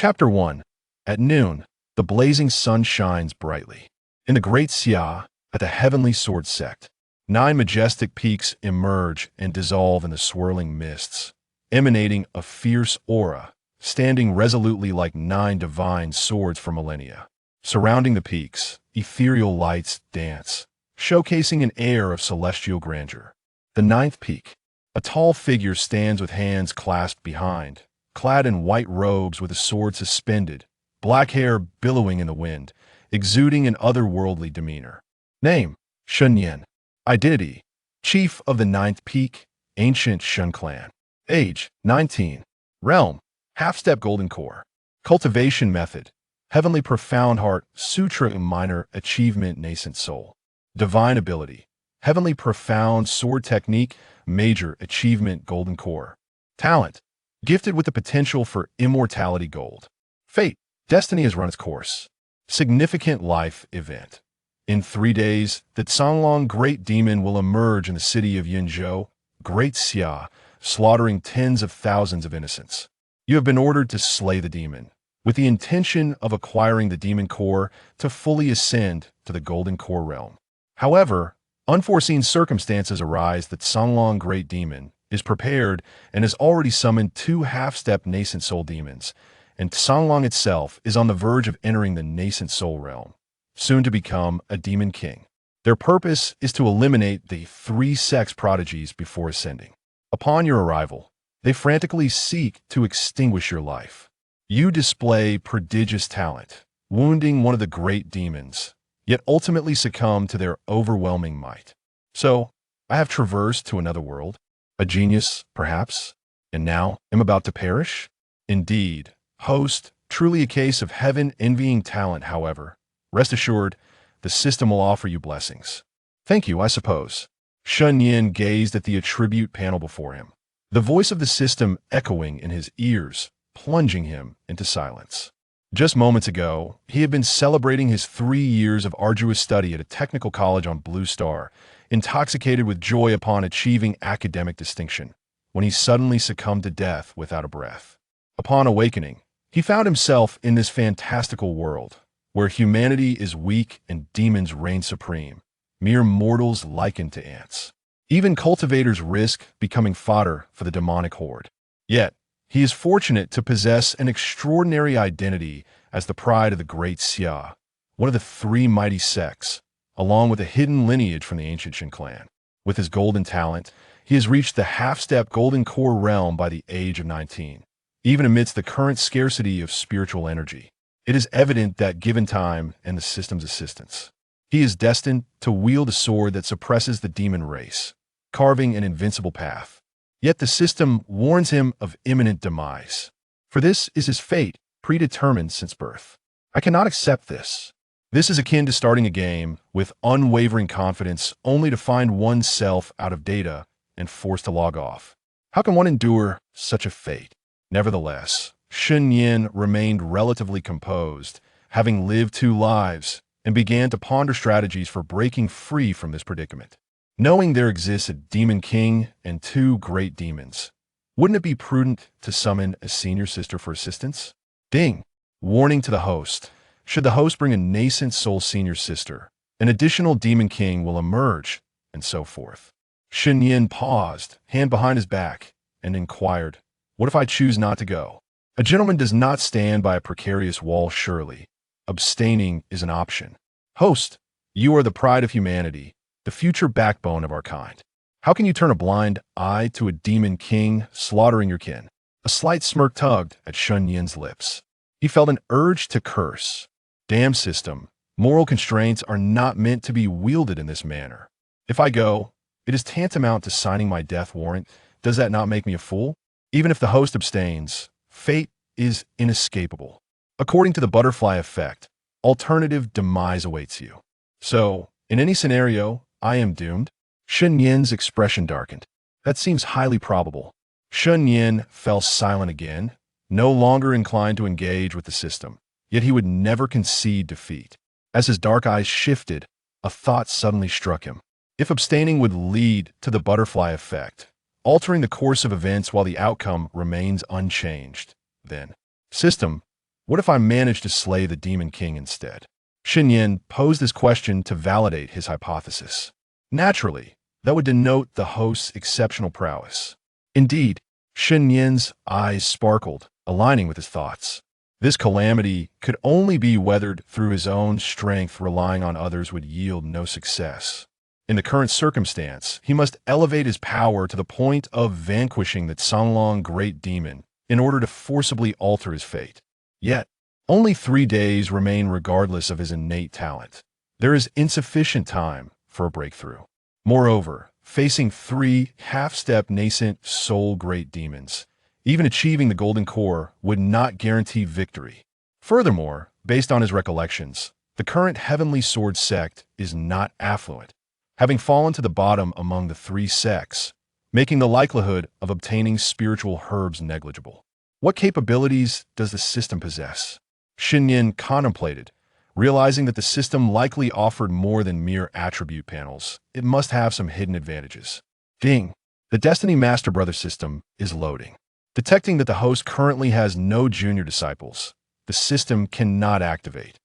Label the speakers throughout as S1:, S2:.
S1: Chapter 1. At noon, the blazing sun shines brightly. In the great Xia, at the Heavenly Sword Sect, 9 majestic peaks emerge and dissolve in the swirling mists, emanating a fierce aura, standing resolutely like 9 divine swords for millennia. Surrounding the peaks, ethereal lights dance, showcasing an air of celestial grandeur. The 9th peak. A tall figure stands with hands clasped behind, clad in white robes with a sword suspended, black hair billowing in the wind, exuding an otherworldly demeanor. Name: Shen Nian. Identity: Chief of the 9th Peak, Ancient Shen Clan. Age: 19. Realm: Half-Step Golden Core. Cultivation Method: Heavenly Profound Heart, Sutra Minor Achievement Nascent Soul. Divine Ability: Heavenly Profound Sword Technique, Major Achievement Golden Core. Talent: Gifted with the potential for immortality gold. Fate: Destiny has run its course. Significant life event: In 3 days, the Canlong Great Demon will emerge in the city of Yinzhou, Great Xia, slaughtering tens of thousands of innocents. You have been ordered to slay the demon, with the intention of acquiring the demon core to fully ascend to the golden core realm. However, unforeseen circumstances arise that Canlong Great Demon is prepared and has already summoned 2 half-step nascent soul demons, and Canlong itself is on the verge of entering the nascent soul realm, soon to become a demon king. Their purpose is to eliminate the 3 sex prodigies before ascending. Upon your arrival, they frantically seek to extinguish your life. You display prodigious talent, wounding one of the great demons, yet ultimately succumb to their overwhelming might. So, I have traversed to another world, a genius, perhaps, and now am about to perish? Indeed, host, truly a case of heaven envying talent, however. Rest assured, the system will offer you blessings. Thank you, I suppose. Shen Nian gazed at the attribute panel before him, the voice of the system echoing in his ears, plunging him into silence. Just moments ago, he had been celebrating his 3 years of arduous study at a technical college on Blue Star, intoxicated with joy upon achieving academic distinction, when he suddenly succumbed to death without a breath. Upon awakening, he found himself in this fantastical world, where humanity is weak and demons reign supreme, mere mortals likened to ants. Even cultivators risk becoming fodder for the demonic horde. Yet, he is fortunate to possess an extraordinary identity as the pride of the great Xia, one of the 3 mighty sects, along with a hidden lineage from the ancient Shen clan. With his golden talent, he has reached the half-step golden core realm by the age of 19. Even amidst the current scarcity of spiritual energy, it is evident that given time and the system's assistance, he is destined to wield a sword that suppresses the demon race, carving an invincible path. Yet the system warns him of imminent demise. For this is his fate, predetermined since birth. I cannot accept this. This is akin to starting a game with unwavering confidence only to find oneself out of data and forced to log off. How can one endure such a fate? Nevertheless, Shen Nian remained relatively composed, having lived 2 lives, and began to ponder strategies for breaking free from this predicament. Knowing there exists a demon king and 2 great demons, wouldn't it be prudent to summon a senior sister for assistance? Ding! Warning to the host. Should the host bring a nascent soul senior sister, an additional demon king will emerge, and so forth. Shen Nian paused, hand behind his back, and inquired, "What if I choose not to go?" A gentleman does not stand by a precarious wall, surely. Abstaining is an option. Host, you are the pride of humanity, the future backbone of our kind. How can you turn a blind eye to a demon king slaughtering your kin? A slight smirk tugged at Shen Nian's lips. He felt an urge to curse. Damn system, moral constraints are not meant to be wielded in this manner. If I go, it is tantamount to signing my death warrant. Does that not make me a fool? Even if the host abstains, fate is inescapable. According to the butterfly effect, alternative demise awaits you. So, in any scenario, I am doomed? Shen Nian's expression darkened. That seems highly probable. Shen Nian fell silent again, no longer inclined to engage with the system, yet he would never concede defeat. As his dark eyes shifted, a thought suddenly struck him. If abstaining would lead to the butterfly effect, altering the course of events while the outcome remains unchanged, then, system, What if I manage to slay the Demon King instead? Shen Nian posed this question to validate his hypothesis. Naturally, that would denote the host's exceptional prowess. Indeed, Shen Nian's eyes sparkled, aligning with his thoughts. This calamity could only be weathered through his own strength. Relying on others would yield no success. In the current circumstance, he must elevate his power to the point of vanquishing the Songlong Great Demon in order to forcibly alter his fate. Yet, only 3 days remain regardless of his innate talent. There is insufficient time for a breakthrough. Moreover, facing 3 half-step nascent soul great demons, even achieving the golden core would not guarantee victory. Furthermore, based on his recollections, the current Heavenly Sword Sect is not affluent, having fallen to the bottom among the 3 sects, making the likelihood of obtaining spiritual herbs negligible. What capabilities does the system possess? Shen Nian contemplated, realizing that the system likely offered more than mere attribute panels. It must have some hidden advantages. Ding! The Destiny Master Brother system is loading. Detecting that the host currently has no junior disciples, the system cannot activate.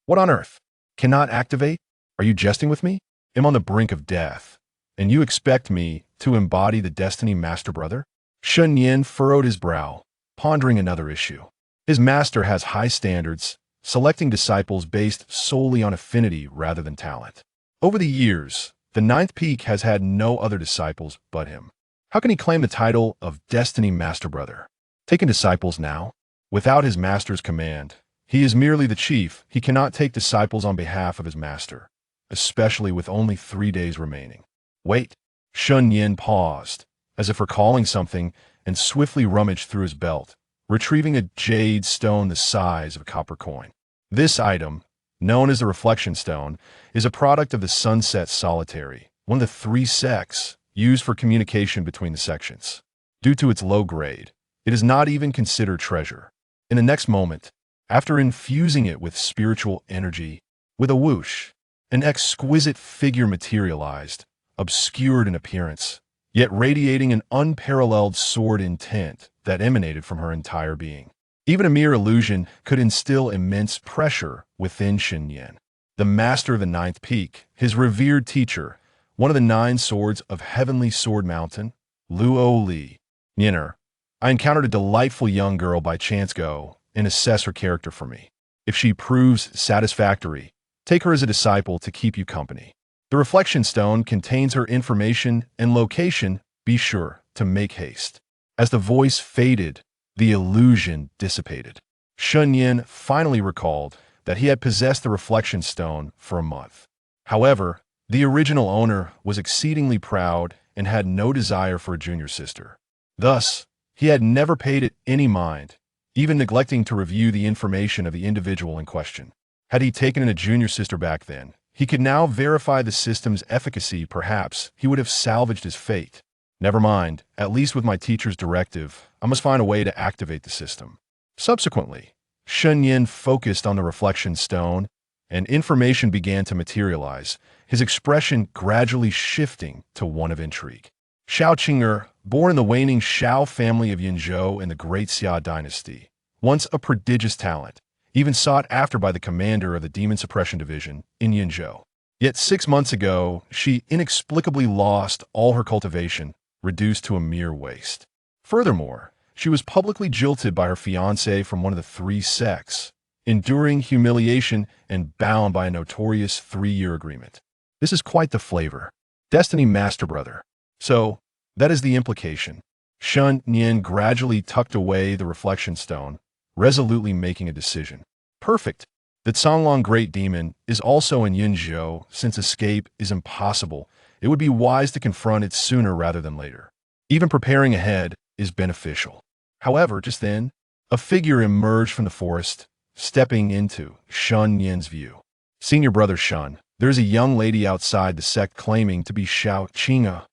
S1: What on earth? Cannot activate? Are you jesting with me? I'm on the brink of death, and you expect me to embody the Destiny Master Brother? Shen Nian furrowed his brow, pondering another issue. His master has high standards, selecting disciples based solely on affinity rather than talent. Over the years, the 9th peak has had no other disciples but him. How can he claim the title of Destiny Master Brother? Taking disciples now? Without his master's command, he is merely the chief. He cannot take disciples on behalf of his master, especially with only 3 days remaining. Wait. Shen Nian paused, as if recalling something, and swiftly rummaged through his belt, retrieving a jade stone the size of a copper coin. This item, known as the Reflection Stone, is a product of the Sunset Solitary, one of the 3 sects used for communication between the sections. Due to its low grade, it is not even considered treasure. In the next moment, after infusing it with spiritual energy, with a whoosh, an exquisite figure materialized, obscured in appearance, yet radiating an unparalleled sword intent that emanated from her entire being. Even a mere illusion could instill immense pressure within Shen Nian. The master of the 9th peak, his revered teacher, one of the 9 swords of Heavenly Sword Mountain, Luo Li. Nianer, I encountered a delightful young girl by chance. Go and assess her character for me. If she proves satisfactory, take her as a disciple to keep you company. The Reflection Stone contains her information and location. Be sure to make haste. As the voice faded, the illusion dissipated. Shen Nian finally recalled that he had possessed the Reflection Stone for a month. However, the original owner was exceedingly proud and had no desire for a junior sister. Thus, he had never paid it any mind, even neglecting to review the information of the individual in question. Had he taken in a junior sister back then, he could now verify the system's efficacy. Perhaps he would have salvaged his fate. Never mind, at least with my teacher's directive, I must find a way to activate the system. Subsequently, Shen Nian focused on the Reflection Stone, and information began to materialize, his expression gradually shifting to one of intrigue. Xiao Qing'er, born in the waning Xiao family of Yinzhou in the Great Xia dynasty, once a prodigious talent, even sought after by the commander of the Demon Suppression Division in Yinzhou. Yet 6 months ago, she inexplicably lost all her cultivation, reduced to a mere waste. Furthermore, she was publicly jilted by her fiancé from one of the 3 sects, enduring humiliation and bound by a notorious 3-year agreement. This is quite the flavor. Destiny Master Brother. So, that is the implication. Shen Nian gradually tucked away the Reflection Stone, resolutely making a decision. Perfect. The Songlong Great Demon is also in Yinzhou. Since escape is impossible, it would be wise to confront it sooner rather than later. Even preparing ahead is beneficial. However, just then, a figure emerged from the forest, stepping into Shen Nian's view. Senior Brother Shen, there is a young lady outside the sect claiming to be Xiao Qing'er,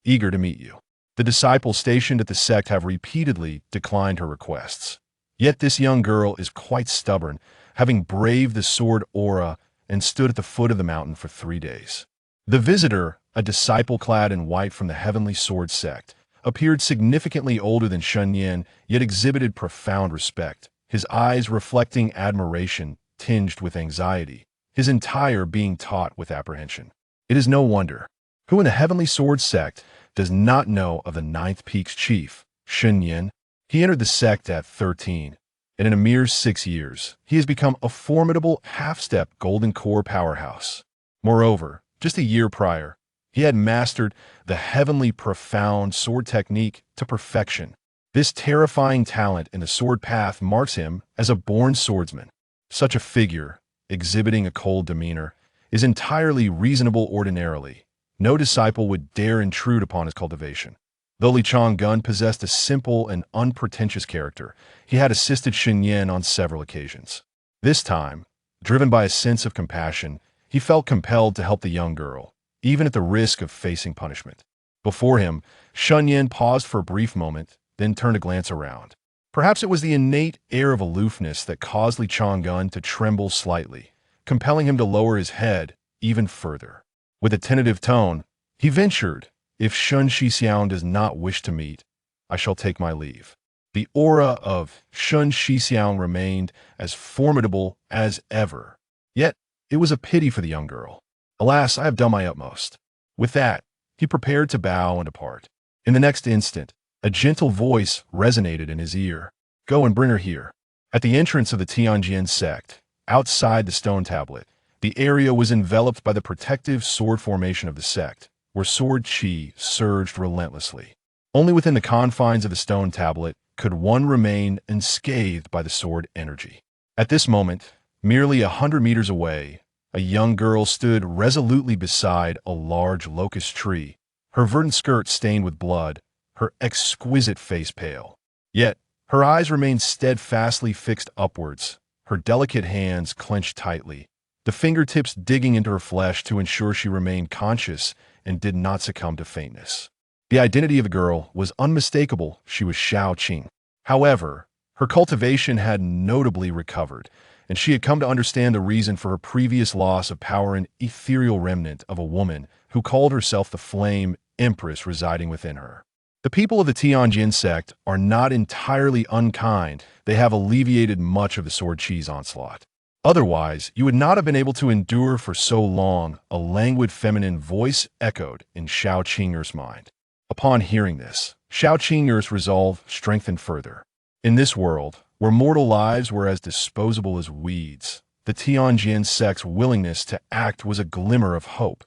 S1: eager to meet you. The disciples stationed at the sect have repeatedly declined her requests. Yet this young girl is quite stubborn, having braved the sword aura and stood at the foot of the mountain for 3 days. The visitor, a disciple clad in white from the Heavenly Sword Sect, appeared significantly older than Shen Nian, yet exhibited profound respect. his eyes reflecting admiration tinged with anxiety, his entire being taut with apprehension. It is no wonder. Who in the Heavenly Sword Sect does not know of the Ninth Peak's chief, Shen Nian? He entered the sect at 13, and in a mere 6 years, he has become a formidable half-step golden core powerhouse. Moreover, just a year prior, he had mastered the heavenly profound sword technique to perfection. This terrifying talent in the sword path marks him as a born swordsman. Such a figure, exhibiting a cold demeanor, is entirely reasonable ordinarily. No disciple would dare intrude upon his cultivation. Though Li Chang'an possessed a simple and unpretentious character, he had assisted Shen Nian on several occasions. This time, driven by a sense of compassion, he felt compelled to help the young girl, even at the risk of facing punishment. Before him, Shen Nian paused for a brief moment, then turned a glance around. Perhaps it was the innate air of aloofness that caused Li Chang'an to tremble slightly, compelling him to lower his head even further. With a tentative tone, he ventured, "If Shen Shixiang does not wish to meet, I shall take my leave." The aura of Shen Shixiang remained as formidable as ever. Yet, it was a pity for the young girl. "Alas, I have done my utmost." With that, he prepared to bow and depart. In the next instant, a gentle voice resonated in his ear. "Go and bring her here." At the entrance of the Tianjin sect, outside the stone tablet, the area was enveloped by the protective sword formation of the sect, where sword chi surged relentlessly. Only within the confines of the stone tablet could one remain unscathed by the sword energy. At this moment, merely 100 meters away, a young girl stood resolutely beside a large locust tree, her verdant skirt stained with blood, her exquisite face pale. Yet, her eyes remained steadfastly fixed upwards, her delicate hands clenched tightly, the fingertips digging into her flesh to ensure she remained conscious and did not succumb to faintness. The identity of the girl was unmistakable. She was Xiao Qing'er. However, her cultivation had notably recovered, and she had come to understand the reason for her previous loss of power, an ethereal remnant of a woman who called herself the Flame Empress residing within her. The people of the Tianjin sect are not entirely unkind. They have alleviated much of the sword chi's onslaught. Otherwise, you would not have been able to endure for so long, a languid feminine voice echoed in Xiao Qing'er's mind. Upon hearing this, Xiao Qing'er's resolve strengthened further. In this world, where mortal lives were as disposable as weeds, the Tianjin sect's willingness to act was a glimmer of hope,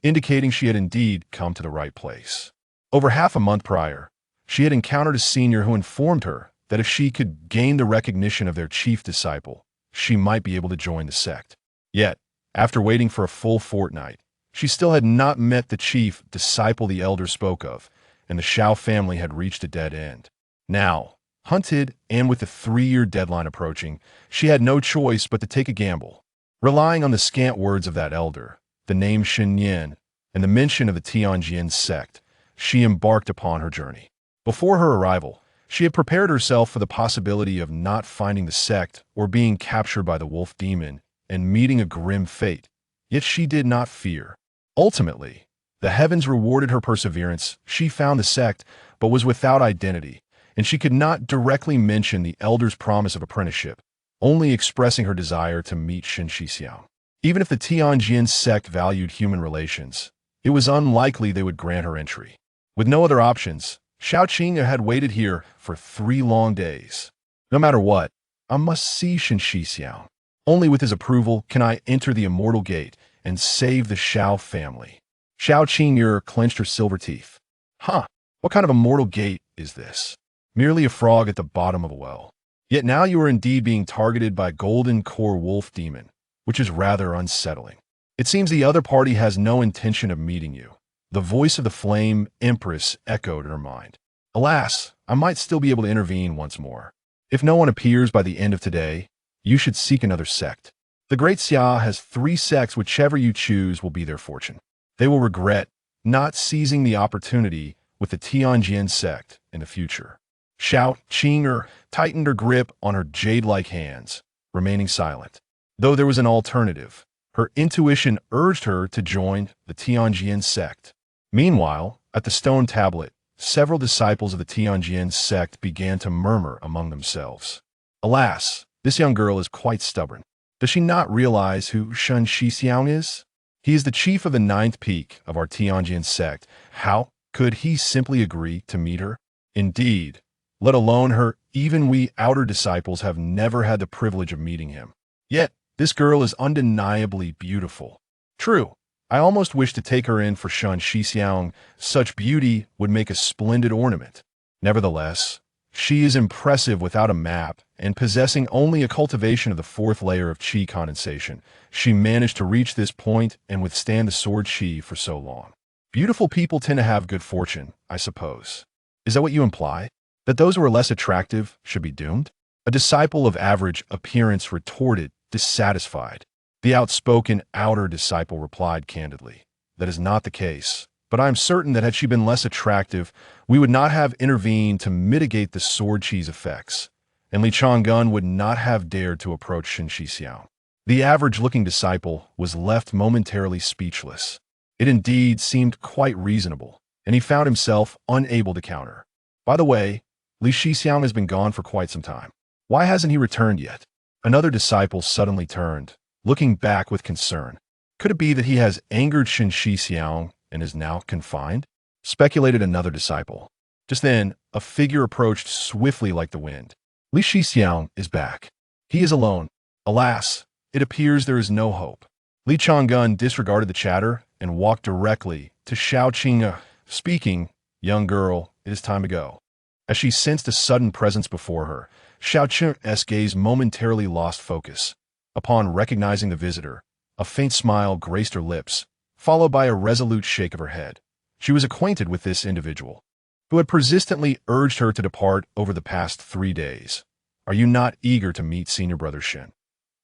S1: indicating she had indeed come to the right place. Over half a month prior, she had encountered a senior who informed her that if she could gain the recognition of their chief disciple, she might be able to join the sect. Yet, after waiting for a full fortnight, she still had not met the chief disciple the elder spoke of, and the Xiao family had reached a dead end. Now, hunted and with the 3-year deadline approaching, she had no choice but to take a gamble. Relying on the scant words of that elder, the name Shen Nian, and the mention of the Tianjin sect, she embarked upon her journey. Before her arrival, she had prepared herself for the possibility of not finding the sect or being captured by the wolf demon and meeting a grim fate. Yet she did not fear. Ultimately, the heavens rewarded her perseverance. She found the sect, but was without identity, and she could not directly mention the elder's promise of apprenticeship, only expressing her desire to meet Shen Shixiang. Even if the Tianjin sect valued human relations, it was unlikely they would grant her entry. With no other options, Xiao Qing'er had waited here for 3 long days. No matter what, I must see Shen Shixiang. Only with his approval can I enter the immortal gate and save the Xiao family. Xiao Qing'er clenched her silver teeth. Huh, what kind of immortal gate is this? Merely a frog at the bottom of a well. Yet now you are indeed being targeted by golden core wolf demon, which is rather unsettling. It seems the other party has no intention of meeting you. The voice of the Flame Empress echoed in her mind. Alas, I might still be able to intervene once more. If no one appears by the end of today, you should seek another sect. The Great Xia has 3 sects. Whichever you choose will be their fortune. They will regret not seizing the opportunity with the Tianjin sect in the future. Xiao Qing'er tightened her grip on her jade-like hands, remaining silent. Though there was an alternative, her intuition urged her to join the Tianjin sect. Meanwhile, at the stone tablet, several disciples of the Tianjin sect began to murmur among themselves. Alas, this young girl is quite stubborn. Does she not realize who Shen Nian is? He is the chief of the ninth peak of our Tianjin sect. How could he simply agree to meet her? Indeed, let alone her, even we outer disciples have never had the privilege of meeting him. Yet, this girl is undeniably beautiful. True, I almost wish to take her in for Shen Nian. Such beauty would make a splendid ornament. Nevertheless, she is impressive without a map, and possessing only a cultivation of the fourth layer of qi condensation, she managed to reach this point and withstand the sword qi for so long. Beautiful people tend to have good fortune, I suppose. Is that what you imply? That those who are less attractive should be doomed? A disciple of average appearance retorted, dissatisfied. The outspoken outer disciple replied candidly, "That is not the case. But I am certain that had she been less attractive, we would not have intervened to mitigate the sword qi's effects, and Li Chang'an would not have dared to approach Shen Nian." The average-looking disciple was left momentarily speechless. It indeed seemed quite reasonable, and he found himself unable to counter. By the way, Li Shixiang has been gone for quite some time. Why hasn't he returned yet? Another disciple suddenly turned, looking back with concern. Could it be that he has angered Shen Nian and is now confined? Speculated another disciple. Just then, a figure approached swiftly like the wind. Li Shixiang is back. He is alone. Alas, it appears there is no hope. Li Chang'an disregarded the chatter and walked directly to Xiao Qing'er, speaking, "Young girl, it is time to go." As she sensed a sudden presence before her, Xiao Qing'er's gaze momentarily lost focus. Upon recognizing the visitor, a faint smile graced her lips, followed by a resolute shake of her head. She was acquainted with this individual, who had persistently urged her to depart over the past 3 days. "Are you not eager to meet Senior Brother Shen?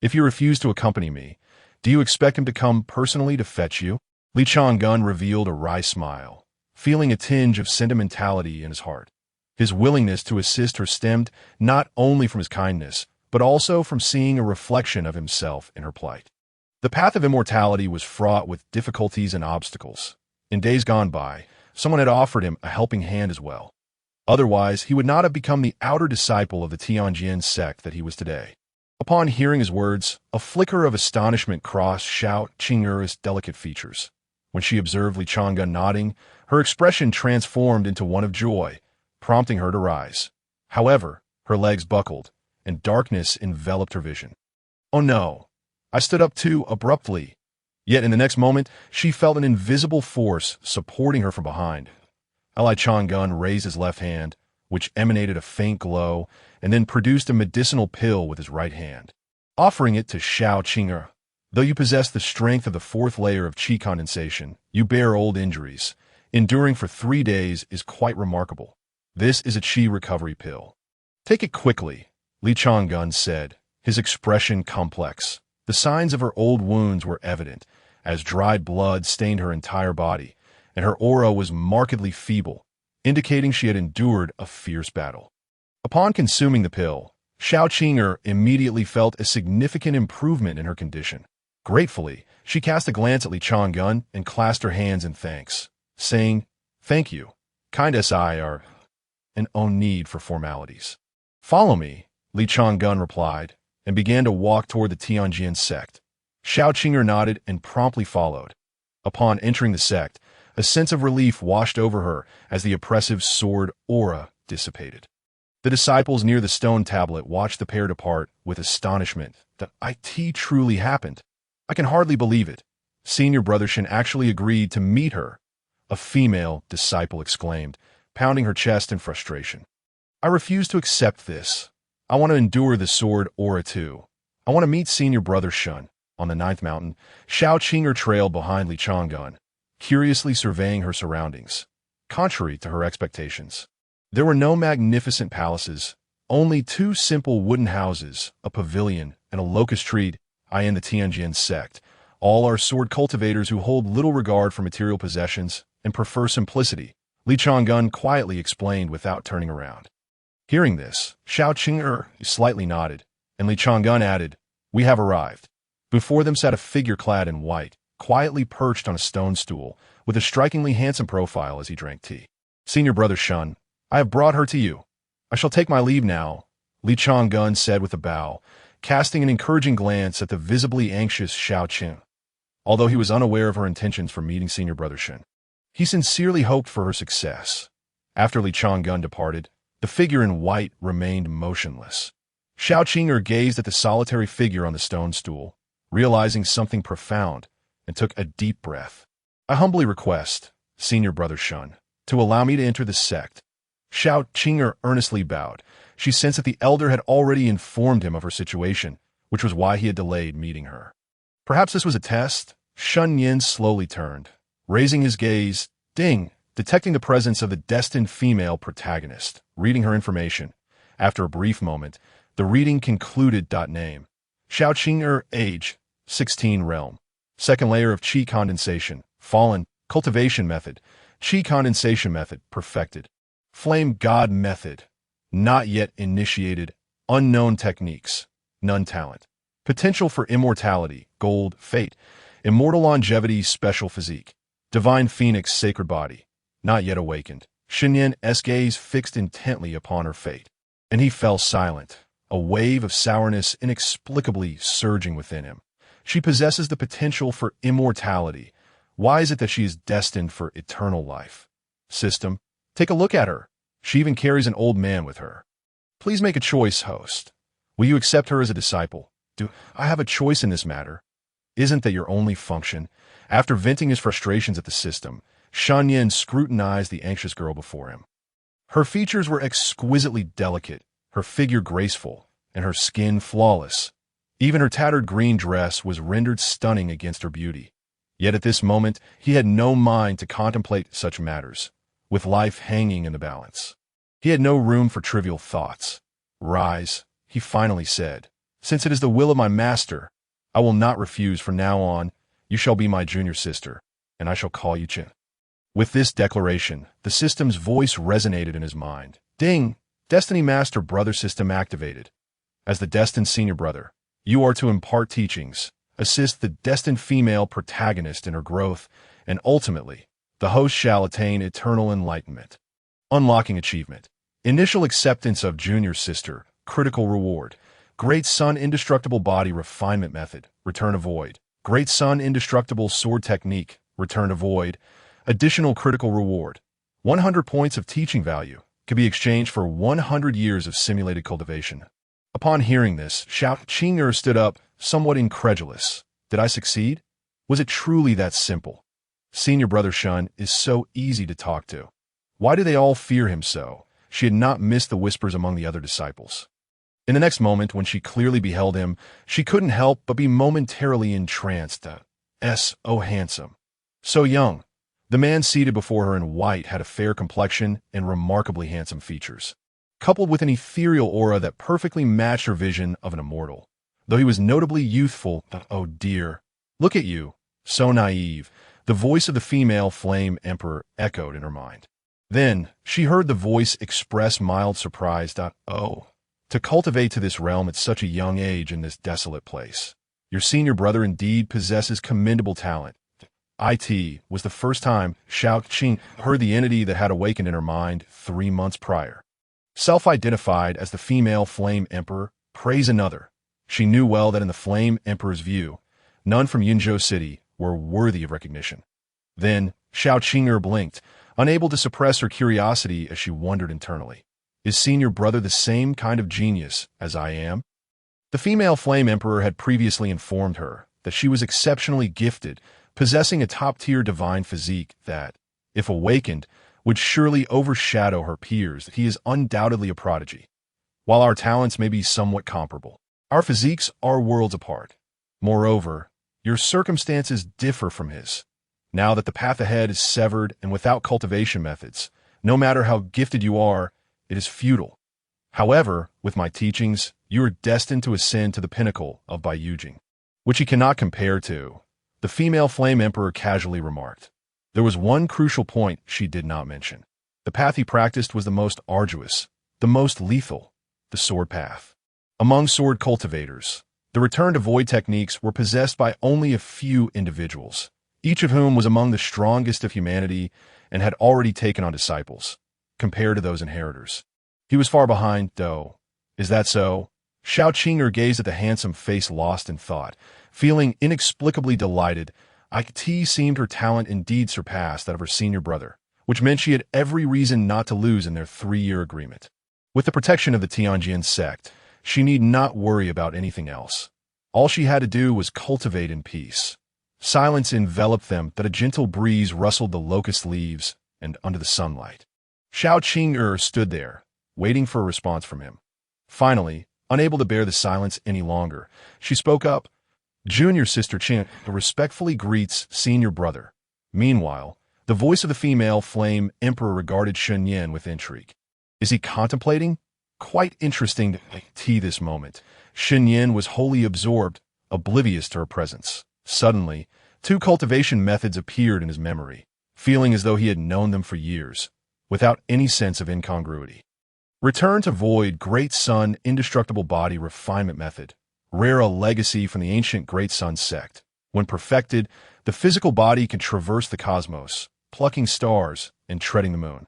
S1: If you refuse to accompany me, do you expect him to come personally to fetch you?" Li Chang'an revealed a wry smile, feeling a tinge of sentimentality in his heart. His willingness to assist her stemmed not only from his kindness, but also from seeing a reflection of himself in her plight. The path of immortality was fraught with difficulties and obstacles. In days gone by, someone had offered him a helping hand as well. Otherwise, he would not have become the outer disciple of the Tianjin sect that he was today. Upon hearing his words, a flicker of astonishment crossed Xiao Qing'er's delicate features. When she observed Li Chang'an nodding, her expression transformed into one of joy, prompting her to rise. However, her legs buckled, and darkness enveloped her vision. "Oh no!" I stood up too abruptly. Yet in the next moment, she felt an invisible force supporting her from behind. Li Chang'an raised his left hand, which emanated a faint glow, and then produced a medicinal pill with his right hand, offering it to Xiao Qing'er. "Though you possess the strength of the fourth layer of qi condensation, you bear old injuries. Enduring for 3 days is quite remarkable. This is a qi recovery pill. Take it quickly," Li Chang'an said, his expression complex. The signs of her old wounds were evident, as dried blood stained her entire body, and her aura was markedly feeble, indicating she had endured a fierce battle. Upon consuming the pill, Xiao Qing'er immediately felt a significant improvement in her condition. Gratefully, she cast a glance at Li Chang'an and clasped her hands in thanks, saying, "Thank you, kind sire, and no need for formalities." "Follow me," Li Chang'an replied, and began to walk toward the Tianjin sect. Xiao Qing'er nodded and promptly followed. Upon entering the sect, a sense of relief washed over her as the oppressive sword aura dissipated. The disciples near the stone tablet watched the pair depart with astonishment. That it truly happened. "I can hardly believe it. Senior Brother Shen actually agreed to meet her," a female disciple exclaimed, pounding her chest in frustration. "I refuse to accept this. I want to endure the sword aura too. I want to meet Senior Brother Shen." On the 9th mountain, Xiao Qing'er trailed behind Li Chang'an, curiously surveying her surroundings. Contrary to her expectations, there were no magnificent palaces, only 2 simple wooden houses, a pavilion, and a locust tree. "I am the Tianjin sect. All are sword cultivators who hold little regard for material possessions and prefer simplicity," Li Chang'an quietly explained without turning around. Hearing this, Xiao Qing'er slightly nodded, and Li Chang'an added, "We have arrived." Before them sat a figure clad in white, quietly perched on a stone stool, with a strikingly handsome profile as he drank tea. "Senior Brother Shen, I have brought her to you. I shall take my leave now. Li Chang'an said with a bow, casting an encouraging glance at the visibly anxious Xiao Qing'er. Although he was unaware of her intentions for meeting senior brother Shen, he sincerely hoped for her success. After Li Chang'an departed, the figure in white remained motionless. Xiao Qing'er gazed at the solitary figure on the stone stool, realizing something profound, and took a deep breath. "I humbly request, senior brother Shen, to allow me to enter the sect." Xiao Qing'er earnestly bowed. She sensed that the elder had already informed him of her situation, which was why he had delayed meeting her. Perhaps this was a test? Shen Nian slowly turned, raising his gaze, detecting the presence of the destined female protagonist, reading her information. After a brief moment, the reading concluded. Name: Xiao Qing'er, age, 16, realm. Second layer of qi condensation, fallen, cultivation method, qi condensation method, perfected. Flame god method, not yet initiated, unknown techniques, none talent. Potential for immortality, gold, fate, immortal longevity, special physique. Divine phoenix, sacred body, not yet awakened. Shen Nian's gaze fixed intently upon her fate, and he fell silent, a wave of sourness inexplicably surging within him. She possesses the potential for immortality. Why is it that she is destined for eternal life? System, take a look at her. She even carries an old man with her. Please make a choice, host. Will you accept her as a disciple? Do I have a choice in this matter? Isn't that your only function? After venting his frustrations at the system, Shen Nian scrutinized the anxious girl before him. Her features were exquisitely delicate, her figure graceful, and her skin flawless. Even her tattered green dress was rendered stunning against her beauty. Yet at this moment, he had no mind to contemplate such matters, with life hanging in the balance. He had no room for trivial thoughts. "Rise," he finally said. "Since it is the will of my master, I will not refuse. From now on, you shall be my junior sister, and I shall call you Chen." With this declaration, the system's voice resonated in his mind. Ding! Destiny Master Brother System activated. As the destined senior brother, you are to impart teachings, assist the destined female protagonist in her growth, and ultimately, the host shall attain eternal enlightenment. Unlocking achievement. Initial acceptance of junior sister, critical reward. Great Sun indestructible body refinement method, return to void. Great Sun indestructible sword technique, return to void. Additional critical reward. 100 points of teaching value could be exchanged for 100 years of simulated cultivation. Upon hearing this, Xiao Qing'er stood up, somewhat incredulous. Did I succeed? Was it truly that simple? Senior brother Shen is so easy to talk to. Why do they all fear him so? She had not missed the whispers among the other disciples. In the next moment, when she clearly beheld him, she couldn't help but be momentarily entranced. So handsome. So young. The man seated before her in white had a fair complexion and remarkably handsome features, coupled with an ethereal aura that perfectly matched her vision of an immortal. Though he was notably youthful, oh dear, look at you, so naive, the voice of the female flame emperor echoed in her mind. Then she heard the voice express mild surprise. Oh, to cultivate to this realm at such a young age in this desolate place. Your senior brother indeed possesses commendable talent. It was the first time Xiao Qing'er heard the entity that had awakened in her mind 3 months prior. Self-identified as the female Flame Emperor, praise another. She knew well that in the Flame Emperor's view, none from Yinzhou City were worthy of recognition. Then Xiao Qing'er blinked, unable to suppress her curiosity as she wondered internally. Is senior brother the same kind of genius as I am? The female Flame Emperor had previously informed her that she was exceptionally gifted, possessing a top-tier divine physique that, if awakened, would surely overshadow her peers. He is undoubtedly a prodigy. While our talents may be somewhat comparable, our physiques are worlds apart. Moreover, your circumstances differ from his. Now that the path ahead is severed and without cultivation methods, no matter how gifted you are, it is futile. However, with my teachings, you are destined to ascend to the pinnacle of Baiyujing, which he cannot compare to. The female Flame Emperor casually remarked. There was one crucial point she did not mention. The path he practiced was the most arduous, the most lethal, the sword path. Among sword cultivators, the return to void techniques were possessed by only a few individuals, each of whom was among the strongest of humanity and had already taken on disciples, compared to those inheritors. He was far behind, though, Is that so? Xiao Qing'er gazed at the handsome face lost in thought. Feeling inexplicably delighted, IT seemed her talent indeed surpassed that of her senior brother, which meant she had every reason not to lose in their 3-year agreement. With the protection of the Tianjin sect, she need not worry about anything else. All she had to do was cultivate in peace. Silence enveloped them that a gentle breeze rustled the locust leaves and under the sunlight. Xiao Qing'er stood there, waiting for a response from him. Finally, unable to bear the silence any longer, she spoke up. Junior sister Chen respectfully greets senior brother. Meanwhile, the voice of the female flame emperor regarded Shen Nian with intrigue. Is he contemplating? Quite interesting to this moment. Shen Nian was wholly absorbed, oblivious to her presence. Suddenly, 2 cultivation methods appeared in his memory, feeling as though he had known them for years, without any sense of incongruity. Return to Void Great Sun Indestructible Body Refinement Method. Rare, a legacy from the ancient Great Sun Sect. When perfected, the physical body can traverse the cosmos, plucking stars and treading the moon.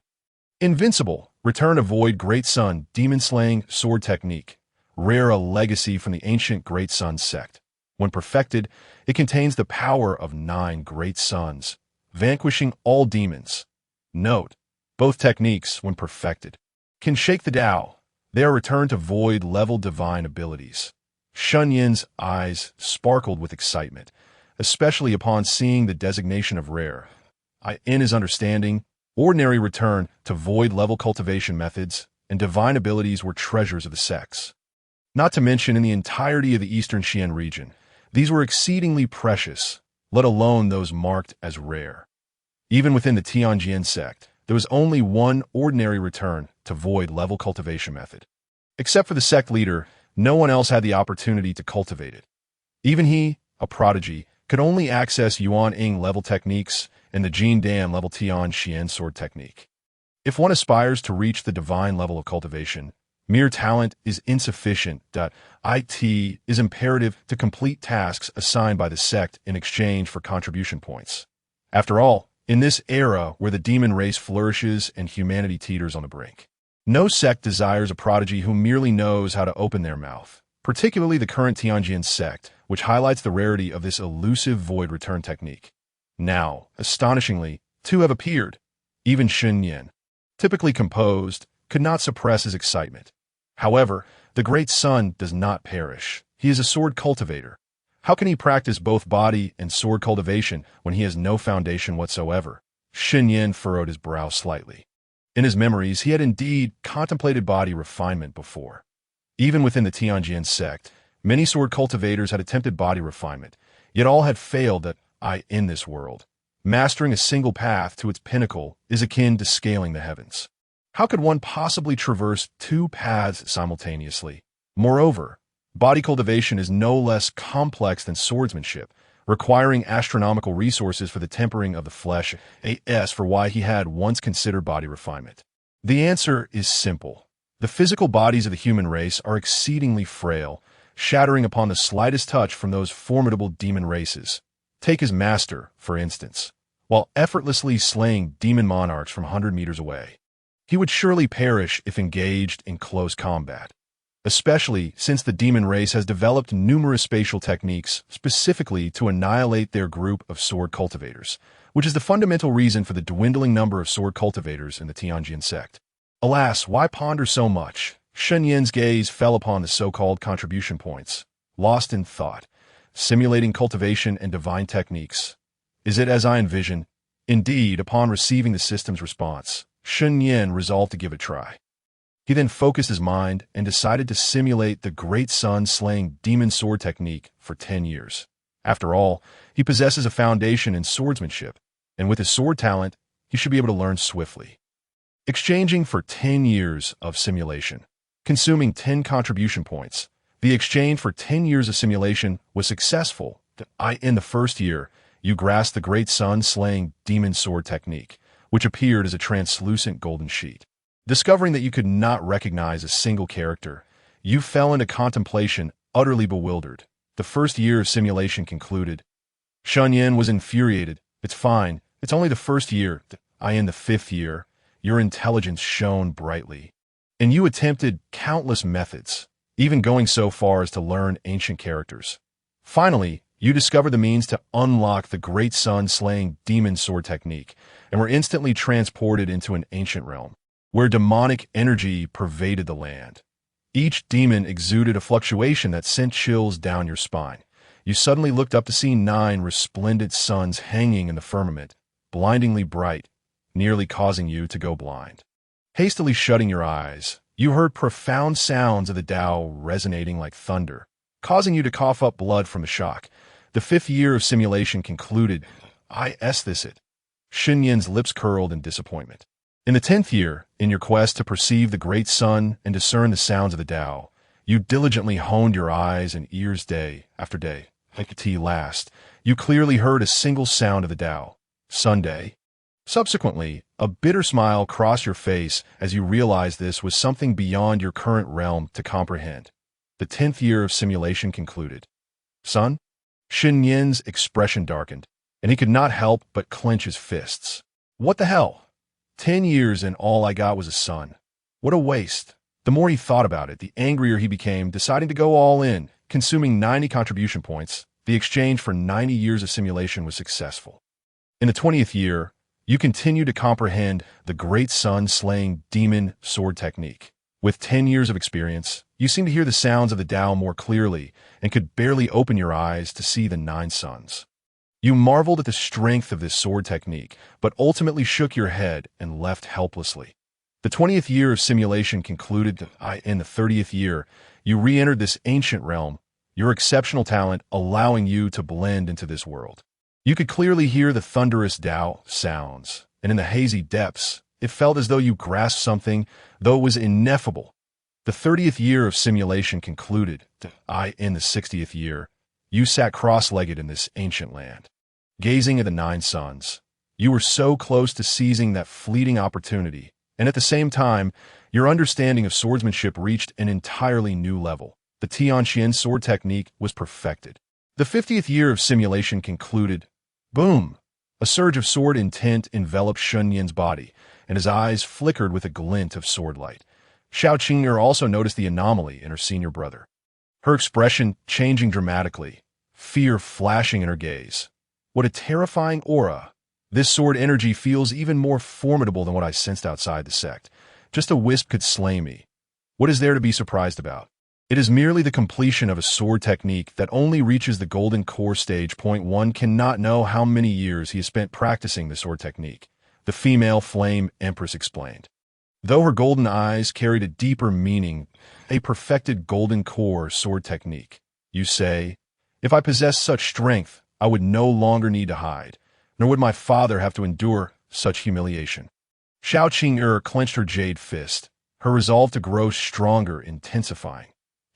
S1: Invincible. Return to Void Great Sun Demon-Slaying Sword Technique. Rare, a legacy from the ancient Great Sun Sect. When perfected, it contains the power of 9 great suns, vanquishing all demons. Note, both techniques, when perfected, can shake the Tao. They are returned to void-level divine abilities. Shen Nian's eyes sparkled with excitement, especially upon seeing the designation of rare. In his understanding, ordinary return to void-level cultivation methods and divine abilities were treasures of the sects. Not to mention in the entirety of the Eastern Xian region, these were exceedingly precious, let alone those marked as rare. Even within the Tianjin sect, there was only one ordinary return to void-level cultivation method. Except for the sect leader, no one else had the opportunity to cultivate it. Even he, a prodigy, could only access Yuan Ying level techniques and the Jin Dan level Tian Xian sword technique. If one aspires to reach the divine level of cultivation, mere talent is insufficient. It is imperative to complete tasks assigned by the sect in exchange for contribution points. After all, in this era where the demon race flourishes and humanity teeters on the brink, no sect desires a prodigy who merely knows how to open their mouth, particularly the current Tianjin sect, which highlights the rarity of this elusive void return technique. Now, astonishingly, 2 have appeared. Even Shen Nian, typically composed, could not suppress his excitement. However, the Great Sun does not perish. He is a sword cultivator. How can he practice both body and sword cultivation when he has no foundation whatsoever? Shen Nian furrowed his brow slightly. In his memories, he had indeed contemplated body refinement before. Even within the Tianjin sect, many sword cultivators had attempted body refinement, yet all had failed in this world. Mastering a single path to its pinnacle is akin to scaling the heavens. How could one possibly traverse 2 paths simultaneously? Moreover, body cultivation is no less complex than swordsmanship, requiring astronomical resources for the tempering of the flesh, for why he had once considered body refinement. The answer is simple. The physical bodies of the human race are exceedingly frail, shattering upon the slightest touch from those formidable demon races. Take his master, for instance. While effortlessly slaying demon monarchs from 100 meters away, he would surely perish if engaged in close combat, especially since the demon race has developed numerous spatial techniques specifically to annihilate their group of sword cultivators, which is the fundamental reason for the dwindling number of sword cultivators in the Tianjin sect. Alas, why ponder so much? Shen Nian's gaze fell upon the so-called contribution points, lost in thought, simulating cultivation and divine techniques. Is it as I envision? Indeed, upon receiving the system's response, Shen Nian resolved to give it a try. He then focused his mind and decided to simulate the Great Sun slaying demon sword technique for 10 years. After all, he possesses a foundation in swordsmanship, and with his sword talent, he should be able to learn swiftly. Exchanging for 10 years of simulation, consuming 10 contribution points, the exchange for 10 years of simulation was successful. In the first year, you grasped the Great Sun slaying demon sword technique, which appeared as a translucent golden sheet. Discovering that you could not recognize a single character, you fell into contemplation, utterly bewildered. The first year of simulation concluded. Shen Nian was infuriated. It's fine. It's only the first year. In the 5th year, your intelligence shone brightly. and you attempted countless methods, even going so far as to learn ancient characters. Finally, you discovered the means to unlock the great sun-slaying demon sword technique, and were instantly transported into an ancient realm, where demonic energy pervaded the land. Each demon exuded a fluctuation that sent chills down your spine. You suddenly looked up to see 9 resplendent suns hanging in the firmament, blindingly bright, nearly causing you to go blind. Hastily shutting your eyes, you heard profound sounds of the Tao resonating like thunder, causing you to cough up blood from the shock. The 5th year of simulation concluded. I this it. Shen Nian's lips curled in disappointment. In the 10th year, in your quest to perceive the great sun and discern the sounds of the Tao, you diligently honed your eyes and ears day after day. At last, you clearly heard a single sound of the Tao. Sunday. Subsequently, a bitter smile crossed your face as you realized this was something beyond your current realm to comprehend. The 10th year of simulation concluded. Son? Shen Nian's expression darkened, and he could not help but clench his fists. What the hell? 10 years and all I got was a son. What a waste. The more he thought about it, the angrier he became, deciding to go all in, consuming 90 contribution points. The exchange for 90 years of simulation was successful. In the 20th year, you continue to comprehend the great sun-slaying demon sword technique. With 10 years of experience, you seem to hear the sounds of the Tao more clearly and could barely open your eyes to see the 9 suns. You marveled at the strength of this sword technique, but ultimately shook your head and left helplessly. The 20th year of simulation concluded. In the 30th year, you re-entered this ancient realm, your exceptional talent allowing you to blend into this world. You could clearly hear the thunderous Tao sounds, and in the hazy depths, it felt as though you grasped something, though it was ineffable. The 30th year of simulation concluded. In the 60th year, you sat cross-legged in this ancient land. Gazing at the 9 suns, you were so close to seizing that fleeting opportunity, and at the same time, your understanding of swordsmanship reached an entirely new level. The Tianqian sword technique was perfected. The 50th year of simulation concluded. Boom! A surge of sword intent enveloped Shen Nian's body, and his eyes flickered with a glint of sword light. Xiao Qing'er also noticed the anomaly in her senior brother. Her expression changing dramatically, fear flashing in her gaze. What a terrifying aura! This sword energy feels even more formidable than what I sensed outside the sect. Just a wisp could slay me. What is there to be surprised about? It is merely the completion of a sword technique that only reaches the golden core stage. One cannot know how many years he has spent practicing the sword technique, the female flame empress explained. Though her golden eyes carried a deeper meaning, a perfected golden core sword technique. You say, if I possessed such strength, I would no longer need to hide, nor would my father have to endure such humiliation. Xiao Qing'er clenched her jade fist, her resolve to grow stronger intensifying.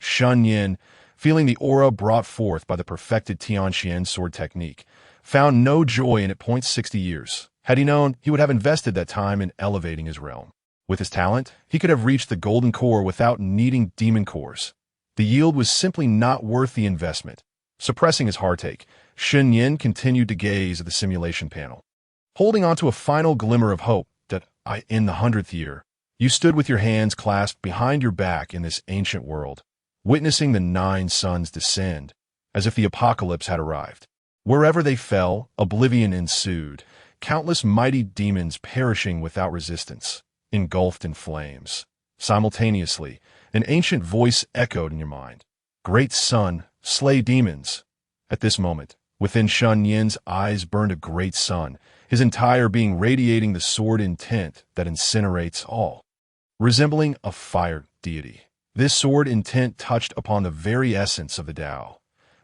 S1: Shen Nian, feeling the aura brought forth by the perfected Tianqian sword technique, found no joy in it. 60 years. Had he known, he would have invested that time in elevating his realm. With his talent, he could have reached the golden core without needing demon cores. The yield was simply not worth the investment. Suppressing his heartache, Shen Nian continued to gaze at the simulation panel. Holding on to a final glimmer of hope that, in the 100th year, you stood with your hands clasped behind your back in this ancient world, witnessing the 9 suns descend, as if the apocalypse had arrived. Wherever they fell, oblivion ensued, countless mighty demons perishing without resistance, engulfed in flames. Simultaneously, an ancient voice echoed in your mind. Great sun, slay demons. At this moment, within Shen Nian's eyes burned a great sun, his entire being radiating the sword intent that incinerates all. Resembling a fire deity, this sword intent touched upon the very essence of the Tao.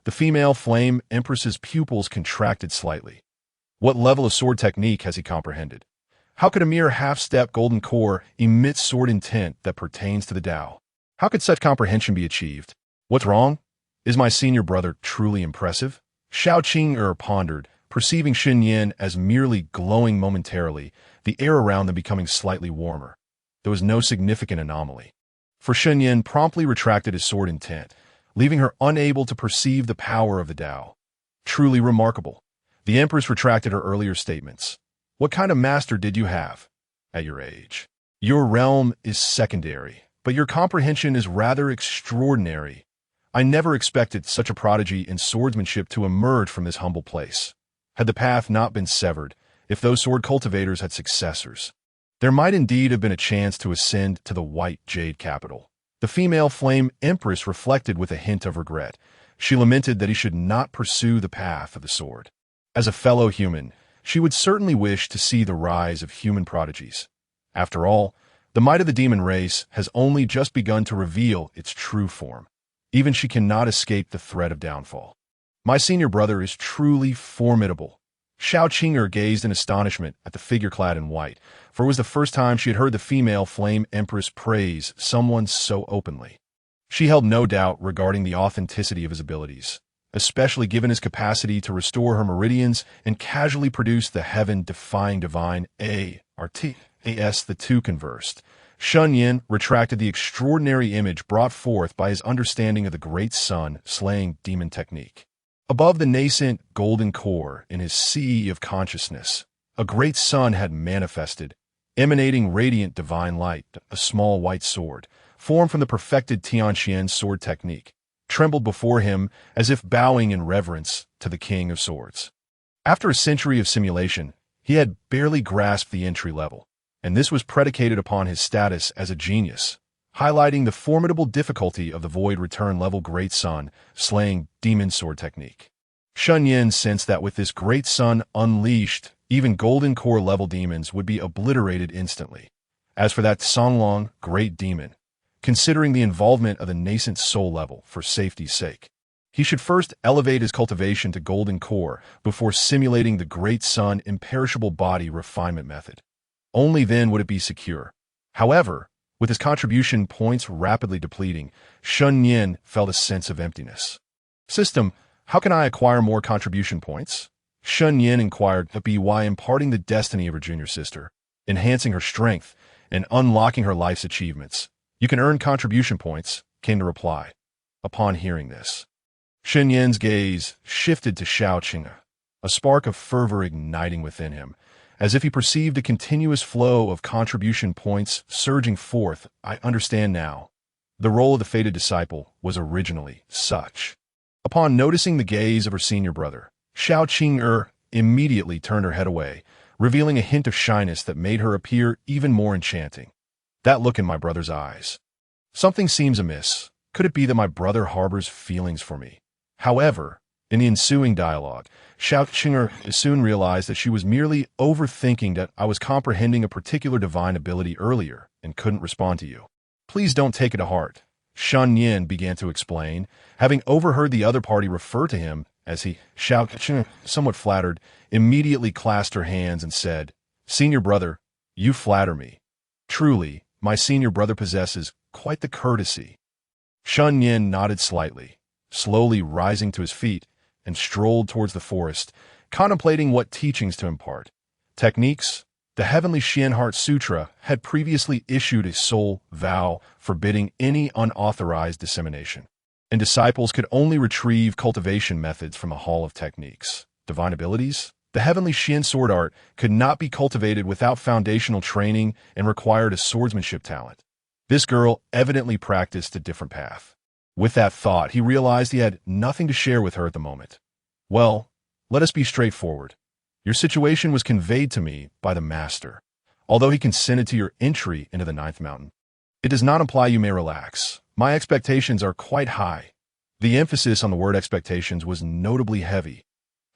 S1: The female flame empress's pupils contracted slightly. What level of sword technique has he comprehended? How could a mere half-step golden core emit sword intent that pertains to the Tao? How could such comprehension be achieved? What's wrong? Is my senior brother truly impressive? Xiao Qing'er pondered, perceiving Shen Nian as merely glowing momentarily, the air around them becoming slightly warmer. There was no significant anomaly. For Shen Nian promptly retracted his sword intent, leaving her unable to perceive the power of the Tao. Truly remarkable. The Empress retracted her earlier statements. What kind of master did you have at your age? Your realm is secondary. but your comprehension is rather extraordinary. I never expected such a prodigy in swordsmanship to emerge from this humble place. Had the path not been severed, if those sword cultivators had successors, there might indeed have been a chance to ascend to the white jade capital. The female flame empress reflected with a hint of regret. She lamented that he should not pursue the path of the sword. As a fellow human, she would certainly wish to see the rise of human prodigies. After all, the might of the demon race has only just begun to reveal its true form. Even she cannot escape the threat of downfall. My senior brother is truly formidable. Xiao Qing'er gazed in astonishment at the figure clad in white, for it was the first time she had heard the female flame empress praise someone so openly. She held no doubt regarding the authenticity of his abilities, especially given his capacity to restore her meridians and casually produce the heaven-defying divine as the two conversed. Shen Nian retracted the extraordinary image brought forth by his understanding of the great sun-slaying demon technique. Above the nascent golden core in his sea of consciousness, a great sun had manifested, emanating radiant divine light. A small white sword, formed from the perfected Tianqian sword technique, trembled before him as if bowing in reverence to the king of swords. After a century of simulation, he had barely grasped the entry level, and this was predicated upon his status as a genius, highlighting the formidable difficulty of the void return level great sun slaying demon sword technique. Shen Nian sensed that with this great sun unleashed, even golden core level demons would be obliterated instantly. As for that Songlong great demon, considering the involvement of the nascent soul level for safety's sake, he should first elevate his cultivation to golden core before simulating the great sun imperishable body refinement method. Only then would it be secure. However, with his contribution points rapidly depleting, Shen Nian felt a sense of emptiness. System, how can I acquire more contribution points? Shen Nian inquired by imparting the destiny of her junior sister, enhancing her strength, and unlocking her life's achievements. You can earn contribution points, came the reply. Upon hearing this, Shen Nian's gaze shifted to Xiao Qing'er, a spark of fervor igniting within him, as if he perceived a continuous flow of contribution points surging forth. I understand now. The role of the fated disciple was originally such. Upon noticing the gaze of her senior brother, Xiao Qing'er immediately turned her head away, revealing a hint of shyness that made her appear even more enchanting. That look in my brother's eyes. Something seems amiss. Could it be that my brother harbors feelings for me? However, in the ensuing dialogue, Xiao Qing'er soon realized that she was merely overthinking that I was comprehending a particular divine ability earlier and couldn't respond to you. Please don't take it to heart. Shen Nian began to explain, having overheard the other party refer to him as he. Xiao Qing'er, somewhat flattered, immediately clasped her hands and said, "Senior brother, you flatter me. Truly, my senior brother possesses quite the courtesy." Shen Nian nodded slightly, slowly rising to his feet, and strolled towards the forest, contemplating what teachings to impart. Techniques? The Heavenly Heart Sutra had previously issued a soul vow forbidding any unauthorized dissemination, and disciples could only retrieve cultivation methods from the Hall of Techniques. Divine abilities? The Heavenly Sword Art could not be cultivated without foundational training and required a swordsmanship talent. This girl evidently practiced a different path. With that thought, he realized he had nothing to share with her at the moment. Well, let us be straightforward. Your situation was conveyed to me by the Master, although he consented to your entry into the Ninth Mountain. It does not imply you may relax. My expectations are quite high. The emphasis on the word expectations was notably heavy.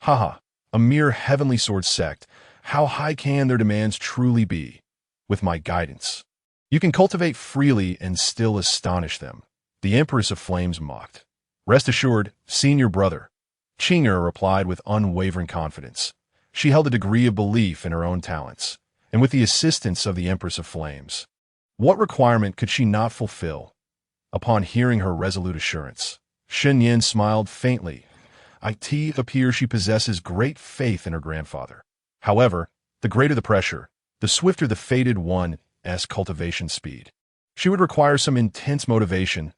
S1: Haha, a mere Heavenly Sword Sect. How high can their demands truly be? With my guidance, you can cultivate freely and still astonish them. The Empress of Flames mocked. Rest assured, senior brother. Qing'er replied with unwavering confidence. She held a degree of belief in her own talents, and with the assistance of the Empress of Flames, what requirement could she not fulfill? Upon hearing her resolute assurance, Shen Nian smiled faintly. It appears she possesses great faith in her grandfather. However, the greater the pressure, the swifter the fated one's cultivation speed. She would require some intense motivation,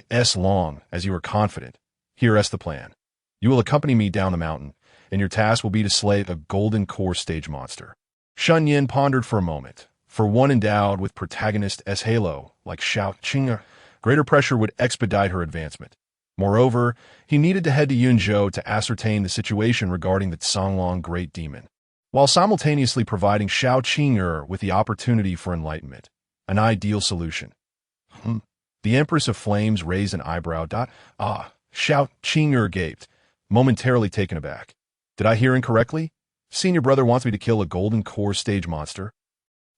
S1: as long as you are confident. Here's the plan. You will accompany me down the mountain, and your task will be to slay the golden core stage monster. Shen Nian pondered for a moment. For one endowed with protagonist halo, like Xiao Qing'er, greater pressure would expedite her advancement. Moreover, he needed to head to Yunzhou to ascertain the situation regarding the Songlong Great Demon, while simultaneously providing Xiao Qing'er with the opportunity for enlightenment. An ideal solution. The Empress of Flames raised an eyebrow. Xiao Qing'er gaped, momentarily taken aback. Did I hear incorrectly? Senior brother wants me to kill a golden core stage monster?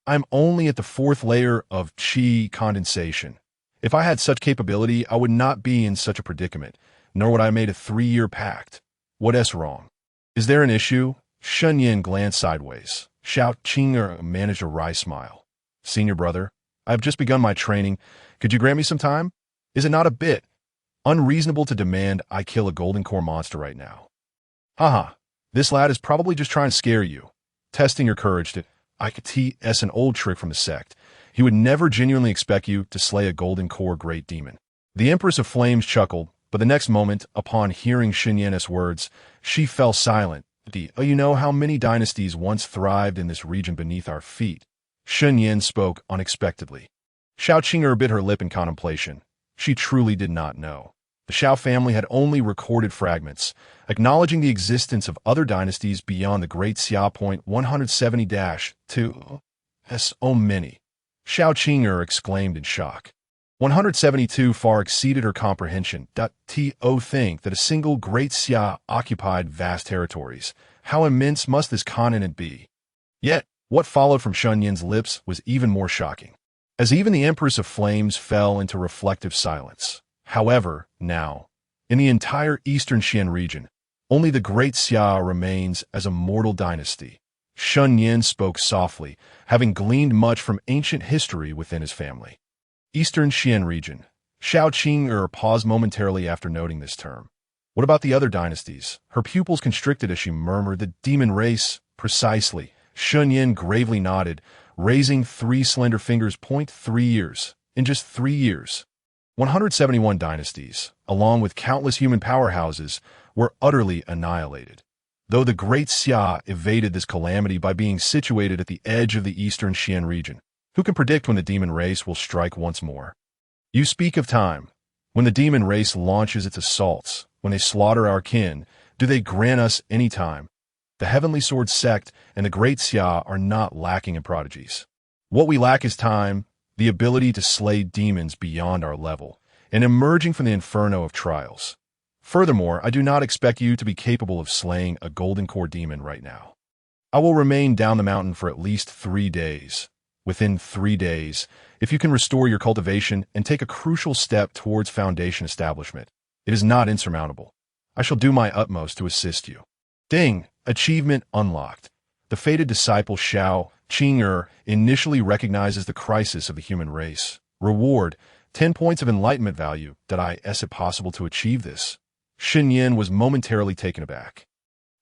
S1: I'm only at the 4th layer of chi condensation. If I had such capability, I would not be in such a predicament, nor would I have made a 3-year pact. What's wrong? Is there an issue? Shen Nian glanced sideways. Xiao Qing'er managed a wry smile. Senior brother, I have just begun my training. Could you grant me some time? Is it not a bit unreasonable to demand I kill a golden core monster right now? Haha, this lad is probably just trying to scare you, testing your courage to IKTS, an old trick from the sect. He would never genuinely expect you to slay a golden core great demon. The Empress of Flames chuckled, but the next moment, upon hearing Shen Nian's words, she fell silent. You know how many dynasties once thrived in this region beneath our feet? Shen Nian spoke unexpectedly. Xiao Qing'er bit her lip in contemplation. She truly did not know. The Xiao family had only recorded fragments, acknowledging the existence of other dynasties beyond the Great Xia. 170-2. So many. Xiao Qing'er exclaimed in shock. 172 far exceeded her comprehension. To think that a single Great Xia occupied vast territories. How immense must this continent be? Yet, what followed from Shen Nian's lips was even more shocking, as even the Empress of Flames fell into reflective silence. However, now, in the entire eastern Xian region, only the Great Xia remains as a mortal dynasty. Shen Nian spoke softly, having gleaned much from ancient history within his family. Eastern Xian region. Xiao Qing'er paused momentarily after noting this term. What about the other dynasties? Her pupils constricted as she murmured, the demon race. Precisely. Shen Nian gravely nodded, raising 3 slender fingers. 3 years. In just 3 years. 171 dynasties, along with countless human powerhouses, were utterly annihilated. Though the Great Xia evaded this calamity by being situated at the edge of the eastern Xian region, who can predict when the demon race will strike once more? You speak of time. When the demon race launches its assaults, when they slaughter our kin, do they grant us any time? The Heavenly Sword Sect and the Great Xia are not lacking in prodigies. What we lack is time, the ability to slay demons beyond our level, and emerging from the inferno of trials. Furthermore, I do not expect you to be capable of slaying a golden core demon right now. I will remain down the mountain for at least 3 days. Within 3 days, if you can restore your cultivation and take a crucial step towards foundation establishment, it is not insurmountable. I shall do my utmost to assist you. Ding! Achievement unlocked. The fated disciple Xiao Qing'er initially recognizes the crisis of the human race. Reward, 10 points of enlightenment value. Is it possible to achieve this? Shen Nian was momentarily taken aback.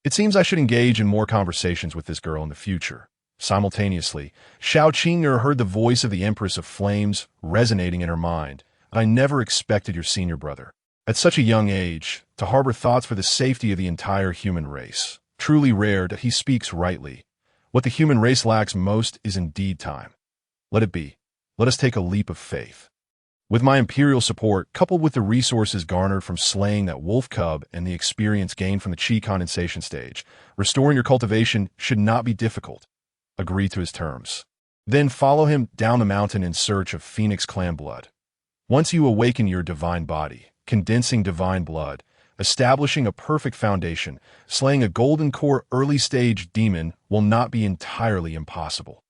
S1: It seems I should engage in more conversations with this girl in the future. Simultaneously, Xiao Qing'er heard the voice of the Empress of Flames resonating in her mind. I never expected your senior brother, at such a young age, to harbor thoughts for the safety of the entire human race. Truly rare that he speaks rightly. What the human race lacks most is indeed time. Let it be. Let us take a leap of faith. With my imperial support, coupled with the resources garnered from slaying that wolf cub and the experience gained from the chi condensation stage, restoring your cultivation should not be difficult. Agree to his terms. Then follow him down the mountain in search of Phoenix clan blood. Once you awaken your divine body, condensing divine blood, establishing a perfect foundation, slaying a golden core early-stage demon will not be entirely impossible.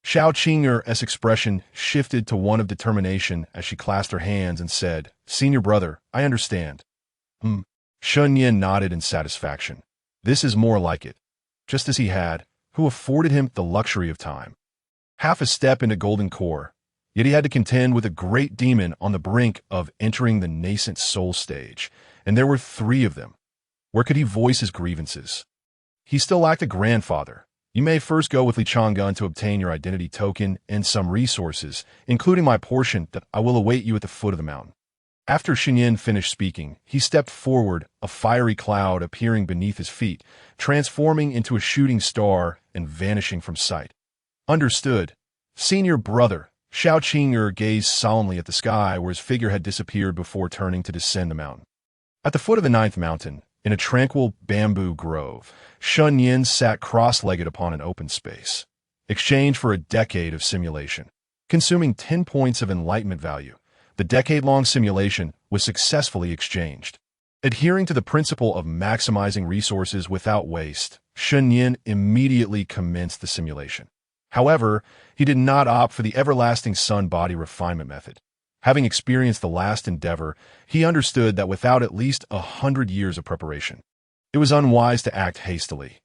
S1: Xiao Qing'er's expression shifted to one of determination as she clasped her hands and said, Senior brother, I understand. Shen Nian nodded in satisfaction. This is more like it. Just as he had, who afforded him the luxury of time. Half a step into golden core, yet he had to contend with a great demon on the brink of entering the nascent soul stage, and there were 3 of them. Where could he voice his grievances? He still lacked a grandfather. You may first go with Li Chang'an to obtain your identity token and some resources, including my portion that I will await you at the foot of the mountain. After Shen Nian finished speaking, he stepped forward, a fiery cloud appearing beneath his feet, transforming into a shooting star and vanishing from sight. Understood. Senior brother, Xiao Qing'er gazed solemnly at the sky where his figure had disappeared before turning to descend the mountain. At the foot of the ninth mountain, in a tranquil bamboo grove, Shen Nian sat cross-legged upon an open space, exchanged for a decade of simulation. Consuming 10 points of enlightenment value, the decade-long simulation was successfully exchanged. Adhering to the principle of maximizing resources without waste, Shen Nian immediately commenced the simulation. However, he did not opt for the everlasting sun body refinement method. Having experienced the last endeavor, he understood that without at least 100 years of preparation, it was unwise to act hastily.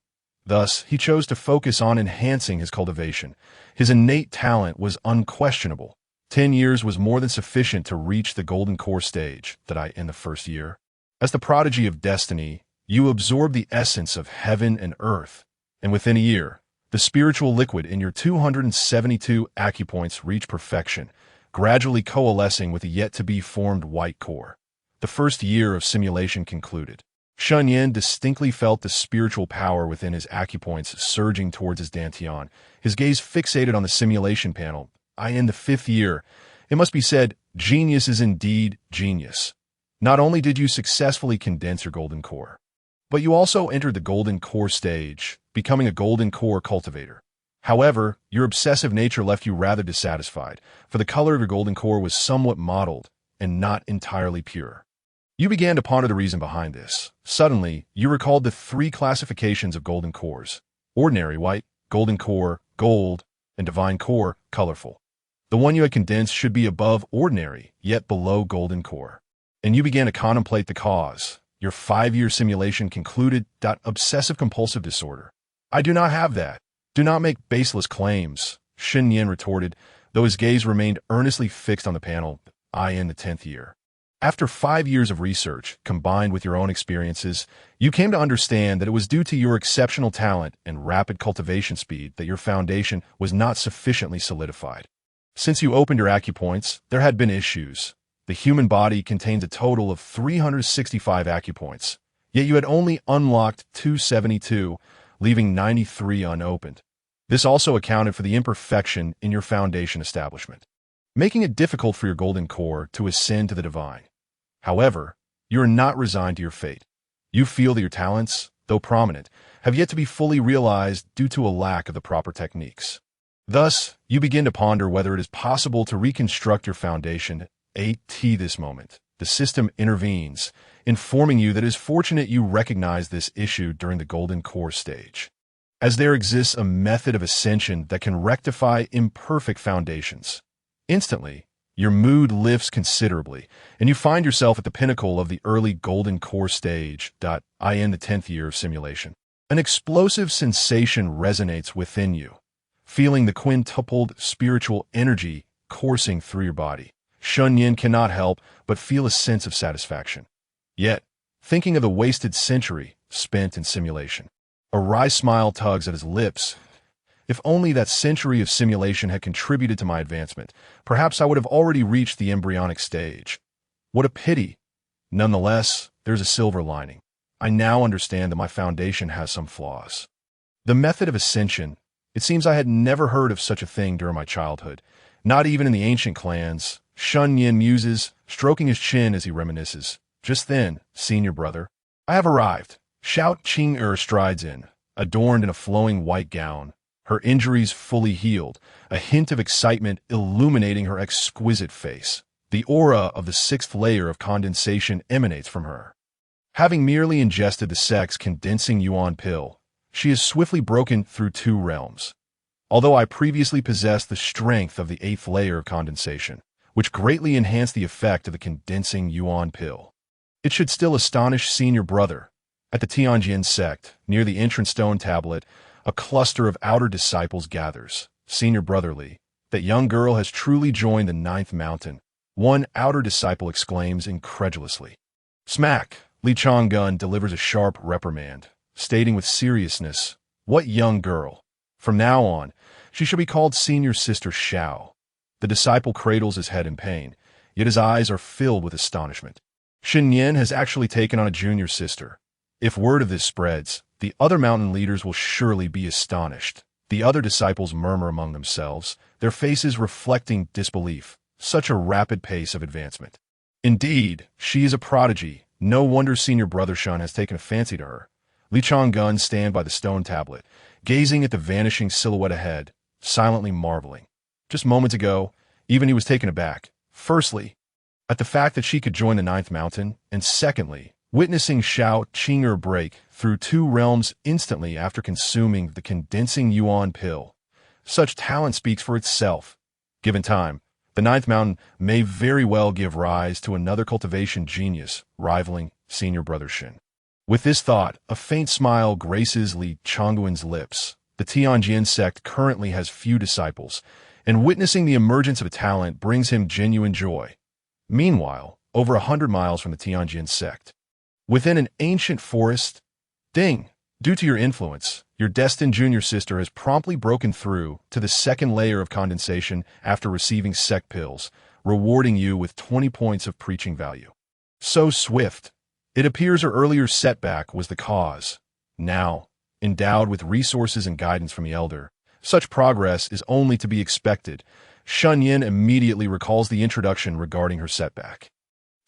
S1: Thus, he chose to focus on enhancing his cultivation. His innate talent was unquestionable. 10 years was more than sufficient to reach the golden core stage in the first year. As the prodigy of destiny, you absorb the essence of heaven and earth, and within a year, the spiritual liquid in your 272 acupoints reach perfection, gradually coalescing with the yet-to-be-formed white core. The first year of simulation concluded. Shen Nian distinctly felt the spiritual power within his acupoints surging towards his dantian, his gaze fixated on the simulation panel. In the 5th year, it must be said, genius is indeed genius. Not only did you successfully condense your golden core, but you also entered the golden core stage, becoming a golden core cultivator. However, your obsessive nature left you rather dissatisfied, for the color of your golden core was somewhat mottled and not entirely pure. You began to ponder the reason behind this. Suddenly, you recalled the 3 classifications of golden cores: ordinary white, golden core, gold, and divine core, colorful. The one you had condensed should be above ordinary, yet below golden core. And you began to contemplate the cause. Your 5-year simulation concluded that obsessive-compulsive disorder. I do not have that. Do not make baseless claims, Shen Nian retorted, though his gaze remained earnestly fixed on the panel. In the 10th year. After 5 years of research, combined with your own experiences, you came to understand that it was due to your exceptional talent and rapid cultivation speed that your foundation was not sufficiently solidified. Since you opened your acupoints, there had been issues. The human body contains a total of 365 acupoints, yet you had only unlocked 272, leaving 93 unopened. This also accounted for the imperfection in your foundation establishment, making it difficult for your golden core to ascend to the divine. However, you are not resigned to your fate. You feel that your talents, though prominent, have yet to be fully realized due to a lack of the proper techniques. Thus, you begin to ponder whether it is possible to reconstruct your foundation. This moment, the system intervenes, informing you that it is fortunate you recognize this issue during the golden core stage, as there exists a method of ascension that can rectify imperfect foundations. Instantly, your mood lifts considerably, and you find yourself at the pinnacle of the early golden core stage. In the 10th year of simulation, an explosive sensation resonates within you, feeling the quintupled spiritual energy coursing through your body. Shen Nian cannot help but feel a sense of satisfaction. Yet, thinking of the wasted century spent in simulation, a wry smile tugs at his lips. If only that century of simulation had contributed to my advancement, perhaps I would have already reached the embryonic stage. What a pity! Nonetheless, there's a silver lining. I now understand that my foundation has some flaws. The method of ascension, it seems I had never heard of such a thing during my childhood, not even in the ancient clans. Shen Nian muses, stroking his chin as he reminisces. Just then, senior brother, I have arrived. Xiao Qing'er strides in, adorned in a flowing white gown, her injuries fully healed, a hint of excitement illuminating her exquisite face. The aura of the 6th layer of condensation emanates from her. Having merely ingested the sect's condensing yuan pill, she has swiftly broken through 2 realms. Although I previously possessed the strength of the 8th layer of condensation, which greatly enhanced the effect of the condensing yuan pill, it should still astonish senior brother. At the Tianjin sect, near the entrance stone tablet, a cluster of outer disciples gathers. Senior brotherly, that young girl has truly joined the 9th mountain, one outer disciple exclaims incredulously. Smack! Li Changgun delivers a sharp reprimand, stating with seriousness, "What young girl? From now on, she shall be called Senior Sister Xiao." The disciple cradles his head in pain, yet his eyes are filled with astonishment. Shen Nian has actually taken on a junior sister. If word of this spreads, the other mountain leaders will surely be astonished. The other disciples murmur among themselves, their faces reflecting disbelief. Such a rapid pace of advancement. Indeed, she is a prodigy. No wonder senior brother Shen has taken a fancy to her. Li Chang'un stand by the stone tablet, gazing at the vanishing silhouette ahead, silently marveling. Just moments ago, even he was taken aback. Firstly, at the fact that she could join the ninth mountain, and secondly, witnessing Xiao Qing'er break through 2 realms instantly after consuming the condensing yuan pill. Such talent speaks for itself. Given time, the ninth mountain may very well give rise to another cultivation genius rivaling senior brother Shen. With this thought, a faint smile graces Li Chang'un's lips. The Tianjin sect currently has few disciples, and witnessing the emergence of a talent brings him genuine joy. Meanwhile, over 100 miles from the Tianjin sect, within an ancient forest, ding! Due to your influence, your destined junior sister has promptly broken through to the second layer of condensation after receiving sect pills, rewarding you with 20 points of preaching value. So swift. It appears her earlier setback was the cause. Now, endowed with resources and guidance from the elder, such progress is only to be expected. Shen Nian immediately recalls the introduction regarding her setback.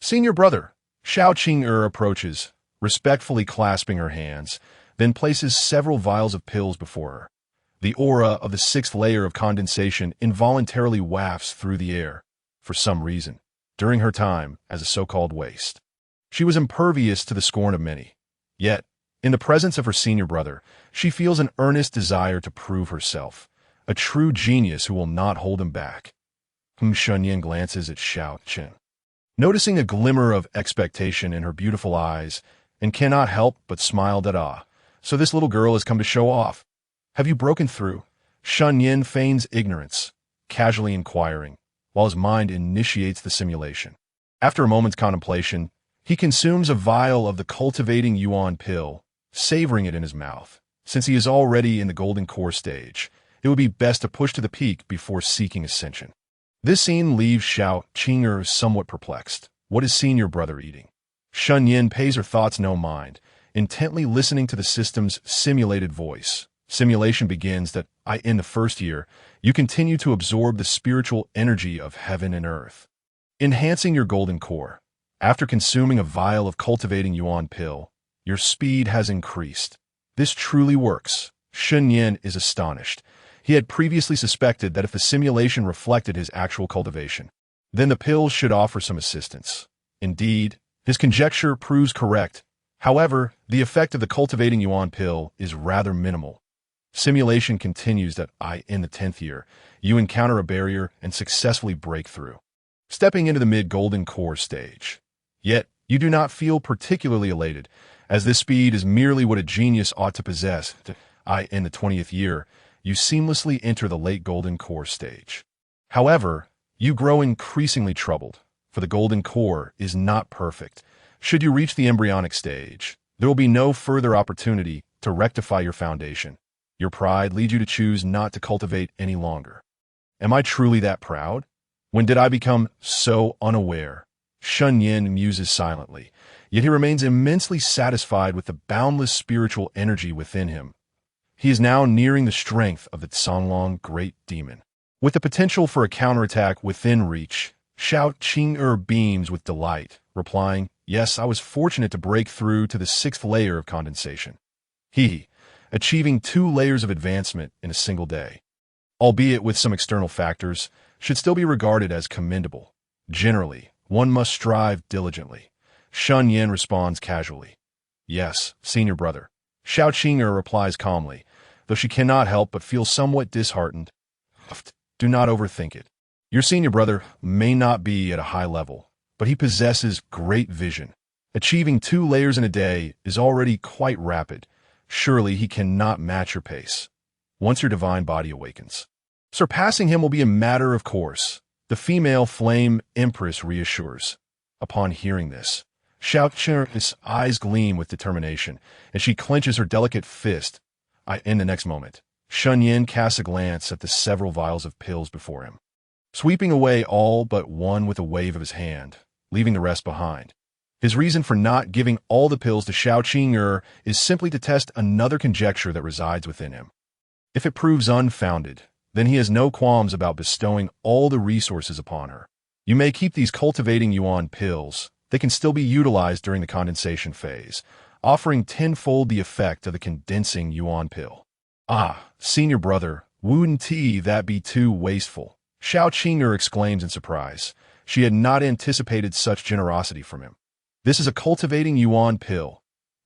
S1: Senior brother, Xiao Qing'er approaches, respectfully clasping her hands, then places several vials of pills before her. The aura of the 6th layer of condensation involuntarily wafts through the air, for some reason, during her time as a so-called waste. She was impervious to the scorn of many. Yet, in the presence of her senior brother, she feels an earnest desire to prove herself, a true genius who will not hold him back. Shen Nian glances at Xiao Qing'er, noticing a glimmer of expectation in her beautiful eyes, and cannot help but smile at awe. So this little girl has come to show off. Have you broken through? Shen Nian feigns ignorance, casually inquiring, while his mind initiates the simulation. After a moment's contemplation, he consumes a vial of the cultivating yuan pill, savoring it in his mouth. Since he is already in the golden core stage, it would be best to push to the peak before seeking ascension. This scene leaves Xiao Qing'er somewhat perplexed. What is senior brother eating? Shen Nian pays her thoughts no mind, intently listening to the system's simulated voice. Simulation begins that in the first year, you continue to absorb the spiritual energy of heaven and earth, enhancing your golden core. After consuming a vial of cultivating yuan pill, your speed has increased. This truly works. Shen Nian is astonished. He had previously suspected that if the simulation reflected his actual cultivation, then the pill should offer some assistance. Indeed, his conjecture proves correct. However, the effect of the cultivating yuan pill is rather minimal. Simulation continues that in the 10th year, you encounter a barrier and successfully break through, stepping into the mid-golden core stage. Yet, you do not feel particularly elated, as this speed is merely what a genius ought to possess. In the 20th year, you seamlessly enter the late golden core stage. However, you grow increasingly troubled, for the golden core is not perfect. Should you reach the embryonic stage, there will be no further opportunity to rectify your foundation. Your pride leads you to choose not to cultivate any longer. Am I truly that proud? When did I become so unaware? Shen Nian muses silently, yet he remains immensely satisfied with the boundless spiritual energy within him. He is now nearing the strength of the Songlong Great Demon. With the potential for a counterattack within reach, Xiao Qing'er beams with delight, replying, "Yes, I was fortunate to break through to the 6th layer of condensation. Achieving 2 layers of advancement in a single day, albeit with some external factors, should still be regarded as commendable. Generally, one must strive diligently." Shen Nian responds casually. "Yes, senior brother." Xiao Qing'er replies calmly, though she cannot help but feel somewhat disheartened. Do not overthink it. Your senior brother may not be at a high level, but he possesses great vision. Achieving 2 layers in a day is already quite rapid. Surely he cannot match your pace. Once your divine body awakens, surpassing him will be a matter of course, the female flame empress reassures. Upon hearing this, Xiao Qing'er's eyes gleam with determination, and she clenches her delicate fist. In the next moment, Shen Nian casts a glance at the several vials of pills before him, sweeping away all but one with a wave of his hand, leaving the rest behind. His reason for not giving all the pills to Xiao Qing'er is simply to test another conjecture that resides within him. If it proves unfounded, then he has no qualms about bestowing all the resources upon her. You may keep these cultivating yuan pills. They can still be utilized during the condensation phase, offering tenfold the effect of the condensing yuan pill. Ah, senior brother, wouldn't that be too wasteful? Xiao Qing'er exclaims in surprise. She had not anticipated such generosity from him. This is a cultivating yuan pill.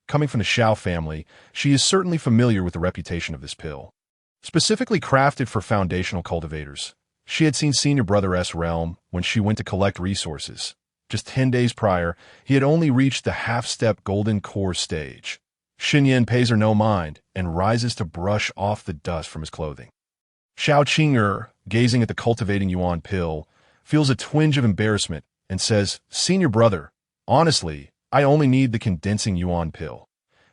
S1: Coming from the Xiao family, she is certainly familiar with the reputation of this pill. Specifically crafted for foundational cultivators, she had seen Senior Brother-S realm when she went to collect resources. Just 10 days prior, he had only reached the half-step golden core stage. Shen Nian pays her no mind and rises to brush off the dust from his clothing. Xiao Qing'er, gazing at the cultivating yuan pill, feels a twinge of embarrassment and says, Senior brother, honestly, I only need the condensing yuan pill.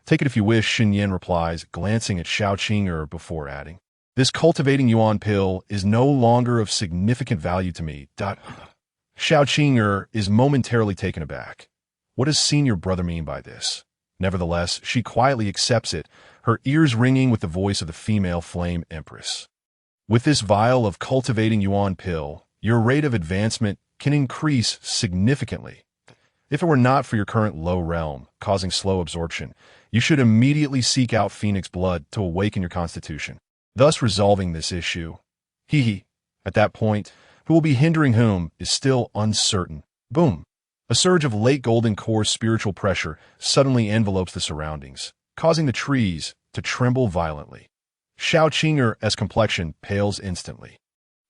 S1: Take it if you wish, Shen Nian replies, glancing at Xiao Qing'er before adding, this cultivating yuan pill is no longer of significant value to me. Xiao Qing'er is momentarily taken aback. What does senior brother mean by this? Nevertheless, she quietly accepts it, her ears ringing with the voice of the female flame empress. With this vial of cultivating yuan pill, your rate of advancement can increase significantly. If it were not for your current low realm, causing slow absorption, you should immediately seek out Phoenix blood to awaken your constitution, thus resolving this issue. At that point, who will be hindering whom is still uncertain. Boom! A surge of late golden core spiritual pressure suddenly envelopes the surroundings, causing the trees to tremble violently. Xiao Qing'er's complexion pales instantly.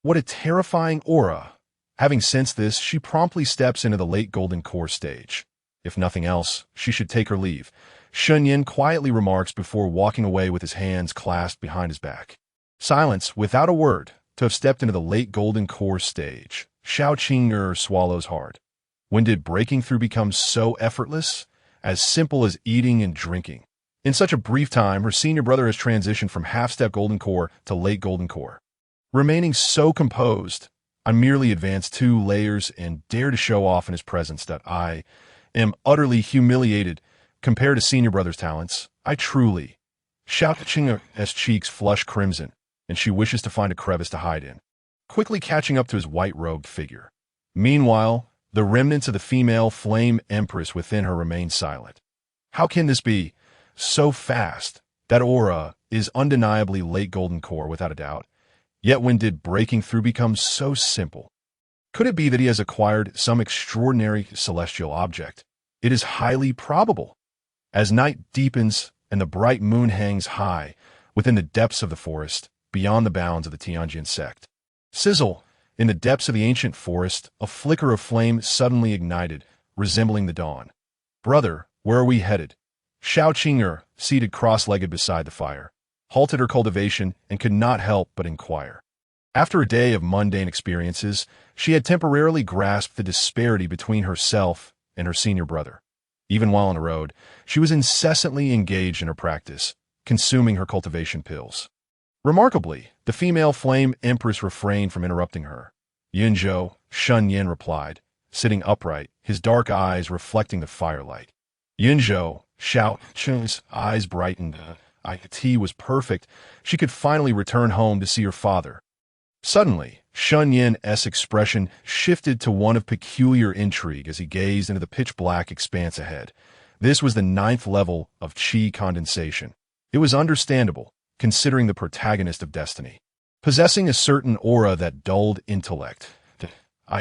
S1: What a terrifying aura! Having sensed this, she promptly steps into the late golden core stage. If nothing else, she should take her leave, Shen Nian quietly remarks before walking away with his hands clasped behind his back. Silence, without a word, to have stepped into the late golden core stage. Xiao Qing'er swallows hard. When did breaking through become so effortless? As simple as eating and drinking. In such a brief time, her senior brother has transitioned from half-step golden core to late golden core. Remaining so composed, I merely advance 2 layers and dare to show off in his presence that I am utterly humiliated compared to senior brother's talents. I truly. Xiao Qing'er's cheeks flush crimson, and she wishes to find a crevice to hide in, quickly catching up to his white-robed figure. Meanwhile, the remnants of the female flame empress within her remain silent. How can this be? So fast. That aura is undeniably late golden core without a doubt. Yet when did breaking through become so simple? Could it be that he has acquired some extraordinary celestial object? It is highly probable. As night deepens and the bright moon hangs high within the depths of the forest, beyond the bounds of the Tianjin sect. Sizzle! In the depths of the ancient forest, a flicker of flame suddenly ignited, resembling the dawn. Brother, where are we headed? Xiao Qing'er, seated cross-legged beside the fire, halted her cultivation and could not help but inquire. After a day of mundane experiences, she had temporarily grasped the disparity between herself and her senior brother. Even while on the road, she was incessantly engaged in her practice, consuming her cultivation pills. Remarkably, the female flame empress refrained from interrupting her. Yinzhou, Shen Nian replied, sitting upright, his dark eyes reflecting the firelight. Yinzhou, Xiao Qing'er's eyes brightened. Tea was perfect. She could finally return home to see her father. Suddenly, Shen Nian's expression shifted to one of peculiar intrigue as he gazed into the pitch-black expanse ahead. This was the 9th level of qi condensation. It was understandable, considering the protagonist of destiny. Possessing a certain aura that dulled intellect.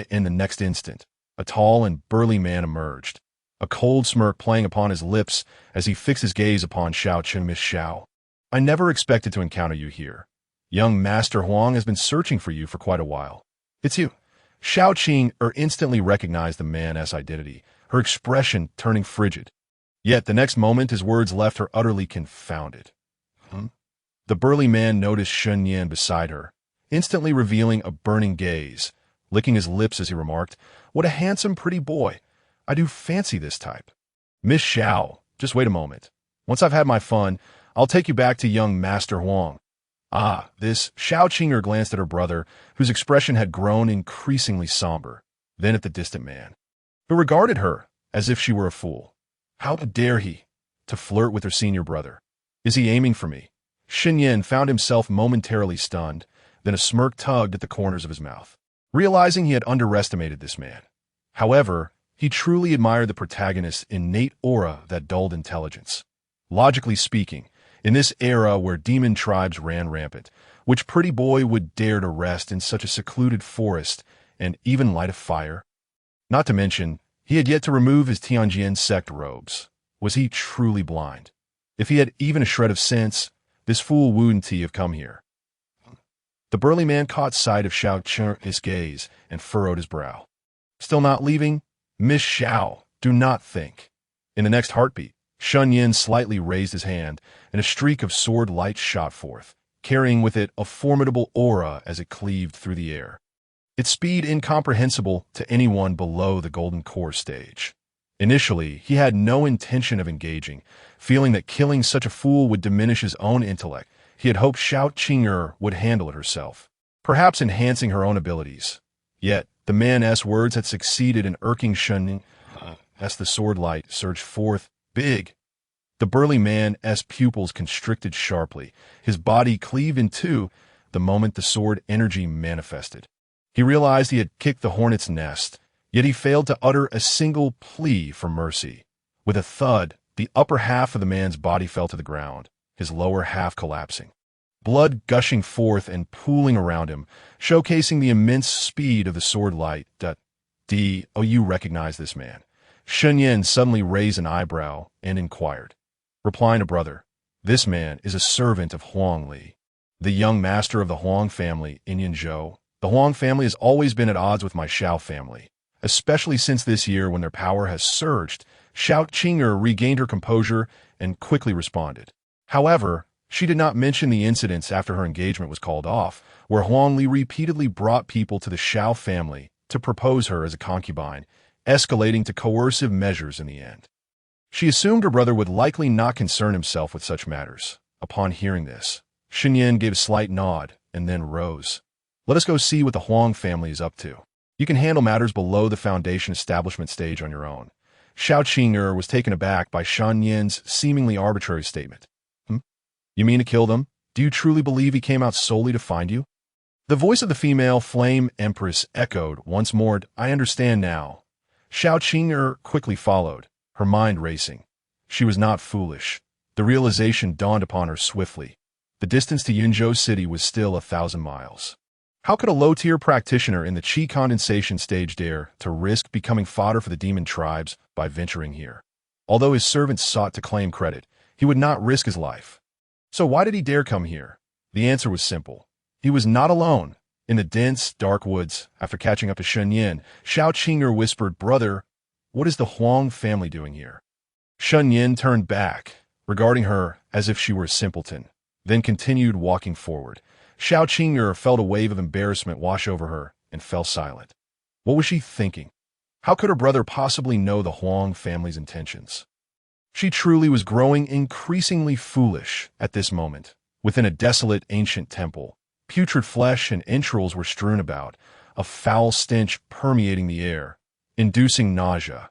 S1: In the next instant, a tall and burly man emerged, a cold smirk playing upon his lips as he fixed his gaze upon Xiao Qing'er. Miss Xiao, I never expected to encounter you here. Young Master Huang has been searching for you for quite a while. It's you. Xiao Qing'er instantly recognized the man's identity, her expression turning frigid. Yet the next moment his words left her utterly confounded. The burly man noticed Shen Nian beside her, instantly revealing a burning gaze, licking his lips as he remarked, What a handsome, pretty boy. I do fancy this type. Miss Xiao, just wait a moment. Once I've had my fun, I'll take you back to young Master Huang. This Xiao Qing'er glanced at her brother, whose expression had grown increasingly somber, then at the distant man, who regarded her as if she were a fool. How dare he to flirt with her senior brother? Is he aiming for me? Shen Nian found himself momentarily stunned, then a smirk tugged at the corners of his mouth, realizing he had underestimated this man. However, he truly admired the protagonist's innate aura that dulled intelligence. Logically speaking, in this era where demon tribes ran rampant, which pretty boy would dare to rest in such a secluded forest and even light a fire? Not to mention, he had yet to remove his Tianjin sect robes. Was he truly blind? If he had even a shred of sense, this fool wouldn't he have come here? The burly man caught sight of Xiao Qing'er's gaze and furrowed his brow. Still not leaving? Miss Xiao, do not think. In the next heartbeat, Shen Nian slightly raised his hand, and a streak of sword light shot forth, carrying with it a formidable aura as it cleaved through the air. Its speed incomprehensible to anyone below the golden core stage. Initially, he had no intention of engaging, feeling that killing such a fool would diminish his own intellect. He had hoped Xiao Qing'er would handle it herself, perhaps enhancing her own abilities. Yet, the man's words had succeeded in irking Shen Nian as the sword light surged forth, big. The burly man's pupils constricted sharply, his body cleaved in two the moment the sword energy manifested. He realized he had kicked the hornet's nest, yet he failed to utter a single plea for mercy. With a thud, the upper half of the man's body fell to the ground, his lower half collapsing. Blood gushing forth and pooling around him, showcasing the immense speed of the sword light. Oh, you recognize this man. Shen Nian suddenly raised an eyebrow and inquired, replying to brother, this man is a servant of Huang Li, the young master of the Huang family in Yanzhou. The Huang family has always been at odds with my Xiao family, especially since this year when their power has surged. Xiao Qing'er regained her composure and quickly responded. However, she did not mention the incidents after her engagement was called off, where Huang Li repeatedly brought people to the Xiao family to propose her as a concubine, escalating to coercive measures in the end. She assumed her brother would likely not concern himself with such matters. Upon hearing this, Shen Nian gave a slight nod and then rose. Let us go see what the Huang family is up to. You can handle matters below the foundation establishment stage on your own. Xiao Qing'er was taken aback by Shen Nian's seemingly arbitrary statement. You mean to kill them? Do you truly believe he came out solely to find you? The voice of the female flame empress echoed once more. I understand now. Xiao Qing'er quickly followed, her mind racing. She was not foolish. The realization dawned upon her swiftly. The distance to Yunzhou City was still 1,000 miles. How could a low-tier practitioner in the qi condensation stage dare to risk becoming fodder for the demon tribes by venturing here? Although his servants sought to claim credit, he would not risk his life. So why did he dare come here? The answer was simple. He was not alone. In the dense, dark woods, after catching up to Shen Nian, Xiao Qing'er whispered, Brother, what is the Huang family doing here? Shen Nian turned back, regarding her as if she were a simpleton, then continued walking forward. Xiao Qing'er felt a wave of embarrassment wash over her and fell silent. What was she thinking? How could her brother possibly know the Huang family's intentions? She truly was growing increasingly foolish at this moment. Within a desolate ancient temple, putrid flesh and entrails were strewn about, a foul stench permeating the air, inducing nausea.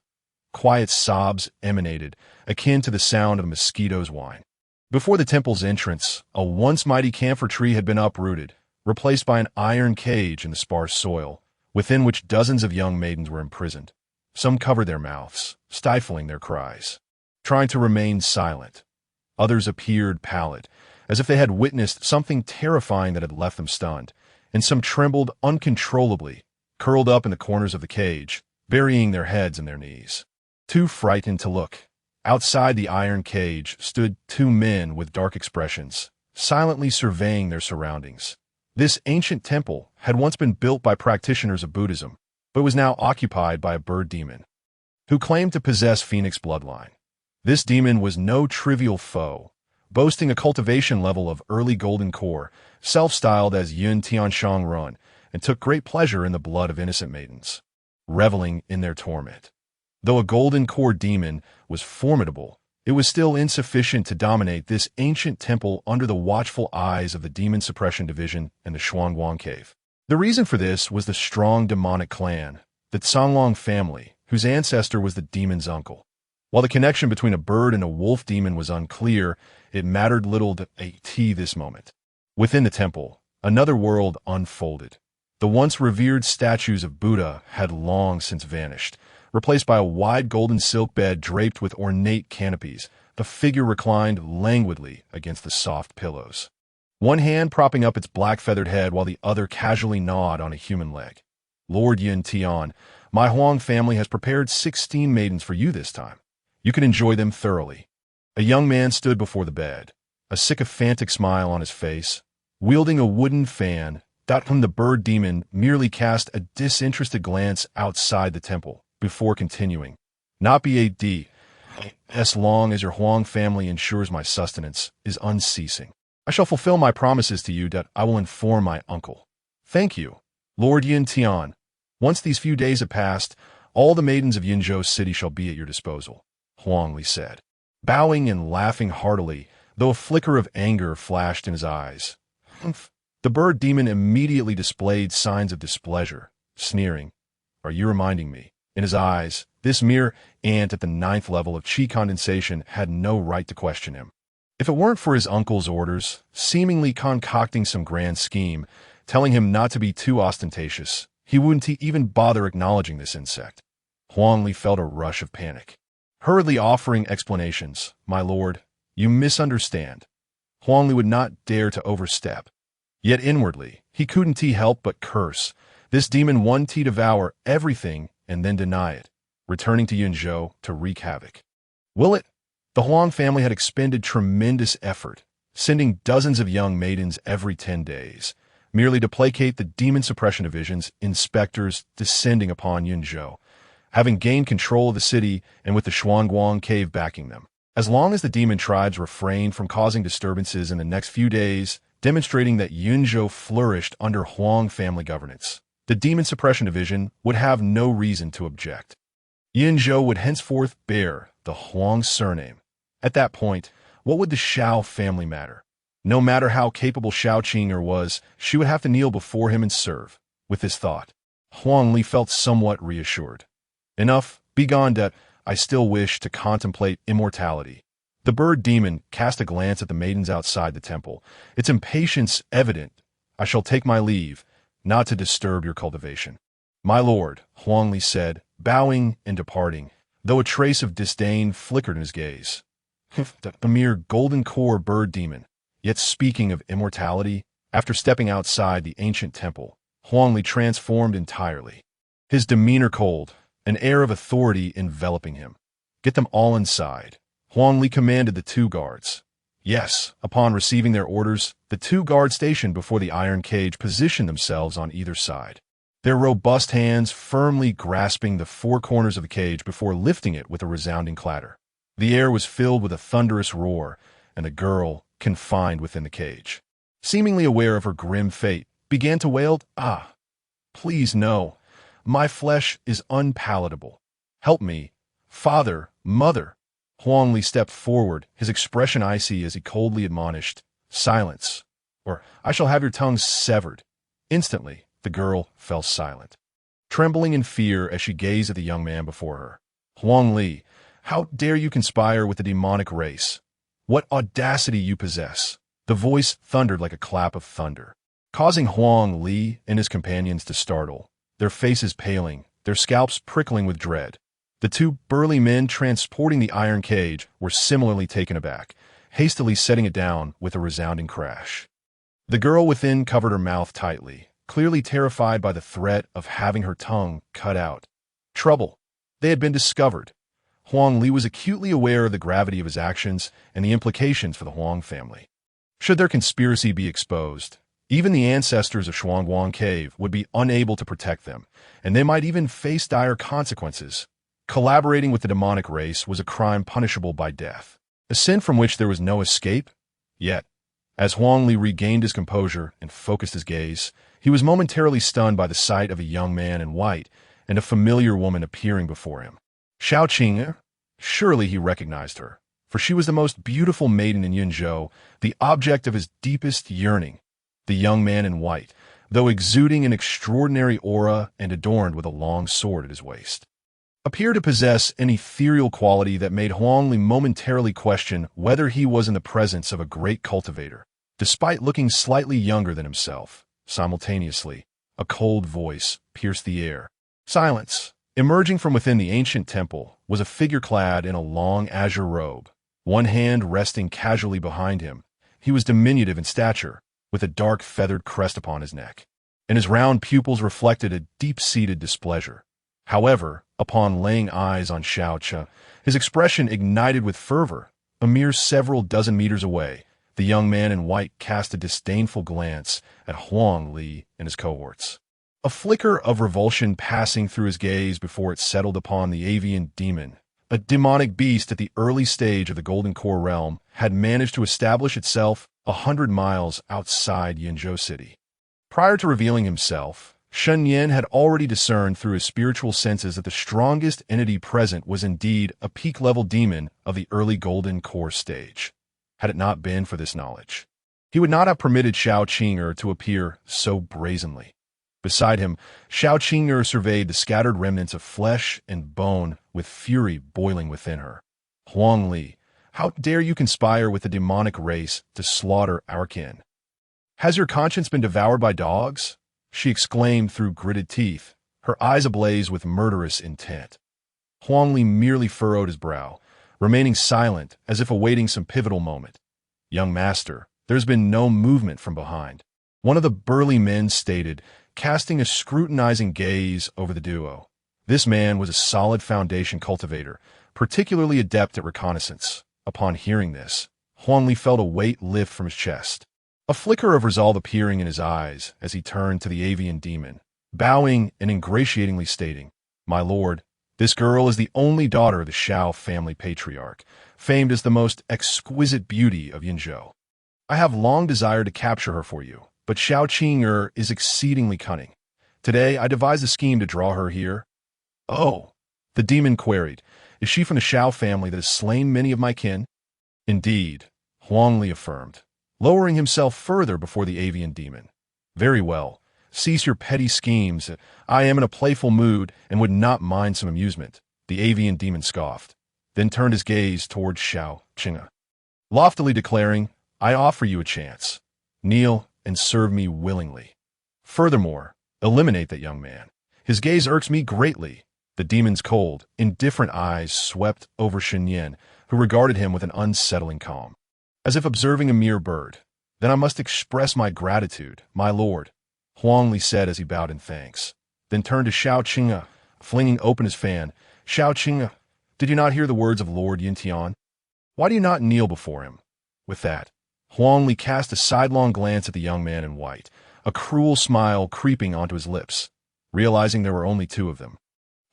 S1: Quiet sobs emanated, akin to the sound of a mosquito's whine. Before the temple's entrance, a once mighty camphor tree had been uprooted, replaced by an iron cage in the sparse soil, within which dozens of young maidens were imprisoned. Some covered their mouths, stifling their cries, trying to remain silent. Others appeared pallid, as if they had witnessed something terrifying that had left them stunned, and some trembled uncontrollably, curled up in the corners of the cage, burying their heads in their knees. Too frightened to look. Outside the iron cage stood two men with dark expressions, silently surveying their surroundings. This ancient temple had once been built by practitioners of Buddhism, but was now occupied by a bird demon, who claimed to possess Phoenix bloodline. This demon was no trivial foe, boasting a cultivation level of early golden core, self-styled as Yun Tianshang Run, and took great pleasure in the blood of innocent maidens, reveling in their torment. Though a golden core demon was formidable, it was still insufficient to dominate this ancient temple under the watchful eyes of the Demon Suppression Division and the Shuangguang Cave. The reason for this was the strong demonic clan, the Songlong family, whose ancestor was the demon's uncle. While the connection between a bird and a wolf demon was unclear, it mattered little to AT this moment. Within the temple, Another world unfolded. The once revered statues of Buddha had long since vanished, replaced by a wide golden silk bed draped with ornate canopies. The figure reclined languidly against the soft pillows, one hand propping up its black feathered head while the other casually gnawed on a human leg. Lord Yin Tian, my Huang family has prepared 16 maidens for you this time. You can enjoy them thoroughly. A young man stood before the bed, a sycophantic smile on his face, wielding a wooden fan. Whom the bird demon merely cast a disinterested glance outside the temple before continuing. Not B.A.D. As long as your Huang family ensures my sustenance is unceasing. I shall fulfill my promises to you that I will inform my uncle. Thank you, Lord Yin Tian. Once these few days have passed, all the maidens of Yinzhou City shall be at your disposal, Huang Li said, bowing and laughing heartily, though a flicker of anger flashed in his eyes. Humph. The bird demon immediately displayed signs of displeasure, sneering. Are you reminding me? In his eyes, this mere ant at the 9th level of chi condensation had no right to question him. If it weren't for his uncle's orders, seemingly concocting some grand scheme, telling him not to be too ostentatious, he wouldn't even bother acknowledging this insect. Huang Li felt a rush of panic. Hurriedly offering explanations, my lord, you misunderstand. Huang Li would not dare to overstep. Yet inwardly, he couldn't help but curse. This demon wanted to devour everything and then deny it, returning to Yinzhou to wreak havoc. Will it? The Huang family had expended tremendous effort, sending dozens of young maidens every 10 days, merely to placate the demon suppression division's inspectors descending upon Yinzhou, having gained control of the city and with the Shuangguang cave backing them. As long as the demon tribes refrained from causing disturbances in the next few days, demonstrating that Yinzhou flourished under Huang family governance, the Demon Suppression Division would have no reason to object. Yinzhou would henceforth bear the Huang surname. At that point, what would the Xiao family matter? No matter how capable Xiao Qing'er was, she would have to kneel before him and serve. With this thought, Huang Li felt somewhat reassured. Enough, begone that I still wish to contemplate immortality. The bird demon cast a glance at the maidens outside the temple, its impatience evident. I shall take my leave, not to disturb your cultivation. My lord, Huang Li said, bowing and departing, though a trace of disdain flickered in his gaze. The mere golden core bird demon. Yet speaking of immortality, after stepping outside the ancient temple, Huang Li transformed entirely. His demeanor cold, an air of authority enveloping him. Get them all inside. Huang Li commanded the 2 guards. Yes, upon receiving their orders, the 2 guards stationed before the iron cage positioned themselves on either side, their robust hands firmly grasping the 4 corners of the cage before lifting it with a resounding clatter. The air was filled with a thunderous roar, and the girl, confined within the cage, seemingly aware of her grim fate, began to wail, Ah! Please no. My flesh is unpalatable. Help me. Father, mother. Huang Li stepped forward, his expression icy as he coldly admonished, Silence, or I shall have your tongue severed. Instantly, the girl fell silent, trembling in fear as she gazed at the young man before her. Huang Li, how dare you conspire with the demonic race? What audacity you possess! The voice thundered like a clap of thunder, causing Huang Li and his companions to startle, their faces paling, their scalps prickling with dread. The 2 burly men transporting the iron cage were similarly taken aback, hastily setting it down with a resounding crash. The girl within covered her mouth tightly, clearly terrified by the threat of having her tongue cut out. Trouble. They had been discovered. Huang Li was acutely aware of the gravity of his actions and the implications for the Huang family. Should their conspiracy be exposed, even the ancestors of Shuangguang Cave would be unable to protect them, and they might even face dire consequences. Collaborating with the demonic race was a crime punishable by death, a sin from which there was no escape. Yet, as Huang Li regained his composure and focused his gaze, he was momentarily stunned by the sight of a young man in white and a familiar woman appearing before him. Xiao Qing'er? Surely he recognized her, for she was the most beautiful maiden in Yinzhou, the object of his deepest yearning. The young man in white, though exuding an extraordinary aura and adorned with a long sword at his waist, appeared to possess an ethereal quality that made Huang Li momentarily question whether he was in the presence of a great cultivator. despite looking slightly younger than himself. Simultaneously, a cold voice pierced the air. Silence. Emerging from within the ancient temple was a figure clad in a long azure robe, one hand resting casually behind him. He was diminutive in stature, with a dark feathered crest upon his neck, and his round pupils reflected a deep-seated displeasure. However, upon laying eyes on Xiao Qing'er, his expression ignited with fervor. A mere several dozen meters away, the young man in white cast a disdainful glance at Huang Li and his cohorts. A flicker of revulsion passing through his gaze before it settled upon the avian demon. A demonic beast at the early stage of the Golden Core realm had managed to establish itself 100 miles outside Yinzhou City. Prior to revealing himself, Shen Nian had already discerned through his spiritual senses that the strongest entity present was indeed a peak-level demon of the early Golden Core stage. Had it not been for this knowledge, he would not have permitted Xiao Qing'er to appear so brazenly. Beside him, Xiao Qing'er surveyed the scattered remnants of flesh and bone with fury boiling within her. Huang Li, how dare you conspire with the demonic race to slaughter our kin? Has your conscience been devoured by dogs? She exclaimed through gritted teeth, her eyes ablaze with murderous intent. Huang Li merely furrowed his brow, remaining silent as if awaiting some pivotal moment. Young master, there's been no movement from behind, one of the burly men stated, casting a scrutinizing gaze over the duo. This man was a solid foundation cultivator, particularly adept at reconnaissance. Upon hearing this, Huang Li felt a weight lift from his chest, a flicker of resolve appearing in his eyes as he turned to the avian demon, bowing and ingratiatingly stating, "My lord, this girl is the only daughter of the Xiao family patriarch, famed as the most exquisite beauty of Yinzhou. I have long desired to capture her for you, but Xiao Qing'er is exceedingly cunning. Today I devised a scheme to draw her here." "Oh," the demon queried, "is she from the Xiao family that has slain many of my kin?" "Indeed," Huang Li affirmed, lowering himself further before the avian demon. "Very well. Cease your petty schemes. I am in a playful mood and would not mind some amusement," the avian demon scoffed, then turned his gaze towards Xiao Qing'er, loftily declaring, "I offer you a chance. Kneel and serve me willingly. Furthermore, eliminate that young man. His gaze irks me greatly." The demon's cold, indifferent eyes swept over Shen Nian, who regarded him with an unsettling calm, as if observing a mere bird. "Then I must express my gratitude, my lord," Huang Li said as he bowed in thanks, then turned to Xiao Qing'er, flinging open his fan. "Xiao Qing'er, did you not hear the words of Lord Yintian? Why do you not kneel before him?" With that, Huang Li cast a sidelong glance at the young man in white, a cruel smile creeping onto his lips. Realizing there were only two of them,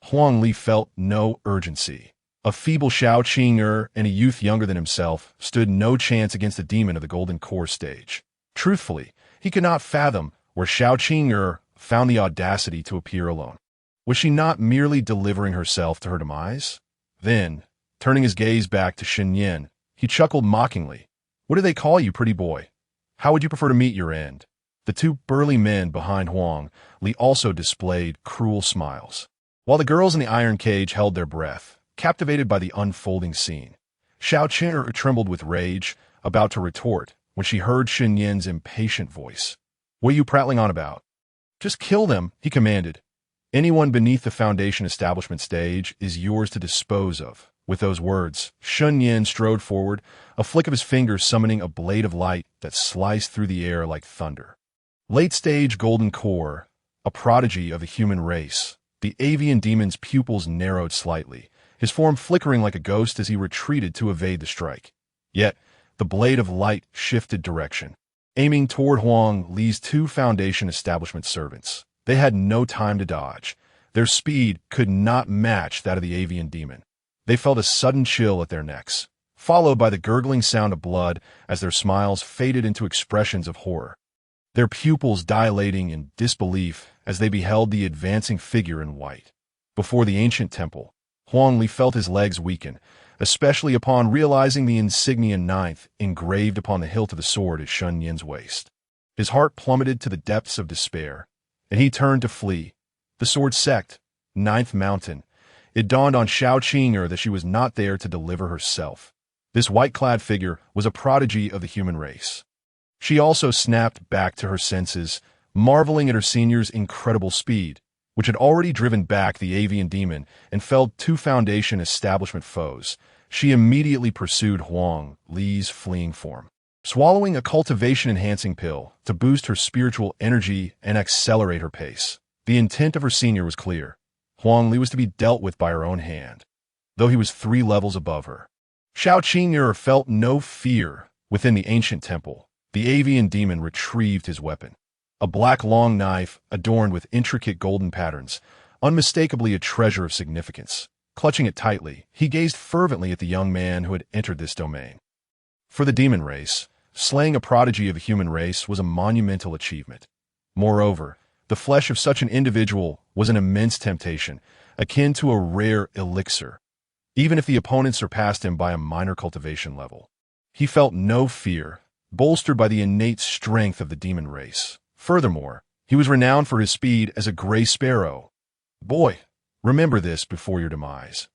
S1: Huang Li felt no urgency. A feeble Xiao Qing'er and a youth younger than himself stood no chance against the demon of the Golden Core stage. Truthfully, he could not fathom where Xiao Qing'er found the audacity to appear alone. Was she not merely delivering herself to her demise? Then, turning his gaze back to Shen Nian, he chuckled mockingly. "What do they call you, pretty boy? How would you prefer to meet your end?" The two burly men behind Huang Li also displayed cruel smiles, while the girls in the iron cage held their breath, captivated by the unfolding scene. Xiao Qing'er trembled with rage, about to retort, when she heard Shen Nian's impatient voice. "What are you prattling on about?" "Just kill them," he commanded. "Anyone beneath the Foundation establishment stage is yours to dispose of." With those words, Shen Nian strode forward, a flick of his fingers summoning a blade of light that sliced through the air like thunder. Late-stage Golden Core, a prodigy of the human race, the avian demon's pupils narrowed slightly, his form flickering like a ghost as he retreated to evade the strike. Yet, the blade of light shifted direction, aiming toward Huang Li's two Foundation establishment servants. They had no time to dodge. Their speed could not match that of the avian demon. They felt a sudden chill at their necks, followed by the gurgling sound of blood as their smiles faded into expressions of horror, their pupils dilating in disbelief as they beheld the advancing figure in white. Before the ancient temple, Huang Li felt his legs weaken, especially upon realizing the insignia 9th engraved upon the hilt of the sword at Shen Nian's waist. His heart plummeted to the depths of despair, and he turned to flee. The Sword Sect, 9th Mountain. It dawned on Xiao Qing'er that she was not there to deliver herself. This white-clad figure was a prodigy of the human race. She also snapped back to her senses, marveling at her senior's incredible speed, which had already driven back the avian demon and felled two Foundation establishment foes. She immediately pursued Huang Li's fleeing form, swallowing a cultivation-enhancing pill to boost her spiritual energy and accelerate her pace. The intent of her senior was clear. Huang Li was to be dealt with by her own hand, though he was 3 levels above her. Xiao Qing'er felt no fear. Within the ancient temple, the avian demon retrieved his weapon, a black long knife adorned with intricate golden patterns, unmistakably a treasure of significance. Clutching it tightly, he gazed fervently at the young man who had entered this domain. For the demon race, slaying a prodigy of the human race was a monumental achievement. Moreover, the flesh of such an individual was an immense temptation, akin to a rare elixir, even if the opponent surpassed him by a minor cultivation level. He felt no fear, bolstered by the innate strength of the demon race. Furthermore, he was renowned for his speed as a gray sparrow. Boy, remember this before your demise.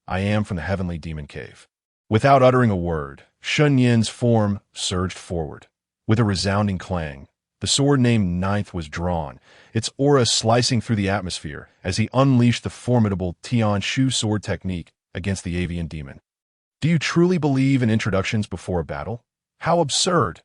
S1: I am from the heavenly demon cave. Without uttering a word, Shen Nian's form surged forward. With a resounding clang, the sword named Ninth was drawn, its aura slicing through the atmosphere as he unleashed the formidable Tian Shu sword technique against the avian demon. Do you truly believe in introductions before a battle? How absurd!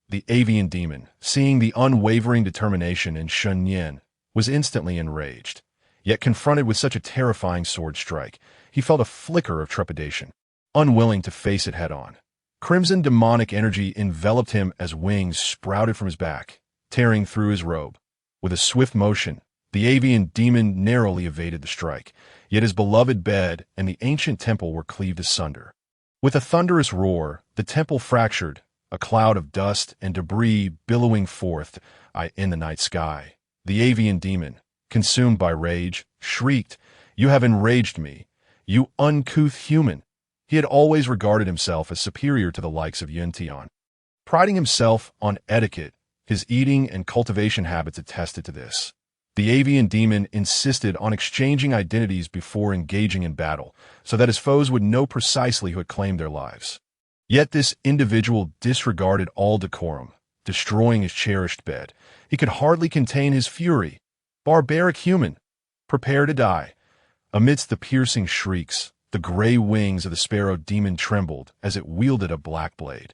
S1: The avian demon, seeing the unwavering determination in Shen Nian, was instantly enraged. Yet confronted with such a terrifying sword strike, he felt a flicker of trepidation, unwilling to face it head-on. Crimson demonic energy enveloped him as wings sprouted from his back, tearing through his robe. With a swift motion, the avian demon narrowly evaded the strike, yet his beloved bed and the ancient temple were cleaved asunder. With a thunderous roar, the temple fractured, a cloud of dust and debris billowing forth in the night sky. The avian demon, consumed by rage, shrieked, "You have enraged me, you uncouth human!" He had always regarded himself as superior to the likes of Yun Tian. Priding himself on etiquette, his eating and cultivation habits attested to this. The avian demon insisted on exchanging identities before engaging in battle, so that his foes would know precisely who had claimed their lives. Yet this individual disregarded all decorum, destroying his cherished bed. He could hardly contain his fury. Barbaric human, prepare to die. Amidst the piercing shrieks, the gray wings of the sparrow demon trembled as it wielded a black blade,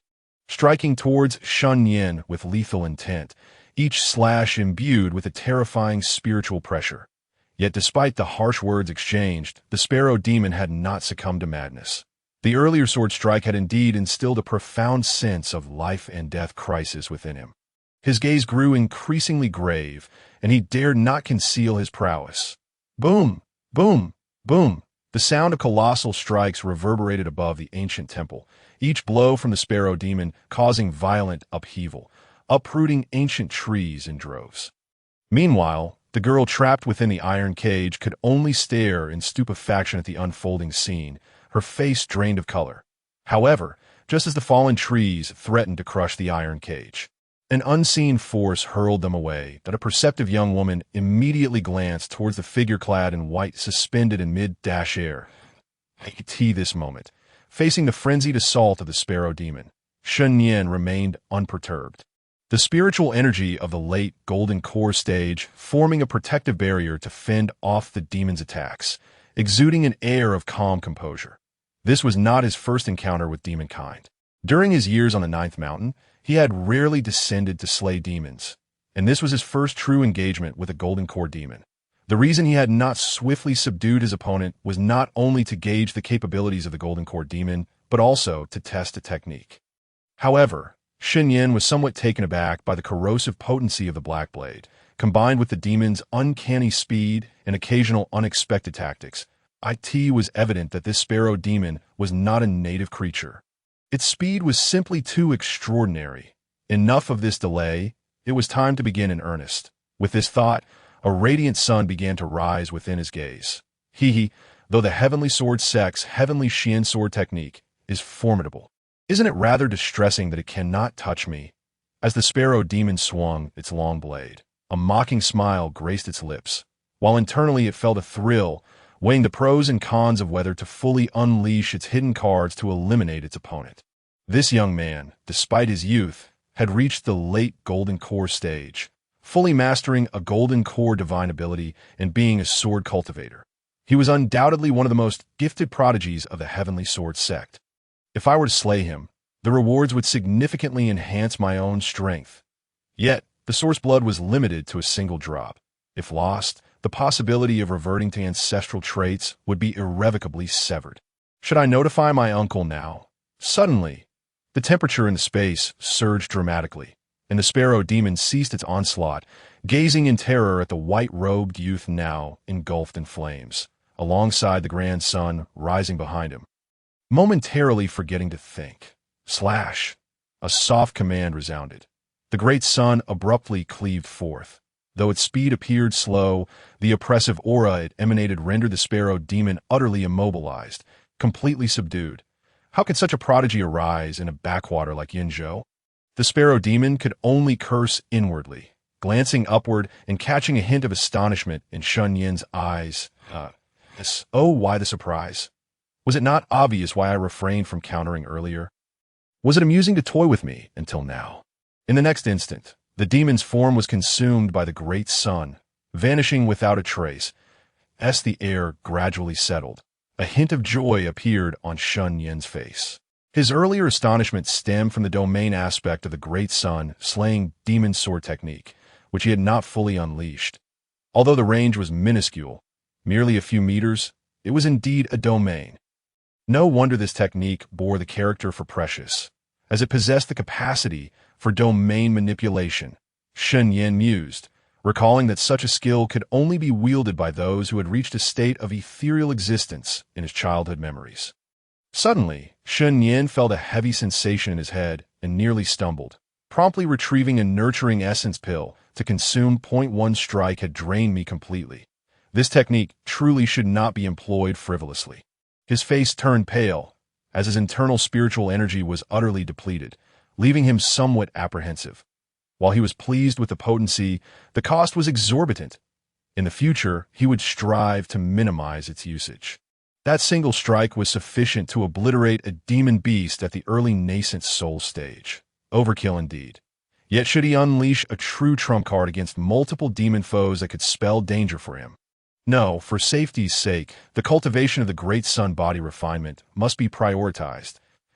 S1: striking towards Shen Nian with lethal intent, each slash imbued with a terrifying spiritual pressure. Yet despite the harsh words exchanged, the sparrow demon had not succumbed to madness. The earlier sword strike had indeed instilled a profound sense of life and death crisis within him. His gaze grew increasingly grave, and he dared not conceal his prowess. Boom! Boom! Boom! The sound of colossal strikes reverberated above the ancient temple, each blow from the sparrow demon causing violent upheaval, uprooting ancient trees in droves. Meanwhile, the girl trapped within the iron cage could only stare in stupefaction at the unfolding scene, her face drained of color. However, just as the fallen trees threatened to crush the iron cage, an unseen force hurled them away that a perceptive young woman immediately glanced towards the figure clad in white suspended in mid-air. I could see this moment. Facing the frenzied assault of the sparrow demon, Shen Nian remained unperturbed. The spiritual energy of the late golden core stage forming a protective barrier to fend off the demon's attacks, exuding an air of calm composure. This was not his first encounter with demonkind. During his years on the Ninth Mountain, he had rarely descended to slay demons, and this was his first true engagement with a golden core demon. The reason he had not swiftly subdued his opponent was not only to gauge the capabilities of the golden core demon, but also to test a technique. However, Shen Nian was somewhat taken aback by the corrosive potency of the black blade, combined with the demon's uncanny speed and occasional unexpected tactics. It was evident that this sparrow demon was not a native creature. Its speed was simply too extraordinary. Enough of this delay. It was time to begin in earnest. With this thought, a radiant sun began to rise within his gaze. Though the Heavenly Sword Sect's Heavenly Xian sword technique is formidable, isn't it rather distressing that it cannot touch me? As the sparrow demon swung its long blade, a mocking smile graced its lips, while internally it felt a thrill, weighing the pros and cons of whether to fully unleash its hidden cards to eliminate its opponent. This young man, despite his youth, had reached the late Golden Core stage, fully mastering a Golden Core divine ability and being a sword cultivator. He was undoubtedly one of the most gifted prodigies of the Heavenly Sword Sect. If I were to slay him, the rewards would significantly enhance my own strength. Yet, the source blood was limited to a single drop. If lost, the possibility of reverting to ancestral traits would be irrevocably severed. Should I notify my uncle now? Suddenly, the temperature in the space surged dramatically, and the sparrow demon ceased its onslaught, gazing in terror at the white-robed youth now engulfed in flames, alongside the grand sun rising behind him. Momentarily forgetting to think. Slash! A soft command resounded. The great sun abruptly cleaved forth. Though its speed appeared slow, the oppressive aura it emanated rendered the sparrow demon utterly immobilized, completely subdued. How could such a prodigy arise in a backwater like Yinzhou? The sparrow demon could only curse inwardly, glancing upward and catching a hint of astonishment in Shen Nian's eyes. Why the surprise? Was it not obvious why I refrained from countering earlier? Was it amusing to toy with me until now? In the next instant, the demon's form was consumed by the great sun, vanishing without a trace. As the air gradually settled, a hint of joy appeared on Shen Nian's face. His earlier astonishment stemmed from the domain aspect of the great sun slaying demon sword technique, which he had not fully unleashed. Although the range was minuscule, merely a few meters, it was indeed a domain. No wonder this technique bore the character for precious, as it possessed the capacity for domain manipulation. Shen Nian mused, recalling that such a skill could only be wielded by those who had reached a state of ethereal existence in his childhood memories. Suddenly, Shen Nian felt a heavy sensation in his head and nearly stumbled. Promptly retrieving a nurturing essence pill to consume .1 strike had drained me completely. This technique truly should not be employed frivolously. His face turned pale, as his internal spiritual energy was utterly depleted, leaving him somewhat apprehensive. While he was pleased with the potency, the cost was exorbitant. In the future, he would strive to minimize its usage. That single strike was sufficient to obliterate a demon beast at the early nascent soul stage. Overkill indeed. Yet should he unleash a true trump card against multiple demon foes that could spell danger for him? No, for safety's sake, the cultivation of the great sun body refinement must be prioritized.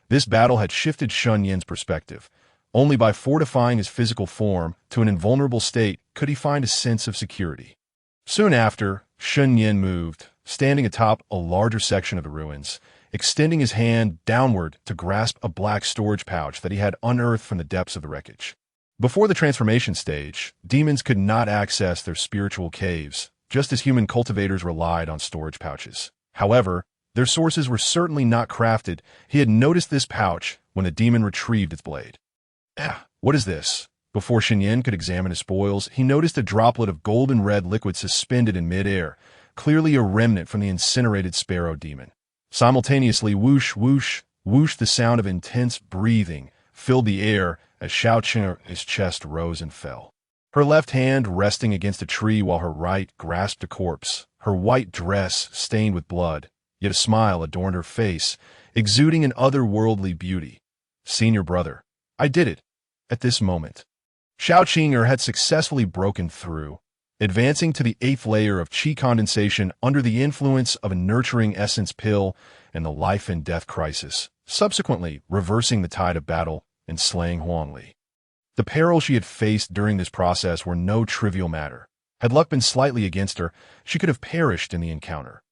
S1: This battle had shifted Shen Nian's perspective. Only by fortifying his physical form to an invulnerable state could he find a sense of security. Soon after, Shen Nian moved, standing atop a larger section of the ruins, extending his hand downward to grasp a black storage pouch that he had unearthed from the depths of the wreckage. Before the transformation stage, demons could not access their spiritual caves, just as human cultivators relied on storage pouches. However, their sources were certainly not crafted. He had noticed this pouch when the demon retrieved its blade. What is this? Before Shen Nian could examine his spoils, he noticed a droplet of golden red liquid suspended in midair, clearly a remnant from the incinerated sparrow demon. Simultaneously, whoosh, whoosh, whoosh, the sound of intense breathing filled the air as Xiao Qing'er's chest rose and fell. Her left hand resting against a tree while her right grasped a corpse, her white dress stained with blood, yet a smile adorned her face, exuding an otherworldly beauty. Senior brother, I did it. At this moment, Xiao Qing'er had successfully broken through, advancing to the 8th layer of qi condensation under the influence of a nurturing essence pill and the life and death crisis, subsequently reversing the tide of battle and slaying Huangli. The perils she had faced during this process were no trivial matter. Had luck been slightly against her, she could have perished in the encounter.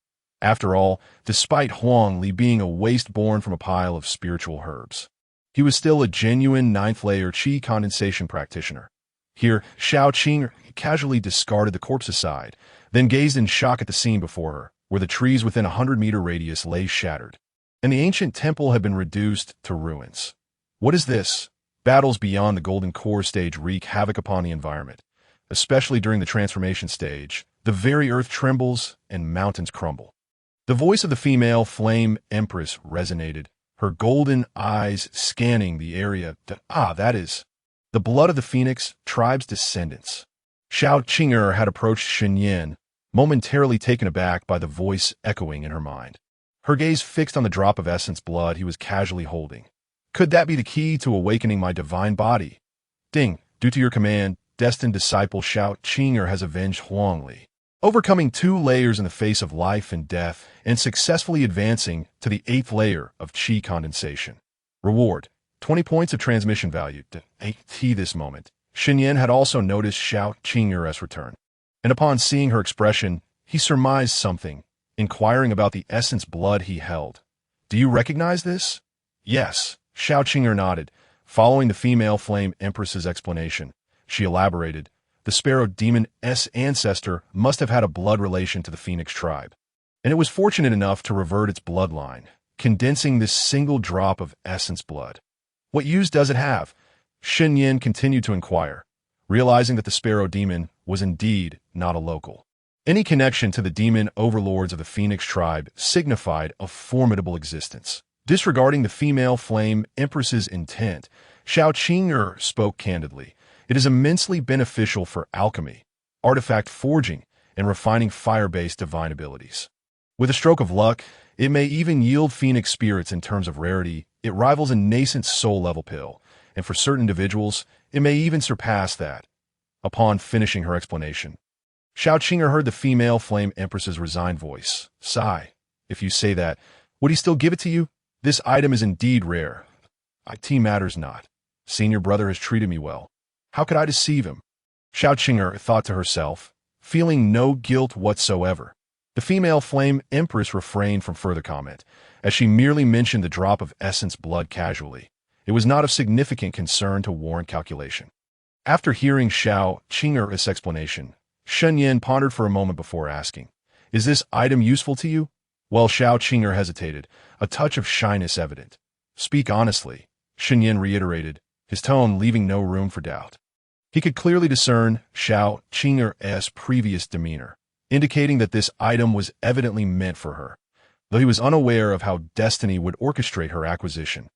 S1: After all, despite Huangli being a waste born from a pile of spiritual herbs, he was still a genuine 9th layer qi condensation practitioner. Here, Xiao Qing'er casually discarded the corpse aside, then gazed in shock at the scene before her, where the trees within a 100-meter radius lay shattered, and the ancient temple had been reduced to ruins. What is this? Battles beyond the Golden Core stage wreak havoc upon the environment. Especially during the transformation stage, the very earth trembles and mountains crumble. The voice of the female flame empress resonated, her golden eyes scanning the area. That is the blood of the phoenix tribe's descendants. Xiao Qing'er had approached Shen Nian, momentarily taken aback by the voice echoing in her mind. Her gaze fixed on the drop of essence blood he was casually holding. Could that be the key to awakening my divine body? Ding, due to your command, destined disciple Xiao Qing'er has avenged Huang Li, overcoming 2 layers in the face of life and death and successfully advancing to the 8th layer of qi condensation. Reward, 20 points of transmission value. At this moment, Shen Nian had also noticed Xiao Qing'er's return, and upon seeing her expression, he surmised something, inquiring about the essence blood he held. Do you recognize this? Yes, Xiao Qing'er nodded. Following the female flame empress's explanation, she elaborated, the sparrow demon's ancestor must have had a blood relation to the phoenix tribe, and it was fortunate enough to revert its bloodline, condensing this single drop of essence blood. What use does it have? Shen Nian continued to inquire, realizing that the sparrow demon was indeed not a local. Any connection to the demon overlords of the phoenix tribe signified a formidable existence. Disregarding the female flame empress's intent, Xiao Qing'er spoke candidly. It is immensely beneficial for alchemy, artifact forging, and refining fire-based divine abilities. With a stroke of luck, it may even yield phoenix spirits in terms of rarity. It rivals a nascent soul-level pill, and for certain individuals, it may even surpass that. Upon finishing her explanation, Xiao Qing'er heard the female flame empress's resigned voice. Sigh, if you say that, would he still give it to you? This item is indeed rare. It matters not. Senior brother has treated me well. How could I deceive him? Xiao Qing'er thought to herself, feeling no guilt whatsoever. The female flame empress refrained from further comment, as she merely mentioned the drop of essence blood casually. It was not of significant concern to warrant calculation. After hearing Xiao Qing'er's explanation, Shen Nian pondered for a moment before asking, is this item useful to you? Well, Xiao Qing'er hesitated, a touch of shyness evident. Speak honestly, Shen Nian reiterated, his tone leaving no room for doubt. He could clearly discern Xiao Qing'er's previous demeanor, indicating that this item was evidently meant for her, though he was unaware of how destiny would orchestrate her acquisition.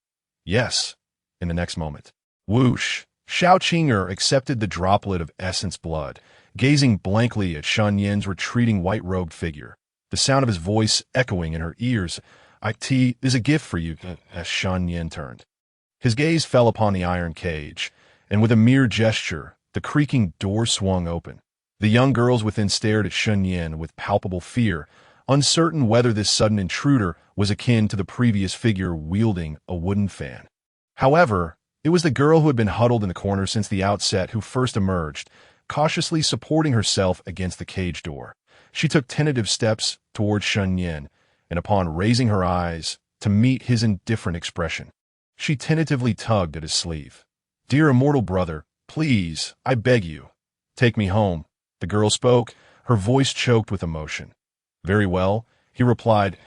S1: Yes, in the next moment. Whoosh! Xiao Qing'er accepted the droplet of essence blood, gazing blankly at Shen Nian's retreating white-robed figure, the sound of his voice echoing in her ears. "It is a gift for you," as Shen Nian turned. His gaze fell upon the iron cage, and with a mere gesture, the creaking door swung open. The young girls within stared at Shen Nian with palpable fear, uncertain whether this sudden intruder was akin to the previous figure wielding a wooden fan. However, it was the girl who had been huddled in the corner since the outset who first emerged, cautiously supporting herself against the cage door. She took tentative steps towards Shen Nian, and upon raising her eyes to meet his indifferent expression, she tentatively tugged at his sleeve. "Dear immortal brother, please, I beg you, take me home." The girl spoke, her voice choked with emotion. "Very well," he replied.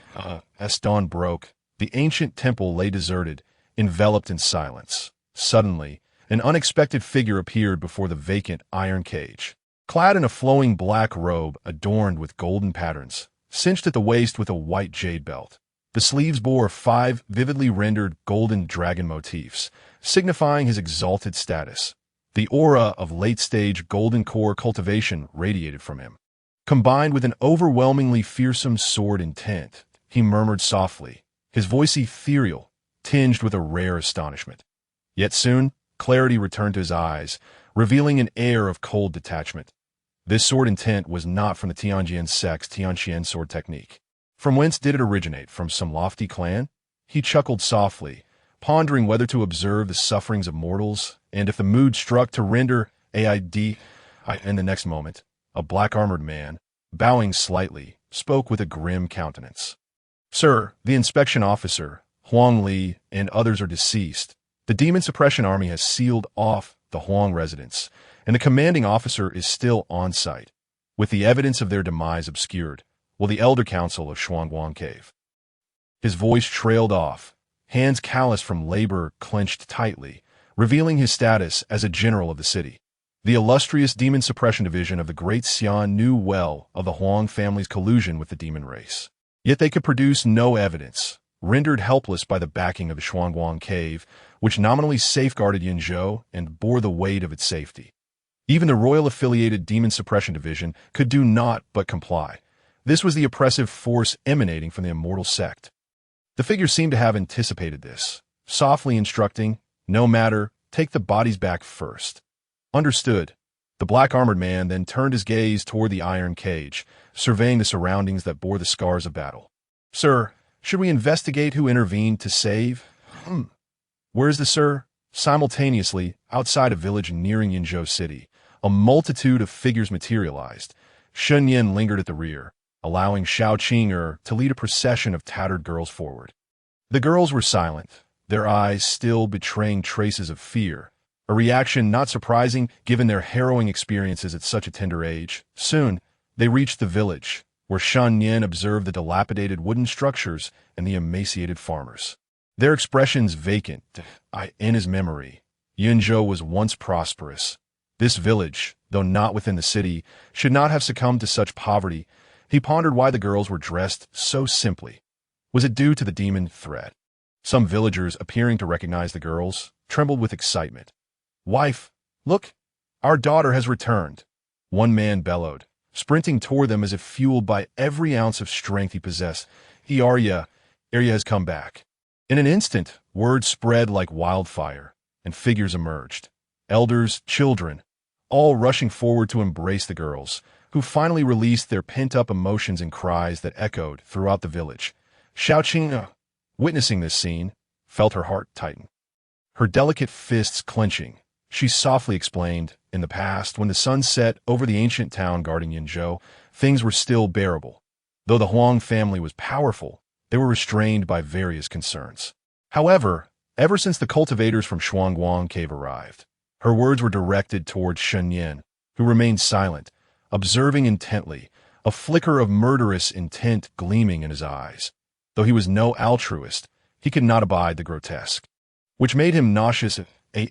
S1: As dawn broke, the ancient temple lay deserted, enveloped in silence. Suddenly, an unexpected figure appeared before the vacant iron cage. Clad in a flowing black robe adorned with golden patterns, cinched at the waist with a white jade belt. The sleeves bore 5 vividly rendered golden dragon motifs, signifying his exalted status. The aura of late-stage golden core cultivation radiated from him. Combined with an overwhelmingly fearsome sword intent, he murmured softly, his voice ethereal, tinged with a rare astonishment. Yet soon, clarity returned to his eyes, revealing an air of cold detachment. This sword intent was not from the Tianjian sect's Tianqian sword technique. From whence did it originate? From some lofty clan? He chuckled softly, pondering whether to observe the sufferings of mortals, and if the mood struck to render aid. In the next moment, a black-armored man, bowing slightly, spoke with a grim countenance. "Sir, the inspection officer, Huang Li, and others are deceased. The demon suppression army has sealed off the Huang residence, and the commanding officer is still on site, with the evidence of their demise obscured, while the elder council of Shuangguang Cave." His voice trailed off, hands calloused from labor clenched tightly, revealing his status as a general of the city. The illustrious demon suppression division of the Great Xian knew well of the Huang family's collusion with the demon race. Yet they could produce no evidence, rendered helpless by the backing of the Shuangguang Cave, which nominally safeguarded Yinzhou and bore the weight of its safety. Even the royal-affiliated demon suppression division could do naught but comply. This was the oppressive force emanating from the immortal sect. The figure seemed to have anticipated this, softly instructing, "No matter, take the bodies back first. Understood. The black-armored man then turned his gaze toward the iron cage, surveying the surroundings that bore the scars of battle. Sir, should we investigate who intervened to save? Where is the sir? Simultaneously, outside a village nearing Yinzhou City, a multitude of figures materialized. Shen Nian lingered at the rear, allowing Xiao Qing'er to lead a procession of tattered girls forward. The girls were silent, their eyes still betraying traces of fear, a reaction not surprising given their harrowing experiences at such a tender age. Soon, they reached the village, where Shen Nian observed the dilapidated wooden structures and the emaciated farmers. Their expressions vacant, in his memory. Yinzhou was once prosperous. This village, though not within the city, should not have succumbed to such poverty. He pondered why the girls were dressed so simply. Was it due to the demon threat? Some villagers, appearing to recognize the girls, trembled with excitement. Wife, look, our daughter has returned. One man bellowed, sprinting toward them as if fueled by every ounce of strength he possessed. Arya has come back. In an instant, word spread like wildfire, and figures emerged. Elders, children, all rushing forward to embrace the girls, who finally released their pent-up emotions in cries that echoed throughout the village. Xiao Qing'er, witnessing this scene, felt her heart tighten. Her delicate fists clenching, she softly explained, in the past, when the sun set over the ancient town guarding Yinzhou, things were still bearable. Though the Huang family was powerful, they were restrained by various concerns. However, ever since the cultivators from Shuangguang Cave arrived, her words were directed towards Shen Nian, who remained silent, observing intently, a flicker of murderous intent gleaming in his eyes. Though he was no altruist, he could not abide the grotesque, which made him nauseous.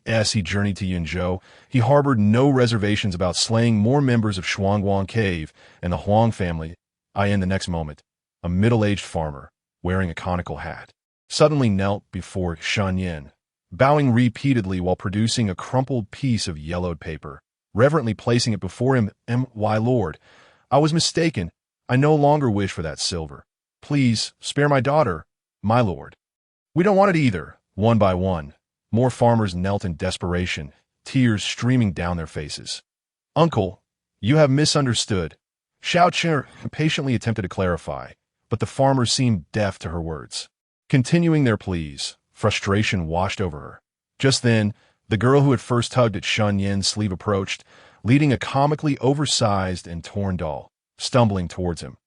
S1: As he journeyed to Yinzhou, he harbored no reservations about slaying more members of Shuangguang Cave and the Huang family. In the next moment, a middle-aged farmer, wearing a conical hat, suddenly knelt before Shen Nian, bowing repeatedly while producing a crumpled piece of yellowed paper, reverently placing it before him. "My lord, I was mistaken. I no longer wish for that silver. Please, spare my daughter, my lord." "We don't want it either." One by one, more farmers knelt in desperation, tears streaming down their faces. "Uncle, you have misunderstood." Xiao Qing'er patiently attempted to clarify, but the farmers seemed deaf to her words. Continuing their pleas, frustration washed over her. Just then, the girl who had first tugged at Shen Nian's sleeve approached, leading a comically oversized and torn doll, stumbling towards him.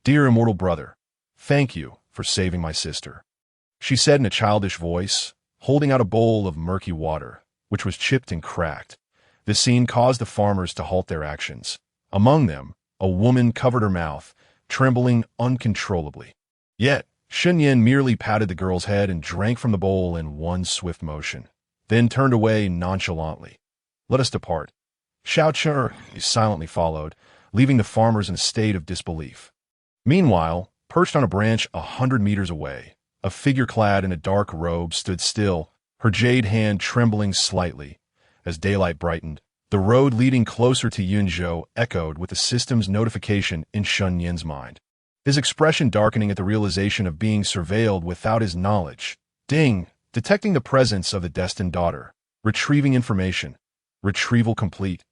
S1: "Dear immortal brother, thank you for saving my sister," she said in a childish voice, holding out a bowl of murky water, which was chipped and cracked. This scene caused the farmers to halt their actions. Among them, a woman covered her mouth, trembling uncontrollably. Yet, Shen Nian merely patted the girl's head and drank from the bowl in one swift motion, then turned away nonchalantly. "Let us depart." Xiao Qing'er silently followed, leaving the farmers in a state of disbelief. Meanwhile, perched on a branch 100 meters away, a figure clad in a dark robe stood still, her jade hand trembling slightly. As daylight brightened, the road leading closer to Yinzhou echoed with the system's notification in Shen Nian's mind, his expression darkening at the realization of being surveilled without his knowledge. Ding! Detecting the presence of the destined daughter. Retrieving information. Retrieval complete.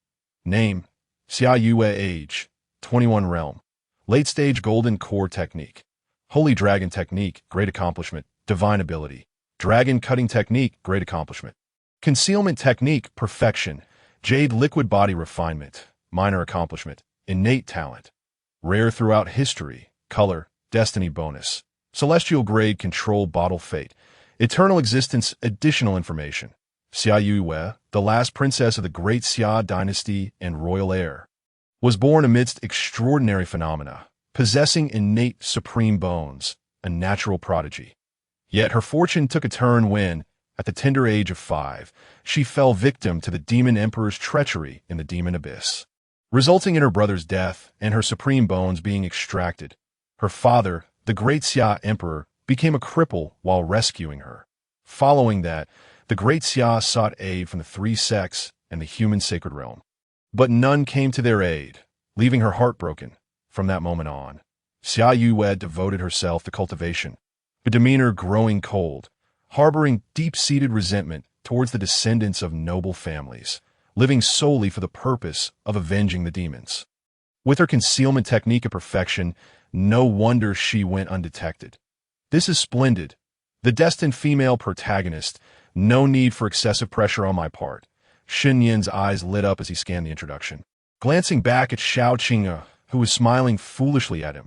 S1: Name: Xiao Qing'er. Age: 21. Realm: Late stage golden core technique. Holy dragon technique, great accomplishment. Divine ability. Dragon cutting technique, great accomplishment. Concealment technique, perfection. Jade liquid body refinement, minor accomplishment. Innate talent. Rare throughout history, color, destiny bonus. Celestial grade control bottle fate. Eternal existence, additional information. Xiao Qing'er, the last princess of the great Xia dynasty and royal heir, was born amidst extraordinary phenomena, possessing innate supreme bones, a natural prodigy. Yet her fortune took a turn when, at the tender age of 5, she fell victim to the demon emperor's treachery in the demon abyss, resulting in her brother's death and her supreme bones being extracted. Her father, the great Xia emperor, became a cripple while rescuing her. Following that, the great Xia sought aid from the 3 sects and the human sacred realm. But none came to their aid, leaving her heartbroken. From that moment on, Xiao Qing'er devoted herself to cultivation, her demeanor growing cold, harboring deep-seated resentment towards the descendants of noble families, living solely for the purpose of avenging the demons. With her concealment technique of perfection, no wonder she went undetected. This is splendid. The destined female protagonist. No need for excessive pressure on my part. Shen Nian's eyes lit up as he scanned the introduction. Glancing back at Xiao Qing'er, who was smiling foolishly at him.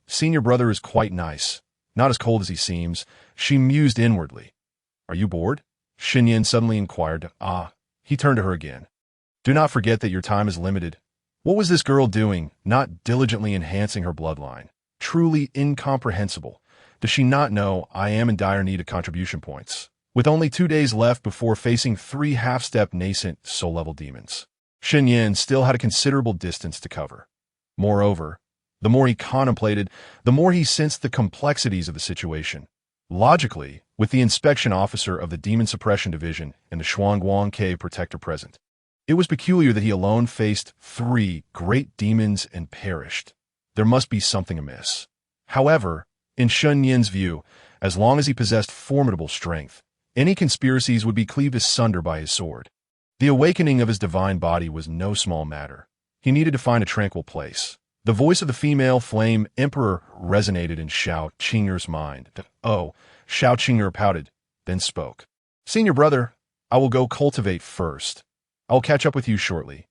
S1: Senior brother, is quite nice. Not as cold as he seems, she mused inwardly. Are you bored? Shen Nian suddenly inquired. He turned to her again. Do not forget that your time is limited. What was this girl doing, not diligently enhancing her bloodline? Truly incomprehensible. Does she not know I am in dire need of contribution points? With only 2 days left before facing 3 half-step nascent soul-level demons, Shen Nian still had a considerable distance to cover. Moreover, the more he contemplated, the more he sensed the complexities of the situation. Logically, with the inspection officer of the Demon Suppression Division and the Shuangguang Cave Protector present, it was peculiar that he alone faced 3 great demons and perished. There must be something amiss. However, in Shen Nian's view, as long as he possessed formidable strength, any conspiracies would be cleaved asunder by his sword. The awakening of his divine body was no small matter. He needed to find a tranquil place. The voice of the female flame emperor resonated in Xiao Qing'er's mind. Xiao Qing'er pouted, then spoke. Senior brother, I will go cultivate first. I will catch up with you shortly.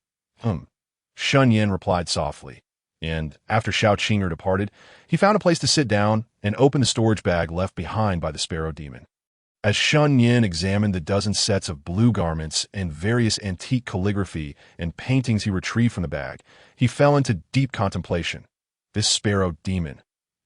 S1: Shen Nian replied softly, and after Xiao Qing'er departed, he found a place to sit down and open the storage bag left behind by the sparrow demon. As Shen Nian examined the dozen sets of blue garments and various antique calligraphy and paintings he retrieved from the bag, he fell into deep contemplation. This sparrow demon.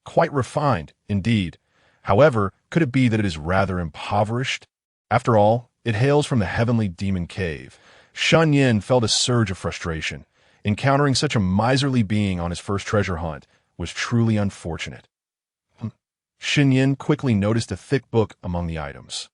S1: Quite refined, indeed. However, could it be that it is rather impoverished? After all, it hails from the heavenly demon cave. Shen Nian felt a surge of frustration. Encountering such a miserly being on his first treasure hunt was truly unfortunate. Shen Nian quickly noticed a thick book among the items.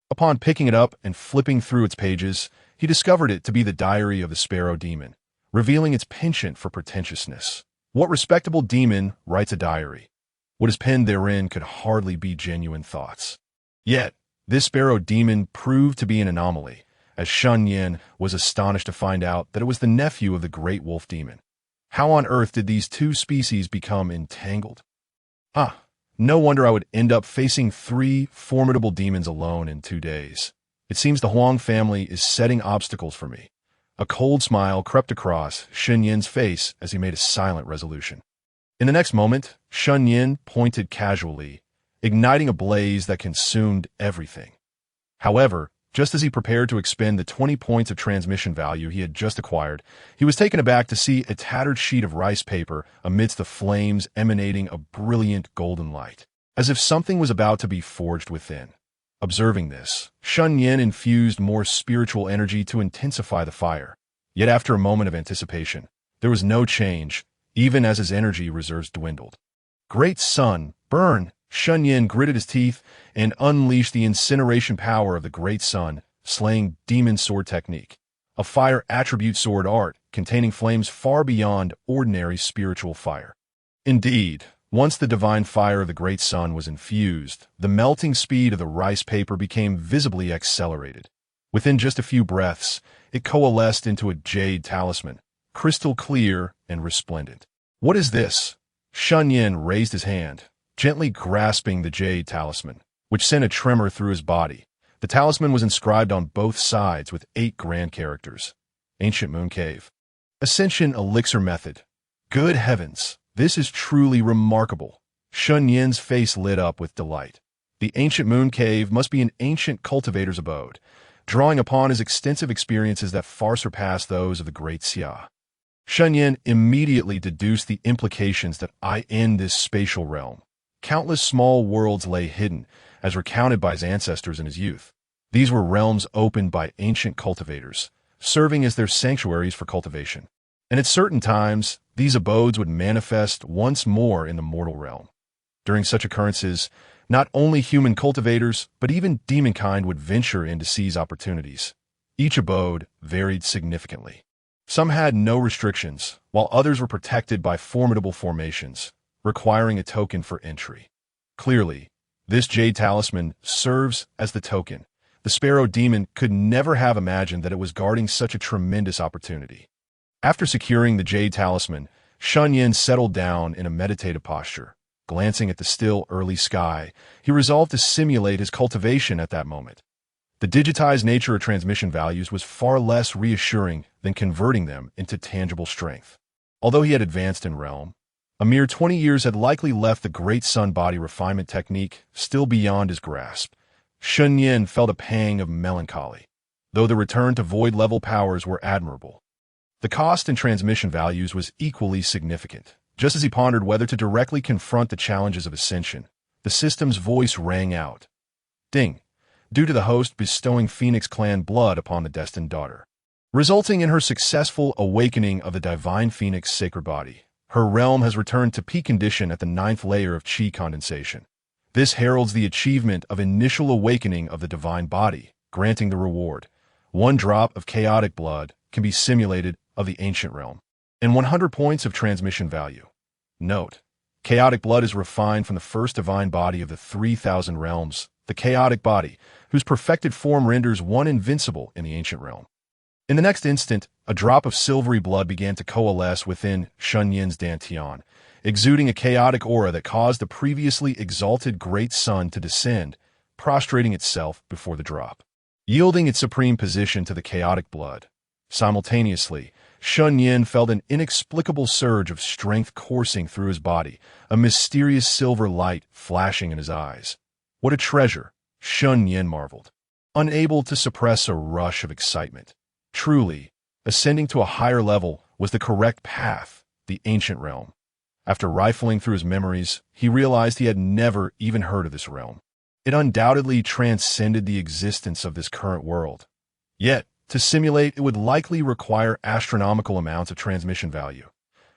S1: Upon picking it up and flipping through its pages, he discovered it to be the diary of the sparrow demon, revealing its penchant for pretentiousness. What respectable demon writes a diary? What is penned therein could hardly be genuine thoughts. Yet, this sparrow demon proved to be an anomaly, as Shen Nian was astonished to find out that it was the nephew of the great wolf demon. How on earth did these 2 species become entangled? No wonder I would end up facing 3 formidable demons alone in 2 days. It seems the Huang family is setting obstacles for me. A cold smile crept across Shen Nian's face as he made a silent resolution. In the next moment, Shen Nian pointed casually, igniting a blaze that consumed everything. However, just as he prepared to expend the 20 points of transmission value he had just acquired, he was taken aback to see a tattered sheet of rice paper amidst the flames emanating a brilliant golden light, as if something was about to be forged within. Observing this, Shen Nian infused more spiritual energy to intensify the fire. Yet after a moment of anticipation, there was no change, even as his energy reserves dwindled. Great sun, burn! Shen Nian gritted his teeth and unleashed the incineration power of the great sun, slaying demon sword technique, a fire attribute sword art containing flames far beyond ordinary spiritual fire. Indeed, once the divine fire of the great sun was infused, the melting speed of the rice paper became visibly accelerated. Within just a few breaths, it coalesced into a jade talisman, crystal clear and resplendent. What is this? Shen Nian raised his hand, gently grasping the jade talisman, which sent a tremor through his body. The talisman was inscribed on both sides with 8 grand characters. Ancient Moon Cave. Ascension Elixir Method. Good heavens, this is truly remarkable. Shen Nian's face lit up with delight. The Ancient Moon Cave must be an ancient cultivator's abode, drawing upon his extensive experiences that far surpass those of the great Xia. Shen Nian immediately deduced the implications that I end this spatial realm. Countless small worlds lay hidden, as recounted by his ancestors in his youth. These were realms opened by ancient cultivators, serving as their sanctuaries for cultivation. And at certain times, these abodes would manifest once more in the mortal realm. During such occurrences, not only human cultivators, but even demonkind would venture in to seize opportunities. Each abode varied significantly. Some had no restrictions, while others were protected by formidable formations, requiring a token for entry. Clearly, this jade talisman serves as the token, The Sparrow Demon could never have imagined that it was guarding such a tremendous opportunity. After securing the Jade Talisman, Shen Nian settled down in a meditative posture. Glancing at the still, early sky, he resolved to simulate his cultivation at that moment. The digitized nature of transmission values was far less reassuring than converting them into tangible strength. Although he had advanced in realm, a mere 20 years had likely left the Great Sun body refinement technique still beyond his grasp. Shen Nian felt a pang of melancholy, though the return to void-level powers were admirable. The cost in transmission values was equally significant. Just as he pondered whether to directly confront the challenges of ascension, the system's voice rang out. Ding! Due to the host bestowing Phoenix clan blood upon the destined daughter, resulting in her successful awakening of the divine Phoenix sacred body. Her realm has returned to peak condition at the 9th layer of Qi condensation. This heralds the achievement of initial awakening of the divine body, granting the reward. 1 drop of chaotic blood can be simulated of the ancient realm, and 100 points of transmission value. Note: chaotic blood is refined from the first divine body of the 3,000 realms, the chaotic body, whose perfected form renders one invincible in the ancient realm. In the next instant, a drop of silvery blood began to coalesce within Shen Nian's dantian, exuding a chaotic aura that caused the previously exalted Great Sun to descend, prostrating itself before the drop, yielding its supreme position to the chaotic blood. Simultaneously, Shen Nian felt an inexplicable surge of strength coursing through his body, a mysterious silver light flashing in his eyes. What a treasure, Shen Nian marveled, unable to suppress a rush of excitement. Truly, ascending to a higher level was the correct path, the ancient realm. After rifling through his memories, he realized he had never even heard of this realm. It undoubtedly transcended the existence of this current world. Yet, to simulate it would likely require astronomical amounts of transmission value.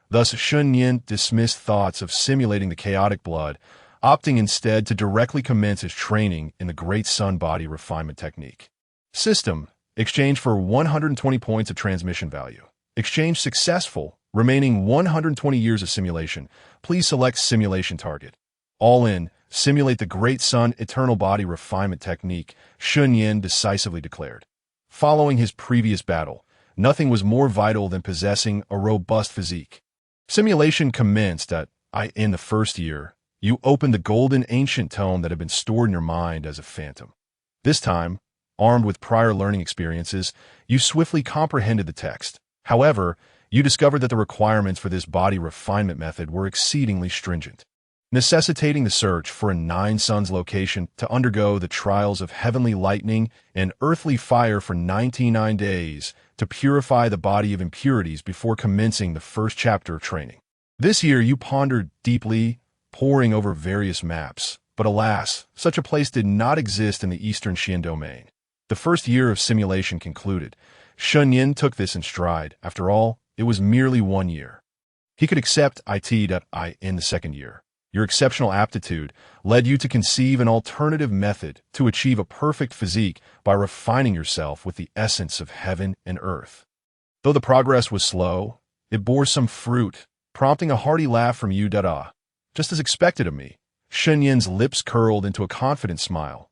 S1: Thus, Shen Nian dismissed thoughts of simulating the chaotic blood, opting instead to directly commence his training in the Great Sun body refinement technique. System: exchange for 120 points of transmission value. Exchange successful, remaining 120 years of simulation. Please select simulation target. All in, simulate the Great Sun eternal body refinement technique, Shen Nian decisively declared. Following his previous battle, nothing was more vital than possessing a robust physique. Simulation commenced in the first year. You opened the golden ancient tome that had been stored in your mind as a phantom. This time, armed with prior learning experiences, you swiftly comprehended the text. However, you discovered that the requirements for this body refinement method were exceedingly stringent, necessitating the search for a 9 suns location to undergo the trials of heavenly lightning and earthly fire for 99 days to purify the body of impurities before commencing the first chapter of training. This year you pondered deeply, poring over various maps, but alas, such a place did not exist in the Eastern Xian domain. The first year of simulation concluded. Shen Nian took this in stride. After all, it was merely 1 year. He could accept it in the second year. Your exceptional aptitude led you to conceive an alternative method to achieve a perfect physique by refining yourself with the essence of heaven and earth. Though the progress was slow, it bore some fruit, prompting a hearty laugh from you. Just as expected of me. Shen Nian's lips curled into a confident smile.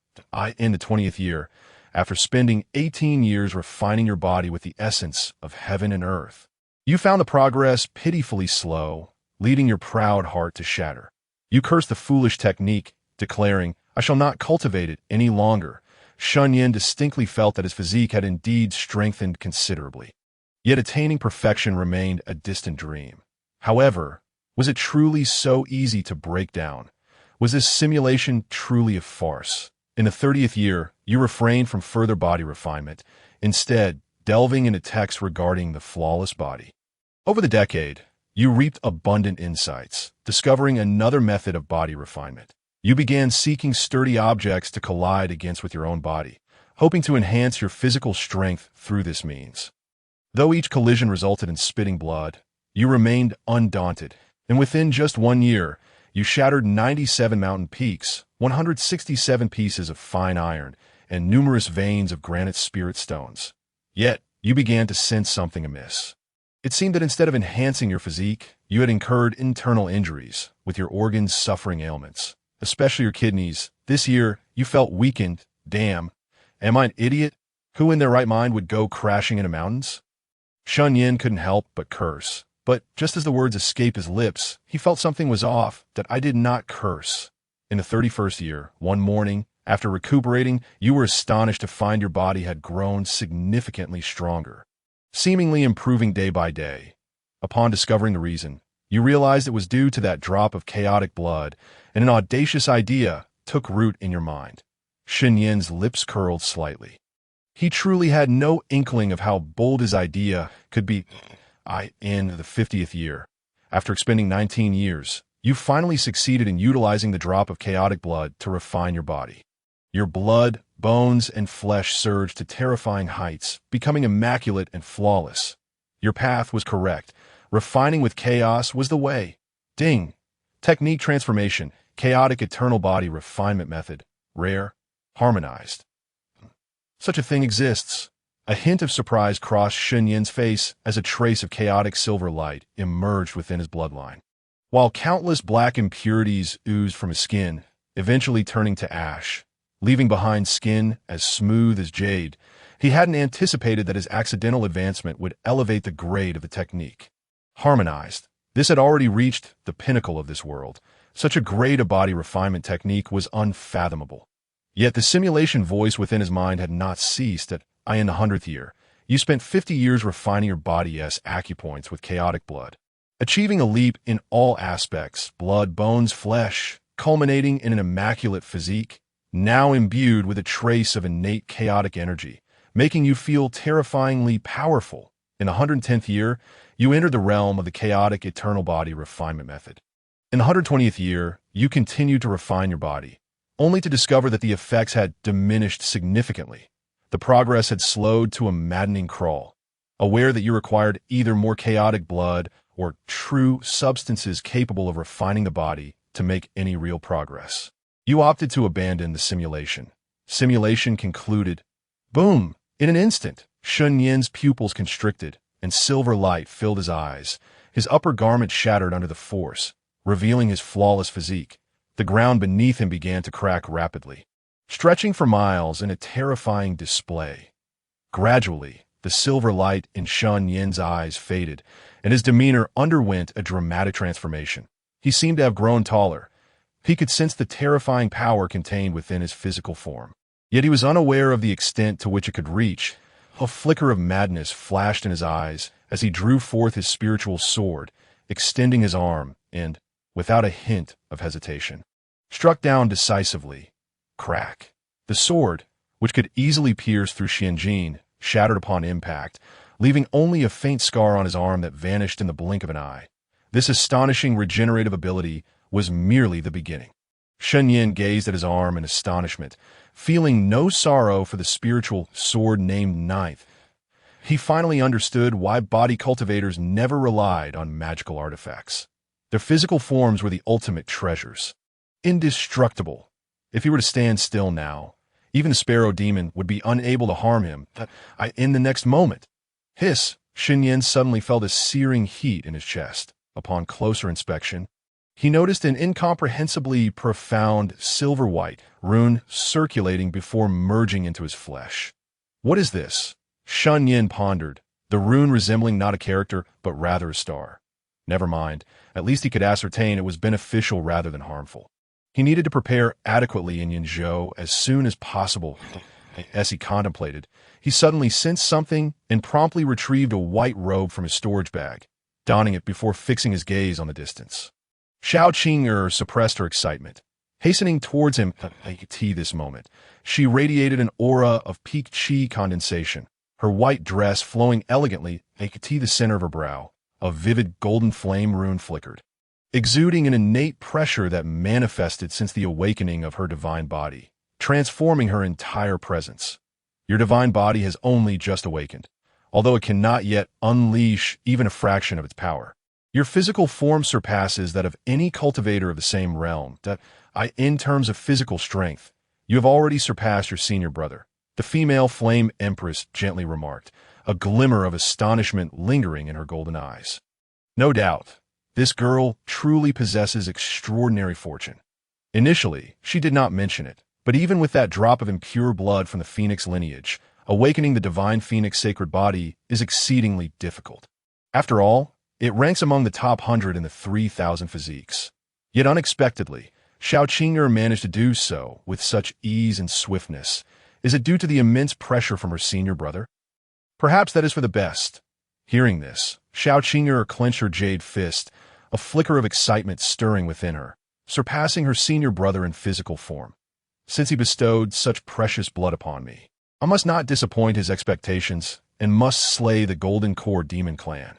S1: In the 20th year, after spending 18 years refining your body with the essence of heaven and earth, you found the progress pitifully slow, leading your proud heart to shatter. You cursed the foolish technique, declaring, "I shall not cultivate it any longer." Shen Nian distinctly felt that his physique had indeed strengthened considerably. Yet attaining perfection remained a distant dream. However, was it truly so easy to break down? Was this simulation truly a farce? In the 30th year, you refrained from further body refinement, instead delving into texts regarding the flawless body. Over the decade, you reaped abundant insights, discovering another method of body refinement. You began seeking sturdy objects to collide against with your own body, hoping to enhance your physical strength through this means. Though each collision resulted in spitting blood, you remained undaunted, and within just 1 year, you shattered 97 mountain peaks, 167 pieces of fine iron, and numerous veins of granite spirit stones. Yet, you began to sense something amiss. It seemed that instead of enhancing your physique, you had incurred internal injuries, with your organs suffering ailments, especially your kidneys. This year, you felt weakened. Damn, Am I an idiot? Who in their right mind would go crashing into mountains? Shen Nian couldn't help but curse. But just as the words escaped his lips, he felt something was off, that I did not curse. In the 31st year, one morning, after recuperating, you were astonished to find your body had grown significantly stronger, seemingly improving day by day. Upon discovering the reason, you realized it was due to that drop of chaotic blood, and an audacious idea took root in your mind. Shen Nian's lips curled slightly. He truly had no inkling of how bold his idea could be. In the 50th year, after expending 19 years, you finally succeeded in utilizing the drop of chaotic blood to refine your body. Your blood, bones, and flesh surged to terrifying heights, becoming immaculate and flawless. Your path was correct. Refining with chaos was the way. Ding! Technique transformation, chaotic eternal body refinement method, rare, harmonized. Such a thing exists. A hint of surprise crossed Shen Nian's face as a trace of chaotic silver light emerged within his bloodline. While countless black impurities oozed from his skin, eventually turning to ash, leaving behind skin as smooth as jade, he hadn't anticipated that his accidental advancement would elevate the grade of the technique. Harmonized. This had already reached the pinnacle of this world. Such a grade of body refinement technique was unfathomable. Yet the simulation voice within his mind had not ceased at in the 100th year. You spent 50 years refining your body's acupoints with chaotic blood, achieving a leap in all aspects, blood, bones, flesh, culminating in an immaculate physique, now imbued with a trace of innate chaotic energy, making you feel terrifyingly powerful. In the 110th year, you entered the realm of the chaotic eternal body refinement method. In the 120th year, you continued to refine your body, only to discover that the effects had diminished significantly. The progress had slowed to a maddening crawl. Aware that you required either more chaotic blood or true substances capable of refining the body to make any real progress, you opted to abandon the simulation. Simulation concluded. Boom! In an instant, Shen Nian's pupils constricted, and silver light filled his eyes. His upper garment shattered under the force, revealing his flawless physique. The ground beneath him began to crack rapidly, stretching for miles in a terrifying display. Gradually, the silver light in Shen Nian's eyes faded, and his demeanor underwent a dramatic transformation. He seemed to have grown taller. He could sense the terrifying power contained within his physical form. Yet he was unaware of the extent to which it could reach. A flicker of madness flashed in his eyes as he drew forth his spiritual sword, extending his arm, and, without a hint of hesitation, struck down decisively. Crack. The sword, which could easily pierce through Xianjin, shattered upon impact, leaving only a faint scar on his arm that vanished in the blink of an eye. This astonishing regenerative ability was merely the beginning. Shen Nian gazed at his arm in astonishment, feeling no sorrow for the spiritual sword named Ninth. He finally understood why body cultivators never relied on magical artifacts. Their physical forms were the ultimate treasures. Indestructible. If he were to stand still now, even the sparrow demon would be unable to harm him in the next moment. Hiss! Shen Nian suddenly felt a searing heat in his chest. Upon closer inspection, he noticed an incomprehensibly profound silver-white rune circulating before merging into his flesh. What is this? Shen Nian pondered, the rune resembling not a character, but rather a star. Never mind, at least he could ascertain it was beneficial rather than harmful. He needed to prepare adequately in Yinzhou as soon as possible. As he contemplated, he suddenly sensed something and promptly retrieved a white robe from his storage bag, donning it before fixing his gaze on the distance. Xiao Qing'er suppressed her excitement. Hastening towards him this moment, she radiated an aura of peak qi condensation, her white dress flowing elegantly the center of her brow. A vivid golden flame rune flickered, exuding an innate pressure that manifested since the awakening of her divine body, transforming her entire presence. Your divine body has only just awakened, although it cannot yet unleash even a fraction of its power. Your physical form surpasses that of any cultivator of the same realm. In terms of physical strength, you have already surpassed your senior brother, the female flame empress gently remarked, a glimmer of astonishment lingering in her golden eyes. No doubt, this girl truly possesses extraordinary fortune. Initially, she did not mention it, But even with that drop of impure blood from the phoenix lineage, awakening the divine phoenix sacred body is exceedingly difficult. After all, it ranks among the top 100 in the 3,000 physiques. Yet unexpectedly, Xiao Qing'er managed to do so with such ease and swiftness. Is it due to the immense pressure from her senior brother? Perhaps that is for the best. Hearing this, Xiao Qing'er clenched her jade fist, a flicker of excitement stirring within her, surpassing her senior brother in physical form. Since he bestowed such precious blood upon me, I must not disappoint his expectations and must slay the Golden Core Demon Clan.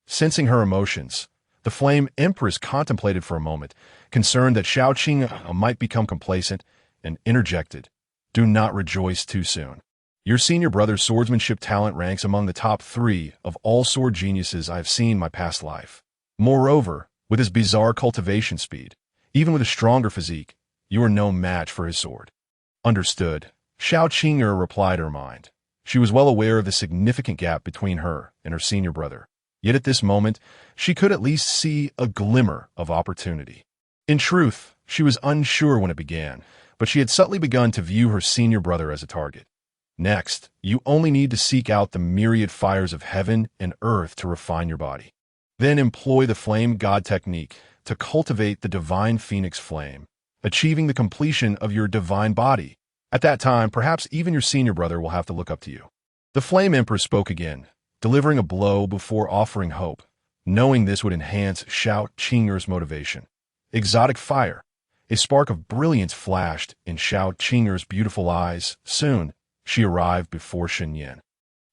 S1: Sensing her emotions, the Flame Empress contemplated for a moment, concerned that Xiao Qing'er might become complacent, and interjected, "Do not rejoice too soon. Your senior brother's swordsmanship talent ranks among the top 3 of all sword geniuses I have seen in my past life. Moreover, with his bizarre cultivation speed, even with a stronger physique, you are no match for his sword." Understood, Xiao Qing'er replied her mind. She was well aware of the significant gap between her and her senior brother. Yet at this moment, she could at least see a glimmer of opportunity. In truth, she was unsure when it began, but she had subtly begun to view her senior brother as a target. Next, you only need to seek out the myriad fires of heaven and earth to refine your body. Then employ the flame god technique to cultivate the divine phoenix flame, achieving the completion of your divine body. At that time, perhaps even your senior brother will have to look up to you. The Flame Empress spoke again, delivering a blow before offering hope, knowing this would enhance Xiao Qing'er's motivation. Exotic fire. A spark of brilliance flashed in Xiao Qing'er's beautiful eyes. Soon, she arrived before Shen Nian,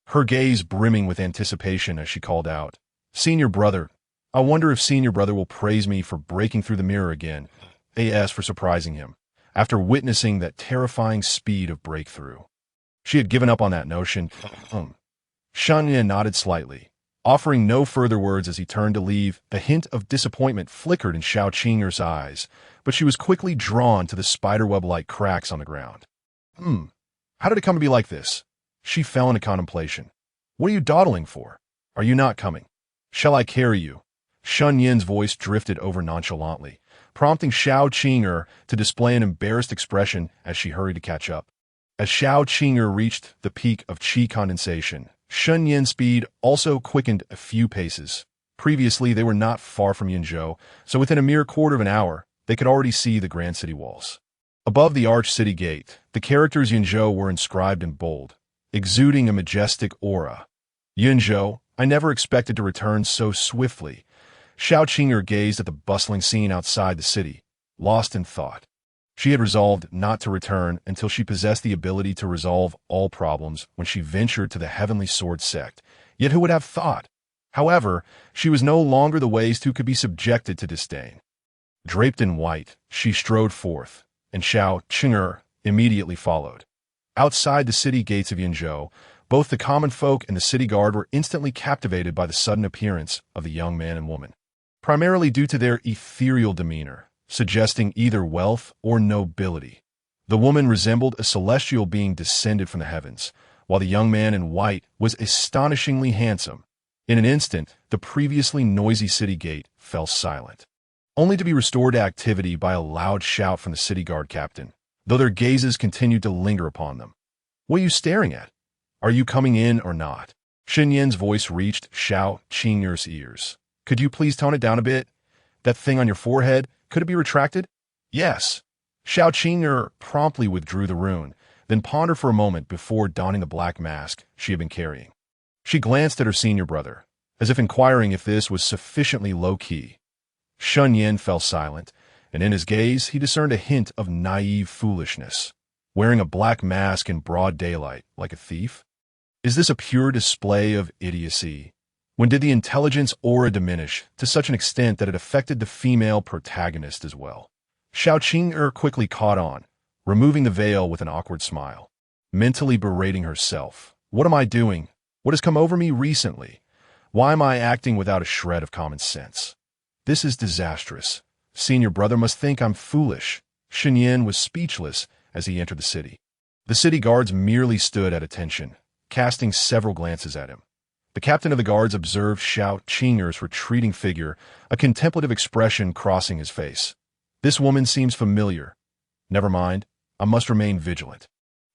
S1: her gaze brimming with anticipation as she called out, "Senior brother, I wonder if senior brother will praise me for breaking through the mirror again, as for surprising him, after witnessing that terrifying speed of breakthrough." She had given up on that notion. Shen Nian nodded slightly, offering no further words as he turned to leave. A hint of disappointment flickered in Xiao Qing'er's eyes, but she was quickly drawn to the spiderweb-like cracks on the ground. How did it come to be like this? She fell into contemplation. What are you dawdling for? Are you not coming? Shall I carry you? Shen Nian's voice drifted over nonchalantly, prompting Xiao Qing'er to display an embarrassed expression as she hurried to catch up. As Xiao Qing'er reached the peak of qi condensation, Shen Nian's speed also quickened a few paces. Previously, they were not far from Yinzhou, so within a mere quarter of an hour, they could already see the grand city walls. Above the arched city gate, the characters Yinzhou were inscribed in bold, exuding a majestic aura. "Yinzhou, I never expected to return so swiftly." Xiao Qing'er gazed at the bustling scene outside the city, lost in thought. She had resolved not to return until she possessed the ability to resolve all problems when she ventured to the Heavenly Sword Sect. Yet who would have thought? However, she was no longer the waste who could be subjected to disdain. Draped in white, she strode forth, and Xiao Qing'er immediately followed. Outside the city gates of Yinzhou, both the common folk and the city guard were instantly captivated by the sudden appearance of the young man and woman, primarily due to their ethereal demeanor, suggesting either wealth or nobility. The woman resembled a celestial being descended from the heavens, while the young man in white was astonishingly handsome. In an instant, the previously noisy city gate fell silent, only to be restored to activity by a loud shout from the city guard captain, though their gazes continued to linger upon them. "What are you staring at? Are you coming in or not?" Shen Nian's voice reached Xiao Qing'er's ears. "Could you please tone it down a bit? That thing on your forehead, could it be retracted?" "Yes." Xiao Qing'er promptly withdrew the rune, then pondered for a moment before donning the black mask she had been carrying. She glanced at her senior brother, as if inquiring if this was sufficiently low-key. Shen Nian fell silent, and in his gaze he discerned a hint of naive foolishness. Wearing a black mask in broad daylight, like a thief? Is this a pure display of idiocy? When did the intelligence aura diminish to such an extent that it affected the female protagonist as well? Xiao Qing'er quickly caught on, removing the veil with an awkward smile, mentally berating herself. What am I doing? What has come over me recently? Why am I acting without a shred of common sense? This is disastrous. Senior brother must think I'm foolish. Shen Nian was speechless as he entered the city. The city guards merely stood at attention, casting several glances at him. The captain of the guards observed Xiao Qing'er's retreating figure, a contemplative expression crossing his face. "This woman seems familiar. Never mind, I must remain vigilant.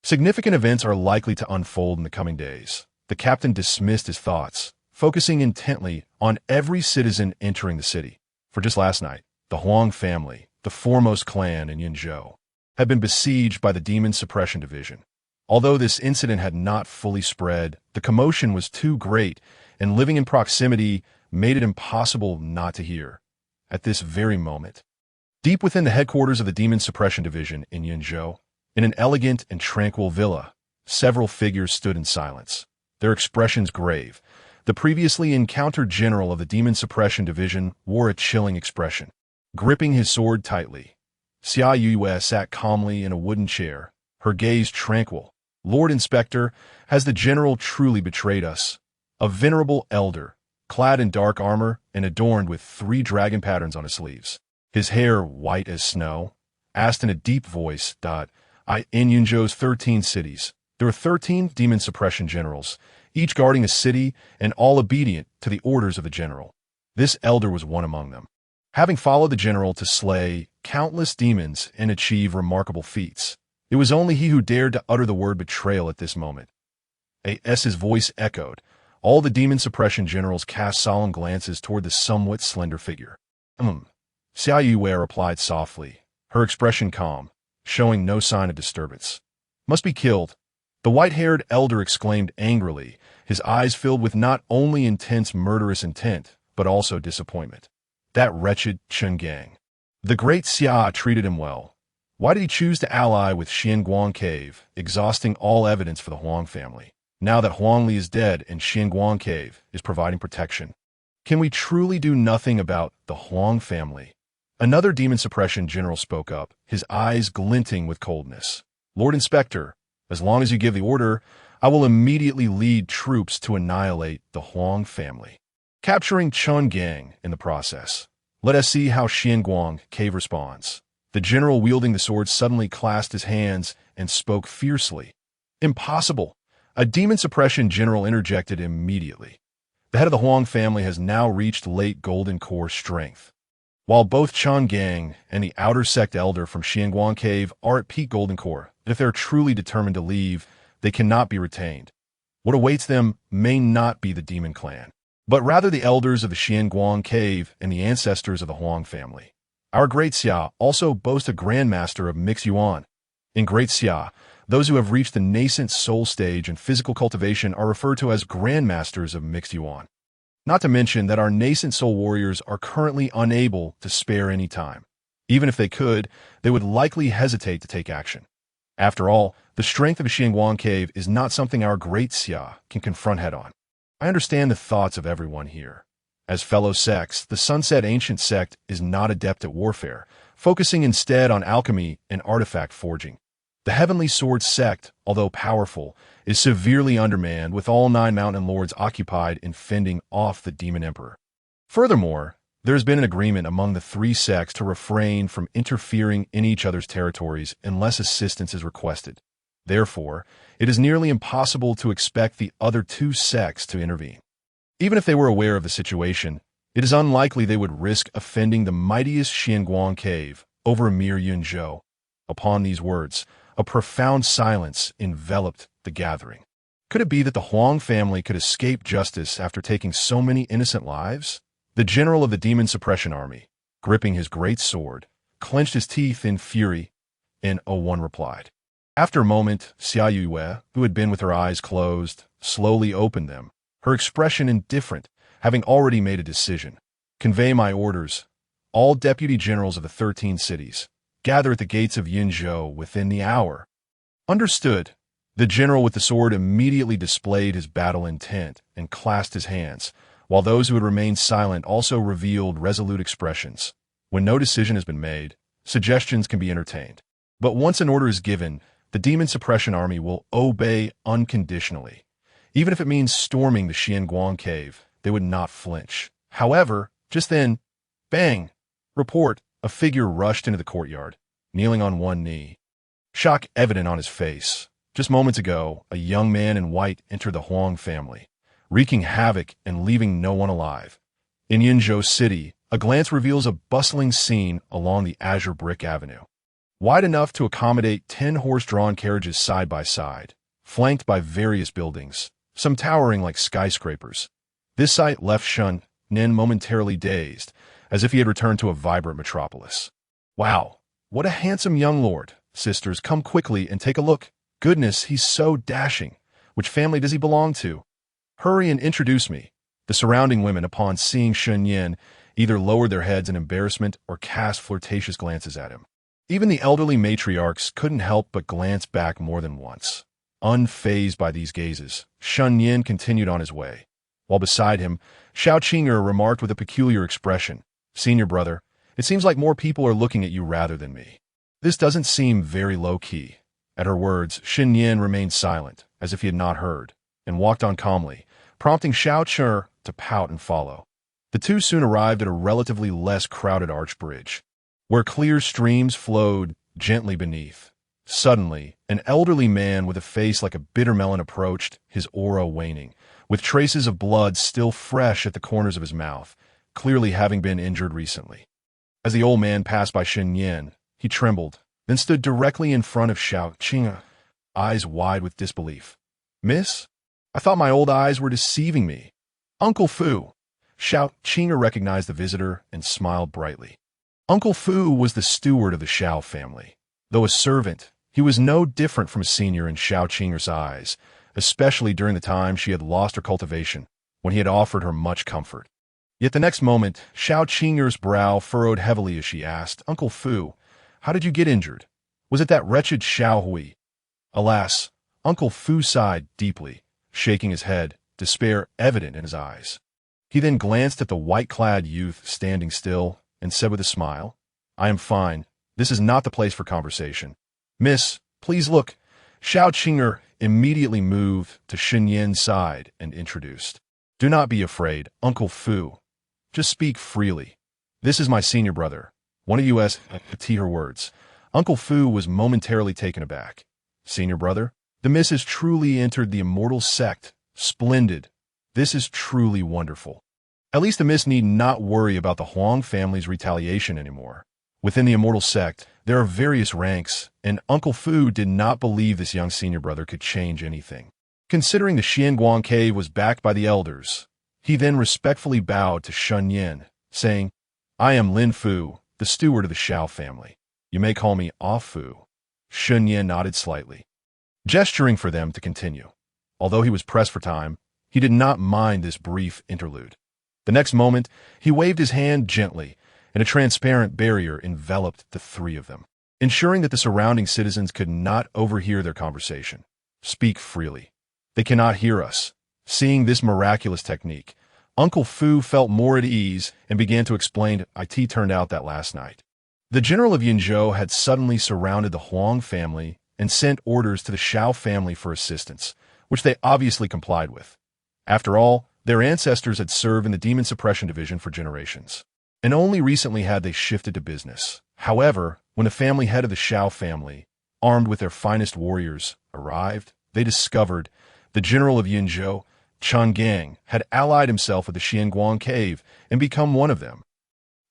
S1: Significant events are likely to unfold in the coming days. The captain dismissed his thoughts, focusing intently on every citizen entering the city. For just last night, the Huang family, the foremost clan in Yinzhou, had been besieged by the Demon Suppression Division. Although this incident had not fully spread, the commotion was too great, and living in proximity made it impossible not to hear. At this very moment, deep within the headquarters of the Demon Suppression Division in Yinzhou, in an elegant and tranquil villa, several figures stood in silence, their expressions grave. The previously encountered general of the Demon Suppression Division wore a chilling expression, gripping his sword tightly. Xiao Qing'er sat calmly in a wooden chair, her gaze tranquil. Lord Inspector, has the general truly betrayed us? A venerable elder, clad in dark armor and adorned with 3 dragon patterns on his sleeves, his hair white as snow, asked in a deep voice, in Yunzhou's 13 cities, there are 13 demon suppression generals, each guarding a city and all obedient to the orders of the general. This elder was one among them, having followed the general to slay countless demons and achieve remarkable feats. It was only he who dared to utter the word betrayal at this moment. His voice echoed. All the demon suppression generals cast solemn glances toward the somewhat slender figure. Xiao Qing'er replied softly, her expression calm, showing no sign of disturbance. Must be killed. The white-haired elder exclaimed angrily, his eyes filled with not only intense murderous intent, but also disappointment. That wretched Chen Gang. The great Xia treated him well. Why did he choose to ally with Xianguang Cave, exhausting all evidence for the Huang family, now that Huangli is dead and Xianguang Cave is providing protection? Can we truly do nothing about the Huang family? Another demon suppression general spoke up, his eyes glinting with coldness. Lord Inspector, as long as you give the order, I will immediately lead troops to annihilate the Huang family, capturing Chen Gang in the process. Let us see how Xianguang Cave responds. The general wielding the sword suddenly clasped his hands and spoke fiercely. Impossible! A demon suppression general interjected immediately. The head of the Huang family has now reached late golden core strength. While both Chen Gang and the outer sect elder from Xianguang Cave are at peak golden core, if they're truly determined to leave, they cannot be retained. What awaits them may not be the demon clan, but rather the elders of the Xianguang Cave and the ancestors of the Huang family. Our Great Xia also boasts a grandmaster of mixed yuan. In Great Xia, those who have reached the nascent soul stage and physical cultivation are referred to as grandmasters of mixed yuan. Not to mention that our nascent soul warriors are currently unable to spare any time. Even if they could, they would likely hesitate to take action. After all, the strength of Xianguang Cave is not something our Great Xia can confront head-on. I understand the thoughts of everyone here. As fellow sects, the Sunset Ancient Sect is not adept at warfare, focusing instead on alchemy and artifact forging. The Heavenly Sword Sect, although powerful, is severely undermanned, with all 9 mountain lords occupied in fending off the Demon Emperor. Furthermore, there has been an agreement among the 3 sects to refrain from interfering in each other's territories unless assistance is requested. Therefore, it is nearly impossible to expect the other 2 sects to intervene. Even if they were aware of the situation, it is unlikely they would risk offending the mightiest Xianguang Cave over a mere Yunzhou. Upon these words, a profound silence enveloped the gathering. Could it be that the Huang family could escape justice after taking so many innocent lives? The general of the Demon Suppression Army, gripping his great sword, clenched his teeth in fury, and one replied. After a moment, Xiao Qing'er, who had been with her eyes closed, slowly opened them, her expression indifferent, having already made a decision. Convey my orders. All deputy generals of the 13 cities, gather at the gates of Yinzhou within the hour. Understood. The general with the sword immediately displayed his battle intent and clasped his hands, while those who had remained silent also revealed resolute expressions. When no decision has been made, suggestions can be entertained. But once an order is given, the Demon Suppression Army will obey unconditionally. Even if it means storming the Xianguang Cave, they would not flinch. However, just then, bang! Report, a figure rushed into the courtyard, kneeling on one knee. Shock evident on his face. Just moments ago, a young man in white entered the Huang family, wreaking havoc and leaving no one alive. In Yinzhou City, a glance reveals a bustling scene along the azure brick avenue. wide enough to accommodate 10 horse-drawn carriages side by side, flanked by various buildings, some towering like skyscrapers. This sight left Shen Nian momentarily dazed, as if he had returned to a vibrant metropolis. Wow, what a handsome young lord. Sisters, come quickly and take a look. Goodness, he's so dashing. Which family does he belong to? Hurry and introduce me. The surrounding women, upon seeing Shen Nian, either lowered their heads in embarrassment or cast flirtatious glances at him. Even the elderly matriarchs couldn't help but glance back more than once. Unfazed by these gazes, Shen Nian continued on his way. While beside him, Xiao Qing'er remarked with a peculiar expression, "Senior brother, it seems like more people are looking at you rather than me. This doesn't seem very low-key." At her words, Shen Nian remained silent, as if he had not heard, and walked on calmly, prompting Xiao Qing'er to pout and follow. The two soon arrived at a relatively less crowded arch bridge, where clear streams flowed gently beneath. Suddenly, an elderly man with a face like a bitter melon approached, his aura waning, with traces of blood still fresh at the corners of his mouth, clearly having been injured recently. As the old man passed by Shen Nian, he trembled, then stood directly in front of Xiao Qing'er, eyes wide with disbelief. "Miss? I thought my old eyes were deceiving me." "Uncle Fu." Xiao Qing'er recognized the visitor and smiled brightly. Uncle Fu was the steward of the Xiao family. Though a servant, he was no different from a senior in Xiao Qing'er's eyes, especially during the time she had lost her cultivation, when he had offered her much comfort. Yet the next moment, Xiao Qing'er's brow furrowed heavily as she asked, "Uncle Fu, how did you get injured? Was it that wretched Xiao Hui?" Alas, Uncle Fu sighed deeply, shaking his head, despair evident in his eyes. He then glanced at the white-clad youth standing still and said with a smile, "I am fine. This is not the place for conversation. Miss, please look." Xiao Qing'er immediately moved to Shen Nian's side and introduced, "Do not be afraid, Uncle Fu. Just speak freely. This is my senior brother, one of you." Her words. Uncle Fu was momentarily taken aback. "Senior brother? The miss has truly entered the immortal sect. Splendid. This is truly wonderful. At least the miss need not worry about the Huang family's retaliation anymore. Within the immortal sect, there are various ranks, and Uncle Fu did not believe this young senior brother could change anything. Considering the Xianguang cave was backed by the elders, he then respectfully bowed to Shen Nian, saying, "I am Lin Fu, the steward of the Xiao family. You may call me Ah Fu." Shen Nian nodded slightly, gesturing for them to continue. Although he was pressed for time, he did not mind this brief interlude. The next moment, he waved his hand gently, and a transparent barrier enveloped the three of them, ensuring that the surrounding citizens could not overhear their conversation. "Speak freely. They cannot hear us." Seeing this miraculous technique, Uncle Fu felt more at ease and began to explain, "It turned out that last night, the general of Yinzhou had suddenly surrounded the Huang family and sent orders to the Xiao family for assistance, which they obviously complied with. After all, their ancestors had served in the Demon Suppression Division for generations, and only recently had they shifted to business. However, when the family head of the Xiao family, armed with their finest warriors, arrived, they discovered the general of Yinzhou, Chang'an, had allied himself with the Xianguang cave and become one of them.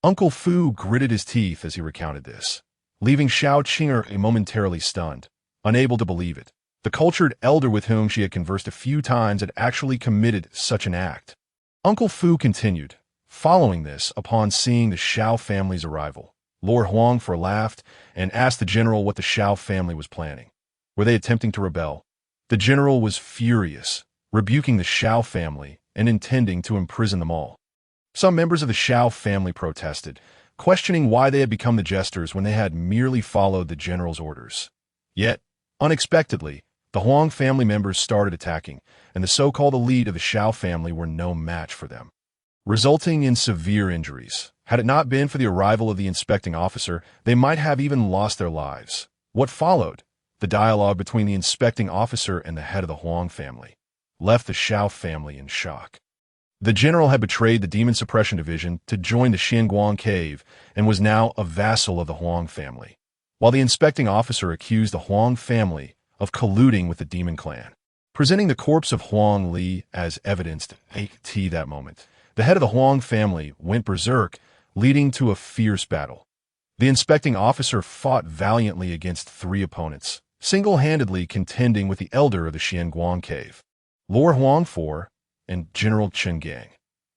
S1: Uncle Fu gritted his teeth as he recounted this, leaving Xiao Qing'er momentarily stunned, unable to believe it. The cultured elder with whom she had conversed a few times had actually committed such an act. Uncle Fu continued, "Following this, upon seeing the Xiao family's arrival, Lord Huang laughed and asked the general what the Xiao family was planning. Were they attempting to rebel? The general was furious, rebuking the Xiao family and intending to imprison them all. Some members of the Xiao family protested, questioning why they had become the jesters when they had merely followed the general's orders. Yet, unexpectedly, the Huang family members started attacking, and the so-called elite of the Xiao family were no match for them, resulting in severe injuries. Had it not been for the arrival of the inspecting officer, they might have even lost their lives. What followed, the dialogue between the inspecting officer and the head of the Huang family, left the Xiao family in shock. The general had betrayed the Demon Suppression Division to join the Xianguang cave and was now a vassal of the Huang family, while the inspecting officer accused the Huang family of colluding with the demon clan. Presenting the corpse of Huang Li as evidence at that moment, the head of the Huang family went berserk, leading to a fierce battle. The inspecting officer fought valiantly against 3 opponents, single-handedly contending with the elder of the Xianguang cave, Lord Huang IV, and General Chen Gang.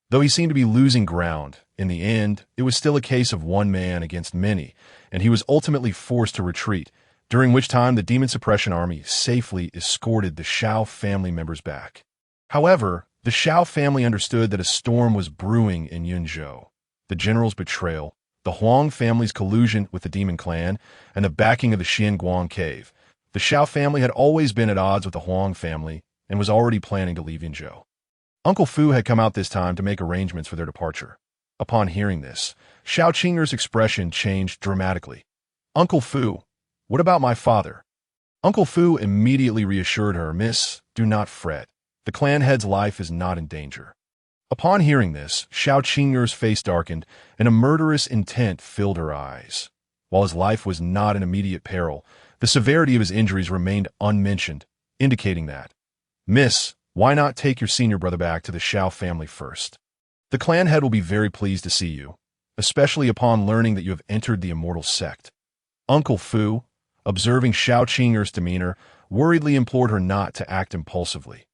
S1: Though he seemed to be losing ground, in the end, it was still a case of one man against many, and he was ultimately forced to retreat, during which time the Demon Suppression Army safely escorted the Xiao family members back. However, the Xiao family understood that a storm was brewing in Yunzhou. The general's betrayal, the Huang family's collusion with the Demon Clan, and the backing of the Xianguang cave. The Xiao family had always been at odds with the Huang family and was already planning to leave Yunzhou. Uncle Fu had come out this time to make arrangements for their departure. Upon hearing this, Xiao Qing'er's expression changed dramatically. "Uncle Fu, what about my father?" Uncle Fu immediately reassured her, "Miss, do not fret. The clan head's life is not in danger." Upon hearing this, Xiao Qing'er's face darkened, and a murderous intent filled her eyes. While his life was not in immediate peril, the severity of his injuries remained unmentioned, indicating that, "Miss, why not take your senior brother back to the Xiao family first? The clan head will be very pleased to see you, especially upon learning that you have entered the immortal sect." Uncle Fu, observing Xiao Qing'er's demeanor, worriedly implored her not to act impulsively.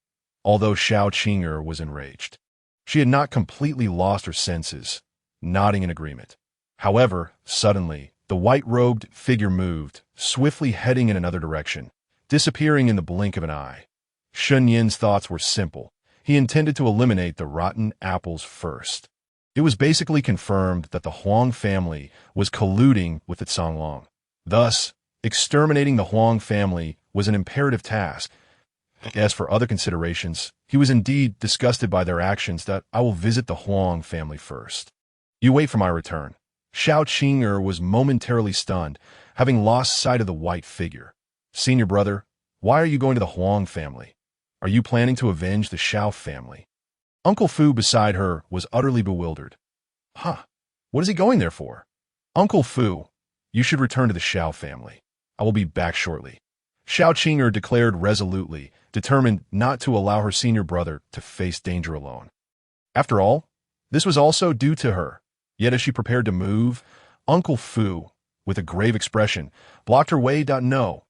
S1: Although Xiao Qing'er was enraged, she had not completely lost her senses, nodding in agreement. However, suddenly, the white-robed figure moved, swiftly heading in another direction, disappearing in the blink of an eye. Shen Nian's thoughts were simple. He intended to eliminate the rotten apples first. It was basically confirmed that the Huang family was colluding with the Songlong. Thus, exterminating the Huang family was an imperative task. As for other considerations, he was indeed disgusted by their actions. "That I will visit the Huang family first. You wait for my return." Xiao Qing'er was momentarily stunned, having lost sight of the white figure. "Senior brother, why are you going to the Huang family? Are you planning to avenge the Xiao family?" Uncle Fu beside her was utterly bewildered. "Huh, what is he going there for?" "Uncle Fu, you should return to the Xiao family. I will be back shortly," Xiao Qing'er declared resolutely, determined not to allow her senior brother to face danger alone. After all, this was also due to her. Yet as she prepared to move, Uncle Fu, with a grave expression, blocked her way. "No,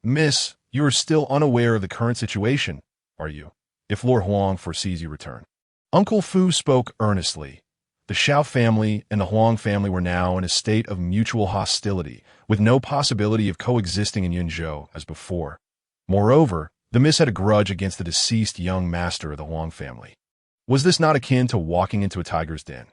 S1: Miss, you are still unaware of the current situation, are you? If Lord Huang foresees your return." Uncle Fu spoke earnestly. The Xiao family and the Huang family were now in a state of mutual hostility, with no possibility of coexisting in Yunzhou as before. Moreover, the miss had a grudge against the deceased young master of the Huang family. Was this not akin to walking into a tiger's den?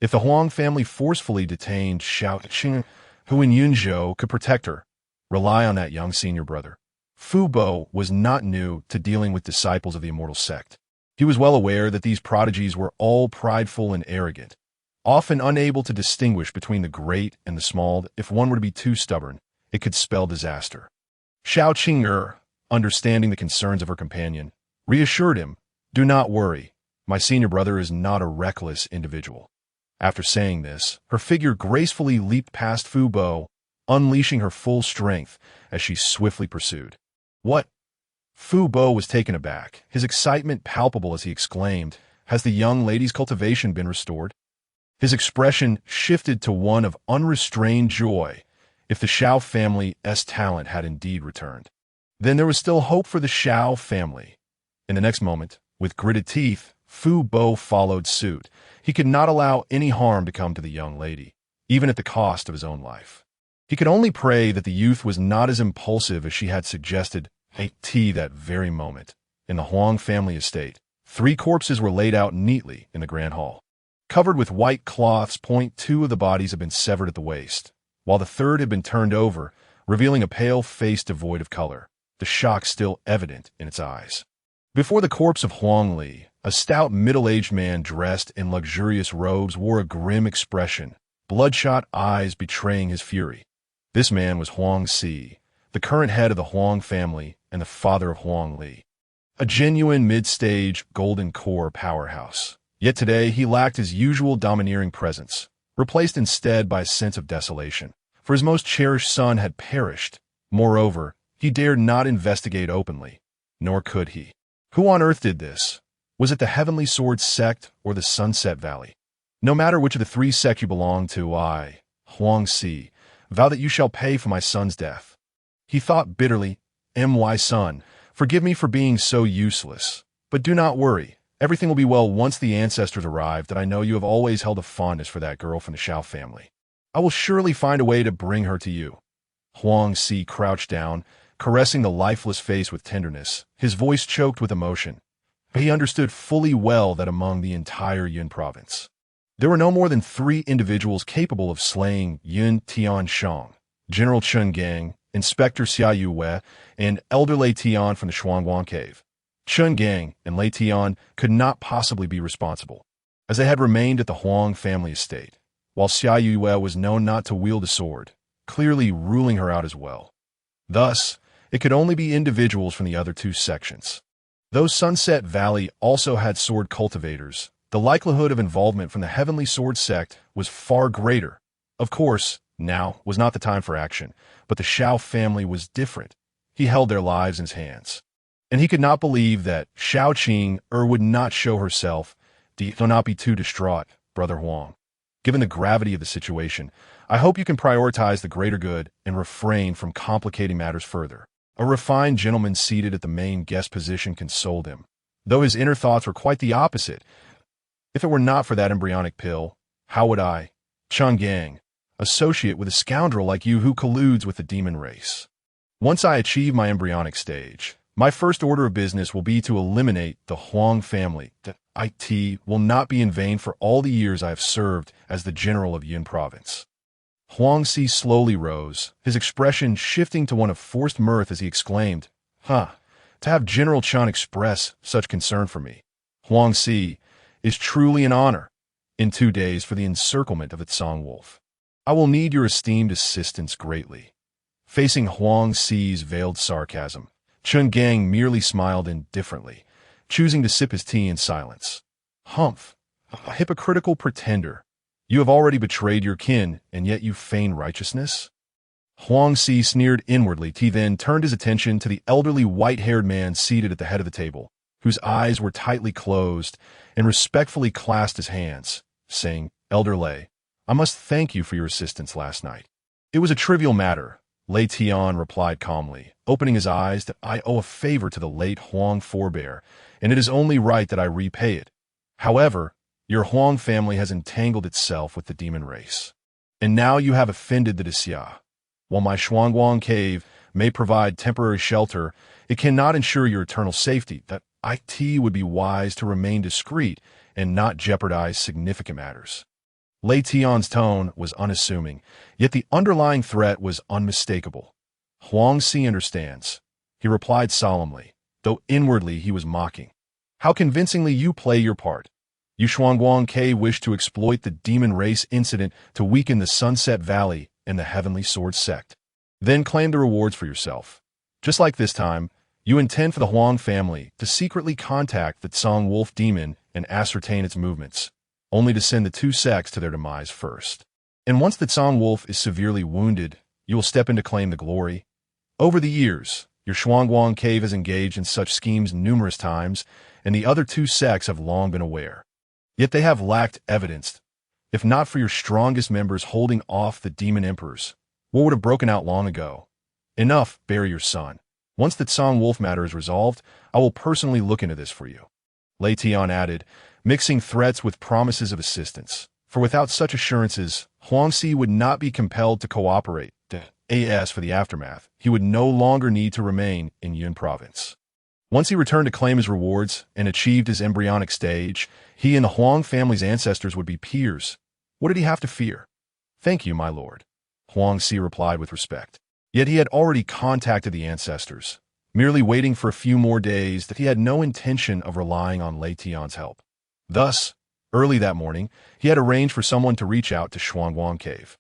S1: If the Huang family forcefully detained Xiao Qing'er, who in Yunzhou could protect her, rely on that young senior brother. Fu Bo was not new to dealing with disciples of the immortal sect. He was well aware that these prodigies were all prideful and arrogant, often unable to distinguish between the great and the small. If one were to be too stubborn, it could spell disaster. Xiao Qing'er, understanding the concerns of her companion, reassured him, "Do not worry, my senior brother is not a reckless individual." After saying this, her figure gracefully leaped past Fu Bo, unleashing her full strength as she swiftly pursued. "What?" Fu Bo was taken aback, his excitement palpable as he exclaimed, "Has the young lady's cultivation been restored?" His expression shifted to one of unrestrained joy. If the Xiao family's talent had indeed returned, then there was still hope for the Xiao family. In the next moment, with gritted teeth, Fu Bo followed suit. He could not allow any harm to come to the young lady, even at the cost of his own life. He could only pray that the youth was not as impulsive as she had suggested. That very moment, in the Huang family estate, 3 corpses were laid out neatly in the grand hall. Covered with white cloths, 2 of the bodies had been severed at the waist, while the third had been turned over, revealing a pale face devoid of color, the shock still evident in its eyes. Before the corpse of Huang Li, a stout middle-aged man dressed in luxurious robes wore a grim expression, bloodshot eyes betraying his fury. This man was Huang Si, the current head of the Huang family and the father of Huang Li. A genuine mid-stage golden core powerhouse. Yet today he lacked his usual domineering presence, replaced instead by a sense of desolation, for his most cherished son had perished. Moreover, he dared not investigate openly, nor could he. Who on earth did this? Was it the Heavenly Sword Sect or the Sunset Valley? No matter which of the 3 sects you belong to, I, Huang Si, vow that you shall pay for my son's death. He thought bitterly, My son, forgive me for being so useless. But do not worry. Everything will be well once the ancestors arrive, that I know you have always held a fondness for that girl from the Xiao family. I will surely find a way to bring her to you. Huang Si crouched down, caressing the lifeless face with tenderness, his voice choked with emotion. But he understood fully well that among the entire Yun province, there were no more than 3 individuals capable of slaying Yun Tianshang: General Chen Gang, Inspector Xia Yue, and Elder Lei Tian from the Shuangguang Cave. Chen Gang and Lei Tian could not possibly be responsible, as they had remained at the Huang family estate, while Xia Yue was known not to wield a sword, clearly ruling her out as well. Thus, it could only be individuals from the other 2 sections. Though Sunset Valley also had sword cultivators, the likelihood of involvement from the Heavenly Sword Sect was far greater. Of course, now was not the time for action, but the Xiao family was different. He held their lives in his hands, and he could not believe that Xiao Qing'er would not show herself. Do not be too distraught, Brother Huang. Given the gravity of the situation, I hope you can prioritize the greater good and refrain from complicating matters further. A refined gentleman seated at the main guest position consoled him, though his inner thoughts were quite the opposite. If it were not for that embryonic pill, how would I, Chang Gang, associate with a scoundrel like you who colludes with the demon race? Once I achieve my embryonic stage, my first order of business will be to eliminate the Huang family. The IT will not be in vain for all the years I have served as the general of Yun province. Huang Si slowly rose, his expression shifting to one of forced mirth as he exclaimed, to have General Chan express such concern for me, Huang Si, is truly an honor. In 2 days for the encirclement of the Tsang Wolf, I will need your esteemed assistance greatly. Facing Huang Si's veiled sarcasm, Chen Gang merely smiled indifferently, choosing to sip his tea in silence. Humph, a hypocritical pretender. You have already betrayed your kin, and yet you feign righteousness? Huang Si sneered inwardly. He then turned his attention to the elderly white-haired man seated at the head of the table, whose eyes were tightly closed, and respectfully clasped his hands, saying, Elder Lei, I must thank you for your assistance last night. It was a trivial matter, Lei Tian replied calmly, opening his eyes. That I owe a favor to the late Huang forebear, and it is only right that I repay it. However, your Huang family has entangled itself with the demon race, and now you have offended the Xia. While my Shuangguang Cave may provide temporary shelter, it cannot ensure your eternal safety. That IT would be wise to remain discreet and not jeopardize significant matters. Lei Tian's tone was unassuming, yet the underlying threat was unmistakable. Huang Si understands, he replied solemnly, though inwardly he was mocking. How convincingly you play your part. You Shuangguang Cave wish to exploit the demon race incident to weaken the Sunset Valley and the Heavenly Sword Sect. Then claim the rewards for yourself. Just like this time, you intend for the Huang family to secretly contact the Tsang Wolf demon and ascertain its movements, only to send the 2 sects to their demise first. And once the Tsang Wolf is severely wounded, you will step in to claim the glory. Over the years, your Shuangguang Cave has engaged in such schemes numerous times, and the other 2 sects have long been aware. Yet they have lacked evidence. If not for your strongest members holding off the demon emperors, war would have broken out long ago. Enough, bury your son. Once the Tsang Wolf matter is resolved, I will personally look into this for you. Lei Tian added, mixing threats with promises of assistance, for without such assurances, Huang Si would not be compelled to cooperate. As for the aftermath, he would no longer need to remain in Yun province. Once he returned to claim his rewards and achieved his embryonic stage, he and the Huang family's ancestors would be peers. What did he have to fear? Thank you, my lord, Huang Si replied with respect. Yet he had already contacted the ancestors, merely waiting for a few more days. That he had no intention of relying on Lei Tian's help. Thus, early that morning, he had arranged for someone to reach out to Shuangguang Cave.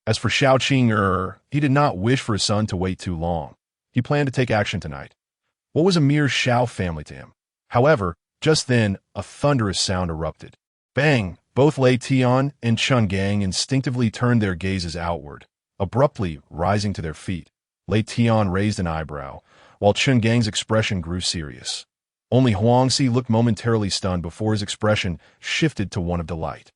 S1: As for Xiao Qing'er, he did not wish for his son to wait too long. He planned to take action tonight. What was a mere Xiao family to him? However, just then, a thunderous sound erupted. Bang! Both Lei Tian and Chen Gang instinctively turned their gazes outward, abruptly rising to their feet. Lei Tian raised an eyebrow, while Chen Gang's expression grew serious. Only Huang Si looked momentarily stunned before his expression shifted to one of delight.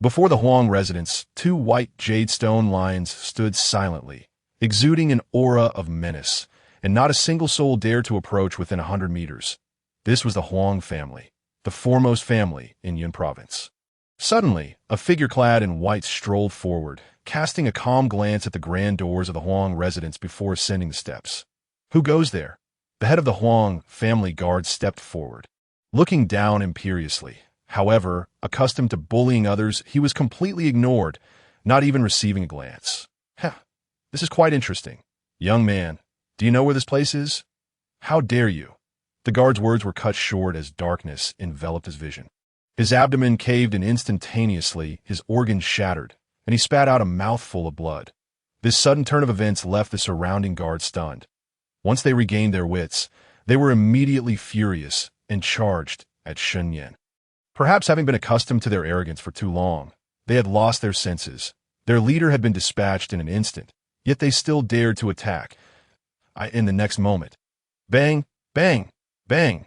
S1: Before the Huang residence, two white jadestone lions stood silently, exuding an aura of menace, and not a single soul dared to approach within 100 meters. This was the Huang family, the foremost family in Yun province. Suddenly, a figure clad in white strolled forward, casting a calm glance at the grand doors of the Huang residence before ascending the steps. "Who goes there?" The head of the Huang family guard stepped forward, looking down imperiously. However, accustomed to bullying others, he was completely ignored, not even receiving a glance. This is quite interesting. Young man, do you know where this place is? How dare you? The guard's words were cut short as darkness enveloped his vision. His abdomen caved in instantaneously, his organs shattered, and he spat out a mouthful of blood. This sudden turn of events left the surrounding guards stunned. Once they regained their wits, they were immediately furious and charged at Shen Nian. Perhaps having been accustomed to their arrogance for too long, they had lost their senses. Their leader had been dispatched in an instant, yet they still dared to attack. In the next moment, bang, bang, bang.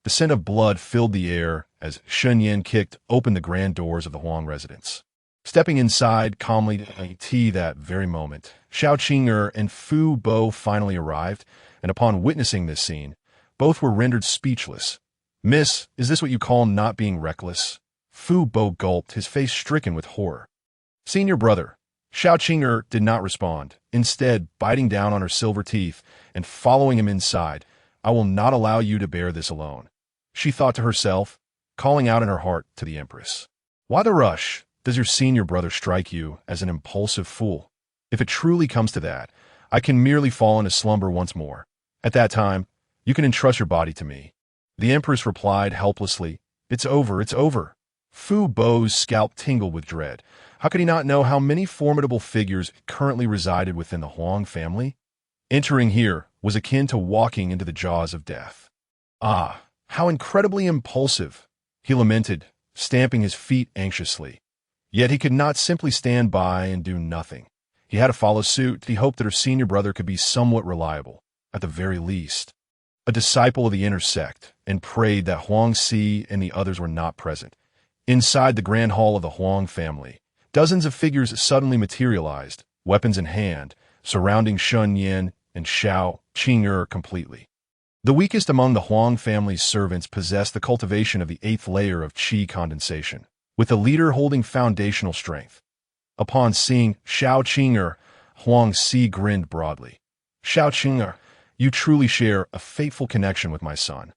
S1: The scent of blood filled the air as Shen Nian kicked open the grand doors of the Huang residence. Stepping inside calmly to that very moment, Xiao Qing'er and Fu Bo finally arrived, and upon witnessing this scene, both were rendered speechless. "Miss, is this what you call not being reckless?" Fu Bo gulped, his face stricken with horror. "Senior brother." Xiao Qing'er did not respond, instead biting down on her silver teeth and following him inside. "I will not allow you to bear this alone," she thought to herself, calling out in her heart to the Empress. "Why the rush? Does your senior brother strike you as an impulsive fool? If it truly comes to that, I can merely fall into slumber once more. At that time, you can entrust your body to me." The Empress replied helplessly, "It's over, it's over." Fu Bo's scalp tingled with dread. How could he not know how many formidable figures currently resided within the Huang family? Entering here was akin to walking into the jaws of death. "Ah, how incredibly impulsive," he lamented, stamping his feet anxiously. Yet he could not simply stand by and do nothing. He had to follow suit. He hoped that her senior brother could be somewhat reliable, at the very least, a disciple of the inner sect, and prayed that Huang Si and the others were not present. Inside the grand hall of the Huang family, dozens of figures suddenly materialized, weapons in hand, surrounding Shen Nian and Xiao Qing'er completely. The weakest among the Huang family's servants possessed the cultivation of the 8th layer of qi condensation, with the leader holding foundational strength. Upon seeing Xiao Qing'er, Huang Si grinned broadly. "Xiao Qing'er, you truly share a fateful connection with my son."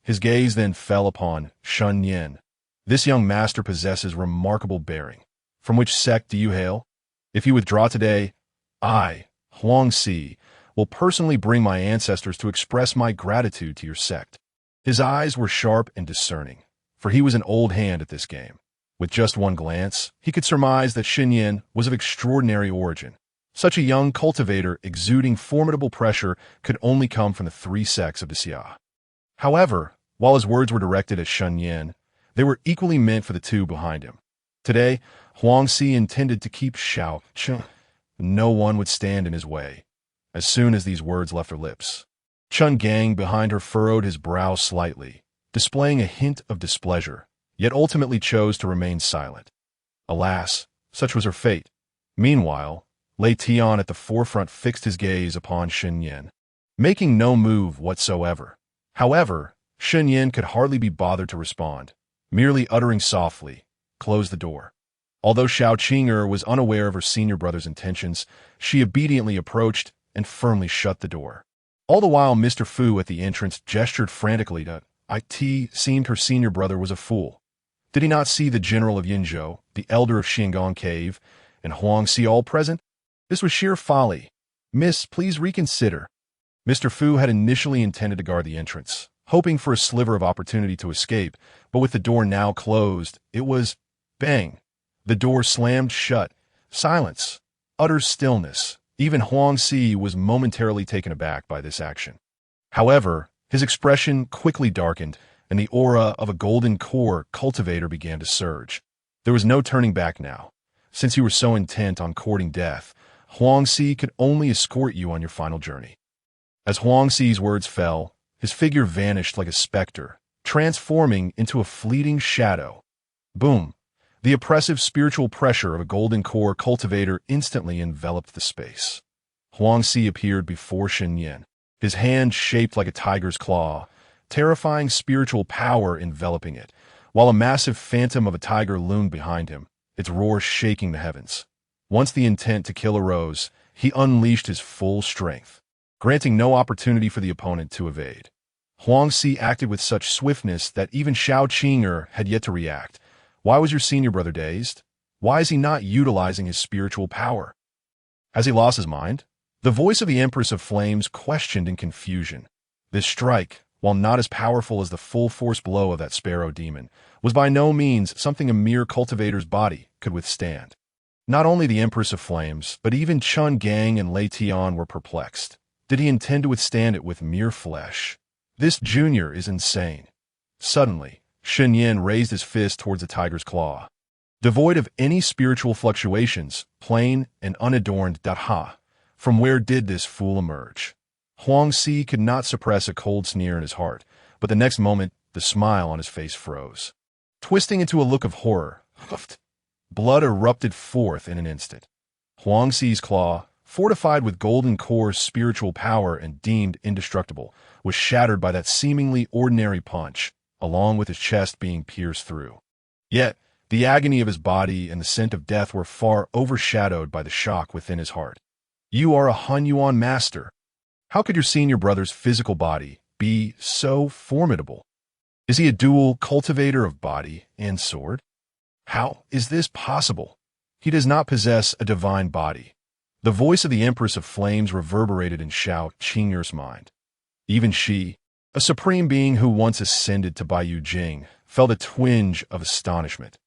S1: His gaze then fell upon Shen Nian. "This young master possesses remarkable bearing. From which sect do you hail? If you withdraw today, I, Huang Si, will personally bring my ancestors to express my gratitude to your sect." His eyes were sharp and discerning, for he was an old hand at this game. With just one glance, he could surmise that Shen Nian was of extraordinary origin. Such a young cultivator exuding formidable pressure could only come from the 3 sects of the Xia. However, while his words were directed at Shen Nian, they were equally meant for the two behind him. Today, Huang Si intended to keep Xiao Qing'er. No one would stand in his way. As soon as these words left her lips, Chun Gang behind her furrowed his brow slightly, displaying a hint of displeasure, yet ultimately chose to remain silent. Alas, such was her fate. Meanwhile, Lei Tian at the forefront fixed his gaze upon Shen Nian, making no move whatsoever. However, Shen Nian could hardly be bothered to respond, merely uttering softly, "Close the door." Although Xiao Qing'er was unaware of her senior brother's intentions, she obediently approached and firmly shut the door. All the while Mr. Fu at the entrance gestured frantically to it seemed her senior brother was a fool. Did he not see the general of Yinzhou, the elder of Xingong Cave, and Huang Si all present? This was sheer folly. "Miss, please reconsider." Mr. Fu had initially intended to guard the entrance, hoping for a sliver of opportunity to escape, but with the door now closed, it was bang. The door slammed shut. Silence. Utter stillness. Even Huang Si was momentarily taken aback by this action. However, his expression quickly darkened, and the aura of a golden core cultivator began to surge. There was no turning back now. Since you were so intent on courting death, Huang Si could only escort you on your final journey. As Huang Si's words fell, his figure vanished like a specter, transforming into a fleeting shadow. Boom! The oppressive spiritual pressure of a golden core cultivator instantly enveloped the space. Huangzi appeared before Shen Nian, his hand shaped like a tiger's claw, terrifying spiritual power enveloping it, while a massive phantom of a tiger loomed behind him, its roar shaking the heavens. Once the intent to kill arose, he unleashed his full strength, granting no opportunity for the opponent to evade. Huangzi acted with such swiftness that even Xiao Qing'er had yet to react. Why was your senior brother dazed? Why is he not utilizing his spiritual power? Has he lost his mind? The voice of the Empress of Flames questioned in confusion. This strike, while not as powerful as the full-force blow of that sparrow demon, was by no means something a mere cultivator's body could withstand. Not only the Empress of Flames, but even Chun Gang and Lei Tian were perplexed. Did he intend to withstand it with mere flesh? This junior is insane. Suddenly, Shen Nian raised his fist towards the tiger's claw. Devoid of any spiritual fluctuations, plain and unadorned, from where did this fool emerge? Huangzi could not suppress a cold sneer in his heart, but the next moment, the smile on his face froze. Twisting into a look of horror, blood erupted forth in an instant. Huangzi's claw, fortified with golden core's spiritual power and deemed indestructible, was shattered by that seemingly ordinary punch, along with his chest being pierced through. Yet, the agony of his body and the scent of death were far overshadowed by the shock within his heart. You are a Hunyuan master. How could your senior brother's physical body be so formidable? Is he a dual cultivator of body and sword? How is this possible? He does not possess a divine body. The voice of the Empress of Flames reverberated in Xiao Qing'er's mind. Even she, a supreme being who once ascended to Baiyu Jing, felt a twinge of astonishment.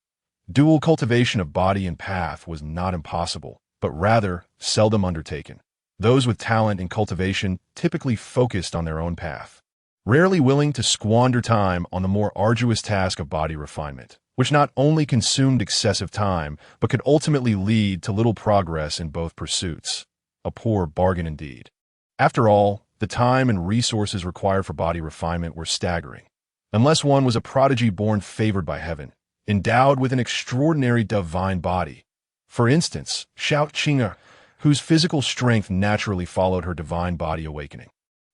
S1: Dual cultivation of body and path was not impossible, but rather seldom undertaken. Those with talent in cultivation typically focused on their own path, rarely willing to squander time on the more arduous task of body refinement, which not only consumed excessive time, but could ultimately lead to little progress in both pursuits. A poor bargain indeed. After all, the time and resources required for body refinement were staggering. Unless one was a prodigy born favored by heaven, endowed with an extraordinary divine body. For instance, Xiao Qing'er, whose physical strength naturally followed her divine body awakening.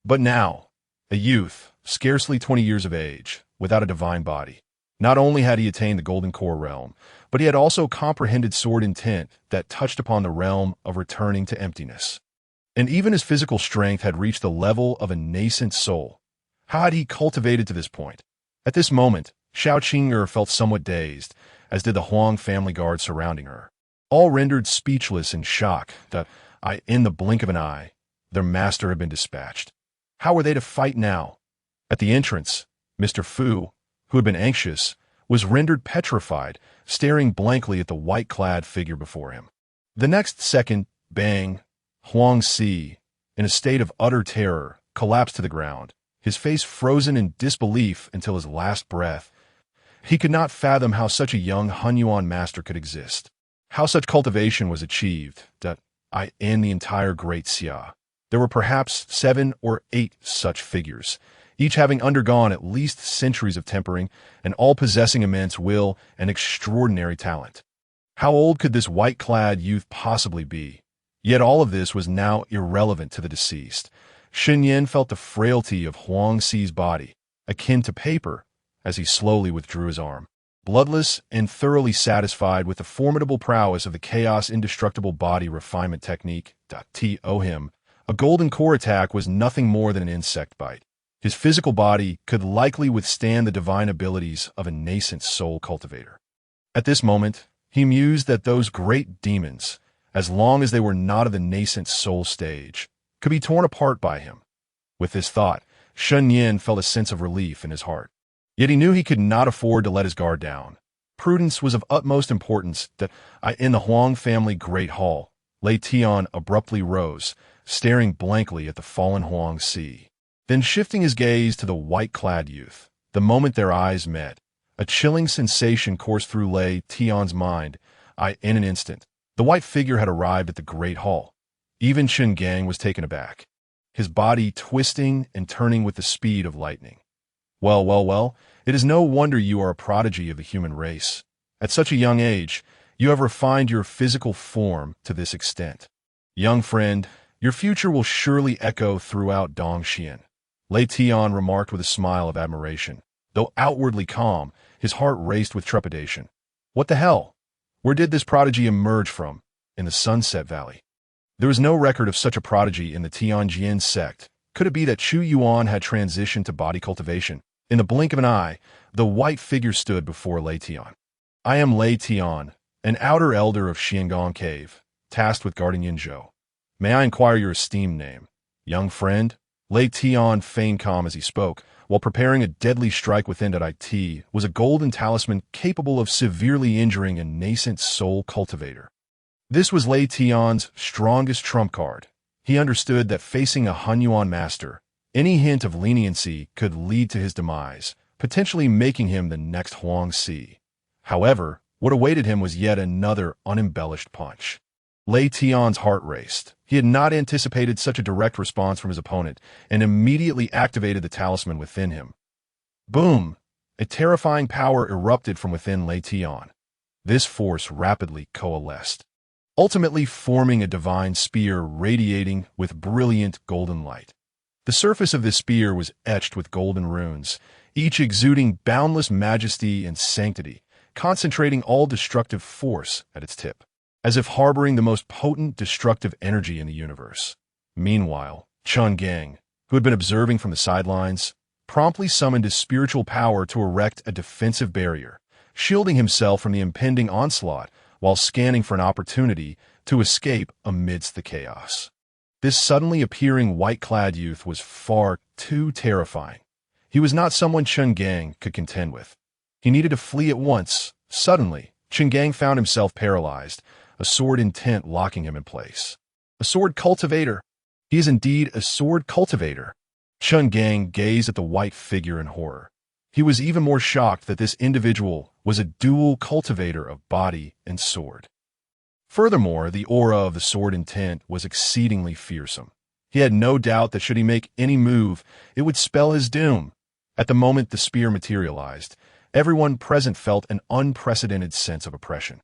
S1: But now, a youth, scarcely 20 years of age, without a divine body. Not only had he attained the Golden Core realm, but he had also comprehended sword intent that touched upon the realm of returning to emptiness. And even his physical strength had reached the level of a nascent soul. How had he cultivated to this point? At this moment, Xiao Qing'er felt somewhat dazed, as did the Huang family guard surrounding her. All rendered speechless in shock that, in the blink of an eye, their master had been dispatched. How were they to fight now? At the entrance, Mr. Fu, who had been anxious, was rendered petrified, staring blankly at the white-clad figure before him. The next second, bang, Huangzi, in a state of utter terror, collapsed to the ground, his face frozen in disbelief until his last breath. He could not fathom how such a young Hunyuan master could exist. How such cultivation was achieved, in the entire Great Xia. There were perhaps 7 or 8 such figures, each having undergone at least centuries of tempering, and all possessing immense will and extraordinary talent. How old could this white-clad youth possibly be? Yet all of this was now irrelevant to the deceased. Shen Nian felt the frailty of Huangzi's body, akin to paper, as he slowly withdrew his arm. Bloodless and thoroughly satisfied with the formidable prowess of the chaos indestructible body refinement technique, him, a golden core attack was nothing more than an insect bite. His physical body could likely withstand the divine abilities of a nascent soul cultivator. At this moment, he mused that those great demons, as long as they were not of the nascent soul stage, could be torn apart by him. With this thought, Shen Nian felt a sense of relief in his heart. Yet he knew he could not afford to let his guard down. Prudence was of utmost importance that, in the Huang family great hall, Lei Tian abruptly rose, staring blankly at the fallen Huangzi. Then shifting his gaze to the white-clad youth, the moment their eyes met, a chilling sensation coursed through Lei Tian's mind. In an instant, the white figure had arrived at the great hall. Even Shen Gang was taken aback, his body twisting and turning with the speed of lightning. Well, it is no wonder you are a prodigy of the human race. At such a young age, you have refined your physical form to this extent. Young friend, your future will surely echo throughout Dongxian. Lei Tian remarked with a smile of admiration. Though outwardly calm, his heart raced with trepidation. What the hell? Where did this prodigy emerge from? In the Sunset Valley. There is no record of such a prodigy in the Tianjin sect. Could it be that Chu Yuan had transitioned to body cultivation? In the blink of an eye, the white figure stood before Lei Tian. I am Lei Tian, an outer elder of Xiangong Cave, tasked with guarding Yinzhou. May I inquire your esteemed name? Young friend? Lei Tian feigned calm as he spoke, while preparing a deadly strike within it was a golden talisman capable of severely injuring a nascent soul cultivator. This was Lei Tian's strongest trump card. He understood that facing a Hunyuan master, any hint of leniency could lead to his demise, potentially making him the next Huang Si. However, what awaited him was yet another unembellished punch. Lei Tian's heart raced. He had not anticipated such a direct response from his opponent and immediately activated the talisman within him. Boom! A terrifying power erupted from within Lei Tian. This force rapidly coalesced, ultimately forming a divine spear radiating with brilliant golden light. The surface of this spear was etched with golden runes, each exuding boundless majesty and sanctity, concentrating all destructive force at its tip, as if harboring the most potent destructive energy in the universe. Meanwhile, Chun Gang, who had been observing from the sidelines, promptly summoned his spiritual power to erect a defensive barrier, shielding himself from the impending onslaught while scanning for an opportunity to escape amidst the chaos. This suddenly appearing white-clad youth was far too terrifying. He was not someone Chun Gang could contend with. He needed to flee at once. Suddenly, Chun Gang found himself paralyzed, a sword intent locking him in place. A sword cultivator. He is indeed a sword cultivator. Chun Gang gazed at the white figure in horror. He was even more shocked that this individual was a dual cultivator of body and sword. Furthermore, the aura of the sword intent was exceedingly fearsome. He had no doubt that should he make any move, it would spell his doom. At the moment the spear materialized, everyone present felt an unprecedented sense of oppression.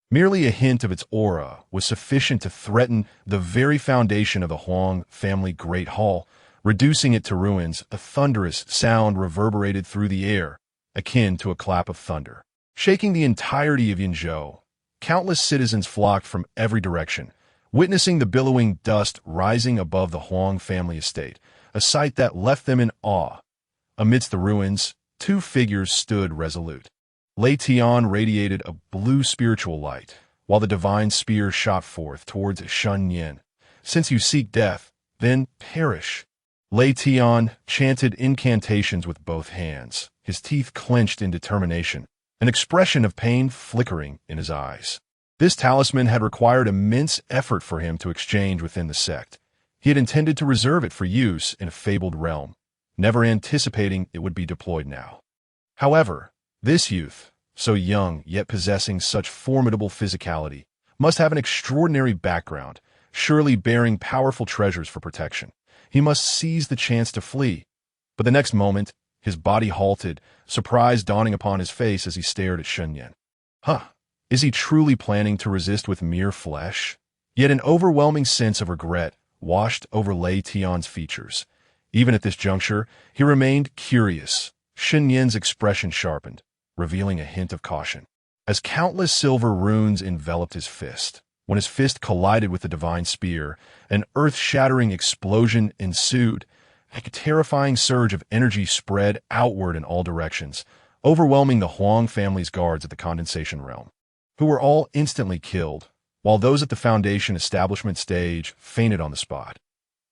S1: Merely a hint of its aura was sufficient to threaten the very foundation of the Huang family Great Hall, reducing it to ruins. A thunderous sound reverberated through the air, akin to a clap of thunder, shaking the entirety of Yinzhou. Countless citizens flocked from every direction, witnessing the billowing dust rising above the Huang family estate, a sight that left them in awe. Amidst the ruins, two figures stood resolute. Lei Tian radiated a blue spiritual light, while the divine spear shot forth towards Shen Nian. Since you seek death, then perish. Lei Tian chanted incantations with both hands, his teeth clenched in determination, an expression of pain flickering in his eyes. This talisman had required immense effort for him to exchange within the sect. He had intended to reserve it for use in a fabled realm, never anticipating it would be deployed now. However, this youth, so young yet possessing such formidable physicality, must have an extraordinary background, surely bearing powerful treasures for protection. He must seize the chance to flee. But the next moment, his body halted, surprise dawning upon his face as he stared at Shen Nian. Is he truly planning to resist with mere flesh? Yet an overwhelming sense of regret washed over Lei Tian's features. Even at this juncture, he remained curious. Shen Nian's expression sharpened, revealing a hint of caution, as countless silver runes enveloped his fist. When his fist collided with the divine spear, an earth-shattering explosion ensued. A terrifying surge of energy spread outward in all directions, overwhelming the Huang family's guards at the condensation realm, who were all instantly killed, while those at the Foundation establishment stage fainted on the spot.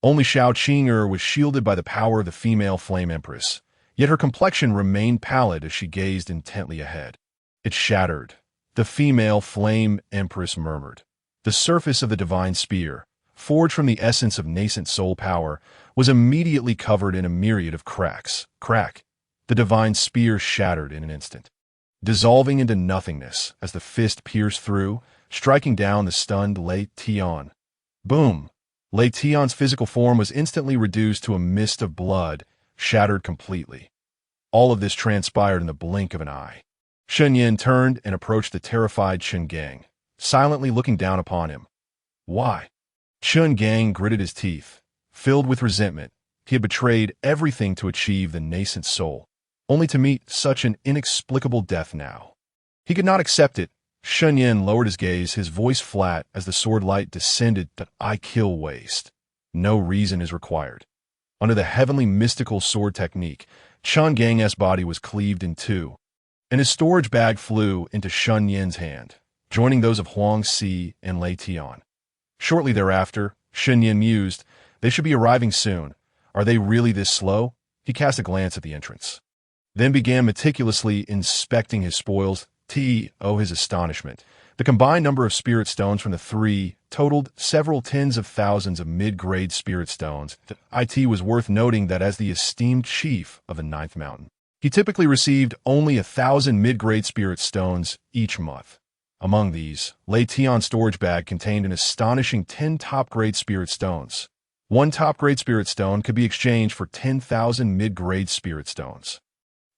S1: Only Xiao Qing'er was shielded by the power of the female Flame Empress, yet her complexion remained pallid as she gazed intently ahead. It shattered. The female Flame Empress murmured. The surface of the divine spear, forged from the essence of nascent soul power, was immediately covered in a myriad of cracks. Crack. The divine spear shattered in an instant, dissolving into nothingness as the fist pierced through, striking down the stunned Lei Tian. Boom! Lei Tian's physical form was instantly reduced to a mist of blood, shattered completely. All of this transpired in the blink of an eye. Shen Nian turned and approached the terrified Chen Gang, silently looking down upon him. Why? Chen Gang gritted his teeth, filled with resentment. He had betrayed everything to achieve the nascent soul, only to meet such an inexplicable death now. He could not accept it. Shen Nian lowered his gaze, his voice flat as the sword light descended. That I kill waste. No reason is required. Under the heavenly mystical sword technique, Chen Gang's body was cleaved in two, and his storage bag flew into Shen Nian's hand, joining those of Huang Si and Lei Tian. Shortly thereafter, Shen Nian mused, they should be arriving soon. Are they really this slow? He cast a glance at the entrance, then began meticulously inspecting his spoils. His astonishment. The combined number of spirit stones from the three totaled several tens of thousands of mid-grade spirit stones. It was worth noting that as the esteemed chief of the Ninth Mountain, he typically received only 1,000 mid-grade spirit stones each month. Among these, Lei Tian's storage bag contained an astonishing 10 top-grade spirit stones. One top-grade spirit stone could be exchanged for 10,000 mid-grade spirit stones.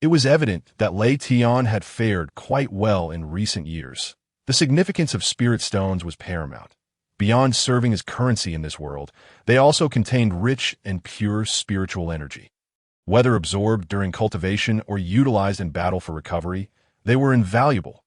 S1: It was evident that Lei Tian had fared quite well in recent years. The significance of spirit stones was paramount. Beyond serving as currency in this world, they also contained rich and pure spiritual energy. Whether absorbed during cultivation or utilized in battle for recovery, they were invaluable.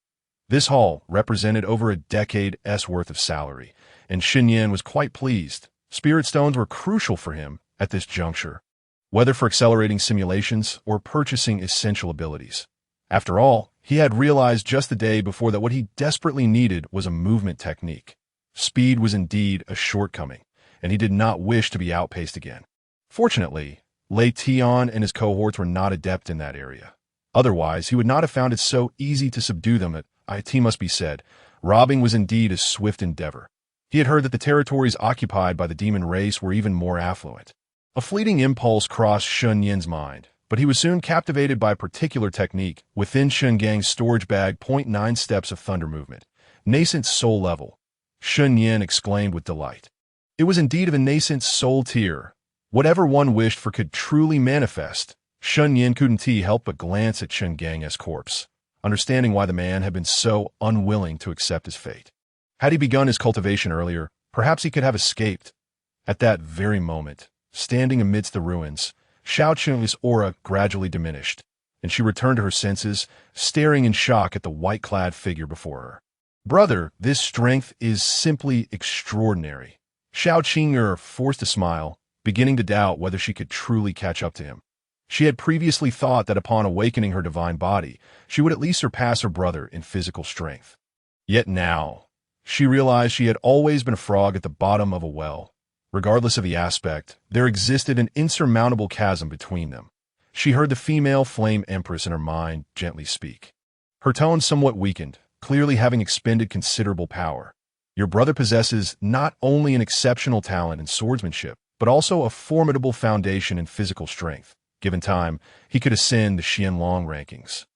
S1: This haul represented over a decade's worth of salary, and Shen Nian was quite pleased. Spirit stones were crucial for him at this juncture, whether for accelerating simulations or purchasing essential abilities. After all, he had realized just the day before that what he desperately needed was a movement technique. Speed was indeed a shortcoming, and he did not wish to be outpaced again. Fortunately, Lei Tian and his cohorts were not adept in that area. Otherwise, he would not have found it so easy to subdue them. It must be said, robbing was indeed a swift endeavor. He had heard that the territories occupied by the demon race were even more affluent. A fleeting impulse crossed Shen Nian's mind, but he was soon captivated by a particular technique within Shen Gang's storage bag. 9 steps of thunder movement. Nascent soul level. Shen Nian exclaimed with delight. It was indeed of a nascent soul tier. Whatever one wished for could truly manifest. Shen Nian couldn't help but glance at Shen Gang's corpse, understanding why the man had been so unwilling to accept his fate. Had he begun his cultivation earlier, perhaps he could have escaped. At that very moment, standing amidst the ruins, Xiao Qing'er's aura gradually diminished, and she returned to her senses, staring in shock at the white-clad figure before her. Brother, this strength is simply extraordinary. Xiao Qing'er forced a smile, beginning to doubt whether she could truly catch up to him. She had previously thought that upon awakening her divine body, she would at least surpass her brother in physical strength. Yet now, she realized she had always been a frog at the bottom of a well. Regardless of the aspect, there existed an insurmountable chasm between them. She heard the female flame empress in her mind gently speak. Her tone somewhat weakened, clearly having expended considerable power. Your brother possesses not only an exceptional talent in swordsmanship, but also a formidable foundation in physical strength. Given time, he could ascend the Xianlong rankings.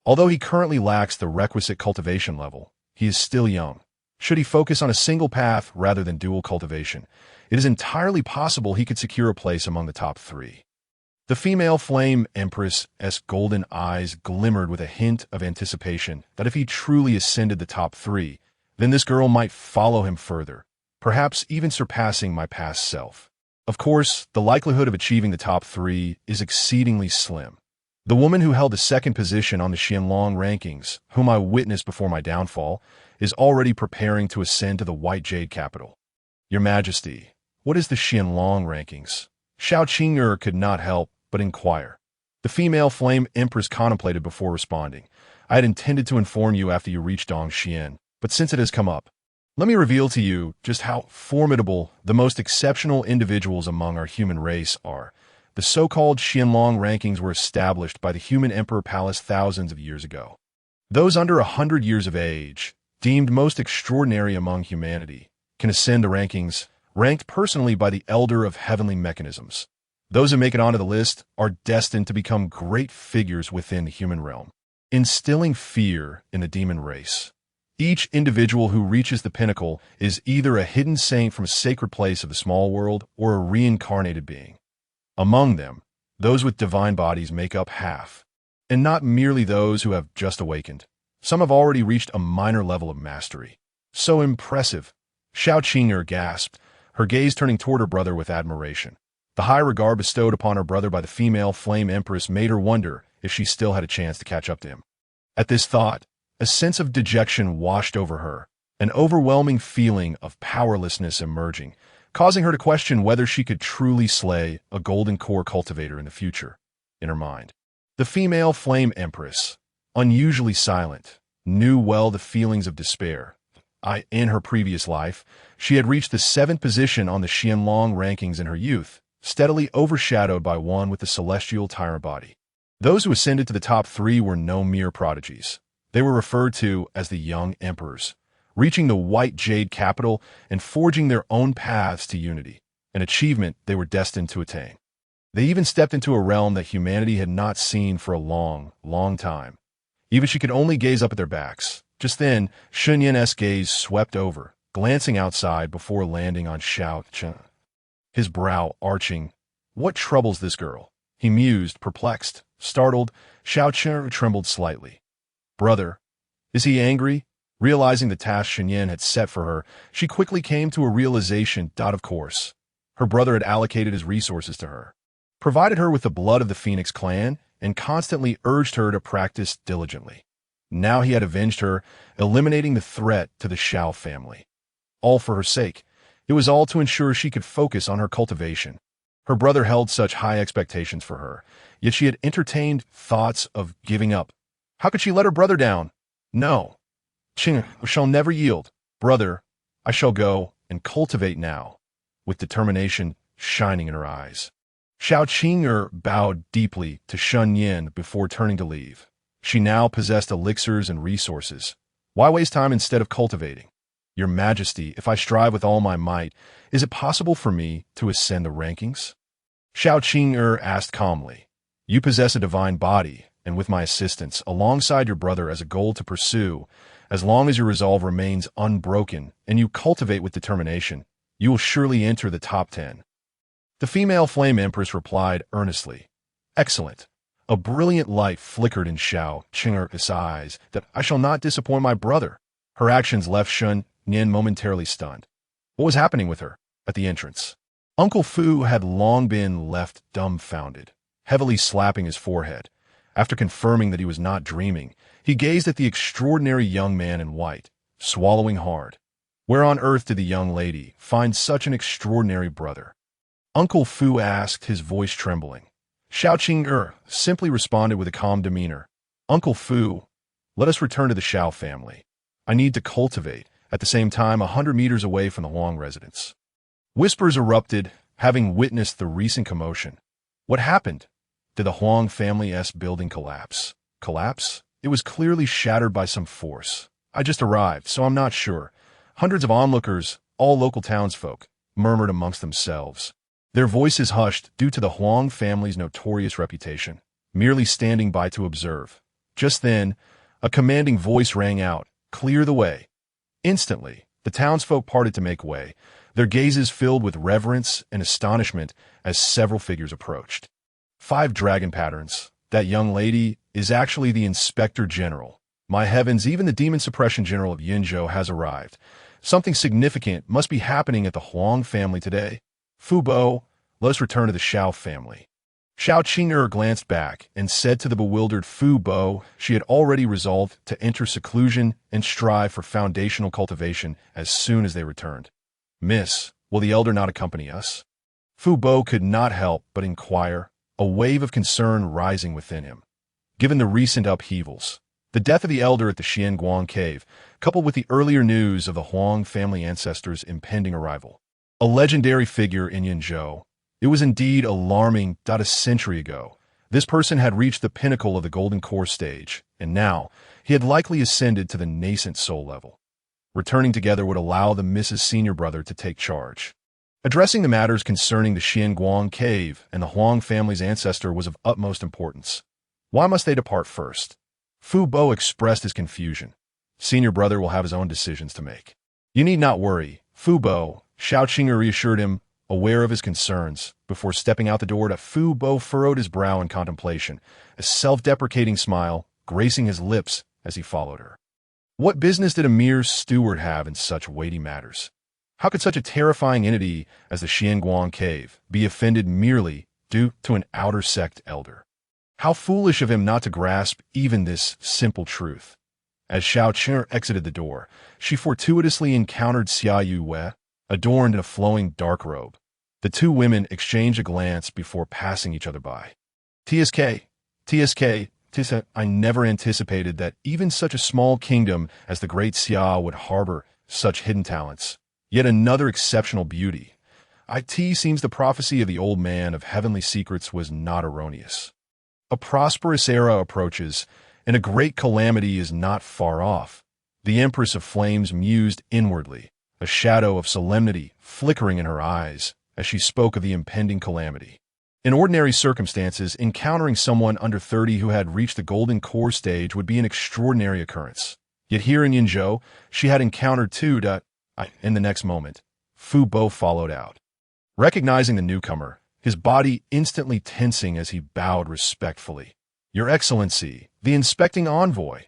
S1: Although he currently lacks the requisite cultivation level, he is still young. Should he focus on a single path rather than dual cultivation, it is entirely possible he could secure a place among the top 3. The female flame empress's golden eyes glimmered with a hint of anticipation that if he truly ascended the top 3, then this girl might follow him further, perhaps even surpassing my past self. Of course, the likelihood of achieving the top 3 is exceedingly slim. The woman who held the second position on the Xianlong rankings, whom I witnessed before my downfall, is already preparing to ascend to the White Jade capital. Your Majesty, what is the Xianlong rankings? Xiao Qing'er could not help but inquire. The female flame empress contemplated before responding. I had intended to inform you after you reached Dongxian, but since it has come up, let me reveal to you just how formidable the most exceptional individuals among our human race are. The so-called Xianlong rankings were established by the human emperor palace thousands of years ago. Those under 100 years of age, deemed most extraordinary among humanity, can ascend the rankings, ranked personally by the elder of heavenly mechanisms. Those who make it onto the list are destined to become great figures within the human realm, instilling fear in the demon race. Each individual who reaches the pinnacle is either a hidden saint from a sacred place of the small world or a reincarnated being. Among them, those with divine bodies make up half, and not merely those who have just awakened. Some have already reached a minor level of mastery. So impressive. Xiao Qing'er gasped, her gaze turning toward her brother with admiration. The high regard bestowed upon her brother by the female flame empress made her wonder if she still had a chance to catch up to him. At this thought, a sense of dejection washed over her, an overwhelming feeling of powerlessness emerging, causing her to question whether she could truly slay a golden core cultivator in the future. In her mind, the female flame empress, unusually silent, knew well the feelings of despair. In her previous life, she had reached the 7th position on the Xianlong rankings in her youth, steadily overshadowed by one with the celestial tyrant body. Those who ascended to the top 3 were no mere prodigies. They were referred to as the young emperors, reaching the white jade capital and forging their own paths to unity, an achievement they were destined to attain. They even stepped into a realm that humanity had not seen for a long, long time. Even she could only gaze up at their backs. Just then, Shen Nian's gaze swept over, glancing outside before landing on Xiao Qing'er. His brow arching. What troubles this girl? He mused, perplexed. Startled, Xiao Qing'er trembled slightly. Brother, is he angry? Realizing the task Shen Nian had set for her, she quickly came to a realization. Of course. Her brother had allocated his resources to her, provided her with the blood of the Phoenix clan, and constantly urged her to practice diligently. Now he had avenged her, eliminating the threat to the Xiao family. All for her sake. It was all to ensure she could focus on her cultivation. Her brother held such high expectations for her, yet she had entertained thoughts of giving up. How could she let her brother down? No. Qing'er shall never yield. Brother, I shall go and cultivate now, with determination shining in her eyes. Xiao Qing'er bowed deeply to Shen Nian before turning to leave. She now possessed elixirs and resources. Why waste time instead of cultivating? Your Majesty, if I strive with all my might, is it possible for me to ascend the rankings? Xiao Qing'er asked calmly. You possess a divine body, and with my assistance, alongside your brother as a goal to pursue, as long as your resolve remains unbroken and you cultivate with determination, you will surely enter the top 10. The female flame empress replied earnestly. Excellent. A brilliant light flickered in Xiao Qing'er's eyes that I shall not disappoint my brother. Her actions left Shen Nian momentarily stunned. What was happening with her at the entrance? Uncle Fu had long been left dumbfounded, heavily slapping his forehead. After confirming that he was not dreaming, he gazed at the extraordinary young man in white, swallowing hard. Where on earth did the young lady find such an extraordinary brother? Uncle Fu asked, his voice trembling. Xiao Qing'er simply responded with a calm demeanor. Uncle Fu, let us return to the Xiao family. I need to cultivate, at the same time 100 meters away from the Huang residence. Whispers erupted, having witnessed the recent commotion. What happened? Did the Huang family's building collapse? Collapse? It was clearly shattered by some force. I just arrived, so I'm not sure. Hundreds of onlookers, all local townsfolk, murmured amongst themselves. Their voices hushed due to the Huang family's notorious reputation, merely standing by to observe. Just then, a commanding voice rang out, "Clear the way." Instantly, the townsfolk parted to make way, their gazes filled with reverence and astonishment as several figures approached. 5 dragon patterns. That young lady is actually the Inspector General. My heavens, even the Demon Suppression General of Yinzhou has arrived. Something significant must be happening at the Huang family today. Fu Bo, let us return to the Xiao family. Xiao Qing'er glanced back and said to the bewildered Fu Bo she had already resolved to enter seclusion and strive for foundational cultivation as soon as they returned. Miss, will the elder not accompany us? Fu Bo could not help but inquire, a wave of concern rising within him. Given the recent upheavals, the death of the elder at the Xianguang cave, coupled with the earlier news of the Huang family ancestors' impending arrival, a legendary figure in Yinzhou, it was indeed alarming. A century ago, this person had reached the pinnacle of the Golden Core stage, and now he had likely ascended to the nascent soul level. Returning together would allow the Mrs. Senior Brother to take charge. Addressing the matters concerning the Xianguang cave and the Huang family's ancestor was of utmost importance. Why must they depart first? Fu Bo expressed his confusion. Senior Brother will have his own decisions to make. You need not worry, Fu Bo, Xiao Qing'er reassured him, aware of his concerns. Before stepping out the door, Fu Bo furrowed his brow in contemplation, a self-deprecating smile gracing his lips as he followed her. What business did a mere steward have in such weighty matters? How could such a terrifying entity as the Xianguang cave be offended merely due to an outer sect elder? How foolish of him not to grasp even this simple truth. As Xiao Qing'er exited the door, she fortuitously encountered Xia Yue, adorned in a flowing dark robe. The two women exchanged a glance before passing each other by. TSK, I never anticipated that even such a small kingdom as the Great Xia would harbor such hidden talents. Yet another exceptional beauty. It seems the prophecy of the old man of heavenly secrets was not erroneous. A prosperous era approaches, and a great calamity is not far off. The Empress of Flames mused inwardly, a shadow of solemnity flickering in her eyes as she spoke of the impending calamity. In ordinary circumstances, encountering someone under 30 who had reached the golden core stage would be an extraordinary occurrence. Yet here in Yinzhou, she had encountered two. In the next moment, Fu Bo followed out. Recognizing the newcomer, his body instantly tensing as he bowed respectfully. Your Excellency, the inspecting envoy.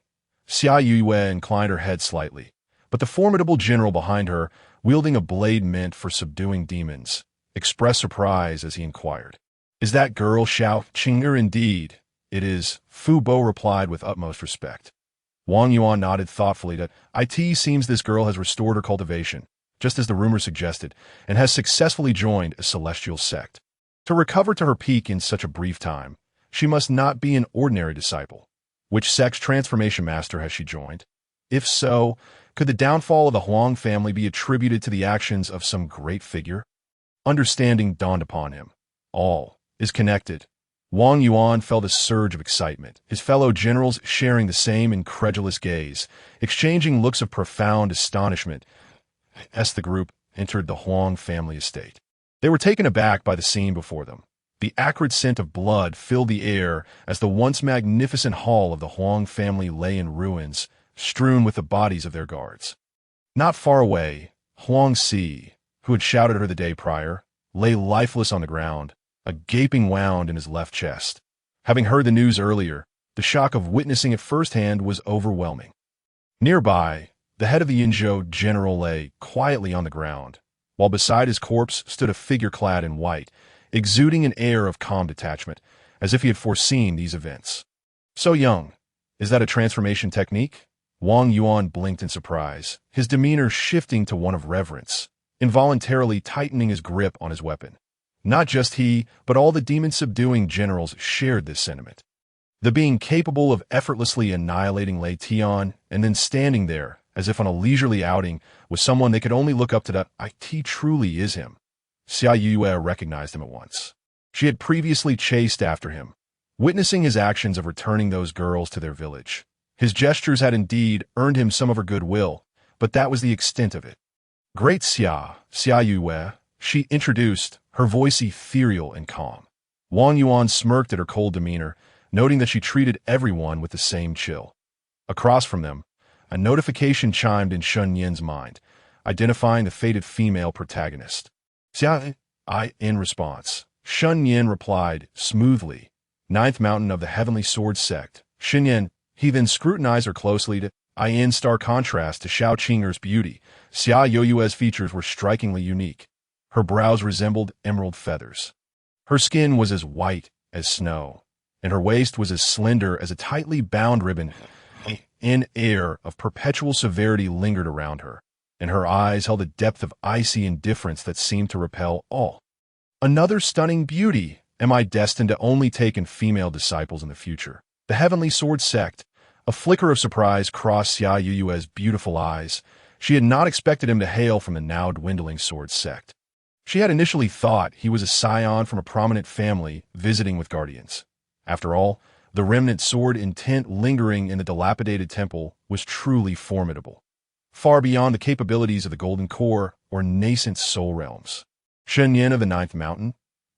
S1: Xia Yue inclined her head slightly, but the formidable general behind her, wielding a blade meant for subduing demons, expressed surprise as he inquired. Is that girl Xiao Qing'er indeed? It is, Fu Bo replied with utmost respect. Wang Yuan nodded thoughtfully that it seems this girl has restored her cultivation, just as the rumor suggested, and has successfully joined a celestial sect. To recover to her peak in such a brief time, she must not be an ordinary disciple. Which sect's transformation master has she joined? If so, could the downfall of the Huang family be attributed to the actions of some great figure? Understanding dawned upon him. All is connected. Wang Yuan felt a surge of excitement, his fellow generals sharing the same incredulous gaze, exchanging looks of profound astonishment as the group entered the Huang family estate. They were taken aback by the scene before them. The acrid scent of blood filled the air as the once magnificent hall of the Huang family lay in ruins, strewn with the bodies of their guards. Not far away, Huang Si, who had shouted at her the day prior, lay lifeless on the ground, a gaping wound in his left chest. Having heard the news earlier, the shock of witnessing it firsthand was overwhelming. Nearby, the head of the Yinzhou general lay quietly on the ground, while beside his corpse stood a figure clad in white, exuding an air of calm detachment, as if he had foreseen these events. So young, is that a transformation technique? Wang Yuan blinked in surprise, his demeanor shifting to one of reverence, involuntarily tightening his grip on his weapon. Not just he, but all the demon-subduing generals shared this sentiment. The being capable of effortlessly annihilating Lei Tian and then standing there, as if on a leisurely outing, with someone they could only look up to that it truly is him. Xia Yue recognized him at once. She had previously chased after him, witnessing his actions of returning those girls to their village. His gestures had indeed earned him some of her goodwill, but that was the extent of it. Great Xia Yue, she introduced, her voice ethereal and calm. Wang Yuan smirked at her cold demeanor, noting that she treated everyone with the same chill. Across from them, a notification chimed in Shen Nian's mind, identifying the fated female protagonist. Xia, in response, Shen Nian replied smoothly, Ninth Mountain of the Heavenly Sword Sect. Shen Nian, he then scrutinized her closely to in stark contrast to Xiao Qing'er's beauty. Xia Yue's features were strikingly unique. Her brows resembled emerald feathers. Her skin was as white as snow, and her waist was as slender as a tightly bound ribbon. An air of perpetual severity lingered around her, and her eyes held a depth of icy indifference that seemed to repel all. Another stunning beauty. Am I destined to only take in female disciples in the future? The Heavenly Sword Sect. A flicker of surprise crossed Xia Yue's beautiful eyes. She had not expected him to hail from the now dwindling sword sect. She had initially thought he was a scion from a prominent family visiting with guardians. After all, the remnant sword intent lingering in the dilapidated temple was truly formidable, far beyond the capabilities of the Golden Core or nascent soul realms. Shen Nian of the Ninth Mountain?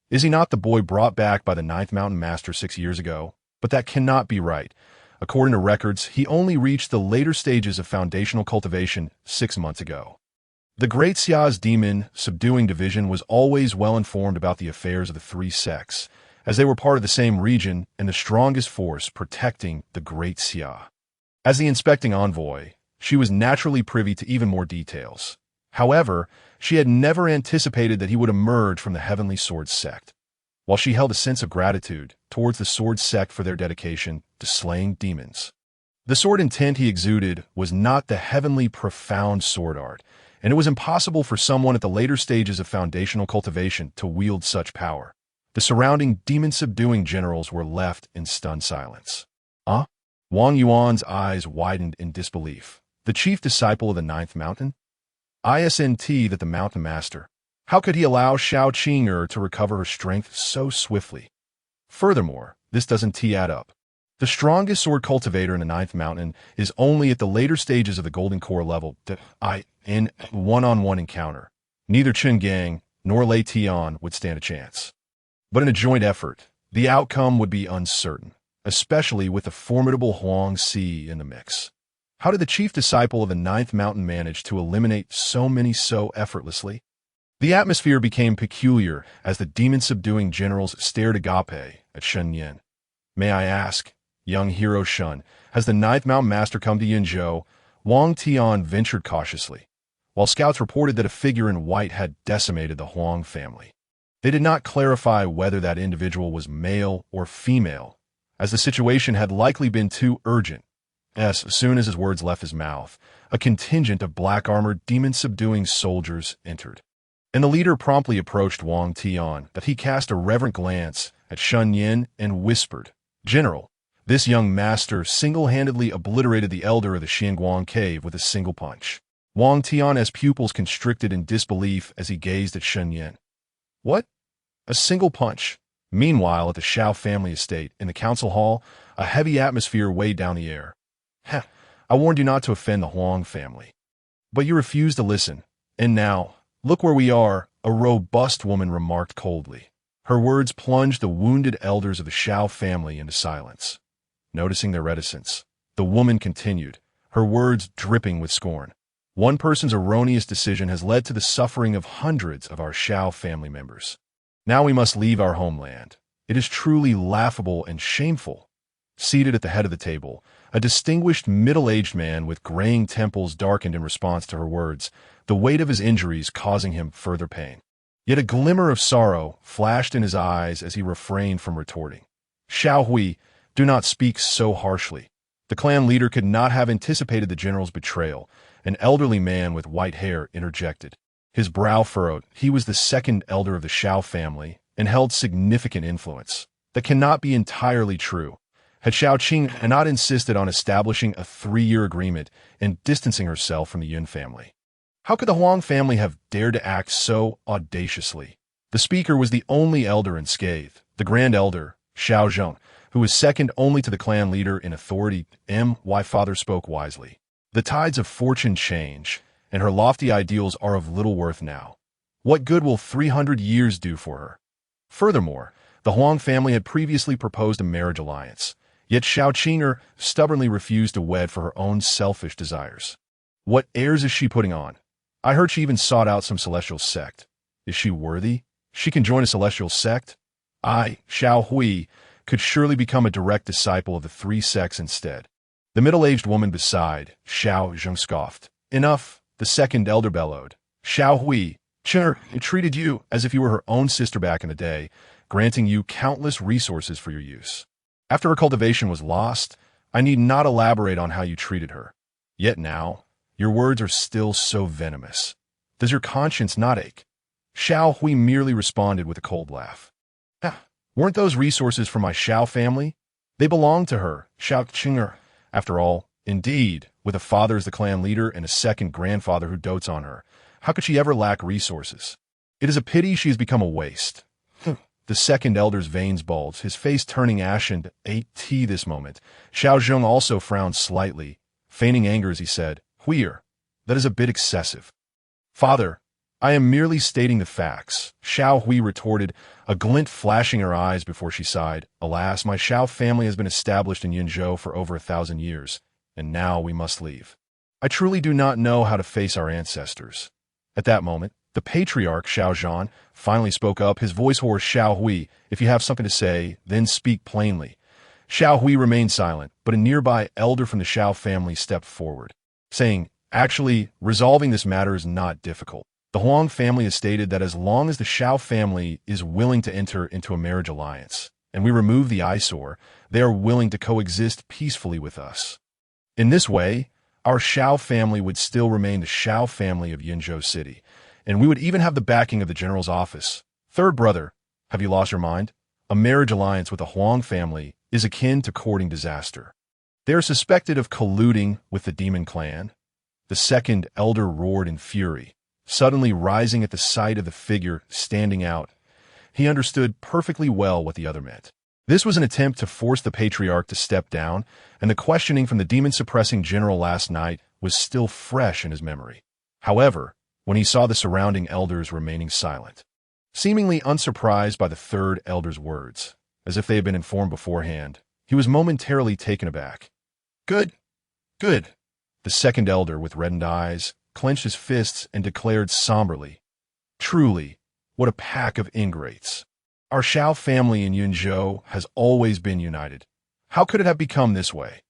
S1: Is he not the boy brought back by the Ninth Mountain Master 6 years ago? But that cannot be right. According to records, he only reached the later stages of foundational cultivation 6 months ago. The Great Xia's demon subduing division was always well informed about the affairs of the three sects, as they were part of the same region and the strongest force protecting the Great Xia. As the inspecting envoy, she was naturally privy to even more details. However, she had never anticipated that he would emerge from the Heavenly Sword Sect. While she held a sense of gratitude towards the Sword Sect for their dedication to slaying demons, the sword intent he exuded was not the heavenly profound sword art, and it was impossible for someone at the later stages of foundational cultivation to wield such power. The surrounding demon-subduing generals were left in stunned silence. Huh? Wang Yuan's eyes widened in disbelief. The chief disciple of the Ninth Mountain? Isn't that the Mountain Master? How could he allow Xiao Qing'er to recover her strength so swiftly? Furthermore, this doesn't add up. The strongest sword cultivator in the Ninth Mountain is only at the later stages of the Golden Core level in one-on-one encounter. Neither Chen Gang nor Lei Tian would stand a chance. But in a joint effort, the outcome would be uncertain, especially with the formidable Huang Si in the mix. How did the chief disciple of the Ninth Mountain manage to eliminate so many so effortlessly? The atmosphere became peculiar as the demon-subduing generals stared agape at Shen Nian. May I ask, young hero Shen, has the Ninth Mountain Master come to Yinzhou? Wang Tian ventured cautiously, while scouts reported that a figure in white had decimated the Huang family. They did not clarify whether that individual was male or female, as the situation had likely been too urgent. As soon as his words left his mouth, a contingent of black-armored, demon-subduing soldiers entered, and the leader promptly approached Wang Tian that he cast a reverent glance at Shen Nian and whispered, "General, this young master single-handedly obliterated the elder of the Xinguang cave with a single punch." Wang Tian's pupils constricted in disbelief as he gazed at Shen Nian. What? A single punch? Meanwhile, at the Xiao family estate, in the council hall, a heavy atmosphere weighed down the air. Heh, I warned you not to offend the Huang family. But you refused to listen. And now, look where we are, a robust woman remarked coldly. Her words plunged the wounded elders of the Xiao family into silence. Noticing their reticence, the woman continued, her words dripping with scorn. One person's erroneous decision has led to the suffering of hundreds of our Xiao family members. Now we must leave our homeland. It is truly laughable and shameful. Seated at the head of the table, a distinguished middle-aged man with graying temples darkened in response to her words, the weight of his injuries causing him further pain. Yet a glimmer of sorrow flashed in his eyes as he refrained from retorting. Xiao Hui, do not speak so harshly. The clan leader could not have anticipated the general's betrayal. An elderly man with white hair interjected. His brow furrowed. He was the second elder of the Xiao family and held significant influence. That cannot be entirely true. Had Xiao Qing'er not insisted on establishing a 3-year agreement and distancing herself from the Yun family? How could the Huang family have dared to act so audaciously? The speaker was the only elder in scathe, the grand elder, Xiao Zheng, who was second only to the clan leader in authority. My father spoke wisely. The tides of fortune change, and her lofty ideals are of little worth now. What good will 300 years do for her? Furthermore, the Huang family had previously proposed a marriage alliance, yet Xiao Qing'er stubbornly refused to wed for her own selfish desires. What airs is she putting on? I heard she even sought out some celestial sect. Is she worthy? She can join a celestial sect? I, Xiao Hui, could surely become a direct disciple of the 3 sects instead. The middle-aged woman beside, Xiao Zheng scoffed. Enough, the second elder bellowed. Xiao Hui, Qing'er treated you as if you were her own sister back in the day, granting you countless resources for your use. After her cultivation was lost, I need not elaborate on how you treated her. Yet now, your words are still so venomous. Does your conscience not ache? Xiao Hui merely responded with a cold laugh. Weren't those resources from my Xiao family? They belonged to her, Xiao Qing'er. After all, indeed, with a father as the clan leader and a second grandfather who dotes on her, how could she ever lack resources? It is a pity she has become a waste. The second elder's veins bulged, his face turning ashen. This moment. Xiao Zheng also frowned slightly, feigning anger as he said, Huier, that is a bit excessive. Father, I am merely stating the facts, Xiao Hui retorted, a glint flashing her eyes before she sighed. Alas, my Xiao family has been established in Yinzhou for over 1,000 years, and now we must leave. I truly do not know how to face our ancestors. At that moment, the patriarch Xiao Zhan finally spoke up, his voice hoarse. Xiao Hui, if you have something to say, then speak plainly. Xiao Hui remained silent, but a nearby elder from the Xiao family stepped forward, saying, "Actually, resolving this matter is not difficult. The Huang family has stated that as long as the Xiao family is willing to enter into a marriage alliance, and we remove the eyesore, they are willing to coexist peacefully with us. In this way, our Xiao family would still remain the Xiao family of Yinzhou City, and we would even have the backing of the general's office. Third brother, have you lost your mind? A marriage alliance with the Huang family is akin to courting disaster. They are suspected of colluding with the demon clan." The second elder roared in fury, suddenly rising at the sight of the figure standing out. He understood perfectly well what the other meant. This was an attempt to force the patriarch to step down, and the questioning from the demon-suppressing general last night was still fresh in his memory. However, when he saw the surrounding elders remaining silent, seemingly unsurprised by the third elder's words, as if they had been informed beforehand, he was momentarily taken aback. Good. The second elder, with reddened eyes, clenched his fists and declared somberly, "Truly, what a pack of ingrates. Our Xiao family in Yunzhou has always been united. How could it have become this way?"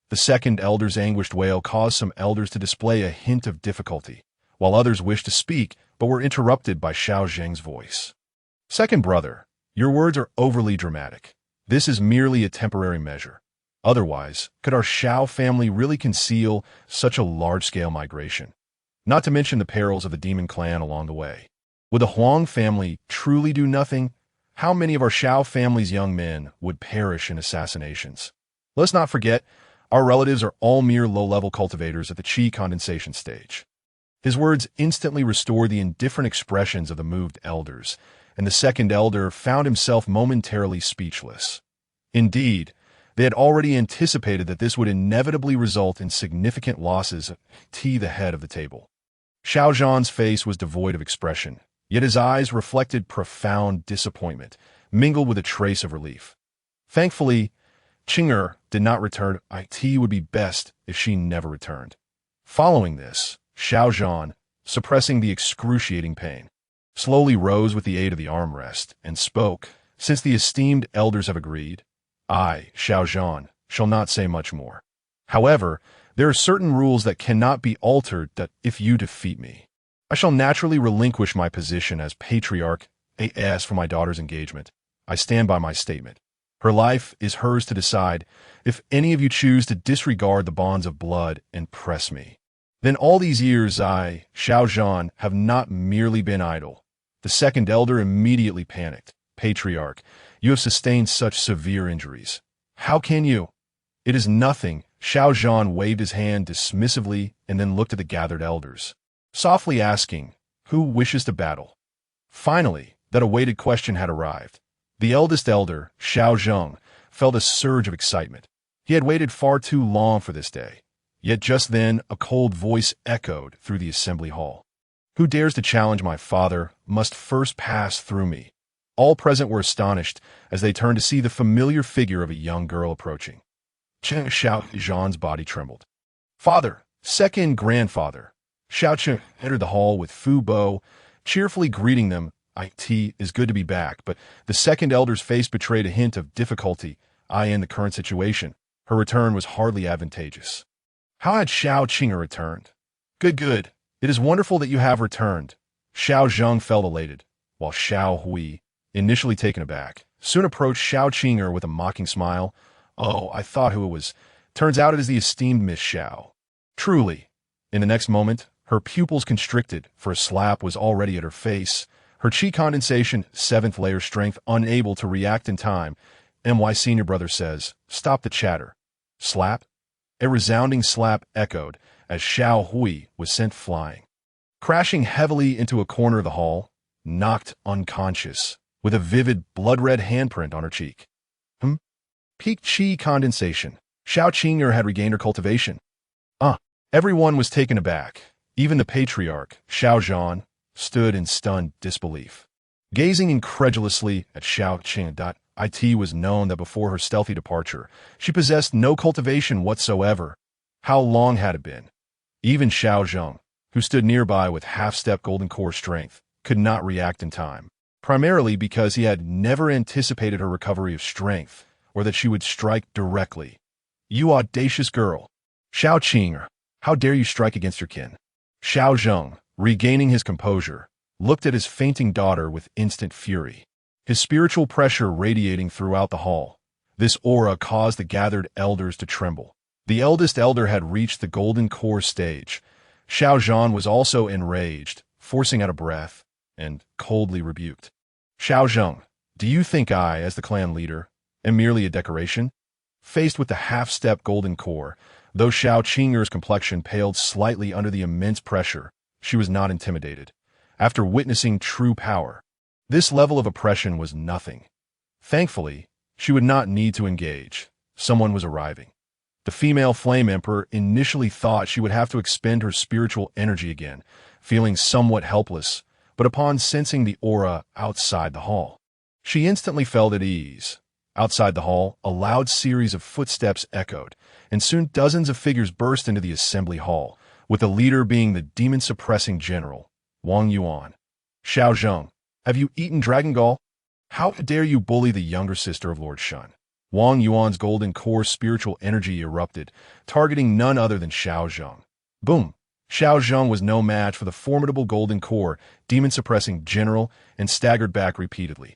S1: The second elder's anguished wail caused some elders to display a hint of difficulty, while others wished to speak but were interrupted by Xiao Zheng's voice. "Second brother, your words are overly dramatic. This is merely a temporary measure. Otherwise, could our Xiao family really conceal such a large-scale migration? Not to mention the perils of the demon clan along the way. Would the Huang family truly do nothing? How many of our Xiao family's young men would perish in assassinations? Let's not forget, our relatives are all mere low-level cultivators at the qi condensation stage." His words instantly restored the indifferent expressions of the moved elders, and the second elder found himself momentarily speechless. Indeed, they had already anticipated that this would inevitably result in significant losses to the head of the table. Xiao Zhan's face was devoid of expression, yet his eyes reflected profound disappointment, mingled with a trace of relief. Thankfully, Qing'er did not return. It would be best if she never returned. Following this, Xiao Zhan, suppressing the excruciating pain, slowly rose with the aid of the armrest and spoke. "Since the esteemed elders have agreed, I, Xiao Zhan, shall not say much more. However, there are certain rules that cannot be altered that if you defeat me, I shall naturally relinquish my position as patriarch. As for my daughter's engagement, I stand by my statement. Her life is hers to decide. If any of you choose to disregard the bonds of blood and press me, then all these years I, Xiao Zhan, have not merely been idle." The second elder immediately panicked. "Patriarch, you have sustained such severe injuries. How can you?" "It is nothing." Xiao Zhan waved his hand dismissively and then looked at the gathered elders, softly asking, "Who wishes to battle?" Finally, that awaited question had arrived. The eldest elder, Xiao Zheng, felt a surge of excitement. He had waited far too long for this day. Yet just then, a cold voice echoed through the assembly hall. "Who dares to challenge my father must first pass through me." All present were astonished as they turned to see the familiar figure of a young girl approaching. Xiao Zhan's body trembled. "Father, second grandfather." Xiao Qing'er entered the hall with Fu Bo, cheerfully greeting them. "It is good to be back," but the second elder's face betrayed a hint of difficulty. In the current situation, her return was hardly advantageous. How had Xiao Qing'er returned? Good. It is wonderful that you have returned." Xiao Zheng felt elated, while Xiao Hui, initially taken aback, soon approached Xiao Qing'er with a mocking smile. "Oh, I thought who it was. Turns out it is the esteemed Miss Xiao." Truly. In the next moment, her pupils constricted, for a slap was already at her face. Her qi condensation, 7th layer strength, unable to react in time. My senior brother says, "Stop the chatter." Slap. A resounding slap echoed as Xiao Hui was sent flying, crashing heavily into a corner of the hall, knocked unconscious, with a vivid blood-red handprint on her cheek. Peak qi condensation. Xiao Qing'er had regained her cultivation. Everyone was taken aback. Even the patriarch, Xiao Zhan, stood in stunned disbelief, gazing incredulously at Xiao Qing'er. It was known that before her stealthy departure, she possessed no cultivation whatsoever. How long had it been? Even Xiao Zheng, who stood nearby with half-step golden core strength, could not react in time, primarily because he had never anticipated her recovery of strength, or that she would strike directly. "You audacious girl! Xiao Qing'er, how dare you strike against your kin?" Xiao Zheng, regaining his composure, looked at his fainting daughter with instant fury. His spiritual pressure radiating throughout the hall. This aura caused the gathered elders to tremble. The eldest elder had reached the golden core stage. Xiao Zhan was also enraged, forcing out a breath, and coldly rebuked. "Xiao Zheng, do you think I, as the clan leader, am merely a decoration?" Faced with the half-step golden core, though Xiao Qing'er's complexion paled slightly under the immense pressure, she was not intimidated. After witnessing true power, this level of oppression was nothing. Thankfully, she would not need to engage. Someone was arriving. The female Flame Emperor initially thought she would have to expend her spiritual energy again, feeling somewhat helpless, but upon sensing the aura outside the hall, she instantly felt at ease. Outside the hall, a loud series of footsteps echoed, and soon dozens of figures burst into the assembly hall, with the leader being the demon-suppressing general, Wang Yuan. "Xiao Zheng, have you eaten Dragon Gall? How dare you bully the younger sister of Lord Shen?" Wang Yuan's golden core spiritual energy erupted, targeting none other than Xiao Zheng. Boom! Xiao Zheng was no match for the formidable golden core, demon-suppressing general, and staggered back repeatedly.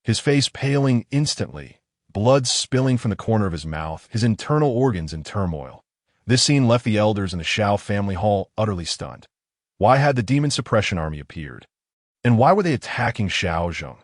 S1: His face paling instantly, blood spilling from the corner of his mouth, his internal organs in turmoil. This scene left the elders in the Xiao family hall utterly stunned. Why had the demon suppression army appeared? And why were they attacking Xiao Zheng?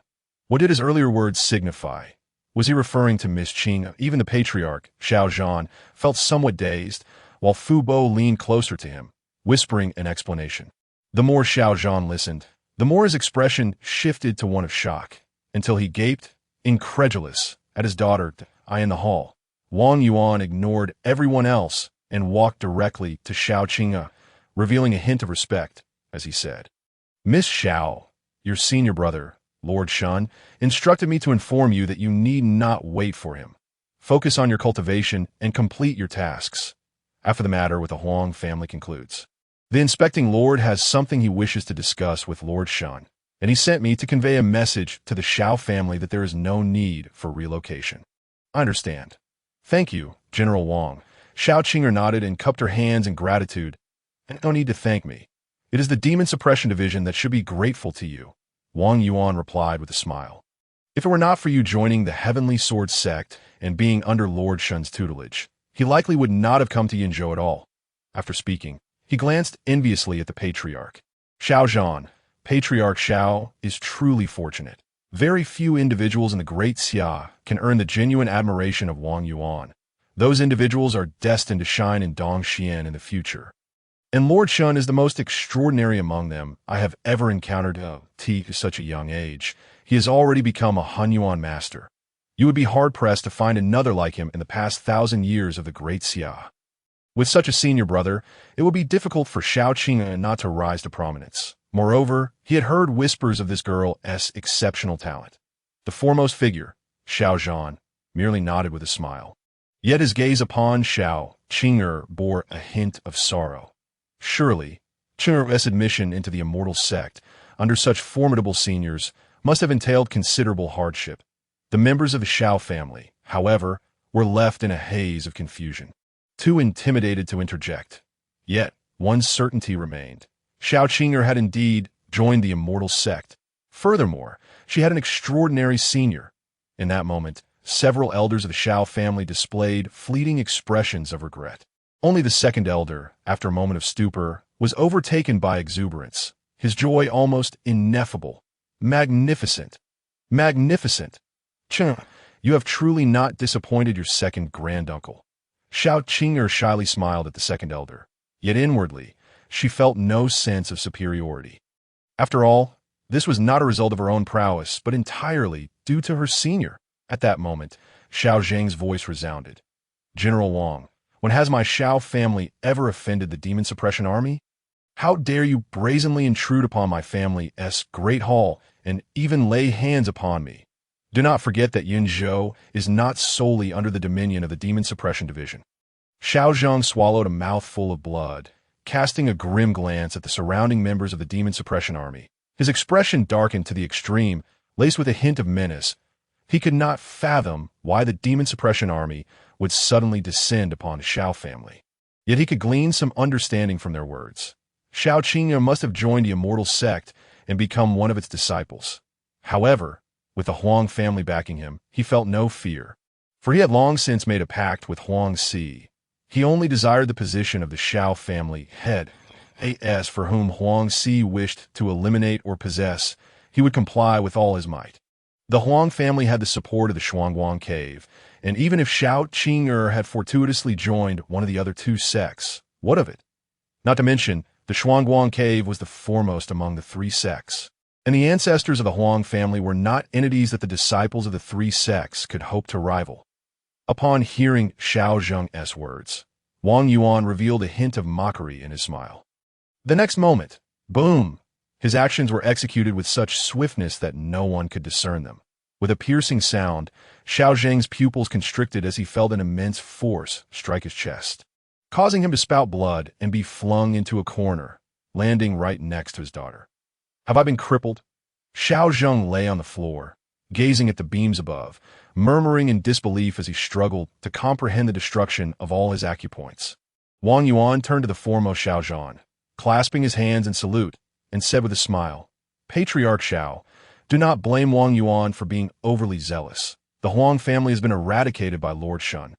S1: What did his earlier words signify? Was he referring to Miss Qing? Even the patriarch, Xiao Zhan, felt somewhat dazed, while Fu Bo leaned closer to him, whispering an explanation. The more Xiao Zhan listened, the more his expression shifted to one of shock, until he gaped, incredulous, at his daughter, I in the hall. Wang Yuan ignored everyone else and walked directly to Xiao Qing'er, revealing a hint of respect, as he said, "Miss Xiao, your senior brother, Lord Shen, instructed me to inform you that you need not wait for him. Focus on your cultivation and complete your tasks after the matter with the Huang family concludes. The inspecting lord has something he wishes to discuss with Lord Shen, and he sent me to convey a message to the Xiao family that there is no need for relocation." "I understand. Thank you, General Wang." Xiao Qing'er nodded and cupped her hands in gratitude. "No need to thank me. It is the Demon Suppression Division that should be grateful to you," Wang Yuan replied with a smile. "If it were not for you joining the Heavenly Sword Sect and being under Lord Shen's tutelage, he likely would not have come to Yinzhou at all." After speaking, he glanced enviously at the patriarch. "Xiao Zhan, Patriarch Xiao is truly fortunate. Very few individuals in the Great Xia can earn the genuine admiration of Wang Yuan. Those individuals are destined to shine in Dongxian in the future. And Lord Shen is the most extraordinary among them I have ever encountered at such a young age. He has already become a Hunyuan master. You would be hard-pressed to find another like him in the past 1,000 years of the Great Xia. With such a senior brother, it would be difficult for Xiao Qing'er not to rise to prominence. Moreover, he had heard whispers of this girl's exceptional talent. The foremost figure, Xiao Zhan, merely nodded with a smile. Yet his gaze upon Xiao Qing'er bore a hint of sorrow. Surely, Qing'er's admission into the immortal sect, under such formidable seniors, must have entailed considerable hardship. The members of the Xiao family, however, were left in a haze of confusion, too intimidated to interject. Yet, one certainty remained. Xiao Qing'er had indeed joined the immortal sect. Furthermore, she had an extraordinary senior. In that moment, several elders of the Xiao family displayed fleeting expressions of regret. Only the second elder, after a moment of stupor, was overtaken by exuberance, his joy almost ineffable. Magnificent! Magnificent! Ch, you have truly not disappointed your second granduncle. Xiao Qing'er shyly smiled at the second elder, yet inwardly, she felt no sense of superiority. After all, this was not a result of her own prowess, but entirely due to her senior. At that moment, Xiao Zheng's voice resounded. "General Wang, when has my Xiao family ever offended the Demon Suppression Army? How dare you brazenly intrude upon my family's great hall and even lay hands upon me? Do not forget that Yinzhou is not solely under the dominion of the Demon Suppression Division." Xiao Zhang swallowed a mouthful of blood, casting a grim glance at the surrounding members of the Demon Suppression Army. His expression darkened to the extreme, laced with a hint of menace. He could not fathom why the demon suppression army would suddenly descend upon the Xiao family. Yet he could glean some understanding from their words. Xiao Qing'er must have joined the immortal sect and become one of its disciples. However, with the Huang family backing him, he felt no fear, for he had long since made a pact with Huang Si. He only desired the position of the Xiao family head, as for whom Huang Si wished to eliminate or possess, he would comply with all his might. The Huang family had the support of the Shuangguang cave, and even if Xiao Qing'er had fortuitously joined one of the other two sects, what of it? Not to mention, the Shuangguang cave was the foremost among the three sects, and the ancestors of the Huang family were not entities that the disciples of the three sects could hope to rival. Upon hearing Xiao Zheng's words, Wang Yuan revealed a hint of mockery in his smile. The next moment, boom! His actions were executed with such swiftness that no one could discern them. With a piercing sound, Xiao Zheng's pupils constricted as he felt an immense force strike his chest, causing him to spout blood and be flung into a corner, landing right next to his daughter. Have I been crippled? Xiao Zheng lay on the floor, gazing at the beams above, murmuring in disbelief as he struggled to comprehend the destruction of all his acupoints. Wang Yuan turned to the foremost Xiao Zhang, clasping his hands in salute, and said with a smile, "Patriarch Xiao, do not blame Wang Yuan for being overly zealous. The Huang family has been eradicated by Lord Shen,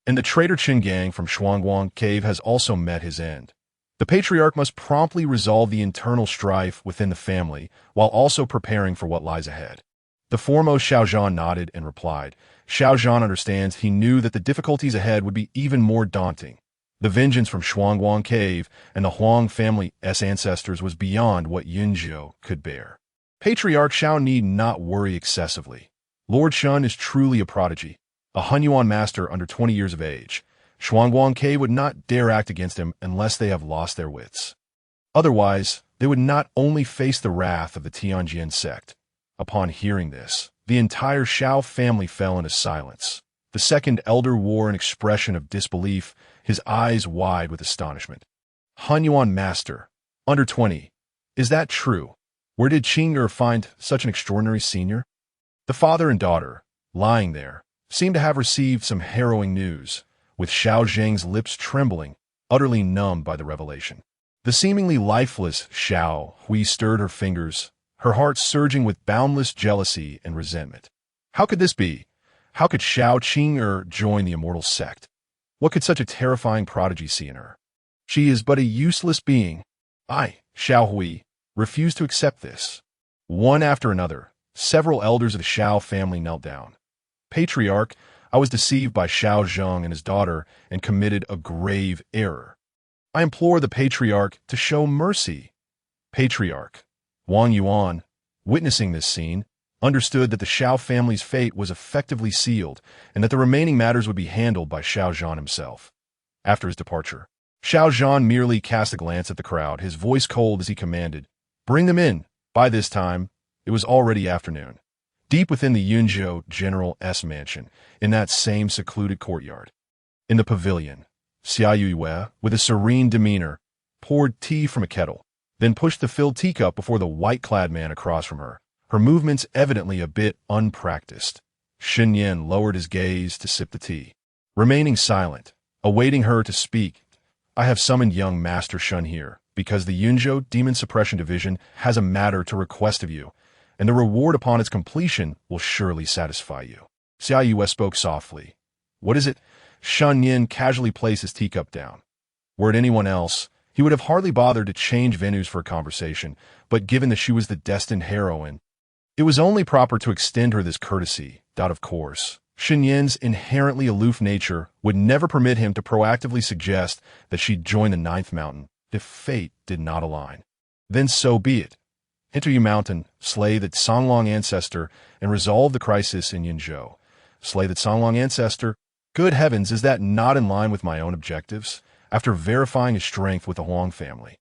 S1: and the traitor Qin Gang from Shuangguang Cave has also met his end. The patriarch must promptly resolve the internal strife within the family while also preparing for what lies ahead." The foremost Xiao Zhan nodded and replied. Xiao Zhan understands. He knew that the difficulties ahead would be even more daunting. The vengeance from Shuangguang Cave and the Huang family's ancestors was beyond what Yunzhou could bear. Patriarch Xiao need not worry excessively. Lord Shen is truly a prodigy, a Hunyuan master under 20 years of age. Shuangguang Cave would not dare act against him unless they have lost their wits. Otherwise, they would not only face the wrath of the Tianjin sect. Upon hearing this, the entire Xiao family fell into silence. The second elder wore an expression of disbelief, his eyes wide with astonishment. Hunyuan master, under 20. Is that true? Where did Qing'er find such an extraordinary senior? The father and daughter, lying there, seemed to have received some harrowing news, with Xiao Zheng's lips trembling, utterly numbed by the revelation. The seemingly lifeless Xiao Hui stirred her fingers, her heart surging with boundless jealousy and resentment. How could this be? How could Xiao Qing'er join the immortal sect? What could such a terrifying prodigy see in her? She is but a useless being. I, Xiao Hui, refuse to accept this. One after another, several elders of the Xiao family knelt down. Patriarch, I was deceived by Xiao Zheng and his daughter and committed a grave error. I implore the Patriarch to show mercy. Patriarch. Wang Yuan, witnessing this scene, understood that the Xiao family's fate was effectively sealed and that the remaining matters would be handled by Xiao Zhan himself. After his departure, Xiao Zhan merely cast a glance at the crowd, his voice cold as he commanded, "Bring them in." By this time, it was already afternoon. Deep within the Yunzhou General's mansion, in that same secluded courtyard. In the pavilion, Xia Yue, with a serene demeanor, poured tea from a kettle, then pushed the filled teacup before the white-clad man across from her, her movements evidently a bit unpracticed. Shen Nian lowered his gaze to sip the tea, remaining silent, awaiting her to speak. "I have summoned young Master Shen here, because the Yunzhou Demon Suppression Division has a matter to request of you, and the reward upon its completion will surely satisfy you." Xia Yue spoke softly. "What is it?" Shen Nian casually placed his teacup down. Were it anyone else, he would have hardly bothered to change venues for a conversation, but given that she was the destined heroine, it was only proper to extend her this courtesy. Of course, Shen Yan's inherently aloof nature would never permit him to proactively suggest that she join the Ninth Mountain if fate did not align. Then so be it. Enter Yu Mountain, slay the Songlong ancestor, and resolve the crisis in Yunzhou. Slay the Songlong ancestor. Good heavens, is that not in line with my own objectives? After verifying his strength with the Huang family,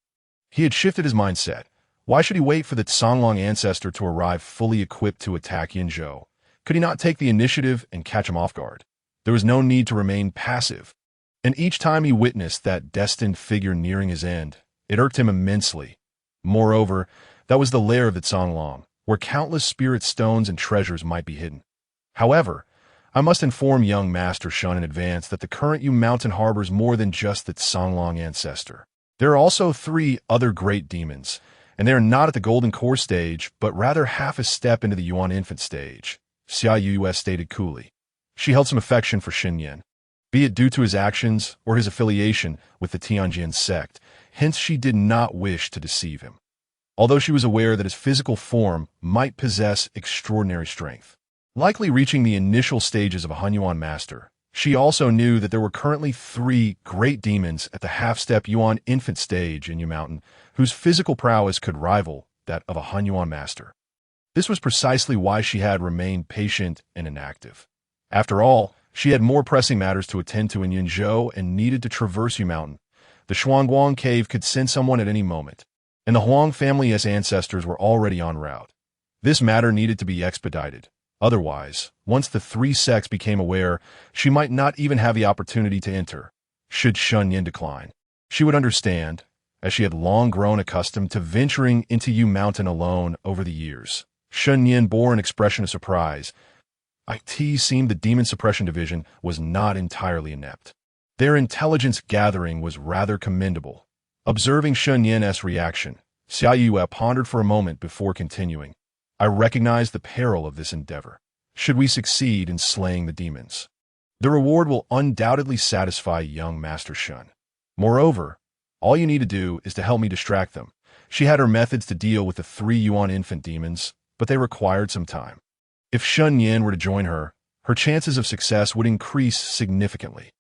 S1: he had shifted his mindset. Why should he wait for the Songlong ancestor to arrive fully equipped to attack Yunzhou? Could he not take the initiative and catch him off guard? There was no need to remain passive. And each time he witnessed that destined figure nearing his end, it irked him immensely. Moreover, that was the lair of the Songlong, where countless spirit stones and treasures might be hidden. However, I must inform young Master Shen in advance that the current Yu Mountain harbors more than just its Songlong ancestor. There are also 3 other great demons, and they are not at the Golden Core stage, but rather half a step into the Yuan infant stage, Xiao Qing'er stated coolly. She held some affection for Shen Nian, be it due to his actions or his affiliation with the Tianjin sect, hence she did not wish to deceive him, although she was aware that his physical form might possess extraordinary strength, likely reaching the initial stages of a Hunyuan master. She also knew that there were currently 3 great demons at the half-step Yuan infant stage in Yu Mountain, whose physical prowess could rival that of a Hunyuan master. This was precisely why she had remained patient and inactive. After all, she had more pressing matters to attend to in Yinzhou and needed to traverse Yu Mountain. The Shuangguang cave could send someone at any moment, and the Huang family's ancestors were already en route. This matter needed to be expedited. Otherwise, once the 3 sects became aware, she might not even have the opportunity to enter. Should Shen Nian decline, she would understand, as she had long grown accustomed to venturing into Yu Mountain alone over the years. Shen Nian bore an expression of surprise. It seemed the Demon Suppression Division was not entirely inept. Their intelligence gathering was rather commendable. Observing Shen Nian's reaction, Xiao Qing'er pondered for a moment before continuing. I recognize the peril of this endeavor. Should we succeed in slaying the demons, the reward will undoubtedly satisfy young Master Shen. Moreover, all you need to do is to help me distract them. She had her methods to deal with the 3 Yuan infant demons, but they required some time. If Shen Nian were to join her, her chances of success would increase significantly.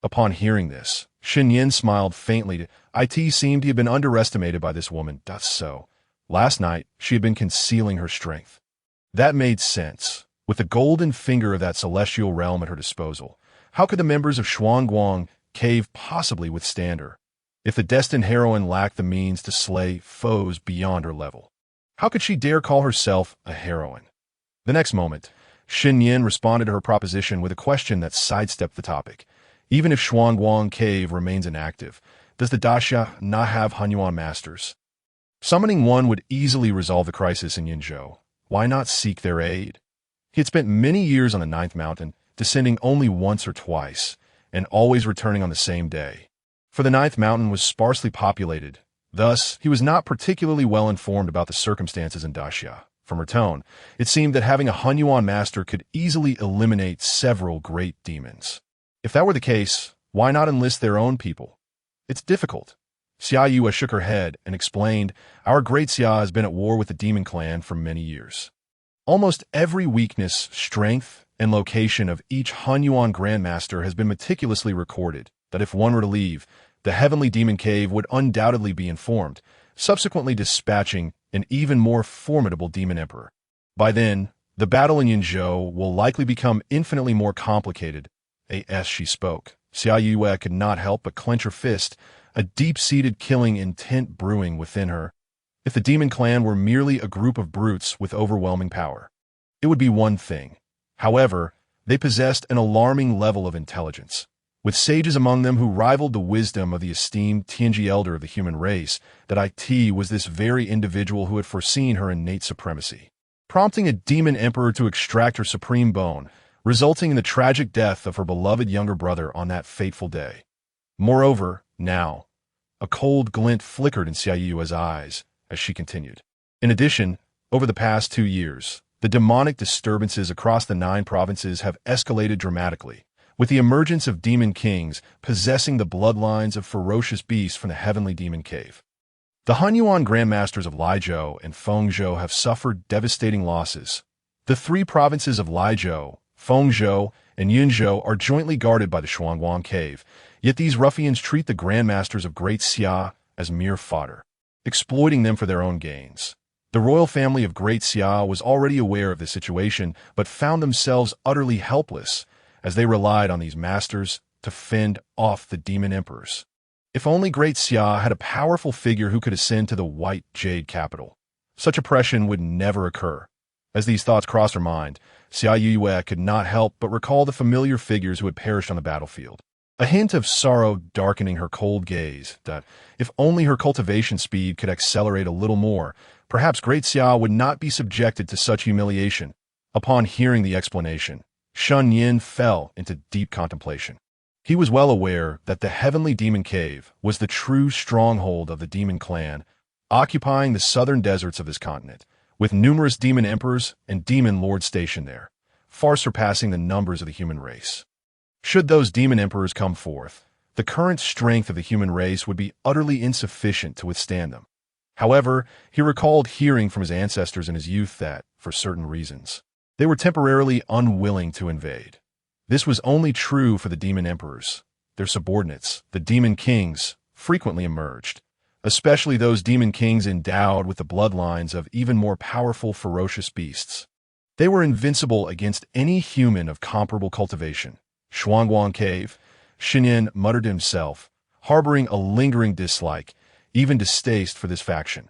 S1: Upon hearing this, Shen Nian smiled faintly. It seemed he had been underestimated by this woman. So, last night, she had been concealing her strength. That made sense. With the golden finger of that celestial realm at her disposal, how could the members of Shuangguang cave possibly withstand her? If the destined heroine lacked the means to slay foes beyond her level, how could she dare call herself a heroine? The next moment, Shen Nian responded to her proposition with a question that sidestepped the topic. Even if Shuangguang cave remains inactive, does the Daxia not have Hunyuan masters? Summoning one would easily resolve the crisis in Yinzhou. Why not seek their aid? He had spent many years on the 9th mountain, descending only once or twice, and always returning on the same day. For the 9th mountain was sparsely populated, thus he was not particularly well informed about the circumstances in Daxia. From her tone, it seemed that having a Hunyuan master could easily eliminate several great demons. If that were the case, why not enlist their own people? It's difficult. Xiao Qing'er shook her head and explained, our great Xia has been at war with the demon clan for many years. Almost every weakness, strength, and location of each Hunyuan Grandmaster has been meticulously recorded, that if one were to leave, the Heavenly Demon Cave would undoubtedly be informed, subsequently dispatching an even more formidable Demon Emperor. By then, the battle in Yinzhou will likely become infinitely more complicated. As she spoke, Xiao Qing'er could not help but clench her fist, a deep-seated killing intent brewing within her. If the demon clan were merely a group of brutes with overwhelming power, it would be one thing. However, they possessed an alarming level of intelligence, with sages among them who rivaled the wisdom of the esteemed Tianji elder of the human race. That it was this very individual who had foreseen her innate supremacy, prompting a demon emperor to extract her supreme bone, resulting in the tragic death of her beloved younger brother on that fateful day. Moreover, now, a cold glint flickered in Xiao Qing'er's eyes as she continued. In addition, over the past 2 years, the demonic disturbances across the 9 provinces have escalated dramatically, with the emergence of demon kings possessing the bloodlines of ferocious beasts from the Heavenly Demon Cave. The Hunyuan Grandmasters of Laizhou and Fengzhou have suffered devastating losses. The 3 provinces of Laizhou, Fengzhou, and Yinzhou are jointly guarded by the Shuangguang Cave, yet these ruffians treat the Grandmasters of Great Xia as mere fodder, exploiting them for their own gains. The royal family of Great Xia was already aware of this situation, but found themselves utterly helpless as they relied on these masters to fend off the demon emperors. If only Great Xia had a powerful figure who could ascend to the White Jade capital, such oppression would never occur. As these thoughts crossed her mind, Xiao Qing'er could not help but recall the familiar figures who had perished on the battlefield. A hint of sorrow darkening her cold gaze, that if only her cultivation speed could accelerate a little more, perhaps Great Xia would not be subjected to such humiliation. Upon hearing the explanation, Shen Nian fell into deep contemplation. He was well aware that the Heavenly Demon Cave was the true stronghold of the demon clan, occupying the southern deserts of this continent, with numerous demon emperors and demon lords stationed there, far surpassing the numbers of the human race. Should those demon emperors come forth, the current strength of the human race would be utterly insufficient to withstand them. However, he recalled hearing from his ancestors in his youth that, for certain reasons, they were temporarily unwilling to invade. This was only true for the demon emperors. Their subordinates, the demon kings, frequently emerged, especially those demon kings endowed with the bloodlines of even more powerful, ferocious beasts. They were invincible against any human of comparable cultivation. Shuangguang Cave, Shen Nian muttered to himself, harboring a lingering dislike, even distaste for this faction.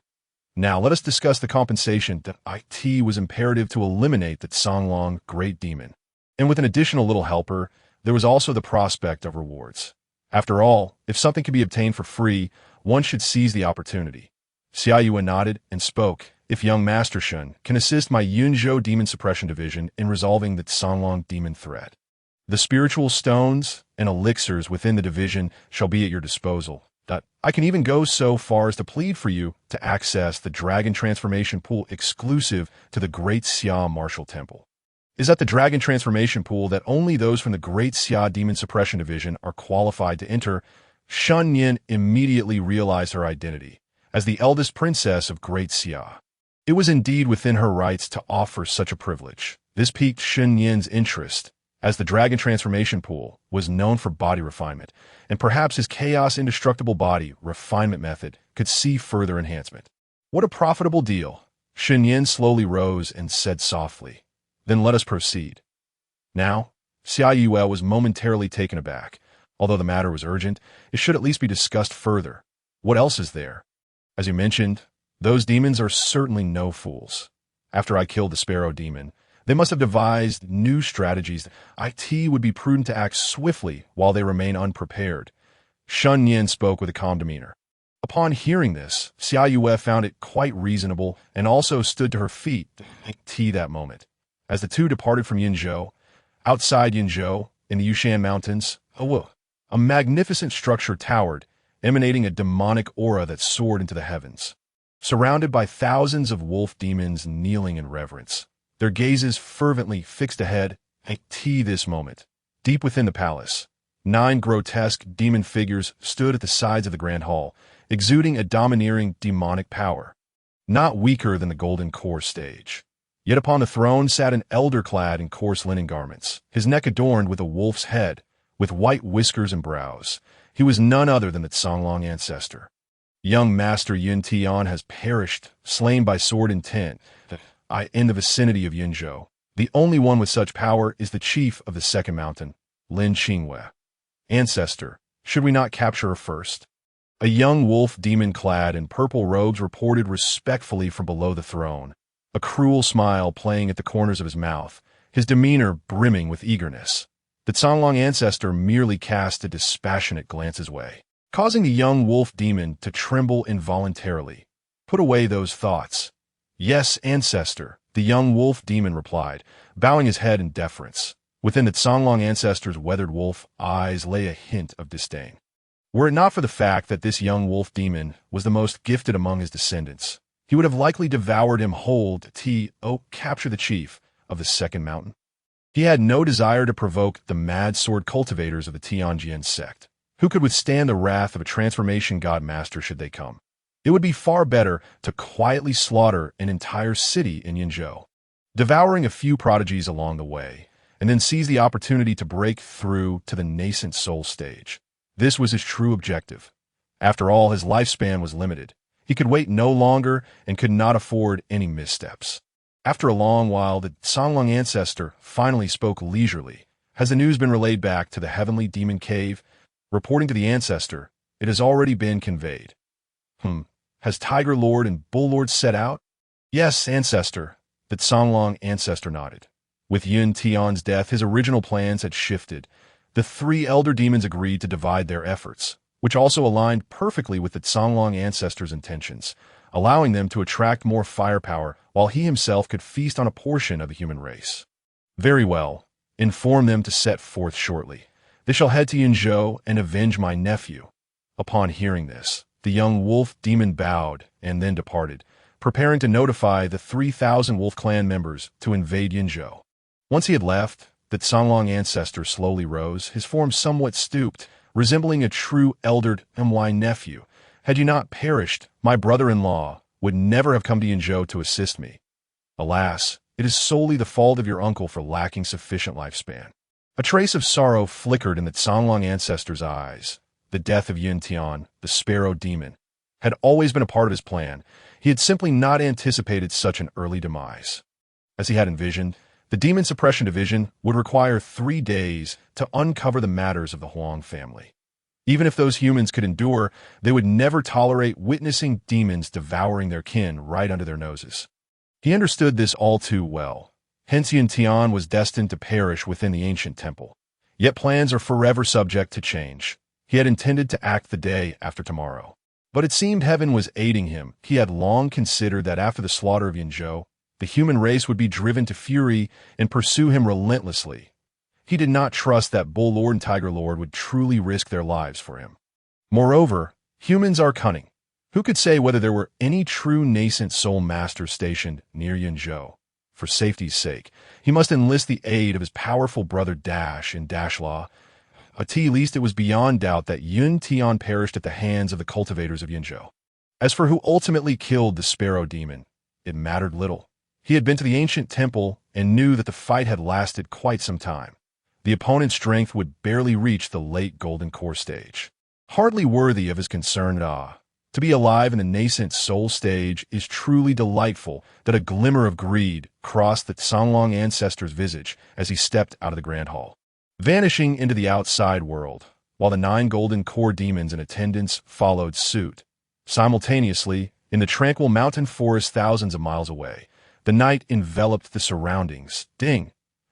S1: Now let us discuss the compensation that it was imperative to eliminate the Songlong Great Demon. And with an additional little helper, there was also the prospect of rewards. After all, if something could be obtained for free, one should seize the opportunity. Xiao Qing'er nodded and spoke. If young Master Shen can assist my Yunzhou Demon Suppression Division in resolving the Songlong demon threat, the spiritual stones and elixirs within the division shall be at your disposal. I can even go so far as to plead for you to access the Dragon Transformation Pool exclusive to the Great Xia Martial Temple. Is at the Dragon Transformation Pool that only those from the Great Xia Demon Suppression Division are qualified to enter. Shen Nian immediately realized her identity as the eldest princess of Great Xia. It was indeed within her rights to offer such a privilege. This piqued Shen Nian's interest, as the Dragon Transformation Pool was known for body refinement, and perhaps his chaos indestructible body refinement method could see further enhancement. What a profitable deal! Shen Nian slowly rose and said softly, "Then let us proceed." Now, Xiao Qing'er was momentarily taken aback. Although the matter was urgent, it should at least be discussed further. What else is there? As you mentioned, those demons are certainly no fools. After I killed the Sparrow Demon, they must have devised new strategies. It would be prudent to act swiftly while they remain unprepared. Shen Nian spoke with a calm demeanor. Upon hearing this, Xiao Qing'er found it quite reasonable and also stood to her feet that moment. As the two departed from Yunzhou, outside Yunzhou, in the Yushan Mountains, a magnificent structure towered, emanating a demonic aura that soared into the heavens. Surrounded by thousands of wolf demons kneeling in reverence, their gazes fervently fixed ahead, this moment. Deep within the palace, 9 grotesque demon figures stood at the sides of the grand hall, exuding a domineering demonic power, not weaker than the golden core stage. Yet upon the throne sat an elder clad in coarse linen garments, his neck adorned with a wolf's head, with white whiskers and brows. He was none other than the Songlong ancestor. Young Master Yun Tian has perished, slain by sword intent, in the vicinity of Yunzhou. The only one with such power is the chief of the second mountain, Lin Qingwei. Ancestor, should we not capture her first? A young wolf demon clad in purple robes reported respectfully from below the throne, a cruel smile playing at the corners of his mouth, his demeanor brimming with eagerness. The Songlong ancestor merely cast a dispassionate glance his way, causing the young wolf demon to tremble involuntarily. Put away those thoughts. Yes, ancestor, the young wolf demon replied, bowing his head in deference. Within the Songlong ancestor's weathered wolf eyes lay a hint of disdain. Were it not for the fact that this young wolf demon was the most gifted among his descendants, he would have likely devoured him whole to capture the chief of the second mountain. He had no desire to provoke the mad sword cultivators of the Tianjian sect, who could withstand the wrath of a transformation god master should they come. It would be far better to quietly slaughter an entire city in Yunzhou, devouring a few prodigies along the way, and then seize the opportunity to break through to the nascent soul stage. This was his true objective. After all, his lifespan was limited. He could wait no longer and could not afford any missteps. After a long while, the Songlong ancestor finally spoke leisurely. Has the news been relayed back to the Heavenly Demon Cave? Reporting to the ancestor, it has already been conveyed. Has Tiger Lord and Bull Lord set out? Yes, ancestor. The Songlong ancestor nodded. With Yun Tian's death, his original plans had shifted. The 3 elder demons agreed to divide their efforts, which also aligned perfectly with the Songlong ancestor's intentions. allowing them to attract more firepower while he himself could feast on a portion of the human race. Very well. Inform them to set forth shortly. They shall head to Yunzhou and avenge my nephew. Upon hearing this, the young wolf demon bowed and then departed, preparing to notify the 3,000 wolf clan members to invade Yunzhou. Once he had left, the Songlong ancestor slowly rose, his form somewhat stooped, resembling a true eldered my nephew. Had you not perished, my brother-in-law would never have come to Yunzhou to assist me. Alas, it is solely the fault of your uncle for lacking sufficient lifespan. A trace of sorrow flickered in the Songlong ancestor's eyes. The death of Yin Tian, the sparrow demon, had always been a part of his plan. He had simply not anticipated such an early demise. As he had envisioned, the Demon Suppression Division would require 3 days to uncover the matters of the Huang family. Even if those humans could endure, they would never tolerate witnessing demons devouring their kin right under their noses. He understood this all too well. Hence Yin Tian was destined to perish within the ancient temple. Yet plans are forever subject to change. He had intended to act the day after tomorrow. But it seemed heaven was aiding him. He had long considered that after the slaughter of Yunzhou, the human race would be driven to fury and pursue him relentlessly. He did not trust that Bull Lord and Tiger Lord would truly risk their lives for him. Moreover, humans are cunning. Who could say whether there were any true nascent soul masters stationed near Yunzhou? For safety's sake, he must enlist the aid of his powerful brother Dash in Dashlaw. At least it was beyond doubt that Yun Tian perished at the hands of the cultivators of Yunzhou. As for who ultimately killed the sparrow demon, it mattered little. He had been to the ancient temple and knew that the fight had lasted quite some time. The opponent's strength would barely reach the late golden core stage. Hardly worthy of his concern at all. To be alive in the nascent soul stage is truly delightful. That a glimmer of greed crossed the Songlong ancestor's visage as he stepped out of the grand hall, vanishing into the outside world, while the 9 golden core demons in attendance followed suit. Simultaneously, in the tranquil mountain forest thousands of miles away, the night enveloped the surroundings. Ding!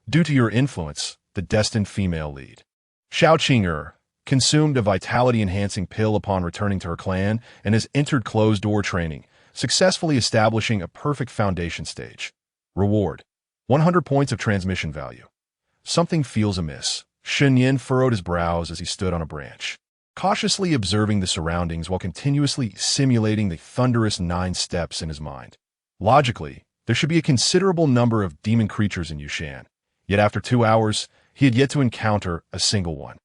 S1: Due to your influence, the destined female lead, Xiao Qing'er, consumed a vitality-enhancing pill upon returning to her clan and has entered closed-door training, successfully establishing a perfect foundation stage. Reward: 100 points of transmission value. Something feels amiss. Shen Nian furrowed his brows as he stood on a branch, cautiously observing the surroundings while continuously simulating the thunderous 9 steps in his mind. Logically, there should be a considerable number of demon creatures in Yushan, yet after 2 hours, he had yet to encounter a single one.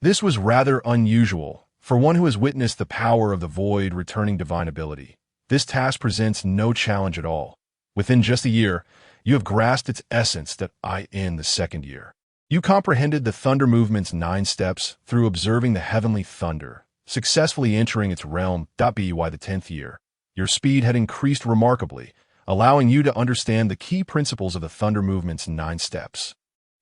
S1: This was rather unusual. For one who has witnessed the power of the void returning divine ability, this task presents no challenge at all. Within just a year, you have grasped its essence that in the 2nd year. You comprehended the thunder movement's 9 steps through observing the heavenly thunder, successfully entering its realm. By the 10th year, your speed had increased remarkably, allowing you to understand the key principles of the thunder movement's 9 steps.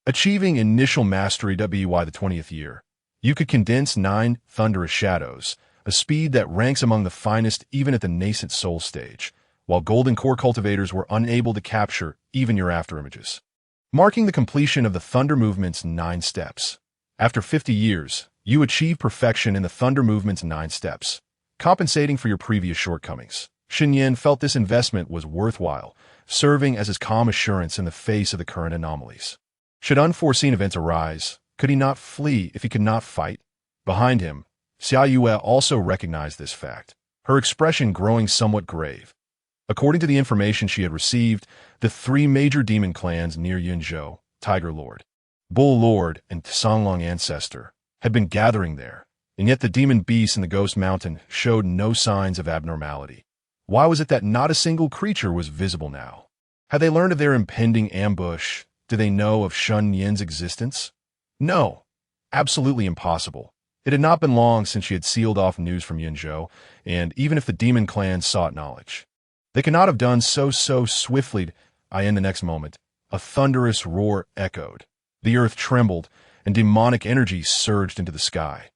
S1: Achieving initial mastery. By the 20th year, you could condense 9 thunderous shadows, a speed that ranks among the finest even at the nascent soul stage, while golden core cultivators were unable to capture even your afterimages, marking the completion of the thunder movement's 9 steps. After 50 years, you achieve perfection in the thunder movement's 9 steps, compensating for your previous shortcomings. Shen Nian felt this investment was worthwhile, serving as his calm assurance in the face of the current anomalies. Should unforeseen events arise, could he not flee if he could not fight? Behind him, Xiao Qing'er also recognized this fact, her expression growing somewhat grave. According to the information she had received, the 3 major demon clans near Yunzhou, Tiger Lord, Bull Lord, and Songlong Ancestor, had been gathering there, and yet the demon beasts in the Ghost Mountain showed no signs of abnormality. Why was it that not a single creature was visible now? Had they learned of their impending ambush? Did they know of Shen Nian's existence? No, absolutely impossible. It had not been long since she had sealed off news from Yunzhou, and even if the demon clans sought knowledge, they could not have done so swiftly. In the next moment, a thunderous roar echoed. The earth trembled, and demonic energy surged into the sky.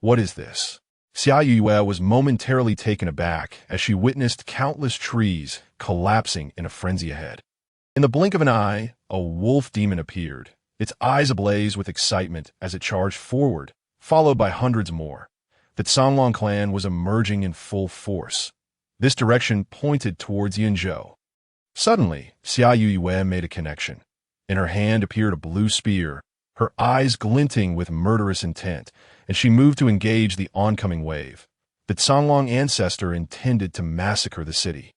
S1: What is this? Xiao Qing'er was momentarily taken aback as she witnessed countless trees collapsing in a frenzy ahead. In the blink of an eye, a wolf demon appeared, its eyes ablaze with excitement as it charged forward, followed by hundreds more. The Songlong clan was emerging in full force. This direction pointed towards Yinzhou. Suddenly, Xiao Qing'er made a connection. In her hand appeared a blue spear, her eyes glinting with murderous intent, and she moved to engage the oncoming wave. The Songlong ancestor intended to massacre the city.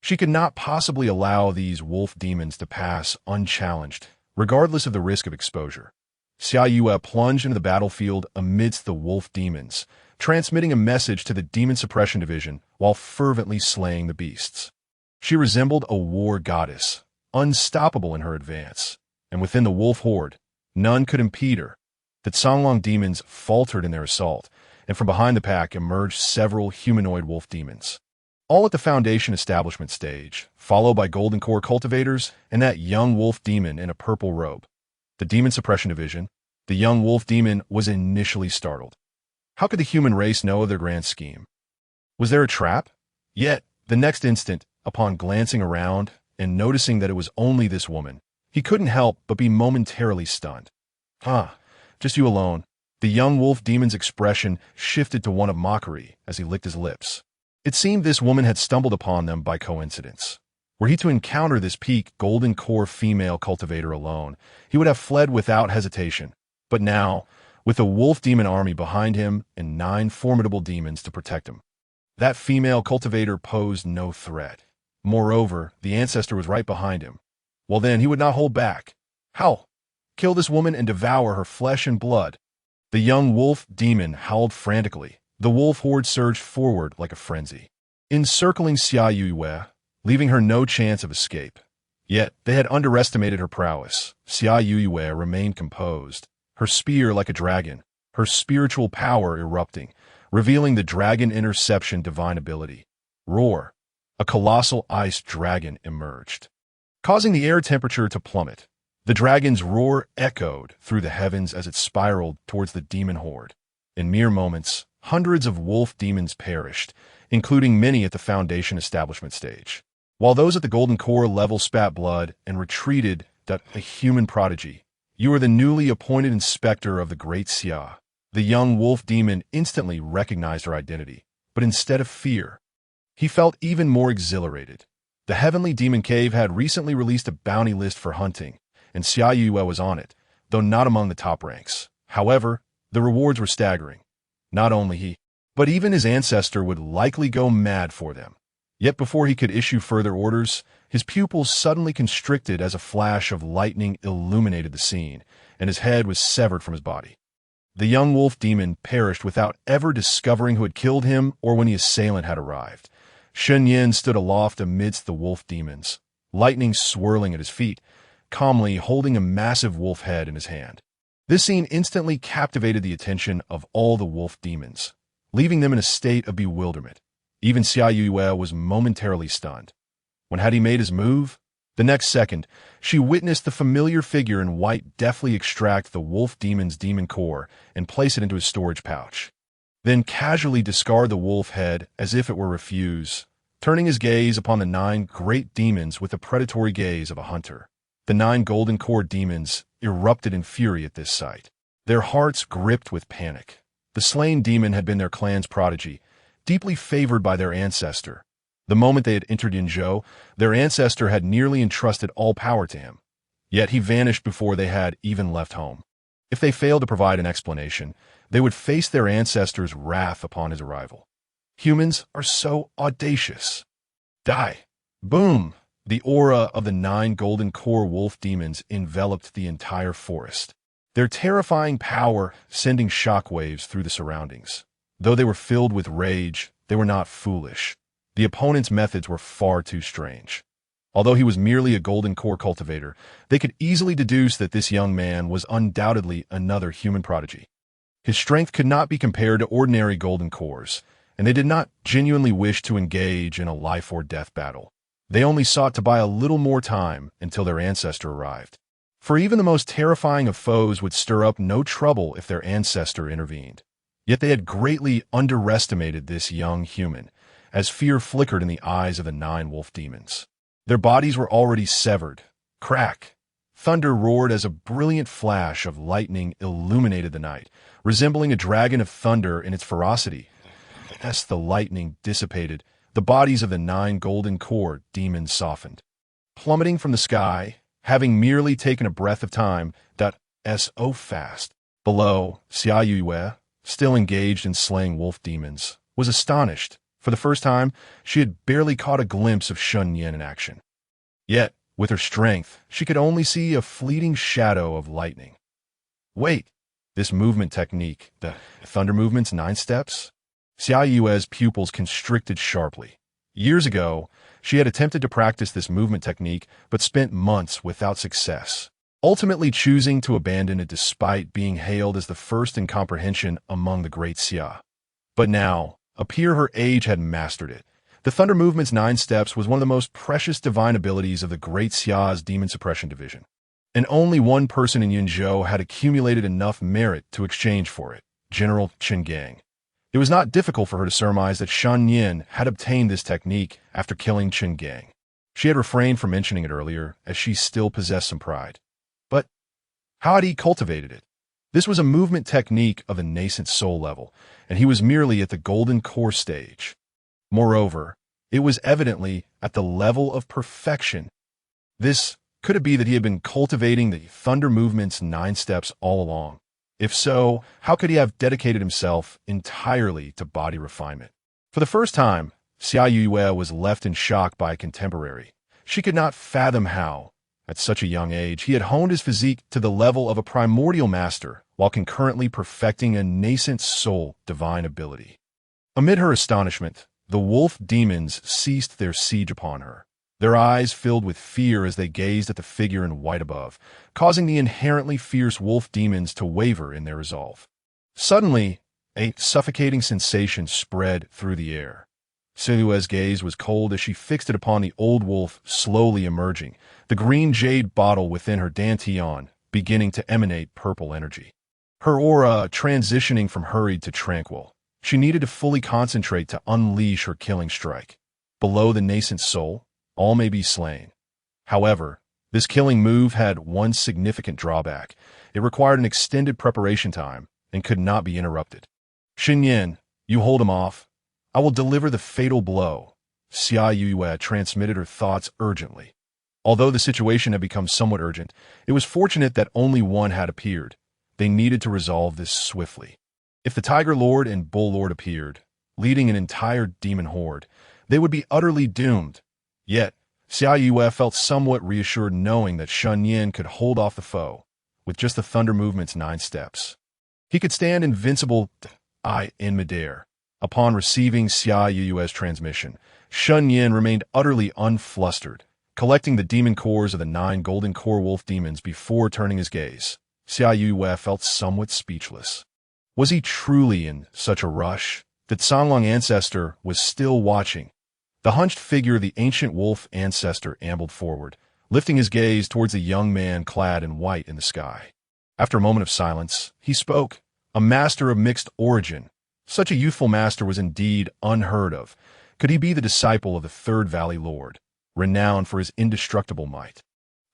S1: She could not possibly allow these wolf demons to pass unchallenged, regardless of the risk of exposure. Xiao Qing'er plunged into the battlefield amidst the wolf demons, transmitting a message to the Demon Suppression Division while fervently slaying the beasts. She resembled a war goddess, unstoppable in her advance, and within the wolf horde, none could impede her. The Songlong demons faltered in their assault, and from behind the pack emerged several humanoid wolf demons. All at the Foundation establishment stage, followed by Golden Core cultivators and that young wolf demon in a purple robe. The Demon Suppression Division, the young wolf demon, was initially startled. How could the human race know of their grand scheme? Was there a trap? Yet, the next instant, upon glancing around and noticing that it was only this woman, he couldn't help but be momentarily stunned. Just you alone. The young wolf demon's expression shifted to one of mockery as he licked his lips. It seemed this woman had stumbled upon them by coincidence. Were he to encounter this peak Golden Core female cultivator alone, he would have fled without hesitation. But now, with a wolf demon army behind him and 9 formidable demons to protect him, that female cultivator posed no threat. Moreover, the ancestor was right behind him. Well then, he would not hold back. How? Kill this woman and devour her flesh and blood. The young wolf demon howled frantically. The wolf horde surged forward like a frenzy, encircling Xiao Qing'er, leaving her no chance of escape. Yet, they had underestimated her prowess. Xiao Qing'er remained composed, her spear like a dragon, her spiritual power erupting, revealing the dragon interception divine ability. Roar! A colossal ice dragon emerged, causing the air temperature to plummet. The dragon's roar echoed through the heavens as it spiraled towards the demon horde. In mere moments, hundreds of wolf demons perished, including many at the Foundation establishment stage, while those at the Golden Core level spat blood and retreated. A human prodigy. You are the newly appointed inspector of the Great Xia. The young wolf demon instantly recognized her identity, but instead of fear, he felt even more exhilarated. The Heavenly Demon Cave had recently released a bounty list for hunting, and Xiao Qing'er was on it, though not among the top ranks. However, the rewards were staggering. Not only he, but even his ancestor would likely go mad for them. Yet before he could issue further orders, his pupils suddenly constricted as a flash of lightning illuminated the scene, and his head was severed from his body. The young wolf demon perished without ever discovering who had killed him or when the assailant had arrived. Shen Nian stood aloft amidst the wolf demons, lightning swirling at his feet, calmly holding a massive wolf head in his hand. This scene instantly captivated the attention of all the wolf demons, leaving them in a state of bewilderment. Even Xiao Qing'er was momentarily stunned. When had he made his move? The next second, she witnessed the familiar figure in white deftly extract the wolf demon's demon core and place it into his storage pouch, then casually discard the wolf head as if it were refuse, turning his gaze upon the 9 great demons with the predatory gaze of a hunter. The 9 Golden Core demons erupted in fury at this sight, their hearts gripped with panic. The slain demon had been their clan's prodigy, deeply favored by their ancestor. The moment they had entered Yinzhou, their ancestor had nearly entrusted all power to him. Yet he vanished before they had even left home. If they failed to provide an explanation, they would face their ancestor's wrath upon his arrival. Humans are so audacious. Die! Boom! The aura of the 9 Golden Core wolf demons enveloped the entire forest, their terrifying power sending shockwaves through the surroundings. Though they were filled with rage, they were not foolish. The opponent's methods were far too strange. Although he was merely a Golden Core cultivator, they could easily deduce that this young man was undoubtedly another human prodigy. His strength could not be compared to ordinary Golden Cores, and they did not genuinely wish to engage in a life-or-death battle. They only sought to buy a little more time until their ancestor arrived. For even the most terrifying of foes would stir up no trouble if their ancestor intervened. Yet they had greatly underestimated this young human, as fear flickered in the eyes of the 9 wolf demons. Their bodies were already severed. Crack! Thunder roared as a brilliant flash of lightning illuminated the night, resembling a dragon of thunder in its ferocity. As the lightning dissipated, the bodies of the 9 golden core demons softened. Plummeting from the sky, having merely taken a breath of time, that so fast. Below, Xiao Qing'er, still engaged in slaying wolf demons, was astonished. For the first time, she had barely caught a glimpse of Shen Nian in action. Yet, with her strength, she could only see a fleeting shadow of lightning. Wait, this movement technique, the thunder movement's 9 steps? Xiao Qing'er's pupils constricted sharply. Years ago, she had attempted to practice this movement technique but spent months without success, ultimately choosing to abandon it despite being hailed as the first in comprehension among the great Xia. But now, a peer her age had mastered it. The Thunder Movement's 9 steps was one of the most precious divine abilities of the great Xia's Demon Suppression Division, and only one person in Yunzhou had accumulated enough merit to exchange for it, General Chen Gang. It was not difficult for her to surmise that Shen Nian had obtained this technique after killing Chen Gang. She had refrained from mentioning it earlier, as she still possessed some pride. But how had he cultivated it? This was a movement technique of a nascent soul level, and he was merely at the golden core stage. Moreover, it was evidently at the level of perfection. Could it be that he had been cultivating the Thunder Movement's 9 steps all along? If so, how could he have dedicated himself entirely to body refinement? For the first time, Xiao Qing'er was left in shock by a contemporary. She could not fathom how, at such a young age, he had honed his physique to the level of a primordial master while concurrently perfecting a nascent soul divine ability. Amid her astonishment, the wolf demons ceased their siege upon her. Their eyes filled with fear as they gazed at the figure in white above, causing the inherently fierce wolf demons to waver in their resolve. Suddenly, a suffocating sensation spread through the air. Silue's gaze was cold as she fixed it upon the old wolf slowly emerging, the green jade bottle within her dantian beginning to emanate purple energy. Her aura transitioning from hurried to tranquil. She needed to fully concentrate to unleash her killing strike. Below the nascent soul, all may be slain. However, this killing move had one significant drawback. It required an extended preparation time and could not be interrupted. Shen Nian, you hold him off. I will deliver the fatal blow. Xiao Qing'er transmitted her thoughts urgently. Although the situation had become somewhat urgent, it was fortunate that only one had appeared. They needed to resolve this swiftly. If the Tiger Lord and Bull Lord appeared, leading an entire demon horde, they would be utterly doomed. Yet, Xiao Qing'er felt somewhat reassured knowing that Shen Nian could hold off the foe, with just the Thunder Movement's 9 steps. He could stand invincible in midair. Upon receiving Xiao Qing'er's transmission, Shen Nian remained utterly unflustered, collecting the demon cores of the 9 golden core wolf demons before turning his gaze. Xiao Qing'er felt somewhat speechless. Was he truly in such a rush? That Songlong ancestor was still watching. The hunched figure of the ancient wolf ancestor ambled forward, lifting his gaze towards the young man clad in white in the sky. After a moment of silence, he spoke, a master of mixed origin. Such a youthful master was indeed unheard of. Could he be the disciple of the Third Valley Lord, renowned for his indestructible might?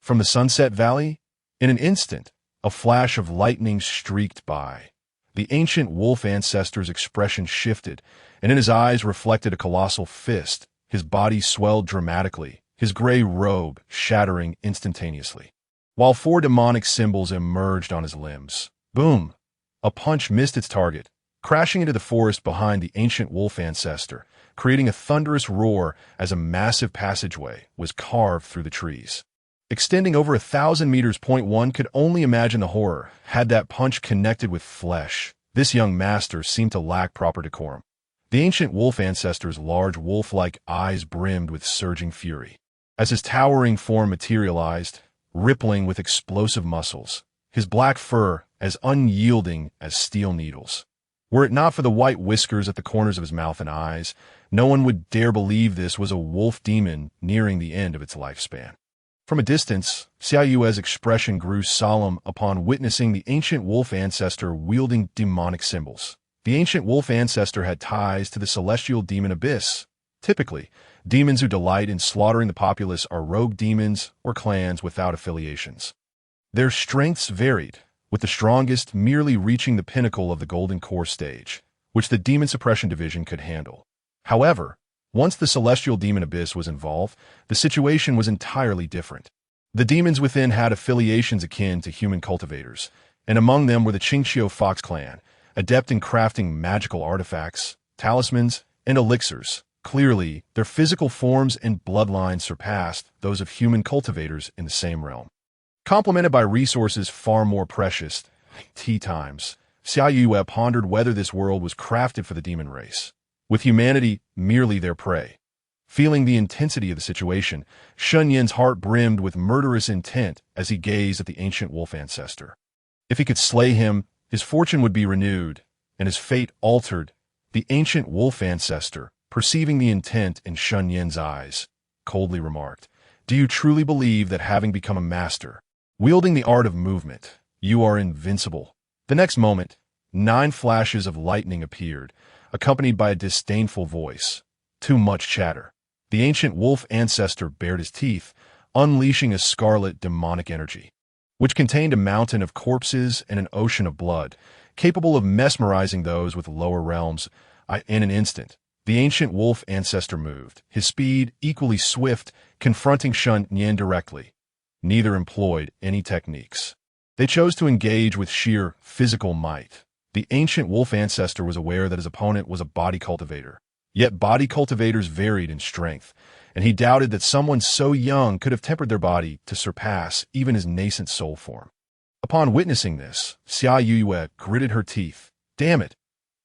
S1: From the Sunset Valley? In an instant, a flash of lightning streaked by. The ancient wolf ancestor's expression shifted, and in his eyes reflected a colossal fist. His body swelled dramatically, his gray robe shattering instantaneously, while 4 demonic symbols emerged on his limbs. Boom! A punch missed its target, crashing into the forest behind the ancient wolf ancestor, creating a thunderous roar as a massive passageway was carved through the trees. Extending over 1,000 meters. One could only imagine the horror had that punch connected with flesh. This young master seemed to lack proper decorum. The ancient wolf ancestor's large wolf-like eyes brimmed with surging fury. As his towering form materialized, rippling with explosive muscles, his black fur as unyielding as steel needles. Were it not for the white whiskers at the corners of his mouth and eyes, no one would dare believe this was a wolf demon nearing the end of its lifespan. From a distance, Xiao Qing'er's expression grew solemn upon witnessing the ancient wolf ancestor wielding demonic symbols. The ancient wolf ancestor had ties to the celestial demon abyss. Typically, demons who delight in slaughtering the populace are rogue demons or clans without affiliations. Their strengths varied, with the strongest merely reaching the pinnacle of the golden core stage, which the Demon Suppression Division could handle. However, Once the celestial demon abyss was involved, the situation was entirely different. The demons within had affiliations akin to human cultivators, and among them were the Qingqiu Fox clan, adept in crafting magical artifacts, talismans, and elixirs. Clearly, their physical forms and bloodlines surpassed those of human cultivators in the same realm. Complemented by resources far more precious, tea times, Xiao Qing'er pondered whether this world was crafted for the demon race, with humanity merely their prey. Feeling the intensity of the situation, Shen Nian's heart brimmed with murderous intent as he gazed at the ancient wolf ancestor. If he could slay him, his fortune would be renewed, and his fate altered. The ancient wolf ancestor, perceiving the intent in Shen Nian's eyes, coldly remarked, "Do you truly believe that having become a master, wielding the art of movement, you are invincible?" The next moment, 9 flashes of lightning appeared, accompanied by a disdainful voice. "Too much chatter." The ancient wolf ancestor bared his teeth, unleashing a scarlet demonic energy, which contained a mountain of corpses and an ocean of blood, capable of mesmerizing those with lower realms. In an instant, the ancient wolf ancestor moved, his speed equally swift, confronting Shen Nian directly. Neither employed any techniques. They chose to engage with sheer physical might. The ancient wolf ancestor was aware that his opponent was a body cultivator. Yet body cultivators varied in strength, and he doubted that someone so young could have tempered their body to surpass even his nascent soul form. Upon witnessing this, Xiao Qing'er gritted her teeth. "Damn it!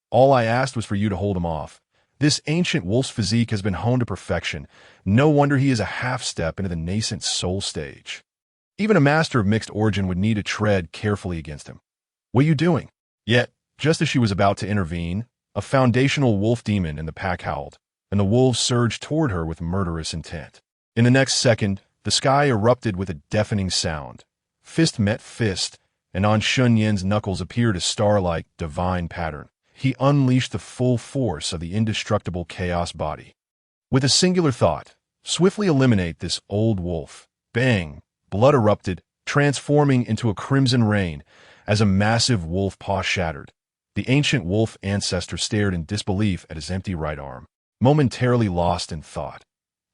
S1: All I asked was for you to hold him off. This ancient wolf's physique has been honed to perfection. No wonder he is a half-step into the nascent soul stage. Even a master of mixed origin would need to tread carefully against him. What are you doing?" Yet, just as she was about to intervene, a foundational wolf demon in the pack howled, and the wolves surged toward her with murderous intent. In the next second, the sky erupted with a deafening sound. Fist met fist, and on Shen Nian's knuckles appeared a star-like divine pattern. He unleashed the full force of the indestructible chaos body. With a singular thought, swiftly eliminate this old wolf. Bang! Blood erupted, transforming into a crimson rain as a massive wolf paw shattered. The ancient wolf ancestor stared in disbelief at his empty right arm, momentarily lost in thought.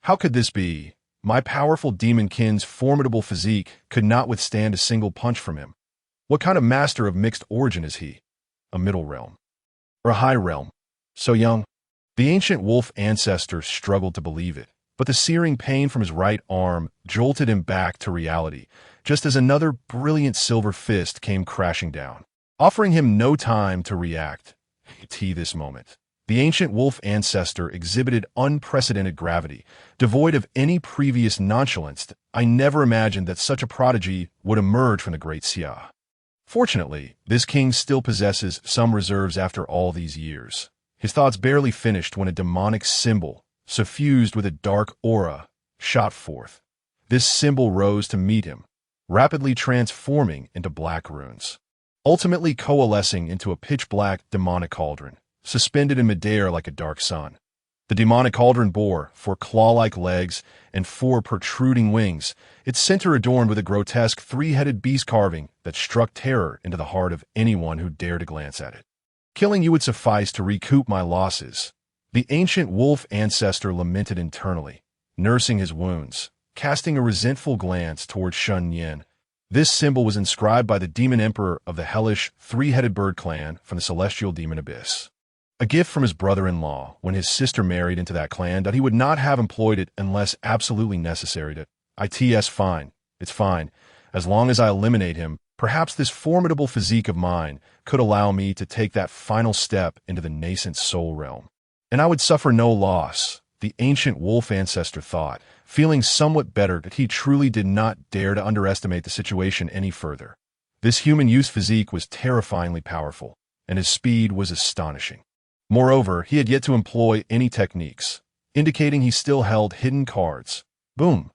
S1: How could this be? My powerful demon kin's formidable physique could not withstand a single punch from him. What kind of master of mixed origin is he? A middle realm? Or a high realm? So young? The ancient wolf ancestor struggled to believe it, but the searing pain from his right arm jolted him back to reality, just as another brilliant silver fist came crashing down, offering him no time to react. This moment, the ancient wolf ancestor exhibited unprecedented gravity, devoid of any previous nonchalance. I never imagined that such a prodigy would emerge from the great Xia. Fortunately, this king still possesses some reserves after all these years. His thoughts barely finished when a demonic symbol, suffused with a dark aura, shot forth. This symbol rose to meet him, rapidly transforming into black runes, ultimately coalescing into a pitch-black demonic cauldron, suspended in midair like a dark sun. The demonic cauldron bore 4 claw-like legs and 4 protruding wings, its center adorned with a grotesque 3-headed beast carving that struck terror into the heart of anyone who dared to glance at it. "Killing you would suffice to recoup my losses," the ancient wolf ancestor lamented internally, nursing his wounds, casting a resentful glance toward Shen Nian. This symbol was inscribed by the demon emperor of the hellish 3-headed bird clan from the celestial demon abyss. A gift from his brother-in-law when his sister married into that clan, that he would not have employed it unless absolutely necessary to. It's fine. It's fine. As long as I eliminate him, perhaps this formidable physique of mine could allow me to take that final step into the nascent soul realm. And I would suffer no loss, the ancient wolf ancestor thought, feeling somewhat better that he truly did not dare to underestimate the situation any further. This human use physique was terrifyingly powerful, and his speed was astonishing. Moreover, he had yet to employ any techniques, indicating he still held hidden cards. Boom!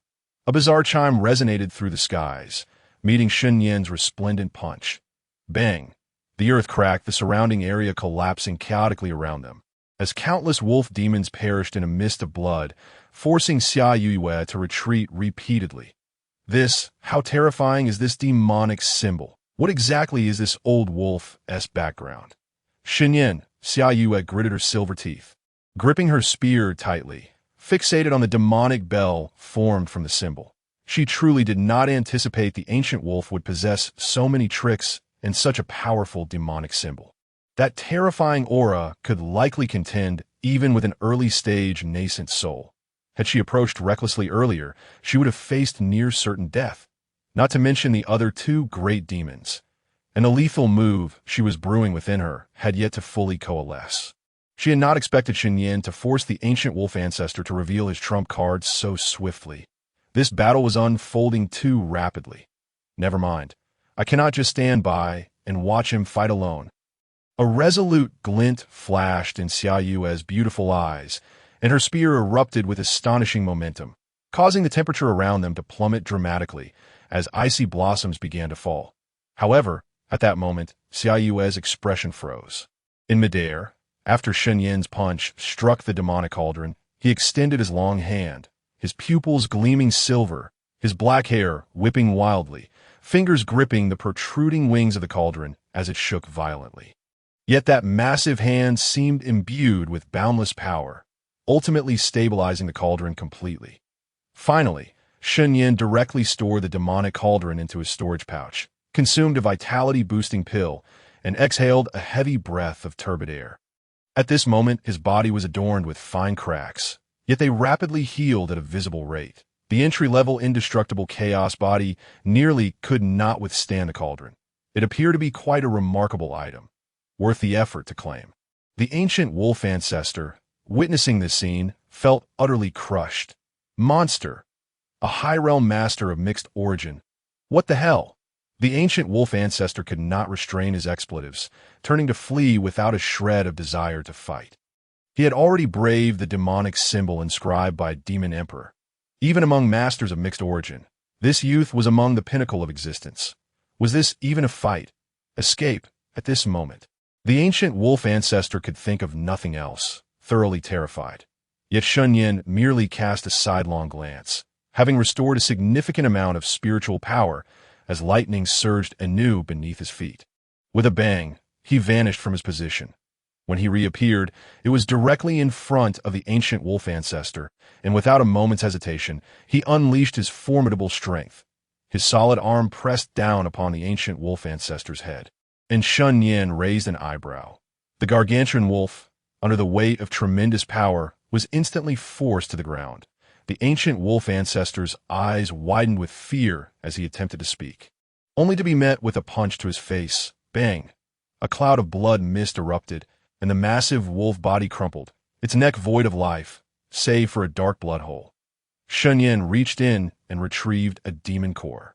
S1: A bizarre chime resonated through the skies, meeting Shen Nian's resplendent punch. Bang! The earth cracked, the surrounding area collapsing chaotically around them, as countless wolf demons perished in a mist of blood, forcing Xiao Qing'er to retreat repeatedly. How terrifying is this demonic symbol? What exactly is this old wolf's background? Shen Nian, Xiao Qing'er gritted her silver teeth. gripping her spear tightly, fixated on the demonic bell formed from the symbol. She truly did not anticipate the ancient wolf would possess so many tricks in such a powerful demonic symbol. That terrifying aura could likely contend even with an early-stage nascent soul. Had she approached recklessly earlier, she would have faced near-certain death, not to mention the other two great demons. And the lethal move she was brewing within her had yet to fully coalesce. She had not expected Shen Nian to force the ancient wolf ancestor to reveal his trump cards so swiftly. This battle was unfolding too rapidly. Never mind. I cannot just stand by and watch him fight alone. A resolute glint flashed in Xiao Yue's beautiful eyes, and her spear erupted with astonishing momentum, causing the temperature around them to plummet dramatically as icy blossoms began to fall. However, at that moment, Xiao Yue's expression froze. In midair, after Shen Nian's punch struck the demonic cauldron, he extended his long hand, his pupils gleaming silver, his black hair whipping wildly, fingers gripping the protruding wings of the cauldron as it shook violently. Yet that massive hand seemed imbued with boundless power, ultimately stabilizing the cauldron completely. Finally, Shen Nian directly stored the demonic cauldron into his storage pouch, consumed a vitality-boosting pill, and exhaled a heavy breath of turbid air. At this moment, his body was adorned with fine cracks, yet they rapidly healed at a visible rate. The entry-level indestructible chaos body nearly could not withstand the cauldron. It appeared to be quite a remarkable item, worth the effort to claim. The ancient wolf ancestor, witnessing this scene, felt utterly crushed. Monster! A high realm master of mixed origin. What the hell? The ancient wolf ancestor could not restrain his expletives, turning to flee without a shred of desire to fight. He had already braved the demonic symbol inscribed by Demon Emperor. Even among masters of mixed origin, this youth was among the pinnacle of existence. Was this even a fight? Escape, at this moment? The ancient wolf ancestor could think of nothing else, thoroughly terrified. Yet Shen Nian merely cast a sidelong glance, having restored a significant amount of spiritual power as lightning surged anew beneath his feet. With a bang, he vanished from his position. When he reappeared, it was directly in front of the ancient wolf ancestor, and without a moment's hesitation, he unleashed his formidable strength. His solid arm pressed down upon the ancient wolf ancestor's head, and Shen Nian raised an eyebrow. The gargantuan wolf, under the weight of tremendous power, was instantly forced to the ground. The ancient wolf ancestor's eyes widened with fear as he attempted to speak, only to be met with a punch to his face. Bang! A cloud of blood mist erupted, and the massive wolf body crumpled, its neck void of life, save for a dark blood hole. Shen Nian reached in and retrieved a demon core.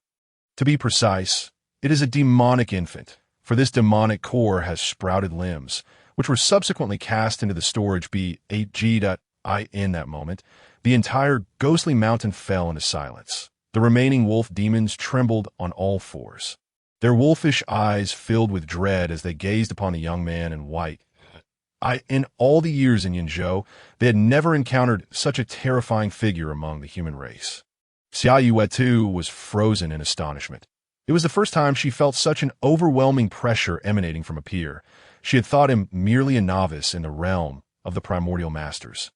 S1: To be precise, it is a demonic infant, for this demonic core has sprouted limbs, which were subsequently cast into the storage B8G.I. In that moment, the entire ghostly mountain fell into silence. The remaining wolf demons trembled on all fours, their wolfish eyes filled with dread as they gazed upon the young man in white. In all the years in Yinzhou, they had never encountered such a terrifying figure among the human race. Xiao Yue too was frozen in astonishment. It was the first time she felt such an overwhelming pressure emanating from a peer. She had thought him merely a novice in the realm of the primordial masters,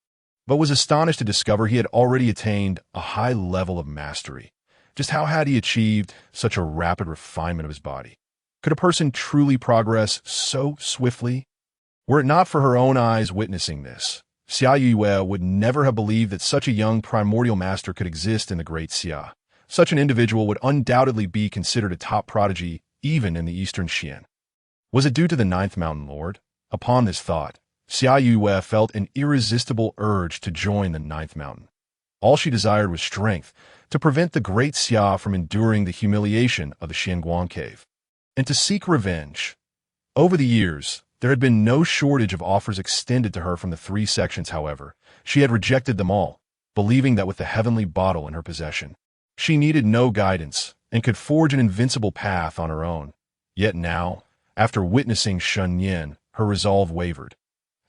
S1: but was astonished to discover he had already attained a high level of mastery. Just how had he achieved such a rapid refinement of his body? Could a person truly progress so swiftly? Were it not for her own eyes witnessing this, Xiao Yue would never have believed that such a young primordial master could exist in the Great Xia. Such an individual would undoubtedly be considered a top prodigy even in the Eastern Xian. Was it due to the Ninth Mountain Lord? Upon this thought, Xiao Yue felt an irresistible urge to join the Ninth Mountain. All she desired was strength to prevent the Great Xia from enduring the humiliation of the Xianguang Cave, and to seek revenge. Over the years, there had been no shortage of offers extended to her from the three sections. However, she had rejected them all, believing that with the heavenly bottle in her possession, she needed no guidance and could forge an invincible path on her own. Yet now, after witnessing Shen Nian, her resolve wavered.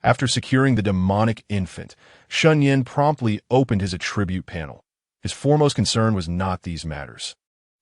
S1: After securing the demonic infant, Shen Nian promptly opened his attribute panel. His foremost concern was not these matters,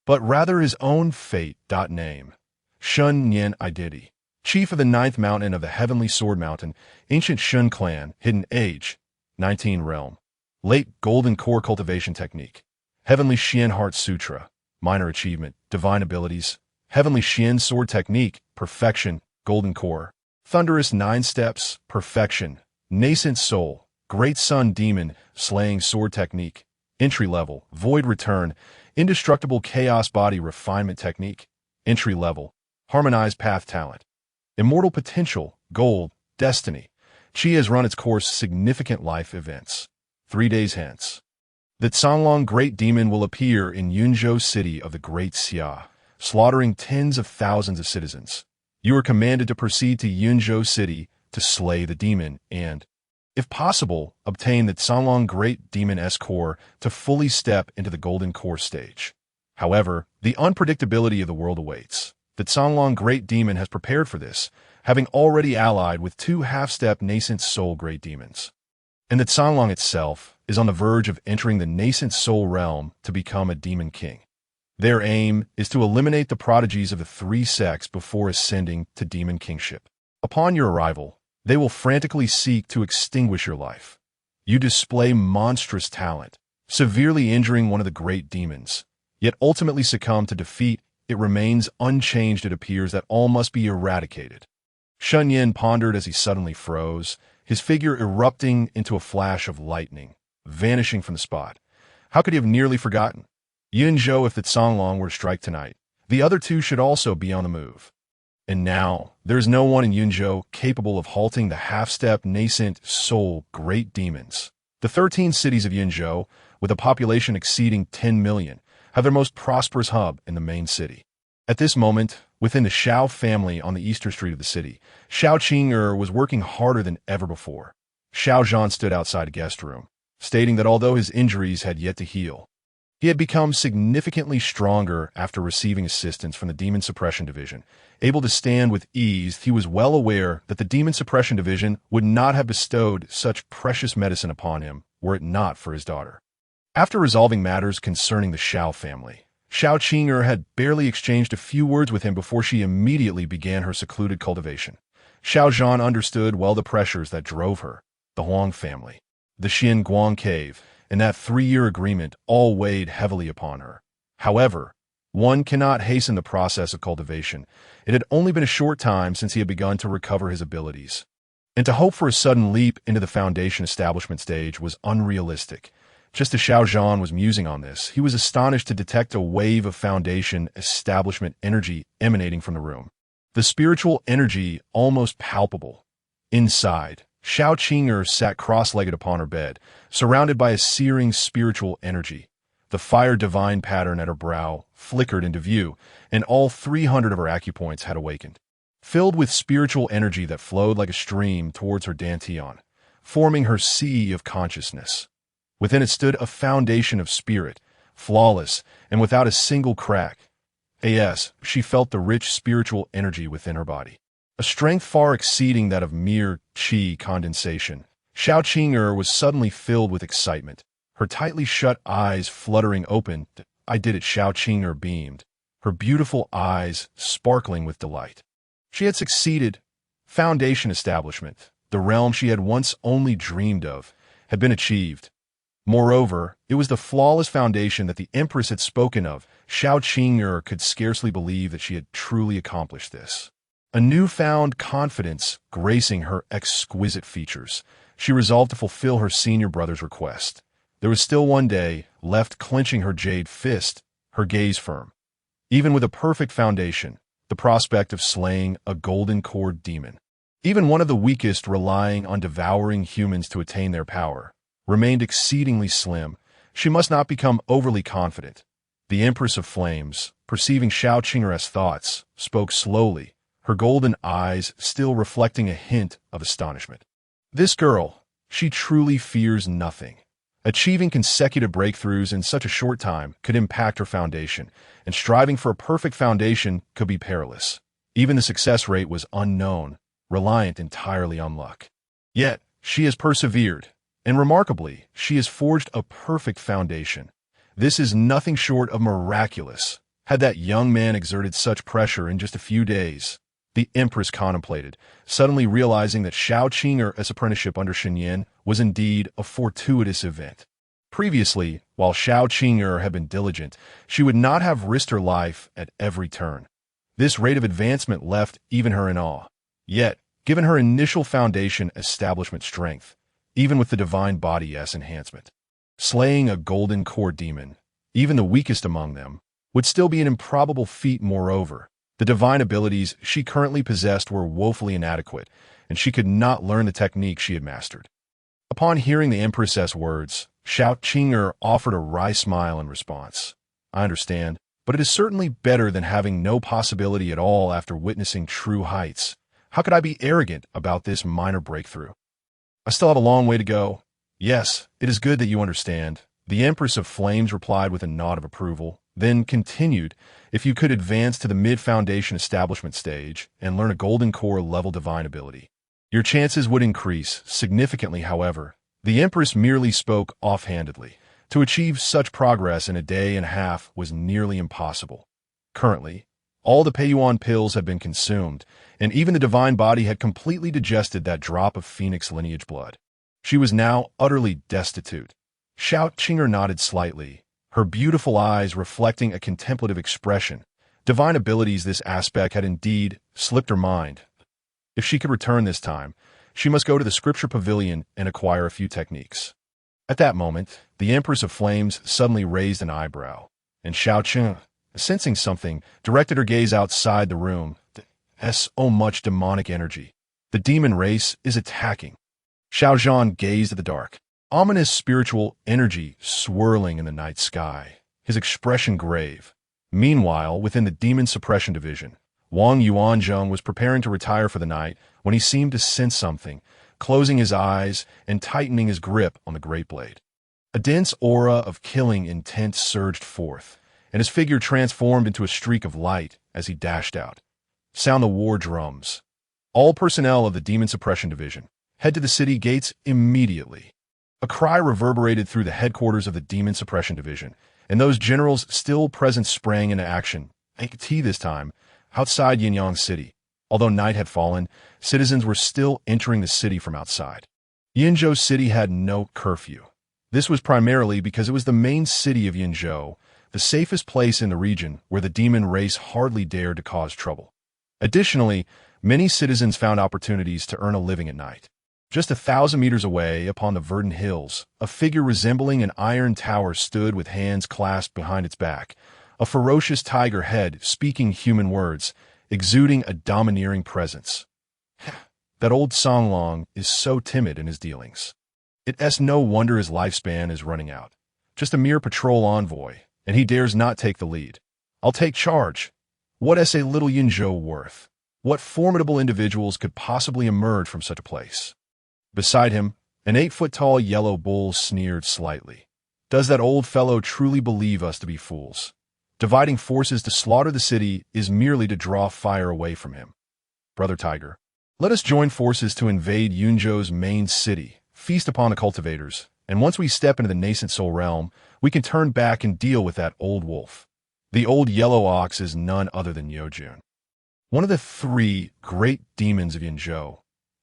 S1: but rather his own fate. Name: Shen Nian identity. chief of the 9th mountain of the Heavenly Sword Mountain, ancient Shun clan, hidden age, 19 realm, late golden core cultivation technique, Heavenly Xian Heart Sutra, minor achievement, divine abilities, Heavenly Xian Sword Technique, perfection, golden core, thunderous 9 steps, perfection, nascent soul, great sun demon, slaying sword technique, entry level, void return, indestructible chaos body refinement technique, entry level, harmonized path talent, immortal potential, gold, destiny. Chi has run its course significant life events. 3 days hence, the Canlong Great Demon will appear in Yunzhou city of the Great Xia, slaughtering tens of thousands of citizens. You are commanded to proceed to Yunzhou city to slay the demon and, if possible, obtain the Canlong Great Demon-S core to fully step into the Golden Core stage. However, the unpredictability of the world awaits. The Canlong Great Demon has prepared for this, having already allied with 2 half-step nascent soul Great Demons. And the Canlong itself is on the verge of entering the nascent soul realm to become a demon king. Their aim is to eliminate the prodigies of the 3 sects before ascending to demon kingship. Upon your arrival, they will frantically seek to extinguish your life. You display monstrous talent, severely injuring one of the great demons, yet ultimately succumb to defeat. It remains unchanged. It appears that all must be eradicated. Shen Nian pondered as he suddenly froze, his figure erupting into a flash of lightning, vanishing from the spot. How could he have nearly forgotten? Yunzhou, if the Canlong were to strike tonight, the other 2 should also be on the move. And now, there is no one in Yunzhou capable of halting the half-step nascent soul great demons. The 13 cities of Yunzhou, with a population exceeding 10 million, have their most prosperous hub in the main city. At this moment, within the Xiao family on the eastern street of the city, Xiao Qing'er was working harder than ever before. Xiao Zhan stood outside a guest room, stating that although his injuries had yet to heal, he had become significantly stronger after receiving assistance from the Demon Suppression Division. Able to stand with ease, he was well aware that the Demon Suppression Division would not have bestowed such precious medicine upon him were it not for his daughter. After resolving matters concerning the Xiao family, Xiao Qing'er had barely exchanged a few words with him before she immediately began her secluded cultivation. Xiao Zhan understood well the pressures that drove her, the Huang family, the Xin Guang cave, and that 3-year agreement all weighed heavily upon her. However, one cannot hasten the process of cultivation. It had only been a short time since he had begun to recover his abilities, and to hope for a sudden leap into the foundation establishment stage was unrealistic. Just as Xiao Zhan was musing on this, he was astonished to detect a wave of foundation establishment energy emanating from the room. The spiritual energy almost palpable. Inside, Xiao Qing'er sat cross-legged upon her bed, surrounded by a searing spiritual energy. The fire divine pattern at her brow flickered into view, and all 300 of her acupoints had awakened, filled with spiritual energy that flowed like a stream towards her dantian, forming her sea of consciousness. Within it stood a foundation of spirit, flawless and without a single crack. Yes, she felt the rich spiritual energy within her body, a strength far exceeding that of mere qi condensation. Xiao Qing'er was suddenly filled with excitement, her tightly shut eyes fluttering open. I did it, Xiao Qing'er beamed, her beautiful eyes sparkling with delight. She had succeeded. Foundation establishment, the realm she had once only dreamed of, had been achieved. Moreover, it was the flawless foundation that the Empress had spoken of. Xiao Qing'er could scarcely believe that she had truly accomplished this. A newfound confidence gracing her exquisite features, she resolved to fulfill her senior brother's request. There was still one day left. Clenching her jade fist, her gaze firm. Even with a perfect foundation, the prospect of slaying a golden core demon, even one of the weakest relying on devouring humans to attain their power, remained exceedingly slim. She must not become overly confident. The Empress of Flames, perceiving Xiao Qing'er's thoughts, spoke slowly, her golden eyes still reflecting a hint of astonishment. This girl, she truly fears nothing. Achieving consecutive breakthroughs in such a short time could impact her foundation, and striving for a perfect foundation could be perilous. Even the success rate was unknown, reliant entirely on luck. Yet, she has persevered, and remarkably, she has forged a perfect foundation. This is nothing short of miraculous. Had that young man exerted such pressure in just a few days, The Empress contemplated, suddenly realizing that Xiao Qing'er's apprenticeship under Shen Nian was indeed a fortuitous event. Previously, while Xiao Qing'er had been diligent, she would not have risked her life at every turn. This rate of advancement left even her in awe. Yet, given her initial foundation establishment strength, even with the divine body's enhancement, slaying a golden core demon, even the weakest among them, would still be an improbable feat. Moreover, the divine abilities she currently possessed were woefully inadequate, and she could not learn the technique she had mastered. Upon hearing the Empress's words, Xiao Qing'er offered a wry smile in response. I understand, but it is certainly better than having no possibility at all after witnessing true heights. How could I be arrogant about this minor breakthrough? I still have a long way to go. Yes, it is good that you understand. The Empress of Flames replied with a nod of approval, then continued, if you could advance to the mid-foundation establishment stage and learn a golden core level divine ability, your chances would increase significantly. However, the Empress merely spoke offhandedly. To achieve such progress in a day and a half was nearly impossible. Currently, all the Peiyuan pills had been consumed, and even the divine body had completely digested that drop of phoenix lineage blood. She was now utterly destitute. Xiao Qing'er nodded slightly, her beautiful eyes reflecting a contemplative expression. Divine abilities, this aspect had indeed slipped her mind. If she could return this time, she must go to the scripture pavilion and acquire a few techniques. At that moment, the Empress of Flames suddenly raised an eyebrow, and Xiao Qing'er, sensing something, directed her gaze outside the room. So much demonic energy. The demon race is attacking. Xiao Zhan gazed at the dark, ominous spiritual energy swirling in the night sky, his expression grave. Meanwhile, within the Demon Suppression Division, Wang Yuanzheng was preparing to retire for the night when he seemed to sense something, closing his eyes and tightening his grip on the great blade. A dense aura of killing intent surged forth, and his figure transformed into a streak of light as he dashed out. Sound the war drums. All personnel of the Demon Suppression Division, head to the city gates immediately. A cry reverberated through the headquarters of the Demon Suppression Division, and those generals still present sprang into action. This time, outside Yinyang City. Although night had fallen, citizens were still entering the city from outside. Yinzhou City had no curfew. This was primarily because it was the main city of Yinzhou, the safest place in the region where the demon race hardly dared to cause trouble. Additionally, many citizens found opportunities to earn a living at night. Just 1,000 meters away, upon the verdant hills, a figure resembling an iron tower stood with hands clasped behind its back, a ferocious tiger head speaking human words, exuding a domineering presence. That old Songlong is so timid in his dealings. It's no wonder his lifespan is running out. Just a mere patrol envoy, and he dares not take the lead. I'll take charge. What is a little Yinzhou worth? What formidable individuals could possibly emerge from such a place? Beside him, an 8-foot-tall yellow bull sneered slightly. Does that old fellow truly believe us to be fools? Dividing forces to slaughter the city is merely to draw fire away from him. Brother Tiger, let us join forces to invade Yunzhou's main city, feast upon the cultivators, and once we step into the nascent soul realm, we can turn back and deal with that old wolf. The old yellow ox is none other than Yojun, one of the 3 great demons of Yinzhou.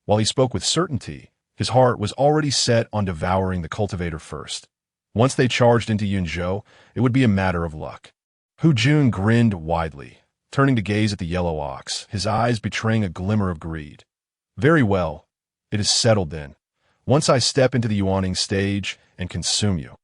S1: While he spoke with certainty, his heart was already set on devouring the cultivator first. Once they charged into Yunzhou, it would be a matter of luck. Hu Jun grinned widely, turning to gaze at the yellow ox, his eyes betraying a glimmer of greed. Very well. It is settled then. Once I step into the Yuaning stage and consume you,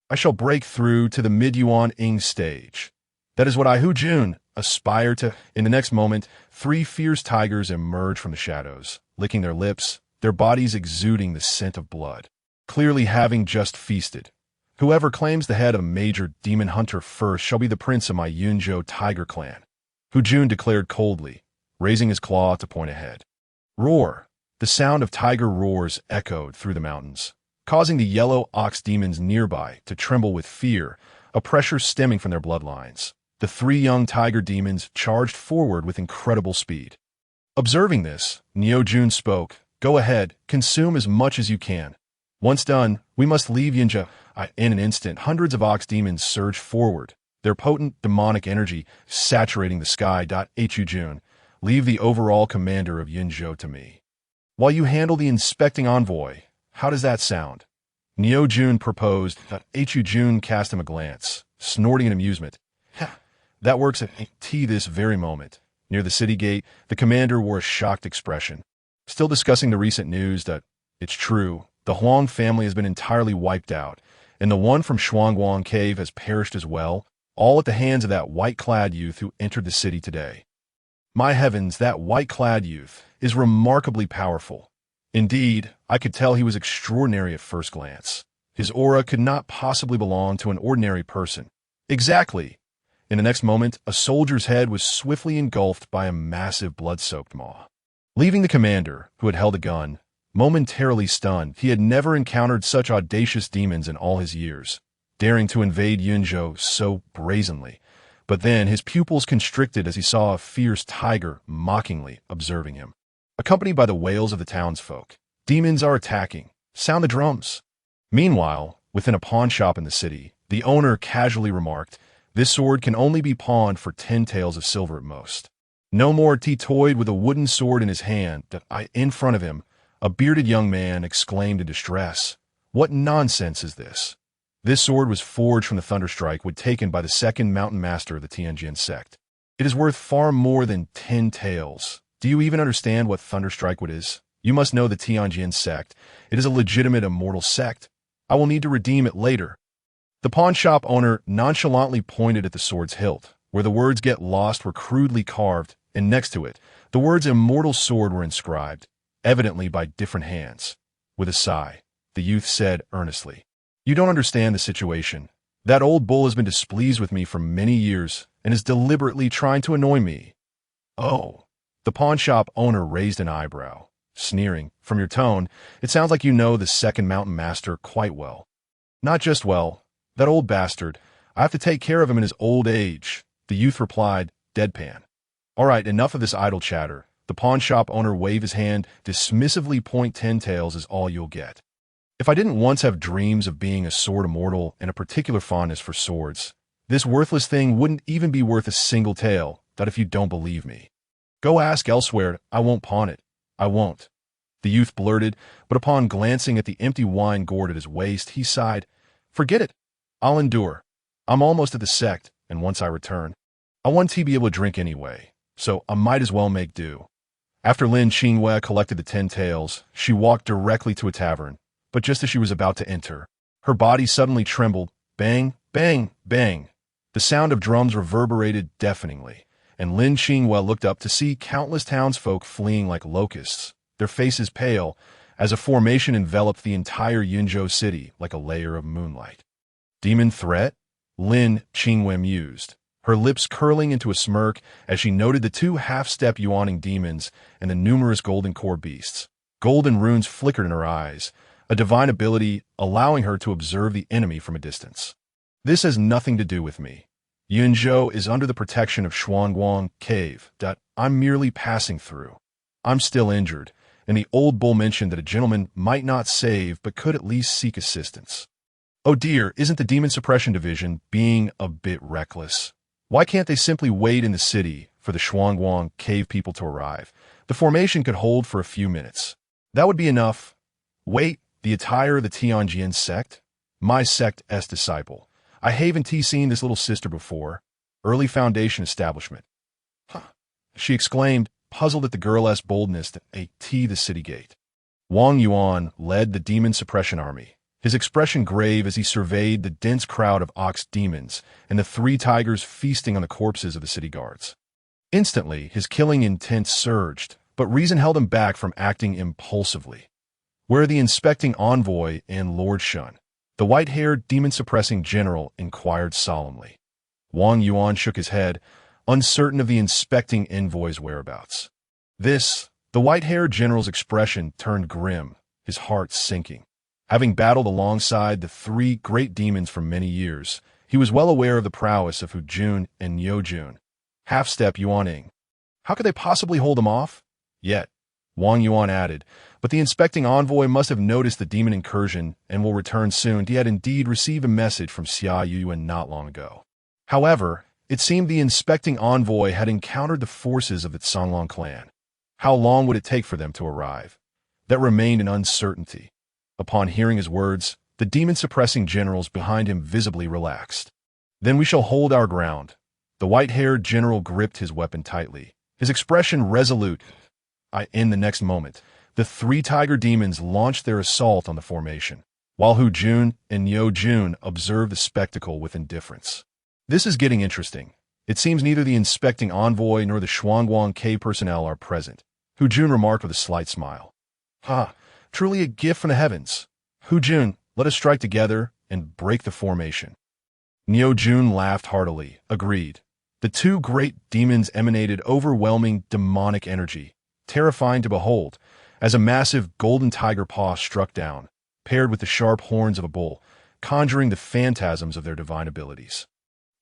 S1: I shall break through to the mid-Yuan-ing stage. That is what I, Hu Jun, aspire to. In the next moment, 3 fierce tigers emerged from the shadows, licking their lips, their bodies exuding the scent of blood, clearly having just feasted. Whoever claims the head of a major demon hunter first shall be the prince of my Yunzhou tiger clan, Hu Jun declared coldly, raising his claw to point ahead. Roar! The sound of tiger roars echoed through the mountains, causing the yellow ox demons nearby to tremble with fear, a pressure stemming from their bloodlines. The 3 young tiger demons charged forward with incredible speed. Observing this, Niojun spoke, Go ahead, consume as much as you can. Once done, we must leave Yinzhou. In an instant, hundreds of ox demons surged forward, their potent demonic energy saturating the sky. Hu Jun, Leave the overall commander of Yunzhou to me. While you handle the inspecting envoy, how does that sound? Niu Jun proposed. Hu Jun cast him a glance, snorting in amusement. That works at T this very moment. Near the city gate, the commander wore a shocked expression. Still discussing the recent news that, it's true, the Huang family has been entirely wiped out, and the one from Shuangguang Cave has perished as well, all at the hands of that white-clad youth who entered the city today. My heavens, that white-clad youth is remarkably powerful. Indeed, I could tell he was extraordinary at first glance. His aura could not possibly belong to an ordinary person. Exactly. In the next moment, a soldier's head was swiftly engulfed by a massive blood-soaked maw. Leaving the commander, who had held a gun, momentarily stunned, he had never encountered such audacious demons in all his years, daring to invade Yunzhou so brazenly. But then his pupils constricted as he saw a fierce tiger mockingly observing him. Accompanied by the wails of the townsfolk, demons are attacking. Sound the drums. Meanwhile, within a pawn shop in the city, the owner casually remarked, this sword can only be pawned for 10 taels of silver at most. No more. He toyed with a wooden sword in his hand that in front of him, a bearded young man exclaimed in distress. What nonsense is this? This sword was forged from the thunderstrike wood taken by the second mountain master of the Tianjin sect. It is worth far more than 10 taels. Do you even understand what thunderstrike wood is? You must know the Tianjin sect. It is a legitimate immortal sect. I will need to redeem it later. The pawn shop owner nonchalantly pointed at the sword's hilt, where the words "get lost" were crudely carved, and next to it, the words "immortal sword" were inscribed, evidently by different hands. With a sigh, the youth said earnestly, you don't understand the situation. That old bull has been displeased with me for many years and is deliberately trying to annoy me. Oh. The pawn shop owner raised an eyebrow, sneering. From your tone, it sounds like you know the second mountain master quite well. Not just well. That old bastard. I have to take care of him in his old age, the youth replied, deadpan. All right, enough of this idle chatter. The pawn shop owner waved his hand, dismissively. 10 taels is all you'll get. If I didn't once have dreams of being a sword immortal and a particular fondness for swords, this worthless thing wouldn't even be worth a single tael, that if you don't believe me. Go ask elsewhere. I won't pawn it. I won't. The youth blurted, but upon glancing at the empty wine gourd at his waist, he sighed. Forget it. I'll endure. I'm almost at the sect, and once I return, I want to be able to drink anyway, so I might as well make do. After Lin Qing'er collected the 10 taels, she walked directly to a tavern, but just as she was about to enter, her body suddenly trembled. Bang, bang, bang. The sound of drums reverberated deafeningly, and Lin Qing'er looked up to see countless townsfolk fleeing like locusts, their faces pale, as a formation enveloped the entire Yunzhou city like a layer of moonlight. Demon threat? Lin Qing'er mused, her lips curling into a smirk as she noted the 2 half-step yawning demons and the numerous golden core beasts. Golden runes flickered in her eyes, a divine ability allowing her to observe the enemy from a distance. This has nothing to do with me. Yunzhou is under the protection of Shuangguang Cave. I'm merely passing through. I'm still injured, and the old bull mentioned that a gentleman might not save but could at least seek assistance. Oh dear, isn't the Demon Suppression Division being a bit reckless? Why can't they simply wait in the city for the Shuangguang Cave people to arrive? The formation could hold for a few minutes. That would be enough. Wait, the attire of the Tianjin sect? My sect S disciple. I haven't seen this little sister before. Early foundation establishment. Huh, she exclaimed, puzzled at the girl-esque boldness at the city gate. Wang Yuan led the Demon Suppression Army, his expression grave as he surveyed the dense crowd of ox demons and the 3 tigers feasting on the corpses of the city guards. Instantly, his killing intent surged, but reason held him back from acting impulsively. Where are the inspecting envoy and Lord Shen? The white-haired demon-suppressing general inquired solemnly. Wang Yuan shook his head, uncertain of the inspecting envoy's whereabouts. The white-haired general's expression turned grim, his heart sinking. Having battled alongside the 3 great demons for many years, he was well aware of the prowess of Hu Jun and Niu Jun. Half-step Yuaning. How could they possibly hold him off? Yet, Wang Yuan added, but the inspecting envoy must have noticed the demon incursion and will return soon. He had indeed received a message from Xiao Qing'er not long ago. However, It seemed the inspecting envoy had encountered the forces of the Songlong clan. How long would it take for them to arrive? That remained an uncertainty. Upon hearing his words, the demon-suppressing generals behind him visibly relaxed. Then we shall hold our ground. The white-haired general gripped his weapon tightly, his expression resolute. In the next moment, the three tiger demons launched their assault on the formation, while Hu Jun and Niu Jun observed the spectacle with indifference. This is getting interesting. It seems neither the inspecting envoy nor the Shuangguang K personnel are present, Hu Jun remarked with a slight smile. Truly a gift from the heavens. Hu Jun, let us strike together and break the formation. Niu Jun laughed heartily, agreed. The two great demons emanated overwhelming demonic energy, terrifying to behold, as a massive golden tiger paw struck down, paired with the sharp horns of a bull, conjuring the phantasms of their divine abilities.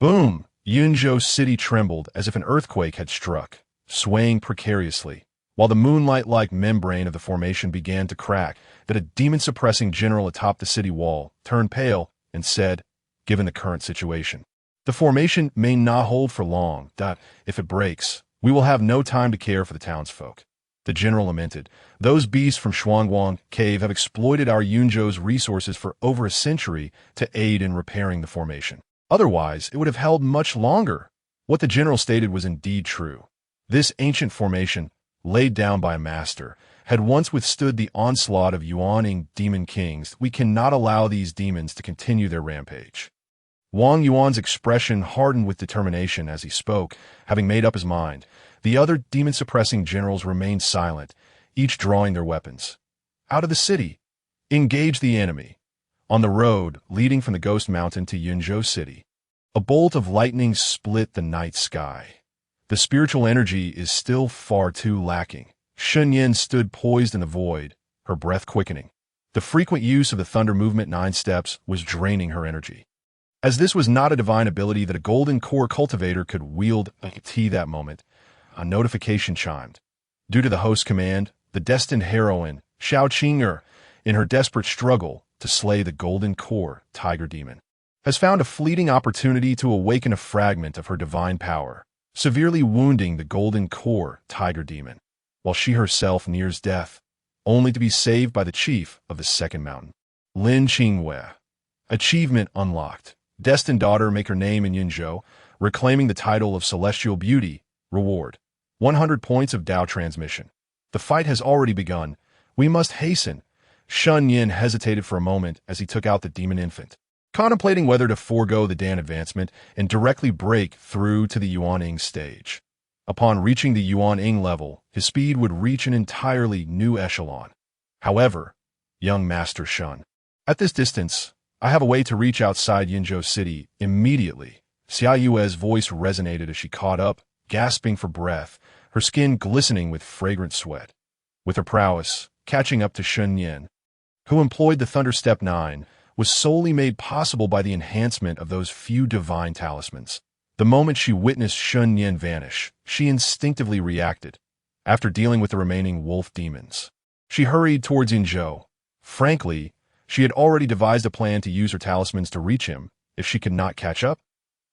S1: Boom! Yunzhou City trembled as if an earthquake had struck, swaying precariously, while the moonlight-like membrane of the formation began to crack, that a demon-suppressing general atop the city wall turned pale and said, given the current situation, the formation may not hold for long. If it breaks, we will have no time to care for the townsfolk. The general lamented, those beasts from Shuangguang Cave have exploited our Yunzhou's resources for over a century to aid in repairing the formation. Otherwise, it would have held much longer. What the general stated was indeed true. This ancient formation, laid down by a master, had once withstood the onslaught of Yuaning demon kings. We cannot allow these demons to continue their rampage. Wang Yuan's expression hardened with determination as he spoke, having made up his mind. The other demon-suppressing generals remained silent, each drawing their weapons. Out of the city. Engage the enemy. On the road leading from the Ghost Mountain to Yunzhou City, a bolt of lightning split the night sky. The spiritual energy is still far too lacking. Shen Nian stood poised in the void, her breath quickening. The frequent use of the thunder movement 9 steps was draining her energy. As this was not a divine ability that a golden core cultivator could wield that moment, a notification chimed. Due to the host command, the destined heroine, Xiao Qing'er, in her desperate struggle to slay the golden core tiger demon, has found a fleeting opportunity to awaken a fragment of her divine power, severely wounding the golden core tiger demon, while she herself nears death, only to be saved by the chief of the second mountain. Lin Qingwei. Achievement unlocked. Destined daughter make her name in Yunzhou, reclaiming the title of Celestial Beauty. Reward. 100 points of Dao transmission. The fight has already begun. We must hasten. Shen Nian hesitated for a moment as he took out the demon infant, contemplating whether to forego the Dan advancement and directly break through to the Yuaning stage. Upon reaching the Yuaning level, his speed would reach an entirely new echelon. However, young Master Shen, at this distance, I have a way to reach outside Yunzhou City immediately. Xiao Yue's voice resonated as she caught up, gasping for breath, her skin glistening with fragrant sweat. With her prowess, catching up to Shen Nian, who employed the Thunder Step 9, was solely made possible by the enhancement of those few divine talismans. The moment she witnessed Shen Nian vanish, she instinctively reacted. After dealing with the remaining wolf demons, she hurried towards Yunzhou. Frankly, she had already devised a plan to use her talismans to reach him if she could not catch up.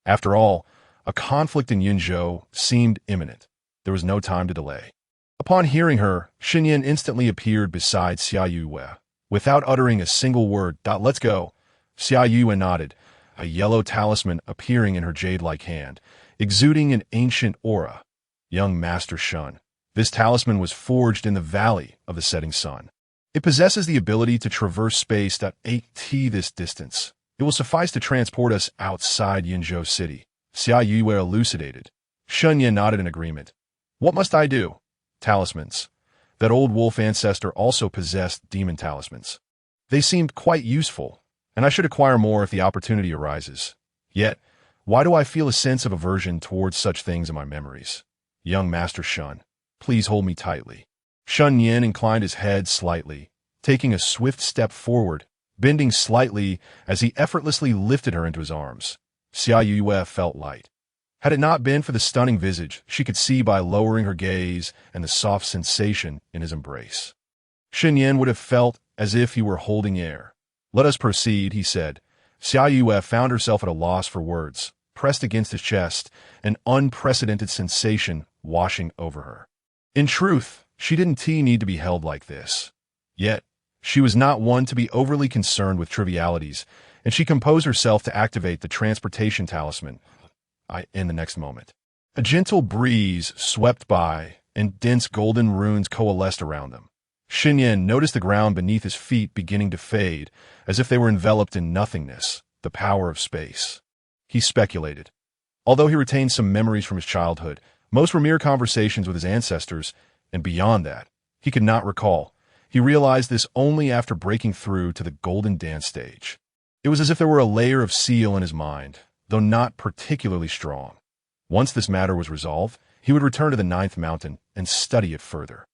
S1: After all, a conflict in Yunzhou seemed imminent. There was no time to delay. Upon hearing her, Shen Nian instantly appeared beside Xiao Yue. Without uttering a single word, let's go. Xiao Yue nodded, a yellow talisman appearing in her jade-like hand, exuding an ancient aura. Young Master Shen. This talisman was forged in the Valley of the Setting Sun. It possesses the ability to traverse space at this distance. It will suffice to transport us outside Yunzhou City. Xiao Yue elucidated. Shen Nian nodded in agreement. What must I do? Talismans. That old wolf ancestor also possessed demon talismans. They seemed quite useful, and I should acquire more if the opportunity arises. Yet, why do I feel a sense of aversion towards such things in my memories? Young Master Shen, please hold me tightly. Shen Nian inclined his head slightly, taking a swift step forward, bending slightly as he effortlessly lifted her into his arms. Xiao Yue felt light. Had it not been for the stunning visage she could see by lowering her gaze and the soft sensation in his embrace, Shen Nian would have felt as if he were holding air. Let us proceed, he said. Xiao Yue found herself at a loss for words. pressed against his chest, an unprecedented sensation washing over her. In truth, she didn't need to be held like this. Yet, she was not one to be overly concerned with trivialities, and she composed herself to activate the transportation talisman in the next moment. A gentle breeze swept by, and dense golden runes coalesced around them. Shen Nian noticed the ground beneath his feet beginning to fade, as if they were enveloped in nothingness, the power of space. He speculated. Although he retained some memories from his childhood, most were mere conversations with his ancestors, and beyond that, he could not recall. He realized this only after breaking through to the golden dance stage. It was as if there were a layer of seal in his mind, though not particularly strong. Once this matter was resolved, he would return to the ninth mountain and study it further.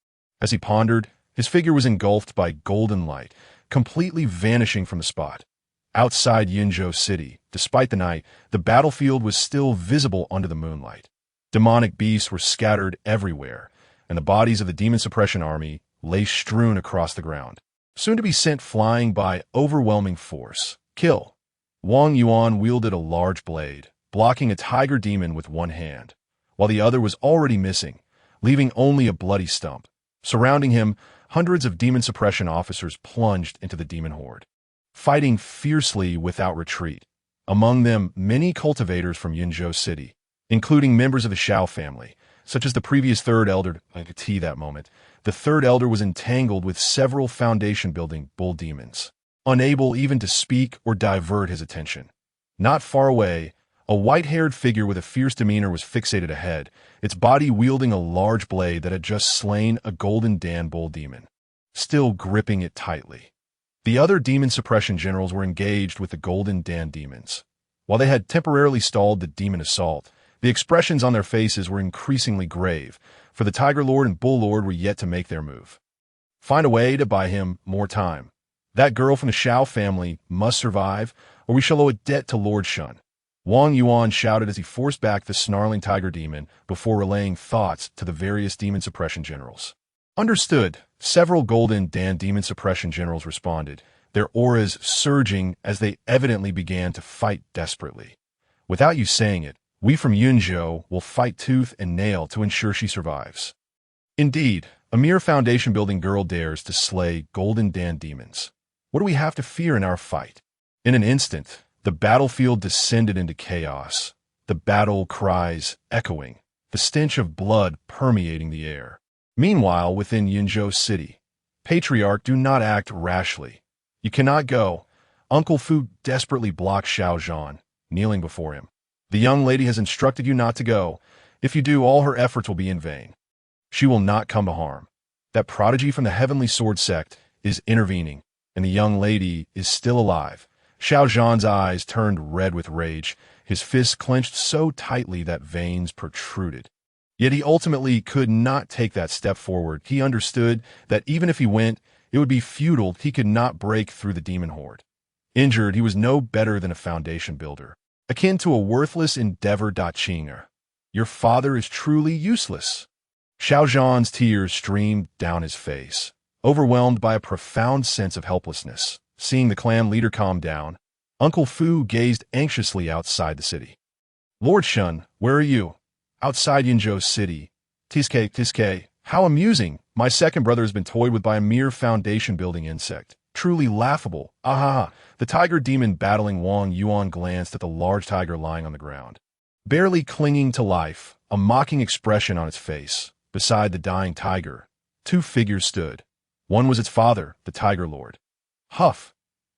S1: As he pondered, his figure was engulfed by golden light, completely vanishing from the spot. Outside Yinzhou City, despite the night, the battlefield was still visible under the moonlight. Demonic beasts were scattered everywhere, and the bodies of the demon suppression army lay strewn across the ground, soon to be sent flying by overwhelming force. Kill. Wang Yuan wielded a large blade, blocking a tiger demon with one hand, while the other was already missing, leaving only a bloody stump. Surrounding him, hundreds of demon suppression officers plunged into the demon horde, fighting fiercely without retreat. Among them, many cultivators from Yinzhou City, including members of the Xiao family, such as the previous third elder. That moment, the third elder was entangled with several foundation-building bull demons, unable even to speak or divert his attention. Not far away, a white-haired figure with a fierce demeanor was fixated ahead, its body wielding a large blade that had just slain a golden Dan bull demon, still gripping it tightly. The other demon suppression generals were engaged with the golden Dan demons. While they had temporarily stalled the demon assault, the expressions on their faces were increasingly grave, for the Tiger Lord and Bull Lord were yet to make their move. Find a way to buy him more time. That girl from the Xiao family must survive, or we shall owe a debt to Lord Shun. Wang Yuan shouted as he forced back the snarling tiger demon before relaying thoughts to the various demon suppression generals. Understood. Several golden Dan demon suppression generals responded, their auras surging as they evidently began to fight desperately. Without you saying it, we from Yunzhou will fight tooth and nail to ensure she survives. Indeed, a mere foundation-building girl dares to slay golden Dan demons. What do we have to fear in our fight? In an instant, the battlefield descended into chaos, the battle cries echoing, the stench of blood permeating the air. Meanwhile, within Yinzhou City, Patriarch, do not act rashly. You cannot go. Uncle Fu desperately blocked Xiao Zhan, kneeling before him. The young lady has instructed you not to go. If you do, all her efforts will be in vain. She will not come to harm. That prodigy from the Heavenly Sword Sect is intervening, and the young lady is still alive. Xiao Zhan's eyes turned red with rage, his fists clenched so tightly that veins protruded. Yet he ultimately could not take that step forward. He understood that even if he went, it would be futile. He could not break through the demon horde. Injured, he was no better than a foundation builder, akin to a worthless endeavor. Qing'er. Your father is truly useless. Xiao Zhan's tears streamed down his face, overwhelmed by a profound sense of helplessness. Seeing the clan leader calm down, Uncle Fu gazed anxiously outside the city. Lord Shun, where are you? Outside Yinzhou City. Tiske, how amusing. My second brother has been toyed with by a mere foundation-building insect. Truly laughable. Aha! The tiger demon battling Wang Yuan glanced at the large tiger lying on the ground, barely clinging to life, a mocking expression on its face. Beside the dying tiger, two figures stood. One was its father, the Tiger Lord. Huff!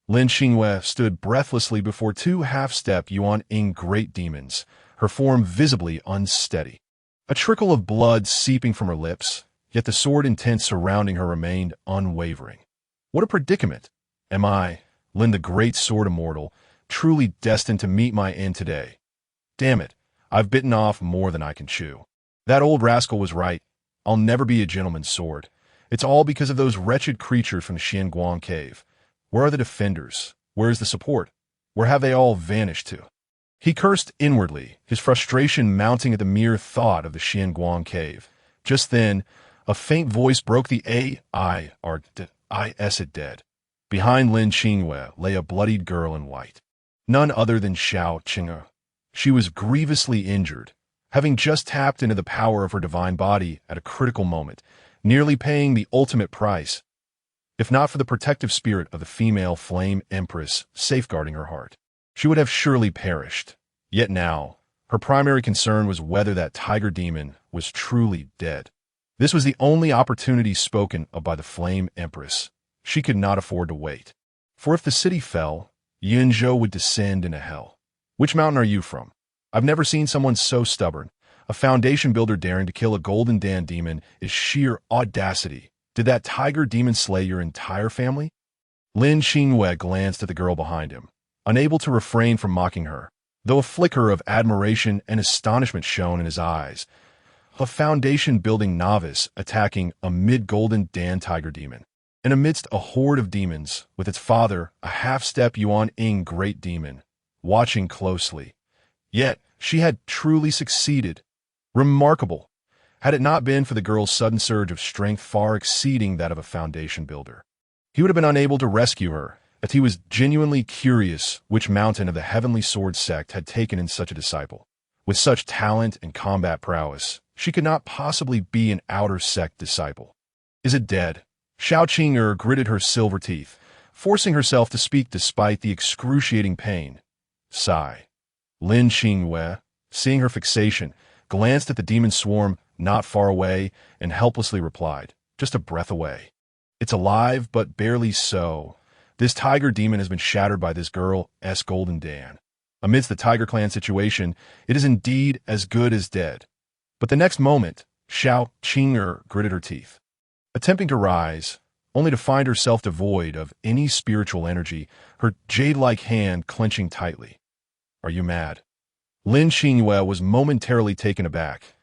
S1: Lin Xingwei stood breathlessly before two half-step Yuan-ing great demons, her form visibly unsteady. A trickle of blood seeping from her lips, yet the sword intent surrounding her remained unwavering. What a predicament! Am I, Lin the great sword immortal, truly destined to meet my end today? Damn it, I've bitten off more than I can chew. That old rascal was right. I'll never be a gentleman's sword. It's all because of those wretched creatures from the Xianguang cave. Where are the defenders? Where is the support? Where have they all vanished to? He cursed inwardly, his frustration mounting at the mere thought of the Xianguang cave. Just then, a faint voice broke the is it dead. Behind Lin Xingwei lay a bloodied girl in white. None other than Xiao Qing'er. She was grievously injured, having just tapped into the power of her divine body at a critical moment, nearly paying the ultimate price, if not for the protective spirit of the female flame empress safeguarding her heart. She would have surely perished. Yet now, her primary concern was whether that tiger demon was truly dead. This was the only opportunity spoken of by the flame empress. She could not afford to wait. For if the city fell, Yunzhou would descend into hell. Which mountain are you from? I've never seen someone so stubborn. A foundation builder daring to kill a golden Dan demon is sheer audacity. Did that tiger demon slay your entire family? Lin Qingwei glanced at the girl behind him, unable to refrain from mocking her, though a flicker of admiration and astonishment shone in his eyes. A foundation-building novice attacking a mid-golden Dan tiger demon, and amidst a horde of demons, with its father, a half-step Yuan-Ing great demon, watching closely. Yet, she had truly succeeded. Remarkable, had it not been for the girl's sudden surge of strength far exceeding that of a foundation builder. He would have been unable to rescue her, as he was genuinely curious which mountain of the Heavenly Sword Sect had taken in such a disciple. With such talent and combat prowess, she could not possibly be an outer sect disciple. Is it dead? Xiao Qing'er gritted her silver teeth, forcing herself to speak despite the excruciating pain. Sigh. Lin Qingwei, seeing her fixation, glanced at the demon swarm not far away and helplessly replied, just a breath away. It's alive, but barely so. This tiger demon has been shattered by this girl's golden Dan. Amidst the Tiger Clan situation, it is indeed as good as dead. But the next moment, Xiao Qing'er gritted her teeth, attempting to rise, only to find herself devoid of any spiritual energy, her jade-like hand clenching tightly. Are you mad? Lin Qingwei was momentarily taken aback.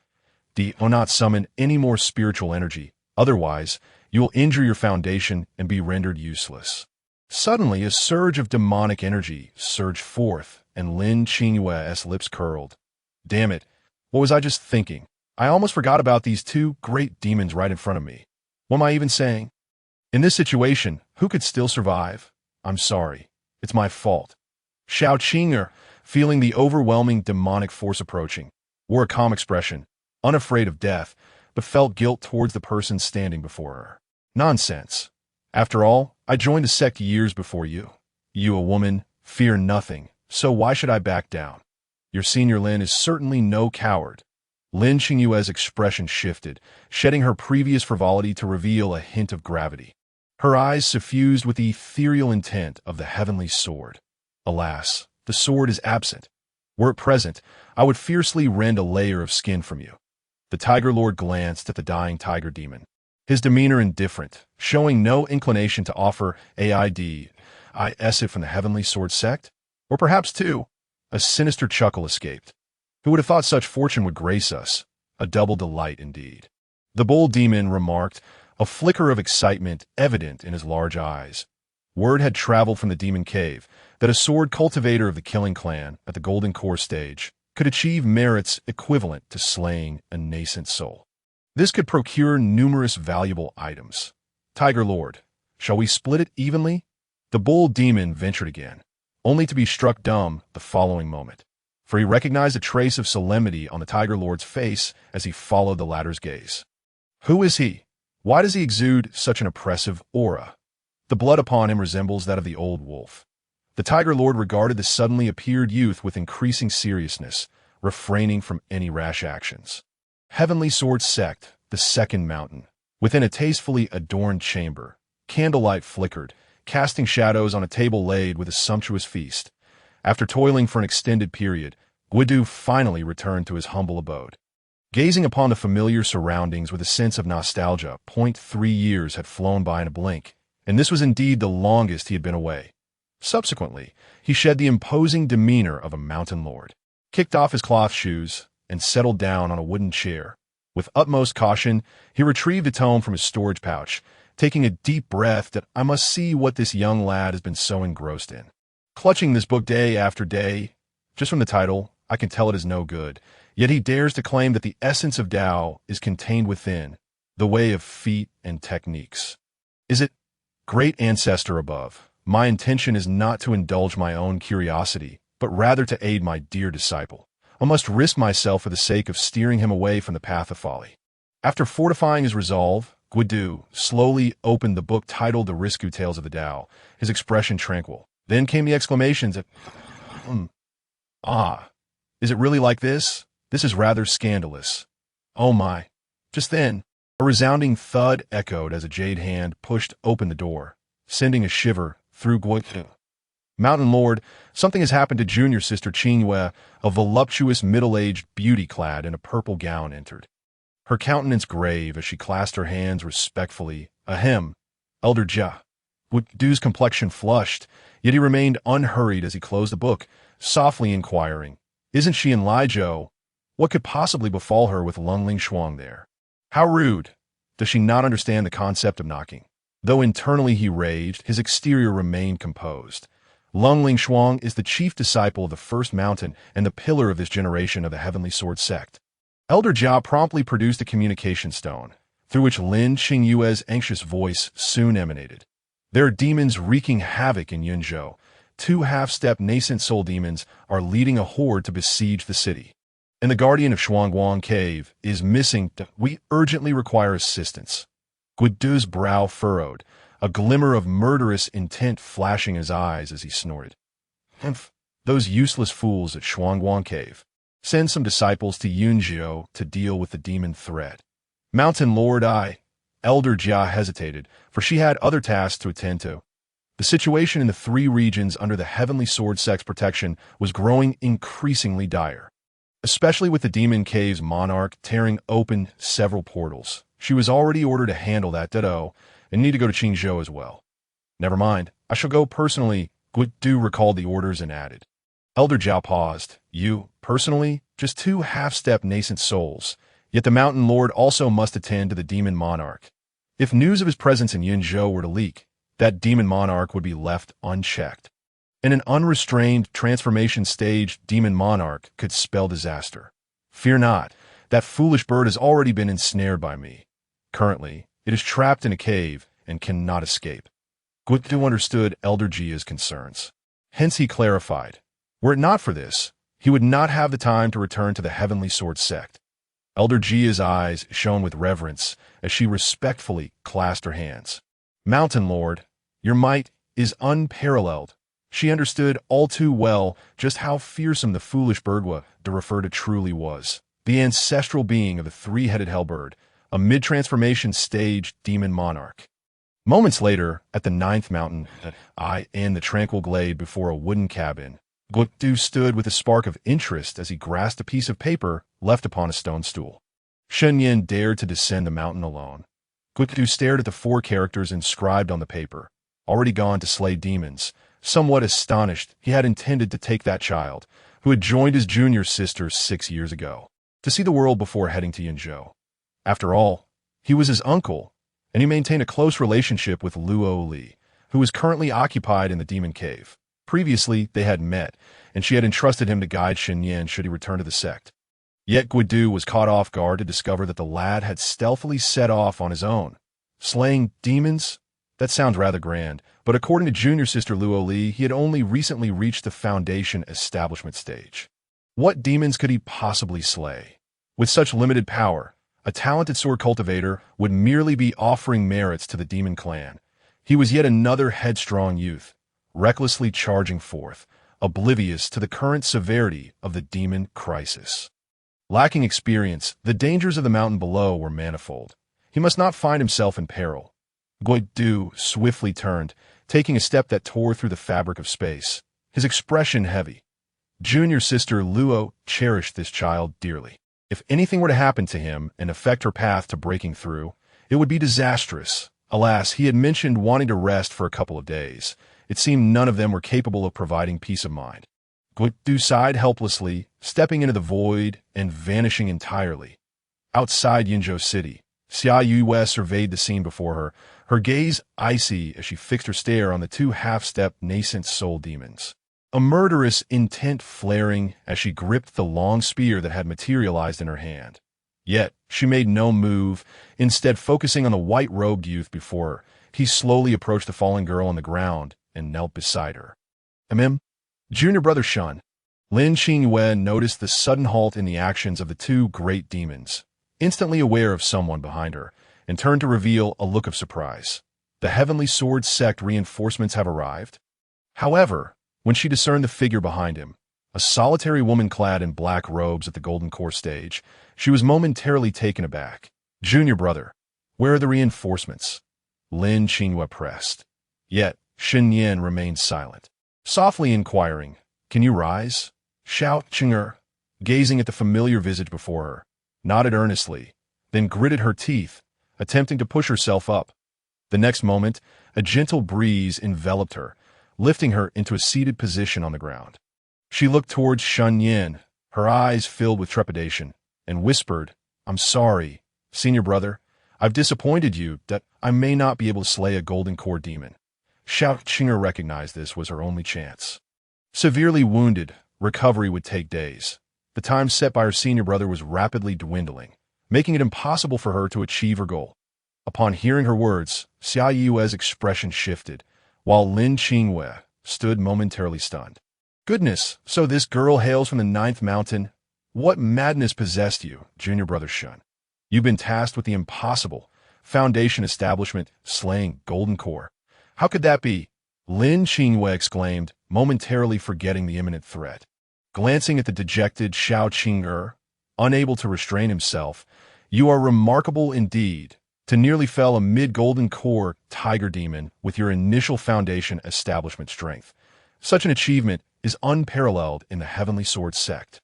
S1: Do not summon any more spiritual energy, otherwise you will injure your foundation and be rendered useless. Suddenly, a surge of demonic energy surged forth, and Lin Qingwei's lips curled. Damn it, what was I just thinking? I almost forgot about these two great demons right in front of me. What am I even saying? In this situation, who could still survive? I'm sorry. It's my fault. Xiao Qing'er, feeling the overwhelming demonic force approaching, wore a calm expression, unafraid of death, but felt guilt towards the person standing before her. Nonsense. After all, I joined the sect years before you. You, a woman, fear nothing, so why should I back down? Your senior Lin is certainly no coward. Lin Qingyue's expression shifted, shedding her previous frivolity to reveal a hint of gravity. Her eyes suffused with the ethereal intent of the heavenly sword. Alas, the sword is absent. Were it present, I would fiercely rend a layer of skin from you. The Tiger Lord glanced at the dying tiger demon, his demeanor indifferent, showing no inclination to offer aid. Is it from the Heavenly Sword Sect? Or perhaps two? A sinister chuckle escaped. Who would have thought such fortune would grace us? A double delight indeed. The bold demon remarked, a flicker of excitement evident in his large eyes. Word had traveled from the demon cave that a sword cultivator of the Killing Clan at the Golden Core stage could achieve merits equivalent to slaying a nascent soul. This could procure numerous valuable items. Tiger Lord, shall we split it evenly? The bold demon ventured again, only to be struck dumb the following moment, for he recognized a trace of solemnity on the Tiger Lord's face as he followed the latter's gaze. Who is he? Why does he exude such an oppressive aura? The blood upon him resembles that of the old wolf. The Tiger Lord regarded the suddenly appeared youth with increasing seriousness, refraining from any rash actions. Heavenly Sword Sect, the second mountain. Within a tastefully adorned chamber, candlelight flickered, casting shadows on a table laid with a sumptuous feast. After toiling for an extended period, Guidu finally returned to his humble abode. Gazing upon the familiar surroundings with a sense of nostalgia, 3 years had flown by in a blink, and this was indeed the longest he had been away. Subsequently, he shed the imposing demeanor of a mountain lord, kicked off his cloth shoes, and settled down on a wooden chair. With utmost caution, he retrieved a tome from his storage pouch, taking a deep breath that I must see what this young lad has been so engrossed in. Clutching this book day after day, just from the title, I can tell it is no good, yet he dares to claim that the essence of Tao is contained within, the way of feat and techniques. Is it? Great ancestor above, my intention is not to indulge my own curiosity, but rather to aid my dear disciple. I must risk myself for the sake of steering him away from the path of folly. After fortifying his resolve, Guidu slowly opened the book titled The Risku Tales of the Tao, his expression tranquil. Then came the exclamations of, Ah, is it really like this? This is rather scandalous. Oh my. Just then, a resounding thud echoed as a jade hand pushed open the door, sending a shiver through Guidu. Mountain Lord, something has happened to junior sister Qing'er, a voluptuous middle-aged beauty clad in a purple gown entered. Her countenance grave as she clasped her hands respectfully. Ahem, Elder Jia. Guidu's complexion flushed, yet he remained unhurried as he closed the book, softly inquiring, Isn't she in Lijiao? What could possibly befall her with Lungling Shuang there? How rude! Does she not understand the concept of knocking? Though internally he raged, his exterior remained composed. Lungling Shuang is the chief disciple of the First Mountain and the pillar of this generation of the Heavenly Sword Sect. Elder Jia promptly produced a communication stone, through which Lin Qingyue's anxious voice soon emanated. There are demons wreaking havoc in Yunzhou. 2 half-step nascent soul demons are leading a horde to besiege the city. And the guardian of Shuangguang Cave is missing. We urgently require assistance. Guidu's brow furrowed, a glimmer of murderous intent flashing in his eyes as he snorted. Humph, those useless fools at Shuangguang Cave. Send some disciples to Yunzhou to deal with the demon threat. Mountain Lord Elder Jia hesitated, for she had other tasks to attend to. The situation in the 3 regions under the Heavenly Sword Sect's protection was growing increasingly dire. Especially with the Demon Cave's monarch tearing open several portals. She was already ordered to handle that ditto, and need to go to Qingzhou as well. Never mind, I shall go personally, Guidu recalled the orders and added. Elder Jia paused. You, personally? Just 2 half-step nascent souls. Yet the Mountain Lord also must attend to the Demon Monarch. If news of his presence in Yunzhou were to leak, that Demon Monarch would be left unchecked. And an unrestrained transformation stage Demon Monarch could spell disaster. Fear not, that foolish bird has already been ensnared by me. Currently, it is trapped in a cave and cannot escape. Guidu understood Elder Jia's concerns. Hence he clarified, were it not for this, he would not have the time to return to the Heavenly Sword Sect. Elder Jia's eyes shone with reverence as she respectfully clasped her hands. Mountain Lord, your might is unparalleled. She understood all too well just how fearsome the foolish birdwa to refer to truly was. The ancestral being of the 3-headed hellbird, a mid-transformation stage demon monarch. Moments later, at the 9th mountain, in the tranquil glade before a wooden cabin, Guidu stood with a spark of interest as he grasped a piece of paper left upon a stone stool. Shen Nian dared to descend the mountain alone. Guidu stared at the 4 characters inscribed on the paper, already gone to slay demons, somewhat astonished he had intended to take that child, who had joined his junior sister 6 years ago, to see the world before heading to Yunzhou. After all, he was his uncle, and he maintained a close relationship with Luo Li, who was currently occupied in the Demon Cave. Previously, they had met, and she had entrusted him to guide Shen Nian should he return to the sect. Yet Guidu was caught off guard to discover that the lad had stealthily set off on his own. Slaying demons? That sounds rather grand, but according to junior sister Luo Li, he had only recently reached the Foundation establishment stage. What demons could he possibly slay? With such limited power, a talented sword cultivator would merely be offering merits to the demon clan. He was yet another headstrong youth, recklessly charging forth, oblivious to the current severity of the demon crisis. Lacking experience, the dangers of the mountain below were manifold. He must not find himself in peril. Guidu swiftly turned, taking a step that tore through the fabric of space, his expression heavy. Junior sister Luo cherished this child dearly. If anything were to happen to him and affect her path to breaking through, it would be disastrous. Alas, he had mentioned wanting to rest for a couple of days. It seemed none of them were capable of providing peace of mind. Guidu sighed helplessly, stepping into the void and vanishing entirely. Outside Yunzhou City, Xiao Qing'er surveyed the scene before her, her gaze icy as she fixed her stare on the 2 half-step nascent soul demons. A murderous intent flaring as she gripped the long spear that had materialized in her hand. Yet, she made no move, instead focusing on the white-robed youth before her. He slowly approached the fallen girl on the ground and knelt beside her. Junior brother Shun, Lin Qing'er noticed the sudden halt in the actions of the two great demons, instantly aware of someone behind her, and turned to reveal a look of surprise. The Heavenly Sword Sect reinforcements have arrived? However, when she discerned the figure behind him, a solitary woman clad in black robes at the Golden Core stage, she was momentarily taken aback. Junior brother, where are the reinforcements? Lin Qing'er pressed. Yet, Shen Nian remained silent. Softly inquiring, can you rise? Xiao Qing'er, gazing at the familiar visage before her, nodded earnestly, then gritted her teeth, attempting to push herself up. The next moment, a gentle breeze enveloped her, lifting her into a seated position on the ground. She looked towards Shen Nian, her eyes filled with trepidation, and whispered, I'm sorry, senior brother. I've disappointed you that I may not be able to slay a Golden Core demon. Xiao Qing'er recognized this was her only chance. Severely wounded, recovery would take days. The time set by her senior brother was rapidly dwindling, making it impossible for her to achieve her goal. Upon hearing her words, Xiao Yue's expression shifted, while Lin Qing'er stood momentarily stunned. Goodness, so this girl hails from the 9th mountain? What madness possessed you, junior brother Shen? You've been tasked with the impossible, Foundation establishment slaying Golden Core. How could that be? Lin Qing'er exclaimed, momentarily forgetting the imminent threat. Glancing at the dejected Xiao Qing'er, unable to restrain himself, you are remarkable indeed, to nearly fell a mid-Golden Core tiger demon with your initial Foundation establishment strength. Such an achievement is unparalleled in the Heavenly Sword Sect,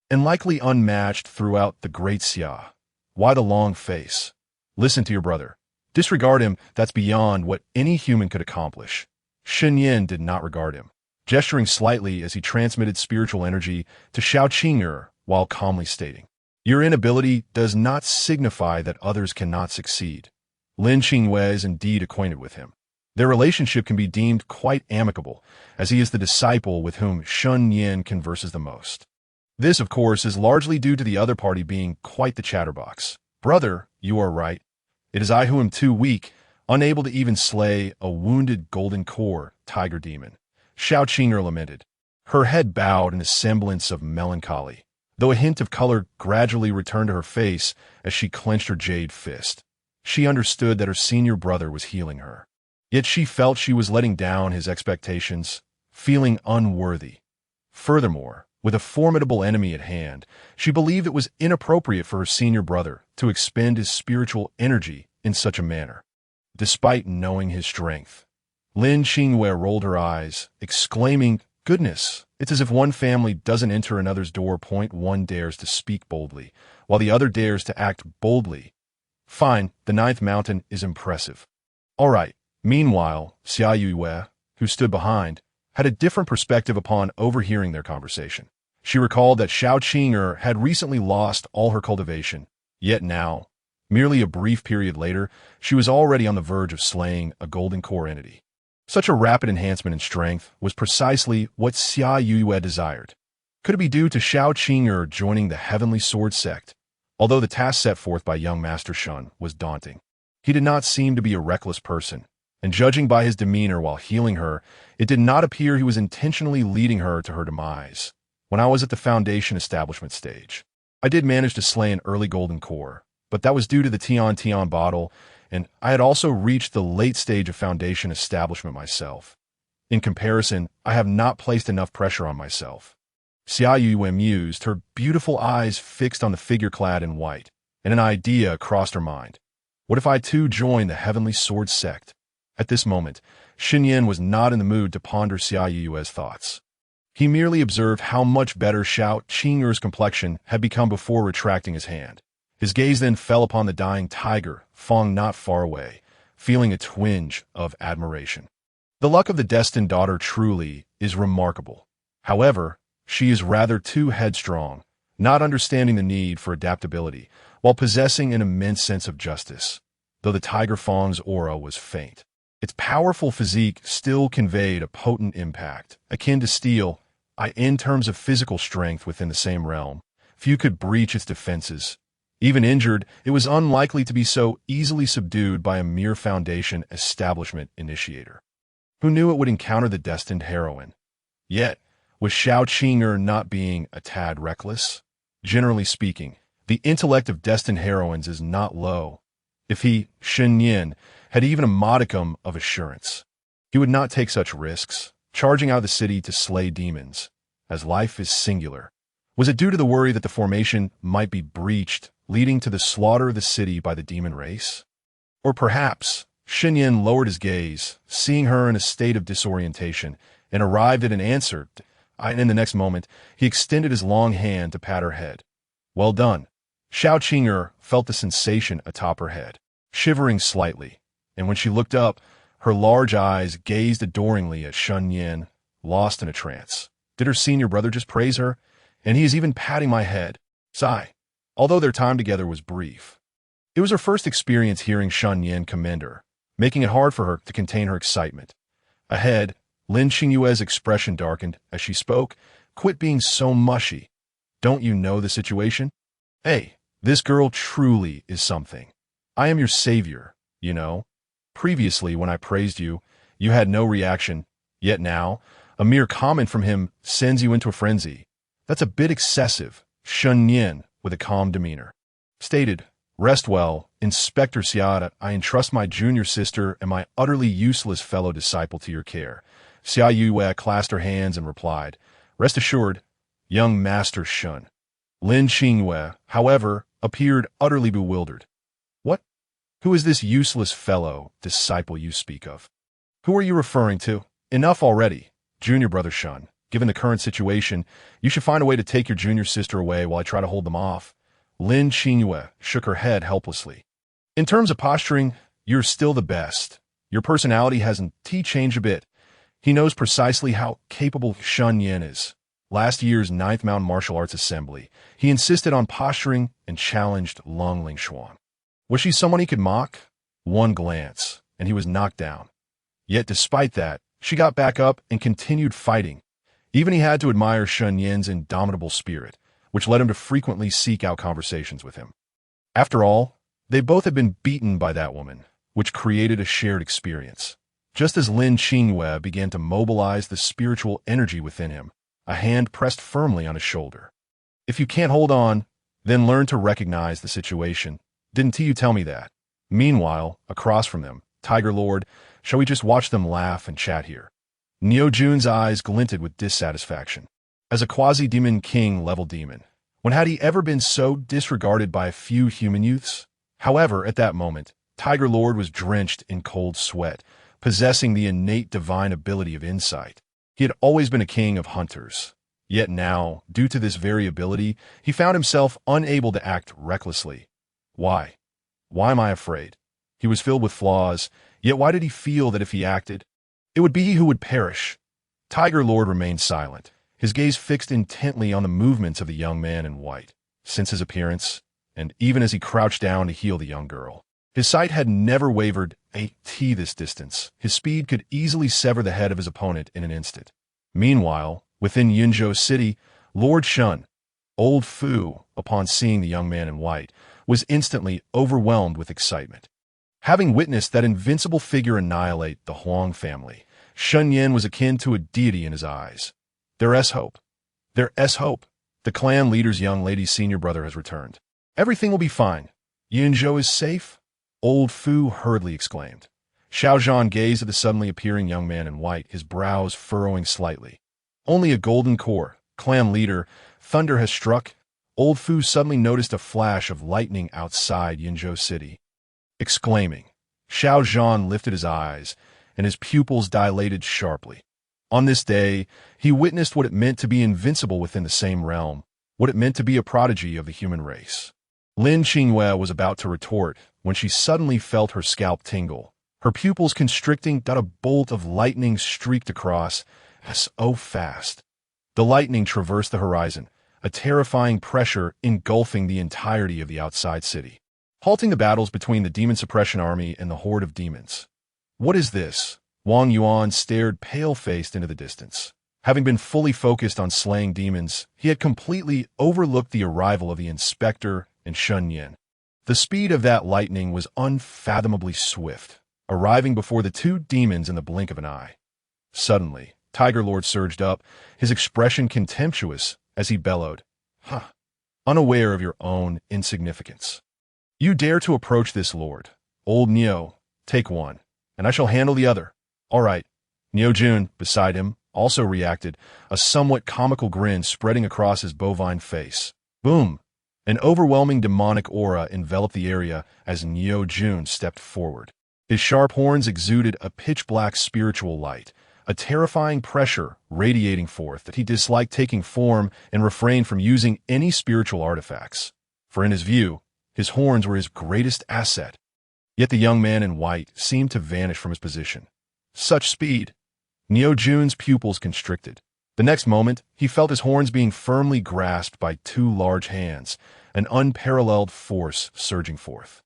S1: and likely unmatched throughout the Great Xia. Why the long face? Listen to your brother. Disregard him, that's beyond what any human could accomplish. Shen Nian did not regard him, gesturing slightly as he transmitted spiritual energy to Xiao Qing'er while calmly stating, your inability does not signify that others cannot succeed. Lin Qing'er is indeed acquainted with him. Their relationship can be deemed quite amicable, as he is the disciple with whom Shen Nian converses the most. This, of course, is largely due to the other party being quite the chatterbox. Brother, you are right. It is I who am too weak, unable to even slay a wounded Golden Core tiger demon. Xiao Qing'er lamented. Her head bowed in a semblance of melancholy, though a hint of color gradually returned to her face as she clenched her jade fist. She understood that her senior brother was healing her. Yet she felt she was letting down his expectations, feeling unworthy. Furthermore, with a formidable enemy at hand, she believed it was inappropriate for her senior brother to expend his spiritual energy in such a manner. Despite knowing his strength, Lin Qing'er rolled her eyes, exclaiming, goodness, it's as if one family doesn't enter another's door. One dares to speak boldly, while the other dares to act boldly. Fine, the 9th mountain is impressive. All right. Meanwhile, Xiao Yue'er, who stood behind, had a different perspective upon overhearing their conversation. She recalled that Xiao Qing'er had recently lost all her cultivation, yet now, merely a brief period later, she was already on the verge of slaying a Golden Core entity. Such a rapid enhancement in strength was precisely what Xiao Yue'er desired. Could it be due to Xiao Qing'er joining the Heavenly Sword Sect? Although the task set forth by young Master Shen was daunting, he did not seem to be a reckless person, and judging by his demeanor while healing her, it did not appear he was intentionally leading her to her demise. When I was at the Foundation establishment stage, I did manage to slay an early Golden Core, but that was due to the Tian bottle, and I had also reached the late stage of Foundation establishment myself. In comparison, I have not placed enough pressure on myself. Xiao Yue'er mused, her beautiful eyes fixed on the figure clad in white, and an idea crossed her mind. What if I too joined the Heavenly Sword Sect? At this moment, Shen Nian was not in the mood to ponder Xiao Yue's thoughts. He merely observed how much better Xiao Qing'er's complexion had become before retracting his hand. His gaze then fell upon the dying tiger, Fong not far away, feeling a twinge of admiration. The luck of the destined daughter truly is remarkable. However, she is rather too headstrong, not understanding the need for adaptability, while possessing an immense sense of justice. Though the tiger Fong's aura was faint, its powerful physique still conveyed a potent impact, akin to steel. In terms of physical strength within the same realm, few could breach its defenses. Even injured, it was unlikely to be so easily subdued by a mere Foundation establishment initiator, who knew it would encounter the destined heroine. Yet, Was Xiao Qing'er not being a tad reckless? Generally speaking, the intellect of destined heroines is not low. If he, Shen Nian, had even a modicum of assurance, he would not take such risks, charging out of the city to slay demons, as life is singular. Was it due to the worry that the formation might be breached, leading to the slaughter of the city by the demon race? Or perhaps Shen Nian lowered his gaze, seeing her in a state of disorientation, and arrived at an answer, and in the next moment, he extended his long hand to pat her head. Well done. Xiao Qing'er felt the sensation atop her head, shivering slightly, and when she looked up, her large eyes gazed adoringly at Shen Nian, lost in a trance. Did her senior brother just praise her? And he is even patting my head. Sigh. Although their time together was brief. It was her first experience hearing Shen Nian commend her, making it hard for her to contain her excitement. Ahead, Lin Xingyue's expression darkened as she spoke. Quit being so mushy. Don't you know the situation? Hey, this girl truly is something. I am your savior, you know. Previously, when I praised you, you had no reaction, yet now, a mere comment from him sends you into a frenzy. That's a bit excessive, Shen Nian, with a calm demeanor stated. Rest well, Inspector Xiao. I entrust my junior sister and my utterly useless fellow disciple to your care. Xiao Yue clasped her hands and replied, Rest assured, young Master Shen. Lin Xingyue, however, appeared utterly bewildered. What? Who is this useless fellow, disciple you speak of? Who are you referring to? Enough already, junior brother Shen. Given the current situation, you should find a way to take your junior sister away while I try to hold them off. Lin Xingyue shook her head helplessly. In terms of posturing, you're still the best. Your personality hasn't changed a bit. He knows precisely how capable Shen Nian is. Last year's 9th Mountain Martial Arts Assembly, he insisted on posturing and challenged Long Lingshuan. Was she someone he could mock? One glance, and he was knocked down. Yet despite that, she got back up and continued fighting. Even he had to admire Shen Nian's indomitable spirit, which led him to frequently seek out conversations with him. After all, they both had been beaten by that woman, which created a shared experience. Just as Lin Xingyue began to mobilize the spiritual energy within him, a hand pressed firmly on his shoulder. If you can't hold on, then learn to recognize the situation. Didn't you tell me that? Meanwhile, across from them, Tiger Lord, shall we just watch them laugh and chat here? Neo Jun's eyes glinted with dissatisfaction. As a quasi-demon king-level demon, when had he ever been so disregarded by a few human youths? However, at that moment, Tiger Lord was drenched in cold sweat, possessing the innate divine ability of insight. He had always been a king of hunters. Yet now, due to this very ability, he found himself unable to act recklessly. Why? Why am I afraid? He was filled with flaws, yet why did he feel that if he acted, it would be he who would perish? Tiger Lord remained silent, his gaze fixed intently on the movements of the young man in white. Since his appearance, and even as he crouched down to heal the young girl, his sight had never wavered this distance. His speed could easily sever the head of his opponent in an instant. Meanwhile, within Yinzhou City, Lord Shen, Old Fu, upon seeing the young man in white, was instantly overwhelmed with excitement. Having witnessed that invincible figure annihilate the Huang family, Shen Nian was akin to a deity in his eyes. There's hope. There's hope. The clan leader's young lady's senior brother has returned. Everything will be fine. Yinzhou is safe? Old Fu hurriedly exclaimed. Xiao Zhan gazed at the suddenly appearing young man in white, his brows furrowing slightly. Only a golden core, clan leader, thunder has struck. Old Fu suddenly noticed a flash of lightning outside Yinzhou City. Exclaiming, Xiao Zhan lifted his eyes, and his pupils dilated sharply. On this day, he witnessed what it meant to be invincible within the same realm, what it meant to be a prodigy of the human race. Lin Xingyue was about to retort when she suddenly felt her scalp tingle. Her pupils constricting, a bolt of lightning streaked across, so fast. The lightning traversed the horizon, a terrifying pressure engulfing the entirety of the outside city, halting the battles between the demon suppression army and the horde of demons. What is this? Wang Yuan stared pale-faced into the distance. Having been fully focused on slaying demons, he had completely overlooked the arrival of the inspector and Shen Nian. The speed of that lightning was unfathomably swift, arriving before the two demons in the blink of an eye. Suddenly, Tiger Lord surged up, his expression contemptuous as he bellowed, "Huh, unaware of your own insignificance. You dare to approach this lord. Old Neo, take one, and I shall handle the other. All right." Neo Jun, beside him, also reacted, a somewhat comical grin spreading across his bovine face. Boom! An overwhelming demonic aura enveloped the area as Neo Jun stepped forward. His sharp horns exuded a pitch-black spiritual light, a terrifying pressure radiating forth that he disliked taking form and refrained from using any spiritual artifacts. For in his view, his horns were his greatest asset. Yet the young man in white seemed to vanish from his position. Such speed! Neo Jun's pupils constricted. The next moment, he felt his horns being firmly grasped by two large hands, an unparalleled force surging forth.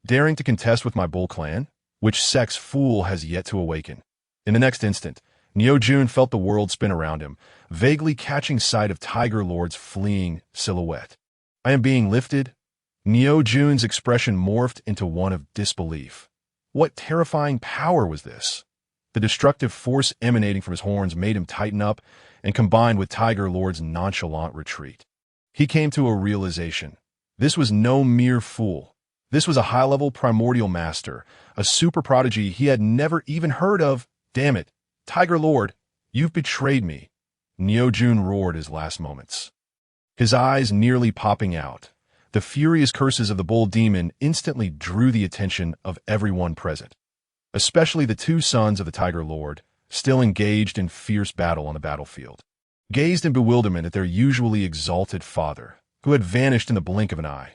S1: Daring to contest with my bull clan? Which sex fool has yet to awaken? In the next instant, Neo Jun felt the world spin around him, vaguely catching sight of Tiger Lord's fleeing silhouette. I am being lifted? Neo Jun's expression morphed into one of disbelief. What terrifying power was this? The destructive force emanating from his horns made him tighten up and combined with Tiger Lord's nonchalant retreat. He came to a realization. This was no mere fool. This was a high-level primordial master, a super prodigy he had never even heard of. Damn it, Tiger Lord, you've betrayed me. Neo Jun roared his last moments, his eyes nearly popping out. The furious curses of the bull demon instantly drew the attention of everyone present, especially the two sons of the Tiger Lord, still engaged in fierce battle on the battlefield, gazed in bewilderment at their usually exalted father, who had vanished in the blink of an eye.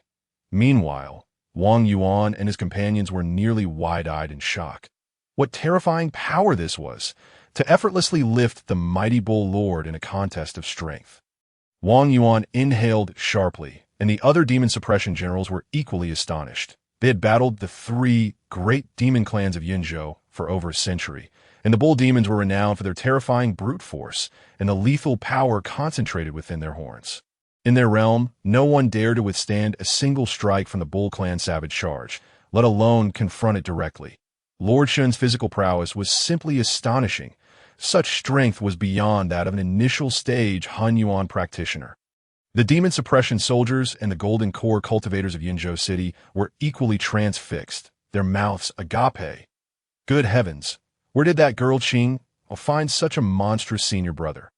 S1: Meanwhile, Wang Yuan and his companions were nearly wide-eyed in shock. What terrifying power this was, to effortlessly lift the mighty bull lord in a contest of strength. Wang Yuan inhaled sharply, and the other demon suppression generals were equally astonished. They had battled the three great demon clans of Yinzhou for over a century, and the bull demons were renowned for their terrifying brute force and the lethal power concentrated within their horns. In their realm, no one dared to withstand a single strike from the bull clan savage charge, let alone confront it directly. Lord Shen's physical prowess was simply astonishing. Such strength was beyond that of an initial stage Han Yuan practitioner. The demon suppression soldiers and the golden core cultivators of Yinzhou City were equally transfixed, their mouths agape. Good heavens, where did that girl Qing find such a monstrous senior brother?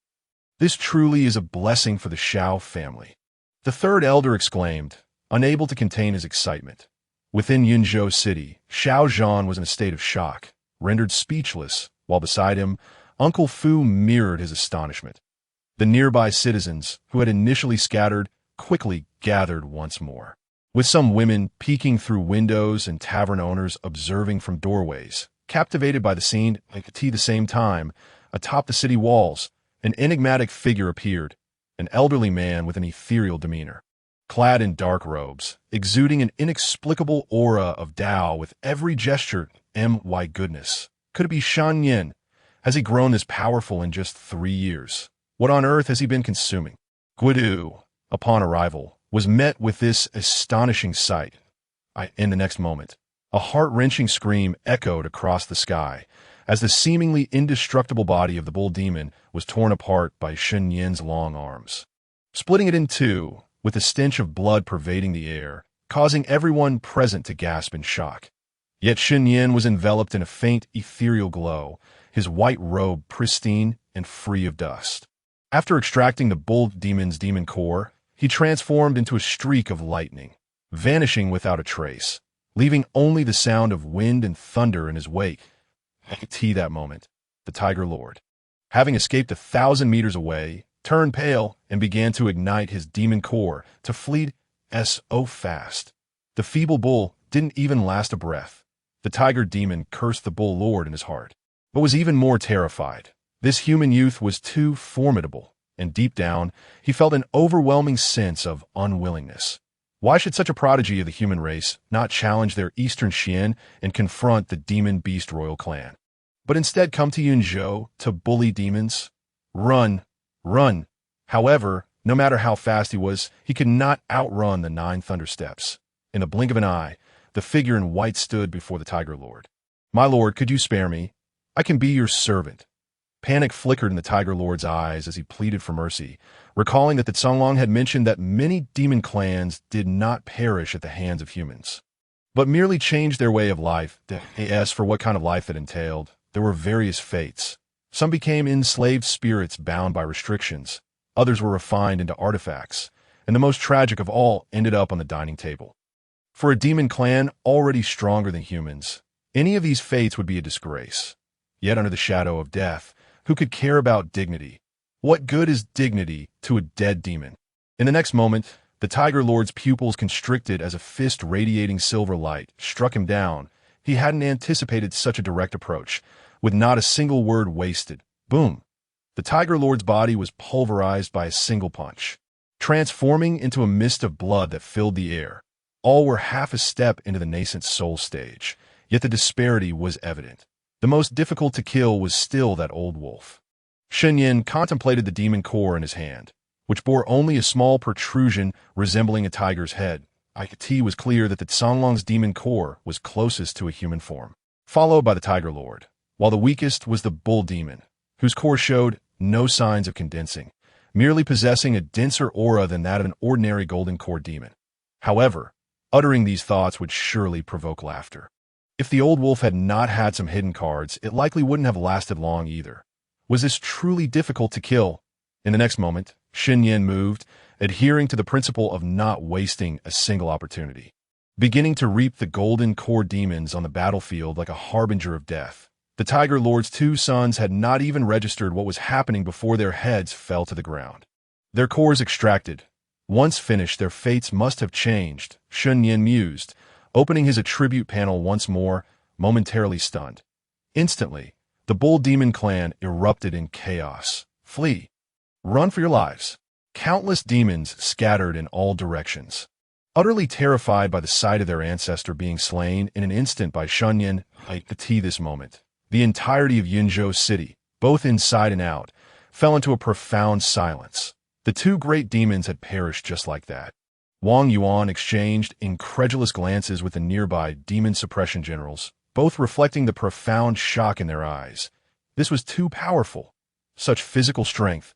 S1: This truly is a blessing for the Xiao family. The third elder exclaimed, unable to contain his excitement. Within Yinzhou City, Xiao Zhan was in a state of shock, rendered speechless, while beside him, Uncle Fu mirrored his astonishment. The nearby citizens, who had initially scattered, quickly gathered once more, with some women peeking through windows and tavern owners observing from doorways. Captivated by the scene, at the same time, atop the city walls, an enigmatic figure appeared, an elderly man with an ethereal demeanor, clad in dark robes, exuding an inexplicable aura of Tao with every gesture. My goodness, could it be Shen Nian? Has he grown this powerful in just 3 years? What on earth has he been consuming? Guidu, upon arrival, was met with this astonishing sight. In the next moment, a heart-wrenching scream echoed across the sky as the seemingly indestructible body of the bull demon was torn apart by Shen Nian's long arms, splitting it in two, with the stench of blood pervading the air, causing everyone present to gasp in shock. Yet Shen Nian was enveloped in a faint ethereal glow, his white robe pristine and free of dust. After extracting the bull demon's demon core, he transformed into a streak of lightning, vanishing without a trace, leaving only the sound of wind and thunder in his wake. That moment, the Tiger Lord, having escaped 1,000 meters away, turned pale and began to ignite his demon core to flee so fast. The feeble bull didn't even last a breath. The tiger demon cursed the bull lord in his heart, but was even more terrified. This human youth was too formidable, and deep down, he felt an overwhelming sense of unwillingness. Why should such a prodigy of the human race not challenge their eastern Xian and confront the demon beast royal clan, but instead come to Yunzhou to bully demons? Run, run. However, no matter how fast he was, he could not outrun the 9 thunder steps. In the blink of an eye, the figure in white stood before the Tiger Lord. My lord, could you spare me? I can be your servant. Panic flickered in the Tiger Lord's eyes as he pleaded for mercy, recalling that the Songlong had mentioned that many demon clans did not perish at the hands of humans, but merely changed their way of life. They asked for what kind of life it entailed. There were various fates. Some became enslaved spirits bound by restrictions. Others were refined into artifacts. And the most tragic of all ended up on the dining table. For a demon clan already stronger than humans, any of these fates would be a disgrace. Yet under the shadow of death, who could care about dignity? What good is dignity to a dead demon? In the next moment, the Tiger Lord's pupils constricted as a fist radiating silver light struck him down. He hadn't anticipated such a direct approach, with not a single word wasted. Boom! The Tiger Lord's body was pulverized by a single punch, transforming into a mist of blood that filled the air. All were half a step into the nascent soul stage, yet the disparity was evident. The most difficult to kill was still that old wolf. Shen Nian contemplated the demon core in his hand, which bore only a small protrusion resembling a tiger's head. It was clear that the Songlong's demon core was closest to a human form, followed by the Tiger Lord, while the weakest was the bull demon, whose core showed no signs of condensing, merely possessing a denser aura than that of an ordinary golden core demon. However, uttering these thoughts would surely provoke laughter. If the old wolf had not had some hidden cards, it likely wouldn't have lasted long either. Was this truly difficult to kill? In the next moment, Shen Nian moved, adhering to the principle of not wasting a single opportunity, beginning to reap the golden core demons on the battlefield like a harbinger of death. The Tiger Lord's two sons had not even registered what was happening before their heads fell to the ground. Their cores extracted. Once finished, their fates must have changed, Shen Nian mused, opening his attribute panel once more, momentarily stunned. Instantly, the Bull Demon clan erupted in chaos. Flee! Run for your lives! Countless demons scattered in all directions. Utterly terrified by the sight of their ancestor being slain in an instant by Shen Nian, this moment, the entirety of Yunzhou City, both inside and out, fell into a profound silence. The two great demons had perished just like that. Wang Yuan exchanged incredulous glances with the nearby demon suppression generals, both reflecting the profound shock in their eyes. This was too powerful. Such physical strength.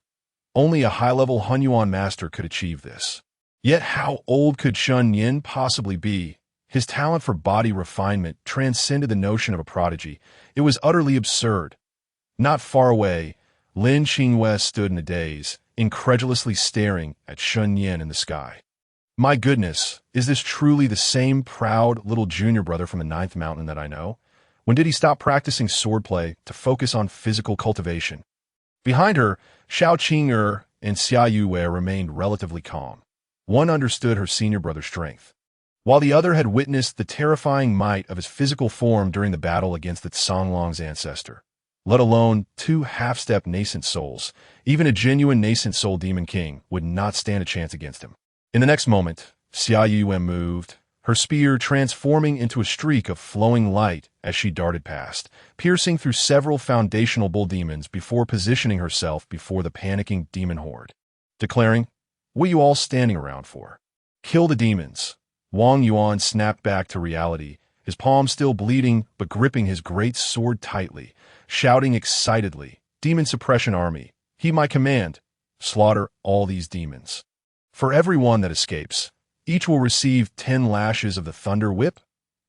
S1: Only a high-level Hunyuan master could achieve this. Yet how old could Shen Nian possibly be? His talent for body refinement transcended the notion of a prodigy. It was utterly absurd. Not far away, Lin Qingwei stood in a daze, incredulously staring at Shen Nian in the sky. My goodness, is this truly the same proud little junior brother from the Ninth Mountain that I know? When did he stop practicing swordplay to focus on physical cultivation? Behind her, Xiao Qing'er and Xiao Qing'er remained relatively calm. One understood her senior brother's strength, while the other had witnessed the terrifying might of his physical form during the battle against the Songlong's ancestor. Let alone two half-step nascent souls, even a genuine nascent soul demon king would not stand a chance against him. In the next moment, Xiao Qing'er moved, her spear transforming into a streak of flowing light as she darted past, piercing through several foundational bull demons before positioning herself before the panicking demon horde, declaring, "What are you all standing around for? Kill the demons." Wang Yuan snapped back to reality, his palm still bleeding but gripping his great sword tightly, shouting excitedly, "Demon Suppression Army, heed my command. Slaughter all these demons. For every one that escapes, each will receive 10 lashes of the Thunder Whip."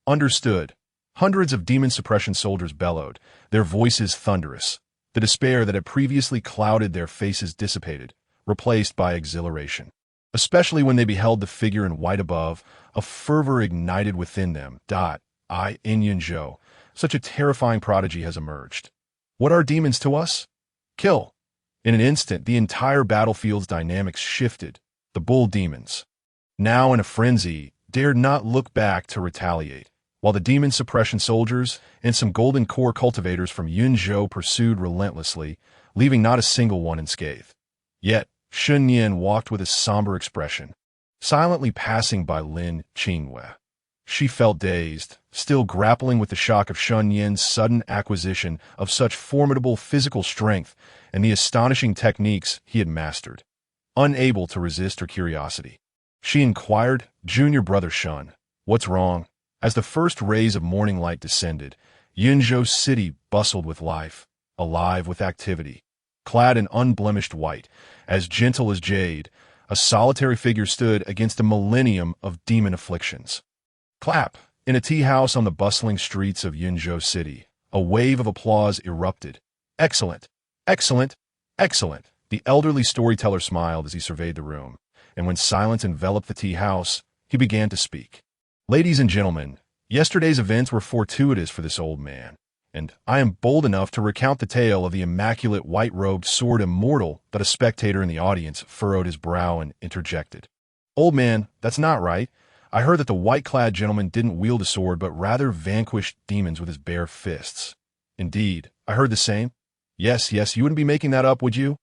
S1: Understood. Hundreds of demon suppression soldiers bellowed, their voices thunderous. The despair that had previously clouded their faces dissipated, replaced by exhilaration. Especially when they beheld the figure in white above, a fervor ignited within them. In Yunzhou, such a terrifying prodigy has emerged. What are demons to us? Kill. In an instant, the entire battlefield's dynamics shifted. The bull demons, now in a frenzy, dared not look back to retaliate, while the demon suppression soldiers and some golden core cultivators from Yunzhou pursued relentlessly, leaving not a single one unscathed. Yet, Shen Nian walked with a somber expression, silently passing by Lin Qingwei. She felt dazed, still grappling with the shock of Shen Nian's sudden acquisition of such formidable physical strength and the astonishing techniques he had mastered. Unable to resist her curiosity, she inquired, "Junior brother Shen, what's wrong?" As the first rays of morning light descended, Yunzhou City bustled with life. alive with activity. Clad in unblemished white, as gentle as jade, a solitary figure stood against a millennium of demon afflictions. Clap! In a tea house on the bustling streets of Yunzhou City, a wave of applause erupted. Excellent! Excellent! Excellent! The elderly storyteller smiled as he surveyed the room, and when silence enveloped the tea house, he began to speak. Ladies and gentlemen, yesterday's events were fortuitous for this old man, and I am bold enough to recount the tale of the immaculate white-robed sword immortal that a spectator in the audience furrowed his brow and interjected. Old man, that's not right. I heard that the white-clad gentleman didn't wield a sword but rather vanquished demons with his bare fists. Indeed, I heard the same. Yes, you wouldn't be making that up, would you?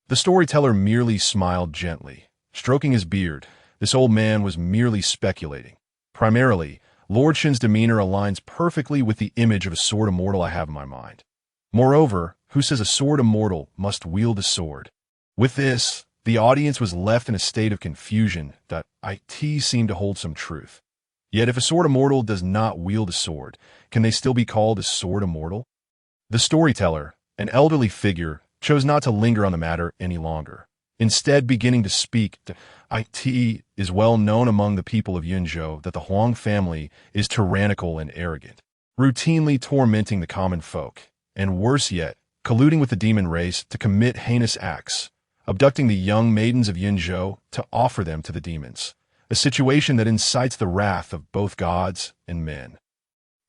S1: The storyteller merely smiled gently. Stroking his beard, this old man was merely speculating. Primarily, Lord Shen's demeanor aligns perfectly with the image of a sword immortal I have in my mind. Moreover, who says a sword immortal must wield a sword? With this, the audience was left in a state of confusion that it seemed to hold some truth. Yet if a sword immortal does not wield a sword, can they still be called a sword immortal? The storyteller, an elderly figure, chose not to linger on the matter any longer. Instead, beginning to speak, it is well known among the people of Yunzhou that the Huang family is tyrannical and arrogant, routinely tormenting the common folk, and worse yet, colluding with the demon race to commit heinous acts, abducting the young maidens of Yunzhou to offer them to the demons, a situation that incites the wrath of both gods and men.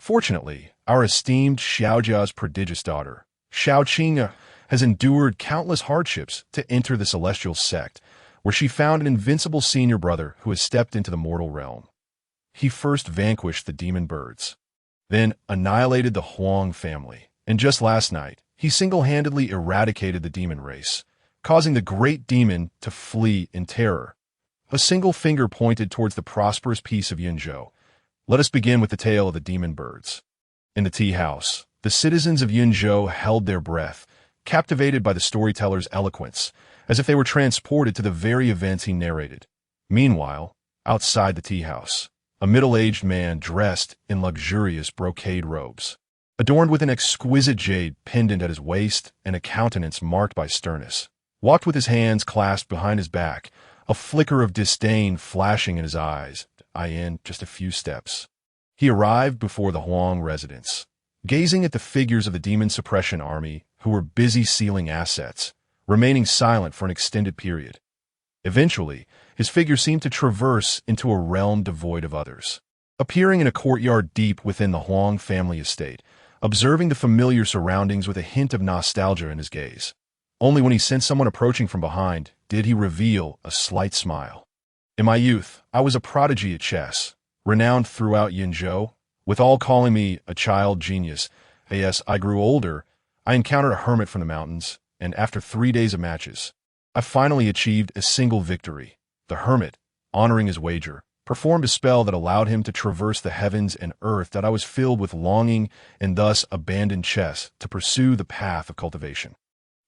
S1: Fortunately, our esteemed Xiaojia's prodigious daughter, Xiao Qing'er, has endured countless hardships to enter the celestial sect, where she found an invincible senior brother who has stepped into the mortal realm. He first vanquished the demon birds, then annihilated the Huang family, and just last night, he single-handedly eradicated the demon race, causing the great demon to flee in terror. A single finger pointed towards the prosperous peace of Yunzhou. Let us begin with the tale of the demon birds. In the tea house, the citizens of Yunzhou held their breath, captivated by the storyteller's eloquence, as if they were transported to the very events he narrated. Meanwhile, outside the tea house, a middle-aged man dressed in luxurious brocade robes, adorned with an exquisite jade pendant at his waist and a countenance marked by sternness, walked with his hands clasped behind his back, a flicker of disdain flashing in his eyes. In just a few steps, he arrived before the Huang residence, gazing at the figures of the demon suppression army who were busy sealing assets, remaining silent for an extended period. Eventually, his figure seemed to traverse into a realm devoid of others, appearing in a courtyard deep within the Huang family estate, observing the familiar surroundings with a hint of nostalgia in his gaze. Only when he sensed someone approaching from behind did he reveal a slight smile. In my youth, I was a prodigy at chess, renowned throughout Yunzhou, with all calling me a child genius. As I grew older, I encountered a hermit from the mountains, and after 3 days of matches, I finally achieved a single victory. The hermit, honoring his wager, performed a spell that allowed him to traverse the heavens and earth that I was filled with longing and thus abandoned chess to pursue the path of cultivation.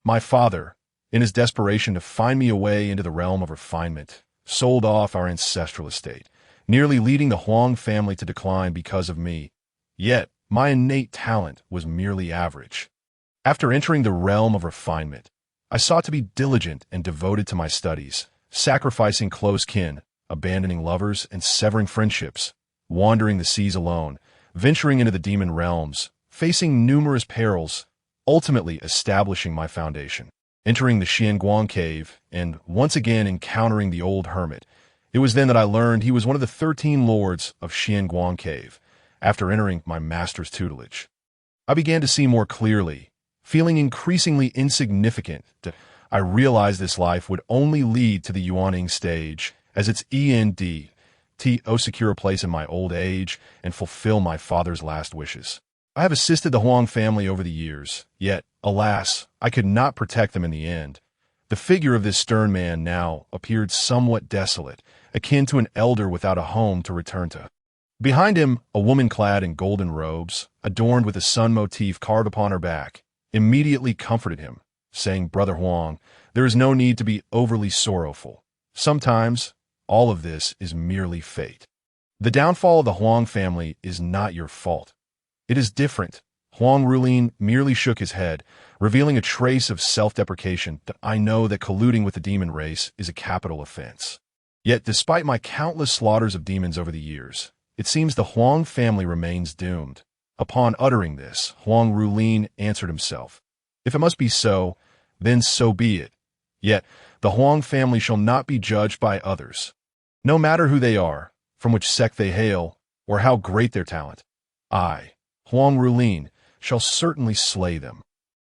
S1: My father, in his desperation to find me a way into the realm of refinement, sold off our ancestral estate, nearly leading the Huang family to decline because of me. Yet, my innate talent was merely average. After entering the realm of refinement, I sought to be diligent and devoted to my studies, sacrificing close kin, abandoning lovers and severing friendships, wandering the seas alone, venturing into the demon realms, facing numerous perils, ultimately establishing my foundation, entering the Xianguang cave, and once again encountering the old hermit. It was then that I learned he was one of the 13 lords of Xianguang cave, after entering my master's tutelage. I began to see more clearly, feeling increasingly insignificant, that I realized this life would only lead to the Yuaning stage, as its secure a place in my old age and fulfill my father's last wishes. I have assisted the Huang family over the years, yet, alas, I could not protect them in the end. The figure of this stern man now appeared somewhat desolate, akin to an elder without a home to return to. Behind him, a woman clad in golden robes, adorned with a sun motif carved upon her back, immediately comforted him, saying, "Brother Huang, there is no need to be overly sorrowful. Sometimes, all of this is merely fate. The downfall of the Huang family is not your fault. It is different, Huang Rulin merely shook his head, revealing a trace of self-deprecation. I know that colluding with the demon race is a capital offense. Yet, despite my countless slaughters of demons over the years, it seems the Huang family remains doomed. Upon uttering this, Huang Rulin answered himself. If it must be so, then so be it. Yet, the Huang family shall not be judged by others. No matter who they are, from which sect they hail, or how great their talent, I, Huang Rulin, shall certainly slay them.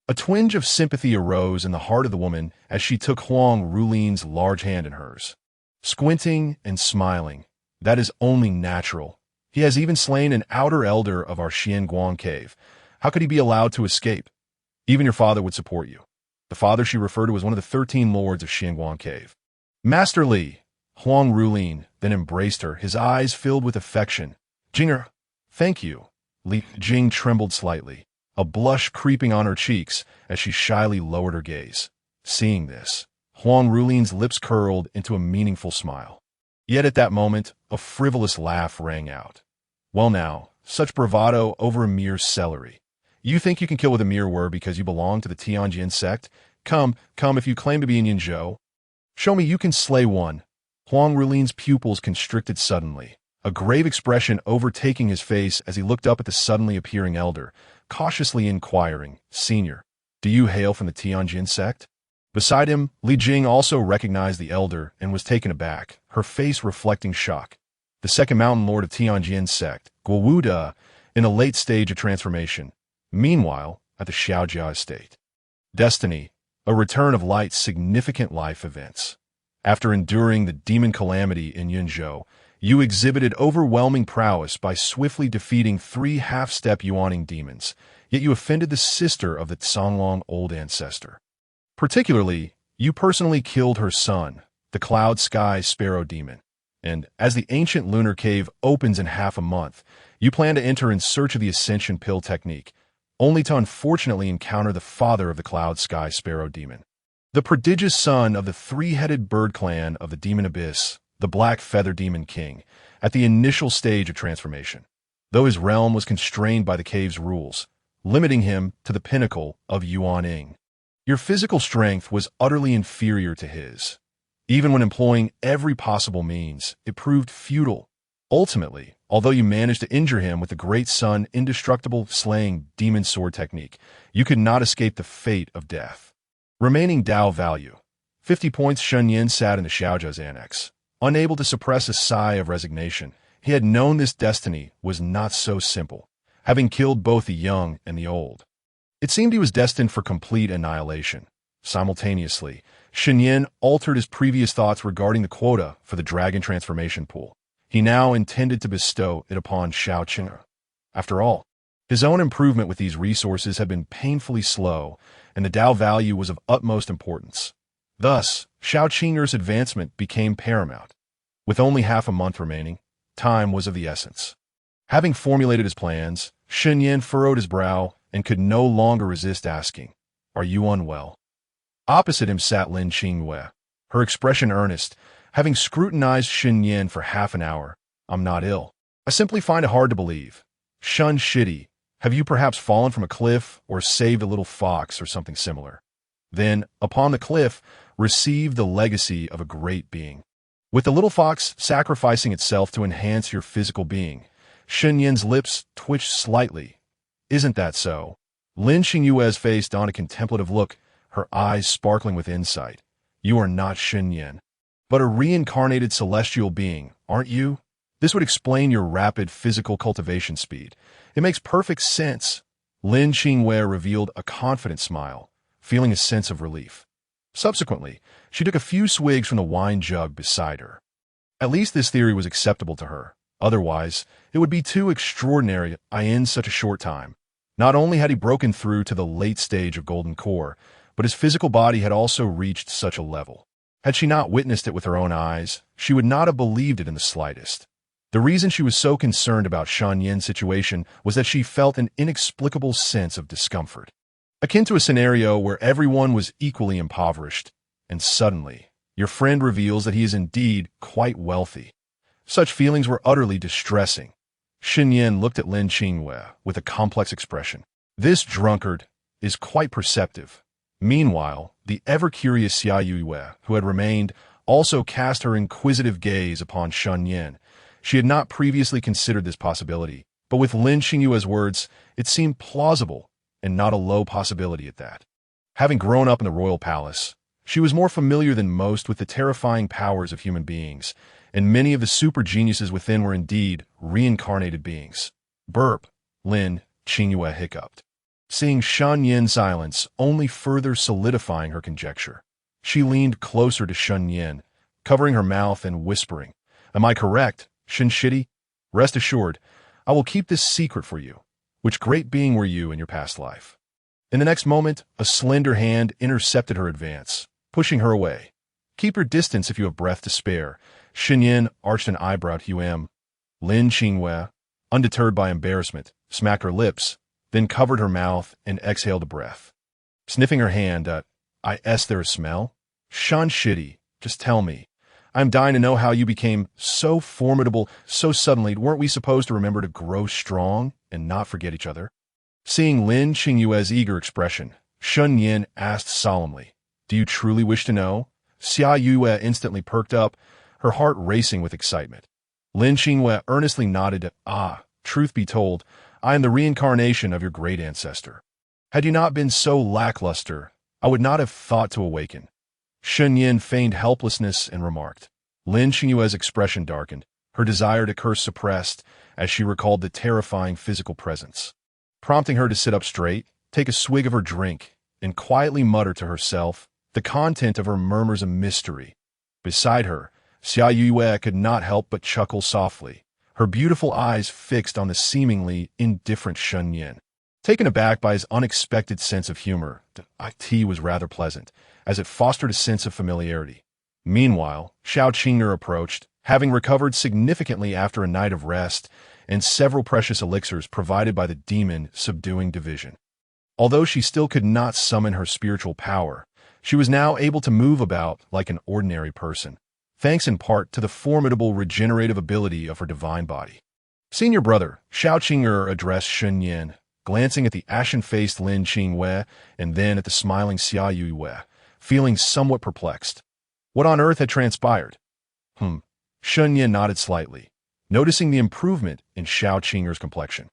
S1: A twinge of sympathy arose in the heart of the woman as she took Huang Rulin's large hand in hers. Squinting and smiling, that is only natural. He has even slain an outer elder of our Xianguang cave. How could he be allowed to escape? Even your father would support you. The father she referred to as one of the 13 lords of Xianguang cave. Master Li, Huang Rulin then embraced her, his eyes filled with affection. Qing'er, thank you. Li Jing trembled slightly, a blush creeping on her cheeks as she shyly lowered her gaze. Seeing this, Huang Rulin's lips curled into a meaningful smile. Yet at that moment, a frivolous laugh rang out. Well now, such bravado over a mere celery. You think you can kill with a mere word because you belong to the Tianjin sect? Come, if you claim to be in Yinzhou. Show me you can slay one. Huang Rulin's pupils constricted suddenly, a grave expression overtaking his face as he looked up at the suddenly appearing elder, cautiously inquiring, Senior, do you hail from the Tianjin sect? Beside him, Li Jing also recognized the elder and was taken aback, her face reflecting shock. The second mountain lord of Tianjin sect, Guowu De, in a late stage of transformation. Meanwhile, at the Xiaojia estate. Destiny, a return of light's significant life events. After enduring the demon calamity in Yinzhou, you exhibited overwhelming prowess by swiftly defeating 3 half-step Yuaning demons, yet you offended the sister of the Songlong old ancestor. Particularly, you personally killed her son, the Cloud Sky Sparrow Demon, and as the ancient lunar cave opens in half a month, you plan to enter in search of the Ascension Pill technique, only to unfortunately encounter the father of the Cloud Sky Sparrow Demon. The prodigious son of the 3-headed bird clan of the Demon Abyss, the Black Feather Demon King, at the initial stage of transformation, though his realm was constrained by the cave's rules, limiting him to the pinnacle of Yuaning. Your physical strength was utterly inferior to his. Even when employing every possible means, it proved futile. Ultimately, although you managed to injure him with the Great Sun indestructible slaying demon sword technique, you could not escape the fate of death. Remaining Dao value. 50 points. Shen Nian sat in the Xiaojia's annex, unable to suppress a sigh of resignation. He had known this destiny was not so simple, having killed both the young and the old. It seemed he was destined for complete annihilation. Simultaneously, Shen Nian altered his previous thoughts regarding the quota for the dragon transformation pool. He now intended to bestow it upon Xiao Qing'er. After all, his own improvement with these resources had been painfully slow, and the Dao value was of utmost importance. Thus, Xiao Qing'er's advancement became paramount. With only half a month remaining, time was of the essence. Having formulated his plans, Shen Nian furrowed his brow and could no longer resist asking, Are you unwell? Opposite him sat Lin Qingwei, her expression earnest. Having scrutinized Shen Nian for half an hour, I'm not ill. I simply find it hard to believe. Shun Shitty, have you perhaps fallen from a cliff or saved a little fox or something similar? Then, upon the cliff, received the legacy of a great being. With the little fox sacrificing itself to enhance your physical being, Shen Nian's lips twitched slightly. Isn't that so? Lin Qingwei's face donned a contemplative look, her eyes sparkling with insight. You are not Shen Nian, but a reincarnated celestial being, aren't you? This would explain your rapid physical cultivation speed. It makes perfect sense. Lin Qingwei revealed a confident smile, feeling a sense of relief. Subsequently, she took a few swigs from the wine jug beside her. At least this theory was acceptable to her. Otherwise, it would be too extraordinary in such a short time. Not only had he broken through to the late stage of Golden Core, but his physical body had also reached such a level. Had she not witnessed it with her own eyes, she would not have believed it in the slightest. The reason she was so concerned about Shen Nian's situation was that she felt an inexplicable sense of discomfort, akin to a scenario where everyone was equally impoverished, and suddenly, your friend reveals that he is indeed quite wealthy. Such feelings were utterly distressing. Shen Nian looked at Lin Qingwei with a complex expression. This drunkard is quite perceptive. Meanwhile, the ever-curious Xiao Qing'er, who had remained, also cast her inquisitive gaze upon Shen Nian. She had not previously considered this possibility, but with Lin Qingyue's words, it seemed plausible, and not a low possibility at that. Having grown up in the royal palace, she was more familiar than most with the terrifying powers of human beings, and many of the super geniuses within were indeed reincarnated beings. Burp, Lin Qingyue hiccuped, seeing Shen Nian's silence only further solidifying her conjecture. She leaned closer to Shen Nian, covering her mouth and whispering, "Am I correct, Shen Shitty? Rest assured, I will keep this secret for you. Which great being were you in your past life?" In the next moment, a slender hand intercepted her advance, pushing her away. "Keep your distance if you have breath to spare." Shen Nian arched an eyebrow at Huam. Lin Qingyue, undeterred by embarrassment, smacked her lips, then covered her mouth and exhaled a breath. Sniffing her hand, there a smell? Shen Shitty, just tell me. I'm dying to know how you became so formidable so suddenly. Weren't we supposed to remember to grow strong and not forget each other?" Seeing Lin Qingyue's eager expression, Shen Nian asked solemnly, "Do you truly wish to know?" Xiao Qing'er instantly perked up, her heart racing with excitement. Lin Qingyue earnestly nodded. Truth be told, I am the reincarnation of your great ancestor. Had you not been so lackluster, I would not have thought to awaken." Shen Nian feigned helplessness and remarked. Lin Qingyue's expression darkened, her desire to curse suppressed as she recalled the terrifying physical presence. Prompting her to sit up straight, take a swig of her drink, and quietly mutter to herself, the content of her murmurs a mystery. Beside her, Xiao Qing'er could not help but chuckle softly, her beautiful eyes fixed on the seemingly indifferent Shen Nian. Taken aback by his unexpected sense of humor, the tea was rather pleasant, as it fostered a sense of familiarity. Meanwhile, Xiao Qing'er approached, having recovered significantly after a night of rest and several precious elixirs provided by the demon subduing division. Although she still could not summon her spiritual power, she was now able to move about like an ordinary person, thanks in part to the formidable regenerative ability of her divine body. "Senior brother," Xiao Qing'er addressed Shen Nian, glancing at the ashen-faced Lin Qingyue and then at the smiling Xiao Qing'er, feeling somewhat perplexed. What on earth had transpired? Shen Nian nodded slightly, noticing the improvement in Xiao Qing'er's complexion.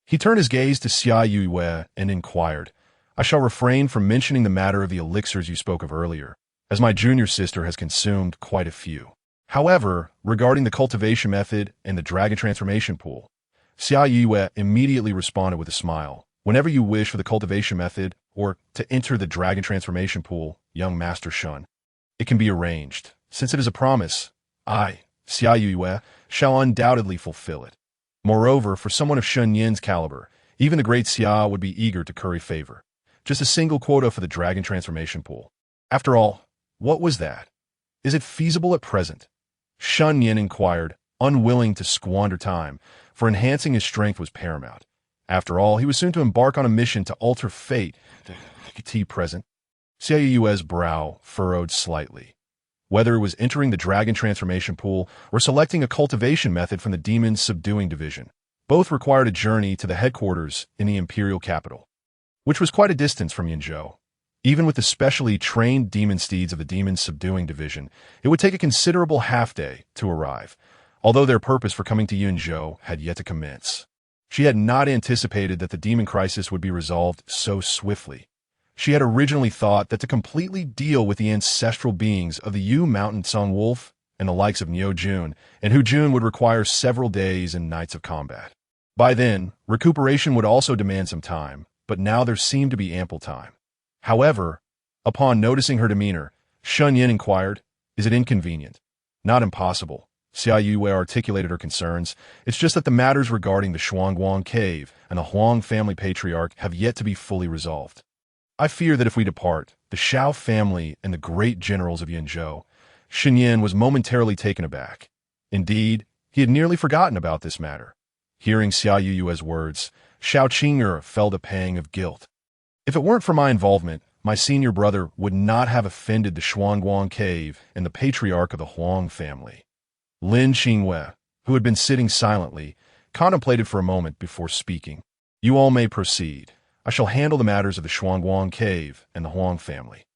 S1: He turned his gaze to Xiao Qing'er and inquired, "I shall refrain from mentioning the matter of the elixirs you spoke of earlier, as my junior sister has consumed quite a few. However, regarding the cultivation method and the dragon transformation pool," Xiao Qing'er immediately responded with a smile. "Whenever you wish for the cultivation method or to enter the dragon transformation pool, young Master Shen, it can be arranged. Since it is a promise, I, Xiao Qing'er, shall undoubtedly fulfill it. Moreover, for someone of Shen Nian's caliber, even the great Xia would be eager to curry favor. Just a single quota for the dragon transformation pool. After all, what was that? Is it feasible at present?" Shen Nian inquired, unwilling to squander time, for enhancing his strength was paramount. After all, he was soon to embark on a mission to alter fate. Present. Xiao Yue's brow furrowed slightly. Whether it was entering the dragon transformation pool or selecting a cultivation method from the demon's subduing division, both required a journey to the headquarters in the imperial capital, which was quite a distance from Yinzhou. Even with the specially trained demon steeds of the demon's subduing division, it would take a considerable half-day to arrive, although their purpose for coming to Yinzhou had yet to commence. She had not anticipated that the demon crisis would be resolved so swiftly. She had originally thought that to completely deal with the ancestral beings of the Yu Mountain Sun Wolf and the likes of Niu Jun and Hu Jun would require several days and nights of combat. By then, recuperation would also demand some time, but now there seemed to be ample time. However, upon noticing her demeanor, Shen Nian inquired, "Is it inconvenient?" "Not impossible," Xiao Yue articulated her concerns. "It's just that the matters regarding the Shuangguang Cave and the Huang family patriarch have yet to be fully resolved. I fear that if we depart, the Xiao family and the great generals of Yinzhou." Shen Nian was momentarily taken aback. Indeed, he had nearly forgotten about this matter. Hearing Xiao Yue's words, Xiao Qing'er felt a pang of guilt. "If it weren't for my involvement, my senior brother would not have offended the Shuangguang Cave and the patriarch of the Huang family." Lin Qingyue, who had been sitting silently, contemplated for a moment before speaking. "You all may proceed. I shall handle the matters of the Shuangguang cave and the Huang family.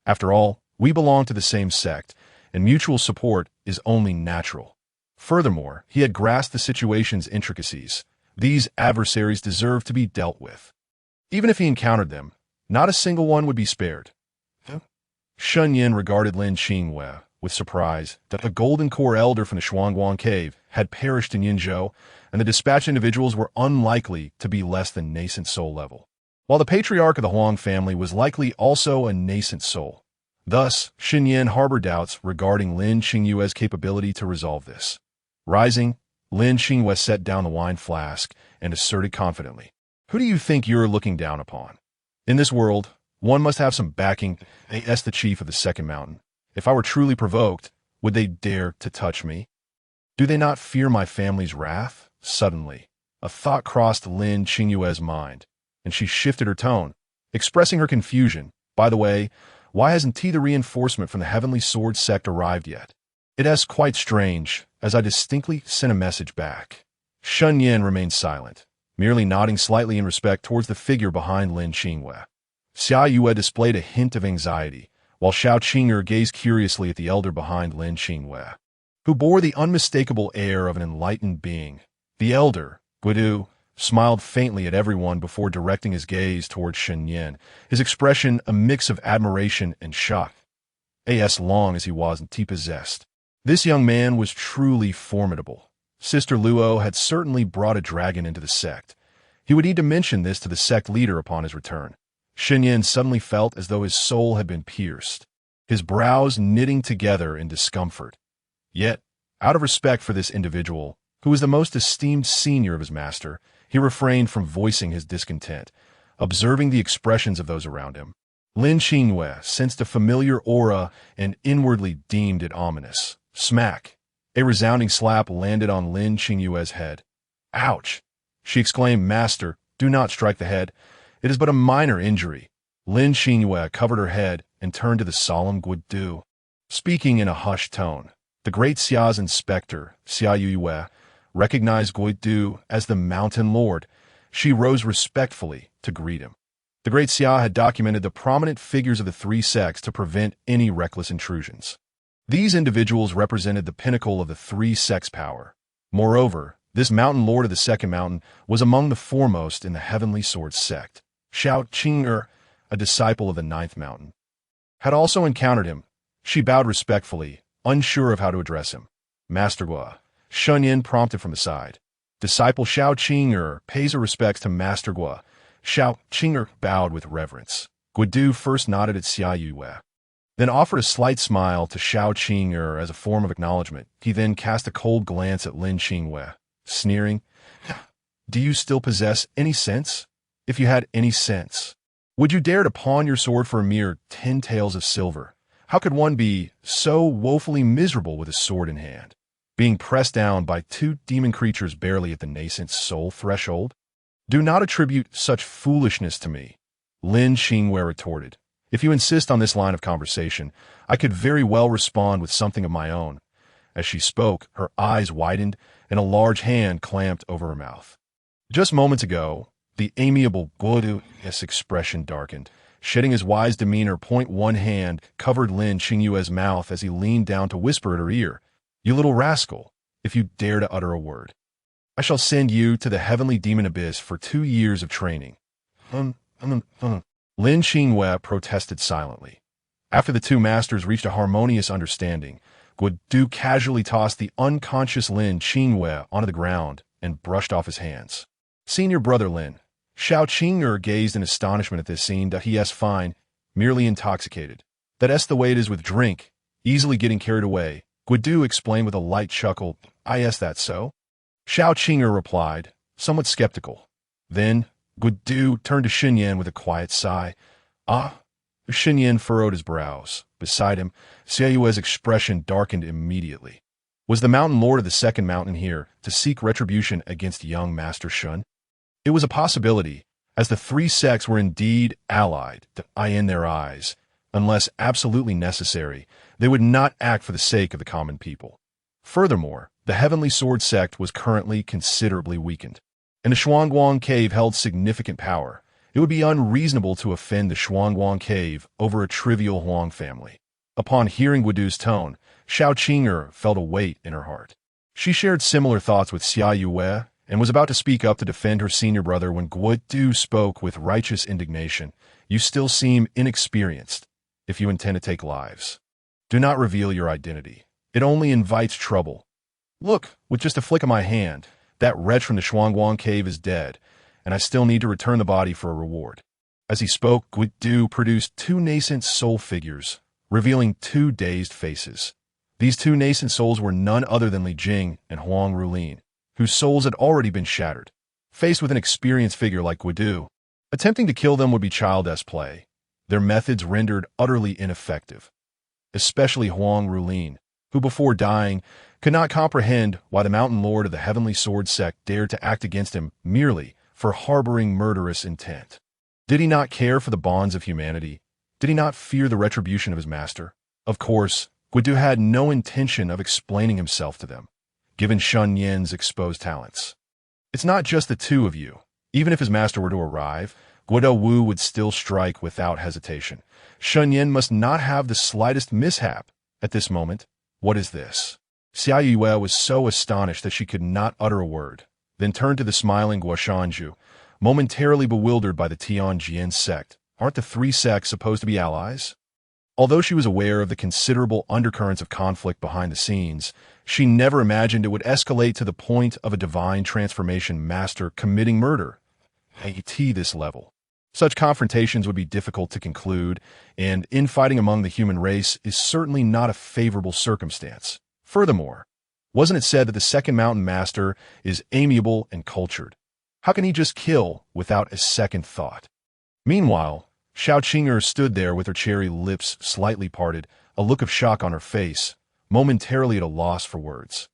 S1: After all, we belong to the same sect, and mutual support is only natural. Furthermore, he had grasped the situation's intricacies. These adversaries deserve to be dealt with. Even if he encountered them, not a single one would be spared. Shen Nian regarded Lin Qing'er with surprise that the golden core elder from the Shuangguang cave had perished in Yinzhou, and the dispatched individuals were unlikely to be less than nascent soul level, while the patriarch of the Huang family was likely also a nascent soul. Thus, Shen Nian harbored doubts regarding Lin Qing'er's capability to resolve this. Rising, Lin Qing'er set down the wine flask and asserted confidently, "Who do you think you're looking down upon? In this world, one must have some backing. As the chief of the second mountain, if I were truly provoked, would they dare to touch me? Do they not fear my family's wrath?" Suddenly, a thought crossed Lin Qing'er's mind, and she shifted her tone, expressing her confusion. "By the way, why hasn't the reinforcement from the Heavenly Sword Sect arrived yet? It is quite strange, as I distinctly sent a message back." Shen Nian remained silent, merely nodding slightly in respect towards the figure behind Lin Qing'er. Xiao Qing'er displayed a hint of anxiety, while Xiao Qing'er gazed curiously at the elder behind Lin Qing'er, who bore the unmistakable air of an enlightened being. The elder, Guidu, smiled faintly at everyone before directing his gaze towards Shen Nian, his expression a mix of admiration and shock. As long as he wasn't possessed, this young man was truly formidable. Sister Luo had certainly brought a dragon into the sect. He would need to mention this to the sect leader upon his return. Shen Nian suddenly felt as though his soul had been pierced, his brows knitting together in discomfort. Yet, out of respect for this individual, who was the most esteemed senior of his master, he refrained from voicing his discontent, observing the expressions of those around him. Lin Qing'er sensed a familiar aura and inwardly deemed it ominous. Smack! A resounding slap landed on Lin Qing'er's head. "Ouch!" she exclaimed. "Master, do not strike the head. It is but a minor injury." Lin Qing'er covered her head and turned to the solemn Guidu. Speaking in a hushed tone, the great Xia's inspector, Xiao Qing'er, recognized Guidu as the Mountain Lord. She rose respectfully to greet him. The great Xia had documented the prominent figures of the three sects to prevent any reckless intrusions. These individuals represented the pinnacle of the three sects' power. Moreover, this Mountain Lord of the Second Mountain was among the foremost in the Heavenly Sword Sect. Xiao Qing'er, a disciple of the Ninth Mountain, had also encountered him. She bowed respectfully, unsure of how to address him. "Master Gua," Shen Nian prompted from the side. "Disciple Xiao Qing'er pays her respects to Master Gua." Xiao Qing'er bowed with reverence. Guidu first nodded at Xiao Qing'er, then offered a slight smile to Xiao Qing'er as a form of acknowledgement. He then cast a cold glance at Lin Qing'er, sneering, "Do you still possess any sense? If you had any sense, would you dare to pawn your sword for a mere 10 taels of silver? How could one be so woefully miserable with a sword in hand, being pressed down by 2 demon creatures barely at the nascent soul threshold? Do not attribute such foolishness to me," Lin Qing'er retorted. "If you insist on this line of conversation, I could very well respond with something of my own." As she spoke, her eyes widened and a large hand clamped over her mouth. Just moments ago, the amiable Guidu's expression darkened. Shedding his wise demeanor, one hand covered Lin Qing'er's mouth as he leaned down to whisper at her ear, "You little rascal, if you dare to utter a word, I shall send you to the heavenly demon abyss for 2 years of training." Lin Qing'er protested silently. After the two masters reached a harmonious understanding, Guidu casually tossed the unconscious Lin Qing'er onto the ground and brushed off his hands. "Senior brother Lin." Xiao Qing'er gazed in astonishment at this scene. "He is fine, merely intoxicated. That's the way it is with drink, easily getting carried away," Guidu explained with a light chuckle. "Is that so?" Xiao Qing'er replied, somewhat skeptical. Then Guidu turned to Shen Nian with a quiet sigh. "Ah." Shen Nian furrowed his brows. Beside him, Xiao's expression darkened immediately. Was the Mountain Lord of the Second Mountain here to seek retribution against young Master Shen? It was a possibility, as the three sects were indeed allied. In their eyes, unless absolutely necessary, they would not act for the sake of the common people. Furthermore, the Heavenly Sword Sect was currently considerably weakened, and the Shuangguang cave held significant power. It would be unreasonable to offend the Shuangguang cave over a trivial Huang family. Upon hearing Guidu's tone, Xiao Qing'er felt a weight in her heart. She shared similar thoughts with Xia Yue and was about to speak up to defend her senior brother when Guidu spoke with righteous indignation. You still seem inexperienced if you intend to take lives. Do not reveal your identity. It only invites trouble. Look, with just a flick of my hand, that wretch from the Shuangguang cave is dead, and I still need to return the body for a reward. As he spoke, Guidu produced two nascent soul figures, revealing two dazed faces. These two nascent souls were none other than Li Jing and Huang Rulin, whose souls had already been shattered. Faced with an experienced figure like Guidu, attempting to kill them would be childish play, their methods rendered utterly ineffective. Especially Huang Rulin, who before dying could not comprehend why the Mountain Lord of the Heavenly Sword Sect dared to act against him merely for harboring murderous intent. Did he not care for the bonds of humanity? Did he not fear the retribution of his master? Of course, Guidu had no intention of explaining himself to them, given Shen Nian's exposed talents. It's not just the two of you. Even if his master were to arrive, Guidu Wu would still strike without hesitation. Shen Nian must not have the slightest mishap. At this moment, what is this? Xia Yue was so astonished that she could not utter a word, then turned to the smiling Guoshanju, momentarily bewildered by the Tianjin sect. Aren't the three sects supposed to be allies? Although she was aware of the considerable undercurrents of conflict behind the scenes, she never imagined it would escalate to the point of a divine transformation master committing murder. At this level, such confrontations would be difficult to conclude, and infighting among the human race is certainly not a favorable circumstance. Furthermore, wasn't it said that the second mountain master is amiable and cultured? How can he just kill without a second thought? Meanwhile, Xiao Qing'er stood there with her cherry lips slightly parted, a look of shock on her face, momentarily at a loss for words.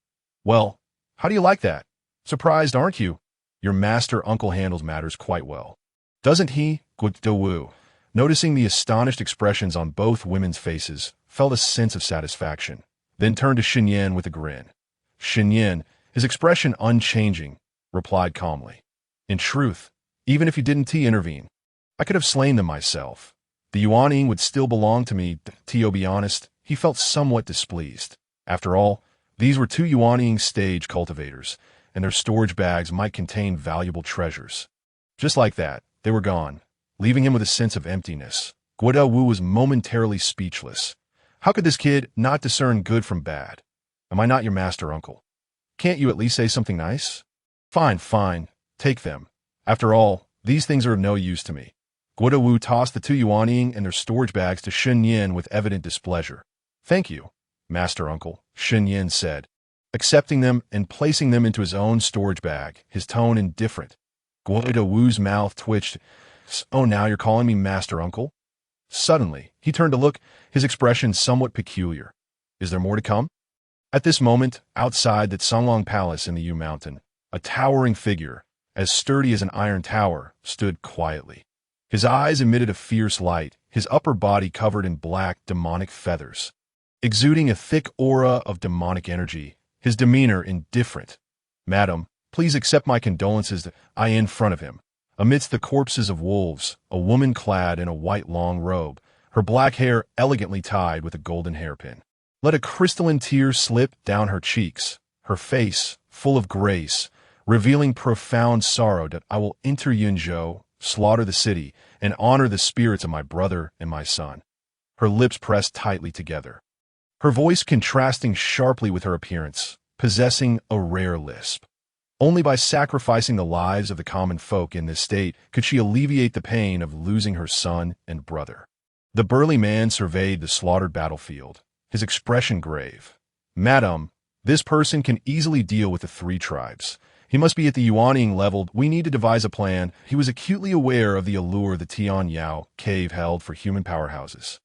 S1: Well, how do you like that? Surprised, aren't you? Your master uncle handles matters quite well. Doesn't he? Guidu Wu, noticing the astonished expressions on both women's faces, felt a sense of satisfaction, then turned to Shen Nian with a grin. Shen Nian, his expression unchanging, replied calmly. In truth, even if you didn't intervene, I could have slain them myself. The Yuanying would still belong to me. To be honest, he felt somewhat displeased. After all, these were two Yuanying stage cultivators, and their storage bags might contain valuable treasures. Just like that, they were gone, leaving him with a sense of emptiness. Guidu Wu was momentarily speechless. How could this kid not discern good from bad? Am I not your master uncle? Can't you at least say something nice? Fine, fine, take them. After all, these things are of no use to me. Guidu Wu tossed the two Yuanying and their storage bags to Shen Nian with evident displeasure. Thank you, master uncle, Shen Nian said, accepting them and placing them into his own storage bag, his tone indifferent. Guidu Wu's mouth twitched. Oh, now you're calling me master uncle? Suddenly, he turned to look, his expression somewhat peculiar. Is there more to come? At this moment, outside the Songlong Palace in the Yu Mountain, a towering figure, as sturdy as an iron tower, stood quietly. His eyes emitted a fierce light, his upper body covered in black demonic feathers. Exuding a thick aura of demonic energy, his demeanor indifferent. Madam, please accept my condolences. I in front of him. Amidst the corpses of wolves, a woman clad in a white long robe, her black hair elegantly tied with a golden hairpin. Let a crystalline tear slip down her cheeks, her face, full of grace, revealing profound sorrow that I will enter Yunzhou, slaughter the city, and honor the spirits of my brother and my son. Her lips pressed tightly together, her voice contrasting sharply with her appearance, possessing a rare lisp. Only by sacrificing the lives of the common folk in this state could she alleviate the pain of losing her son and brother. The burly man surveyed the slaughtered battlefield, his expression grave. Madam, this person can easily deal with the three tribes. He must be at the Yuanying level. We need to devise a plan. He was acutely aware of the allure the Tianyao cave held for human powerhouses.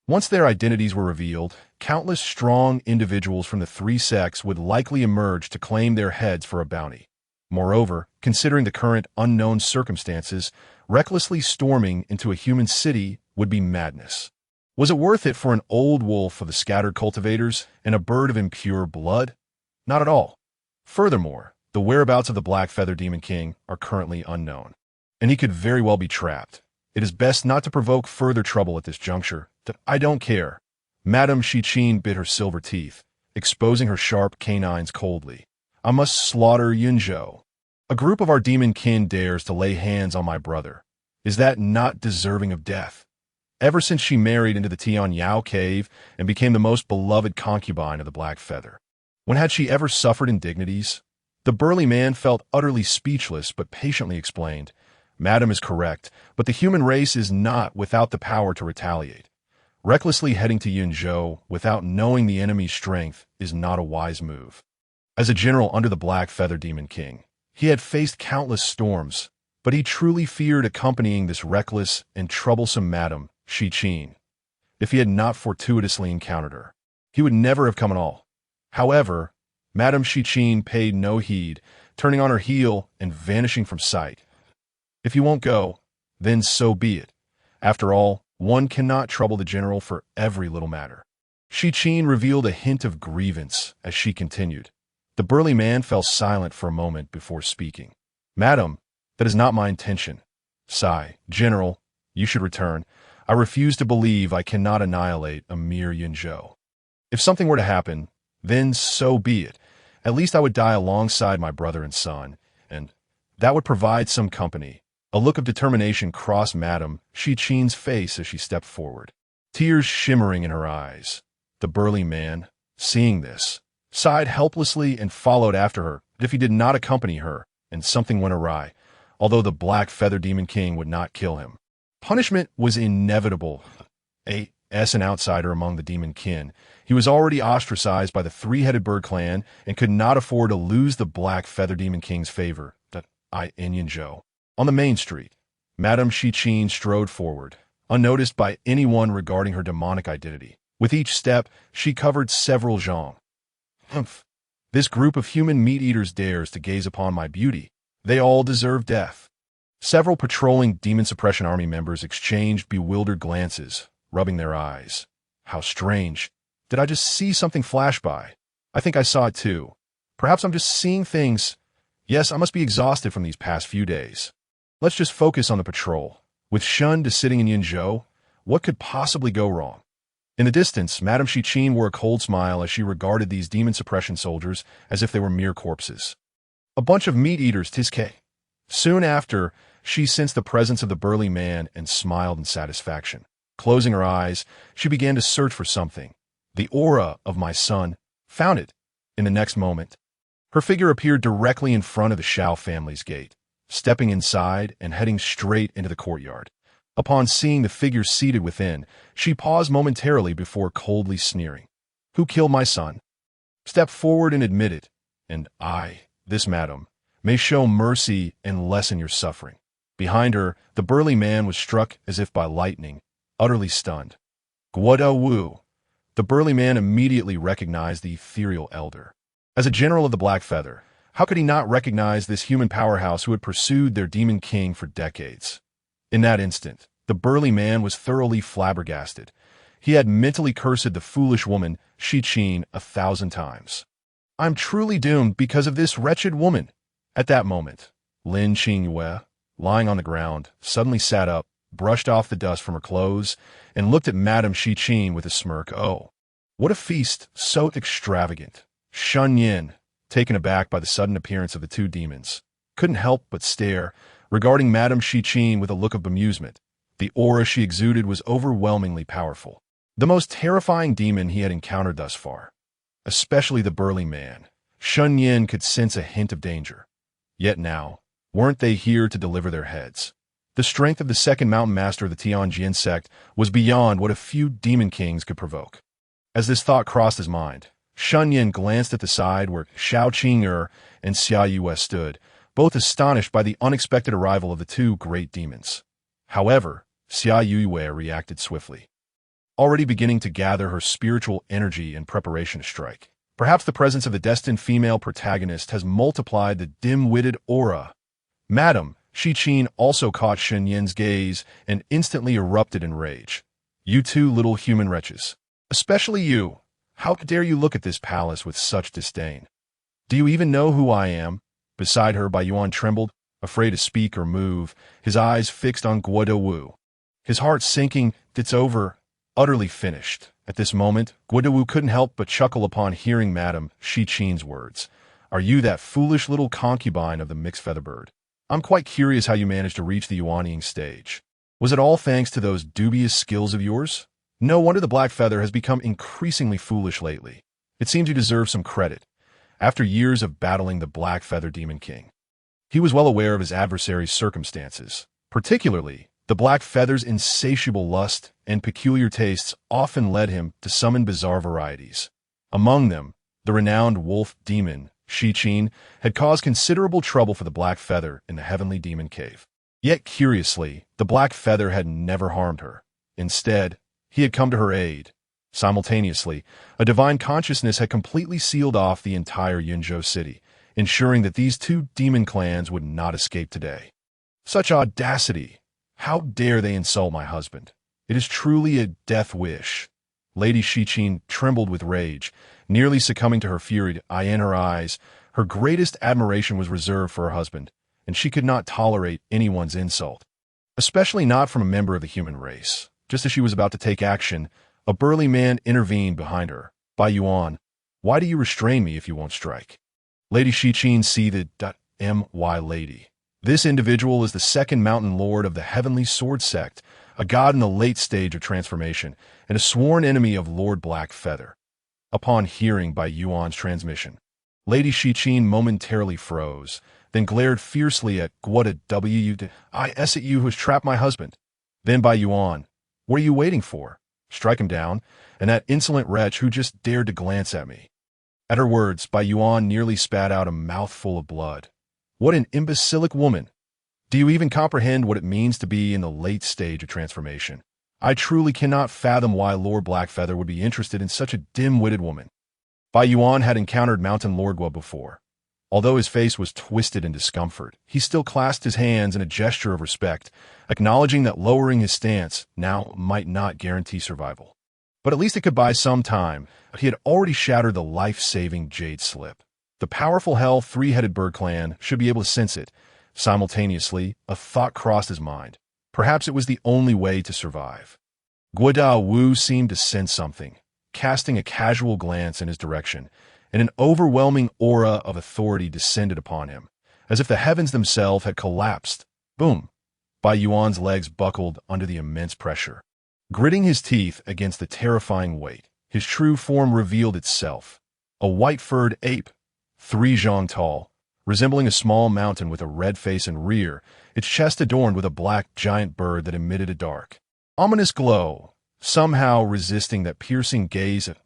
S1: Once their identities were revealed, countless strong individuals from the three sects would likely emerge to claim their heads for a bounty. Moreover, considering the current unknown circumstances, recklessly storming into a human city would be madness. Was it worth it for an old wolf of the scattered cultivators and a bird of impure blood? Not at all. Furthermore, the whereabouts of the Black Feather Demon King are currently unknown. and he could very well be trapped. It is best not to provoke further trouble at this juncture. I don't care. Madame Qing'er bit her silver teeth, exposing her sharp canines coldly. I must slaughter Yunzhou. A group of our demon kin dares to lay hands on my brother. Is that not deserving of death? Ever since she married into the Tian Yao cave and became the most beloved concubine of the Black Feather, when had she ever suffered indignities? The burly man felt utterly speechless but patiently explained, Madam is correct, but the human race is not without the power to retaliate. Recklessly heading to Yunzhou without knowing the enemy's strength is not a wise move. As a general under the Black Feather Demon King, he had faced countless storms, but he truly feared accompanying this reckless and troublesome Madame Qing'er. If he had not fortuitously encountered her, he would never have come at all. However, Madame Qing'er paid no heed, turning on her heel and vanishing from sight. If you won't go, then so be it. After all, one cannot trouble the general for every little matter. Qing'er revealed a hint of grievance as she continued. The burly man fell silent for a moment before speaking. Madam, that is not my intention. Sigh, General, you should return. I refuse to believe I cannot annihilate a mere Yunzhou. If something were to happen, then so be it. At least I would die alongside my brother and son, and that would provide some company. A look of determination crossed Madame Qing'er's face as she stepped forward, tears shimmering in her eyes. The burly man, seeing this, sighed helplessly and followed after her as if he did not accompany her, and something went awry, although the Black Feather Demon King would not kill him. Punishment was inevitable. As an outsider among the demon kin, he was already ostracized by the three-headed bird clan and could not afford to lose the Black Feather Demon King's favor. In Yunzhou. On the main street, Madame Qing'er strode forward, unnoticed by anyone regarding her demonic identity. With each step, she covered several zhang. Humph! This group of human meat-eaters dares to gaze upon my beauty. They all deserve death. Several patrolling Demon Suppression Army members exchanged bewildered glances, rubbing their eyes. How strange. Did I just see something flash by? I think I saw it too. Perhaps I'm just seeing things. Yes, I must be exhausted from these past few days. Let's just focus on the patrol. With Shen to sitting in Yunzhou, what could possibly go wrong? In the distance, Madame Qing'er wore a cold smile as she regarded these demon suppression soldiers as if they were mere corpses. A bunch of meat-eaters, Tiske. Soon after, she sensed the presence of the burly man and smiled in satisfaction. Closing her eyes, she began to search for something. The aura of my son. Found it. In the next moment, her figure appeared directly in front of the Xiao family's gate, stepping inside and heading straight into the courtyard. Upon seeing the figure seated within, she paused momentarily before coldly sneering. Who killed my son? Step forward and admit it, and I, this madam, may show mercy and lessen your suffering. Behind her, the burly man was struck as if by lightning, utterly stunned. Guoda Wu. The burly man immediately recognized the ethereal elder. As a general of the Black Feather, how could he not recognize this human powerhouse who had pursued their demon king for decades? In that instant, the burly man was thoroughly flabbergasted. He had mentally cursed the foolish woman, Qing'er, 1,000 times. I'm truly doomed because of this wretched woman. At that moment, Lin Qingyue, lying on the ground, suddenly sat up, brushed off the dust from her clothes, and looked at Madame Qing'er with a smirk. Oh, what a feast, so extravagant. Shen Nian, taken aback by the sudden appearance of the two demons, couldn't help but stare, regarding Madame Qing'er with a look of bemusement. The aura she exuded was overwhelmingly powerful. The most terrifying demon he had encountered thus far. Especially the burly man. Shen Nian could sense a hint of danger. Yet now, weren't they here to deliver their heads? The strength of the second mountain master of the Tianjin sect was beyond what a few demon kings could provoke. As this thought crossed his mind, Shen Nian glanced at the side where Xiao Qing'er and Xiao Qing'er stood, both astonished by the unexpected arrival of the two great demons. However, Xiao Qing'er reacted swiftly, already beginning to gather her spiritual energy in preparation to strike. Perhaps the presence of the destined female protagonist has multiplied the dim-witted aura. Madame Qing'er also caught Shen Nian's gaze and instantly erupted in rage. You two little human wretches. Especially you. How dare you look at this palace with such disdain? Do you even know who I am? Beside her, Yuan trembled. afraid to speak or move, his eyes fixed on Guo Wu. His heart sinking, "It's over, utterly finished." At this moment, Guo Wu couldn't help but chuckle upon hearing Madame Shi Qing's words. "Are you that foolish little concubine of the mixed feather bird? I'm quite curious how you managed to reach the Yuanying stage. Was it all thanks to those dubious skills of yours? No wonder the black feather has become increasingly foolish lately. It seems you deserve some credit. After years of battling the Black Feather Demon King, he was well aware of his adversary's circumstances. Particularly, the Black Feather's insatiable lust and peculiar tastes often led him to summon bizarre varieties. Among them, the renowned wolf demon, Shi Qing, had caused considerable trouble for the Black Feather in the Heavenly Demon Cave. Yet curiously, the Black Feather had never harmed her. Instead, he had come to her aid. Simultaneously, a divine consciousness had completely sealed off the entire Yunzhou city, ensuring that these two demon clans would not escape today. Such audacity! How dare they insult my husband? It is truly a death wish. Lady Shi Qing trembled with rage, nearly succumbing to her fury. In her eyes, her greatest admiration was reserved for her husband, and she could not tolerate anyone's insult, especially not from a member of the human race. Just as she was about to take action, a burly man intervened behind her. "Bai Yuan, why do you restrain me if you won't strike?" Lady Shi Qing seethed. "My lady. This individual is the second mountain lord of the Heavenly Sword Sect, a god in the late stage of transformation, and a sworn enemy of Lord Black Feather." Upon hearing Bai Yuan's transmission, Lady Shi Qing momentarily froze, then glared fiercely at Guo Wu. "Is it you who has trapped my husband? Then Bai Yuan, what are you waiting for? Strike him down, and that insolent wretch who just dared to glance at me." At her words, Bai Yuan nearly spat out a mouthful of blood. "What an imbecilic woman! Do you even comprehend what it means to be in the late stage of transformation? I truly cannot fathom why Lord Blackfeather would be interested in such a dim-witted woman." Bai Yuan had encountered Mountain Lord Guo before. Although his face was twisted in discomfort, he still clasped his hands in a gesture of respect, acknowledging that lowering his stance now might not guarantee survival. But at least it could buy some time. He had already shattered the life-saving Jade Slip. The powerful Hell Three-Headed Bird Clan should be able to sense it. Simultaneously, a thought crossed his mind. Perhaps it was the only way to survive. Guo Wu seemed to sense something, casting a casual glance in his direction, and an overwhelming aura of authority descended upon him, as if the heavens themselves had collapsed. Boom! Bai Yuan's legs buckled under the immense pressure. Gritting his teeth against the terrifying weight, his true form revealed itself. A white-furred ape, 3 zhang tall, resembling a small mountain with a red face and rear, its chest adorned with a black giant bird that emitted a dark, ominous glow, somehow resisting that piercing gaze of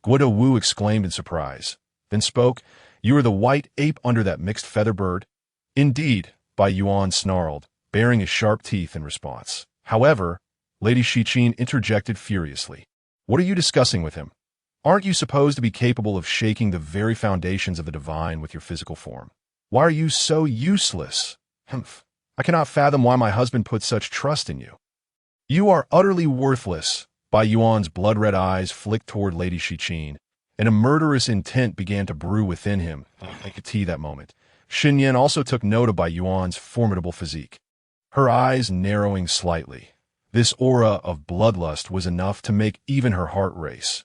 S1: Guo Wu exclaimed in surprise, then spoke. "You are the white ape under that mixed feather bird?" "Indeed," Bai Yuan snarled, baring his sharp teeth in response. However, Lady Shi Qing interjected furiously. "What are you discussing with him? Aren't you supposed to be capable of shaking the very foundations of the divine with your physical form? Why are you so useless? Humph. I cannot fathom why my husband put such trust in you. You are utterly worthless." Bai Yuan's blood-red eyes flicked toward Lady Shi Qing, and a murderous intent began to brew within him. I could see that moment. Shen Nian also took note of Bai Yuan's formidable physique, her eyes narrowing slightly. This aura of bloodlust was enough to make even her heart race.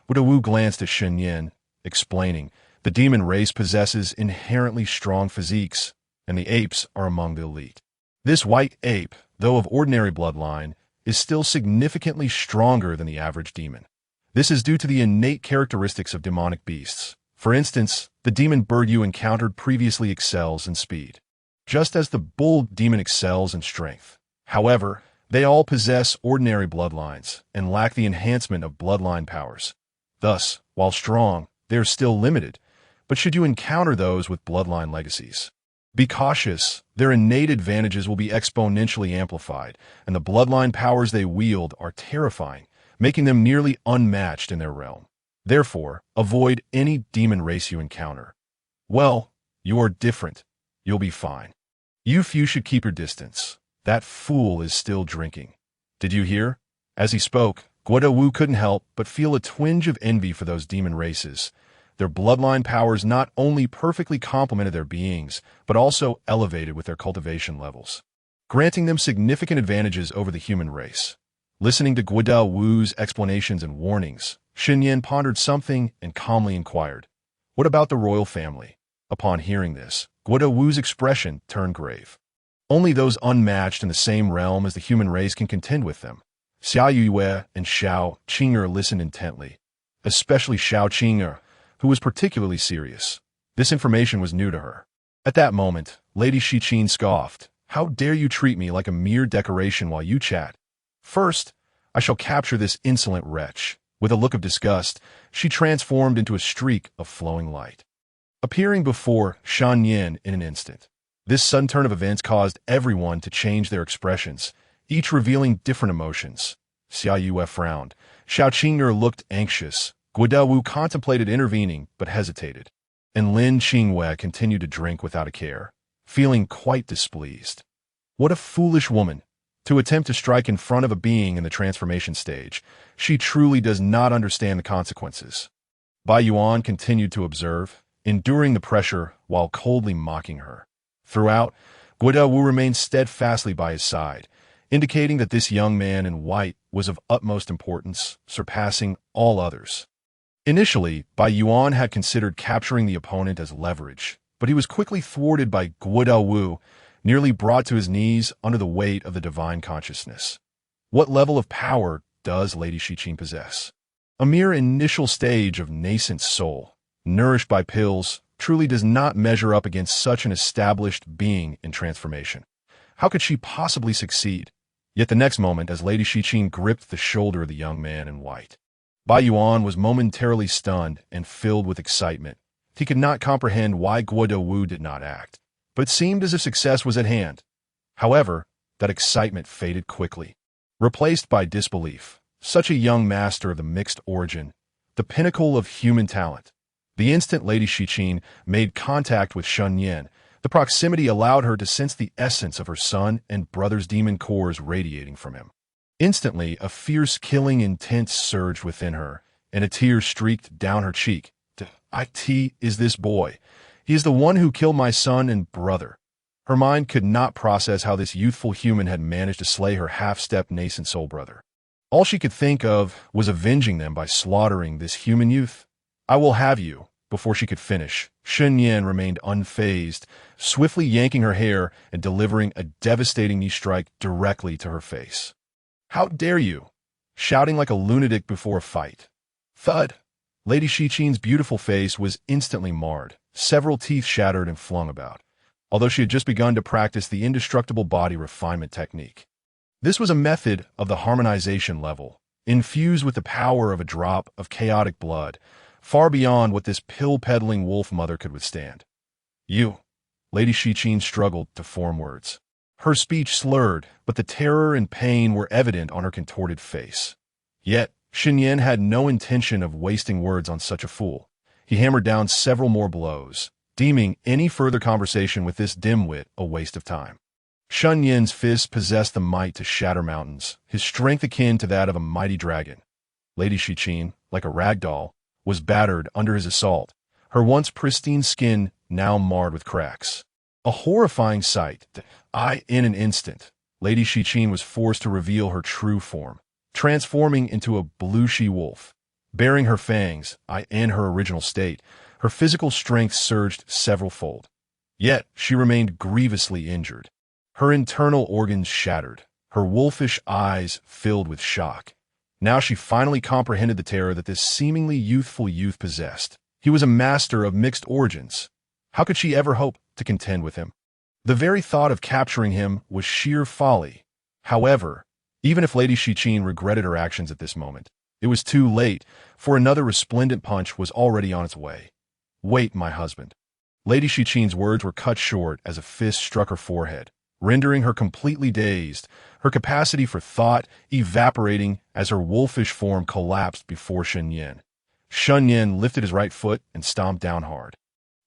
S1: Guo Wu glanced at Shen Nian, explaining, "The demon race possesses inherently strong physiques, and the apes are among the elite. This white ape, though of ordinary bloodline, is still significantly stronger than the average demon. This is due to the innate characteristics of demonic beasts. For instance, the demon bird you encountered previously excels in speed, just as the bull demon excels in strength. However, they all possess ordinary bloodlines and lack the enhancement of bloodline powers. Thus, while strong, they are still limited, but should you encounter those with bloodline legacies, be cautious. Their innate advantages will be exponentially amplified, and the bloodline powers they wield are terrifying, making them nearly unmatched in their realm. Therefore, avoid any demon race you encounter. Well, you are different. You'll be fine. You few should keep your distance. That fool is still drinking. Did you hear?" As he spoke, Guo Wu couldn't help but feel a twinge of envy for those demon races. Their bloodline powers not only perfectly complemented their beings, but also elevated with their cultivation levels, granting them significant advantages over the human race. Listening to Guodao Wu's explanations and warnings, Shen Nian pondered something and calmly inquired, "What about the royal family?" Upon hearing this, Guodao Wu's expression turned grave. "Only those unmatched in the same realm as the human race can contend with them." Xiao Yue and Xiao Qing'er listened intently, especially Xiao Qing'er, who was particularly serious. This information was new to her. At that moment, Lady Shiqin scoffed, "How dare you treat me like a mere decoration while you chat? First, I shall capture this insolent wretch." With a look of disgust, she transformed into a streak of flowing light, appearing before Shen Nian in an instant. This sudden turn of events caused everyone to change their expressions, each revealing different emotions. Xiao Yue frowned. Xiao Qing'er looked anxious. Guodao Wu contemplated intervening, but hesitated. And Lin Qingwei continued to drink without a care, feeling quite displeased. What a foolish woman! To attempt to strike in front of a being in the transformation stage, she truly does not understand the consequences. Bai Yuan continued to observe, enduring the pressure while coldly mocking her. Throughout, Guodao Wu remained steadfastly by his side, indicating that this young man in white was of utmost importance, surpassing all others. Initially, Bai Yuan had considered capturing the opponent as leverage, but he was quickly thwarted by Guodao Wu, nearly brought to his knees under the weight of the divine consciousness. What level of power does Lady Shiqin possess? A mere initial stage of nascent soul, nourished by pills, truly does not measure up against such an established being in transformation. How could she possibly succeed? Yet the next moment, as Lady Shiqin gripped the shoulder of the young man in white, Bai Yuan was momentarily stunned and filled with excitement. He could not comprehend why Guodao Wu did not act, but it seemed as if success was at hand. However, that excitement faded quickly, replaced by disbelief. Such a young master of the mixed origin, the pinnacle of human talent. The instant Lady Shiqin made contact with Shen Nian, the proximity allowed her to sense the essence of her son and brother's demon cores radiating from him. Instantly, a fierce, killing intent surged within her, and a tear streaked down her cheek. "It is this boy. He is the one who killed my son and brother." Her mind could not process how this youthful human had managed to slay her half-step nascent soul brother. All she could think of was avenging them by slaughtering this human youth. "I will have you." Before she could finish, Shen Nian remained unfazed, swiftly yanking her hair and delivering a devastating knee strike directly to her face. "How dare you!" Shouting like a lunatic before a fight. Thud! Lady Shiqin's beautiful face was instantly marred, several teeth shattered and flung about, although she had just begun to practice the indestructible body refinement technique. This was a method of the harmonization level, infused with the power of a drop of chaotic blood, far beyond what this pill-peddling wolf mother could withstand. "You." Lady Shiqin struggled to form words. Her speech slurred, but the terror and pain were evident on her contorted face. Yet, Shen Nian had no intention of wasting words on such a fool. He hammered down several more blows, deeming any further conversation with this dimwit a waste of time. Shen Nian's fists possessed the might to shatter mountains, his strength akin to that of a mighty dragon. Lady Shiqin, like a rag doll, was battered under his assault, her once pristine skin now marred with cracks. A horrifying sight. In an instant, Lady Shiqin was forced to reveal her true form, transforming into a blue she-wolf. Bearing her fangs, in her original state, her physical strength surged several-fold. Yet she remained grievously injured. Her internal organs shattered, her wolfish eyes filled with shock. Now she finally comprehended the terror that this seemingly youthful youth possessed. He was a master of mixed origins. How could she ever hope to contend with him? The very thought of capturing him was sheer folly. However, even if Lady Shiqin regretted her actions at this moment, it was too late, for another resplendent punch was already on its way. "Wait, my husband." Lady Shiqin's words were cut short as a fist struck her forehead, rendering her completely dazed, her capacity for thought evaporating as her wolfish form collapsed before Shen Nian. Shen Nian lifted his right foot and stomped down hard.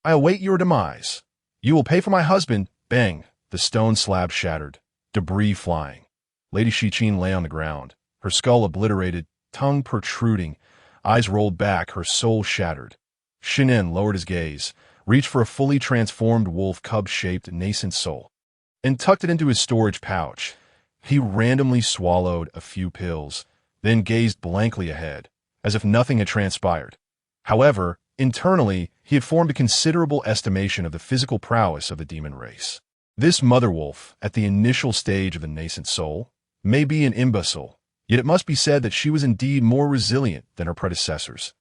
S1: "I await your demise. You will pay for my husband." Bang! The stone slab shattered, debris flying. Lady Shiqin lay on the ground, her skull obliterated, tongue protruding, eyes rolled back, her soul shattered. Shen Nian lowered his gaze, reached for a fully transformed wolf cub-shaped nascent soul, and tucked it into his storage pouch. He randomly swallowed a few pills, then gazed blankly ahead, as if nothing had transpired. However, internally, he had formed a considerable estimation of the physical prowess of the demon race. This mother wolf, at the initial stage of the nascent soul, may be an imbecile, yet it must be said that she was indeed more resilient than her predecessors.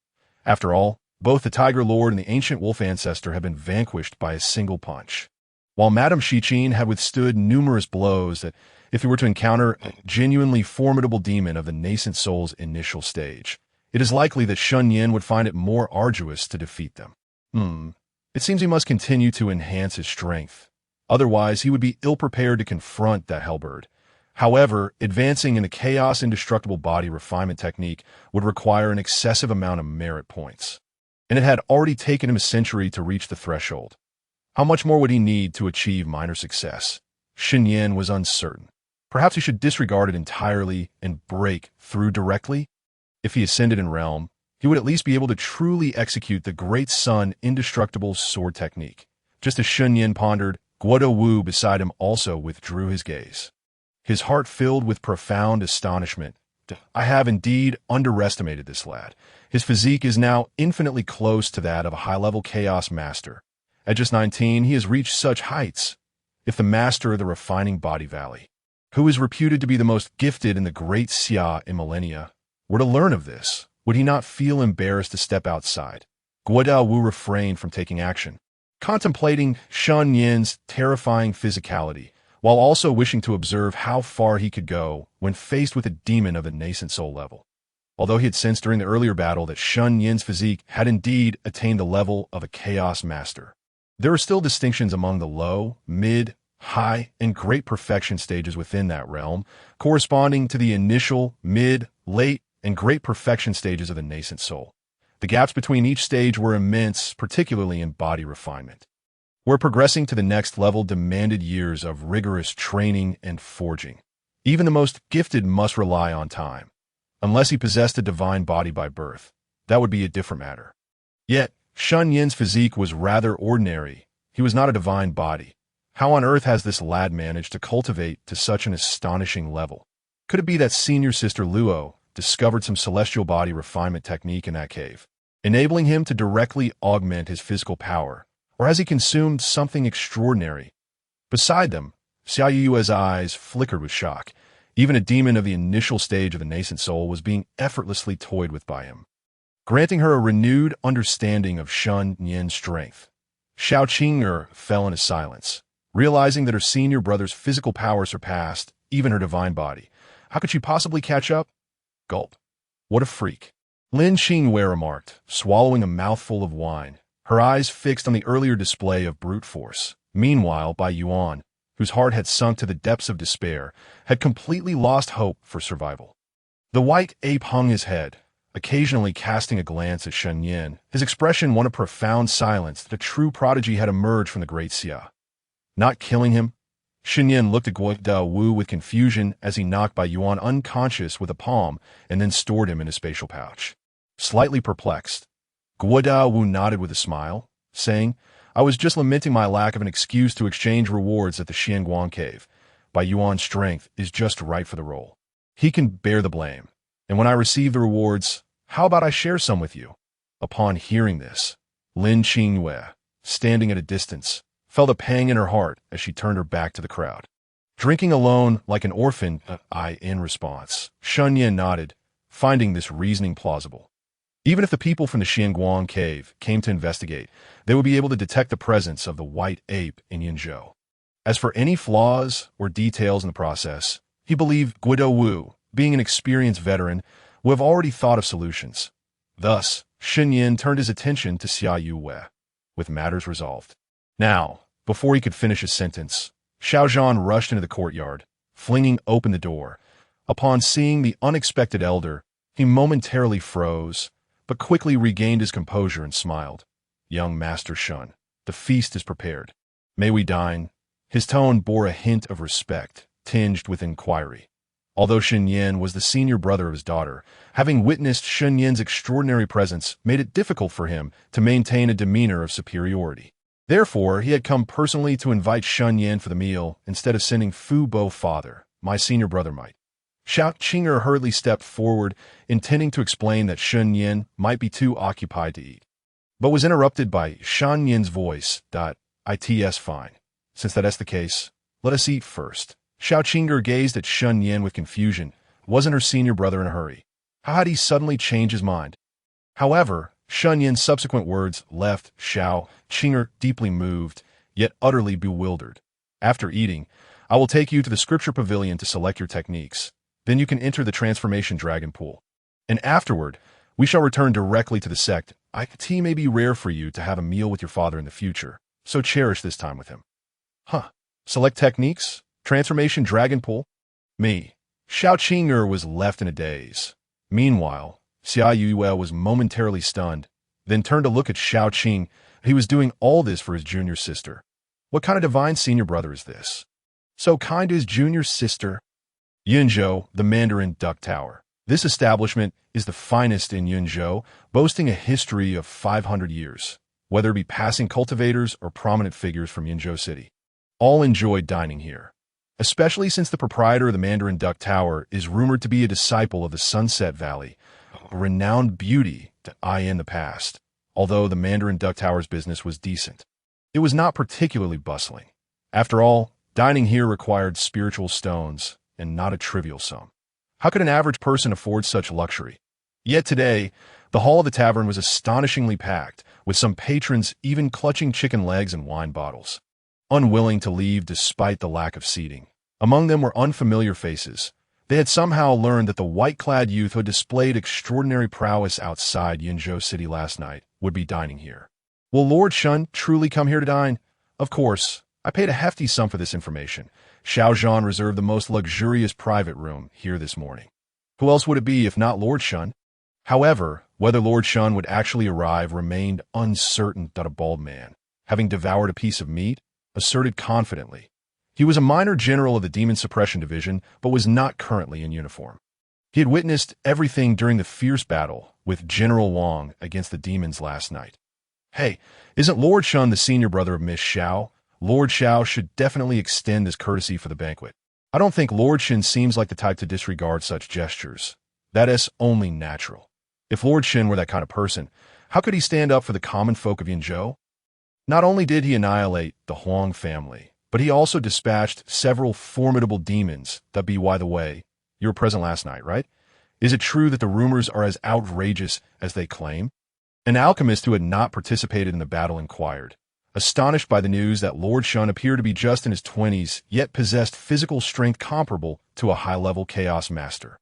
S1: After all, both the Tiger Lord and the ancient wolf ancestor had been vanquished by a single punch, while Madame Xiqing had withstood numerous blows that, if he were to encounter a genuinely formidable demon of the nascent soul's initial stage, it is likely that Shen Nian would find it more arduous to defeat them. It seems he must continue to enhance his strength. Otherwise, he would be ill-prepared to confront that hellbird. However, advancing in the chaos indestructible body refinement technique would require an excessive amount of merit points, and it had already taken him a century to reach the threshold. How much more would he need to achieve minor success? Shen Nian was uncertain. Perhaps he should disregard it entirely and break through directly? If he ascended in realm, he would at least be able to truly execute the Great Sun indestructible sword technique. Just as Shen Nian pondered, Guoda Wu beside him also withdrew his gaze, his heart filled with profound astonishment. I have indeed underestimated this lad. His physique is now infinitely close to that of a high-level chaos master. At just 19, he has reached such heights. If the master of the refining body valley, who is reputed to be the most gifted in the great Xia in millennia, were to learn of this, would he not feel embarrassed to step outside? Guoda Wu refrained from taking action, contemplating Shen Nian's terrifying physicality, while also wishing to observe how far he could go when faced with a demon of the nascent soul level. Although he had sensed during the earlier battle that Shen Nian's physique had indeed attained the level of a chaos master, there are still distinctions among the low, mid, high, and great perfection stages within that realm, corresponding to the initial, mid, late, and great perfection stages of the nascent soul. The gaps between each stage were immense, particularly in body refinement, where progressing to the next level demanded years of rigorous training and forging. Even the most gifted must rely on time. Unless he possessed a divine body by birth, that would be a different matter. Yet, Shen Nian's physique was rather ordinary. He was not a divine body. How on earth has this lad managed to cultivate to such an astonishing level? Could it be that senior sister Luo discovered some celestial body refinement technique in that cave, enabling him to directly augment his physical power? Or has he consumed something extraordinary? Beside them, Xiao Yue's eyes flickered with shock. Even a demon of the initial stage of the nascent soul was being effortlessly toyed with by him, granting her a renewed understanding of Shen Nian's strength. Xiao Qing'er fell into silence, realizing that her senior brother's physical power surpassed even her divine body. How could she possibly catch up? Gulp. What a freak. Lin Qingwei remarked, swallowing a mouthful of wine, her eyes fixed on the earlier display of brute force. Meanwhile, Bai Yuan, whose heart had sunk to the depths of despair, had completely lost hope for survival. The white ape hung his head, occasionally casting a glance at Shen Nian. His expression one of profound silence that a true prodigy had emerged from the great Xia. Not killing him? Shen Nian looked at Guoda Wu with confusion as he knocked Bai Yuan unconscious with a palm and then stored him in his spatial pouch. Slightly perplexed, Guoda Wu nodded with a smile, saying, I was just lamenting my lack of an excuse to exchange rewards at the Xianguang cave. Bai Yuan's strength is just right for the role. He can bear the blame. And when I receive the rewards, how about I share some with you? Upon hearing this, Lin Qingwei, standing at a distance, felt a pang in her heart as she turned her back to the crowd. Drinking alone like an orphan, in response, Shen Nian nodded, finding this reasoning plausible. Even if the people from the Xianguang cave came to investigate, they would be able to detect the presence of the white ape in Yinzhou. As for any flaws or details in the process, he believed Guoda Wu, being an experienced veteran, would have already thought of solutions. Thus, Shen Nian turned his attention to Xiao Yue, with matters resolved. Now, before he could finish his sentence, Xiao Zhan rushed into the courtyard, flinging open the door. Upon seeing the unexpected elder, he momentarily froze, but quickly regained his composure and smiled. Young Master Shen, the feast is prepared. May we dine? His tone bore a hint of respect, tinged with inquiry. Although Shen Nian was the senior brother of his daughter, having witnessed Shen Nian's extraordinary presence made it difficult for him to maintain a demeanor of superiority. Therefore, he had come personally to invite Shen Nian for the meal instead of sending Fu Bo father, my senior brother might. Xiao Qing'er hurriedly stepped forward, intending to explain that Shen Nian might be too occupied to eat, but was interrupted by Shen Nian's voice. It's fine. Since that's the case, let us eat first. Xiao Qing'er gazed at Shen Nian with confusion. Wasn't her senior brother in a hurry? How had he suddenly changed his mind? However, Shen Nian's subsequent words left Xiao Qing'er deeply moved, yet utterly bewildered. After eating, I will take you to the scripture pavilion to select your techniques. Then you can enter the transformation dragon pool. And afterward, we shall return directly to the sect. It may be rare for you to have a meal with your father in the future, so cherish this time with him. Select techniques? Transformation dragon pool? Me. Xiao Qing'er was left in a daze. Meanwhile, Xiao Yue was momentarily stunned, then turned to look at Xiao Qing. He was doing all this for his junior sister. What kind of divine senior brother is this? So kind to his junior sister? Yunzhou, the Mandarin Duck Tower. This establishment is the finest in Yunzhou, boasting a history of 500 years, whether it be passing cultivators or prominent figures from Yunzhou City. All enjoyed dining here, especially since the proprietor of the Mandarin Duck Tower is rumored to be a disciple of the Sunset Valley, a renowned beauty in the past. Although the Mandarin Duck Tower's business was decent, it was not particularly bustling. After all, dining here required spiritual stones, and not a trivial sum. How could an average person afford such luxury? Yet today, the hall of the tavern was astonishingly packed, with some patrons even clutching chicken legs and wine bottles, unwilling to leave despite the lack of seating. Among them were unfamiliar faces. They had somehow learned that the white-clad youth who had displayed extraordinary prowess outside Yunzhou City last night would be dining here. Will Lord Shen truly come here to dine? Of course. I paid a hefty sum for this information. Xiao Zhan reserved the most luxurious private room here this morning. Who else would it be if not Lord Shen? However, whether Lord Shen would actually arrive remained uncertain. A bald man, having devoured a piece of meat, asserted confidently. He was a minor general of the Demon Suppression Division, but was not currently in uniform. He had witnessed everything during the fierce battle with General Wang against the demons last night. Hey, isn't Lord Shen the senior brother of Miss Xiao? Lord Xiao should definitely extend this courtesy for the banquet. I don't think Lord Shen seems like the type to disregard such gestures. That is only natural. If Lord Shen were that kind of person, how could he stand up for the common folk of Yunzhou? Not only did he annihilate the Huang family, but he also dispatched several formidable demons. By the way, you were present last night, right? Is it true that the rumors are as outrageous as they claim? An alchemist who had not participated in the battle inquired, astonished by the news that Lord Shen appeared to be just in his 20s, yet possessed physical strength comparable to a high-level chaos master.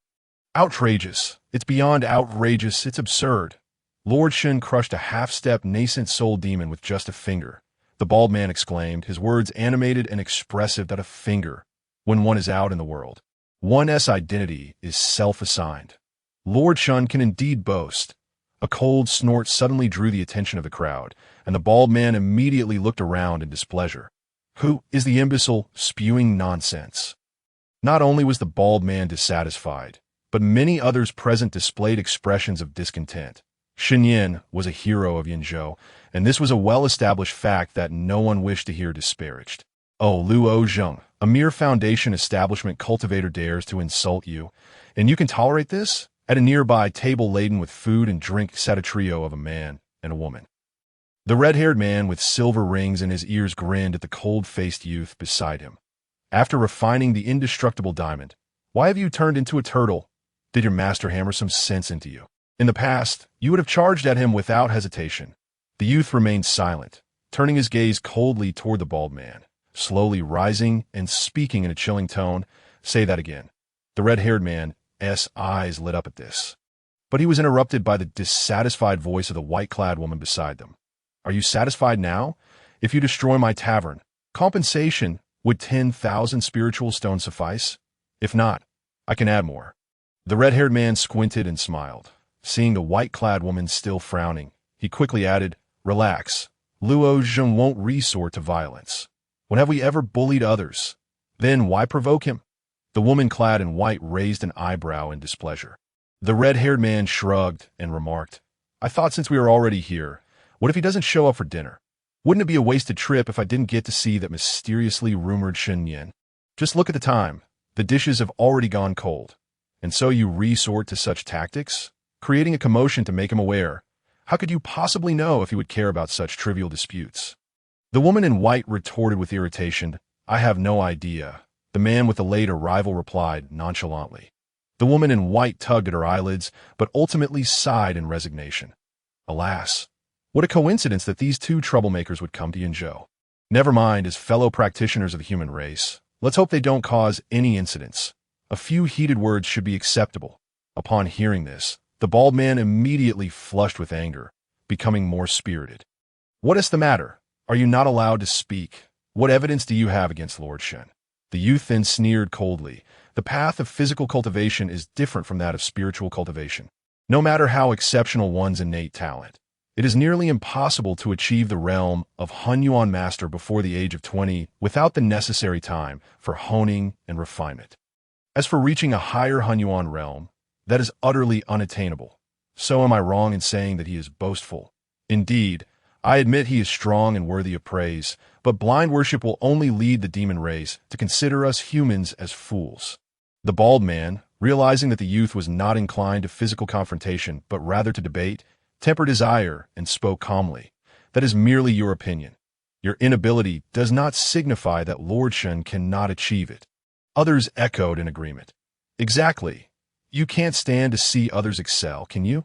S1: Outrageous. It's beyond outrageous. It's absurd. Lord Shen crushed a half-step nascent soul demon with just a finger. The bald man exclaimed, his words animated and expressive. That a finger, when one is out in the world, one's identity is self-assigned. Lord Shen can indeed boast. A cold snort suddenly drew the attention of the crowd, and the bald man immediately looked around in displeasure. Who is the imbecile spewing nonsense? Not only was the bald man dissatisfied, but many others present displayed expressions of discontent. Shen Nian was a hero of Yunzhou, and this was a well-established fact that no one wished to hear disparaged. Oh, Luo Zheng, a mere foundation establishment cultivator dares to insult you, and you can tolerate this? At a nearby table laden with food and drink sat a trio of a man and a woman. The red-haired man with silver rings in his ears grinned at the cold-faced youth beside him. After refining the indestructible diamond, why have you turned into a turtle? Did your master hammer some sense into you? In the past, you would have charged at him without hesitation. The youth remained silent, turning his gaze coldly toward the bald man, slowly rising and speaking in a chilling tone. Say that again. The red-haired man's eyes lit up at this, but he was interrupted by the dissatisfied voice of the white-clad woman beside them. Are you satisfied now? If you destroy my tavern, compensation would 10,000 spiritual stones suffice? If not, I can add more. The red-haired man squinted and smiled. Seeing the white-clad woman still frowning, he quickly added, Relax. Luo Zheng won't resort to violence. When have we ever bullied others? Then why provoke him? The woman clad in white raised an eyebrow in displeasure. The red-haired man shrugged and remarked, I thought since we were already here, what if he doesn't show up for dinner? Wouldn't it be a wasted trip if I didn't get to see that mysteriously rumored Shen Nian? Just look at the time. The dishes have already gone cold. And so you resort to such tactics? Creating a commotion to make him aware. How could you possibly know if he would care about such trivial disputes? The woman in white retorted with irritation, I have no idea. The man with the late arrival replied nonchalantly. The woman in white tugged at her eyelids, but ultimately sighed in resignation. Alas, what a coincidence that these two troublemakers would come to Yinzhou. Never mind, as fellow practitioners of the human race, let's hope they don't cause any incidents. A few heated words should be acceptable. Upon hearing this, the bald man immediately flushed with anger, becoming more spirited. What is the matter? Are you not allowed to speak? What evidence do you have against Lord Shen? The youth then sneered coldly. The path of physical cultivation is different from that of spiritual cultivation. No matter how exceptional one's innate talent, it is nearly impossible to achieve the realm of Hunyuan master before the age of 20 without the necessary time for honing and refinement. As for reaching a higher Hunyuan realm, that is utterly unattainable. So am I wrong in saying that he is boastful? Indeed, I admit he is strong and worthy of praise, but blind worship will only lead the demon race to consider us humans as fools. The bald man, realizing that the youth was not inclined to physical confrontation but rather to debate, tempered his ire and spoke calmly. That is merely your opinion. Your inability does not signify that Lord Shen cannot achieve it. Others echoed in agreement. Exactly. You can't stand to see others excel, can you?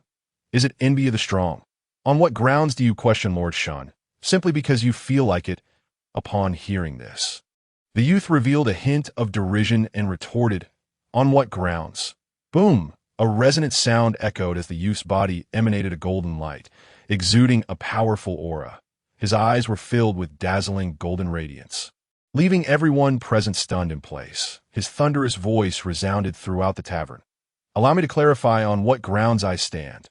S1: Is it envy of the strong? On what grounds do you question Lord Shen? Simply because you feel like it? Upon hearing this, the youth revealed a hint of derision and retorted, on what grounds? Boom! A resonant sound echoed as the youth's body emanated a golden light, exuding a powerful aura. His eyes were filled with dazzling golden radiance. Leaving everyone present stunned in place, his thunderous voice resounded throughout the tavern. Allow me to clarify on what grounds I stand.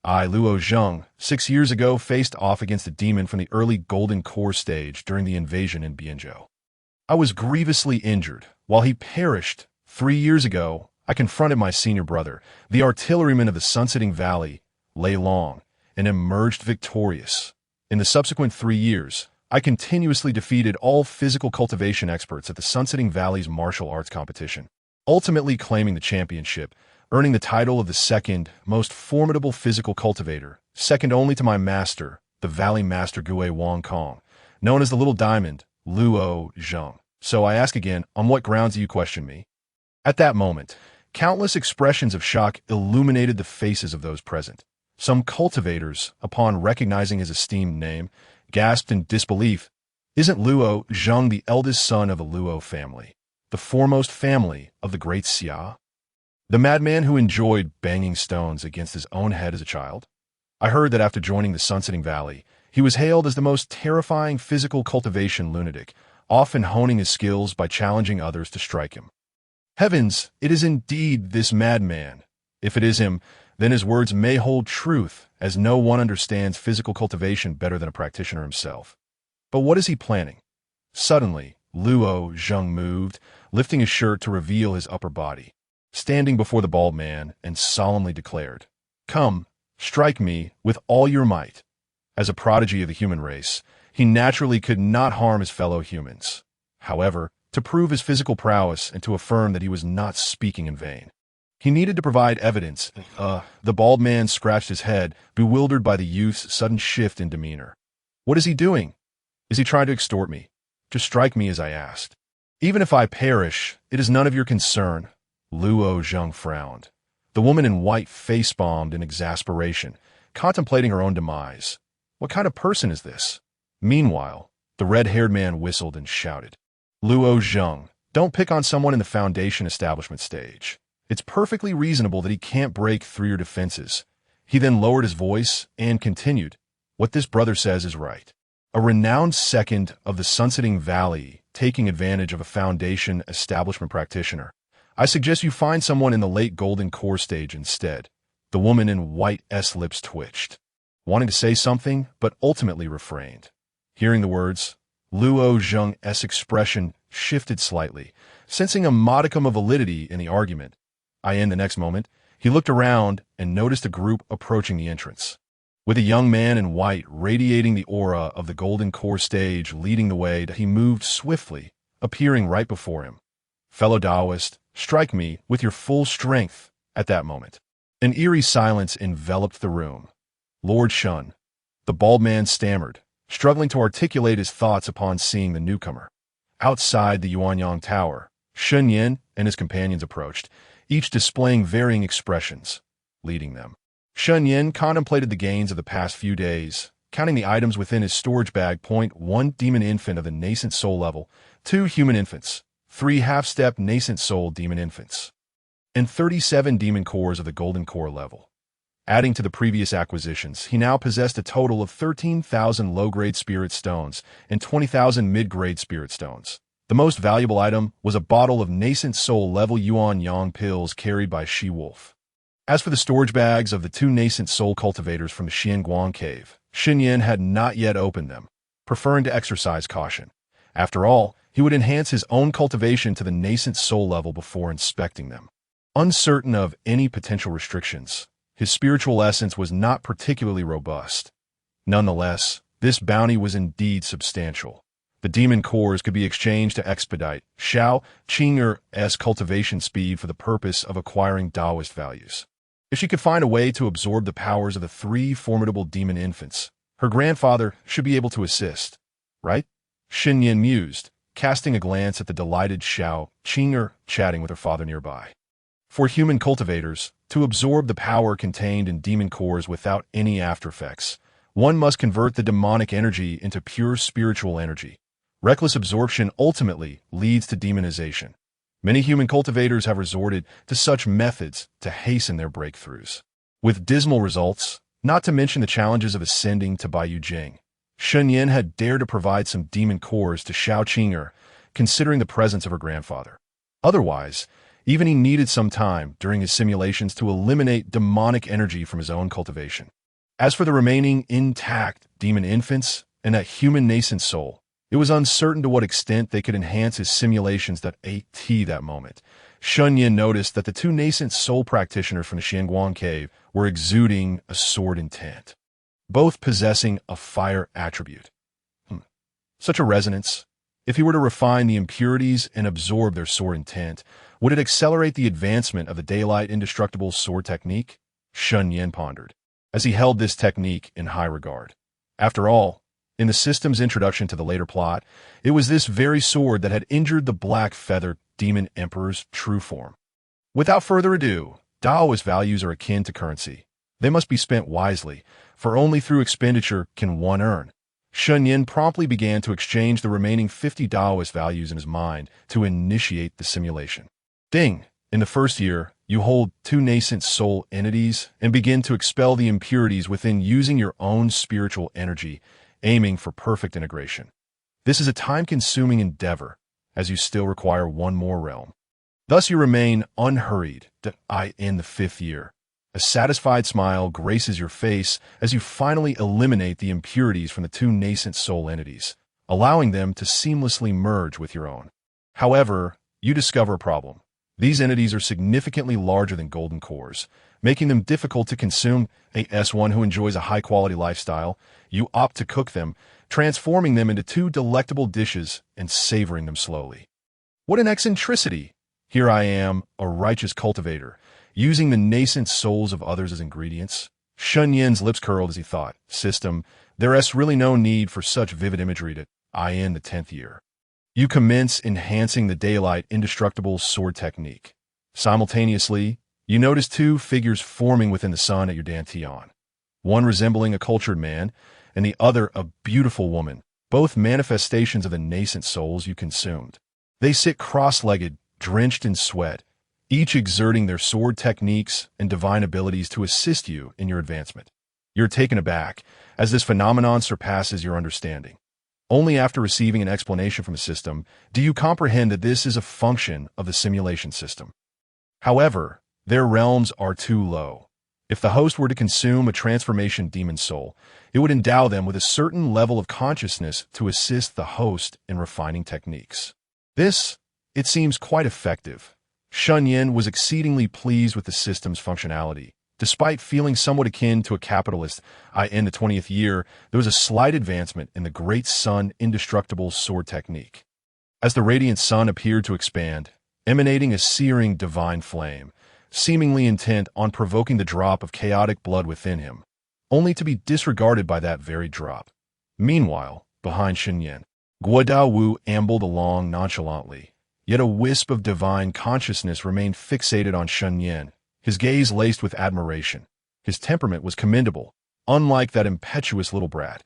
S1: I, Luo Zheng, 6 years ago faced off against a demon from the early Golden Core stage during the invasion in Bianzhou. I was grievously injured. While he perished 3 years ago, I confronted my senior brother, the artilleryman of the Sunsetting Valley, Lei Long, and emerged victorious. In the subsequent 3 years, I continuously defeated all physical cultivation experts at the Sunsetting Valley's martial arts competition, ultimately claiming the championship, earning the title of the second most formidable physical cultivator, second only to my master, the Valley Master Gue Wang Kong, known as the Little Diamond, Luo Zheng. So I ask again, on what grounds do you question me? At that moment, countless expressions of shock illuminated the faces of those present. Some cultivators, upon recognizing his esteemed name, gasped in disbelief. Isn't Luo Zheng the eldest son of the Luo family, the foremost family of the great Xia? The madman who enjoyed banging stones against his own head as a child? I heard that after joining the Sunsetting Valley, he was hailed as the most terrifying physical cultivation lunatic, often honing his skills by challenging others to strike him. Heavens, it is indeed this madman. If it is him, then his words may hold truth, as no one understands physical cultivation better than a practitioner himself. But what is he planning? Suddenly, Luo Zheng moved, lifting his shirt to reveal his upper body, standing before the bald man, and solemnly declared, Come, strike me with all your might. As a prodigy of the human race, he naturally could not harm his fellow humans. However, to prove his physical prowess and to affirm that he was not speaking in vain, he needed to provide evidence. The bald man scratched his head, bewildered by the youth's sudden shift in demeanor. What is he doing? Is he trying to extort me? Just strike me as I asked. Even if I perish, it is none of your concern. Luo Zheng frowned. The woman in white face-bombed in exasperation, contemplating her own demise. What kind of person is this? Meanwhile, the red-haired man whistled and shouted, Luo Zheng, don't pick on someone in the foundation establishment stage. It's perfectly reasonable that he can't break through your defenses. He then lowered his voice and continued, What this brother says is right. A renowned second of the Sunsetting Valley taking advantage of a foundation establishment practitioner. I suggest you find someone in the late Golden Core stage instead. The woman in white lips twitched, wanting to say something, but ultimately refrained. Hearing the words, Luo Zheng's expression shifted slightly, sensing a modicum of validity in the argument. The next moment, he looked around and noticed a group approaching the entrance. With a young man in white radiating the aura of the golden core stage leading the way, he moved swiftly, appearing right before him. Fellow Taoist, strike me with your full strength. At that moment, an eerie silence enveloped the room. Lord Shen, the bald man stammered, struggling to articulate his thoughts upon seeing the newcomer. Outside the Yuanyang Tower, Shen Nian and his companions approached, each displaying varying expressions, leading them. Shen Nian contemplated the gains of the past few days, counting the items within his storage bag. 1 demon infant of the nascent soul level, 2 human infants, 3 half-step nascent soul demon infants, and 37 demon cores of the golden core level. Adding to the previous acquisitions, he now possessed a total of 13,000 low-grade spirit stones and 20,000 mid-grade spirit stones. The most valuable item was a bottle of nascent soul level Yuan Yang pills carried by She-Wolf. As for the storage bags of the 2 nascent soul cultivators from the Xianguang cave, Shen Nian had not yet opened them, preferring to exercise caution. After all, he would enhance his own cultivation to the nascent soul level before inspecting them. Uncertain of any potential restrictions, his spiritual essence was not particularly robust. Nonetheless, this bounty was indeed substantial. The demon cores could be exchanged to expedite Xiao Qing'er's cultivation speed for the purpose of acquiring Taoist values. If she could find a way to absorb the powers of the 3 formidable demon infants, her grandfather should be able to assist, right? Shen Nian mused, casting a glance at the delighted Xiao Qing'er chatting with her father nearby. For human cultivators, to absorb the power contained in demon cores without any aftereffects, one must convert the demonic energy into pure spiritual energy. Reckless absorption ultimately leads to demonization. Many human cultivators have resorted to such methods to hasten their breakthroughs, with dismal results, not to mention the challenges of ascending to Baiyu Jing. Shen Nian had dared to provide some demon cores to Xiao Qing'er, considering the presence of her grandfather. Otherwise, even he needed some time during his simulations to eliminate demonic energy from his own cultivation. As for the remaining intact demon infants and that human nascent soul, it was uncertain to what extent they could enhance his simulations that moment. Shen Nian noticed that the 2 nascent soul practitioners from the Xianguang cave were exuding a sword intent, both possessing a fire attribute. Such a resonance, if he were to refine the impurities and absorb their sword intent, would it accelerate the advancement of the daylight indestructible sword technique? Shen Nian pondered, as he held this technique in high regard. After all, in the system's introduction to the later plot, it was this very sword that had injured the Black Feather Demon Emperor's true form. Without further ado, Taoist values are akin to currency. They must be spent wisely, for only through expenditure can one earn. Shen Nian promptly began to exchange the remaining 50 Taoist values in his mind to initiate the simulation. Ding! In the first year, you hold 2 nascent soul entities and begin to expel the impurities within using your own spiritual energy, aiming for perfect integration. This is a time-consuming endeavor, as you still require 1 more realm. Thus you remain unhurried in the 5th year. A satisfied smile graces your face as you finally eliminate the impurities from the 2 nascent soul entities, allowing them to seamlessly merge with your own. However, you discover a problem. These entities are significantly larger than golden cores, making them difficult to consume. As one who enjoys a high-quality lifestyle, you opt to cook them, transforming them into 2 delectable dishes and savoring them slowly. What an eccentricity! Here I am, a righteous cultivator, using the nascent souls of others as ingredients. Shen Nian's lips curled as he thought, system, there is really no need for such vivid imagery to in the 10th year. You commence enhancing the daylight indestructible sword technique. Simultaneously, you notice 2 figures forming within the sun at your dantian, one resembling a cultured man, and the other a beautiful woman, both manifestations of the nascent souls you consumed. They sit cross-legged, drenched in sweat, each exerting their sword techniques and divine abilities to assist you in your advancement. You're taken aback, as this phenomenon surpasses your understanding. Only after receiving an explanation from the system do you comprehend that this is a function of the simulation system. However, their realms are too low. If the host were to consume a transformation demon soul, it would endow them with a certain level of consciousness to assist the host in refining techniques. This, it seems quite effective. Shen Nian was exceedingly pleased with the system's functionality. Despite feeling somewhat akin to a capitalist in the 20th year, there was a slight advancement in the Great Sun indestructible sword technique. As the radiant sun appeared to expand, emanating a searing divine flame, seemingly intent on provoking the drop of chaotic blood within him, only to be disregarded by that very drop. Meanwhile, behind Shen Nian, Guodao Wu ambled along nonchalantly, yet a wisp of divine consciousness remained fixated on Shen Nian, his gaze laced with admiration. His temperament was commendable, unlike that impetuous little brat,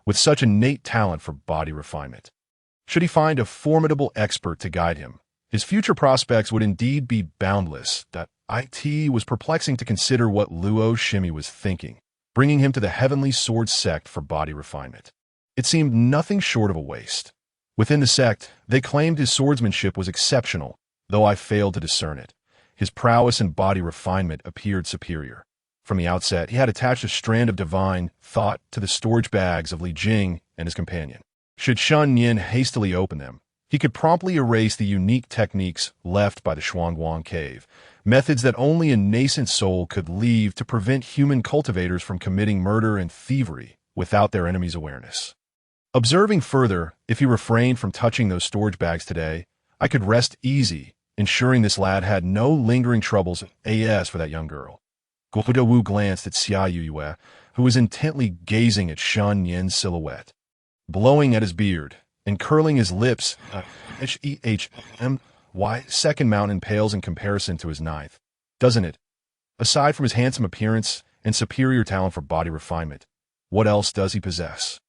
S1: with such innate talent for body refinement. Should he find a formidable expert to guide him, his future prospects would indeed be boundless. It was perplexing to consider what Luo Shimi was thinking, bringing him to the Heavenly Sword Sect for body refinement. It seemed nothing short of a waste. Within the sect, they claimed his swordsmanship was exceptional, though I failed to discern it. His prowess and body refinement appeared superior. From the outset, he had attached a strand of divine thought to the storage bags of Li Jing and his companion. Should Shen Nian hastily open them, he could promptly erase the unique techniques left by the Shuangguang cave, methods that only a nascent soul could leave to prevent human cultivators from committing murder and thievery without their enemy's awareness. Observing further, if he refrained from touching those storage bags today, I could rest easy, ensuring this lad had no lingering troubles for that young girl. Guodao Wu glanced at Xiao Qing'er, who was intently gazing at Shen Nian's silhouette. Blowing at his beard and curling his lips, second mountain pales in comparison to his ninth, doesn't it? Aside from his handsome appearance and superior talent for body refinement, what else does he possess?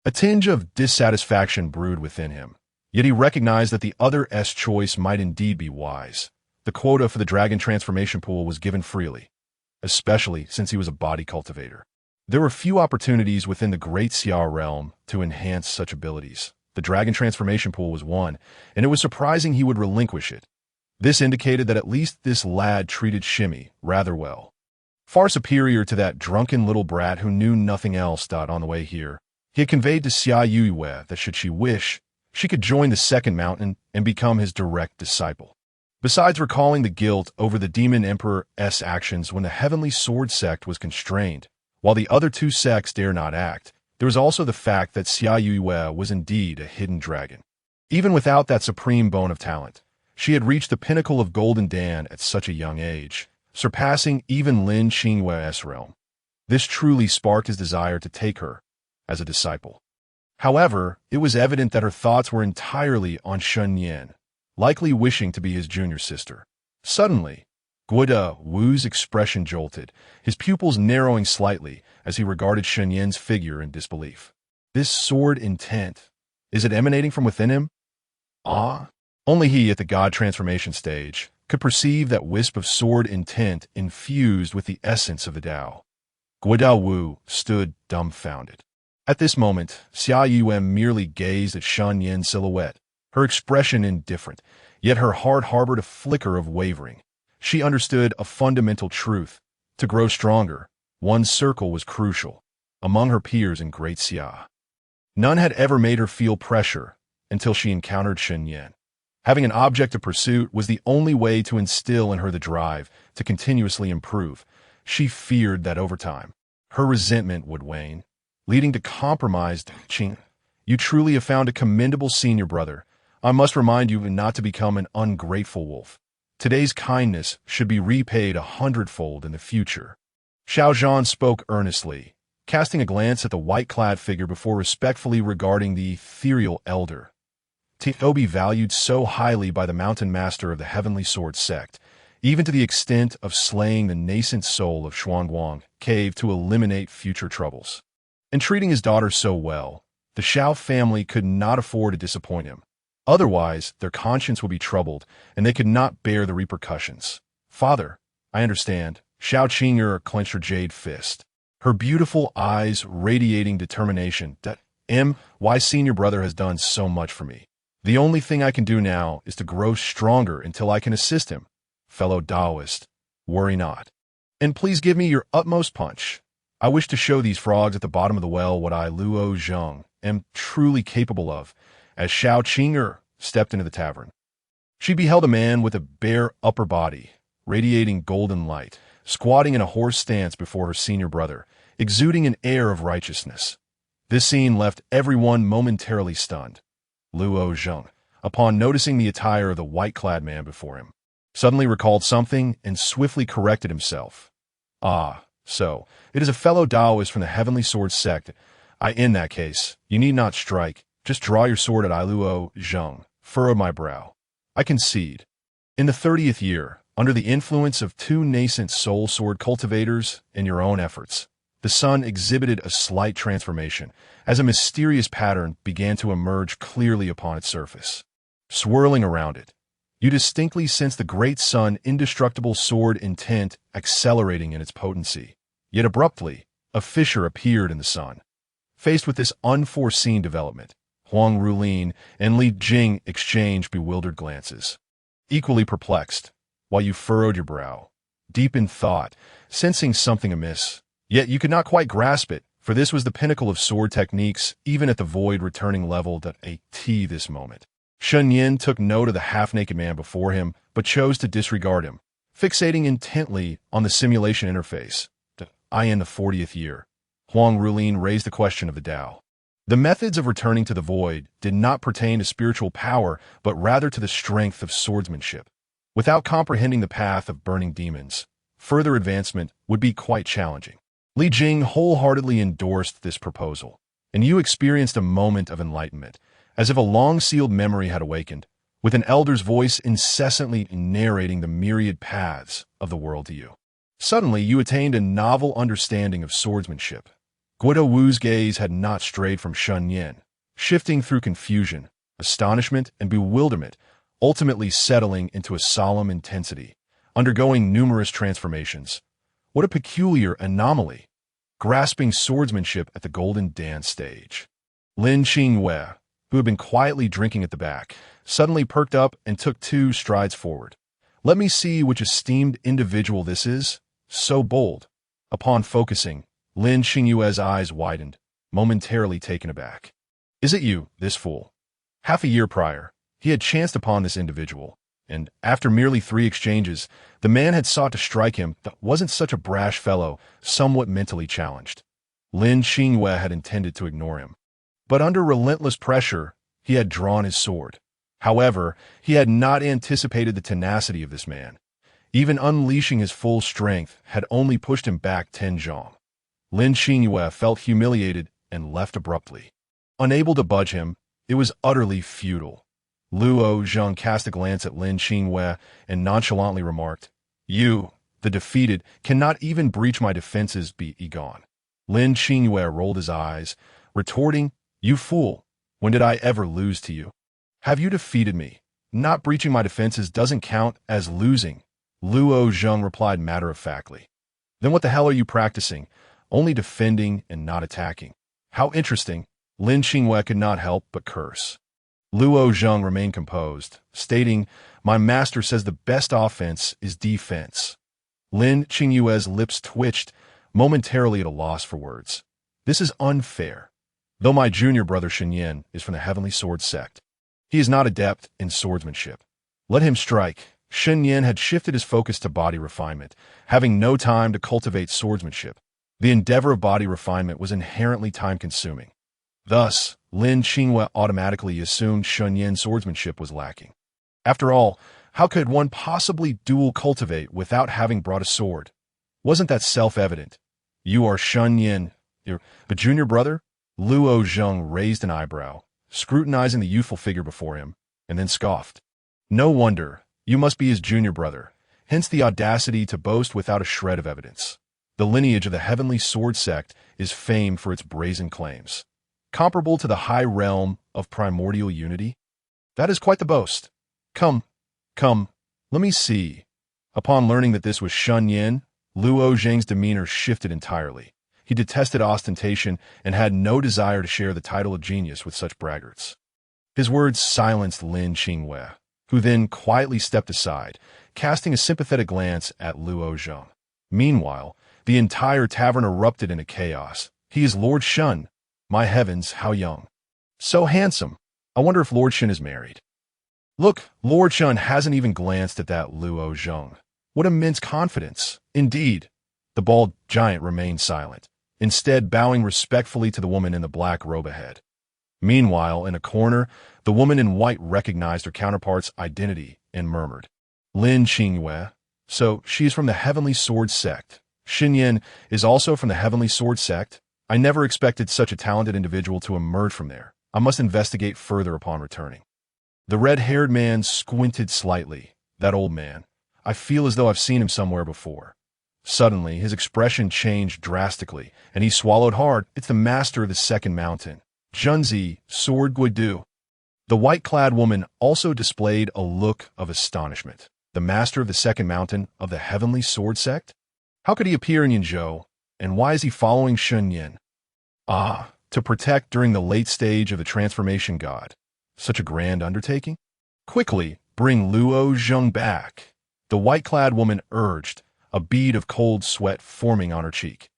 S1: A tinge of dissatisfaction brewed within him, yet he recognized that the other choice might indeed be wise. The quota for the dragon transformation pool was given freely, especially since he was a body cultivator. There were few opportunities within the Great Xiao realm to enhance such abilities. The dragon transformation pool was one, and it was surprising he would relinquish it. This indicated that at least this lad treated Shimi rather well. Far superior to that drunken little brat who knew nothing else. On the way here, he had conveyed to Xiao Qing'er that should she wish, she could join the second mountain and become his direct disciple. Besides recalling the guilt over the Demon Emperor's actions when the Heavenly Sword Sect was constrained, while the other two sects dare not act, there was also the fact that Xiao Qing'er was indeed a hidden dragon. Even without that supreme bone of talent, she had reached the pinnacle of Golden Dan at such a young age, surpassing even Lin Qing'er's realm. This truly sparked his desire to take her as a disciple. However, it was evident that her thoughts were entirely on Shen Nian, likely wishing to be his junior sister. Suddenly, Guodao Wu's expression jolted, his pupils narrowing slightly as he regarded Shen Nian's figure in disbelief. This sword intent, is it emanating from within him? Only he at the god transformation stage could perceive that wisp of sword intent infused with the essence of the Tao. Guodao Wu stood dumbfounded. At this moment, Xiao Qing'er merely gazed at Shen Nian's silhouette, her expression indifferent, yet her heart harbored a flicker of wavering. She understood a fundamental truth. To grow stronger, one circle was crucial. Among her peers in Great Xia, none had ever made her feel pressure until she encountered Shen Nian. Having an object of pursuit was the only way to instill in her the drive to continuously improve. She feared that over time, her resentment would wane, leading to compromise. Qing, you truly have found a commendable senior brother. I must remind you not to become an ungrateful wolf. Today's kindness should be repaid 100-fold in the future. Xiao Zhan spoke earnestly, casting a glance at the white-clad figure before respectfully regarding the ethereal elder. Toby valued so highly by the mountain master of the Heavenly Sword Sect, even to the extent of slaying the nascent soul of Shuangguang cave to eliminate future troubles. And treating his daughter so well, the Xiao family could not afford to disappoint him. Otherwise, their conscience would be troubled, and they could not bear the repercussions. Father, I understand. Xiao Qing'er clenched her jade fist, her beautiful eyes radiating determination. My senior brother has done so much for me. The only thing I can do now is to grow stronger until I can assist him. Fellow Taoist, worry not. And please give me your utmost punch. I wish to show these frogs at the bottom of the well what I, Luo Zheng, am truly capable of. As Xiao Qing'er stepped into the tavern. She beheld a man with a bare upper body, radiating golden light, squatting in a horse stance before her senior brother, exuding an air of righteousness. This scene left everyone momentarily stunned. Luo Zheng, upon noticing the attire of the white-clad man before him, suddenly recalled something and swiftly corrected himself. Ah, so, it is a fellow Taoist from the Heavenly Sword Sect. In that case, you need not strike, just draw your sword at I. Luo Zheng, furrowed my brow. I concede. In the 30th year, under the influence of two nascent soul sword cultivators and your own efforts, the sun exhibited a slight transformation as a mysterious pattern began to emerge clearly upon its surface. Swirling around it, you distinctly sense the great sun indestructible sword intent accelerating in its potency. Yet abruptly, a fissure appeared in the sun. Faced with this unforeseen development, Huang Rulin and Li Jing exchanged bewildered glances. Equally perplexed, while you furrowed your brow, deep in thought, sensing something amiss. Yet you could not quite grasp it, for this was the pinnacle of sword techniques, even at the void-returning level this moment. Shen Nian took note of the half-naked man before him, but chose to disregard him, fixating intently on the simulation interface. In the 40th year, Huang Rulin raised the question of the Tao. The methods of returning to the void did not pertain to spiritual power, but rather to the strength of swordsmanship. Without comprehending the path of burning demons, further advancement would be quite challenging. Li Jing wholeheartedly endorsed this proposal, and you experienced a moment of enlightenment, as if a long-sealed memory had awakened, with an elder's voice incessantly narrating the myriad paths of the world to you. Suddenly, you attained a novel understanding of swordsmanship. Guido Wu's gaze had not strayed from Shen Nian, shifting through confusion, astonishment, and bewilderment, ultimately settling into a solemn intensity, undergoing numerous transformations. What a peculiar anomaly! Grasping swordsmanship at the Golden Dance stage. Lin Qing'er, who had been quietly drinking at the back, suddenly perked up and took 2 strides forward. Let me see which esteemed individual this is. So bold. Upon focusing, Lin Qing'er's eyes widened, momentarily taken aback. Is it you, this fool? Half a year prior, he had chanced upon this individual, and after merely 3 exchanges, the man had sought to strike him that wasn't such a brash fellow, somewhat mentally challenged. Lin Qing'er had intended to ignore him, but under relentless pressure, he had drawn his sword. However, he had not anticipated the tenacity of this man. Even unleashing his full strength had only pushed him back 10 zhong. Lin Qing'er felt humiliated and left abruptly. Unable to budge him, it was utterly futile. Luo Zheng cast a glance at Lin Qing'er and nonchalantly remarked, "You, the defeated, cannot even breach my defenses, be gone." Lin Qing'er rolled his eyes, retorting, "You fool, when did I ever lose to you? Have you defeated me? Not breaching my defenses doesn't count as losing." Luo Zheng replied matter-of-factly. "Then what the hell are you practicing? Only defending and not attacking." "How interesting." Lin Qing'er could not help but curse. Luo Zheng remained composed, stating, "My master says the best offense is defense." Lin Qing'er's lips twitched, momentarily at a loss for words. "This is unfair. Though my junior brother Shen Nian is from the Heavenly Sword Sect, he is not adept in swordsmanship. Let him strike." Shen Nian had shifted his focus to body refinement, having no time to cultivate swordsmanship. The endeavor of body refinement was inherently time-consuming. Thus, Lin Qing'er automatically assumed Shen Nian's swordsmanship was lacking. After all, how could one possibly dual cultivate without having brought a sword? Wasn't that self-evident? "You are Shen Nian, the junior brother?" Luo Zheng raised an eyebrow, scrutinizing the youthful figure before him, and then scoffed. "No wonder. You must be his junior brother, hence the audacity to boast without a shred of evidence. The lineage of the Heavenly Sword Sect is famed for its brazen claims, comparable to the high realm of primordial unity. That is quite the boast. Come, let me see." Upon learning that this was Shen Nian, Luo Zheng's demeanor shifted entirely. He detested ostentation and had no desire to share the title of genius with such braggarts. His words silenced Lin Qing'er, who then quietly stepped aside, casting a sympathetic glance at Luo Zheng. Meanwhile, the entire tavern erupted into chaos. "He is Lord Shen. My heavens, how young. So handsome. I wonder if Lord Shen is married." Look, Lord Shun hasn't even glanced at that Luo Zheng. What immense confidence. Indeed, the bald giant remained silent, instead bowing respectfully to the woman in the black robe ahead. Meanwhile, in a corner, the woman in white recognized her counterpart's identity and murmured, Lin Qing'er. So, she is from the Heavenly Sword Sect. Shen Nian is also from the Heavenly Sword Sect. I never expected such a talented individual to emerge from there. I must investigate further upon returning. The red-haired man squinted slightly. That old man. I feel as though I've seen him somewhere before. Suddenly, his expression changed drastically, and he swallowed hard. It's the master of the second mountain. Junzi, Sword Guidu. The white-clad woman also displayed a look of astonishment. The master of the second mountain of the Heavenly Sword Sect? How could he appear in Yinzhou, and why is he following Shen Nian? Ah, to protect during the late stage of the transformation god. Such a grand undertaking? Quickly, bring Luo Zheng back. The white-clad woman urged, a bead of cold sweat forming on her cheek.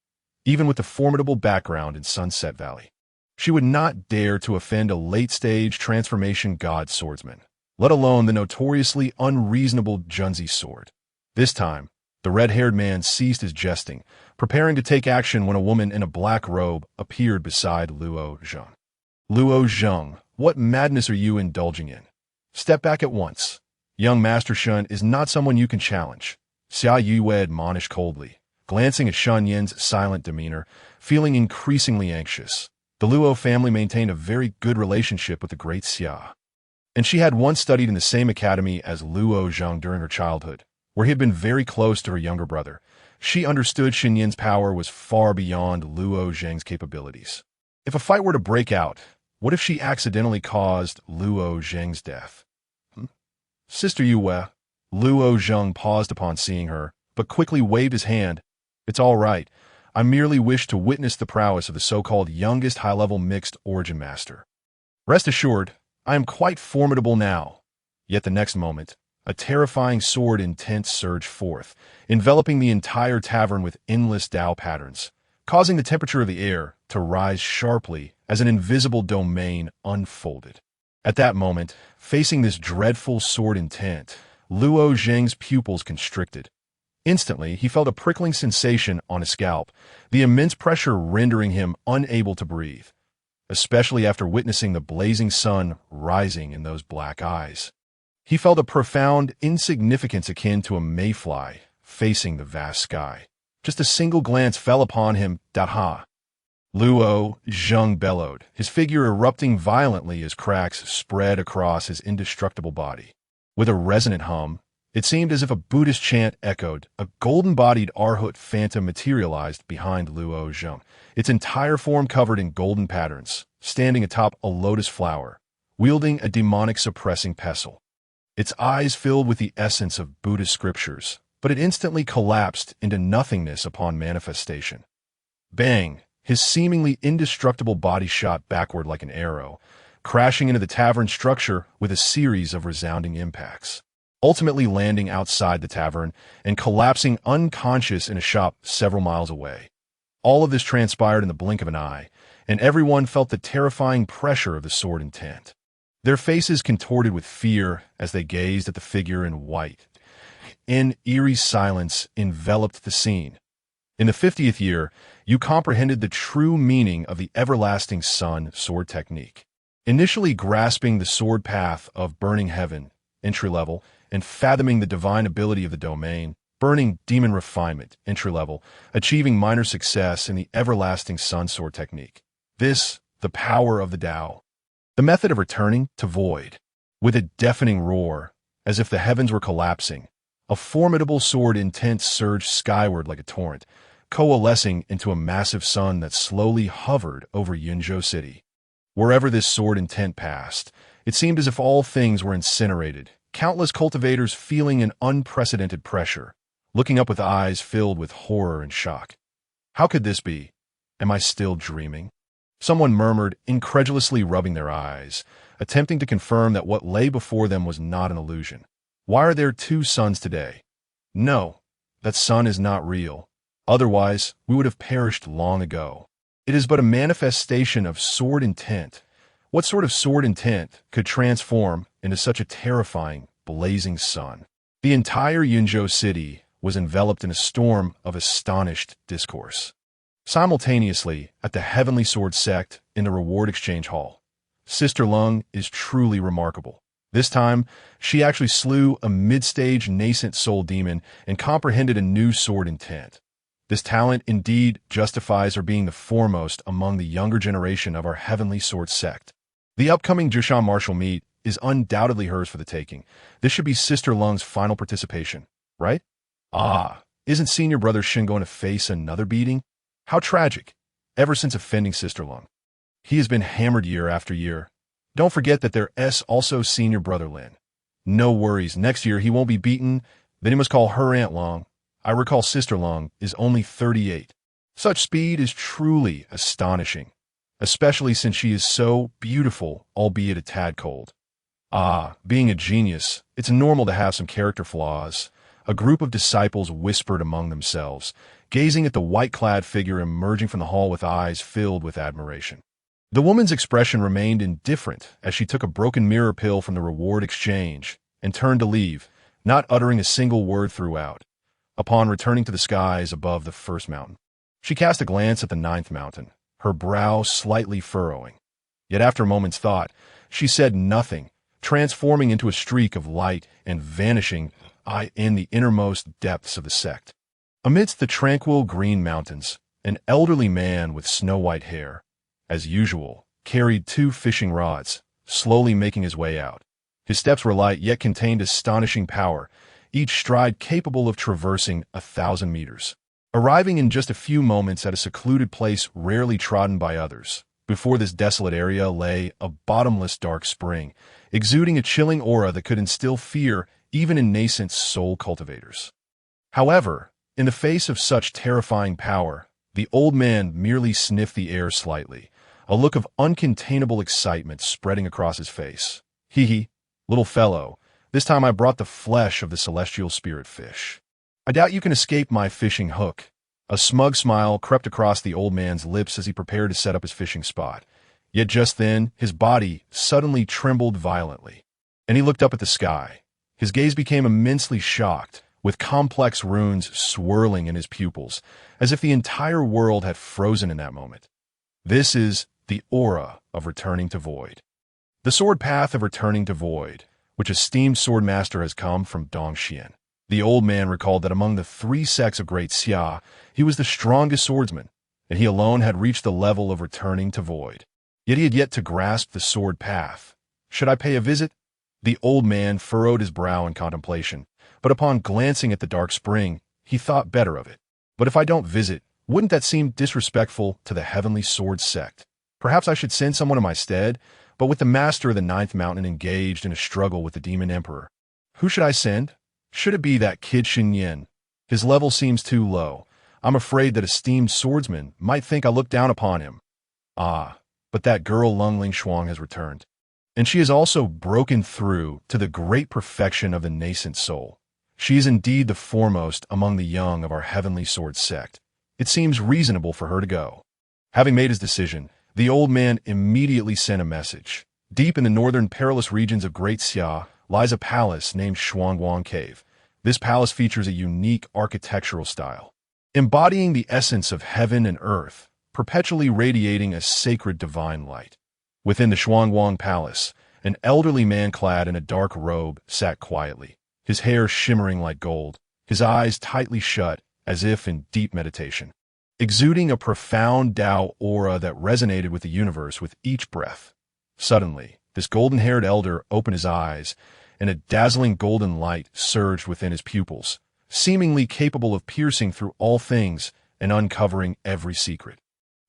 S1: Even with the formidable background in Sunset Valley, she would not dare to offend a late-stage transformation god swordsman, let alone the notoriously unreasonable Junzi sword. This time, the red-haired man ceased his jesting, preparing to take action when a woman in a black robe appeared beside Luo Zheng. Luo Zheng, what madness are you indulging in? Step back at once. Young Master Shun is not someone you can challenge. Xiao Qing'er admonished coldly, glancing at Shen Nian's silent demeanor, feeling increasingly anxious. The Luo family maintained a very good relationship with the great Xia, and she had once studied in the same academy as Luo Zheng during her childhood, where he had been very close to her younger brother. She understood Shen Nian's power was far beyond Luo Zheng's capabilities. If a fight were to break out, what if she accidentally caused Luo Zheng's death? Sister Yue. Luo Zheng paused upon seeing her, but quickly waved his hand. It's all right. I merely wish to witness the prowess of the so-called youngest high-level mixed origin master. Rest assured, I am quite formidable now. Yet the next moment, a terrifying sword intent surged forth, enveloping the entire tavern with endless Tao patterns, causing the temperature of the air to rise sharply as an invisible domain unfolded. At that moment, facing this dreadful sword intent, Luo Zheng's pupils constricted. Instantly, he felt a prickling sensation on his scalp, the immense pressure rendering him unable to breathe, especially after witnessing the blazing sun rising in those black eyes. He felt a profound insignificance akin to a mayfly facing the vast sky. Just a single glance fell upon him. Daha. Luo Zheng bellowed, his figure erupting violently as cracks spread across his indestructible body. With a resonant hum, it seemed as if a Buddhist chant echoed. A golden-bodied Arhut phantom materialized behind Luo Zheng, its entire form covered in golden patterns, standing atop a lotus flower, wielding a demonic suppressing pestle. Its eyes filled with the essence of Buddhist scriptures, but it instantly collapsed into nothingness upon manifestation. Bang! His seemingly indestructible body shot backward like an arrow, crashing into the tavern structure with a series of resounding impacts, ultimately landing outside the tavern and collapsing unconscious in a shop several miles away. All of this transpired in the blink of an eye, and everyone felt the terrifying pressure of the sword intent. Their faces contorted with fear as they gazed at the figure in white. An eerie silence enveloped the scene. In the 50th year, you comprehended the true meaning of the everlasting sun sword technique. Initially grasping the sword path of burning heaven, entry level, and fathoming the divine ability of the domain, burning demon refinement, entry level, achieving minor success in the everlasting sun sword technique. This, the power of the Tao. The method of returning to void. With a deafening roar, as if the heavens were collapsing, a formidable sword intent surged skyward like a torrent, coalescing into a massive sun that slowly hovered over Yinzhou City. Wherever this sword intent passed, it seemed as if all things were incinerated, countless cultivators feeling an unprecedented pressure, looking up with eyes filled with horror and shock. How could this be? Am I still dreaming? Someone murmured, incredulously rubbing their eyes, attempting to confirm that what lay before them was not an illusion. Why are there two suns today? No, that sun is not real. Otherwise, we would have perished long ago. It is but a manifestation of sword intent. What sort of sword intent could transform into such a terrifying, blazing sun. The entire Yunzhou city was enveloped in a storm of astonished discourse. Simultaneously, at the Heavenly Sword Sect in the Reward Exchange Hall, Sister Lung is truly remarkable. This time, she actually slew a mid-stage nascent soul demon and comprehended a new sword intent. This talent indeed justifies her being the foremost among the younger generation of our Heavenly Sword Sect. The upcoming Zhishan martial meet is undoubtedly hers for the taking. This should be Sister Lung's final participation, right? Isn't senior brother Shen going to face another beating? How tragic, ever since offending Sister Lung. He has been hammered year after year. Don't forget that there's also senior brother Lin. No worries, next year he won't be beaten, then he must call her Aunt Lung. I recall Sister Lung is only 38. Such speed is truly astonishing, especially since she is so beautiful, albeit a tad cold. Being a genius, it's normal to have some character flaws. A group of disciples whispered among themselves, gazing at the white-clad figure emerging from the hall with eyes filled with admiration. The woman's expression remained indifferent as she took a broken mirror pill from the reward exchange and turned to leave, not uttering a single word throughout. Upon returning to the skies above the first mountain, she cast a glance at the ninth mountain, her brow slightly furrowing. Yet after a moment's thought, she said nothing, transforming into a streak of light and vanishing in the innermost depths of the sect. Amidst the tranquil green mountains, an elderly man with snow-white hair, as usual, carried 2 fishing rods, slowly making his way out. His steps were light yet contained astonishing power, each stride capable of traversing 1,000 meters. Arriving in just a few moments at a secluded place rarely trodden by others, before this desolate area lay a bottomless dark spring, exuding a chilling aura that could instill fear even in nascent soul cultivators. However, in the face of such terrifying power, the old man merely sniffed the air slightly, a look of uncontainable excitement spreading across his face. Hee, little fellow, this time I brought the flesh of the celestial spirit fish. I doubt you can escape my fishing hook. A smug smile crept across the old man's lips as he prepared to set up his fishing spot. Yet just then, his body suddenly trembled violently, and he looked up at the sky. His gaze became immensely shocked, with complex runes swirling in his pupils, as if the entire world had frozen in that moment. This is the aura of returning to void. The sword path of returning to void, which esteemed swordmaster has come from Dongxian. The old man recalled that among the 3 sects of Great Xia, he was the strongest swordsman, and he alone had reached the level of returning to void. Yet he had yet to grasp the sword path. Should I pay a visit? The old man furrowed his brow in contemplation, but upon glancing at the dark spring, he thought better of it. But if I don't visit, wouldn't that seem disrespectful to the Heavenly Sword Sect? Perhaps I should send someone in my stead, but with the master of the 9th mountain engaged in a struggle with the demon emperor. Who should I send? Should it be that kid Shen Nian? His level seems too low. I'm afraid that esteemed swordsman might think I look down upon him. But that girl Lung Ling Shuang has returned, and she has also broken through to the great perfection of the nascent soul. She is indeed the foremost among the young of our Heavenly Sword Sect. It seems reasonable for her to go. Having made his decision, the old man immediately sent a message. Deep in the northern perilous regions of Great Xia lies a palace named Shuangguang Cave. This palace features a unique architectural style, embodying the essence of heaven and earth, perpetually radiating a sacred divine light. Within the Shuangguang Palace, an elderly man clad in a dark robe sat quietly, his hair shimmering like gold, his eyes tightly shut as if in deep meditation, exuding a profound Tao aura that resonated with the universe with each breath. Suddenly, this golden-haired elder opened his eyes, and a dazzling golden light surged within his pupils, seemingly capable of piercing through all things and uncovering every secret.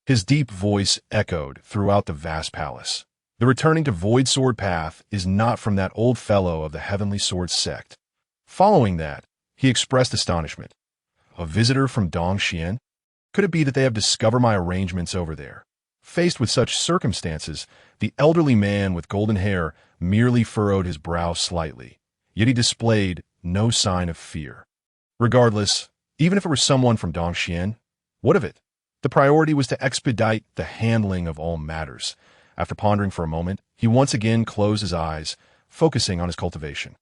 S1: His deep voice echoed throughout the vast palace. The returning to void sword path is not from that old fellow of the Heavenly Sword Sect. Following that, he expressed astonishment. A visitor from Dongxian? Could it be that they have discovered my arrangements over there? Faced with such circumstances, the elderly man with golden hair merely furrowed his brow slightly, yet he displayed no sign of fear. Regardless, even if it were someone from Dongxian, what of it? The priority was to expedite the handling of all matters. After pondering for a moment, he once again closed his eyes, focusing on his cultivation.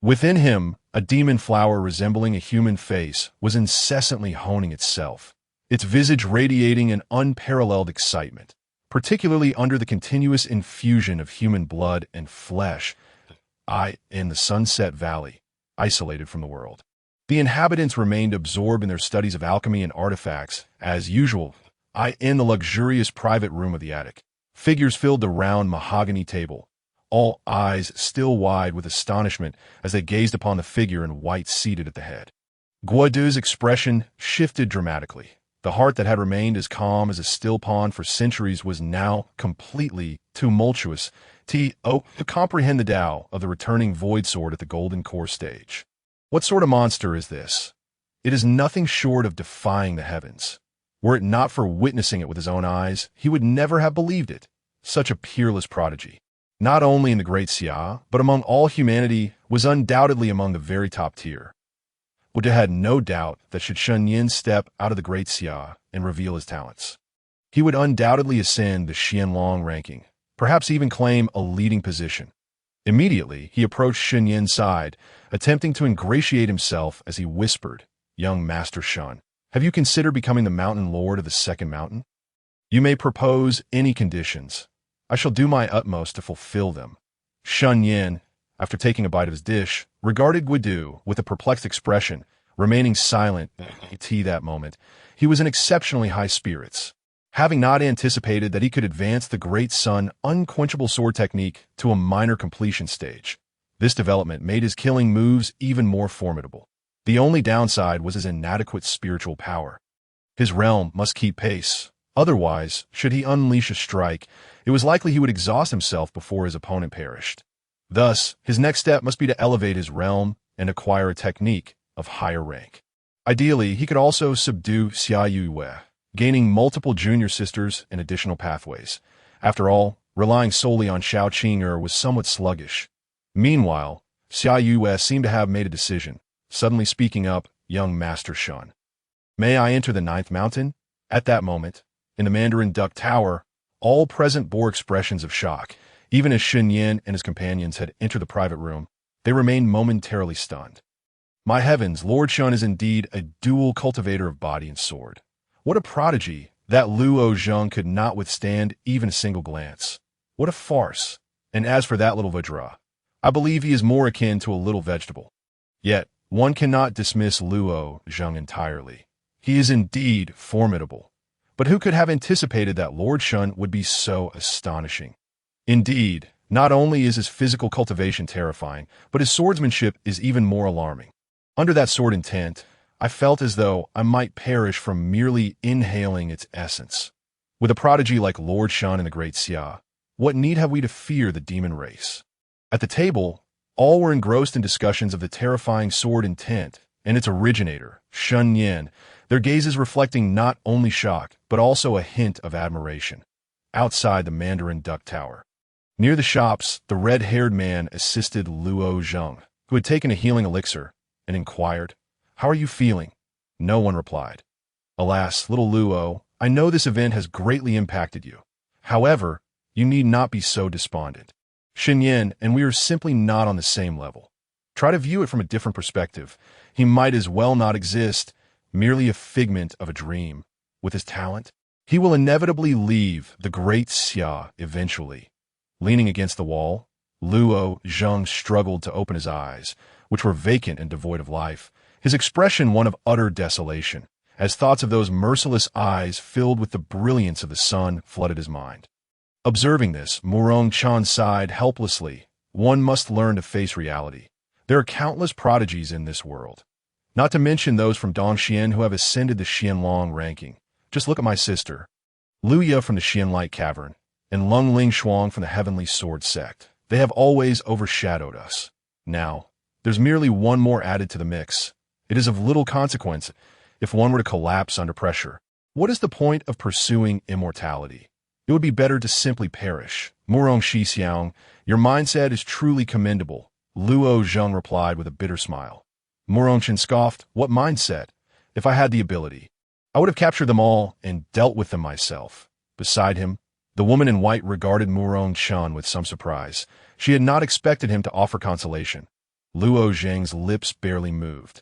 S1: Within him, a demon flower resembling a human face was incessantly honing itself, its visage radiating an unparalleled excitement, particularly under the continuous infusion of human blood and flesh. In the Sunset Valley, isolated from the world. The inhabitants remained absorbed in their studies of alchemy and artifacts, as usual. In the luxurious private room of the attic, figures filled the round mahogany table, all eyes still wide with astonishment as they gazed upon the figure in white seated at the head. Guodu's expression shifted dramatically. The heart that had remained as calm as a still pond for centuries was now completely tumultuous to comprehend the Tao of the returning void sword at the golden core stage. What sort of monster is this? It is nothing short of defying the heavens. Were it not for witnessing it with his own eyes, he would never have believed it. Such a peerless prodigy, not only in the great Xia, but among all humanity, was undoubtedly among the very top tier. Guodu had no doubt that should Shen Nian step out of the great Xia and reveal his talents, he would undoubtedly ascend the Xianlong ranking, perhaps even claim a leading position. Immediately, he approached Shen Nian's side, attempting to ingratiate himself as he whispered, "Young Master Shen, have you considered becoming the mountain lord of the second mountain? You may propose any conditions. I shall do my utmost to fulfill them." Shen Nian, after taking a bite of his dish, regarded Guodu with a perplexed expression, remaining silent at that moment. He was in exceptionally high spirits, having not anticipated that he could advance the great sun unquenchable sword technique to a minor completion stage. This development made his killing moves even more formidable. The only downside was his inadequate spiritual power. His realm must keep pace. Otherwise, should he unleash a strike, it was likely he would exhaust himself before his opponent perished. Thus, his next step must be to elevate his realm and acquire a technique of higher rank. Ideally, he could also subdue Xiao Qing'er, gaining multiple junior sisters and additional pathways. After all, relying solely on Xiao Qing'er was somewhat sluggish. Meanwhile, Xiao Qing'er seemed to have made a decision, suddenly speaking up, "Young Master Shen, may I enter the ninth mountain?" At that moment, in the Mandarin Duck Tower, all present bore expressions of shock. Even as Shen Nian and his companions had entered the private room, they remained momentarily stunned. My heavens, Lord Shen is indeed a dual cultivator of body and sword. What a prodigy! That Luo Zheng could not withstand even a single glance. What a farce! And as for that little Vajra, I believe he is more akin to a little vegetable. Yet, one cannot dismiss Luo Zheng entirely. He is indeed formidable. But who could have anticipated that Lord Shen would be so astonishing? Indeed, not only is his physical cultivation terrifying, but his swordsmanship is even more alarming. Under that sword intent, I felt as though I might perish from merely inhaling its essence. With a prodigy like Lord Shen in the Great Xia, what need have we to fear the demon race? At the table, all were engrossed in discussions of the terrifying sword intent and its originator, Shen Nian, their gazes reflecting not only shock, but also a hint of admiration. Outside the Mandarin Duck Tower, near the shops, the red-haired man assisted Luo Zheng, who had taken a healing elixir, and inquired, "How are you feeling?" No one replied. "Alas, little Luo, I know this event has greatly impacted you. However, you need not be so despondent. Shen Nian and we are simply not on the same level. Try to view it from a different perspective. He might as well not exist, merely a figment of a dream. With his talent, he will inevitably leave the great Xia eventually." Leaning against the wall, Luo Zheng struggled to open his eyes, which were vacant and devoid of life, his expression one of utter desolation, as thoughts of those merciless eyes filled with the brilliance of the sun flooded his mind. Observing this, Murong Chan sighed helplessly. One must learn to face reality. There are countless prodigies in this world, not to mention those from Dongxian who have ascended the Xianlong ranking. Just look at my sister, Luya from the Xianlight Cavern, and Lung Ling Shuang from the Heavenly Sword Sect. They have always overshadowed us. Now, there's merely one more added to the mix. It is of little consequence if one were to collapse under pressure. What is the point of pursuing immortality? It would be better to simply perish. Murong Xixiang, your mindset is truly commendable, Luo Zheng replied with a bitter smile. Murong Chen scoffed, what mindset? If I had the ability, I would have captured them all and dealt with them myself. Beside him, the woman in white regarded Murong Chen with some surprise. She had not expected him to offer consolation. Luo Zheng's lips barely moved.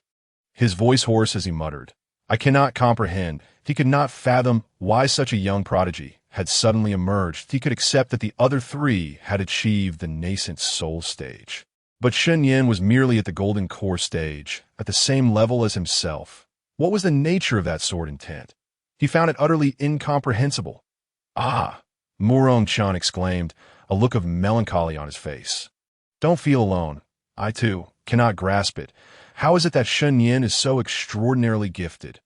S1: His voice hoarse as he muttered, I cannot comprehend. He could not fathom why such a young prodigy had suddenly emerged. He could accept that the other three had achieved the nascent soul stage. But Shen Nian was merely at the golden core stage, at the same level as himself. What was the nature of that sword intent? He found it utterly incomprehensible. Ah! Murong Chan exclaimed, a look of melancholy on his face. Don't feel alone. I, too, cannot grasp it. How is it that Shen Nian is so extraordinarily gifted?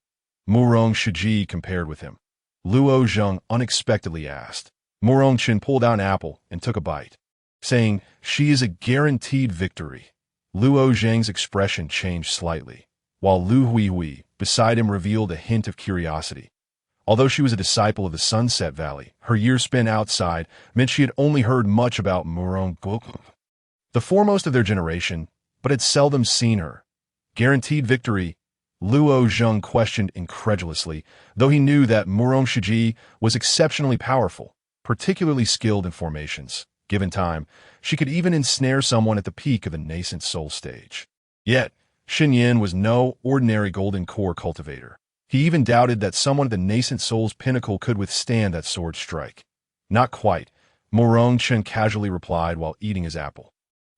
S1: Murong Shiji compared with him. Luo Zheng unexpectedly asked. Murong Chen pulled out an apple and took a bite, saying, she is a guaranteed victory. Luo Zheng's expression changed slightly, while Lu Huihui beside him revealed a hint of curiosity. Although she was a disciple of the Sunset Valley, her years spent outside meant she had only heard much about Murong Gokul, the foremost of their generation, but had seldom seen her. Guaranteed victory? Luo Zheng questioned incredulously, though he knew that Murong Shiji was exceptionally powerful, particularly skilled in formations. Given time, she could even ensnare someone at the peak of the nascent soul stage. Yet, Shen Nian was no ordinary golden core cultivator. He even doubted that someone at the nascent soul's pinnacle could withstand that sword strike. Not quite, Murong Chen casually replied while eating his apple.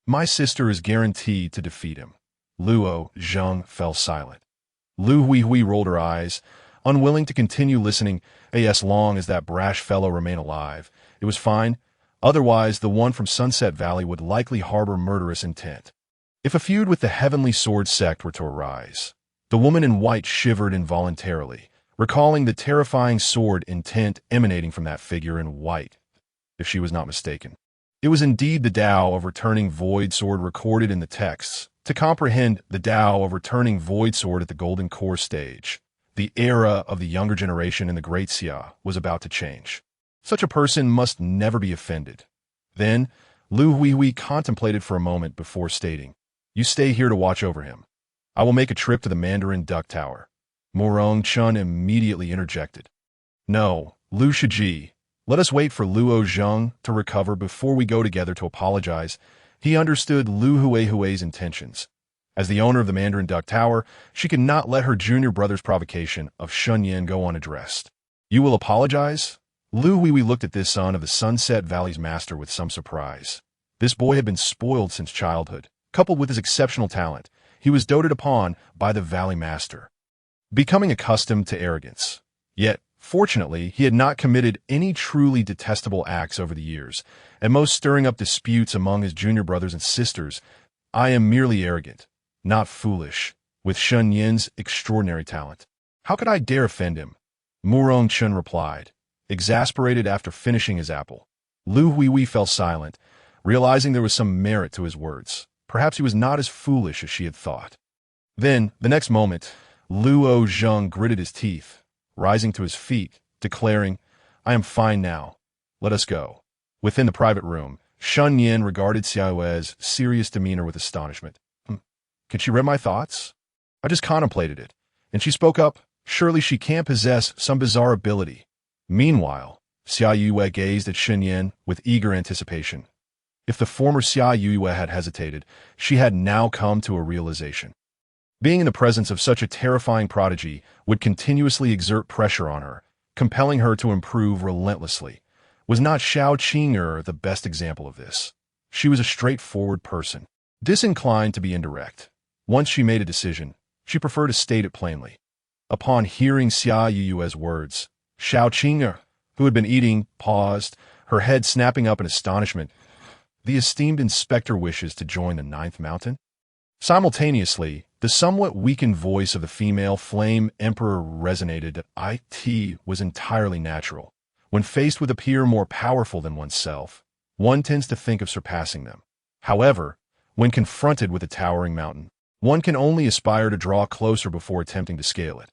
S1: My sister is guaranteed to defeat him. Luo Zheng fell silent. Lu Huihui rolled her eyes, unwilling to continue listening. As long as that brash fellow remained alive, it was fine. Otherwise, the one from Sunset Valley would likely harbor murderous intent. If a feud with the Heavenly Sword Sect were to arise, the woman in white shivered involuntarily, recalling the terrifying sword intent emanating from that figure in white, if she was not mistaken. It was indeed the Tao of returning void sword recorded in the texts. To comprehend the Tao of returning void sword at the golden core stage, the era of the younger generation in the Great Xia was about to change. Such a person must never be offended. Then, Lu Huihui contemplated for a moment before stating, you stay here to watch over him. I will make a trip to the Mandarin Duck Tower. Murong Chen immediately interjected. No, Lu Shiji, let us wait for Luo Zheng to recover before we go together to apologize. He understood Lu Huihui's intentions. As the owner of the Mandarin Duck Tower, she could not let her junior brother's provocation of Shen Nian go unaddressed. You will apologize? Lu Huihui looked at this son of the Sunset Valley's master with some surprise. This boy had been spoiled since childhood. Coupled with his exceptional talent, he was doted upon by the Valley Master, becoming accustomed to arrogance. Yet, fortunately, he had not committed any truly detestable acts over the years, at most stirring up disputes among his junior brothers and sisters. I am merely arrogant, not foolish, with Shen Nian's extraordinary talent. How could I dare offend him? Murong Chen replied, exasperated after finishing his apple. Lu Huihui fell silent, realizing there was some merit to his words. Perhaps he was not as foolish as she had thought. Then, the next moment, Luo Zheng gritted his teeth, rising to his feet, declaring, I am fine now. Let us go. Within the private room, Shen Nian regarded Xiao's serious demeanor with astonishment. Can she read my thoughts? I just contemplated it. And she spoke up, surely she can't possess some bizarre ability. Meanwhile, Xiao gazed at Shen Nian with eager anticipation. If the former Xiao had hesitated, she had now come to a realization. Being in the presence of such a terrifying prodigy would continuously exert pressure on her, compelling her to improve relentlessly. Was not Xiao Qing'er the best example of this? She was a straightforward person, disinclined to be indirect. Once she made a decision, she preferred to state it plainly. Upon hearing Xiao's words, Xiao Qing'er, who had been eating, paused, her head snapping up in astonishment. The esteemed inspector wishes to join the ninth mountain? Simultaneously, the somewhat weakened voice of the female flame emperor resonated. It was entirely natural. When faced with a peer more powerful than oneself, one tends to think of surpassing them. However, when confronted with a towering mountain, one can only aspire to draw closer before attempting to scale it.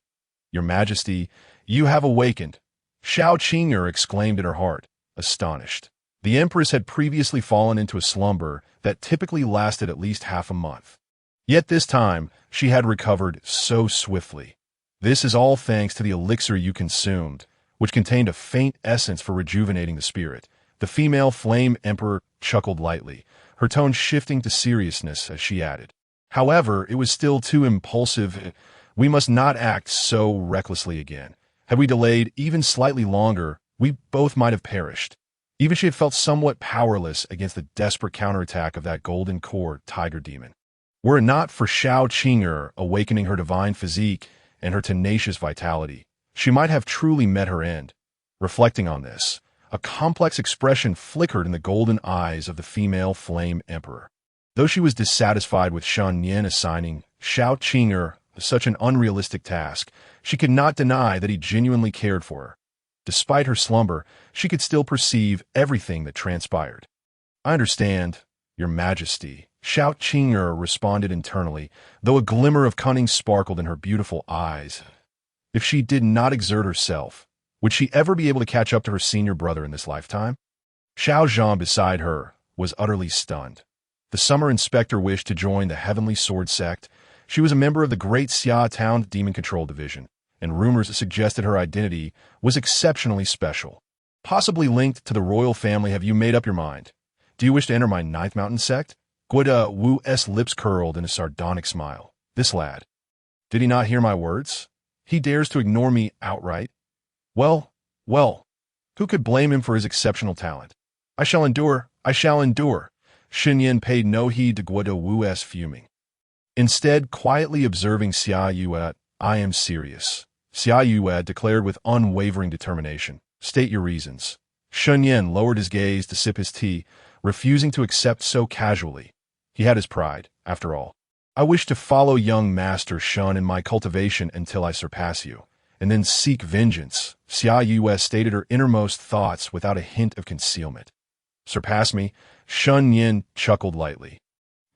S1: Your Majesty, you have awakened, Xiao Qing'er exclaimed in her heart, astonished. The Empress had previously fallen into a slumber that typically lasted at least half a month. Yet this time, she had recovered so swiftly. This is all thanks to the elixir you consumed, which contained a faint essence for rejuvenating the spirit. The female flame emperor chuckled lightly, her tone shifting to seriousness as she added. However, it was still too impulsive. We must not act so recklessly again. Had we delayed even slightly longer, we both might have perished. Even she had felt somewhat powerless against the desperate counterattack of that golden core tiger demon. Were it not for Xiao Qing'er awakening her divine physique and her tenacious vitality, she might have truly met her end. Reflecting on this, a complex expression flickered in the golden eyes of the female flame emperor. Though she was dissatisfied with Shen Nian assigning Xiao Qing'er such an unrealistic task, she could not deny that he genuinely cared for her. Despite her slumber, she could still perceive everything that transpired. I understand, Your Majesty, Xiao Qing'er responded internally, though a glimmer of cunning sparkled in her beautiful eyes. If she did not exert herself, would she ever be able to catch up to her senior brother in this lifetime? Xiao Zhan beside her was utterly stunned. The summer inspector wished to join the Heavenly Sword Sect. She was a member of the Great Xia Town Demon Control Division, and rumors suggested her identity was exceptionally special. Possibly linked to the royal family. Have you made up your mind? Do you wish to enter my Ninth Mountain Sect? Guida Wu's lips curled in a sardonic smile. This lad. Did he not hear my words? He dares to ignore me outright. Well, who could blame him for his exceptional talent? I shall endure. Shen Nian paid no heed to Guida Wu's fuming. Instead, quietly observing Xia Yue, I am serious. Xia Yue declared with unwavering determination. State your reasons. Shen Nian lowered his gaze to sip his tea, refusing to accept so casually. He had his pride, after all. I wish to follow young Master Shen in my cultivation until I surpass you, and then seek vengeance. Xia Yue stated her innermost thoughts without a hint of concealment. Surpass me? Shen Nian chuckled lightly.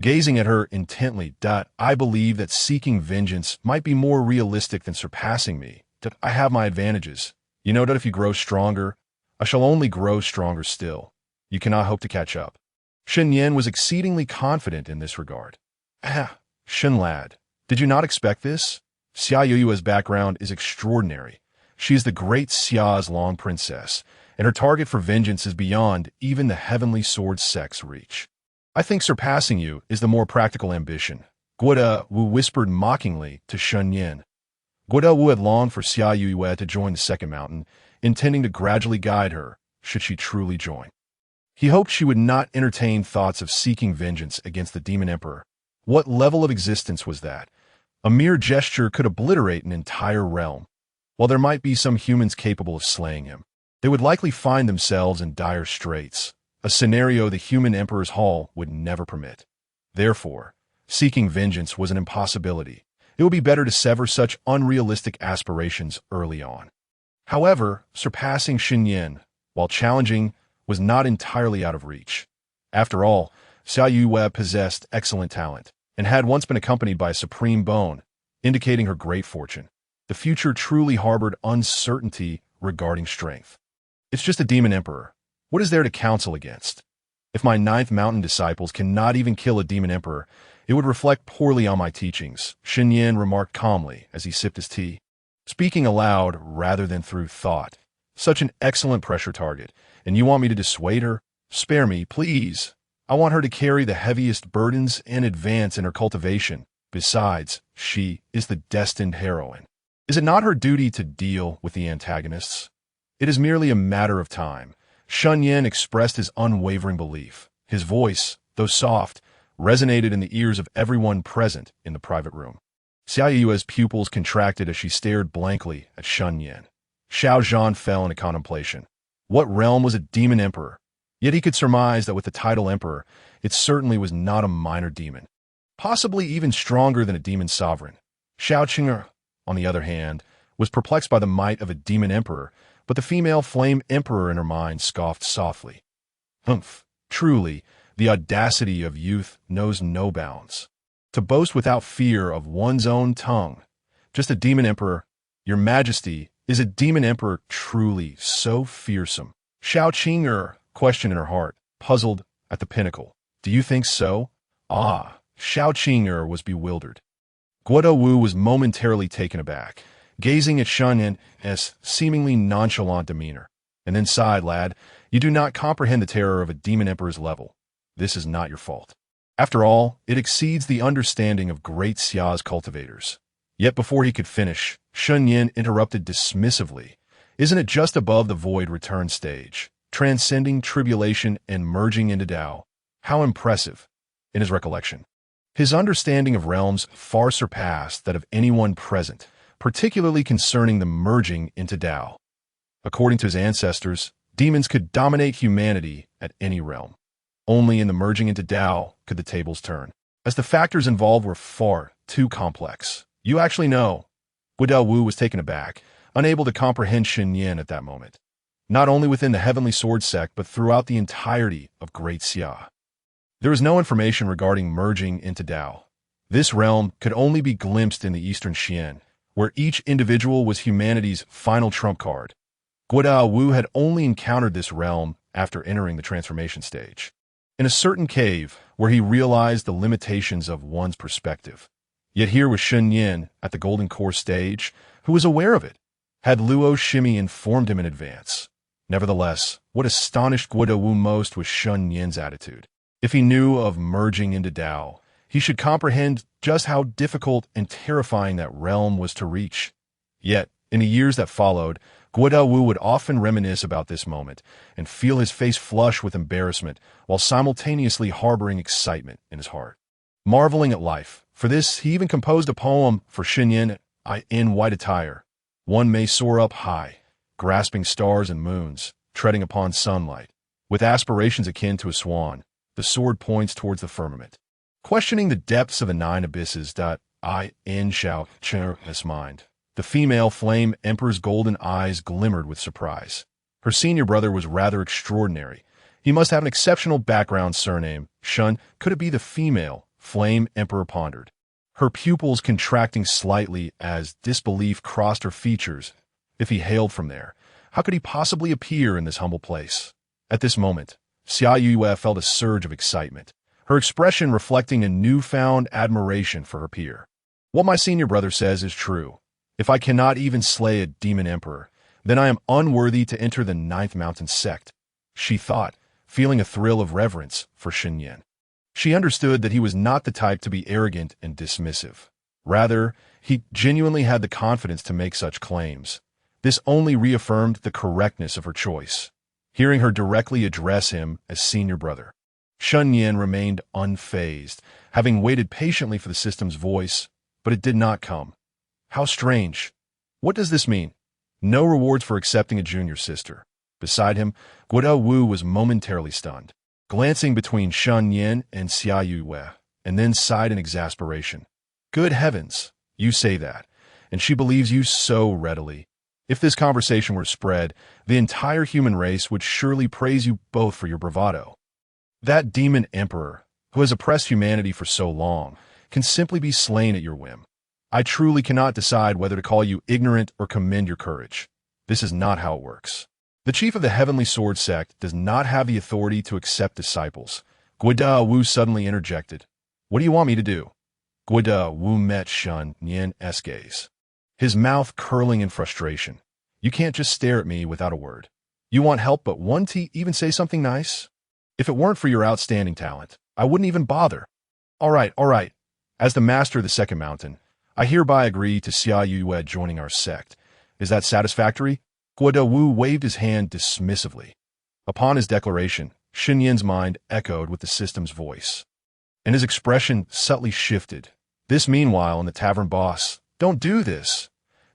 S1: Gazing at her intently, I believe that seeking vengeance might be more realistic than surpassing me. I have my advantages. You know that if you grow stronger, I shall only grow stronger still. You cannot hope to catch up. Shen Nian was exceedingly confident in this regard. Shen lad, did you not expect this? Xia Yue's background is extraordinary. She is the great Xia's long princess, and her target for vengeance is beyond even the Heavenly Sword Sect's reach. I think surpassing you is the more practical ambition, Guida Wu whispered mockingly to Shen Nian. Guida Wu had longed for Xia Yue to join the Second Mountain, intending to gradually guide her, should she truly join. He hoped she would not entertain thoughts of seeking vengeance against the Demon Emperor. What level of existence was that? A mere gesture could obliterate an entire realm. While there might be some humans capable of slaying him, they would likely find themselves in dire straits, a scenario the human Emperor's Hall would never permit. Therefore, seeking vengeance was an impossibility. It would be better to sever such unrealistic aspirations early on. However, surpassing Shen Nian, while challenging, was not entirely out of reach. After all, Xia Yue possessed excellent talent, and had once been accompanied by a supreme bone, indicating her great fortune. The future truly harbored uncertainty regarding strength. It's just a demon emperor. What is there to counsel against? If my Ninth Mountain disciples cannot even kill a demon emperor, it would reflect poorly on my teachings, Shen Nian remarked calmly as he sipped his tea. Speaking aloud rather than through thought. Such an excellent pressure target, and you want me to dissuade her? Spare me, please. I want her to carry the heaviest burdens and advance in her cultivation. Besides, she is the destined heroine. Is it not her duty to deal with the antagonists? It is merely a matter of time. Shen Nian expressed his unwavering belief. His voice, though soft, resonated in the ears of everyone present in the private room. Xia Yue's pupils contracted as she stared blankly at Shen Nian. Xiao Zhan fell into contemplation. What realm was a demon emperor? Yet he could surmise that with the title emperor, it certainly was not a minor demon. Possibly even stronger than a demon sovereign. Xiao Qing'er, on the other hand, was perplexed by the might of a demon emperor, but the female flame emperor in her mind scoffed softly. Humph, truly, the audacity of youth knows no bounds. To boast without fear of one's own tongue. Just a demon emperor. Your Majesty, is a demon emperor truly so fearsome? Xiao Qing'er questioned in her heart, puzzled at the pinnacle. Do you think so? Xiao Qing'er was bewildered. Guida Wu was momentarily taken aback, gazing at Shen Nian's seemingly nonchalant demeanor, and then sighed, lad, you do not comprehend the terror of a demon emperor's level. this is not your fault. After all, it exceeds the understanding of great Xia's cultivators. Yet before he could finish, Shen Nian interrupted dismissively. Isn't it just above the void return stage, transcending tribulation and merging into Tao? How impressive! In his recollection, his understanding of realms far surpassed that of anyone present, particularly concerning the merging into Tao. According to his ancestors, demons could dominate humanity at any realm. Only in the merging into Tao could the tables turn, as the factors involved were far too complex. You actually know. Guodao Wu was taken aback, unable to comprehend Shen Nian at that moment, not only within the Heavenly Sword Sect but throughout the entirety of Great Xia. There is no information regarding merging into Tao. This realm could only be glimpsed in the Eastern Xian, where each individual was humanity's final trump card. Guodao Wu had only encountered this realm after entering the transformation stage, in a certain cave where he realized the limitations of one's perspective. Yet here was Shen Nian at the Golden Core stage, who was aware of it. Had Luo Shimi informed him in advance? Nevertheless, what astonished Guodao Wu most was Shen Nian's attitude. If he knew of merging into Tao, he should comprehend just how difficult and terrifying that realm was to reach. Yet, in the years that followed, Guodao Wu would often reminisce about this moment and feel his face flush with embarrassment while simultaneously harboring excitement in his heart. Marveling at life, for this he even composed a poem for Shen Nian in white attire. One may soar up high, grasping stars and moons, treading upon sunlight. With aspirations akin to a swan, the sword points towards the firmament. Questioning the depths of the nine abysses, in Xiao Qing'er's mind, the female flame emperor's golden eyes glimmered with surprise. Her senior brother was rather extraordinary. He must have an exceptional background surname. Shun, could it be the female flame emperor pondered, her pupils contracting slightly as disbelief crossed her features. If he hailed from there, how could he possibly appear in this humble place? At this moment, Xiao Yue felt a surge of excitement, her expression reflecting a newfound admiration for her peer. What my senior brother says is true. If I cannot even slay a demon emperor, then I am unworthy to enter the Ninth Mountain sect, she thought, feeling a thrill of reverence for Shen Nian. She understood that he was not the type to be arrogant and dismissive. Rather, he genuinely had the confidence to make such claims. This only reaffirmed the correctness of her choice. Hearing her directly address him as senior brother, Shen Nian remained unfazed, having waited patiently for the system's voice, but it did not come. How strange. What does this mean? No rewards for accepting a junior sister. Beside him, Guodao Wu was momentarily stunned, glancing between Shen Nian and Xiao Yue, and then sighed in exasperation. Good heavens, you say that, and she believes you so readily. If this conversation were spread, the entire human race would surely praise you both for your bravado. That demon emperor, who has oppressed humanity for so long, can simply be slain at your whim. I truly cannot decide whether to call you ignorant or commend your courage. This is not how it works. The chief of the Heavenly Sword Sect does not have the authority to accept disciples. Guodao Wu suddenly interjected. What do you want me to do? Guodao Wu met Shen Nian's gaze, his mouth curling in frustration. You can't just stare at me without a word. You want help but one to even say something nice? If it weren't for your outstanding talent, I wouldn't even bother. All right. As the master of the second mountain, I hereby agree to Xiao Yue joining our sect. Is that satisfactory? Guodao Wu waved his hand dismissively. Upon his declaration, Shen Nian's mind echoed with the system's voice, and his expression subtly shifted. This meanwhile in the tavern boss, don't do this.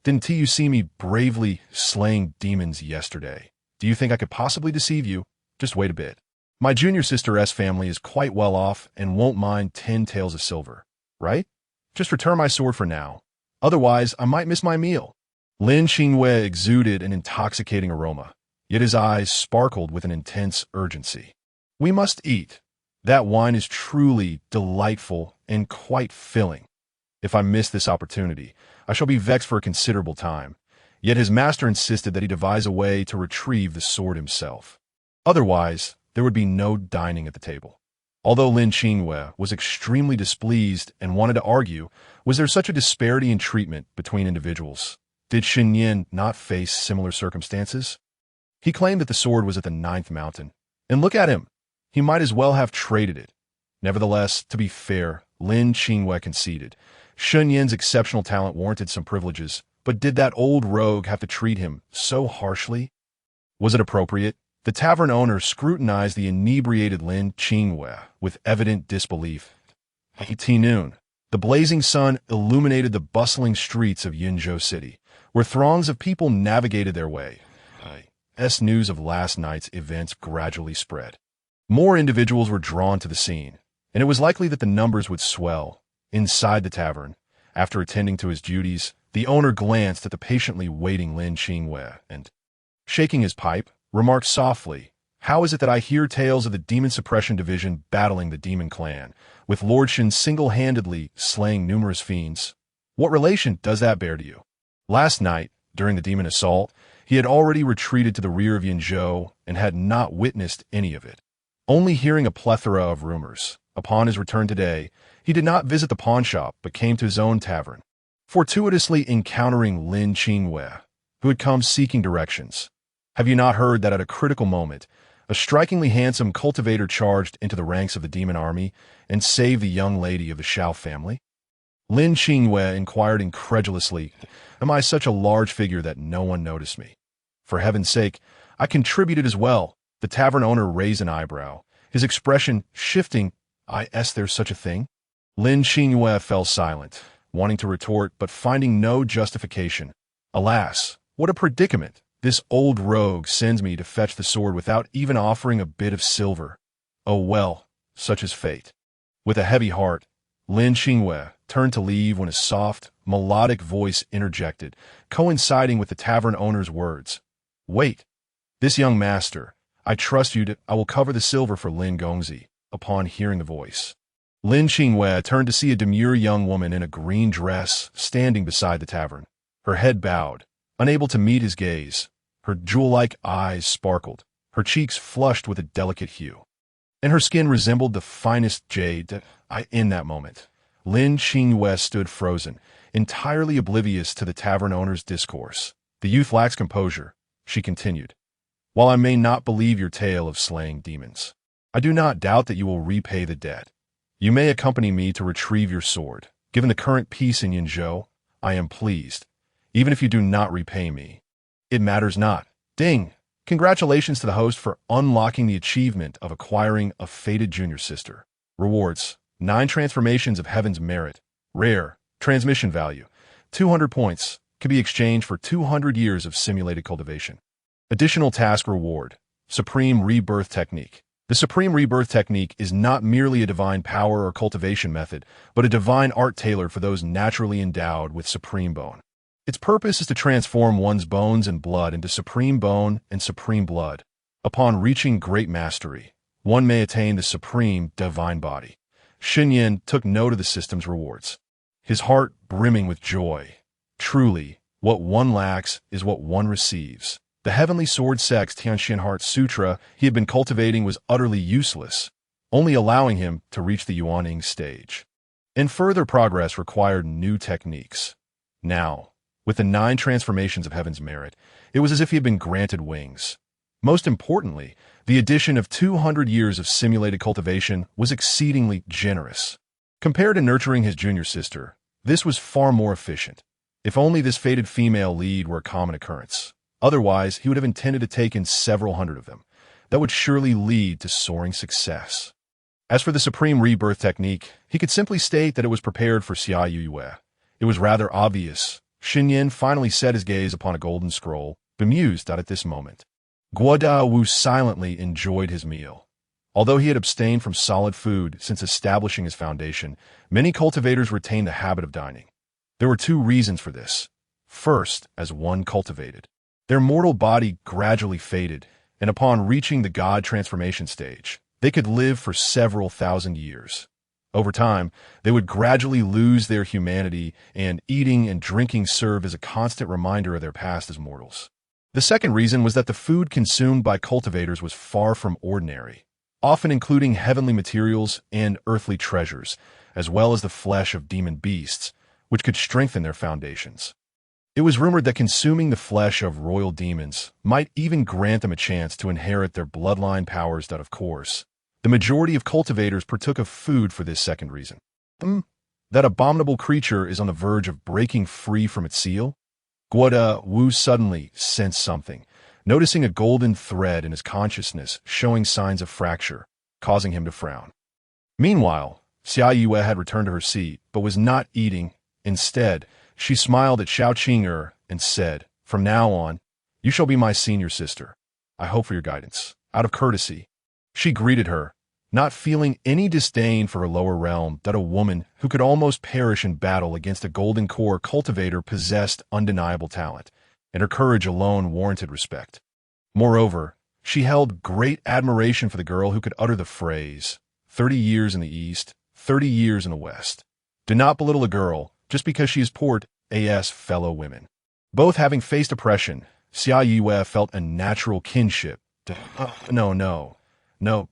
S1: Didn't you see me bravely slaying demons yesterday? Do you think I could possibly deceive you? Just wait a bit. My junior sister's family is quite well off and won't mind 10 taels of silver, right? Just return my sword for now. Otherwise, I might miss my meal. Lin Qingwei exuded an intoxicating aroma, yet his eyes sparkled with an intense urgency. We must eat. That wine is truly delightful and quite filling. If I miss this opportunity, I shall be vexed for a considerable time. Yet his master insisted that he devise a way to retrieve the sword himself. Otherwise, there would be no dining at the table. Although Lin Qingwei was extremely displeased and wanted to argue, was there such a disparity in treatment between individuals? Did Shen Nian not face similar circumstances? He claimed that the sword was at the Ninth Mountain. And look at him. he might as well have traded it. Nevertheless, to be fair, Lin Qing'er conceded. Shen Nian's exceptional talent warranted some privileges, but did that old rogue have to treat him so harshly? Was it appropriate? The tavern owner scrutinized the inebriated Lin Qing'er with evident disbelief. 18 noon. The blazing sun illuminated the bustling streets of Yinzhou City, where throngs of people navigated their way. News of last night's events gradually spread. More individuals were drawn to the scene, and it was likely that the numbers would swell. Inside the tavern, after attending to his duties, the owner glanced at the patiently waiting Lin Qing'er and, shaking his pipe, remarked softly, "How is it that I hear tales of the Demon Suppression Division battling the Demon Clan, with Lord Shen single-handedly slaying numerous fiends? What relation does that bear to you?" Last night, during the demon assault, he had already retreated to the rear of Yinzhou and had not witnessed any of it. Only hearing a plethora of rumors. Upon his return today, he did not visit the pawnshop but came to his own tavern, fortuitously encountering Lin Qing'er, who had come seeking directions. "Have you not heard that at a critical moment, a strikingly handsome cultivator charged into the ranks of the demon army and saved the young lady of the Xiao family?" Lin Qing'er inquired incredulously, "Am I such a large figure that no one noticed me? For heaven's sake, I contributed as well." The tavern owner raised an eyebrow, his expression shifting. There's such a thing?" Lin Qing'er fell silent, wanting to retort but finding no justification. "Alas, what a predicament! This old rogue sends me to fetch the sword without even offering a bit of silver. Oh well, such is fate." With a heavy heart, Lin Qing'er turned to leave when a soft, melodic voice interjected, coinciding with the tavern owner's words. "Wait, this young master, I trust you to, I will cover the silver for Lin Gongzi." Upon hearing the voice, Lin Qing'er turned to see a demure young woman in a green dress standing beside the tavern, her head bowed, unable to meet his gaze. Her jewel-like eyes sparkled, her cheeks flushed with a delicate hue, and her skin resembled the finest jade. In that moment, Lin Qing'er stood frozen, entirely oblivious to the tavern owner's discourse. "The youth lacks composure," she continued. "While I may not believe your tale of slaying demons, I do not doubt that you will repay the debt. You may accompany me to retrieve your sword. Given the current peace in Yinzhou, I am pleased, even if you do not repay me. It matters not." Ding! Congratulations to the host for unlocking the achievement of acquiring a fated junior sister. Rewards: 9 transformations of Heaven's Merit. Rare. Transmission value: 200 points. Can be exchanged for 200 years of simulated cultivation. Additional task reward: Supreme Rebirth Technique. The Supreme Rebirth Technique is not merely a divine power or cultivation method, but a divine art tailored for those naturally endowed with supreme bone. Its purpose is to transform one's bones and blood into supreme bone and supreme blood. Upon reaching great mastery, one may attain the supreme divine body. Shen Nian took note of the system's rewards, his heart brimming with joy. Truly, what one lacks is what one receives. The Heavenly Sword Sect's Tianxian Heart Sutra he had been cultivating was utterly useless, only allowing him to reach the Yuaning stage. And further progress required new techniques. Now, with the 9 transformations of Heaven's Merit, it was as if he had been granted wings. Most importantly, the addition of 200 years of simulated cultivation was exceedingly generous. Compared to nurturing his junior sister, this was far more efficient. If only this fated female lead were a common occurrence. Otherwise, he would have intended to take in several hundred of them. That would surely lead to soaring success. As for the Supreme Rebirth Technique, he could simply state that it was prepared for Xiao Qing'er. It was rather obvious. Shen Nian finally set his gaze upon a golden scroll, bemused at this moment. Guo Dawu silently enjoyed his meal. Although he had abstained from solid food since establishing his foundation, many cultivators retain the habit of dining. There were 2 reasons for this. First, as one cultivated, their mortal body gradually faded, and upon reaching the God transformation stage, they could live for several thousand years. Over time, they would gradually lose their humanity, and eating and drinking serve as a constant reminder of their past as mortals. The second reason was that the food consumed by cultivators was far from ordinary, often including heavenly materials and earthly treasures, as well as the flesh of demon beasts, which could strengthen their foundations. It was rumored that consuming the flesh of royal demons might even grant them a chance to inherit their bloodline powers that, of course, The majority of cultivators partook of food for this second reason. That abominable creature is on the verge of breaking free from its seal? Guoda Wu suddenly sensed something, noticing a golden thread in his consciousness showing signs of fracture, causing him to frown. Meanwhile, Xiao Yue had returned to her seat, but was not eating. Instead, she smiled at Xiao Qing'er and said, "From now on, you shall be my senior sister. I hope for your guidance." Out of courtesy, she greeted her, not feeling any disdain for her lower realm that a woman who could almost perish in battle against a golden core cultivator possessed undeniable talent, and her courage alone warranted respect. Moreover, she held great admiration for the girl who could utter the phrase, 30 years in the East, 30 years in the West. Do not belittle a girl just because she is poor as fellow women. Both having faced oppression, Xiao Yue felt a natural kinship to, no,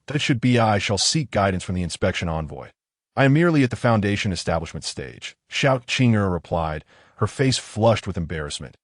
S1: that should be I shall seek guidance from the inspection envoy. I am merely at the foundation establishment stage, Xiao Qing'er replied, her face flushed with embarrassment.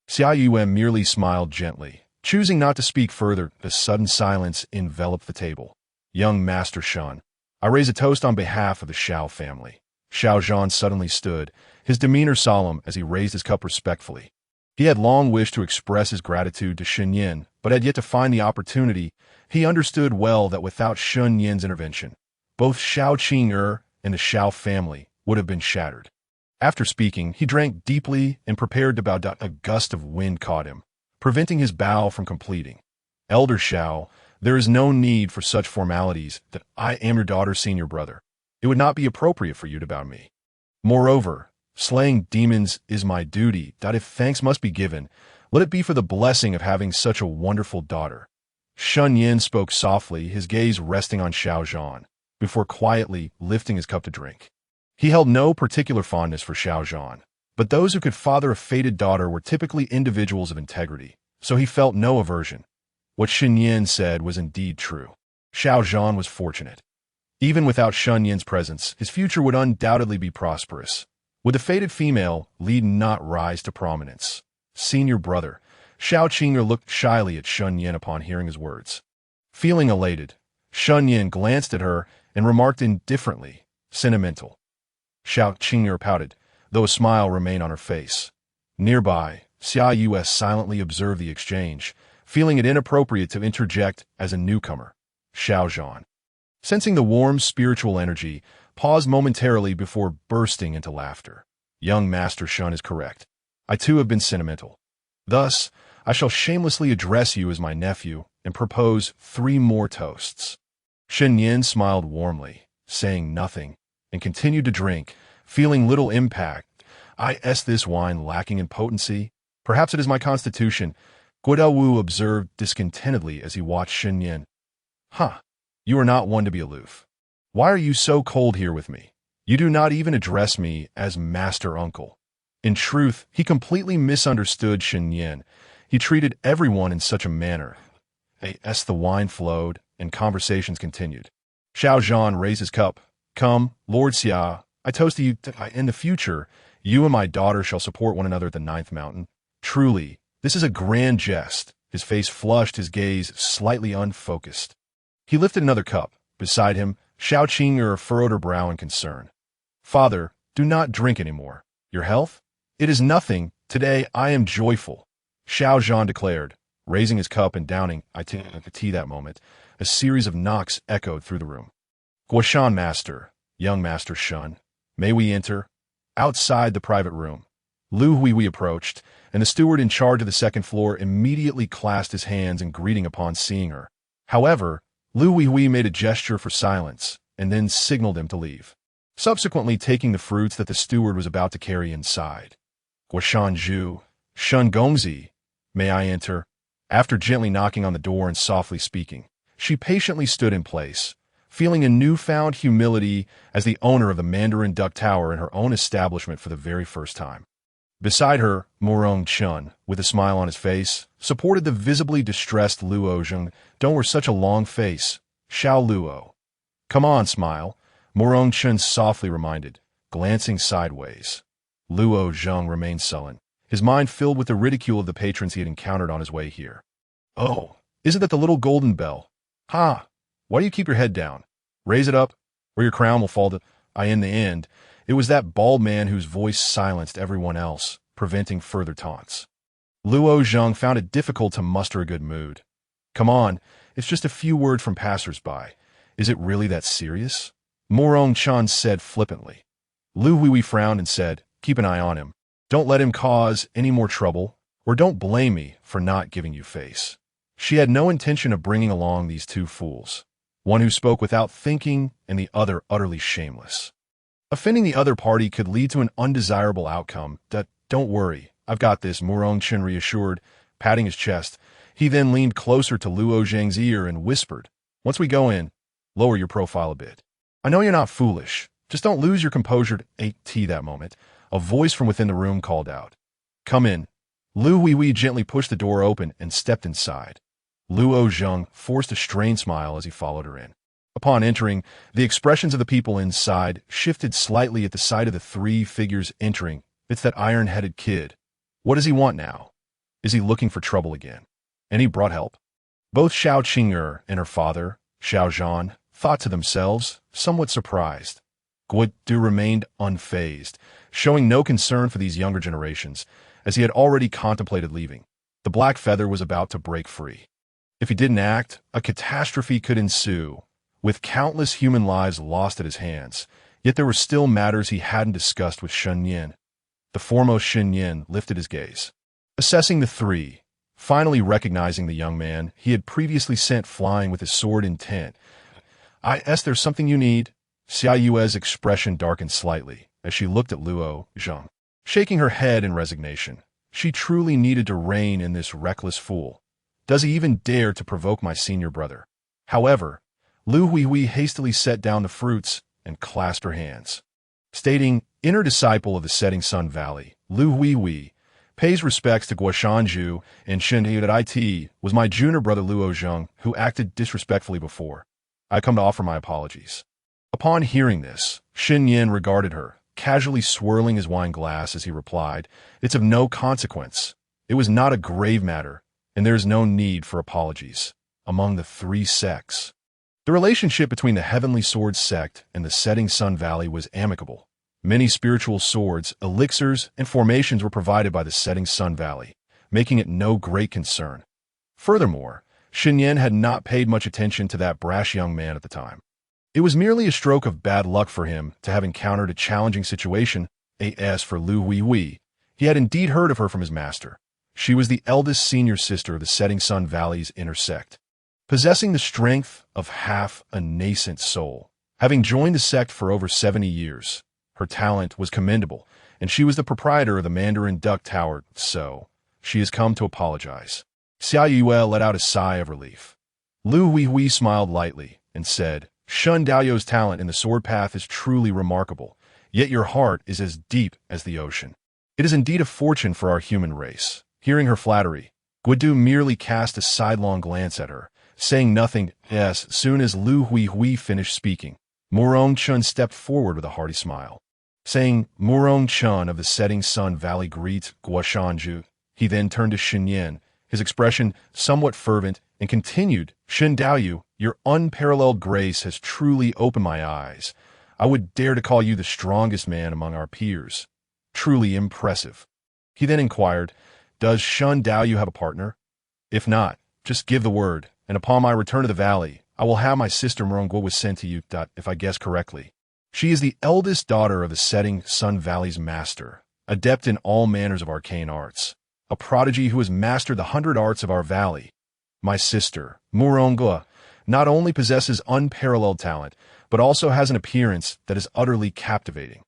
S1: Xiao Yue merely smiled gently, choosing not to speak further. The sudden silence enveloped the table. Young Master Shen, I raise a toast on behalf of the Xiao family. Xiao Zhan suddenly stood, his demeanor solemn as he raised his cup respectfully. He had long wished to express his gratitude to Shen Nian, but had yet to find the opportunity. He understood well that without Shen Nian's intervention, both Xiao Qing'er and the Xiao family would have been shattered. After speaking, he drank deeply and prepared to bow down. A gust of wind caught him, preventing his bow from completing. Elder Xiao, there is no need for such formalities. That I am your daughter's senior brother. It would not be appropriate for you to bow to me. Moreover, slaying demons is my duty. That if thanks must be given, let it be for the blessing of having such a wonderful daughter. Shen Nian spoke softly, his gaze resting on Xiao Zhan, before quietly lifting his cup to drink. He held no particular fondness for Xiao Zhan, but those who could father a fated daughter were typically individuals of integrity, so he felt no aversion. What Shen Nian said was indeed true. Xiao Zhan was fortunate. Even without Shen Nian's presence, his future would undoubtedly be prosperous. Would the fated female need not rise to prominence? Senior brother, Xiao Qing'er looked shyly at Shen Nian upon hearing his words. Feeling elated, Shen Nian glanced at her and remarked indifferently, sentimental. Xiao Qing'er pouted, though a smile remained on her face. Nearby, Xiao Yue silently observed the exchange, feeling it inappropriate to interject as a newcomer. Xiao Zhan, sensing the warm spiritual energy, paused momentarily before bursting into laughter. Young Master Shen is correct. I too have been sentimental. Thus, I shall shamelessly address you as my nephew and propose 3 more toasts. Shen Nian smiled warmly, saying nothing, and continued to drink, feeling little impact. This wine lacking in potency? Perhaps it is my constitution. Guoda Wu observed discontentedly as he watched Shen Nian. You are not one to be aloof. Why are you so cold here with me? You do not even address me as Master Uncle. In truth, he completely misunderstood Shen Nian. He treated everyone in such a manner. As the wine flowed and conversations continued, Xiao Zhan raised his cup. Come, Lord Xia, I toast to you. In the future, you and my daughter shall support one another at the 9th mountain. Truly, this is a grand jest. His face flushed, his gaze slightly unfocused. He lifted another cup. Beside him, Xiao Qing'er furrowed her brow in concern. Father, do not drink anymore. Your health? It is nothing. Today I am joyful, Xiao Zhan declared, raising his cup and downing tea that moment. A series of knocks echoed through the room. Guoshan Master, young Master Shen, may we enter? Outside the private room, Lu Huihui approached, and the steward in charge of the 2nd floor immediately clasped his hands in greeting upon seeing her. However, Lu Huihui made a gesture for silence, and then signaled him to leave, subsequently taking the fruits that the steward was about to carry inside. Guoshan Zhu, Shun Gongzi, may I enter? After gently knocking on the door and softly speaking, she patiently stood in place, feeling a newfound humility as the owner of the Mandarin Duck Tower in her own establishment for the very first time. Beside her, Morong Chun, with a smile on his face, supported the visibly distressed Luo Zheng. Don't wear such a long face, Xiao Luo. Come on, smile, Morong Chun softly reminded, glancing sideways. Luo Zheng remained sullen, his mind filled with the ridicule of the patrons he had encountered on his way here. Oh, isn't that the little golden bell? Why do you keep your head down? Raise it up, or your crown will fall to... In the end, it was that bald man whose voice silenced everyone else, preventing further taunts. Luo Zheng found it difficult to muster a good mood. Come on, it's just a few words from passers-by. Is it really that serious? Morong Chun said flippantly. Lu Huihui frowned and said, keep an eye on him. Don't let him cause any more trouble, or don't blame me for not giving you face. She had no intention of bringing along these two fools, one who spoke without thinking and the other utterly shameless. Offending the other party could lead to an undesirable outcome. Don't worry, I've got this, Morong Chun reassured, patting his chest. He then leaned closer to Luo Zheng's ear and whispered, once we go in, lower your profile a bit. I know you're not foolish. Just don't lose your composure. That moment, a voice from within the room called out. Come in. Lu Huihui gently pushed the door open and stepped inside. Luo Zheng forced a strained smile as he followed her in. Upon entering, the expressions of the people inside shifted slightly at the sight of the three figures entering. It's that iron-headed kid. What does he want now? Is he looking for trouble again? And he brought help? Both Xiao Qing'er and her father, Xiao Zhan, thought to themselves, somewhat surprised. Guodu remained unfazed, showing no concern for these younger generations, as he had already contemplated leaving. The black feather was about to break free. If he didn't act, a catastrophe could ensue, with countless human lives lost at his hands. Yet there were still matters he hadn't discussed with Shen Nian. The foremost Shen Nian lifted his gaze, assessing the three, finally recognizing the young man he had previously sent flying with his sword intent. There's something you need. Xia Yue's expression darkened slightly as she looked at Luo Zheng, shaking her head in resignation. She truly needed to rein in this reckless fool. Does he even dare to provoke my senior brother? However, Lu Huihui hastily set down the fruits and clasped her hands, stating, inner disciple of the setting sun valley, Lu Huihui pays respects to Guoshanju and Shen Nian that it was my junior brother Luo Zheng who acted disrespectfully before. I come to offer my apologies. Upon hearing this, Shen Nian regarded her, casually swirling his wine glass as he replied, it's of no consequence. It was not a grave matter, and there is no need for apologies. Among the three sects, the relationship between the Heavenly Sword Sect and the Setting Sun Valley was amicable. Many spiritual swords, elixirs, and formations were provided by the Setting Sun Valley, making it no great concern. Furthermore, Shen Nian had not paid much attention to that brash young man at the time. It was merely a stroke of bad luck for him to have encountered a challenging situation. As for Lu Huihui, he had indeed heard of her from his master. She was the eldest senior sister of the Setting Sun Valley's inner sect, possessing the strength of half a nascent soul. Having joined the sect for over 70 years, her talent was commendable, and she was the proprietor of the Mandarin Duck Tower, so she has come to apologize. Xia Yue let out a sigh of relief. Lu Huihui smiled lightly and said, Shun Daoyou's talent in the sword path is truly remarkable, yet your heart is as deep as the ocean. It is indeed a fortune for our human race. Hearing her flattery, Guodu merely cast a sidelong glance at her, saying nothing. As soon as Lu Huihui finished speaking, Morong Chun stepped forward with a hearty smile, saying, Morong Chun of the Setting Sun Valley greets Guoshanju. He then turned to Shen Nian, his expression somewhat fervent, and continued, Shen Daoyu, your unparalleled grace has truly opened my eyes. I would dare to call you the strongest man among our peers. Truly impressive. He then inquired, does Shen Daoyu have a partner? If not, just give the word, and upon my return to the valley, I will have my sister Morongguo was sent to you. If I guess correctly, she is the eldest daughter of the Setting Sun Valley's master, adept in all manners of arcane arts, a prodigy who has mastered the 100 arts of our valley. My sister, Morongguo, not only possesses unparalleled talent, but also has an appearance that is utterly captivating.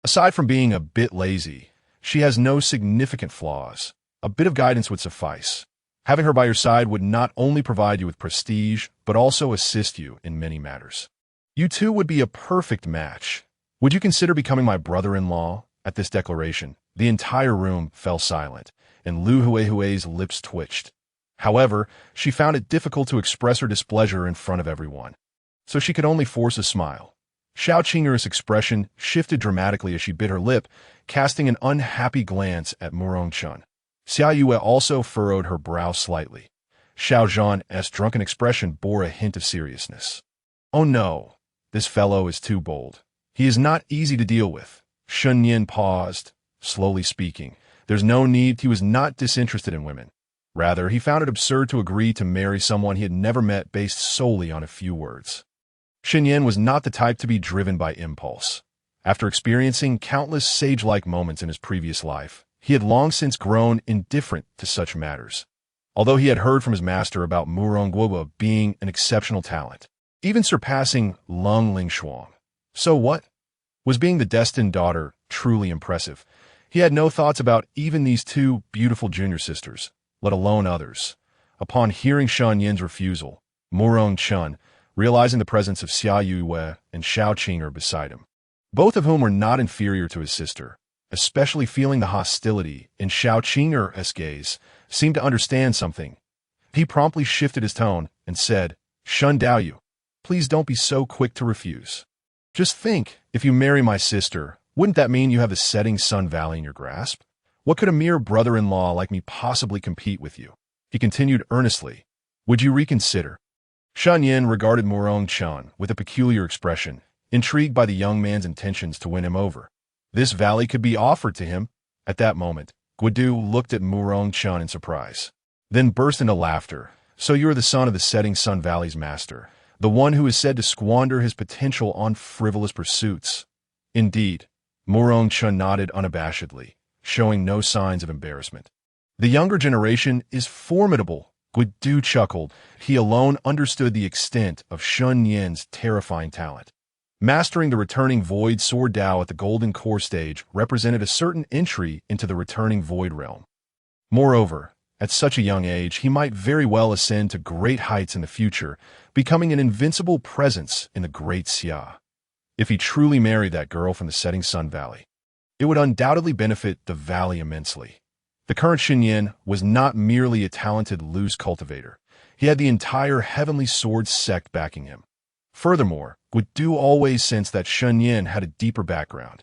S1: Aside from being a bit lazy, she has no significant flaws. A bit of guidance would suffice. Having her by your side would not only provide you with prestige, but also assist you in many matters. You two would be a perfect match. Would you consider becoming my brother-in-law? At this declaration, the entire room fell silent, and Lu Huihui's lips twitched. However, she found it difficult to express her displeasure in front of everyone, so she could only force a smile. Xiao Qing'er's expression shifted dramatically as she bit her lip, casting an unhappy glance at Morong Chun. Xia Yue also furrowed her brow slightly. Xiao Zhan's drunken expression bore a hint of seriousness. "Oh no, this fellow is too bold. He is not easy to deal with." Shen Nian paused, slowly speaking. There's no need. He was not disinterested in women. Rather, he found it absurd to agree to marry someone he had never met based solely on a few words. Shen Nian was not the type to be driven by impulse. After experiencing countless sage-like moments in his previous life, he had long since grown indifferent to such matters. Although he had heard from his master about Murong Guoba being an exceptional talent, even surpassing Lung Lingshuang. So what? Was being the destined daughter truly impressive? He had no thoughts about even these two beautiful junior sisters, let alone others. Upon hearing Shen Nian's refusal, Murong Chun, realizing the presence of Xia Yue and Xiao Qing'er beside him, both of whom were not inferior to his sister, especially feeling the hostility in Xiao Qing'er's gaze, seemed to understand something. He promptly shifted his tone and said, "Shen Daoyu, please don't be so quick to refuse. Just think, if you marry my sister, wouldn't that mean you have the setting Sun Valley in your grasp? What could a mere brother-in-law like me possibly compete with you?" He continued earnestly, "Would you reconsider?" Shen Nian regarded Murong Chun with a peculiar expression, intrigued by the young man's intentions to win him over. This valley could be offered to him. At that moment, Guidu looked at Murong Chun in surprise, then burst into laughter. "So you are the son of the setting Sun Valley's master, the one who is said to squander his potential on frivolous pursuits." "Indeed." Murong Chun nodded unabashedly, showing no signs of embarrassment. "The younger generation is formidable." Guidu chuckled. He alone understood the extent of Shen Nian's terrifying talent. Mastering the returning Void Sword Dao at the Golden Core stage represented a certain entry into the returning Void realm. Moreover, at such a young age, he might very well ascend to great heights in the future, becoming an invincible presence in the Great Xia. If he truly married that girl from the setting Sun Valley, it would undoubtedly benefit the valley immensely. The current Shen Nian was not merely a talented loose cultivator. He had the entire Heavenly Sword Sect backing him. Furthermore, Guidu always sensed that Shen Nian had a deeper background.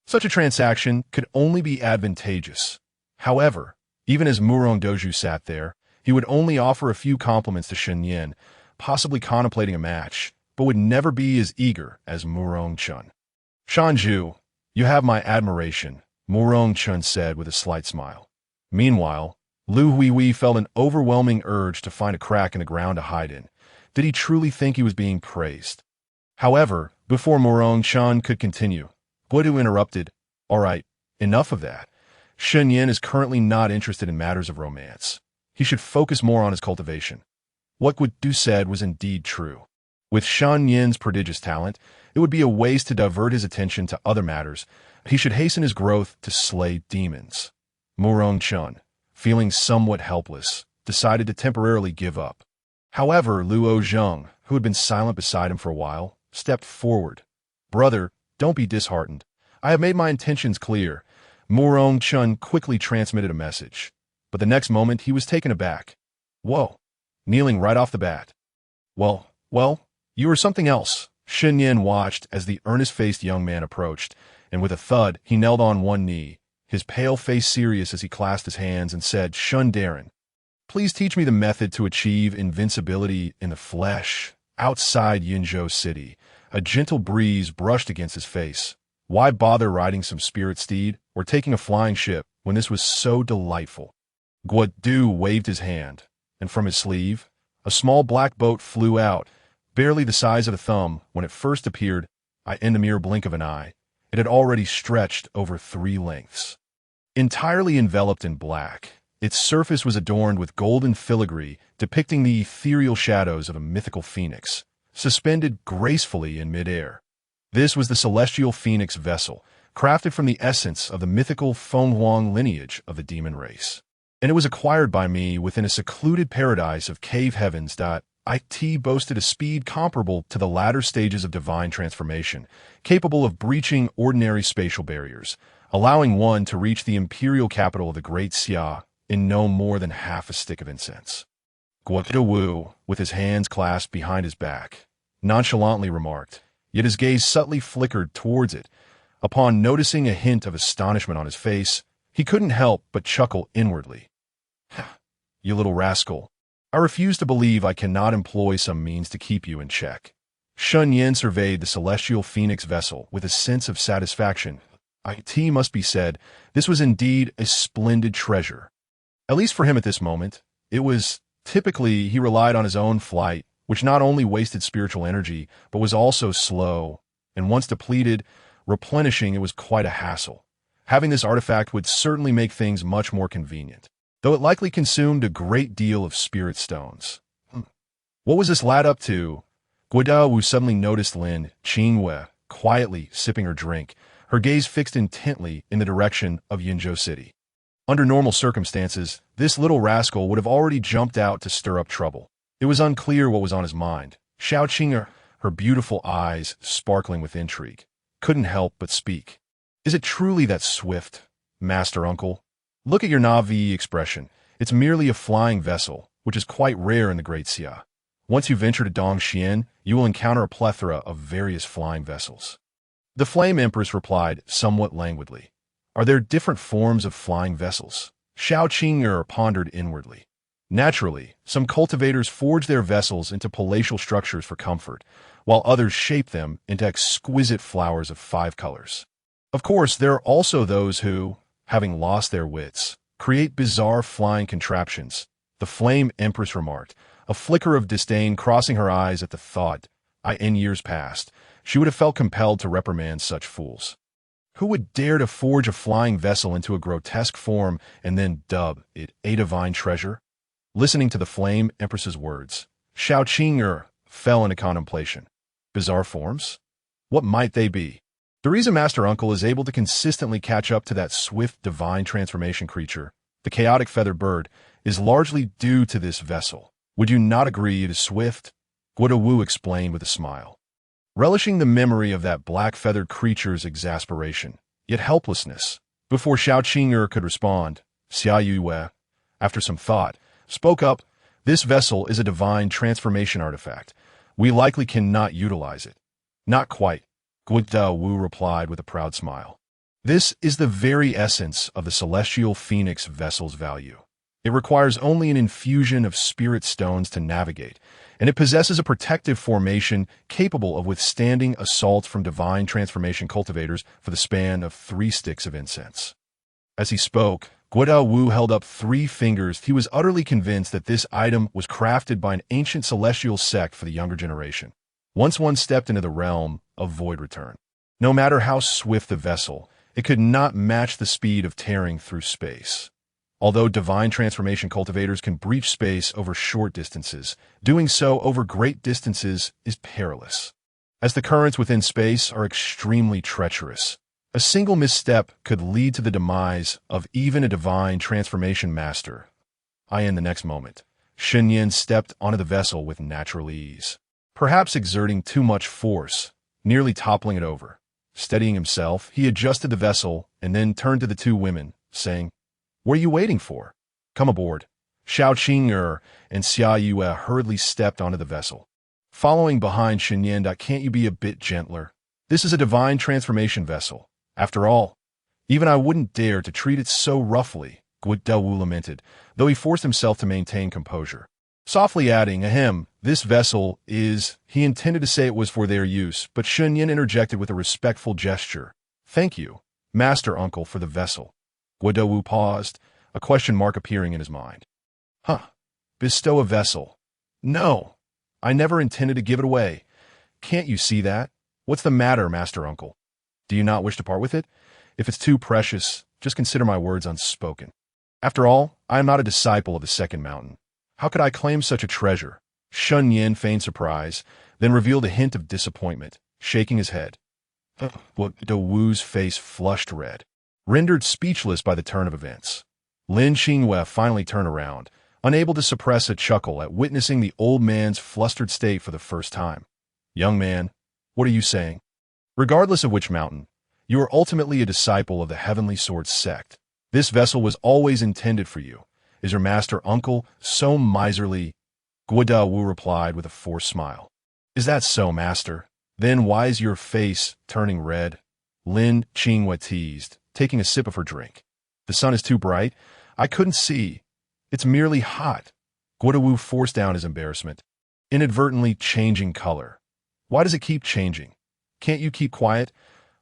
S1: Such a transaction could only be advantageous. However, even as Murong Doju sat there, he would only offer a few compliments to Shen Nian, possibly contemplating a match, but would never be as eager as Murong Chun. "Shanju, you have my admiration," Murong Chun said with a slight smile. Meanwhile, Lu Huihui felt an overwhelming urge to find a crack in the ground to hide in. Did he truly think he was being praised? However, before Murong Chun could continue, Guidu interrupted. "All right, enough of that. Shen Nian is currently not interested in matters of romance. He should focus more on his cultivation." What Guidu said was indeed true. With Shen Nian's prodigious talent, it would be a waste to divert his attention to other matters. He should hasten his growth to slay demons. Murong Chun, feeling somewhat helpless, decided to temporarily give up. However, Luo Zheng, who had been silent beside him for a while, stepped forward. "Brother, don't be disheartened. I have made my intentions clear." Murong Chun quickly transmitted a message, but the next moment he was taken aback. "Whoa," kneeling right off the bat. Well, you are something else." Shen Nian watched as the earnest-faced young man approached, and with a thud, he knelt on one knee, his pale face serious as he clasped his hands and said, "Shun Darren, please teach me the method to achieve invincibility in the flesh." Outside Yinzhou City, a gentle breeze brushed against his face. Why bother riding some spirit steed or taking a flying ship when this was so delightful? Guidu waved his hand, and from his sleeve, a small black boat flew out, barely the size of a thumb when it first appeared. In the mere blink of an eye, it had already stretched over 3 lengths. Entirely enveloped in black, its surface was adorned with golden filigree depicting the ethereal shadows of a mythical phoenix, suspended gracefully in midair. This was the celestial phoenix vessel, crafted from the essence of the mythical Fenghuang lineage of the demon race. And it was acquired by me within a secluded paradise of cave heavens. It boasted a speed comparable to the latter stages of divine transformation, capable of breaching ordinary spatial barriers, allowing one to reach the imperial capital of the Great Xia in no more than half a stick of incense. Guidu, with his hands clasped behind his back, nonchalantly remarked, yet his gaze subtly flickered towards it. Upon noticing a hint of astonishment on his face, he couldn't help but chuckle inwardly. "You little rascal. I refuse to believe I cannot employ some means to keep you in check. Shen Nian surveyed the celestial phoenix vessel with a sense of satisfaction. It must be said, this was indeed a splendid treasure. At least for him at this moment, it was. Typically, he relied on his own flight, which not only wasted spiritual energy, but was also slow, and once depleted, replenishing it was quite a hassle. Having this artifact would certainly make things much more convenient, though it likely consumed a great deal of spirit stones. What was this lad up to? Guodao Wu suddenly noticed Lin Qing'er quietly sipping her drink, her gaze fixed intently in the direction of Yinzhou City. Under normal circumstances, this little rascal would have already jumped out to stir up trouble. It was unclear what was on his mind. Xiao Qing'er, her beautiful eyes sparkling with intrigue, couldn't help but speak. Is it truly that swift, Master Uncle? Look at your Na'vi expression. It's merely a flying vessel, which is quite rare in the Great Xia. Once you venture to Dongxian, you will encounter a plethora of various flying vessels. The Flame Empress replied somewhat languidly. Are there different forms of flying vessels? Xiao Qing'er pondered inwardly. Naturally, some cultivators forge their vessels into palatial structures for comfort, while others shape them into exquisite flowers of 5 colors. Of course, there are also those who, having lost their wits, create bizarre flying contraptions. The Flame Empress remarked, a flicker of disdain crossing her eyes at the thought. In years past, she would have felt compelled to reprimand such fools. Who would dare to forge a flying vessel into a grotesque form and then dub it a divine treasure? Listening to the Flame Empress's words, Xiao Qing'er fell into contemplation. Bizarre forms? What might they be? The reason Master Uncle is able to consistently catch up to that swift divine transformation creature, the chaotic feathered bird, is largely due to this vessel. Would you not agree it is swift? Guodao Wu explained with a smile, relishing the memory of that black-feathered creature's exasperation, yet helplessness. Before Xiao Qing'er could respond, Xia Yue, after some thought, spoke up. This vessel is a divine transformation artifact. We likely cannot utilize it. Not quite, Guodao Wu replied with a proud smile. This is the very essence of the celestial phoenix vessel's value. It requires only an infusion of spirit stones to navigate, and it possesses a protective formation capable of withstanding assaults from divine transformation cultivators for the span of 3 sticks of incense. As he spoke, Guodao Wu held up 3 fingers. He was utterly convinced that this item was crafted by an ancient celestial sect for the younger generation. Once one stepped into the realm of void return, no matter how swift the vessel, it could not match the speed of tearing through space. Although divine transformation cultivators can breach space over short distances, doing so over great distances is perilous, as the currents within space are extremely treacherous. A single misstep could lead to the demise of even a divine transformation master. In the next moment, Shen Nian stepped onto the vessel with natural ease, perhaps exerting too much force, nearly toppling it over. Steadying himself, he adjusted the vessel and then turned to the 2 women, saying, "What are you waiting for? Come aboard." Xiao Qing'er and Xia Yue hurriedly stepped onto the vessel, following behind Shen Nian. Can't you be a bit gentler? This is a divine transformation vessel. After all, even I wouldn't dare to treat it so roughly, Guodao Wu lamented, though he forced himself to maintain composure. Softly adding, ahem, this vessel is, he intended to say it was for their use, but Shen Nian interjected with a respectful gesture. Thank you, Master Uncle, for the vessel. Guodao Wu paused, a question mark appearing in his mind. Bestow a vessel. No, I never intended to give it away. Can't you see that? What's the matter, Master Uncle? Do you not wish to part with it? If it's too precious, just consider my words unspoken. After all, I am not a disciple of the Second Mountain. How could I claim such a treasure? Shen Nian feigned surprise, then revealed a hint of disappointment, shaking his head. Guodao Wu's face flushed red, rendered speechless by the turn of events. Lin Qing'er finally turned around, unable to suppress a chuckle at witnessing the old man's flustered state for the first time. Young man, what are you saying? Regardless of which mountain, you are ultimately a disciple of the Heavenly Sword Sect. This vessel was always intended for you. Is your master uncle so miserly? Guodao Wu replied with a forced smile. Is that so, master? Then why is your face turning red? Lin Qing'er teased, taking a sip of her drink. The sun is too bright. I couldn't see. It's merely hot. Guodawu forced down his embarrassment, inadvertently changing color. Why does it keep changing? Can't you keep quiet?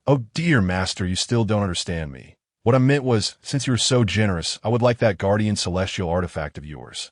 S1: Oh dear master, you still don't understand me. What I meant was, since you're so generous, I would like that guardian celestial artifact of yours.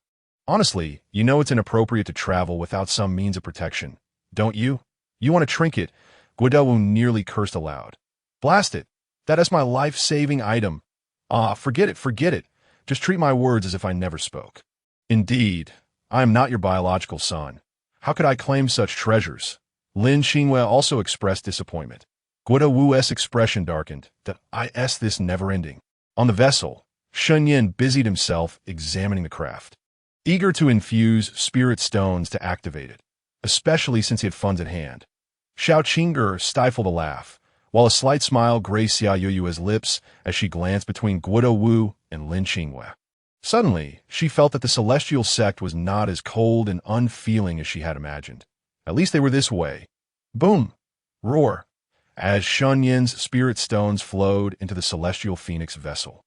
S1: Honestly, you know it's inappropriate to travel without some means of protection, don't you? You want a trinket? Guodawu nearly cursed aloud. Blast it! That is my life-saving item. Ah, forget it. Just treat my words as if I never spoke. Indeed, I am not your biological son. How could I claim such treasures? Lin Xinhua also expressed disappointment. Guodawu's expression darkened. That is this never-ending. On the vessel, Shen Nian busied himself examining the craft, eager to infuse spirit stones to activate it, especially since he had funds at hand. Xiao Qing'er stifled a laugh, while a slight smile graced Xiao Yu's lips as she glanced between Guodawu and Lin Xinhua. Suddenly, she felt that the celestial sect was not as cold and unfeeling as she had imagined. At least they were this way. Boom! Roar! As Shen Nian's spirit stones flowed into the celestial phoenix vessel.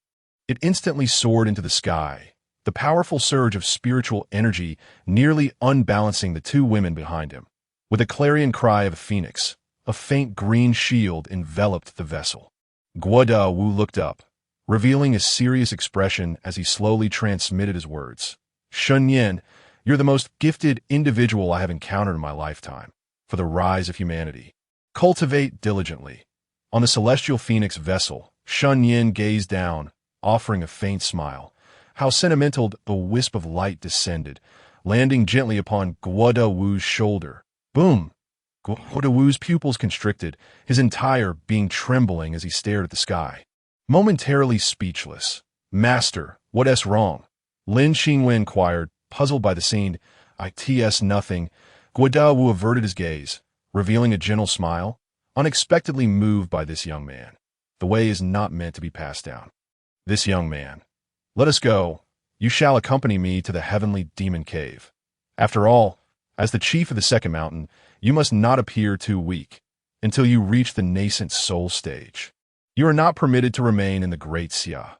S1: It instantly soared into the sky, the powerful surge of spiritual energy nearly unbalancing the two women behind him. With a clarion cry of a phoenix, a faint green shield enveloped the vessel. Guodawu looked up, revealing a serious expression as he slowly transmitted his words. Shen Nian, you're the most gifted individual I have encountered in my lifetime. For the rise of humanity, cultivate diligently. On the celestial phoenix vessel, Shen Nian gazed down, offering a faint smile. How sentimental the wisp of light descended, landing gently upon Guodawu's shoulder. Boom! Guodawu's pupils constricted, his entire being trembling as he stared at the sky. Momentarily speechless. Master, what's wrong? Lin Xinhua inquired, puzzled by the scene. It's nothing. Guodawu averted his gaze, revealing a gentle smile, unexpectedly moved by this young man. The way is not meant to be passed down. This young man. Let us go. You shall accompany me to the heavenly demon cave. After all, as the chief of the second mountain, you must not appear too weak until you reach the nascent soul stage. You are not permitted to remain in the great Xia.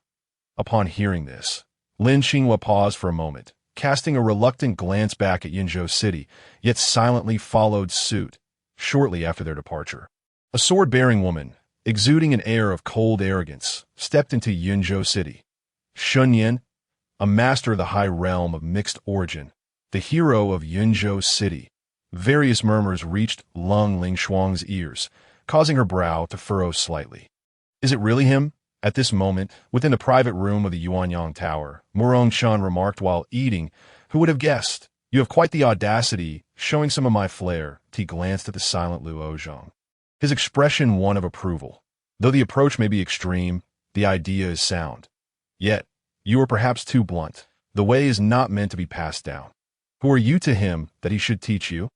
S1: Upon hearing this, Lin Xinhua paused for a moment, casting a reluctant glance back at Yinzhou City, yet silently followed suit shortly after their departure. A sword-bearing woman, exuding an air of cold arrogance, stepped into Yinzhou City. Shen Nian, a master of the high realm of mixed origin, the hero of Yinzhou City. Various murmurs reached Lung Lingshuang's ears, causing her brow to furrow slightly. Is it really him? At this moment, within the private room of the Yuanyang Tower, Murong Shan remarked while eating, who would have guessed? You have quite the audacity, showing some of my flair. He glanced at the silent Luo Zhang. His expression one of approval. Though the approach may be extreme, the idea is sound. Yet, you are perhaps too blunt. The way is not meant to be passed down. Who are you to him that he should teach you?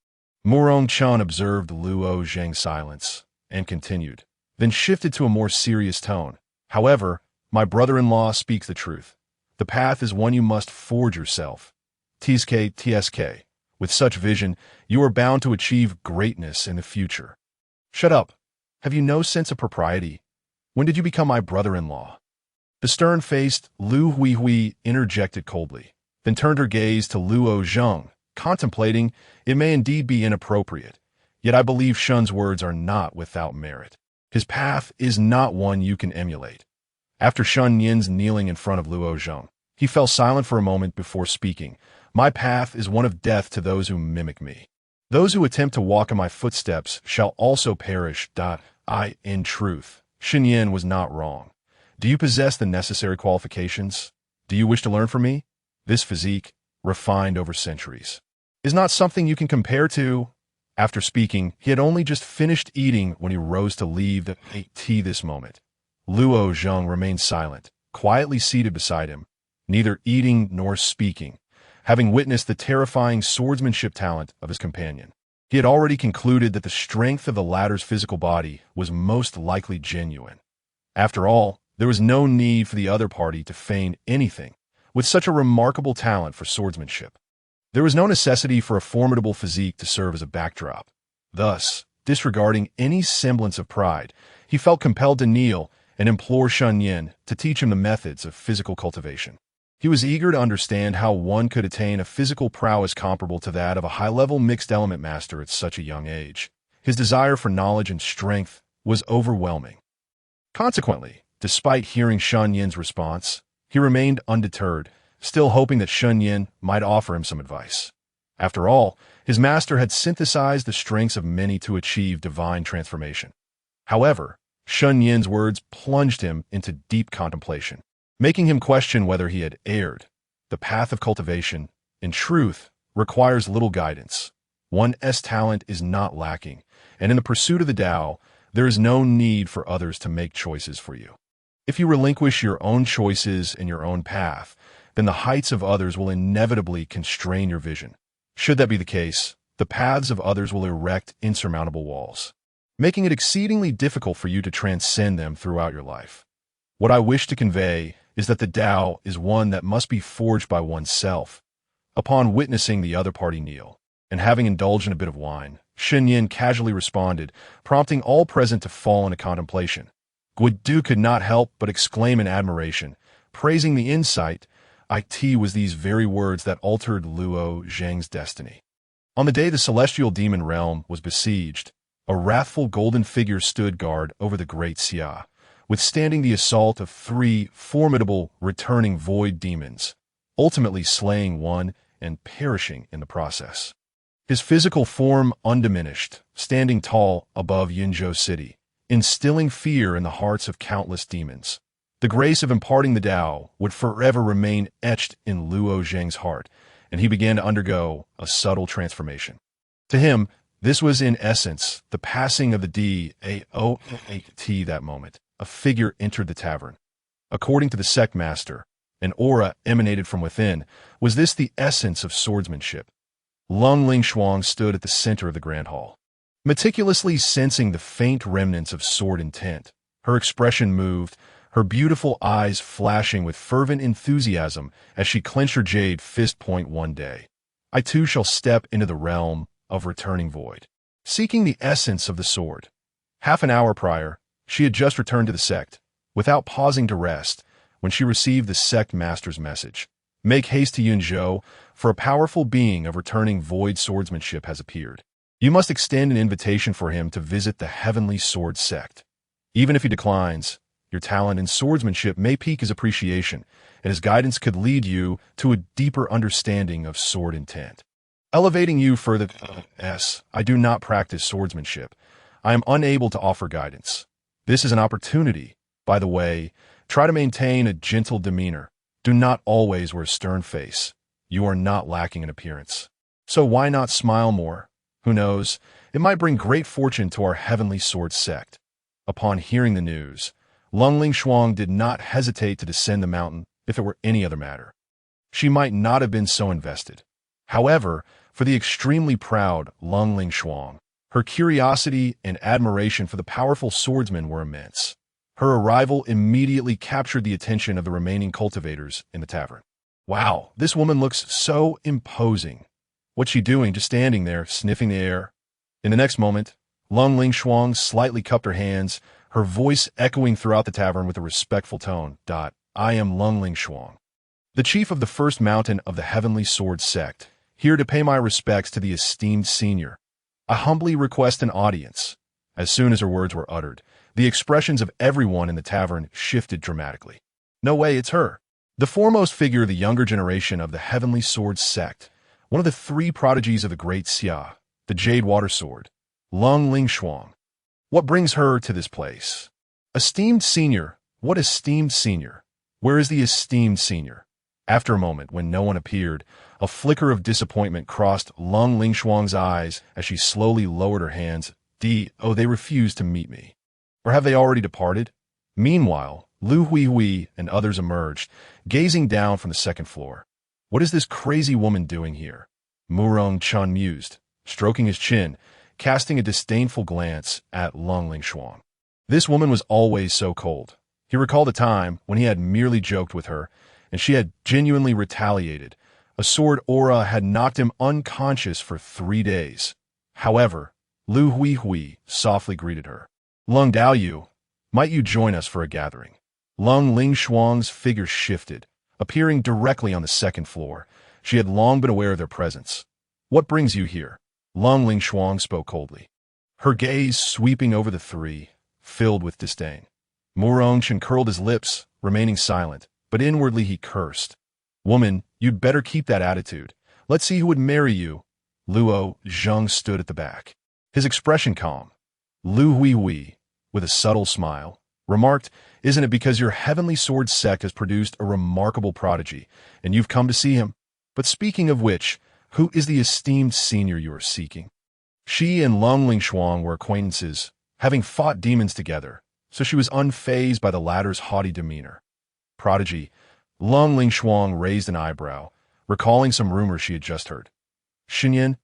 S1: Murong Chan observed Luo Zhang's silence, and continued, then shifted to a more serious tone. However, my brother-in-law speaks the truth. The path is one you must forge yourself. TSK. With such vision, you are bound to achieve greatness in the future. Shut up. Have you no sense of propriety? When did you become my brother-in-law? The stern-faced Lu Huihui interjected coldly, then turned her gaze to Luo Zhang, contemplating, it may indeed be inappropriate, yet I believe Shen's words are not without merit. His path is not one you can emulate. After Shen Nian's kneeling in front of Luo Zhang, he fell silent for a moment before speaking. My path is one of death to those who mimic me. Those who attempt to walk in my footsteps shall also perish. In truth, Shen Nian was not wrong. Do you possess the necessary qualifications? Do you wish to learn from me? This physique, refined over centuries, is not something you can compare to. After speaking, he had only just finished eating when he rose to leave the tea this moment. Luo Zhang remained silent, quietly seated beside him, neither eating nor speaking, having witnessed the terrifying swordsmanship talent of his companion. He had already concluded that the strength of the latter's physical body was most likely genuine. After all, there was no need for the other party to feign anything, with such a remarkable talent for swordsmanship. There was no necessity for a formidable physique to serve as a backdrop. Thus, disregarding any semblance of pride, he felt compelled to kneel and implore Shen Nian to teach him the methods of physical cultivation. He was eager to understand how one could attain a physical prowess comparable to that of a high-level mixed-element master at such a young age. His desire for knowledge and strength was overwhelming. Consequently, despite hearing Shen Nian's response, he remained undeterred, still hoping that Shen Nian might offer him some advice. After all, his master had synthesized the strengths of many to achieve divine transformation. However, Shen Nian's words plunged him into deep contemplation, making him question whether he had erred. The path of cultivation, in truth, requires little guidance. One's talent is not lacking, and in the pursuit of the Tao, there is no need for others to make choices for you. If you relinquish your own choices and your own path, then the heights of others will inevitably constrain your vision. Should that be the case, the paths of others will erect insurmountable walls, making it exceedingly difficult for you to transcend them throughout your life. What I wish to convey is that the Tao is one that must be forged by oneself. Upon witnessing the other party kneel, and having indulged in a bit of wine, Shen Nian casually responded, prompting all present to fall into contemplation. Guidu could not help but exclaim in admiration, praising the insight. It was these very words that altered Luo Zheng's destiny. On the day the celestial demon realm was besieged, a wrathful golden figure stood guard over the great Xia, withstanding the assault of 3 formidable returning void demons, ultimately slaying one and perishing in the process. His physical form undiminished, standing tall above Yinzhou City, instilling fear in the hearts of countless demons. The grace of imparting the Tao would forever remain etched in Luo Zheng's heart, and he began to undergo a subtle transformation. To him, this was in essence the passing of the Dao that moment. A figure entered the tavern. According to the sect master, an aura emanated from within. Was this the essence of swordsmanship? Lung Lingshuang stood at the center of the grand hall, meticulously sensing the faint remnants of sword intent. Her expression moved, her beautiful eyes flashing with fervent enthusiasm as she clenched her jade fist. One day, I too shall step into the realm of returning void, seeking the essence of the sword. Half an hour prior, she had just returned to the sect, without pausing to rest, when she received the sect master's message. Make haste to Yunzhou, for a powerful being of returning void swordsmanship has appeared. You must extend an invitation for him to visit the Heavenly Sword Sect. Even if he declines, your talent in swordsmanship may pique his appreciation, and his guidance could lead you to a deeper understanding of sword intent, elevating you further. I do not practice swordsmanship. I am unable to offer guidance. This is an opportunity. By the way, try to maintain a gentle demeanor. Do not always wear a stern face. You are not lacking in appearance. So why not smile more? Who knows? It might bring great fortune to our Heavenly Sword Sect. Upon hearing the news, Lung Lingshuang did not hesitate to descend the mountain if it were any other matter. She might not have been so invested. However, for the extremely proud Lung Lingshuang, her curiosity and admiration for the powerful swordsman were immense. Her arrival immediately captured the attention of the remaining cultivators in the tavern. Wow, this woman looks so imposing. What's she doing, just standing there, sniffing the air? In the next moment, Lung Lingshuang slightly cupped her hands, her voice echoing throughout the tavern with a respectful tone. I am Lung Lingshuang, the chief of the first mountain of the Heavenly Sword Sect, here to pay my respects to the esteemed senior. I humbly request an audience. As soon as her words were uttered, the expressions of everyone in the tavern shifted dramatically. No way, it's her. The foremost figure of the younger generation of the Heavenly Sword Sect, one of the 3 prodigies of the great Xia, the Jade Water Sword, Lung Lingshuang. What brings her to this place? Esteemed senior. What esteemed senior? Where is the esteemed senior? After a moment, when no one appeared, a flicker of disappointment crossed Lung Lingshuang's eyes as she slowly lowered her hands. They refused to meet me. Or have they already departed? Meanwhile, Lu Huihui and others emerged, gazing down from the second floor. What is this crazy woman doing here? Murong Chun mused, stroking his chin, casting a disdainful glance at Lung Lingshuang. This woman was always so cold. He recalled a time when he had merely joked with her, and she had genuinely retaliated. A sword aura had knocked him unconscious for 3 days. However, Lu Huihui softly greeted her. Lung Daoyu, might you join us for a gathering? Lung Lingshuang's figure shifted, appearing directly on the second floor. She had long been aware of their presence. "What brings you here?" Long Ling Shuang spoke coldly, her gaze sweeping over the three, filled with disdain. Murong Chen curled his lips, remaining silent, but inwardly he cursed. "Woman, you'd better keep that attitude. Let's see who would marry you." Luo Zheng stood at the back, his expression calm. Lu Huihui, with a subtle smile, remarked, "Isn't it because your Heavenly Sword Sect has produced a remarkable prodigy, and you've come to see him? But speaking of which, who is the esteemed senior you are seeking?" She and Long Ling Shuang were acquaintances, having fought demons together, so she was unfazed by the latter's haughty demeanor. "Prodigy." Long Ling Shuang raised an eyebrow, recalling some rumors she had just heard. "Shen Nian."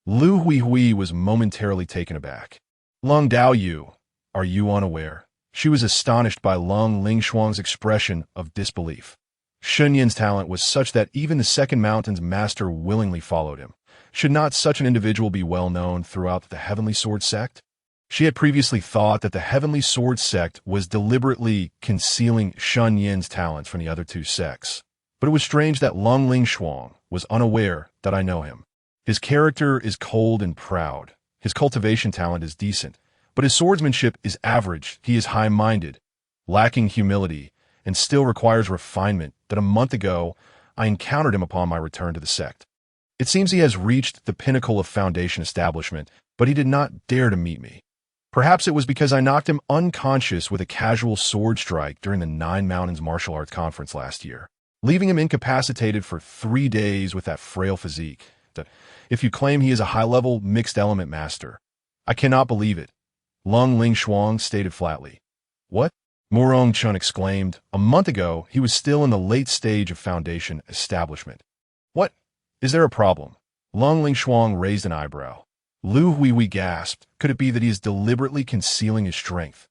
S1: Lu Huihui was momentarily taken aback. "Long Dao Yu, are you unaware?" She was astonished by Long Ling Shuang's expression of disbelief. Shen Nian's talent was such that even the Second Mountain's master willingly followed him. Should not such an individual be well known throughout the Heavenly Sword Sect? She had previously thought that the Heavenly Sword Sect was deliberately concealing Shen Nian's talents from the other two sects. But it was strange that Long Ling Shuang was unaware that I know him. His character is cold and proud. His cultivation talent is decent, but his swordsmanship is average. He is high-minded, lacking humility, and still requires refinement that a month ago I encountered him upon my return to the sect. It seems he has reached the pinnacle of foundation establishment, but he did not dare to meet me. Perhaps it was because I knocked him unconscious with a casual sword strike during the Nine Mountains Martial Arts Conference last year, leaving him incapacitated for 3 days with that frail physique. If you claim he is a high-level mixed-element master, I cannot believe it. Long Ling Shuang stated flatly. "What?" Murong Chen exclaimed. "A month ago, he was still in the late stage of foundation establishment." "What? Is there a problem?" Long Ling Shuang raised an eyebrow. Lu Huihui gasped. "Could it be that he is deliberately concealing his strength?"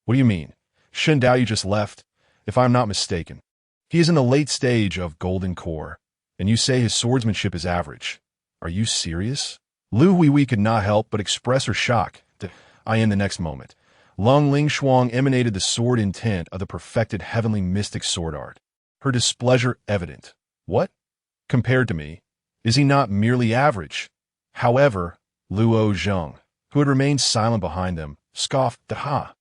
S1: "What do you mean?" "Shen Dao, you just left, if I am not mistaken. He is in the late stage of Golden Core, and you say his swordsmanship is average. Are you serious?" Lu Huihui could not help but express her shock. In the next moment, Long Ling Shuang emanated the sword intent of the perfected heavenly mystic sword art, her displeasure evident. "What? Compared to me, is he not merely average?" However, Luo Zheng, who had remained silent behind them, scoffed. "Ha!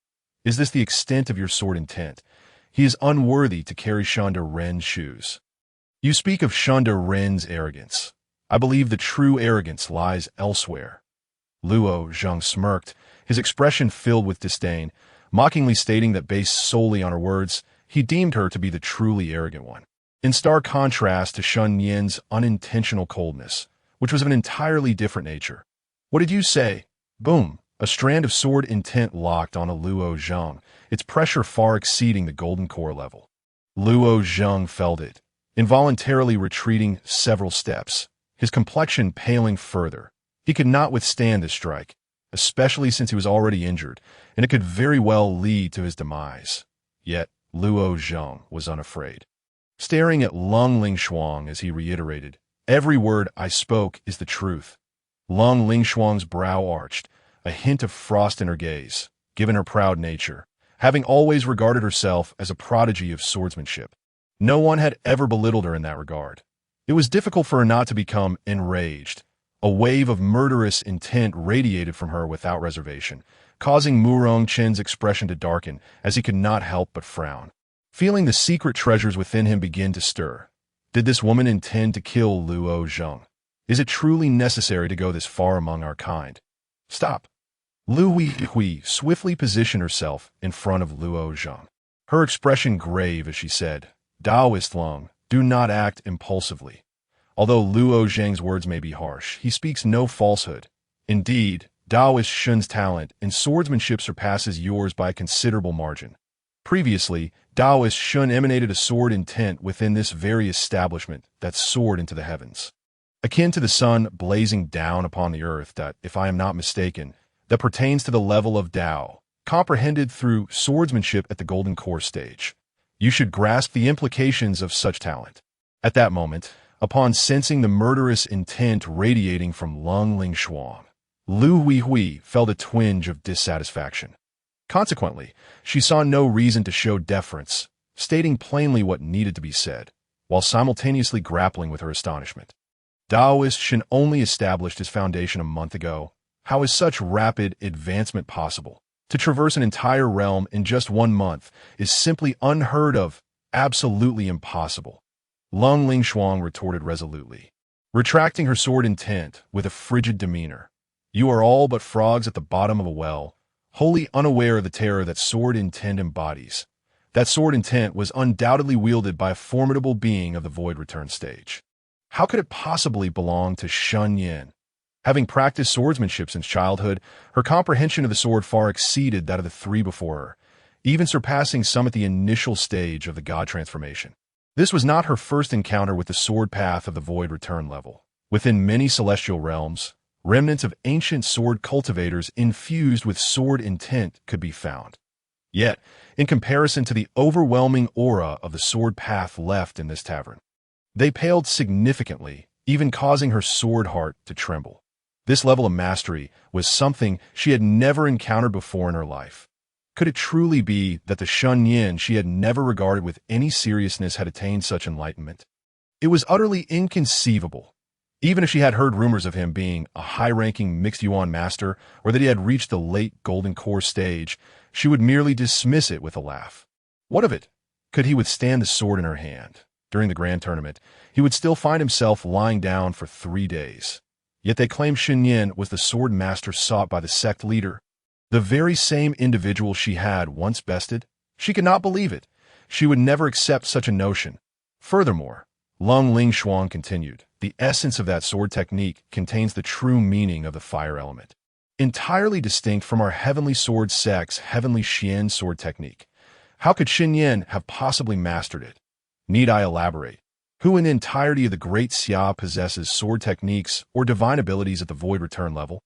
S1: Is this the extent of your sword intent? He is unworthy to carry Shanda Ren's shoes." "You speak of Shanda Ren's arrogance. I believe the true arrogance lies elsewhere." Luo Zheng smirked, his expression filled with disdain, mockingly stating that based solely on her words, he deemed her to be the truly arrogant one. In stark contrast to Shen Nian's unintentional coldness, which was of an entirely different nature. "What did you say?" Boom! A strand of sword intent locked onto Luo Zheng, its pressure far exceeding the golden core level. Luo Zheng felt it, involuntarily retreating several steps, his complexion paling further. He could not withstand this strike, especially since he was already injured, and it could very well lead to his demise. Yet Luo Zheng was unafraid, staring at Long Ling Shuang as he reiterated, "Every word I spoke is the truth." Long Ling Shuang's brow arched, a hint of frost in her gaze, given her proud nature, having always regarded herself as a prodigy of swordsmanship. No one had ever belittled her in that regard. It was difficult for her not to become enraged. A wave of murderous intent radiated from her without reservation, causing Murong Chen's expression to darken as he could not help but frown, feeling the secret treasures within him begin to stir. Did this woman intend to kill Luo Zheng? Is it truly necessary to go this far among our kind? "Stop!" Lu Huihui swiftly positioned herself in front of Luo Zheng, her expression grave as she said, "Taoist Long, do not act impulsively. Although Luo Zheng's words may be harsh, he speaks no falsehood. Indeed, Taoist Shen's talent in swordsmanship surpasses yours by a considerable margin. Previously, Taoist Shen emanated a sword intent within this very establishment that soared into the heavens, akin to the sun blazing down upon the earth that, if I am not mistaken, that pertains to the level of Tao, comprehended through swordsmanship at the Golden Core stage. You should grasp the implications of such talent." At that moment, upon sensing the murderous intent radiating from Long Ling Shuang, Lu Huihui felt a twinge of dissatisfaction. Consequently, she saw no reason to show deference, stating plainly what needed to be said. while simultaneously grappling with her astonishment. Taoist Shen only established his foundation a month ago. How is such rapid advancement possible? To traverse an entire realm in just 1 month is simply unheard of, absolutely impossible. Lung Lingshuang retorted resolutely, retracting her sword intent with a frigid demeanor. You are all but frogs at the bottom of a well, wholly unaware of the terror that sword intent embodies. That sword intent was undoubtedly wielded by a formidable being of the void return stage. How could it possibly belong to Shen Nian? Having practiced swordsmanship since childhood, her comprehension of the sword far exceeded that of the 3 before her, even surpassing some at the initial stage of the god transformation. This was not her first encounter with the sword path of the void return level. Within many celestial realms, remnants of ancient sword cultivators infused with sword intent could be found. Yet, in comparison to the overwhelming aura of the sword path left in this tavern, they paled significantly, even causing her sword heart to tremble. This level of mastery was something she had never encountered before in her life. Could it truly be that the Shen Nian she had never regarded with any seriousness had attained such enlightenment? It was utterly inconceivable. Even if she had heard rumors of him being a high-ranking mixed yuan master or that he had reached the late golden core stage, she would merely dismiss it with a laugh. What of it? Could he withstand the sword in her hand? During the grand tournament, he would still find himself lying down for 3 days. Yet they claimed Shen Nian was the sword master sought by the sect leader, the very same individual she had once bested. She could not believe it. She would never accept such a notion. Furthermore, Lung Lingshuang continued, the essence of that sword technique contains the true meaning of the fire element, entirely distinct from our Heavenly Sword Sect's Heavenly Xian sword technique. How could Shen Nian have possibly mastered it? Need I elaborate? Who in the entirety of the great Xia possesses sword techniques or divine abilities at the void return level?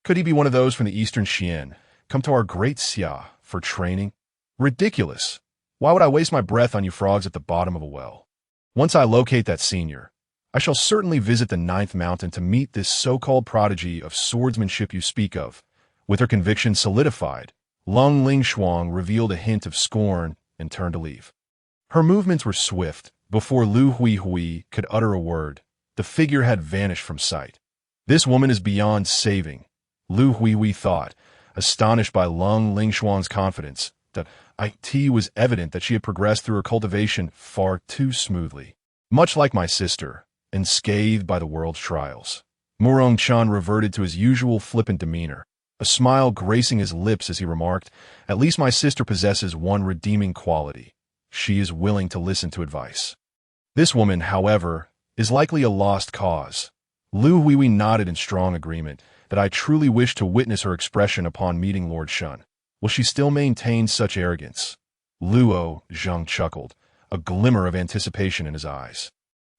S1: Could he be one of those from the Eastern Xian, come to our great Xia for training? Ridiculous. Why would I waste my breath on you frogs at the bottom of a well? Once I locate that senior, I shall certainly visit the 9th mountain to meet this so-called prodigy of swordsmanship you speak of. With her conviction solidified, Lung Lingshuang revealed a hint of scorn and turned to leave. Her movements were swift. Before Lu Huihui could utter a word, the figure had vanished from sight. This woman is beyond saving, Lu Huihui thought, astonished by Lung Lingshuang's confidence. That it was evident that she had progressed through her cultivation far too smoothly. Much like my sister, unscathed by the world's trials. Murong Chan reverted to his usual flippant demeanor, a smile gracing his lips as he remarked, "At least my sister possesses one redeeming quality. She is willing to listen to advice. This woman, however, is likely a lost cause." Lu Huihui nodded in strong agreement that I truly wish to witness her expression upon meeting Lord Shen. Will she still maintain such arrogance? Luo Zheng chuckled, a glimmer of anticipation in his eyes.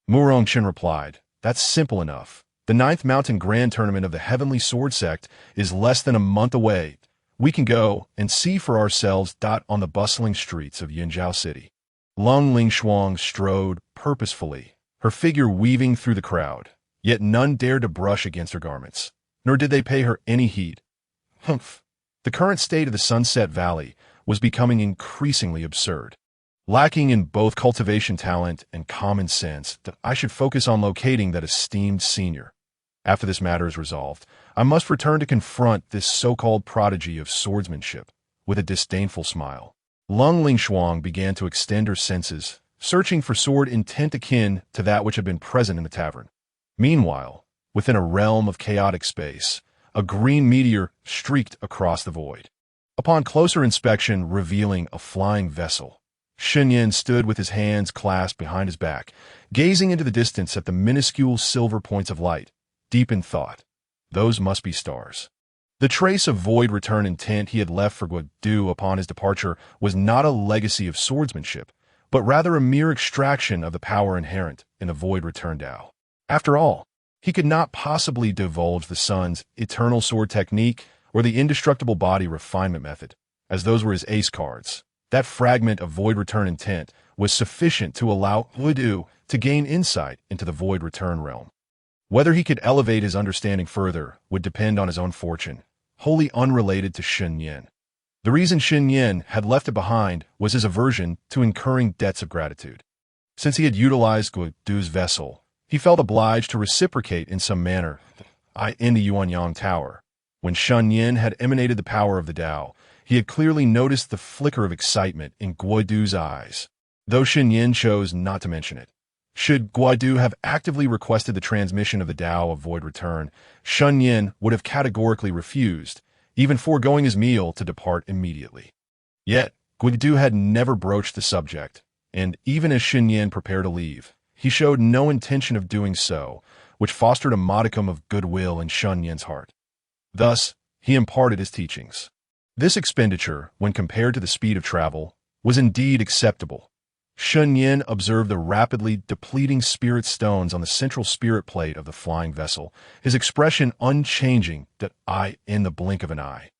S1: Murong Chen replied, "That's simple enough. The 9th Mountain Grand Tournament of the Heavenly Sword Sect is less than a month away. We can go and see for ourselves on the bustling streets of Yinzhou City." Lung Lingshuang strode purposefully, her figure weaving through the crowd, yet none dared to brush against her garments, nor did they pay her any heed. Humph! The current state of the Sunset Valley was becoming increasingly absurd. Lacking in both cultivation talent and common sense, that I should focus on locating that esteemed senior. After this matter is resolved, I must return to confront this so-called prodigy of swordsmanship. With a disdainful smile, Lung Lingshuang began to extend her senses, searching for sword intent akin to that which had been present in the tavern. Meanwhile, within a realm of chaotic space, a green meteor streaked across the void. Upon closer inspection revealing a flying vessel, Shen Nian stood with his hands clasped behind his back, gazing into the distance at the minuscule silver points of light, deep in thought. Those must be stars. The trace of void return intent he had left for Guadu upon his departure was not a legacy of swordsmanship, but rather a mere extraction of the power inherent in the void return Tao. After all, he could not possibly divulge the sun's eternal sword technique or the indestructible body refinement method, as those were his ace cards. That fragment of void return intent was sufficient to allow Guadu to gain insight into the void return realm. Whether he could elevate his understanding further would depend on his own fortune, wholly unrelated to Shen Nian. The reason Shen Nian had left it behind was his aversion to incurring debts of gratitude. Since he had utilized Guidu's vessel, he felt obliged to reciprocate in some manner. In the Yuanyang Tower, when Shen Nian had emanated the power of the Tao, he had clearly noticed the flicker of excitement in Guidu's eyes, though Shen Nian chose not to mention it. Should Guidu have actively requested the transmission of the Tao of Void Return, Shen Nian would have categorically refused, even foregoing his meal to depart immediately. Yet, Guidu had never broached the subject, and even as Shen Nian prepared to leave, he showed no intention of doing so, which fostered a modicum of goodwill in Shen Nian's heart. Thus, he imparted his teachings. This expenditure, when compared to the speed of travel, was indeed acceptable. Shen Nian observed the rapidly depleting spirit stones on the central spirit plate of the flying vessel, his expression unchanging in the blink of an eye.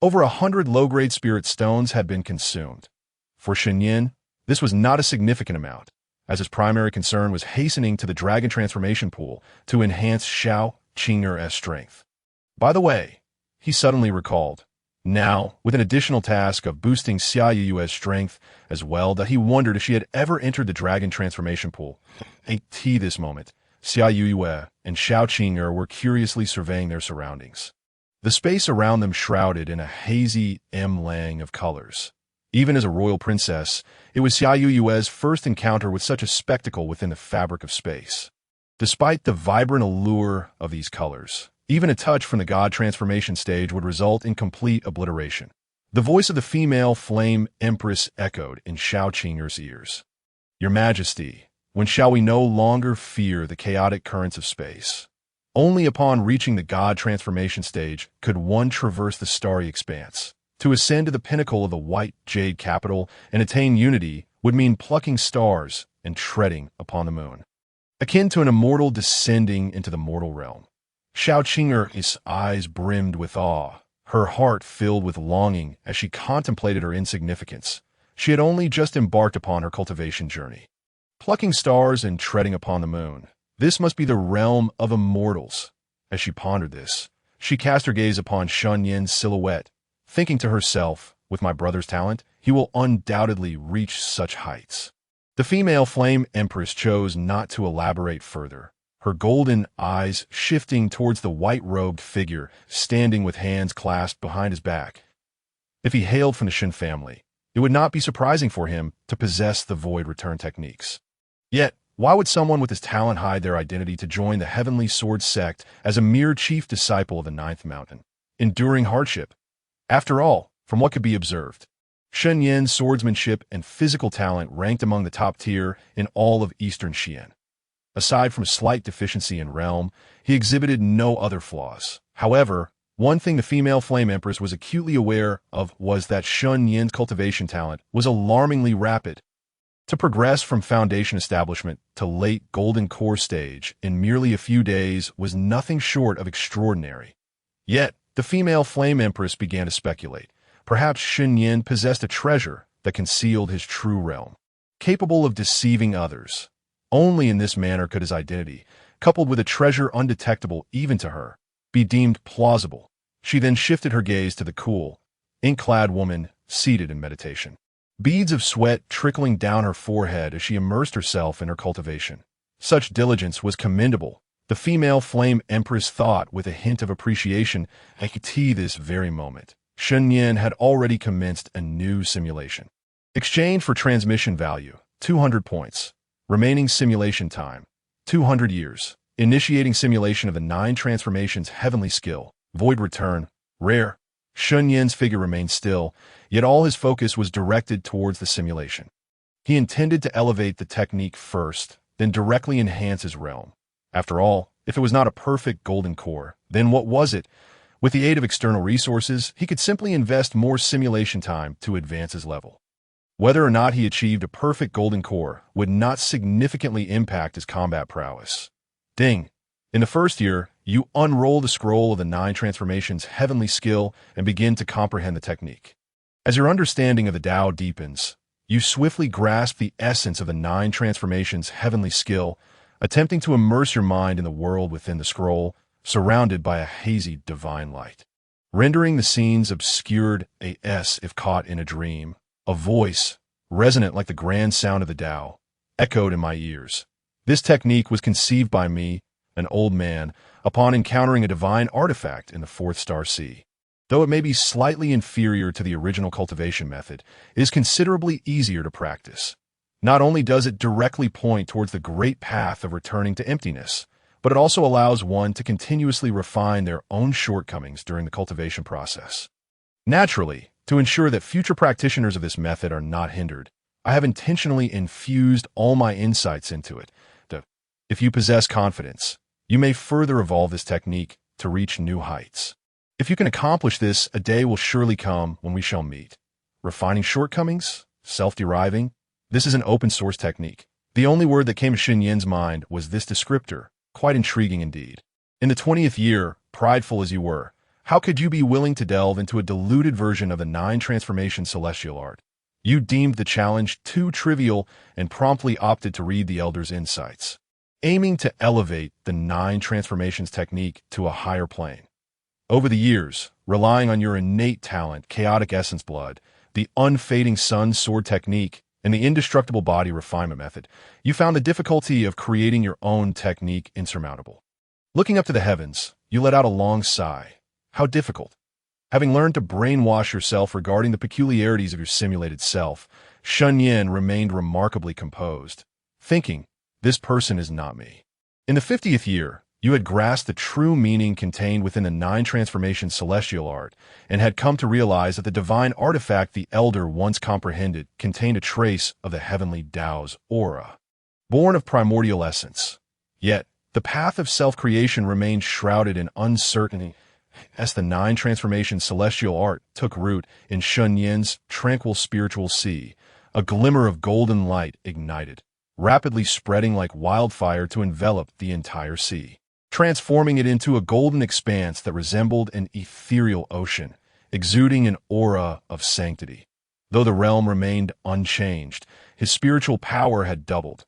S1: Over 100 low-grade spirit stones had been consumed. For Shen Nian, this was not a significant amount, as his primary concern was hastening to the dragon transformation pool to enhance Xiao Qing'er's strength. By the way, he suddenly recalled, now with an additional task of boosting Xiao Yu's strength as well, that he wondered if she had ever entered the dragon transformation pool. At this moment, Xiao Yu and Xiao Qing'er were curiously surveying their surroundings. The space around them shrouded in a hazy lang of colors. Even as a royal princess, it was Xiao Yu's first encounter with such a spectacle within the fabric of space. Despite the vibrant allure of these colors, even a touch from the god transformation stage would result in complete obliteration. The voice of the female flame empress echoed in Xiao Qing'er's ears. Your Majesty, when shall we no longer fear the chaotic currents of space? Only upon reaching the god transformation stage could one traverse the starry expanse. To ascend to the pinnacle of the white jade capital and attain unity would mean plucking stars and treading upon the moon, akin to an immortal descending into the mortal realm. Xiao Qing'er's eyes brimmed with awe, her heart filled with longing as she contemplated her insignificance. She had only just embarked upon her cultivation journey. Plucking stars and treading upon the moon, this must be the realm of immortals. As she pondered this, she cast her gaze upon Shen Nian's silhouette, thinking to herself, with my brother's talent, he will undoubtedly reach such heights. The female flame empress chose not to elaborate further, her golden eyes shifting towards the white-robed figure standing with hands clasped behind his back. If he hailed from the Shen family, it would not be surprising for him to possess the void return techniques. Yet, why would someone with his talent hide their identity to join the Heavenly Sword Sect as a mere chief disciple of the Ninth Mountain, enduring hardship? After all, from what could be observed, Shen Nian's swordsmanship and physical talent ranked among the top tier in all of Eastern Xian. Aside from a slight deficiency in realm, he exhibited no other flaws. However, one thing the female flame empress was acutely aware of was that Shen Nian's cultivation talent was alarmingly rapid. To progress from foundation establishment to late golden core stage in merely a few days was nothing short of extraordinary. Yet, the female flame empress began to speculate. Perhaps Shen Nian possessed a treasure that concealed his true realm, capable of deceiving others. Only in this manner could his identity, coupled with a treasure undetectable even to her, be deemed plausible. She then shifted her gaze to the cool, ink-clad woman seated in meditation. Beads of sweat trickling down her forehead as she immersed herself in her cultivation. Such diligence was commendable, the female flame empress thought with a hint of appreciation. At this very moment, Shen Nian had already commenced a new simulation. Exchange for transmission value, 200 points. Remaining simulation time, 200 years. Initiating simulation of the 9 transformations heavenly skill, void return, rare. Shen Nian's figure remained still, yet all his focus was directed towards the simulation. He intended to elevate the technique first, then directly enhance his realm. After all, if it was not a perfect golden core, then what was it? With the aid of external resources, he could simply invest more simulation time to advance his level. Whether or not he achieved a perfect golden core would not significantly impact his combat prowess. Ding! In the first year, you unroll the scroll of the 9 transformations heavenly skill and begin to comprehend the technique. As your understanding of the Tao deepens, you swiftly grasp the essence of the 9 transformations heavenly skill, attempting to immerse your mind in the world within the scroll, surrounded by a hazy divine light. Rendering the scenes obscured as if caught in a dream. A voice, resonant like the grand sound of the Tao, echoed in my ears. This technique was conceived by me, an old man, upon encountering a divine artifact in the fourth star sea. Though it may be slightly inferior to the original cultivation method, it is considerably easier to practice. Not only does it directly point towards the great path of returning to emptiness, but it also allows one to continuously refine their own shortcomings during the cultivation process. Naturally, to ensure that future practitioners of this method are not hindered, I have intentionally infused all my insights into it. If you possess confidence, you may further evolve this technique to reach new heights. If you can accomplish this, a day will surely come when we shall meet. Refining shortcomings, self-deriving, this is an open-source technique. The only word that came to Shen Nian's mind was this descriptor, quite intriguing indeed. In the 20th year, prideful as you were, how could you be willing to delve into a diluted version of the 9 transformation celestial art? You deemed the challenge too trivial and promptly opted to read the Elder's insights, aiming to elevate the 9 transformations technique to a higher plane. Over the years, relying on your innate talent, chaotic essence blood, the unfading sun sword technique, and the indestructible body refinement method, you found the difficulty of creating your own technique insurmountable. Looking up to the heavens, you let out a long sigh. How difficult. Having learned to brainwash yourself regarding the peculiarities of your simulated self, Shen Nian remained remarkably composed, thinking, this person is not me. In the 50th year, you had grasped the true meaning contained within the 9 transformations celestial art and had come to realize that the divine artifact the Elder once comprehended contained a trace of the heavenly Tao's aura, born of primordial essence. Yet, the path of self-creation remained shrouded in uncertainty as the 9 transformations celestial art took root in Shen Nian's tranquil spiritual sea. A glimmer of golden light ignited, rapidly spreading like wildfire to envelop the entire sea, transforming it into a golden expanse that resembled an ethereal ocean, exuding an aura of sanctity. Though the realm remained unchanged, his spiritual power had doubled.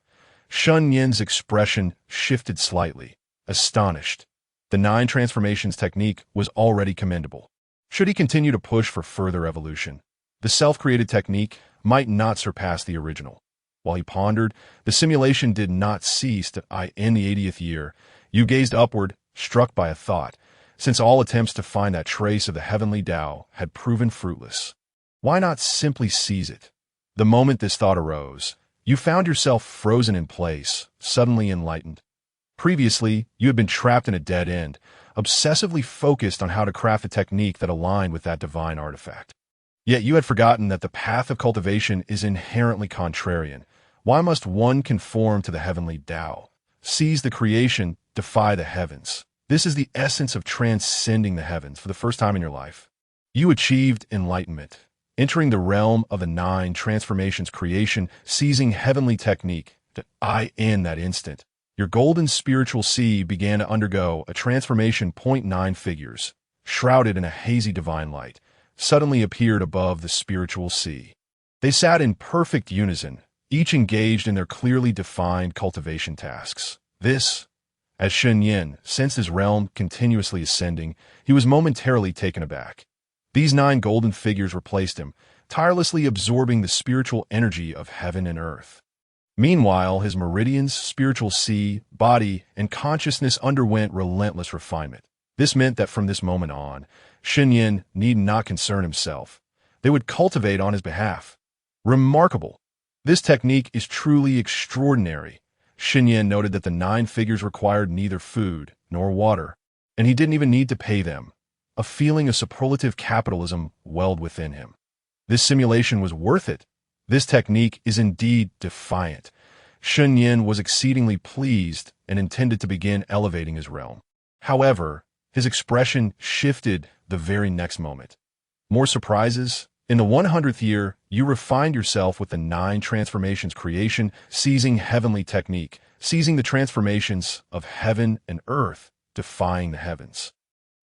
S1: Shen Nian's expression shifted slightly, astonished. The 9 transformations technique was already commendable. Should he continue to push for further evolution, the self-created technique might not surpass the original. While he pondered, the simulation did not cease to in the 80th year. You gazed upward, struck by a thought, since all attempts to find that trace of the heavenly Tao had proven fruitless. Why not simply seize it? The moment this thought arose, you found yourself frozen in place, suddenly enlightened. Previously, you had been trapped in a dead end, obsessively focused on how to craft a technique that aligned with that divine artifact. Yet you had forgotten that the path of cultivation is inherently contrarian. Why must one conform to the heavenly Tao? Seize the creation, defy the heavens. This is the essence of transcending the heavens for the first time in your life. You achieved enlightenment, entering the realm of the 9 transformations creation, seizing heavenly technique. In that instant, your golden spiritual sea began to undergo a transformation. 9 figures, shrouded in a hazy divine light, suddenly appeared above the spiritual sea. They sat in perfect unison, each engaged in their clearly defined cultivation tasks. This, as Shen Nian sensed his realm continuously ascending, he was momentarily taken aback. These 9 golden figures replaced him, tirelessly absorbing the spiritual energy of heaven and earth. Meanwhile, his meridians, spiritual sea, body, and consciousness underwent relentless refinement. This meant that from this moment on, Shen Nian need not concern himself. They would cultivate on his behalf. Remarkable. This technique is truly extraordinary. Shen Nian noted that the 9 figures required neither food nor water, and he didn't even need to pay them. A feeling of superlative capitalism welled within him. This simulation was worth it. This technique is indeed defiant. Shen Nian was exceedingly pleased and intended to begin elevating his realm. However, his expression shifted the very next moment. More surprises? In the 100th year, you refined yourself with the 9 transformations creation, seizing heavenly technique, seizing the transformations of heaven and earth, defying the heavens.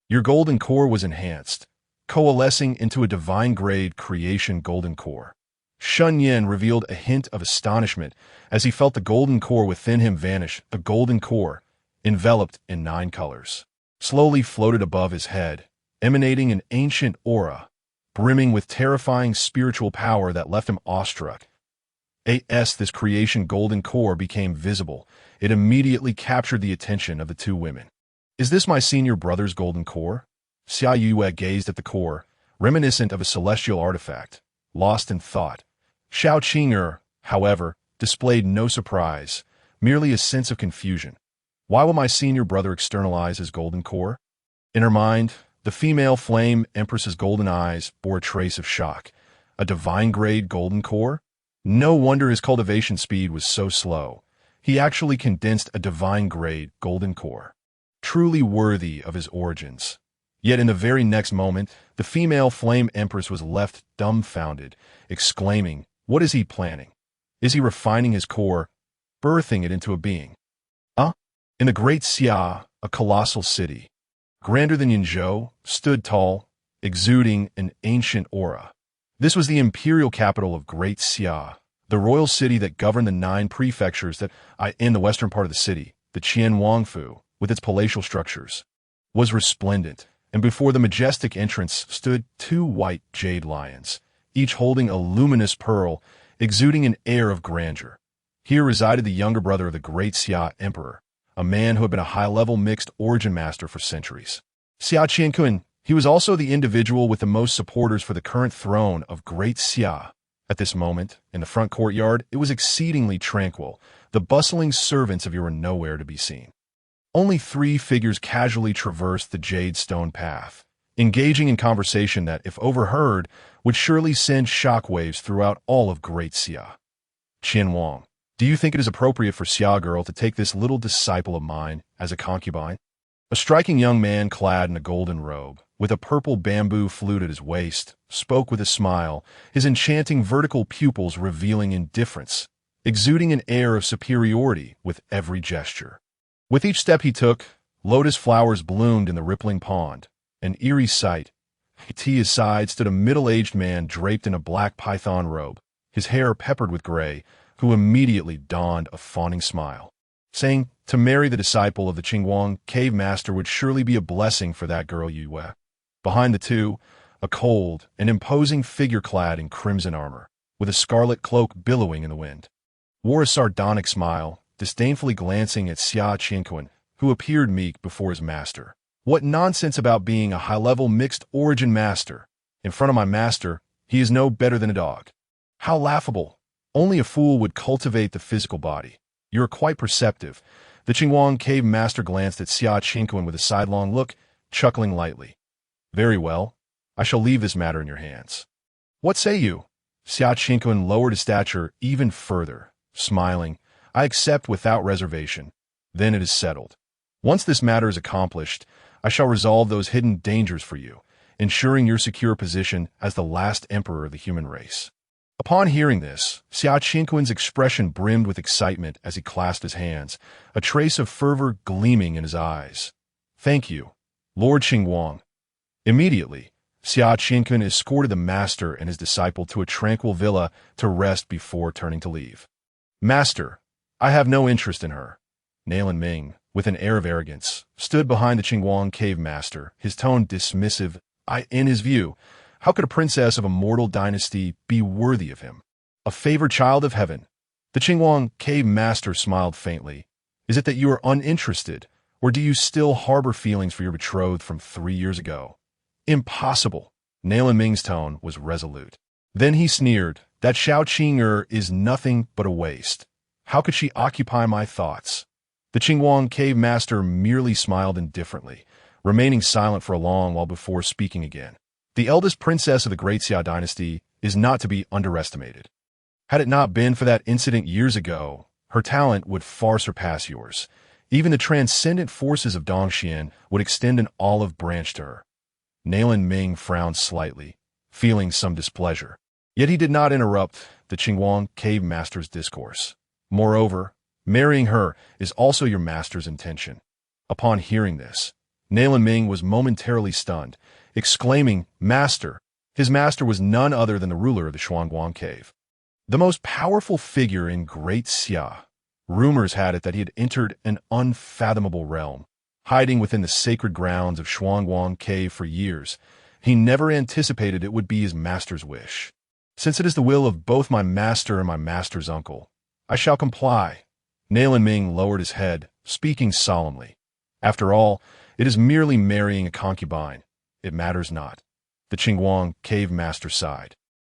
S1: Your golden core was enhanced, coalescing into a divine-grade creation golden core. Shen Nian revealed a hint of astonishment as he felt the golden core within him vanish. The golden core, enveloped in 9 colors, slowly floated above his head, emanating an ancient aura, brimming with terrifying spiritual power that left him awestruck. As this creation golden core became visible, it immediately captured the attention of the two women. Is this my senior brother's golden core? Xiao Yue gazed at the core, reminiscent of a celestial artifact, lost in thought. Xiao Qing'er, however, displayed no surprise, merely a sense of confusion. Why will my senior brother externalize his golden core? In her mind, the female flame empress's golden eyes bore a trace of shock. A divine-grade golden core? No wonder his cultivation speed was so slow. He actually condensed a divine-grade golden core. Truly worthy of his origins. Yet in the very next moment, the female flame empress was left dumbfounded, exclaiming, "What is he planning? Is he refining his core, birthing it into a being?" In the great Xia, a colossal city, grander than Yinzhou, stood tall, exuding an ancient aura. This was the imperial capital of Great Xia, the royal city that governed the 9 prefectures that in the western part of the city. The Qianwangfu, with its palatial structures, was resplendent, and before the majestic entrance stood 2 white jade lions, each holding a luminous pearl, exuding an air of grandeur. Here resided the younger brother of the great Xia emperor, a man who had been a high-level mixed origin master for centuries. Xiao Qing'er. He was also the individual with the most supporters for the current throne of Great Xia. At this moment, in the front courtyard, it was exceedingly tranquil. The bustling servants of you were nowhere to be seen. Only 3 figures casually traversed the jade stone path, engaging in conversation that, if overheard, would surely send shockwaves throughout all of Great Xia. Qin Wang, do you think it is appropriate for Xia girl to take this little disciple of mine as a concubine? A striking young man clad in a golden robe, with a purple bamboo flute at his waist, spoke with a smile, his enchanting vertical pupils revealing indifference, exuding an air of superiority with every gesture. With each step he took, lotus flowers bloomed in the rippling pond, an eerie sight. At his side stood a middle-aged man draped in a black python robe, his hair peppered with gray, who immediately donned a fawning smile, saying, to marry the disciple of the Qingwang cave master would surely be a blessing for that girl Yue. Behind the two, a cold and imposing figure clad in crimson armor, with a scarlet cloak billowing in the wind, wore a sardonic smile, disdainfully glancing at Xiao Qing'er, who appeared meek before his master. What nonsense about being a high-level mixed origin master. In front of my master, he is no better than a dog. How laughable. Only a fool would cultivate the physical body. You are quite perceptive. The Qingwang cave master glanced at Xiao Qing'er with a sidelong look, chuckling lightly. Very well. I shall leave this matter in your hands. What say you? Xiao Qing'er lowered his stature even further, smiling. I accept without reservation. Then it is settled. Once this matter is accomplished, I shall resolve those hidden dangers for you, ensuring your secure position as the last emperor of the human race. Upon hearing this, Xiao Qing'er's expression brimmed with excitement as he clasped his hands, a trace of fervor gleaming in his eyes. Thank you, Lord Qingwang. Immediately, Xiao Qing'er escorted the master and his disciple to a tranquil villa to rest before turning to leave. Master, I have no interest in her. Nalan Ming, with an air of arrogance, stood behind the Qingwang cave master, his tone dismissive. In his view, how could a princess of a mortal dynasty be worthy of him? A favored child of heaven. The Qingwang cave master smiled faintly. Is it that you are uninterested, or do you still harbor feelings for your betrothed from 3 years ago? Impossible. Nalan Ming's tone was resolute. Then he sneered, that Xiao Qing'er is nothing but a waste. How could she occupy my thoughts? The Qingwang cave master merely smiled indifferently, remaining silent for a long while before speaking again. The eldest princess of the Great Xia dynasty is not to be underestimated. Had it not been for that incident years ago, her talent would far surpass yours. Even the transcendent forces of Dongxian would extend an olive branch to her. Nalan Ming frowned slightly, feeling some displeasure. Yet he did not interrupt the Qingwang cave master's discourse. Moreover, marrying her is also your master's intention. Upon hearing this, Nalan Ming was momentarily stunned, exclaiming, Master! His master was none other than the ruler of the Shuangguang cave, the most powerful figure in Great Xia. Rumors had it that he had entered an unfathomable realm, hiding within the sacred grounds of Shuangguang cave for years. He never anticipated it would be his master's wish. Since it is the will of both my master and my master's uncle, I shall comply. Nailan Ming lowered his head, speaking solemnly. After all, it is merely marrying a concubine. It matters not. The Qingguang cave master sighed.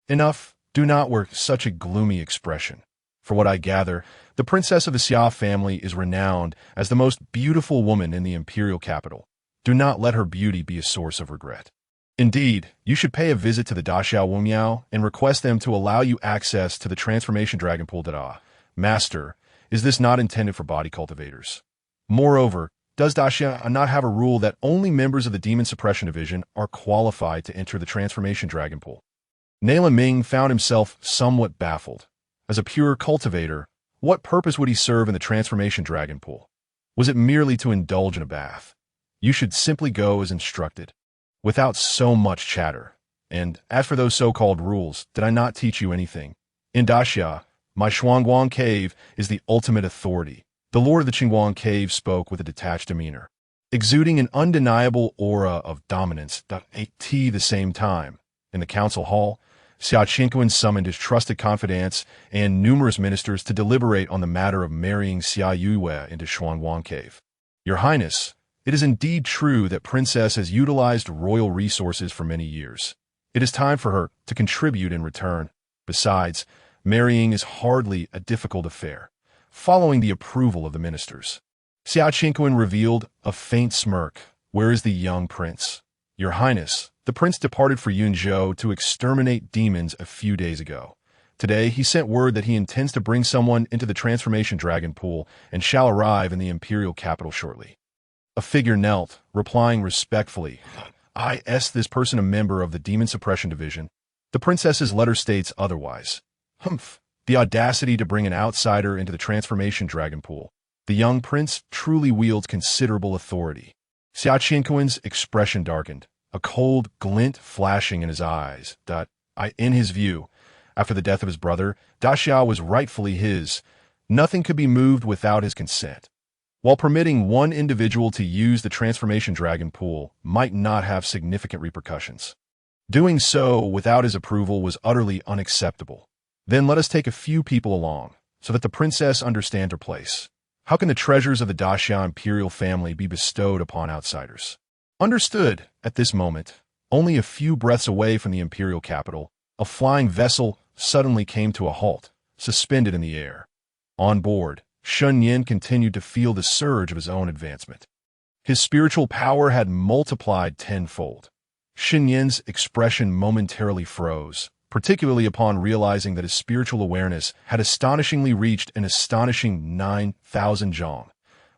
S1: Enough, do not wear such a gloomy expression. For what I gather, the princess of the Xia family is renowned as the most beautiful woman in the imperial capital. Do not let her beauty be a source of regret. Indeed, you should pay a visit to the Daxiao Wumiao and request them to allow you access to the transformation dragon pool. Master, is this not intended for body cultivators? Moreover, does Daxia not have a rule that only members of the Demon Suppression Division are qualified to enter the transformation dragon pool? Nailan Ming found himself somewhat baffled. As a pure cultivator, what purpose would he serve in the transformation dragon pool? Was it merely to indulge in a bath? You should simply go as instructed, without so much chatter. And as for those so-called rules, did I not teach you anything? In Daxia, my Shuangguang cave is the ultimate authority. The lord of the Qingguang cave spoke with a detached demeanor, exuding an undeniable aura of dominance at the same time. In the council hall, Xiao Qing'er summoned his trusted confidants and numerous ministers to deliberate on the matter of marrying Xia Yue into Shuangguang cave. Your Highness, it is indeed true that Princess has utilized royal resources for many years. It is time for her to contribute in return. Besides, marrying is hardly a difficult affair, following the approval of the ministers. Xiao Qing'er revealed a faint smirk. Where is the young prince? Your Highness, the prince departed for Yunzhou to exterminate demons a few days ago. Today, he sent word that he intends to bring someone into the transformation dragon pool and shall arrive in the imperial capital shortly. A figure knelt, replying respectfully, Is this person a member of the Demon Suppression Division? The princess's letter states otherwise. Humph, the audacity to bring an outsider into the transformation dragon pool. The young prince truly wields considerable authority. Xiao Qing'er's expression darkened, a cold glint flashing in his eyes. In his view, after the death of his brother, Daxiao was rightfully his. Nothing could be moved without his consent. While permitting one individual to use the transformation dragon pool might not have significant repercussions, doing so without his approval was utterly unacceptable. Then let us take a few people along, so that the princess understands her place. How can the treasures of the Daxia imperial family be bestowed upon outsiders? Understood. At this moment, only a few breaths away from the imperial capital, a flying vessel suddenly came to a halt, suspended in the air. On board, Shen Nian continued to feel the surge of his own advancement. His spiritual power had multiplied tenfold. Shen Nian's expression momentarily froze, particularly upon realizing that his spiritual awareness had astonishingly reached an astonishing 9,000 zhong.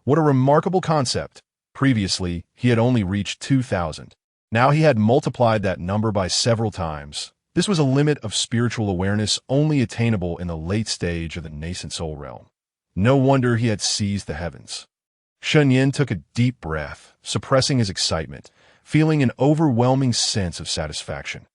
S1: What a remarkable concept! Previously, he had only reached 2,000. Now he had multiplied that number by several times. This was a limit of spiritual awareness only attainable in the late stage of the nascent soul realm. No wonder he had seized the heavens. Shen Nian took a deep breath, suppressing his excitement, feeling an overwhelming sense of satisfaction.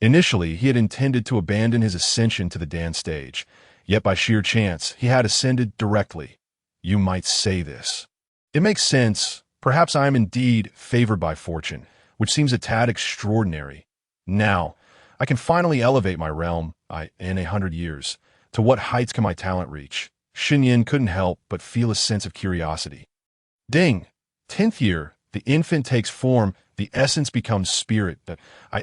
S1: Initially, he had intended to abandon his ascension to the Dan stage, yet by sheer chance, he had ascended directly. You might say this. It makes sense. Perhaps I am indeed favored by fortune, which seems a tad extraordinary. Now, I can finally elevate my realm, in 100 years. To what heights can my talent reach? Shen Nian couldn't help but feel a sense of curiosity. Ding! 10th year, the infant takes form, the essence becomes spirit.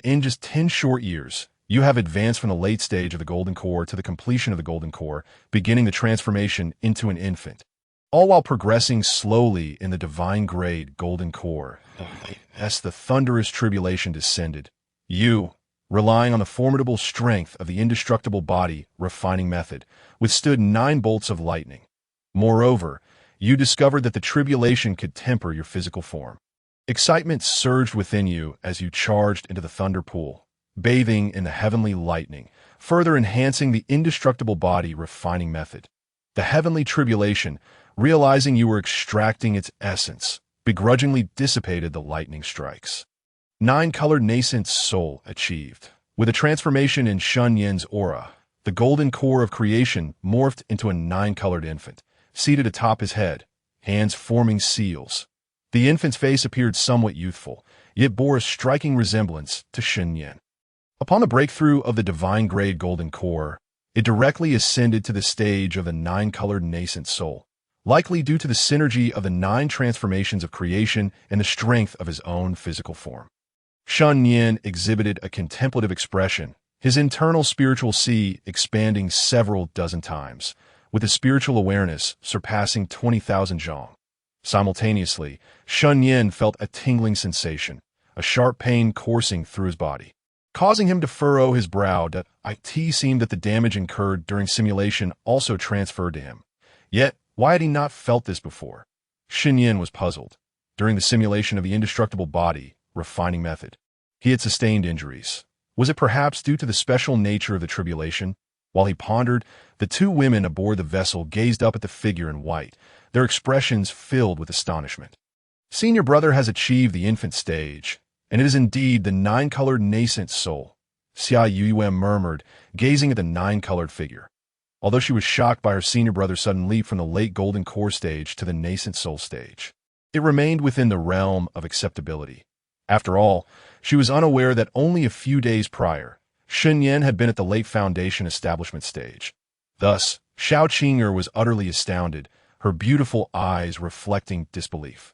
S1: In just 10 short years, you have advanced from the late stage of the golden core to the completion of the golden core, beginning the transformation into an infant, all while progressing slowly in the divine grade golden core. As the thunderous tribulation descended, you, relying on the formidable strength of the indestructible body refining method, withstood 9 bolts of lightning. Moreover, you discovered that the tribulation could temper your physical form. Excitement surged within you as you charged into the thunder pool, bathing in the heavenly lightning, further enhancing the indestructible body refining method. The heavenly tribulation, realizing you were extracting its essence, begrudgingly dissipated the lightning strikes. 9-colored nascent soul achieved. With a transformation in Shen Nian's aura, the golden core of creation morphed into a 9-colored infant, seated atop his head, hands forming seals. The infant's face appeared somewhat youthful, yet bore a striking resemblance to Shen Nian. Upon the breakthrough of the divine-grade golden core, it directly ascended to the stage of the nine-colored nascent soul, likely due to the synergy of the 9 transformations of creation and the strength of his own physical form. Shen Nian exhibited a contemplative expression, his internal spiritual sea expanding several dozen times, with his spiritual awareness surpassing 20,000 zhong. Simultaneously, Shen Nian felt a tingling sensation, a sharp pain coursing through his body, causing him to furrow his brow. It seemed that the damage incurred during simulation also transferred to him. Yet, why had he not felt this before? Shen Nian was puzzled. During the simulation of the indestructible body, refining method, he had sustained injuries. Was it perhaps due to the special nature of the tribulation? While he pondered, the 2 women aboard the vessel gazed up at the figure in white, their expressions filled with astonishment. Senior brother has achieved the infant stage, and it is indeed the 9-colored nascent soul, Xiao Qing'er murmured, gazing at the 9-colored figure. Although she was shocked by her senior brother's sudden leap from the late golden core stage to the nascent soul stage, it remained within the realm of acceptability. After all, she was unaware that only a few days prior, Shen Nian had been at the late foundation establishment stage. Thus, Xiao Qing'er was utterly astounded, her beautiful eyes reflecting disbelief.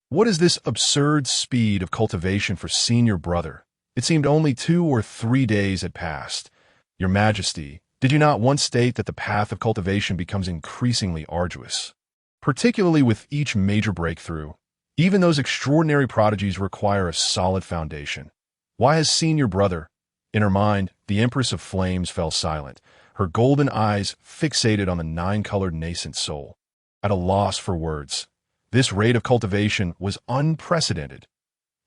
S1: What is this absurd speed of cultivation for senior brother? It seemed only 2 or 3 days had passed. Your Majesty, did you not once state that the path of cultivation becomes increasingly arduous? Particularly with each major breakthrough, even those extraordinary prodigies require a solid foundation. Why has senior brother? In her mind, the Empress of Flames fell silent, her golden eyes fixated on the 9-colored nascent soul. At a loss for words, this rate of cultivation was unprecedented.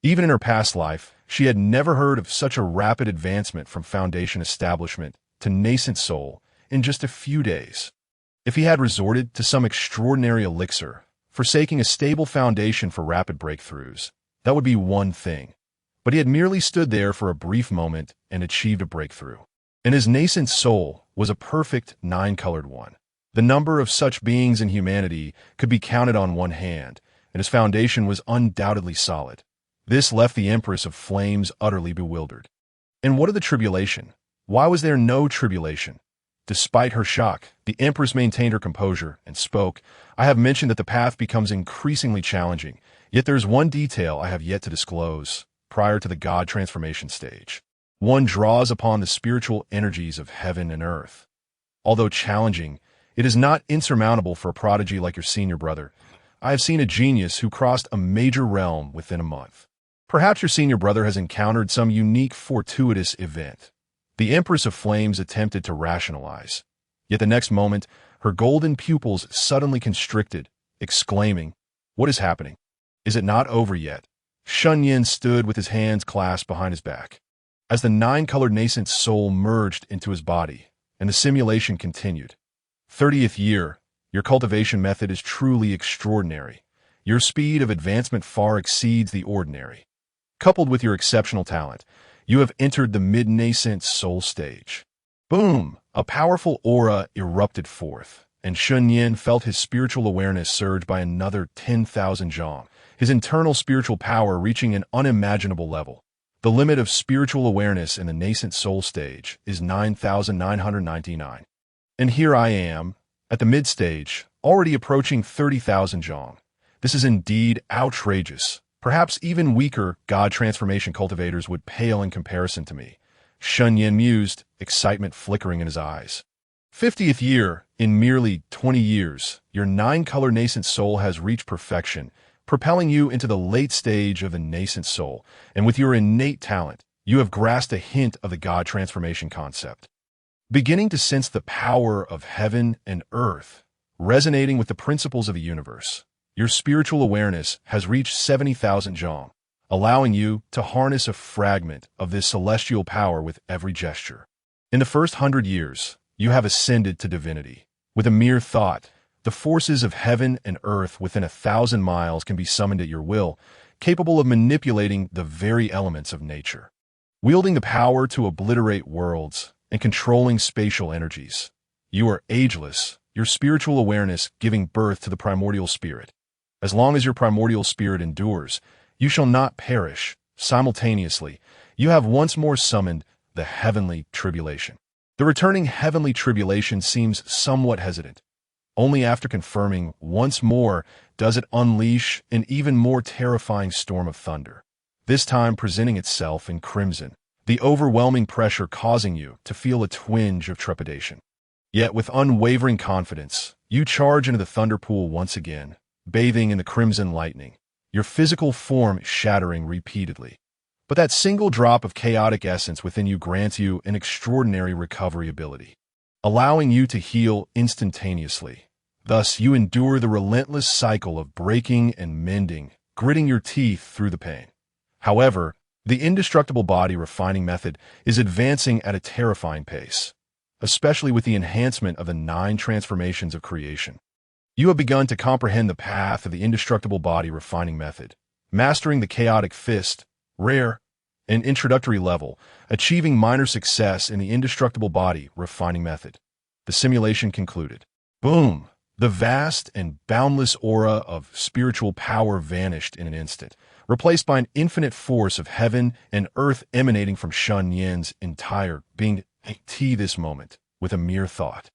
S1: Even in her past life, she had never heard of such a rapid advancement from foundation establishment to nascent soul in just a few days. If he had resorted to some extraordinary elixir, forsaking a stable foundation for rapid breakthroughs, that would be one thing. But he had merely stood there for a brief moment and achieved a breakthrough. And his nascent soul was a perfect 9-colored one. The number of such beings in humanity could be counted on one hand, and his foundation was undoubtedly solid. This left the Empress of Flames utterly bewildered. And what of the tribulation? Why was there no tribulation? Despite her shock, the Empress maintained her composure and spoke. I have mentioned that the path becomes increasingly challenging, yet there is one detail I have yet to disclose. Prior to the God transformation stage, one draws upon the spiritual energies of heaven and earth. Although challenging, it is not insurmountable for a prodigy like your senior brother. I have seen a genius who crossed a major realm within a month. Perhaps your senior brother has encountered some unique fortuitous event. The Empress of Flames attempted to rationalize. Yet the next moment, her golden pupils suddenly constricted, exclaiming, "What is happening? Is it not over yet?" Shen Nian stood with his hands clasped behind his back. As the 9-colored nascent soul merged into his body, and the simulation continued. 30th year, your cultivation method is truly extraordinary. Your speed of advancement far exceeds the ordinary. Coupled with your exceptional talent, you have entered the mid-nascent soul stage. Boom! A powerful aura erupted forth, and Shen Nian felt his spiritual awareness surge by another 10,000 zhong, his internal spiritual power reaching an unimaginable level. The limit of spiritual awareness in the nascent soul stage is 9,999. And here I am, at the mid-stage, already approaching 30,000 zhong. This is indeed outrageous. Perhaps even weaker God transformation cultivators would pale in comparison to me. Shen Nian mused, excitement flickering in his eyes. 50th year, in merely 20 years, your 9-color nascent soul has reached perfection, propelling you into the late stage of the nascent soul, and with your innate talent, you have grasped a hint of the God transformation concept. Beginning to sense the power of heaven and earth, resonating with the principles of the universe, your spiritual awareness has reached 70,000 zhong, allowing you to harness a fragment of this celestial power with every gesture. In the first 100 years, you have ascended to divinity. With a mere thought, the forces of heaven and earth within 1,000 miles can be summoned at your will, capable of manipulating the very elements of nature. Wielding the power to obliterate worlds and controlling spatial energies, you are ageless, your spiritual awareness giving birth to the primordial spirit. As long as your primordial spirit endures, you shall not perish. Simultaneously, you have once more summoned the heavenly tribulation. The returning heavenly tribulation seems somewhat hesitant. Only after confirming once more does it unleash an even more terrifying storm of thunder, this time presenting itself in crimson, the overwhelming pressure causing you to feel a twinge of trepidation. Yet with unwavering confidence, you charge into the thunder pool once again, bathing in the crimson lightning, your physical form shattering repeatedly. But that single drop of chaotic essence within you grants you an extraordinary recovery ability, allowing you to heal instantaneously. Thus, you endure the relentless cycle of breaking and mending, gritting your teeth through the pain. However, the indestructible body refining method is advancing at a terrifying pace, especially with the enhancement of the 9 transformations of creation. You have begun to comprehend the path of the indestructible body refining method, mastering the chaotic fist, rare, and introductory level, achieving minor success in the indestructible body refining method. The simulation concluded. Boom! The vast and boundless aura of spiritual power vanished in an instant, replaced by an infinite force of heaven and earth emanating from Shen Nian's entire being at this moment, with a mere thought.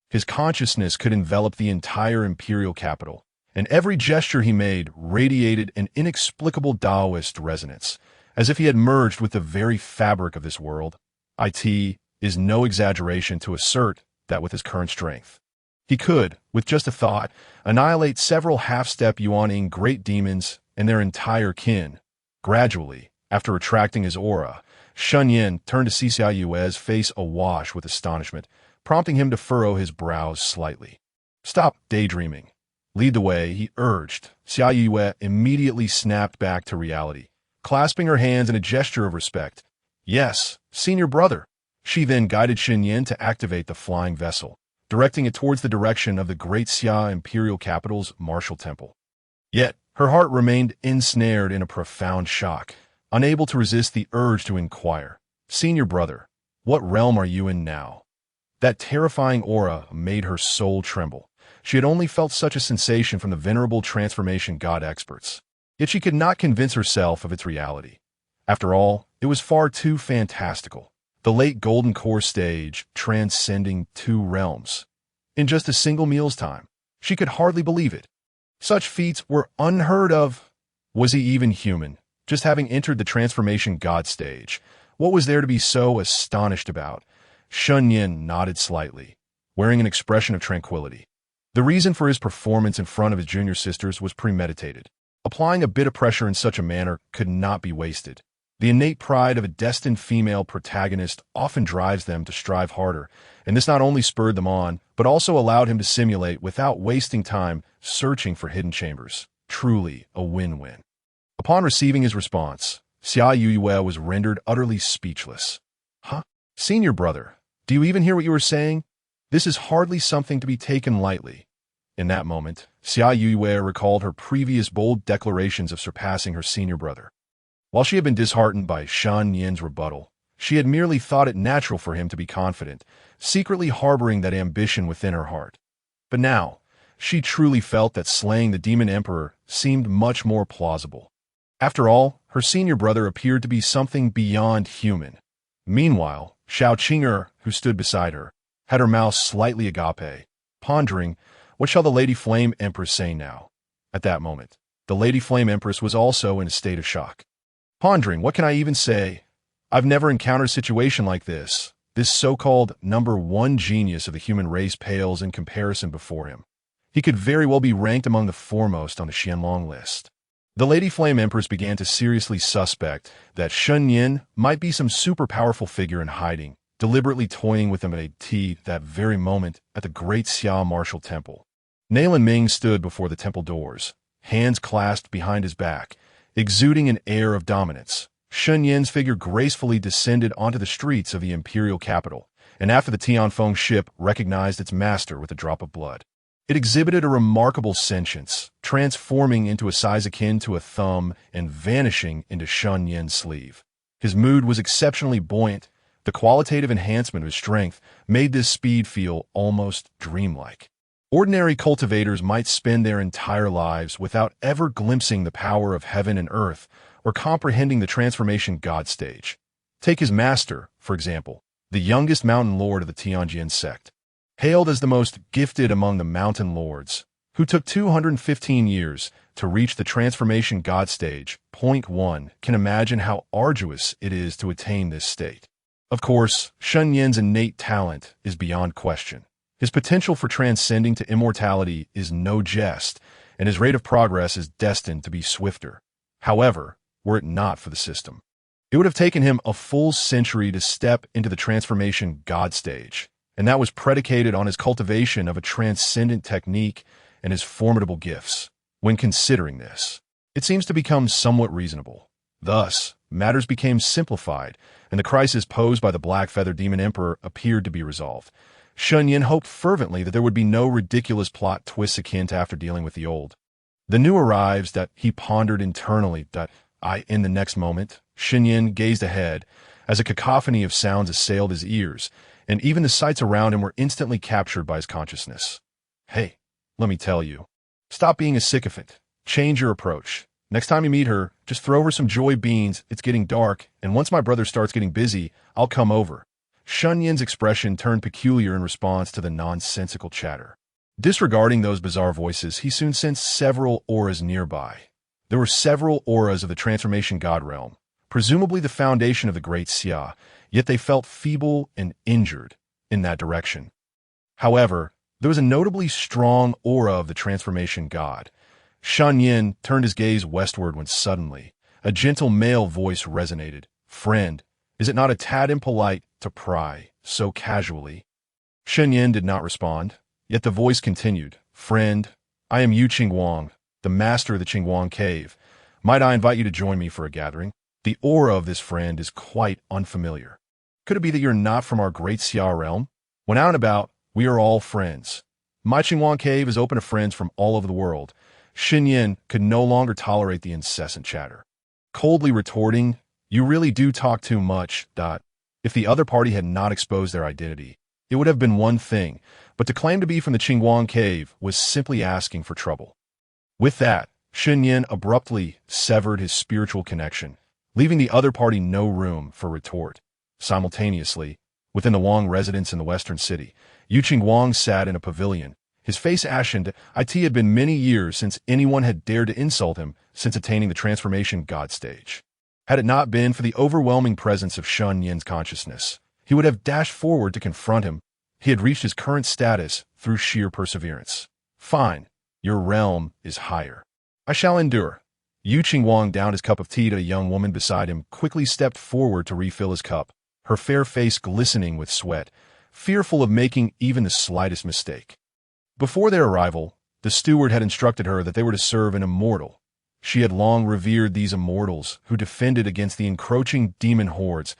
S1: His consciousness could envelop the entire imperial capital, and every gesture he made radiated an inexplicable Taoist resonance, as if he had merged with the very fabric of this world. It is no exaggeration to assert that with his current strength, he could, with just a thought, annihilate several half-step Yuan-ing great demons and their entire kin. Gradually, after retracting his aura, Shen Nian turned to see Xiao Yue's face awash with astonishment, prompting him to furrow his brows slightly. Stop daydreaming. Lead the way, he urged. Xiao Yue immediately snapped back to reality, clasping her hands in a gesture of respect. Yes, senior brother. She then guided Shen Nian to activate the flying vessel, directing it towards the direction of the great Xia imperial capital's martial temple. Yet, her heart remained ensnared in a profound shock, unable to resist the urge to inquire. Senior brother, what realm are you in now? That terrifying aura made her soul tremble. She had only felt such a sensation from the venerable transformation god experts. Yet she could not convince herself of its reality. After all, it was far too fantastical. The late Golden Core stage transcending 2 realms. In just a single meal's time, she could hardly believe it. Such feats were unheard of. Was he even human? Just having entered the transformation god stage, what was there to be so astonished about? Shen Nian nodded slightly, wearing an expression of tranquility. The reason for his performance in front of his junior sisters was premeditated. Applying a bit of pressure in such a manner could not be wasted. The innate pride of a destined female protagonist often drives them to strive harder, and this not only spurred them on, but also allowed him to simulate without wasting time searching for hidden chambers. Truly a win-win. Upon receiving his response, Xiao Yue was rendered utterly speechless. Huh? Senior brother, do you even hear what you were saying? This is hardly something to be taken lightly. In that moment, Xiao Yue recalled her previous bold declarations of surpassing her senior brother. While she had been disheartened by Shen Nian's rebuttal, she had merely thought it natural for him to be confident, secretly harboring that ambition within her heart. But now, she truly felt that slaying the demon emperor seemed much more plausible. After all, her senior brother appeared to be something beyond human. Meanwhile, Xiao Qing'er, who stood beside her, had her mouth slightly agape, pondering, what shall the Lady Flame Empress say now? At that moment, the Lady Flame Empress was also in a state of shock. Pondering, what can I even say? I've never encountered a situation like this. This so-called #1 genius of the human race pales in comparison before him. He could very well be ranked among the foremost on the Xianlong list. The Lady Flame Empress began to seriously suspect that Shen Nian might be some super powerful figure in hiding, deliberately toying with him at that very moment at the great Xia martial temple. Naylan Ming stood before the temple doors, hands clasped behind his back, exuding an air of dominance. Shen Nian's figure gracefully descended onto the streets of the imperial capital, and after the Tianfeng ship recognized its master with a drop of blood. It exhibited a remarkable sentience, transforming into a size akin to a thumb and vanishing into Shen Nian's sleeve. His mood was exceptionally buoyant. The qualitative enhancement of his strength made this speed feel almost dreamlike. Ordinary cultivators might spend their entire lives without ever glimpsing the power of heaven and earth or comprehending the transformation god stage. Take his master, for example, the youngest mountain lord of the Tianjin sect, hailed as the most gifted among the mountain lords, who took 215 years to reach the transformation god stage. Point 1. Can imagine how arduous it is to attain this state. Of course, Shen Nian's innate talent is beyond question. His potential for transcending to immortality is no jest, and his rate of progress is destined to be swifter. However, were it not for the system, it would have taken him a full century to step into the transformation god stage, and that was predicated on his cultivation of a transcendent technique and his formidable gifts. When considering this, it seems to become somewhat reasonable. Thus, matters became simplified, and the crisis posed by the Black-Feather Demon Emperor appeared to be resolved. Shen Nian hoped fervently that there would be no ridiculous plot twists akin to after dealing with the old. The new arrives that he pondered internally that in the next moment, Shen Nian gazed ahead as a cacophony of sounds assailed his ears, and even the sights around him were instantly captured by his consciousness. Hey, let me tell you. Stop being a sycophant. Change your approach. Next time you meet her, just throw her some joy beans. It's getting dark, and once my brother starts getting busy, I'll come over. Shen Nian's expression turned peculiar in response to the nonsensical chatter. Disregarding those bizarre voices, he soon sensed several auras nearby. There were several auras of the transformation god realm, presumably the foundation of the great Xia, yet they felt feeble and injured in that direction. However, there was a notably strong aura of the transformation god. Shen Nian turned his gaze westward when suddenly a gentle male voice resonated. Friend, is it not a tad impolite to pry so casually? Shen Nian did not respond, yet the voice continued. Friend, I am Yu Qing'er, the master of the Qing'er cave. Might I invite you to join me for a gathering? The aura of this friend is quite unfamiliar. Could it be that you're not from our great Xia realm? When out and about, we are all friends. My Qing'er cave is open to friends from all over the world. Shen Nian could no longer tolerate the incessant chatter. Coldly retorting, you really do talk too much. If the other party had not exposed their identity, it would have been one thing, but to claim to be from the Qing'er cave was simply asking for trouble. With that, Shen Nian abruptly severed his spiritual connection, leaving the other party no room for retort. Simultaneously, within the Wang residence in the western city, Yu Qing'er sat in a pavilion, his face ashen. It had been many years since anyone had dared to insult him since attaining the transformation god stage. Had it not been for the overwhelming presence of Shen Nian's consciousness, he would have dashed forward to confront him. He had reached his current status through sheer perseverance. Fine, your realm is higher. I shall endure. Yu Qing'er downed his cup of tea to a young woman beside him, quickly stepped forward to refill his cup, her fair face glistening with sweat, fearful of making even the slightest mistake. Before their arrival, the steward had instructed her that they were to serve an immortal. She had long revered these immortals who defended against the encroaching demon hordes.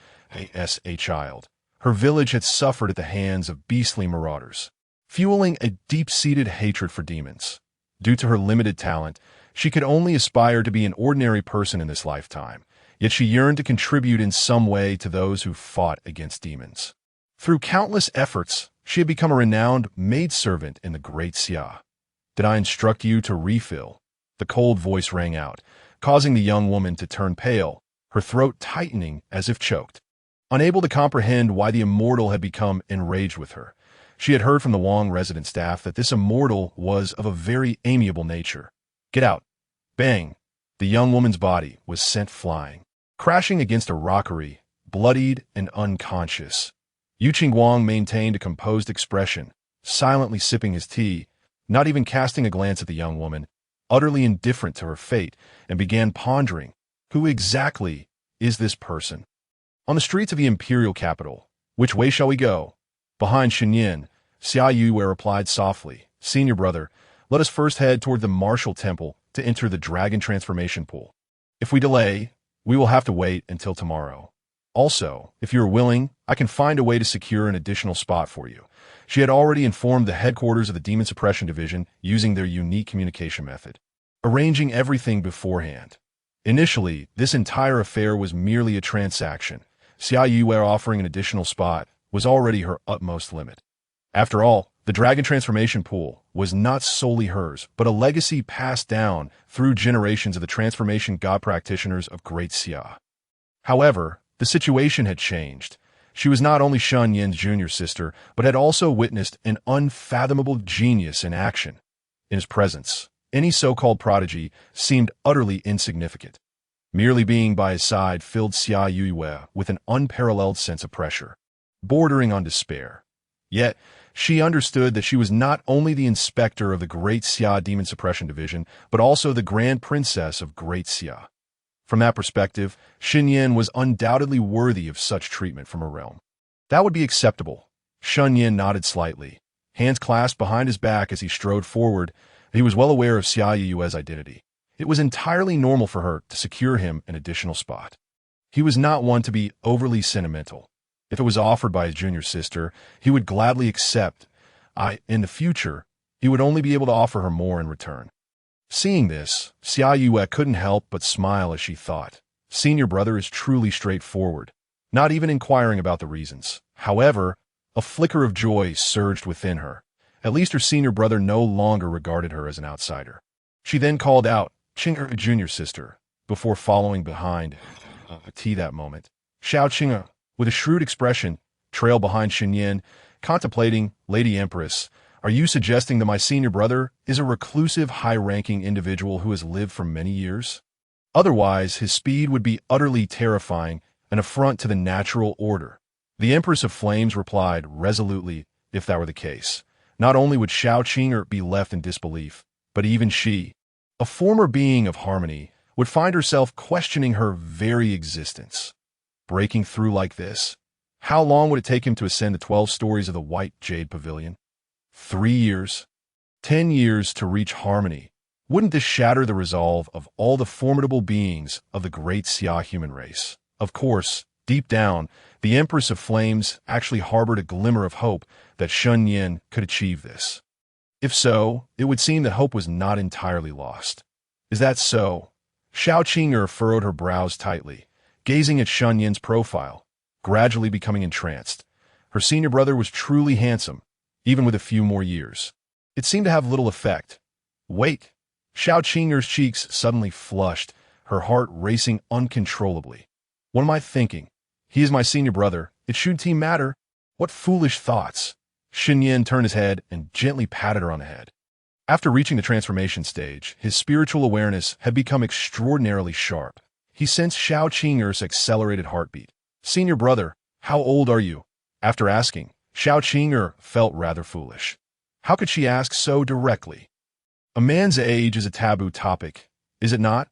S1: As a child, her village had suffered at the hands of beastly marauders, fueling a deep-seated hatred for demons. Due to her limited talent, she could only aspire to be an ordinary person in this lifetime, yet she yearned to contribute in some way to those who fought against demons. Through countless efforts, she had become a renowned maidservant in the great Xia. Did I instruct you to refill? The cold voice rang out, causing the young woman to turn pale, her throat tightening as if choked. Unable to comprehend why the immortal had become enraged with her, she had heard from the Wang resident staff that this immortal was of a very amiable nature. Get out. Bang. The young woman's body was sent flying, crashing against a rockery, bloodied and unconscious. Yu Qing'er maintained a composed expression, silently sipping his tea, not even casting a glance at the young woman, utterly indifferent to her fate, and began pondering, who exactly is this person? On the streets of the imperial capital, which way shall we go? Behind Shen Nian, Xiao Qing'er replied softly, Senior brother, let us first head toward the martial temple to enter the dragon transformation pool. If we delay, we will have to wait until tomorrow. Also, if you are willing, I can find a way to secure an additional spot for you. She had already informed the headquarters of the Demon Suppression Division using their unique communication method, arranging everything beforehand. Initially, this entire affair was merely a transaction. Xiao Qing'er offering an additional spot was already her utmost limit. After all, the Dragon Transformation Pool was not solely hers, but a legacy passed down through generations of the transformation god practitioners of Great Xia. However, The situation had changed. She was not only Shen Nian's junior sister, but had also witnessed an unfathomable genius in action. In his presence, any so-called prodigy seemed utterly insignificant. Merely being by his side filled Xiao Qing'er with an unparalleled sense of pressure, bordering on despair. Yet, she understood that she was not only the inspector of the Great Xia Demon Suppression Division, but also the Grand Princess of Great Xia. From that perspective, Shen Nian was undoubtedly worthy of such treatment from her realm. That would be acceptable. Shen Nian nodded slightly, hands clasped behind his back as he strode forward. He was well aware of Xiao Yue's identity. It was entirely normal for her to secure him an additional spot. He was not one to be overly sentimental. If it was offered by his junior sister, he would gladly accept. In the future, he would only be able to offer her more in return. Seeing this, Xiao Yue couldn't help but smile as she thought, "Senior brother is truly straightforward, not even inquiring about the reasons." However, a flicker of joy surged within her. At least her senior brother no longer regarded her as an outsider. She then called out, "Qing'er, junior sister," before following behind. That moment, Xiao Qing'er, with a shrewd expression, trailed behind Shen Nian, contemplating. "Lady Empress, are you suggesting that my senior brother is a reclusive, high-ranking individual who has lived for many years? Otherwise, his speed would be utterly terrifying, an affront to the natural order." The Empress of Flames replied resolutely, "If that were the case, not only would Xiao Qing'er be left in disbelief, but even she, a former being of harmony, would find herself questioning her very existence. Breaking through like this, how long would it take him to ascend the 12 stories of the White Jade Pavilion? 3 years? 10 years to reach harmony? Wouldn't this shatter the resolve of all the formidable beings of the great Xia human race? Of course, deep down, the Empress of Flames actually harbored a glimmer of hope that Shen Nian could achieve this. If so, it would seem that hope was not entirely lost. "Is that so?" Xiao Qing'er furrowed her brows tightly, gazing at Shen Nian's profile, gradually becoming entranced. Her senior brother was truly handsome, even with a few more years. It seemed to have little effect. "Wait!" Xiao Qing'er's cheeks suddenly flushed, her heart racing uncontrollably. "What am I thinking? He is my senior brother. It shouldn't matter. What foolish thoughts!" Shen Nian turned his head and gently patted her on the head. After reaching the transformation stage, his spiritual awareness had become extraordinarily sharp. He sensed Xiao Qing'er's accelerated heartbeat. "Senior brother, how old are you?" After asking, Xiao Qing'er felt rather foolish. How could she ask so directly? A man's age is a taboo topic, is it not?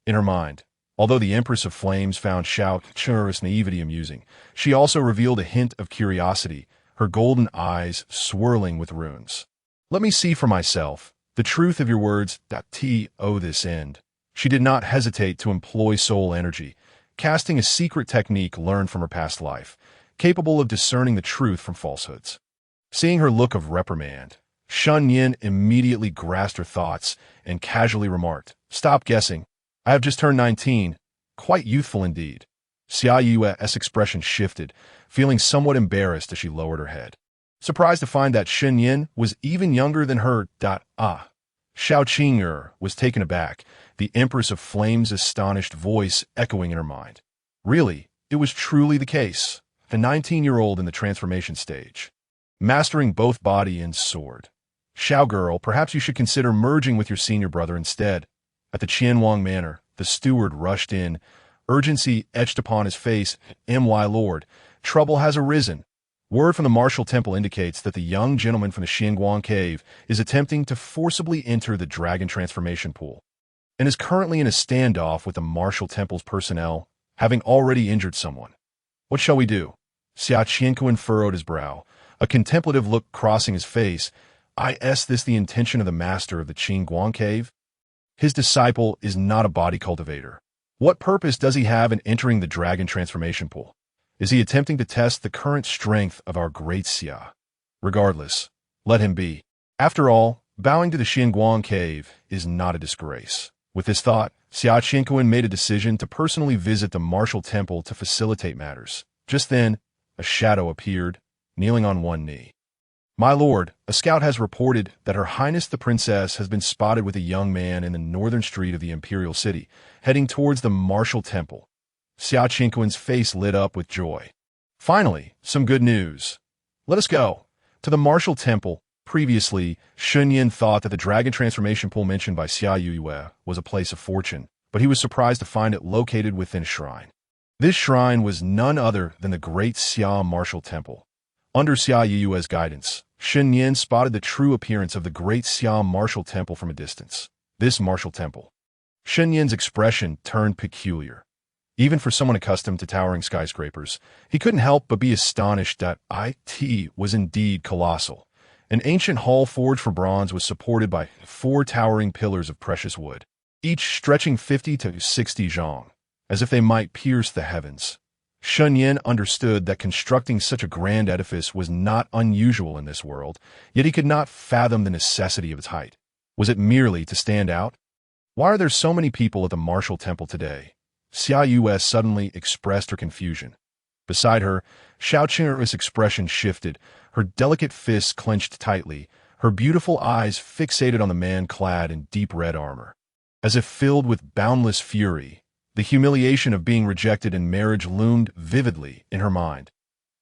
S1: In her mind, although the Empress of Flames found Xiao Qing'er's naivety amusing, she also revealed a hint of curiosity, her golden eyes swirling with runes. "Let me see for myself the truth of your words that this end." She did not hesitate to employ soul energy, casting a secret technique learned from her past life, capable of discerning the truth from falsehoods. Seeing her look of reprimand, Shen Nian immediately grasped her thoughts and casually remarked, "Stop guessing. I have just turned 19. Quite youthful indeed." Xiao Yue's expression shifted, feeling somewhat embarrassed as she lowered her head, surprised to find that Shen Nian was even younger than her. Xiao Qing'er was taken aback, the Empress of Flames' astonished voice echoing in her mind. Really, it was truly the case. The 19-year-old in the transformation stage, mastering both body and sword. "Xiao girl, perhaps you should consider merging with your senior brother instead." At the Qianwang Manor, the steward rushed in, urgency etched upon his face. "My lord, trouble has arisen. Word from the martial temple indicates that the young gentleman from the Xianguang cave is attempting to forcibly enter the dragon transformation pool, and is currently in a standoff with the martial temple's personnel, having already injured someone. What shall we do?" Xiao Qing'er furrowed his brow, a contemplative look crossing his face. "Is this the intention of the master of the Xianguang cave? His disciple is not a body cultivator. What purpose does he have in entering the dragon transformation pool? Is he attempting to test the current strength of our great Xia? Regardless, let him be. After all, bowing to the Xianguang cave is not a disgrace." With this thought, Xiao Qing'er made a decision to personally visit the martial temple to facilitate matters. Just then, a shadow appeared, kneeling on one knee. "My lord, a scout has reported that Her Highness the Princess has been spotted with a young man in the northern street of the Imperial City, heading towards the martial temple. Xiao Qing'er's face lit up with joy. Finally, some good news. Let us go. To the martial temple. Previously, Shen Nian thought that the dragon transformation pool mentioned by Xiao Qing'er was a place of fortune, but he was surprised to find it located within a shrine. This shrine was none other than the great Xiao martial temple. Under Xiao Qing'er's guidance, Shen Nian spotted the true appearance of the great Xiao martial temple from a distance. This martial temple. Shen Nian's expression turned peculiar. Even for someone accustomed to towering skyscrapers, he couldn't help but be astonished that it was indeed colossal. An ancient hall forged from bronze was supported by 4 towering pillars of precious wood, each stretching 50 to 60 zhang, as if they might pierce the heavens. Shen Nian understood that constructing such a grand edifice was not unusual in this world, yet he could not fathom the necessity of its height. Was it merely to stand out? Why are there so many people at the martial temple today? Xiao Qing'er suddenly expressed her confusion. Beside her, Xiao Qing'er's expression shifted, her delicate fists clenched tightly, her beautiful eyes fixated on the man clad in deep red armor. As if filled with boundless fury, the humiliation of being rejected in marriage loomed vividly in her mind.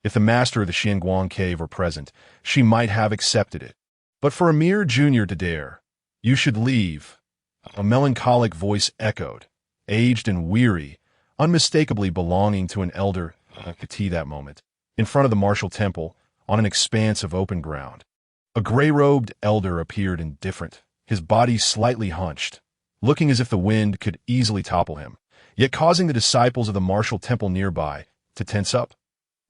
S1: If the master of the Xianguang cave were present, she might have accepted it. But for a mere junior to dare, "You should leave," a melancholic voice echoed, aged and weary, unmistakably belonging to an elder at that moment, in front of the martial temple, on an expanse of open ground. A gray-robed elder appeared indifferent, his body slightly hunched, looking as if the wind could easily topple him, yet causing the disciples of the martial temple nearby to tense up.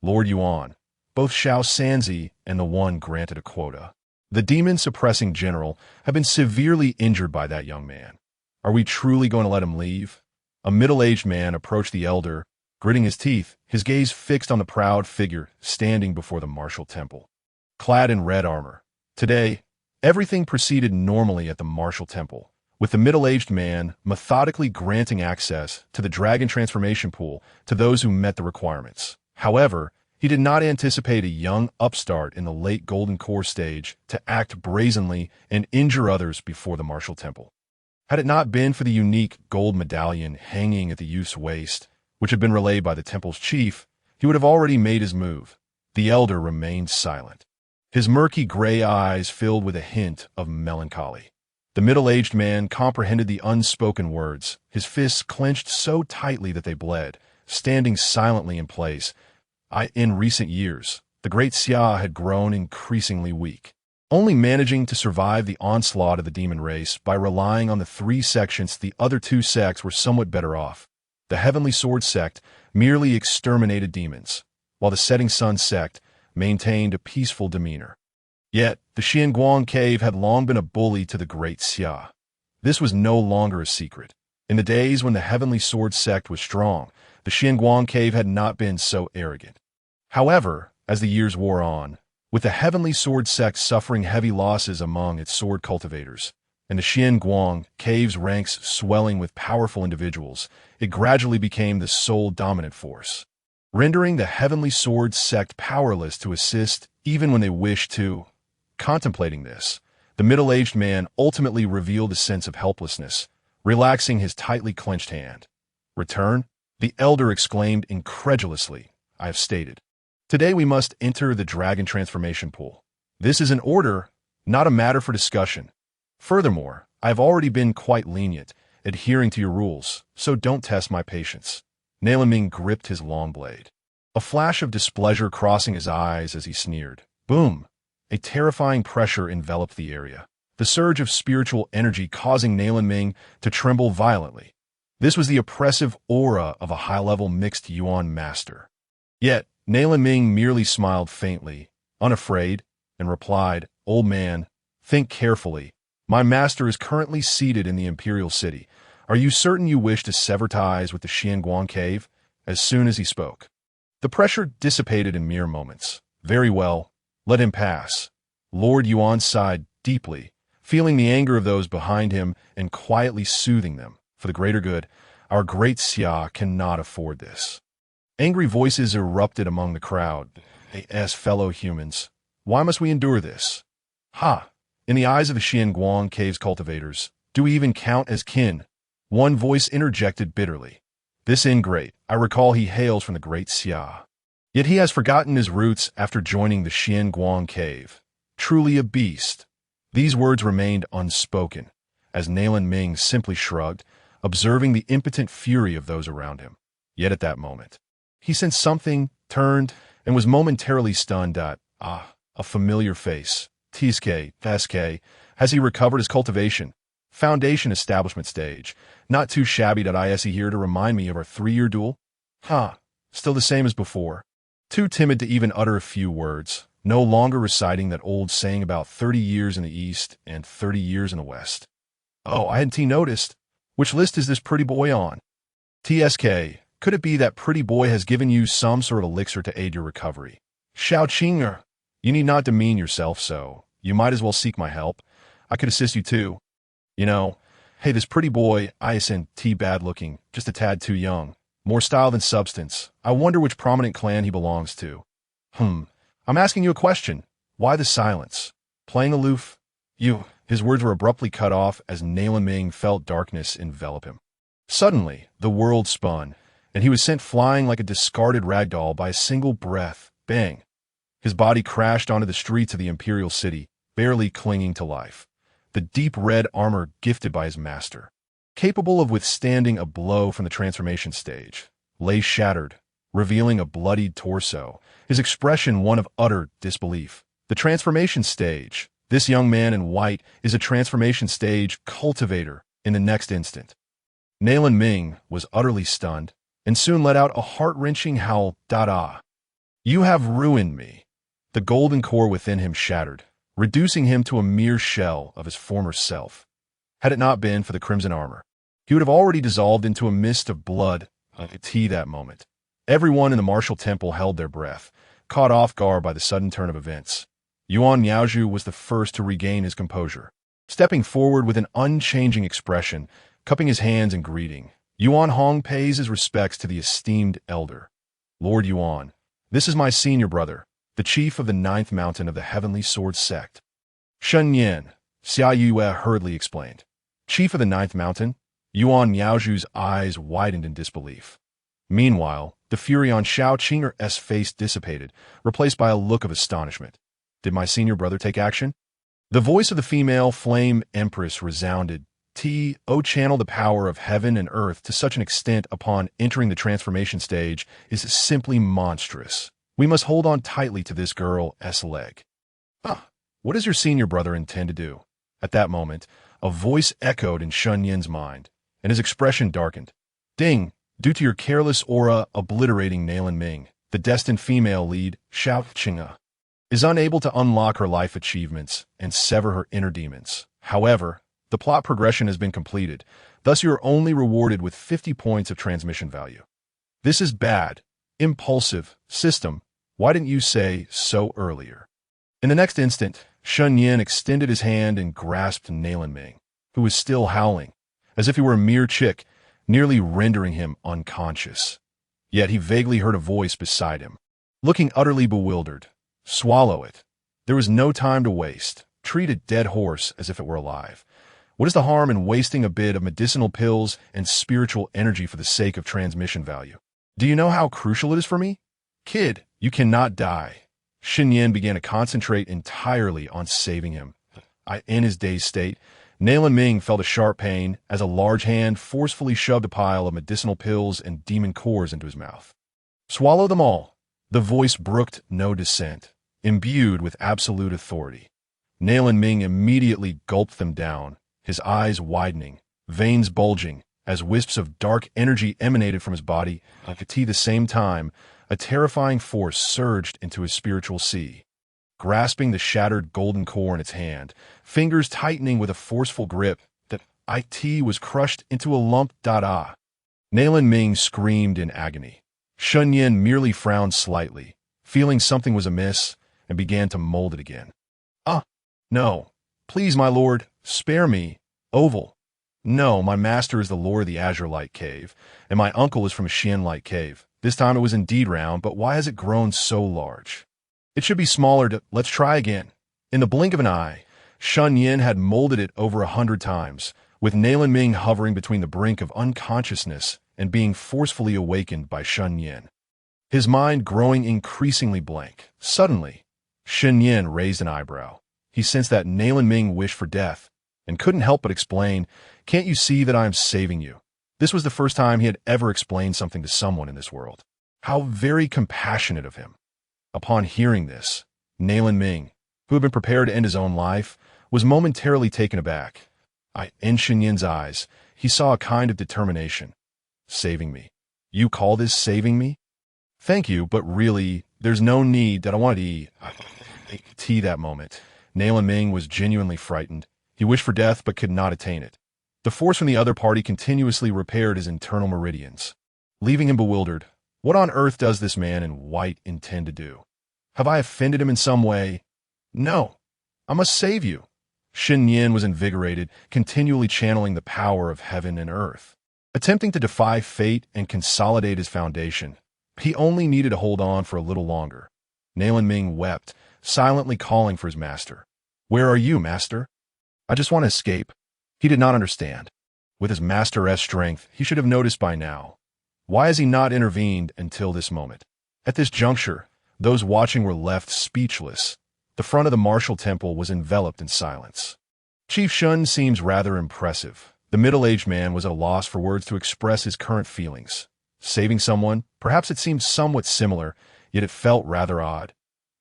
S1: Lord Yuan, both Xiao Sanzi and the one granted a quota. The demon-suppressing general had been severely injured by that young man. Are we truly going to let him leave? A middle-aged man approached the elder, gritting his teeth, his gaze fixed on the proud figure standing before the martial temple. Clad in red armor. Today, everything proceeded normally at the martial temple, with the middle-aged man methodically granting access to the dragon transformation pool to those who met the requirements. However, he did not anticipate a young upstart in the late Golden Core stage to act brazenly and injure others before the martial temple. Had it not been for the unique gold medallion hanging at the youth's waist, which had been relayed by the temple's chief, he would have already made his move. The elder remained silent, his murky gray eyes filled with a hint of melancholy. The middle-aged man comprehended the unspoken words, his fists clenched so tightly that they bled, standing silently in place. In recent years, the great Xia had grown increasingly weak, only managing to survive the onslaught of the demon race by relying on the 3 sections. The other 2 sects were somewhat better off. The Heavenly Sword Sect merely exterminated demons, while the Setting Sun Sect maintained a peaceful demeanor. Yet, the Xianguang cave had long been a bully to the great Xia. This was no longer a secret. In the days when the Heavenly Sword Sect was strong, the Xianguang cave had not been so arrogant. However, as the years wore on, with the Heavenly Sword Sect suffering heavy losses among its sword cultivators, and the Xianguang cave's ranks swelling with powerful individuals, it gradually became the sole dominant force, rendering the Heavenly Sword Sect powerless to assist even when they wished to. Contemplating this, the middle-aged man ultimately revealed a sense of helplessness, relaxing his tightly clenched hand. "Return?" the elder exclaimed incredulously. "I have stated. Today we must enter the dragon transformation pool. This is an order, not a matter for discussion. Furthermore, I have already been quite lenient, adhering to your rules, so don't test my patience." Naliming gripped his long blade, a flash of displeasure crossing his eyes as he sneered. Boom! A terrifying pressure enveloped the area, the surge of spiritual energy causing Naliming to tremble violently. This was the oppressive aura of a high-level mixed Yuan master. Yet, Naliming merely smiled faintly, unafraid, and replied, "Old man, think carefully. My master is currently seated in the Imperial City. Are you certain you wish to sever ties with the Xianguang cave?" As soon as he spoke, the pressure dissipated in mere moments. "Very well, let him pass." Lord Yuan sighed deeply, feeling the anger of those behind him and quietly soothing them. "For the greater good, our great Xia cannot afford this." Angry voices erupted among the crowd. As fellow humans, why must we endure this? Ha! In the eyes of the Xianguang cave's cultivators, do we even count as kin? One voice interjected bitterly. "This ingrate, I recall he hails from the great Xia. Yet he has forgotten his roots after joining the Xianguang cave. Truly a beast. These words remained unspoken, as Nalan Ming simply shrugged, observing the impotent fury of those around him. Yet at that moment, he sensed something, turned, and was momentarily stunned at, a familiar face. Tsk, has he recovered his cultivation? Foundation establishment stage. Not too shabby. Is he here to remind me of our 3-year duel? Still the same as before. Too timid to even utter a few words. No longer reciting that old saying about 30 years in the East and 30 years in the West. Oh, I hadn't noticed. Which list is this pretty boy on? Tsk, could it be that pretty boy has given you some sort of elixir to aid your recovery? Xiao Qing'er, you need not demean yourself so. You might as well seek my help. I could assist you too. Hey, this pretty boy, isn't bad looking, just a tad too young. More style than substance. I wonder which prominent clan he belongs to. I'm asking you a question. Why the silence? Playing aloof? His words were abruptly cut off as Nalan Ming felt darkness envelop him. Suddenly, the world spun, and he was sent flying like a discarded ragdoll by a single breath. Bang! His body crashed onto the streets of the imperial city, barely clinging to life. The deep red armor gifted by his master, capable of withstanding a blow from the transformation stage, lay shattered, revealing a bloodied torso, his expression one of utter disbelief. The transformation stage. This young man in white is a transformation stage cultivator in the next instant. Nalan Ming was utterly stunned and soon let out a heart-wrenching howl. You have ruined me. The golden core within him shattered, reducing him to a mere shell of his former self. Had it not been for the crimson armor, he would have already dissolved into a mist of blood that moment. Everyone in the martial temple held their breath, caught off guard by the sudden turn of events. Yuan Niaozhu was the first to regain his composure. Stepping forward with an unchanging expression, cupping his hands in greeting, Yuan Hong pays his respects to the esteemed elder. Lord Yuan, this is my senior brother, the chief of the 9th mountain of the Heavenly Sword Sect. Shen Nian, Xia Yue hurriedly explained. Chief of the 9th mountain? Yuan Niaozhu's eyes widened in disbelief. Meanwhile, the fury on Xiao Qing'er's face dissipated, replaced by a look of astonishment. Did my senior brother take action? The voice of the female flame empress resounded. Channel the power of heaven and earth to such an extent upon entering the transformation stage is simply monstrous. We must hold on tightly to this girl's leg. What does your senior brother intend to do? At that moment, a voice echoed in Shen Nian's mind, and his expression darkened. Ding! Due to your careless aura obliterating Nalan Ming, the destined female lead, Xiao Qing'er, is unable to unlock her life achievements and sever her inner demons. However, the plot progression has been completed, thus you are only rewarded with 50 points of transmission value. This is bad. Impulsive. System. Why didn't you say so earlier? In the next instant, Shen Nian extended his hand and grasped Nalan Ming, who was still howling, as if he were a mere chick, nearly rendering him unconscious. Yet he vaguely heard a voice beside him, looking utterly bewildered. Swallow it. There was no time to waste. Treat a dead horse as if it were alive. What is the harm in wasting a bit of medicinal pills and spiritual energy for the sake of transmission value? Do you know how crucial it is for me? Kid, you cannot die. Shen Nian began to concentrate entirely on saving him. In his dazed state, Nalan Ming felt a sharp pain as a large hand forcefully shoved a pile of medicinal pills and demon cores into his mouth. Swallow them all. The voice brooked no dissent, imbued with absolute authority. Nalan Ming immediately gulped them down, his eyes widening, veins bulging, as wisps of dark energy emanated from his body. At the same time, a terrifying force surged into his spiritual sea. Grasping the shattered golden core in its hand, fingers tightening with a forceful grip, that was crushed into a lump. Nalan Ming screamed in agony. Shen Nian merely frowned slightly, feeling something was amiss, and began to mold it again. No. Please, my lord, spare me. Oval. No, my master is the lord of the Azure Light Cave, and my uncle is from Xian Light Cave. This time it was indeed round, but why has it grown so large? It should be smaller. Let's try again. In the blink of an eye, Shen Nian had molded it over 100 times, with Nalan Ming hovering between the brink of unconsciousness and being forcefully awakened by Shen Nian. His mind growing increasingly blank. Suddenly, Shen Nian raised an eyebrow. He sensed that Nalan Ming wished for death, and couldn't help but explain, "Can't you see that I am saving you?" This was the first time he had ever explained something to someone in this world. How very compassionate of him. Upon hearing this, Nalan Ming, who had been prepared to end his own life, was momentarily taken aback. In Shen Nian's eyes, he saw a kind of determination. "Saving me? You call this saving me?" "Thank you, but really, there's no need that I want to eat tea that moment." Nalan Ming was genuinely frightened. He wished for death but could not attain it. The force from the other party continuously repaired his internal meridians, leaving him bewildered. What on earth does this man in white intend to do? Have I offended him in some way? No, I must save you. Shen Nian was invigorated, continually channeling the power of heaven and earth. Attempting to defy fate and consolidate his foundation, he only needed to hold on for a little longer. Nalan Ming wept, silently calling for his master. "Where are you, master?" "I just want to escape." He did not understand. With his master's strength, he should have noticed by now. Why has he not intervened until this moment? At this juncture, those watching were left speechless. The front of the martial temple was enveloped in silence. Chief Shun seems rather impressive. The middle-aged man was at a loss for words to express his current feelings. Saving someone, perhaps it seemed somewhat similar, yet it felt rather odd.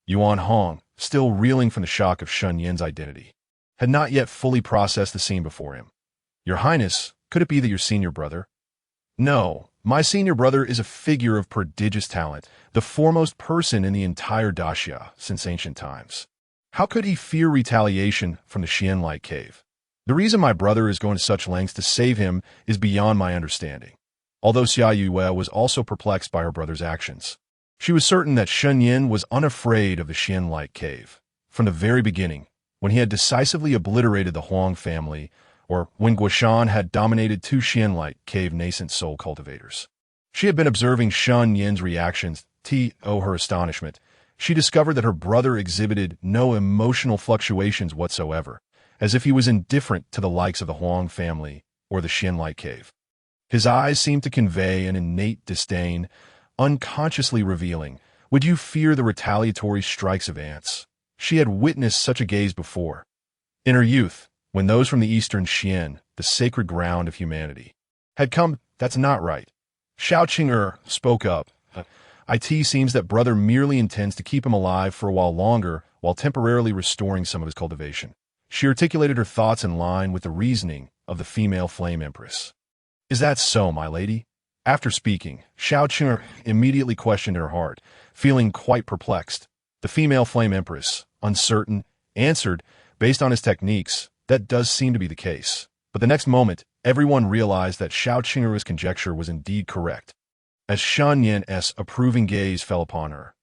S1: Yuan Hong, still reeling from the shock of Shen Nian's identity, had not yet fully processed the scene before him. "Your Highness, could it be that your senior brother?" "No, my senior brother is a figure of prodigious talent, the foremost person in the entire Daxia since ancient times. How could he fear retaliation from the Xianlight Cave? The reason my brother is going to such lengths to save him is beyond my understanding." Although Xiao Qing'er was also perplexed by her brother's actions, she was certain that Shen Nian was unafraid of the Xianlight Cave. From the very beginning, when he had decisively obliterated the Huang family, or when Guoshan had dominated two Xianlight Cave nascent soul cultivators. She had been observing Shen Nian's reactions. To her astonishment, she discovered that her brother exhibited no emotional fluctuations whatsoever, as if he was indifferent to the likes of the Huang family or the Xianlight Cave. His eyes seemed to convey an innate disdain, unconsciously revealing, "Would you fear the retaliatory strikes of ants?" She had witnessed such a gaze before. In her youth, when those from the eastern Xian, the sacred ground of humanity, had come. "That's not right." Xiao Qing'er spoke up. "It seems that brother merely intends to keep him alive for a while longer while temporarily restoring some of his cultivation." She articulated her thoughts in line with the reasoning of the female flame empress. "Is that so, my lady?" After speaking, Xiao Qing'er immediately questioned her heart, feeling quite perplexed. The female flame empress, uncertain, answered, "Based on his techniques, that does seem to be the case." But the next moment, everyone realized that Xiao Qing'er's conjecture was indeed correct. As Shen Nian's approving gaze fell upon her,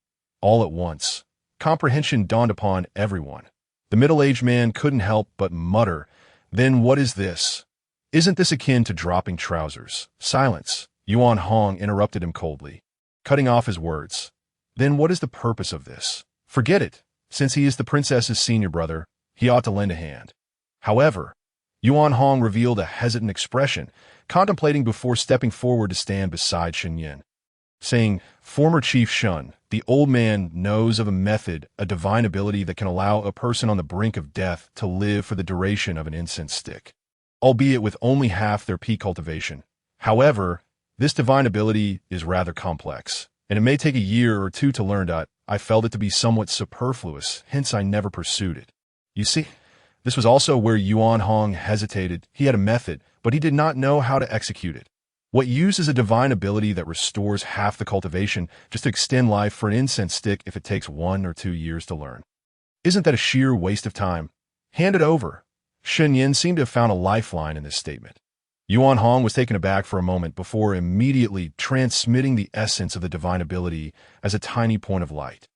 S1: all at once, comprehension dawned upon everyone. The middle-aged man couldn't help but mutter, "Then what is this? Isn't this akin to dropping trousers?" "Silence!" Yuan Hong interrupted him coldly, cutting off his words. "Then what is the purpose of this? Forget it. Since he is the princess's senior brother, he ought to lend a hand." However, Yuan Hong revealed a hesitant expression, contemplating before stepping forward to stand beside Shen Nian, saying, "Former Chief Shun, the old man knows of a method, a divine ability that can allow a person on the brink of death to live for the duration of an incense stick, albeit with only half their peak cultivation. However, this divine ability is rather complex, and it may take a year or two to learn. I felt it to be somewhat superfluous, hence I never pursued it." You see, this was also where Yuan Hong hesitated. He had a method, but he did not know how to execute it. What use is a divine ability that restores half the cultivation just to extend life for an incense stick if it takes 1 or 2 years to learn? Isn't that a sheer waste of time? Hand it over. Shen Nian seemed to have found a lifeline in this statement. Yuan Hong was taken aback for a moment before immediately transmitting the essence of the divine ability as a tiny point of light.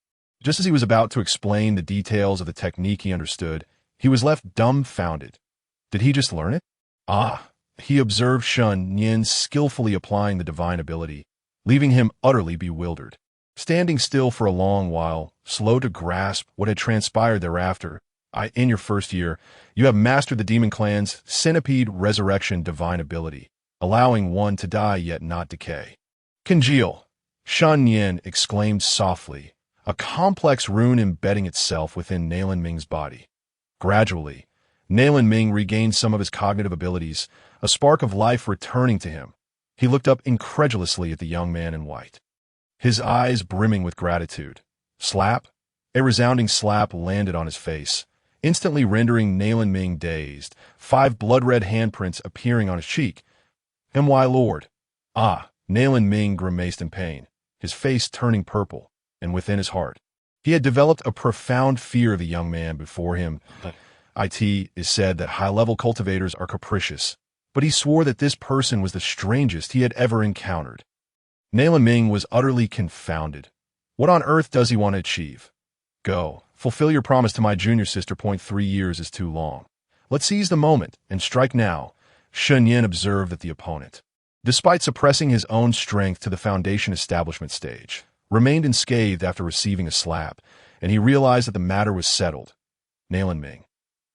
S1: Just as he was about to explain the details of the technique he understood, he was left dumbfounded. Did he just learn it? He observed Shen Nian skillfully applying the divine ability, leaving him utterly bewildered. Standing still for a long while, slow to grasp what had transpired thereafter, in your first year, you have mastered the demon clan's centipede resurrection divine ability, allowing one to die yet not decay. Congeal, Shen Nian exclaimed softly, a complex rune embedding itself within Nalan Ming's body. Gradually, Nalan Ming regained some of his cognitive abilities, a spark of life returning to him. He looked up incredulously at the young man in white, his eyes brimming with gratitude. Slap! A resounding slap landed on his face, instantly rendering Nalan Ming dazed, 5 blood-red handprints appearing on his cheek. "My lord!" Ah! Nalan Ming grimaced in pain, his face turning purple, and within his heart, he had developed a profound fear of the young man before him. It is said that high-level cultivators are capricious, but he swore that this person was the strangest he had ever encountered. Nalan Ming was utterly confounded. What on earth does he want to achieve? Go, fulfill your promise to my junior sister. 3 years is too long. Let's seize the moment and strike now. Shen Nian observed that the opponent, despite suppressing his own strength to the foundation establishment stage, remained unscathed after receiving a slap, and he realized that the matter was settled. Nalan Ming.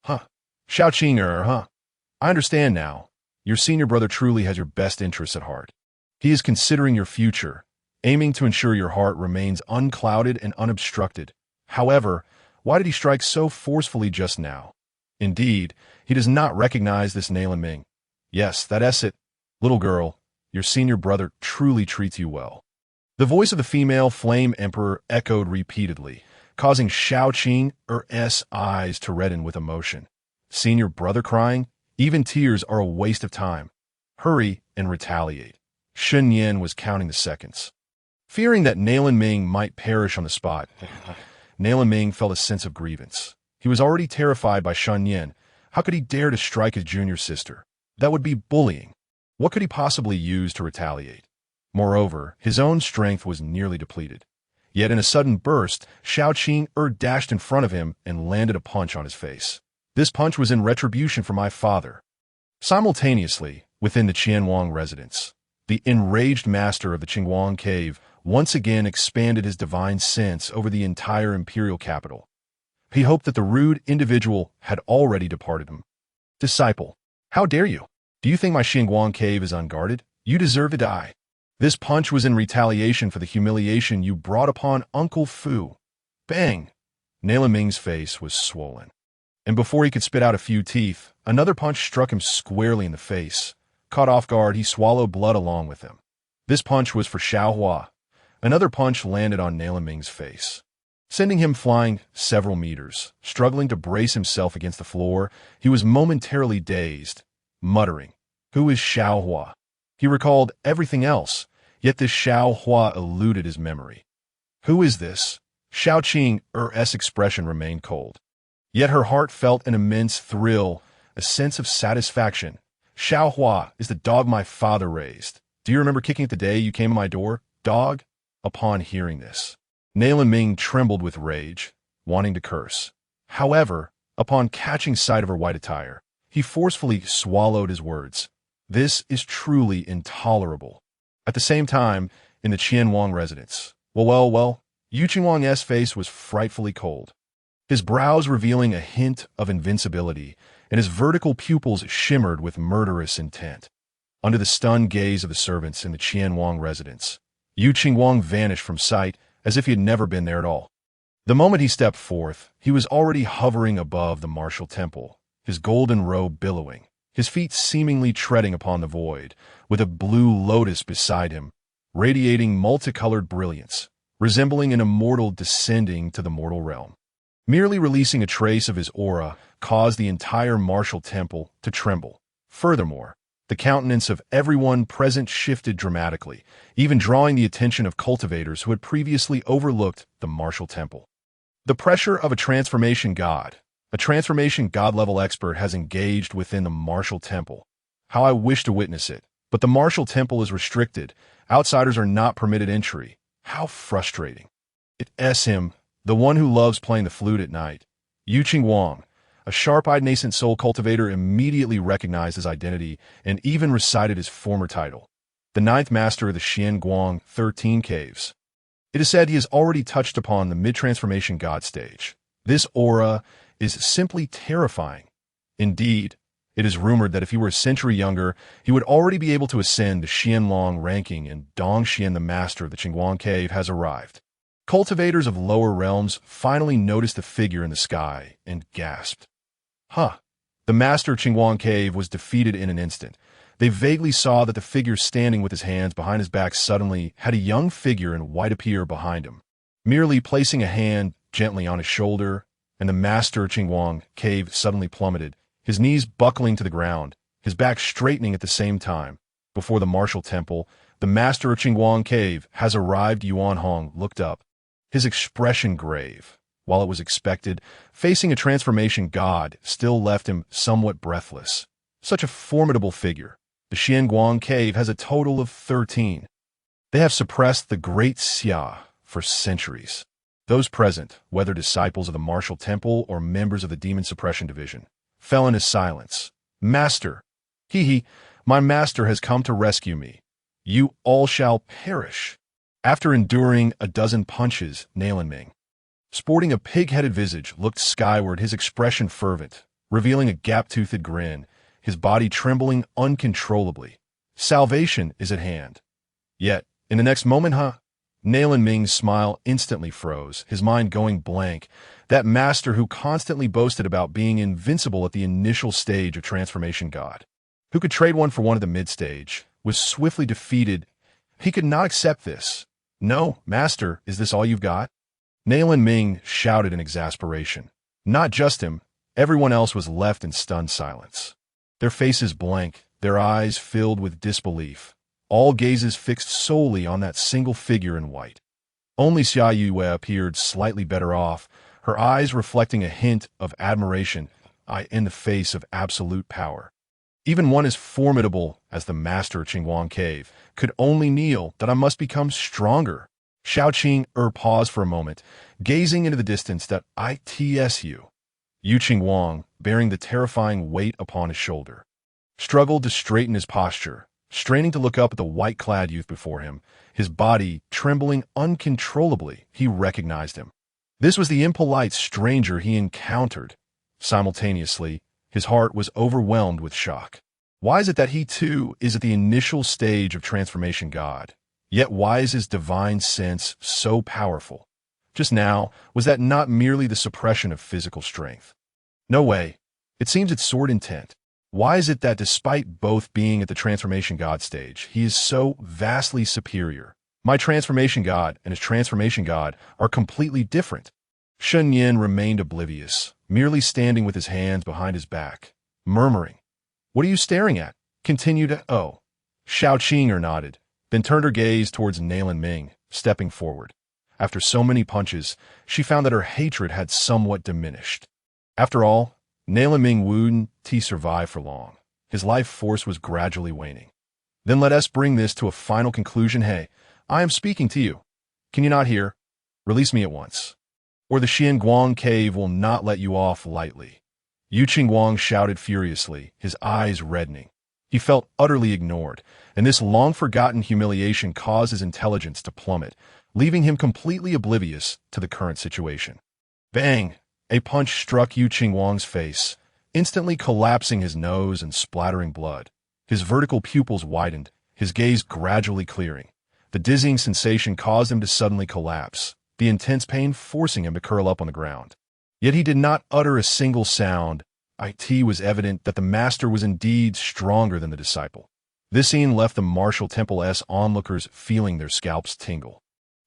S1: Xiao Qing'er, I understand now. Your senior brother truly has your best interests at heart. He is considering your future, aiming to ensure your heart remains unclouded and unobstructed. However, why did he strike so forcefully just now? Indeed, he does not recognize this Nalan Ming. Yes, that's it. Little girl, your senior brother truly treats you well. The voice of the female flame emperor echoed repeatedly, causing Xiao Qing'er's eyes to redden with emotion. Senior brother crying? Even tears are a waste of time. Hurry and retaliate. Shen Nian was counting the seconds. Fearing that Nalan Ming might perish on the spot, Nalan Ming felt a sense of grievance. He was already terrified by Shen Nian. How could he dare to strike his junior sister? That would be bullying. What could he possibly use to retaliate? Moreover, his own strength was nearly depleted. Yet in a sudden burst, Xiao Qing'er dashed in front of him and landed a punch on his face. This punch was in retribution for my father. Simultaneously, within the Qianwang residence, the enraged master of the Qingwang cave once again expanded his divine sense over the entire imperial capital. He hoped that the rude individual had already departed him. Disciple, how dare you? Do you think my Qingwang cave is unguarded? You deserve to die. This punch was in retaliation for the humiliation you brought upon Uncle Fu. Bang! Nalan Ming's face was swollen, and before he could spit out a few teeth, another punch struck him squarely in the face. Caught off guard, he swallowed blood along with him. This punch was for Xiao Hua. Another punch landed on Nalan Ming's face, sending him flying several meters. Struggling to brace himself against the floor, he was momentarily dazed, muttering, "Who is Xiao Hua?" He recalled everything else, yet this Xiao Hua eluded his memory. Who is this? Xiao Qing'er's expression remained cold. Yet her heart felt an immense thrill, a sense of satisfaction. Xiao Hua is the dog my father raised. Do you remember kicking it the day you came to my door, dog? Upon hearing this, Nalan Ming trembled with rage, wanting to curse. However, upon catching sight of her white attire, he forcefully swallowed his words. This is truly intolerable. At the same time, in the Qianwang residence, well, Yu Qingwang's face was frightfully cold, his brows revealing a hint of invincibility, and his vertical pupils shimmered with murderous intent. Under the stunned gaze of the servants in the Qianwang residence, Yu Qingwang vanished from sight as if he had never been there at all. The moment he stepped forth, he was already hovering above the martial temple, his golden robe billowing, his feet seemingly treading upon the void, with a blue lotus beside him, radiating multicolored brilliance, resembling an immortal descending to the mortal realm. Merely releasing a trace of his aura caused the entire martial temple to tremble. Furthermore, the countenance of everyone present shifted dramatically, even drawing the attention of cultivators who had previously overlooked the martial temple. The pressure of a transformation god level expert has engaged within the martial temple. How I wish to witness it, but the martial temple is restricted. Outsiders are not permitted entry. How frustrating. It's him, the one who loves playing the flute at night. Yu Qingwang, a sharp-eyed nascent soul cultivator, immediately recognized his identity and even recited his former title, the 9th master of the Xianguang 13 caves. It is said he has already touched upon the mid-transformation god stage. This aura is simply terrifying. Indeed, It is rumored that if he were a century younger, he would already be able to ascend the Xianlong ranking, and Dongxian, the master of the Qingguang cave, has arrived. Cultivators of lower realms finally noticed the figure in the sky and gasped. Huh. The master of Qingguang cave was defeated in an instant. They vaguely saw that the figure standing with his hands behind his back suddenly had a young figure in white appear behind him. Merely placing a hand gently on his shoulder, and the master of Qingguang cave suddenly plummeted, his knees buckling to the ground, his back straightening at the same time. Before the martial temple, the master of Qingguang cave has arrived. Yuan Hong looked up, his expression grave. While it was expected, facing a transformation god still left him somewhat breathless. Such a formidable figure. The Xianguang cave has a total of 13. They have suppressed the great Xia for centuries. Those present, whether disciples of the martial temple or members of the demon suppression division, fell into silence. Master! He, my master has come to rescue me. You all shall perish. After enduring a dozen punches, Ming, sporting a pig-headed visage, looked skyward, his expression fervent, revealing a gap-toothed grin, his body trembling uncontrollably. Salvation is at hand. Yet, in the next moment, Ming's smile instantly froze, his mind going blank. That master who constantly boasted about being invincible at the initial stage of transformation god, who could trade one for one at the mid-stage, was swiftly defeated. He could not accept this. No, master, is this all you've got? Ming shouted in exasperation. Not just him, everyone else was left in stunned silence. Their faces blank, their eyes filled with disbelief, all gazes fixed solely on that single figure in white. Only Xia Yue appeared slightly better off, her eyes reflecting a hint of admiration in the face of absolute power. Even one as formidable as the master of Qingguang cave could only kneel that I must become stronger. Xiao Qing'er paused for a moment, gazing into the distance. That ITSU. Yu Qingguang, bearing the terrifying weight upon his shoulder, struggled to straighten his posture, straining to look up at the white-clad youth before him, his body trembling uncontrollably. He recognized him. This was the impolite stranger he encountered. Simultaneously, his heart was overwhelmed with shock. Why is it that he, too, is at the initial stage of transformation god? Yet why is his divine sense so powerful? Just now, was that not merely the suppression of physical strength? No way. It seems it's sword intent. Why is it that despite both being at the transformation god stage, he is so vastly superior? My transformation god and his transformation god are completely different. Shen Nian remained oblivious, merely standing with his hands behind his back, murmuring, "What are you staring at?" Continued, "Oh." Xiao Qing'er nodded, then turned her gaze towards Ming, stepping forward. After so many punches, she found that her hatred had somewhat diminished. After all, Ming wouldn't survive for long. His life force was gradually waning. Then let us bring this to a final conclusion. Hey, I am speaking to you. Can you not hear? Release me at once, or the Xianguang cave will not let you off lightly. Yu Qingguang shouted furiously, his eyes reddening. He felt utterly ignored, and this long-forgotten humiliation caused his intelligence to plummet, leaving him completely oblivious to the current situation. Bang! A punch struck Yu Qingguang's face, instantly collapsing his nose and splattering blood. His vertical pupils widened, his gaze gradually clearing. The dizzying sensation caused him to suddenly collapse, the intense pain forcing him to curl up on the ground. Yet he did not utter a single sound. It was evident that the master was indeed stronger than the disciple. This scene left the martial temple's onlookers feeling their scalps tingle.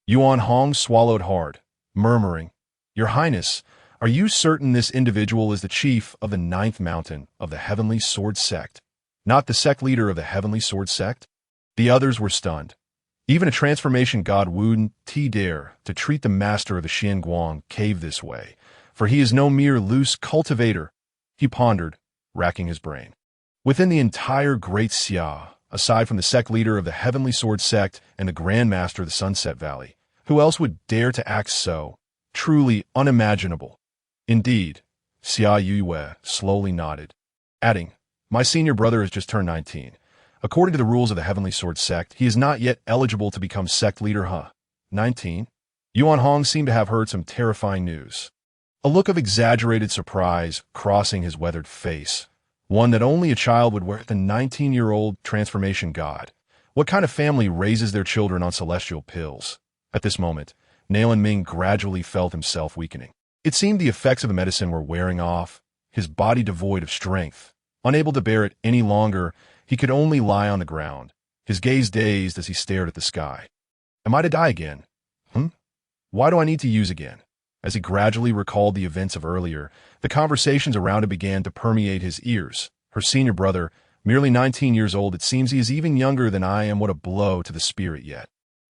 S1: Yuan Hong swallowed hard, murmuring, "Your Highness, are you certain this individual is the chief of the 9th mountain of the Heavenly Sword Sect, not the sect leader of the Heavenly Sword Sect?" The others were stunned. Even a transformation god wouldn't dare to treat the master of the Xianguang cave this way, for he is no mere loose cultivator. He pondered, racking his brain. Within the entire Great Xia, aside from the sect leader of the Heavenly Sword Sect and the Grand Master of the Sunset Valley, who else would dare to act so? Truly unimaginable. Indeed, Xia Yue slowly nodded, adding, "My senior brother has just turned 19. According to the rules of the Heavenly Sword Sect, he is not yet eligible to become sect leader, 19? Yuan Hong seemed to have heard some terrifying news. A look of exaggerated surprise crossing his weathered face. one that only a child would wear. The 19-year-old transformation god. What kind of family raises their children on celestial pills? At this moment, Nalan Ming gradually felt himself weakening. It seemed the effects of the medicine were wearing off, his body devoid of strength. Unable to bear it any longer, he could only lie on the ground, his gaze dazed as he stared at the sky. Am I to die again? Why do I need to use again? As he gradually recalled the events of earlier, the conversations around him began to permeate his ears. Her senior brother, merely 19 years old, it seems he is even younger than I am. What a blow to the spirit yet.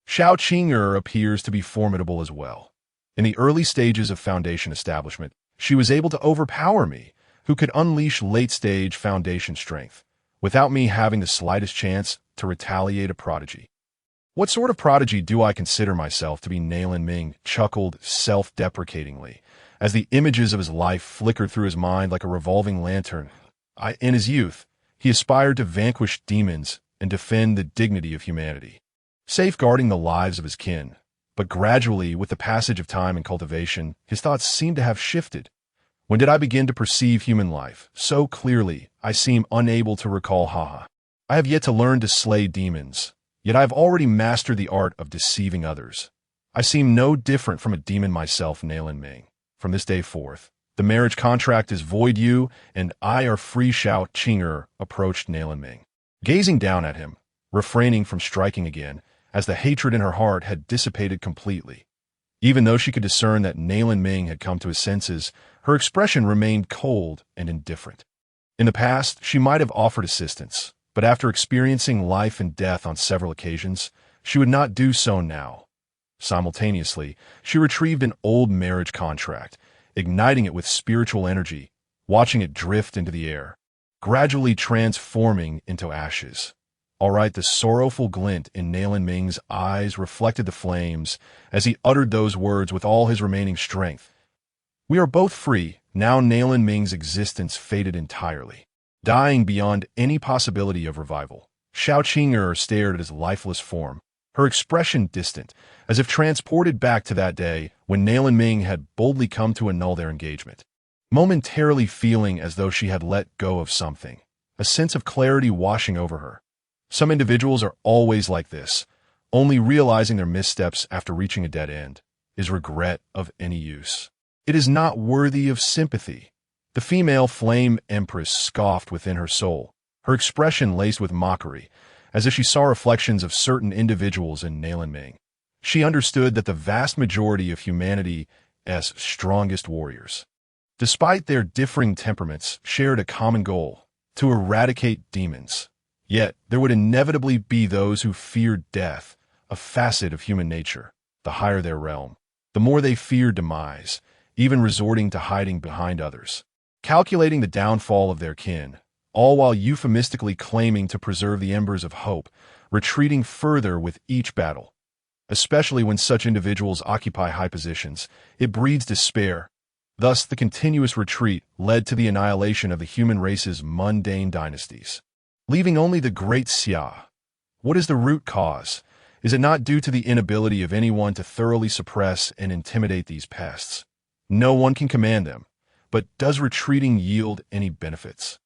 S1: Xiao Qing'er appears to be formidable as well. In the early stages of Foundation establishment, she was able to overpower me, who could unleash late-stage Foundation strength, without me having the slightest chance to retaliate. A prodigy. What sort of prodigy do I consider myself to be? Nalan Ming chuckled self-deprecatingly, as the images of his life flickered through his mind like a revolving lantern. In his youth, he aspired to vanquish demons and defend the dignity of humanity, safeguarding the lives of his kin. But gradually, with the passage of time and cultivation, his thoughts seemed to have shifted. When did I begin to perceive human life so clearly I seem unable to recall? I have yet to learn to slay demons, yet I have already mastered the art of deceiving others. I seem no different from a demon myself. Nalan Ming. From this day forth, the marriage contract is void. You and I are free. Xiao Qing'er approached Nalan Ming, gazing down at him, refraining from striking again, as the hatred in her heart had dissipated completely. Even though she could discern that Nalan Ming had come to his senses, her expression remained cold and indifferent. In the past, she might have offered assistance, but after experiencing life and death on several occasions, she would not do so now. Simultaneously, she retrieved an old marriage contract, igniting it with spiritual energy, watching it drift into the air, gradually transforming into ashes. All right, the sorrowful glint in Nalan Ming's eyes reflected the flames as he uttered those words with all his remaining strength. We are both free. Now Nalan Ming's existence faded entirely, dying beyond any possibility of revival. Xiao Qing'er stared at his lifeless form, her expression distant, as if transported back to that day when Nalan Ming had boldly come to annul their engagement, momentarily feeling as though she had let go of something, a sense of clarity washing over her. Some individuals are always like this, only realizing their missteps after reaching a dead end. Is regret of any use? It is not worthy of sympathy. The female flame empress scoffed within her soul, her expression laced with mockery, as if she saw reflections of certain individuals in Nalan Ming. She understood that the vast majority of humanity's strongest warriors, despite their differing temperaments, shared a common goal: to eradicate demons. Yet, there would inevitably be those who feared death, a facet of human nature. The higher their realm, the more they feared demise, even resorting to hiding behind others, calculating the downfall of their kin, all while euphemistically claiming to preserve the embers of hope, retreating further with each battle. Especially when such individuals occupy high positions, it breeds despair. Thus, the continuous retreat led to the annihilation of the human race's mundane dynasties, leaving only the great Xia. What is the root cause? Is it not due to the inability of anyone to thoroughly suppress and intimidate these pests? No one can command them, but does retreating yield any benefits?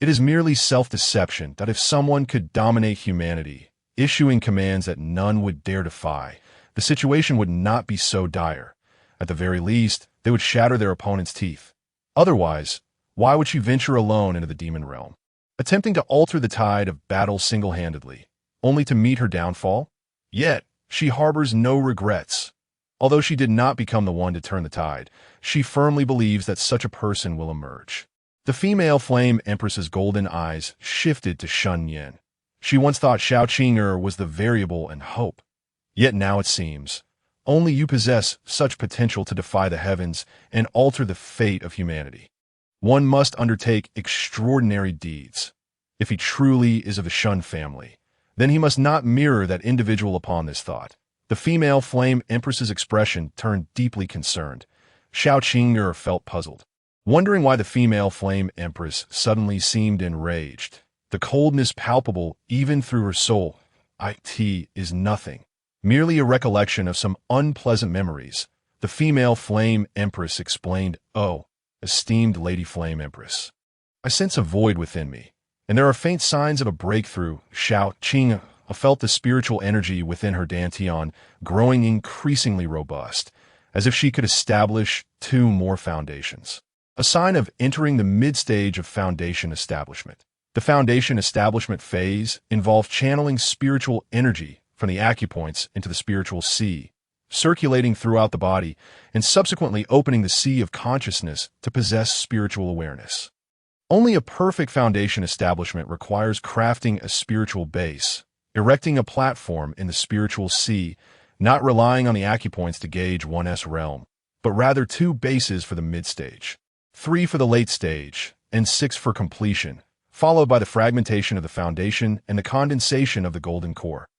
S1: It is merely self-deception that if someone could dominate humanity, issuing commands that none would dare defy, the situation would not be so dire. At the very least, they would shatter their opponent's teeth. Otherwise, why would she venture alone into the demon realm, attempting to alter the tide of battle single-handedly, only to meet her downfall? Yet, she harbors no regrets. Although she did not become the one to turn the tide, she firmly believes that such a person will emerge. The female flame empress's golden eyes shifted to Shen Nian. She once thought Xiao Qing'er was the variable and hope. Yet now it seems, only you possess such potential to defy the heavens and alter the fate of humanity. One must undertake extraordinary deeds. If he truly is of the Shen family, then he must not mirror that individual. Upon this thought, the female flame empress's expression turned deeply concerned. Xiao Qing'er felt puzzled, wondering why the female flame empress suddenly seemed enraged. The coldness palpable even through her soul. It is nothing, merely a recollection of some unpleasant memories. The female flame empress explained. Oh, esteemed Lady Flame Empress, I sense a void within me, and there are faint signs of a breakthrough. Xiao Qing'er felt the spiritual energy within her dantian growing increasingly robust, as if she could establish two more foundations. A sign of entering the mid-stage of foundation establishment. The foundation establishment phase involved channeling spiritual energy from the acupoints into the spiritual sea, circulating throughout the body, and subsequently opening the sea of consciousness to possess spiritual awareness. Only a perfect foundation establishment requires crafting a spiritual base, erecting a platform in the spiritual sea, not relying on the acupoints to gauge one's realm, but rather 2 bases for the mid-stage, 3 for the late stage, and 6 for completion, followed by the fragmentation of the foundation and the condensation of the golden core.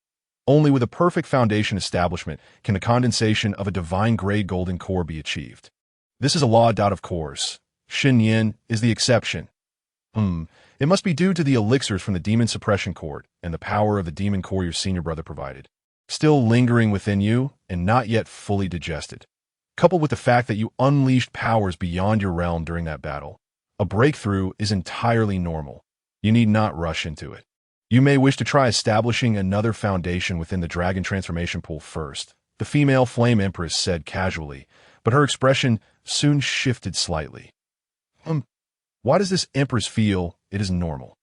S1: Only with a perfect foundation establishment can the condensation of a divine-grade golden core be achieved. This is a law of course. Shen Nian is the exception. It must be due to the elixirs from the demon suppression cord and the power of the demon core your senior brother provided, still lingering within you and not yet fully digested. Coupled with the fact that you unleashed powers beyond your realm during that battle, a breakthrough is entirely normal. You need not rush into it. You may wish to try establishing another foundation within the dragon transformation pool first, the female flame empress said casually, but her expression soon shifted slightly. Why does this empress feel it is normal?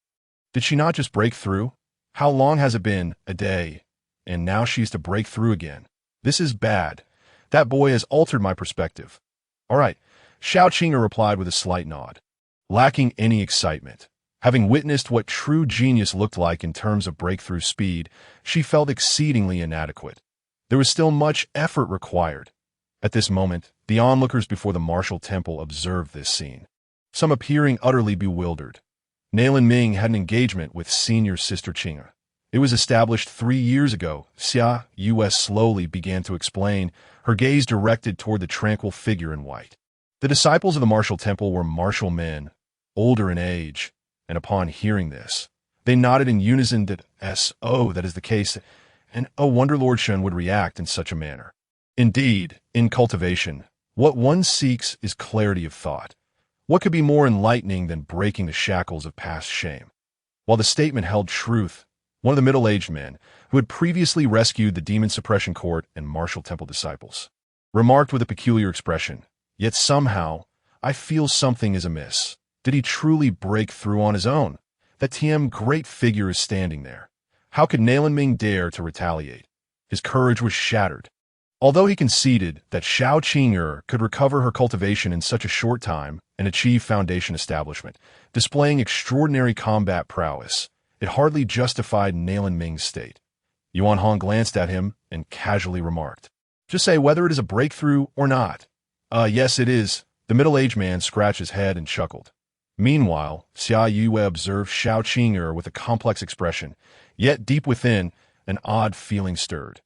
S1: Did she not just break through? How long has it been? A day. And now she's to break through again. This is bad. That boy has altered my perspective. All right, Xiao Qing'er replied with a slight nod. Lacking any excitement. Having witnessed what true genius looked like in terms of breakthrough speed, she felt exceedingly inadequate. There was still much effort required. At this moment, the onlookers before the martial temple observed this scene, some appearing utterly bewildered. Nalan Ming had an engagement with senior sister Qing'er. It was established 3 years ago. Xia US slowly began to explain, her gaze directed toward the tranquil figure in white. The disciples of the martial temple were martial men, older in age, and upon hearing this, they nodded in unison that that is the case, and wonder Lord Shen would react in such a manner. Indeed, in cultivation, what one seeks is clarity of thought. What could be more enlightening than breaking the shackles of past shame? While the statement held truth, one of the middle-aged men, who had previously rescued the demon suppression court and martial temple disciples, remarked with a peculiar expression, "Yet somehow, I feel something is amiss. Did he truly break through on his own? That TM great figure is standing there. How could Nalan Ming dare to retaliate? His courage was shattered." Although he conceded that Xiao Qing'er could recover her cultivation in such a short time and achieve foundation establishment, displaying extraordinary combat prowess, it hardly justified Nalan Ming's state. Yuan Hong glanced at him and casually remarked, "Just say whether it is a breakthrough or not." Yes it is." The middle-aged man scratched his head and chuckled. Meanwhile, Xia Yue observed Xiao Qing'er with a complex expression, yet deep within, an odd feeling stirred.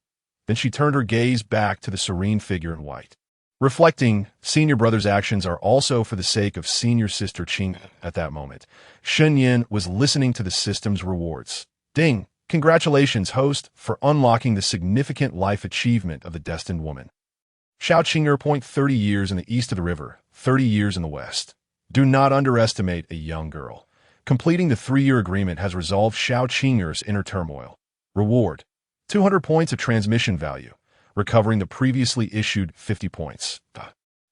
S1: Then she turned her gaze back to the serene figure in white. Reflecting, senior brother's actions are also for the sake of senior sister Qing'er at that moment. Shen Nian was listening to the system's rewards. Ding! Congratulations, host, for unlocking the significant life achievement of the destined woman. Xiao Qing'er, 30 years in the east of the river, 30 years in the west. Do not underestimate a young girl. Completing the 3-year agreement has resolved Xiao Qing'er's inner turmoil. Reward: 200 points of transmission value, recovering the previously issued 50 points.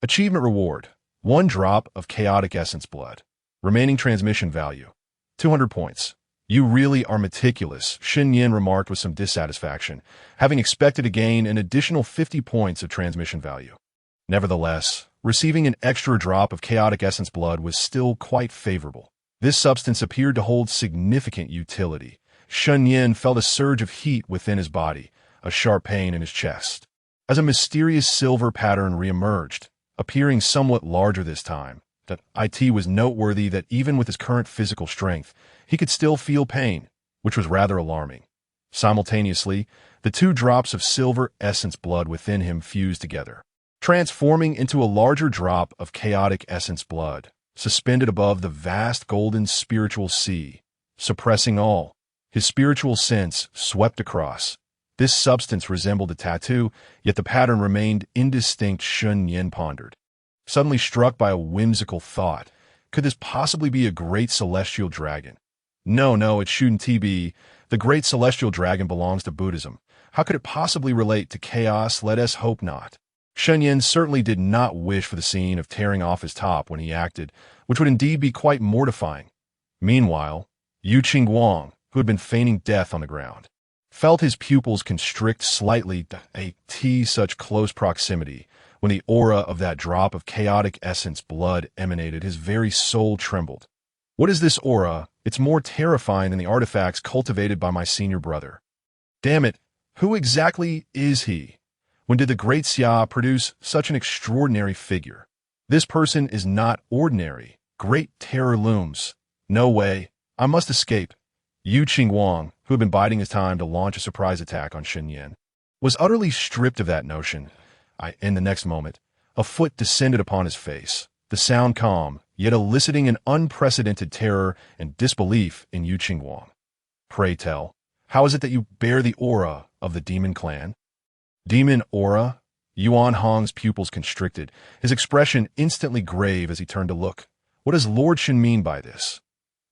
S1: Achievement reward: 1 drop of chaotic essence blood. Remaining transmission value: 200 points. You really are meticulous, Shen Nian remarked with some dissatisfaction, having expected to gain an additional 50 points of transmission value. Nevertheless, receiving an extra drop of chaotic essence blood was still quite favorable. This substance appeared to hold significant utility. Shen Nian felt a surge of heat within his body, a sharp pain in his chest, as a mysterious silver pattern reemerged, appearing somewhat larger this time. That it was noteworthy that even with his current physical strength, he could still feel pain, which was rather alarming. Simultaneously, the 2 drops of silver essence blood within him fused together, transforming into a larger drop of chaotic essence blood, suspended above the vast golden spiritual sea, suppressing all. His spiritual sense swept across. This substance resembled a tattoo, yet the pattern remained indistinct. Shen Nian pondered, suddenly struck by a whimsical thought. Could this possibly be a great celestial dragon? No, it shouldn't be. The great celestial dragon belongs to Buddhism. How could it possibly relate to chaos? Let us hope not. Shen Nian certainly did not wish for the scene of tearing off his top when he acted, which would indeed be quite mortifying. Meanwhile, Yu Qingguang, who had been feigning death on the ground, felt his pupils constrict slightly at such close proximity. When the aura of that drop of chaotic essence blood emanated, his very soul trembled. What is this aura? It's more terrifying than the artifacts cultivated by my senior brother. Damn it, who exactly is he? When did the great Xia produce such an extraordinary figure? This person is not ordinary. Great terror looms. No way. I must escape. Yu Qingguang, who had been biding his time to launch a surprise attack on Shen Nian, was utterly stripped of that notion. In the next moment, a foot descended upon his face, the sound calm, yet eliciting an unprecedented terror and disbelief in Yu Qingguang. Pray tell, how is it that you bear the aura of the demon clan? Demon aura? Yuan Hong's pupils constricted, his expression instantly grave as he turned to look. What does Lord Shen mean by this?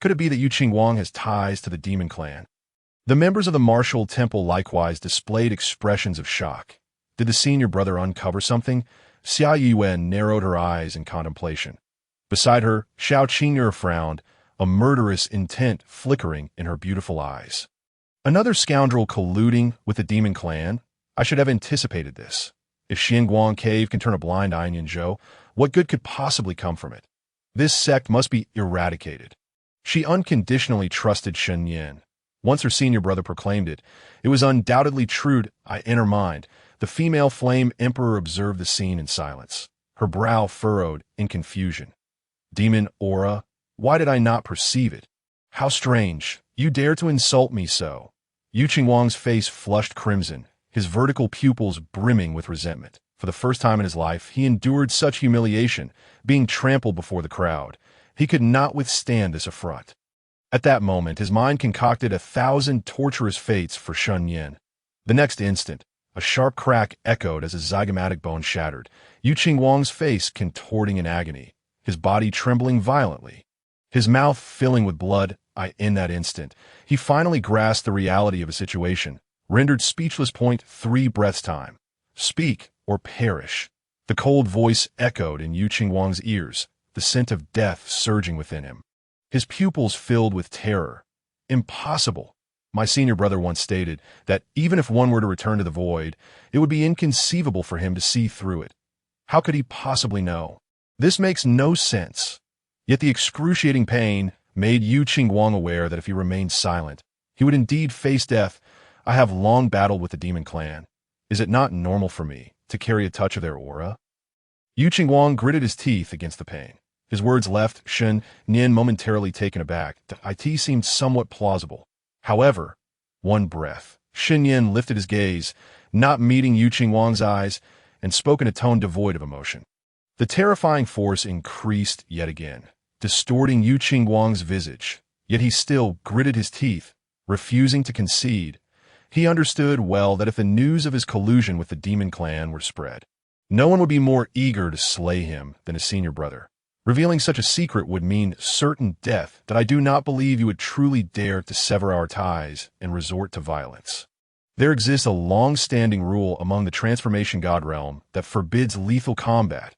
S1: Could it be that Yu Qingguang has ties to the demon clan? The members of the martial temple likewise displayed expressions of shock. Did the senior brother uncover something? Xia Yuan narrowed her eyes in contemplation. Beside her, Xiao Qing'er frowned, a murderous intent flickering in her beautiful eyes. Another scoundrel colluding with the demon clan? I should have anticipated this. If Xianguang Cave can turn a blind eye on Yinzhou, what good could possibly come from it? This sect must be eradicated. She unconditionally trusted Shen Nian. Once her senior brother proclaimed it, it was undoubtedly true. In her mind, the female flame emperor observed the scene in silence, her brow furrowed in confusion. Demon aura? Why did I not perceive it? How strange. You dare to insult me so. Yu Qingguang's face flushed crimson, his vertical pupils brimming with resentment. For the first time in his life, he endured such humiliation, being trampled before the crowd. He could not withstand this affront. At that moment, his mind concocted 1,000 torturous fates for Shen Nian. The next instant, a sharp crack echoed as his zygomatic bone shattered, Yu Qingguang's face contorting in agony, his body trembling violently, his mouth filling with blood. In that instant, he finally grasped the reality of his situation, rendered speechless. 3 breaths time. Speak or perish. The cold voice echoed in Yu Qingguang's ears, the scent of death surging within him. His pupils filled with terror. Impossible. My senior brother once stated that even if one were to return to the void, it would be inconceivable for him to see through it. How could he possibly know? This makes no sense. Yet the excruciating pain made Yu Qingguang aware that if he remained silent, he would indeed face death. I have long battled with the demon clan. Is it not normal for me to carry a touch of their aura? Yu Qingguang gritted his teeth against the pain. His words left Shen Nian momentarily taken aback. It seemed somewhat plausible. However, one breath. Shen Nian lifted his gaze, not meeting Yu Qingguang's eyes, and spoke in a tone devoid of emotion. The terrifying force increased yet again, distorting Yu Qingguang's visage. Yet he still gritted his teeth, refusing to concede. He understood well that if the news of his collusion with the demon clan were spread, no one would be more eager to slay him than his senior brother. Revealing such a secret would mean certain death. That I do not believe you would truly dare to sever our ties and resort to violence. There exists a long-standing rule among the Transformation God realm that forbids lethal combat.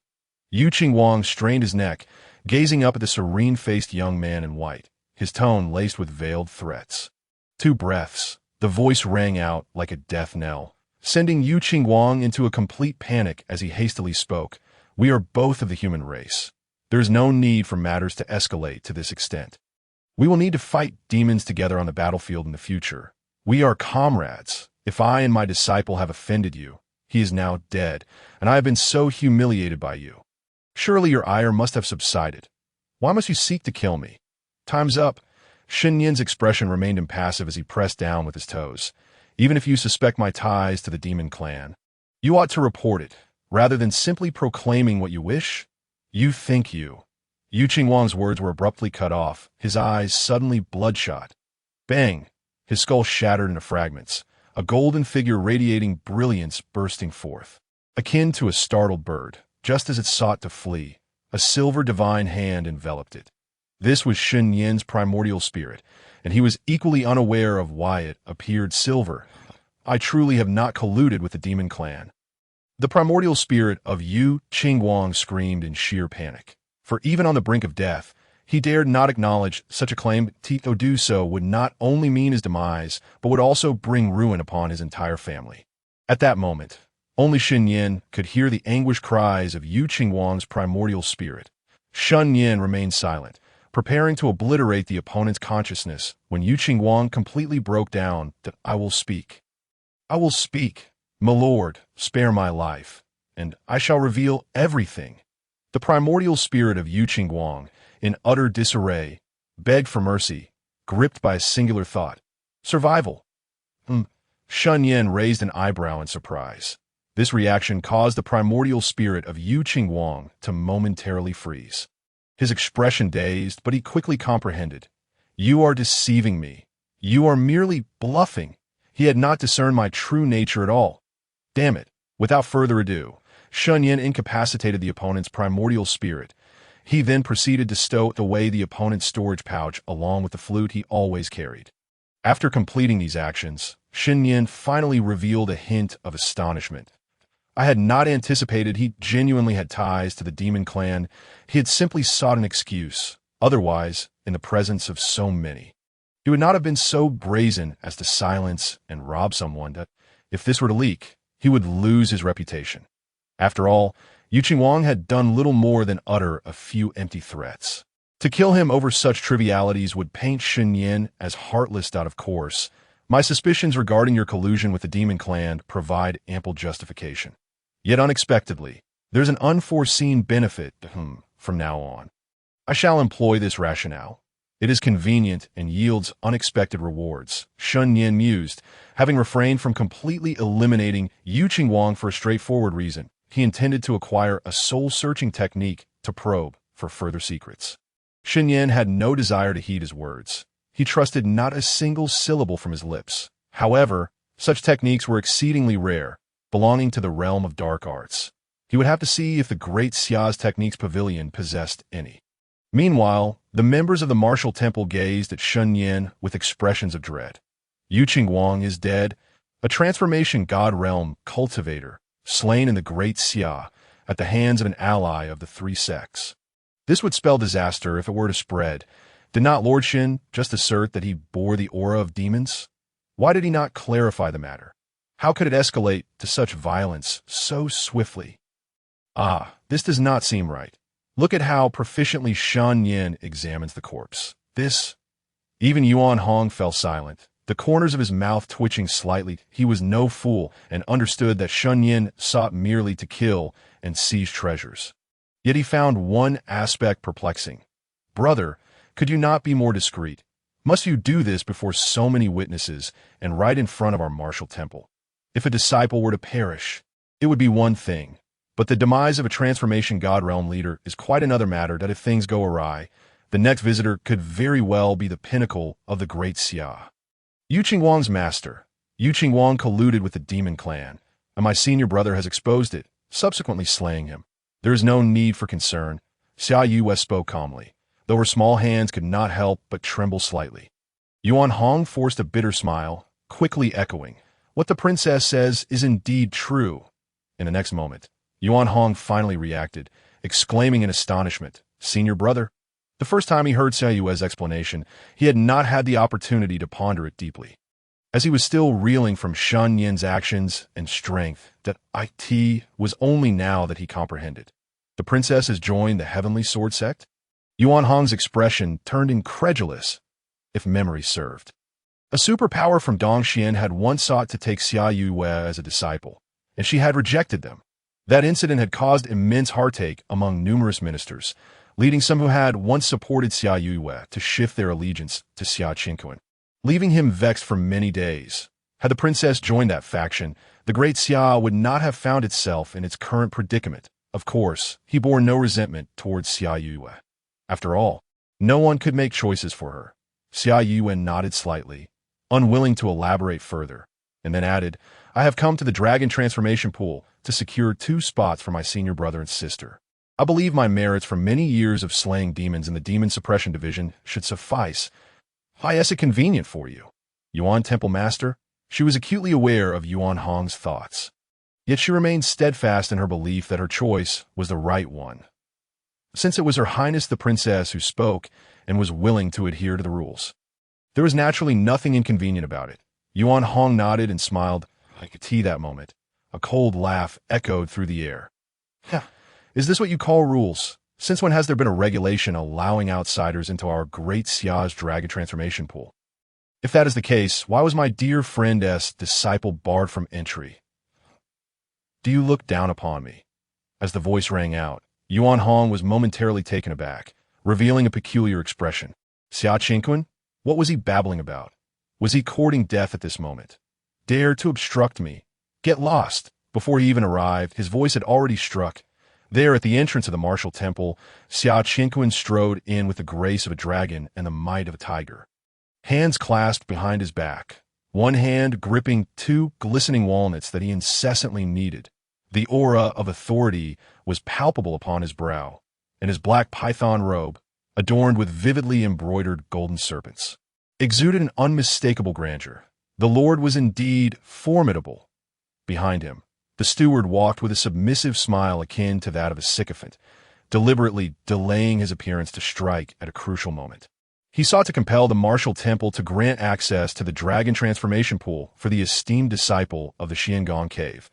S1: Yu Qingguang strained his neck, gazing up at the serene-faced young man in white, his tone laced with veiled threats. 2 breaths. The voice rang out like a death knell, sending Yu Qingguang into a complete panic as he hastily spoke. We are both of the human race. There is no need for matters to escalate to this extent. We will need to fight demons together on the battlefield in the future. We are comrades. If I and my disciple have offended you, he is now dead, and I have been so humiliated by you. Surely your ire must have subsided. Why must you seek to kill me? Time's up. Shen Nian's expression remained impassive as he pressed down with his toes. Even if you suspect my ties to the demon clan, you ought to report it, rather than simply proclaiming what you wish. You think you. Yu Qingguang's words were abruptly cut off, his eyes suddenly bloodshot. Bang! His skull shattered into fragments, a golden figure radiating brilliance bursting forth. Akin to a startled bird, just as it sought to flee, A silver divine hand enveloped it. This was Shen Nian's primordial spirit, and he was equally unaware of why it appeared silver. I truly have not colluded with the demon clan. The primordial spirit of Xiao Qing'er screamed in sheer panic. For even on the brink of death, he dared not acknowledge such a claim. To do so would not only mean his demise, but would also bring ruin upon his entire family. At that moment, only Shen Nian could hear the anguished cries of Xiao Qing'er's primordial spirit. Shen Nian remained silent, preparing to obliterate the opponent's consciousness when Xiao Qing'er completely broke down. That I will speak. I will speak. My lord, spare my life, and I shall reveal everything. The primordial spirit of Xiao Qing'er, in utter disarray, begged for mercy, gripped by a singular thought. Survival. Shen Nian raised an eyebrow in surprise. This reaction caused the primordial spirit of Xiao Qing'er to momentarily freeze. His expression dazed, but he quickly comprehended. You are deceiving me. You are merely bluffing. He had not discerned my true nature at all. Damn it. Without further ado, Shen Nian incapacitated the opponent's primordial spirit. He then proceeded to stow away the opponent's storage pouch along with the flute he always carried. After completing these actions, Shen Nian finally revealed a hint of astonishment. I had not anticipated he genuinely had ties to the demon clan. He had simply sought an excuse. Otherwise, in the presence of so many, he would not have been so brazen as to silence and rob someone that, if this were to leak, he would lose his reputation. After all, Xiao Qing'er had done little more than utter a few empty threats. To kill him over such trivialities would paint Shen Nian as heartless. Of course, my suspicions regarding your collusion with the demon clan provide ample justification. Yet unexpectedly, there's an unforeseen benefit from now on. I shall employ this rationale. It is convenient and yields unexpected rewards, Shen Nian mused, having refrained from completely eliminating Xiao Qing'er for a straightforward reason. He intended to acquire a soul-searching technique to probe for further secrets. Shen Nian had no desire to heed his words. He trusted not a single syllable from his lips. However, such techniques were exceedingly rare, belonging to the realm of dark arts. He would have to see if the Great Xia's Techniques Pavilion possessed any. Meanwhile, the members of the martial temple gazed at Shen Nian with expressions of dread. Xiao Qing'er is dead, a transformation god realm cultivator, slain in the Great Xia at the hands of an ally of the three sects. This would spell disaster if it were to spread. Did not Lord Shen just assert that he bore the aura of demons? Why did he not clarify the matter? How could it escalate to such violence so swiftly? This does not seem right. Look at how proficiently Shen Nian examines the corpse. Even Yuan Hong fell silent, the corners of his mouth twitching slightly. He was no fool and understood that Shen Nian sought merely to kill and seize treasures. Yet he found one aspect perplexing. Brother, could you not be more discreet? Must you do this before so many witnesses and right in front of our martial temple? If a disciple were to perish, it would be one thing. But the demise of a transformation god realm leader is quite another matter. That if things go awry, the next visitor could very well be the pinnacle of the Great Xia. Xiao Qing'er's master. Xiao Qing'er colluded with the demon clan, and my senior brother has exposed it, subsequently slaying him. There is no need for concern. Xiao Qing'er spoke calmly, though her small hands could not help but tremble slightly. Yuan Hong forced a bitter smile, quickly echoing, "What the princess says is indeed true." In the next moment, Yuan Hong finally reacted, exclaiming in astonishment, "Senior brother?" The first time he heard Xiao Yue's explanation, he had not had the opportunity to ponder it deeply. As he was still reeling from Shen Nian's actions and strength, that it was only now that he comprehended. The princess has joined the Heavenly Sword Sect? Yuan Hong's expression turned incredulous, if memory served. A superpower from Dongxian had once sought to take Xiao Yue as a disciple, and she had rejected them. That incident had caused immense heartache among numerous ministers, leading some who had once supported Xiao Yue to shift their allegiance to Xiao Qing'er, leaving him vexed for many days. Had the princess joined that faction, the Great Xia would not have found itself in its current predicament. Of course, he bore no resentment towards Xiao Yue. After all, no one could make choices for her. Xiao Yue nodded slightly, unwilling to elaborate further, and then added, "I have come to the Dragon Transformation Pool to secure 2 spots for my senior brother and sister. I believe my merits from many years of slaying demons in the Demon Suppression Division should suffice. Why is it convenient for you? Yuan Temple Master? She was acutely aware of Yuan Hong's thoughts. Yet she remained steadfast in her belief that her choice was the right one. Since it was Her Highness the Princess who spoke and was willing to adhere to the rules, there was naturally nothing inconvenient about it. Yuan Hong nodded and smiled. I could see that moment. A cold laugh echoed through the air. Is this what you call rules? Since when has there been a regulation allowing outsiders into our great Xia's dragon transformation pool? If that is the case, why was my dear friend S. disciple barred from entry? Do you look down upon me? As the voice rang out, Yuan Hong was momentarily taken aback, revealing a peculiar expression. Xiao Qing'er? What was he babbling about? Was he courting death at this moment? Dare to obstruct me? Get lost! Before he even arrived, his voice had already struck. There, at the entrance of the martial temple, Xiao Qing'er strode in with the grace of a dragon and the might of a tiger. Hands clasped behind his back, one hand gripping two glistening walnuts that he incessantly kneaded. The aura of authority was palpable upon his brow, and his black python robe, adorned with vividly embroidered golden serpents, exuded an unmistakable grandeur. The Lord was indeed formidable. Behind him, the steward walked with a submissive smile akin to that of a sycophant, deliberately delaying his appearance to strike at a crucial moment. He sought to compel the martial temple to grant access to the dragon transformation pool for the esteemed disciple of the Xiangong cave.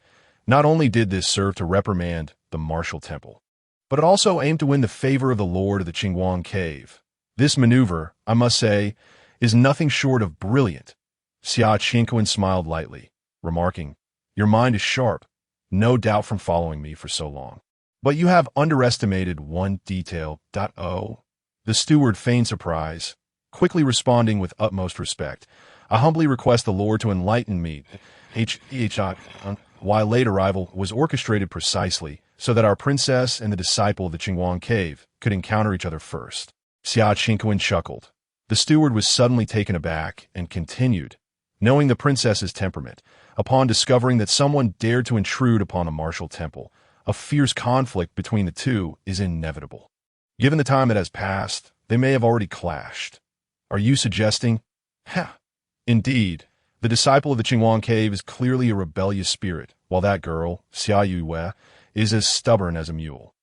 S1: Not only did this serve to reprimand the martial temple, but it also aimed to win the favor of the lord of the Qingguang cave. This maneuver, I must say, is nothing short of brilliant. Xiao Qing'er smiled lightly, remarking, "Your mind is sharp, no doubt from following me for so long. But you have underestimated one detail. Oh." The steward feigned surprise, quickly responding with utmost respect. "I humbly request the Lord to enlighten me. Why late arrival was orchestrated precisely so that our princess and the disciple of the Qingguang cave could encounter each other first." Xiao Qing'er chuckled. The steward was suddenly taken aback and continued, knowing the princess's temperament, upon discovering that someone dared to intrude upon a martial temple, a fierce conflict between the two is inevitable. Given the time that has passed, they may have already clashed. Are you suggesting? Indeed, the disciple of the Qingguang cave is clearly a rebellious spirit, while that girl, Xia Yue, is as stubborn as a mule.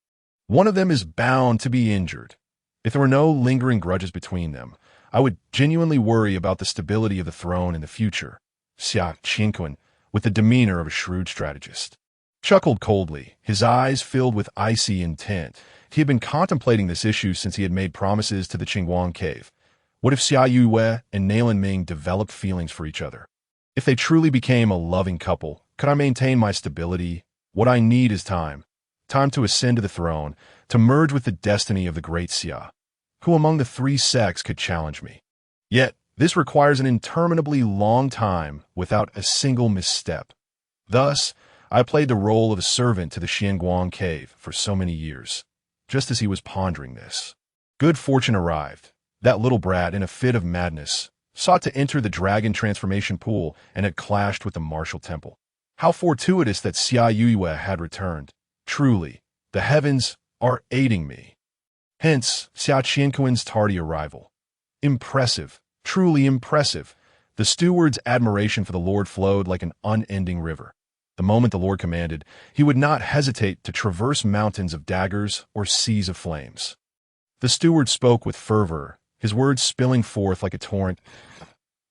S1: One of them is bound to be injured. If there were no lingering grudges between them, I would genuinely worry about the stability of the throne in the future. Xiao Qing'er, with the demeanor of a shrewd strategist, chuckled coldly, his eyes filled with icy intent. He had been contemplating this issue since he had made promises to the Qingguang cave. What if Xia Yue and Nailan Ming developed feelings for each other? If they truly became a loving couple, could I maintain my stability? What I need is time. Time to ascend to the throne, to merge with the destiny of the great Xia. Who among the three sects could challenge me? Yet, this requires an interminably long time without a single misstep. Thus, I played the role of a servant to the Xiangguang cave for so many years. Just as he was pondering this, good fortune arrived. That little brat, in a fit of madness, sought to enter the dragon transformation pool and had clashed with the martial temple. How fortuitous that Xia Yue had returned. Truly, the heavens are aiding me. Hence, Xiao Qing'er's tardy arrival. Impressive, truly impressive. The steward's admiration for the Lord flowed like an unending river. The moment the Lord commanded, he would not hesitate to traverse mountains of daggers or seas of flames. The steward spoke with fervor, his words spilling forth like a torrent.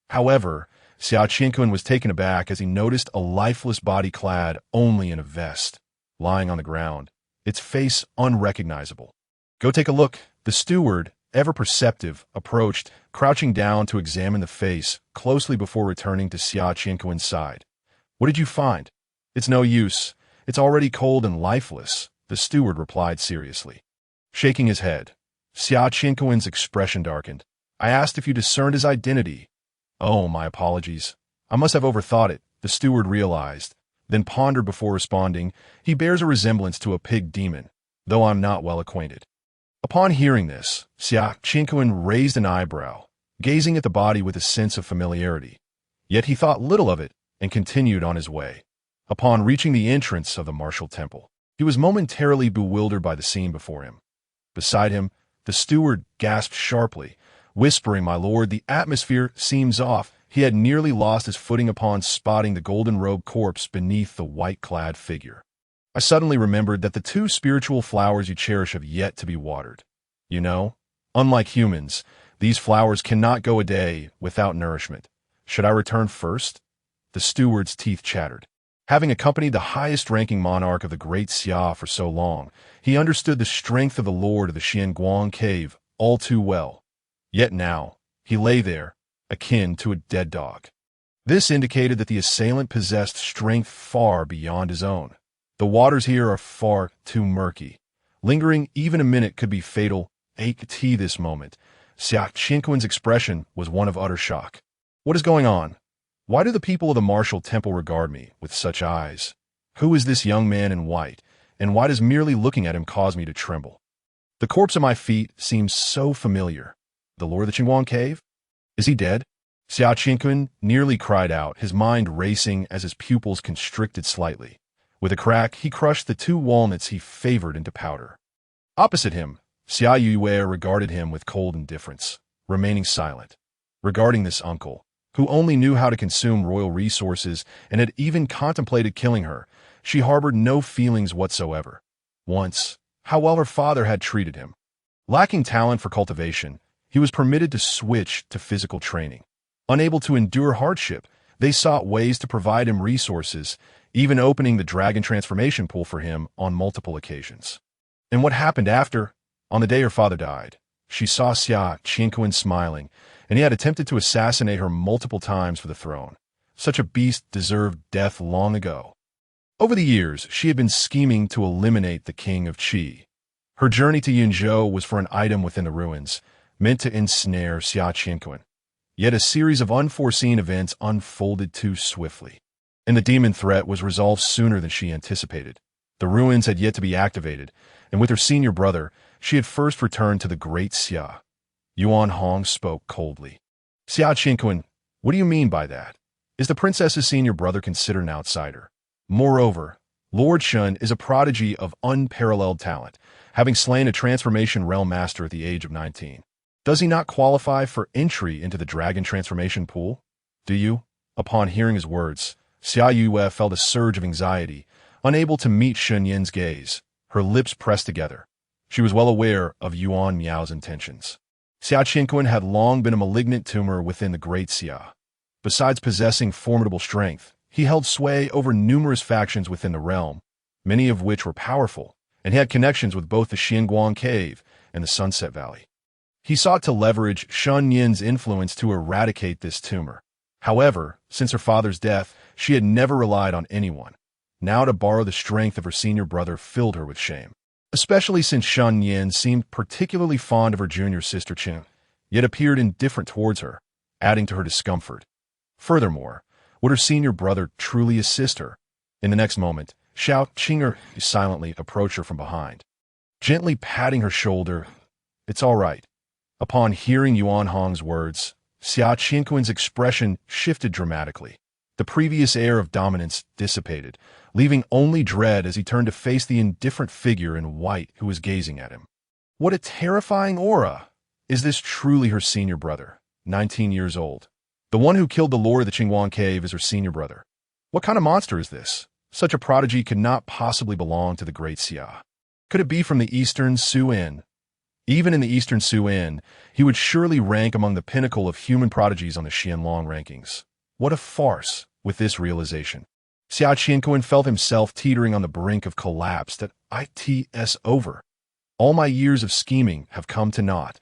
S1: However, Xiao Qing'er was taken aback as he noticed a lifeless body clad only in a vest, lying on the ground, its face unrecognizable. "Go take a look." The steward, ever perceptive, approached, crouching down to examine the face closely before returning to Xiao Qing'er's side. "What did you find?" "It's no use. It's already cold and lifeless," the steward replied seriously. Shaking his head, Xiao Qing'er's expression darkened. "I asked if you discerned his identity." "Oh, my apologies. I must have overthought it," the steward realized, then pondered before responding. "He bears a resemblance to a pig demon, though I'm not well acquainted." Upon hearing this, Xiao Qing'er raised an eyebrow, gazing at the body with a sense of familiarity. Yet he thought little of it and continued on his way. Upon reaching the entrance of the martial temple, He was momentarily bewildered by the scene before him. Beside him, the steward gasped sharply, whispering, "My lord, the atmosphere seems off." He had nearly lost his footing upon spotting the golden-robed corpse beneath the white-clad figure. I suddenly remembered that the two spiritual flowers you cherish have yet to be watered. You know, unlike humans, these flowers cannot go a day without nourishment. Should I return first? The steward's teeth chattered. Having accompanied the highest-ranking monarch of the Great Xia for so long, he understood the strength of the lord of the Xianguang cave all too well. Yet now, he lay there, akin to a dead dog. This indicated that the assailant possessed strength far beyond his own. The waters here are far too murky. Lingering even a minute could be fatal. At this moment, Xiao Qing'er's expression was one of utter shock. What is going on? Why do the people of the martial temple regard me with such eyes? Who is this young man in white, and why does merely looking at him cause me to tremble? The corpse at my feet seems so familiar. The lord of the Qingguang cave? Is he dead? Xiao Qing'er nearly cried out, his mind racing as his pupils constricted slightly. With a crack, he crushed the two walnuts he favored into powder. Opposite him, Xiao Qing'er regarded him with cold indifference, remaining silent. Regarding this uncle, who only knew how to consume royal resources and had even contemplated killing her, she harbored no feelings whatsoever. Once, how well her father had treated him. Lacking talent for cultivation, he was permitted to switch to physical training. Unable to endure hardship, they sought ways to provide him resources, even opening the dragon transformation pool for him on multiple occasions. And what happened after? On the day her father died, she saw Xiao Qing'er smiling, and he had attempted to assassinate her multiple times for the throne. Such a beast deserved death long ago. Over the years, she had been scheming to eliminate the king of Qi. Her journey to Yunzhou was for an item within the ruins, meant to ensnare Xiao Qing'er. Yet a series of unforeseen events unfolded too swiftly, and the demon threat was resolved sooner than she anticipated. The ruins had yet to be activated, and with her senior brother, she had first returned to the Great Xia. Yuan Hong spoke coldly. Xiao Qing'er, what do you mean by that? Is the princess's senior brother considered an outsider? Moreover, Lord Shen is a prodigy of unparalleled talent, having slain a transformation realm master at the age of 19. Does he not qualify for entry into the dragon transformation pool? Do you? Upon hearing his words, Xiao Yue felt a surge of anxiety, unable to meet Shen Nian's gaze. Her lips pressed together. She was well aware of Yuan Miao's intentions. Xiao Qing'er had long been a malignant tumor within the Great Xia. Besides possessing formidable strength, he held sway over numerous factions within the realm, many of which were powerful, and he had connections with both the Xianguang Cave and the Sunset Valley. He sought to leverage Shen Nian's influence to eradicate this tumor. However, since her father's death, she had never relied on anyone. Now to borrow the strength of her senior brother filled her with shame, especially since Shen Nian seemed particularly fond of her junior sister Qing, yet appeared indifferent towards her, adding to her discomfort. Furthermore, would her senior brother truly assist her? In the next moment, Xiao Qing'er silently approached her from behind, gently patting her shoulder. "It's all right." Upon hearing Yuan Hong's words, Xiao Qing'er's expression shifted dramatically. The previous air of dominance dissipated, leaving only dread as he turned to face the indifferent figure in white who was gazing at him. What a terrifying aura! Is this truly her senior brother, 19 years old? The one who killed the lord of the Qingguang cave is her senior brother. What kind of monster is this? Such a prodigy could not possibly belong to the Great Xia. Could it be from the Eastern Suan? Even in the Eastern Suan, he would surely rank among the pinnacle of human prodigies on the Xianlong rankings. What a farce, with this realization. Xiao Qing'er felt himself teetering on the brink of collapse. That it's over. All my years of scheming have come to naught.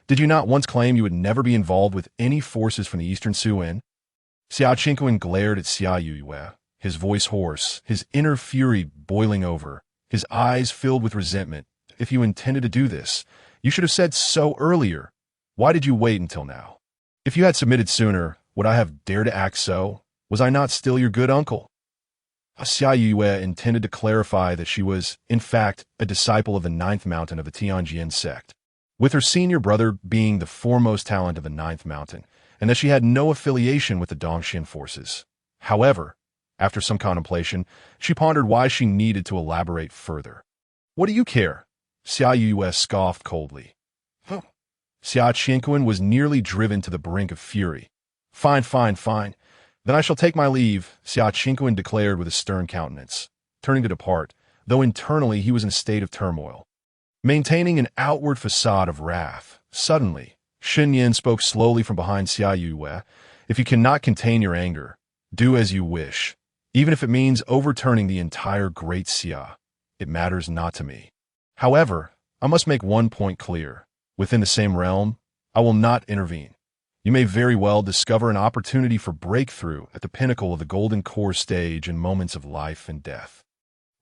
S1: Did you not once claim you would never be involved with any forces from the Eastern Suan? Xiao Qing'er glared at Xiao Yue, his voice hoarse, his inner fury boiling over, his eyes filled with resentment. If you intended to do this, you should have said so earlier. Why did you wait until now? If you had submitted sooner, would I have dared to act so? Was I not still your good uncle? Xiao Yue intended to clarify that she was, in fact, a disciple of the Ninth Mountain of the Tianjin sect, with her senior brother being the foremost talent of the Ninth Mountain, and that she had no affiliation with the Dongxian forces. However, After some contemplation, she pondered why she needed to elaborate further. "What do you care?" Xiao Yue scoffed coldly. Huh. Xiao Qing'er was nearly driven to the brink of fury. Fine, fine, fine. Then I shall take my leave," Xiao Qing'er declared with a stern countenance, turning to depart, though internally he was in a state of turmoil. Maintaining an outward facade of wrath, suddenly, Shen Nian spoke slowly from behind Xiao Yue. "If you cannot contain your anger, do as you wish, even if it means overturning the entire Great Xia. It matters not to me. However, I must make one point clear. Within the same realm, I will not intervene. You may very well discover an opportunity for breakthrough at the pinnacle of the Golden Core stage in moments of life and death.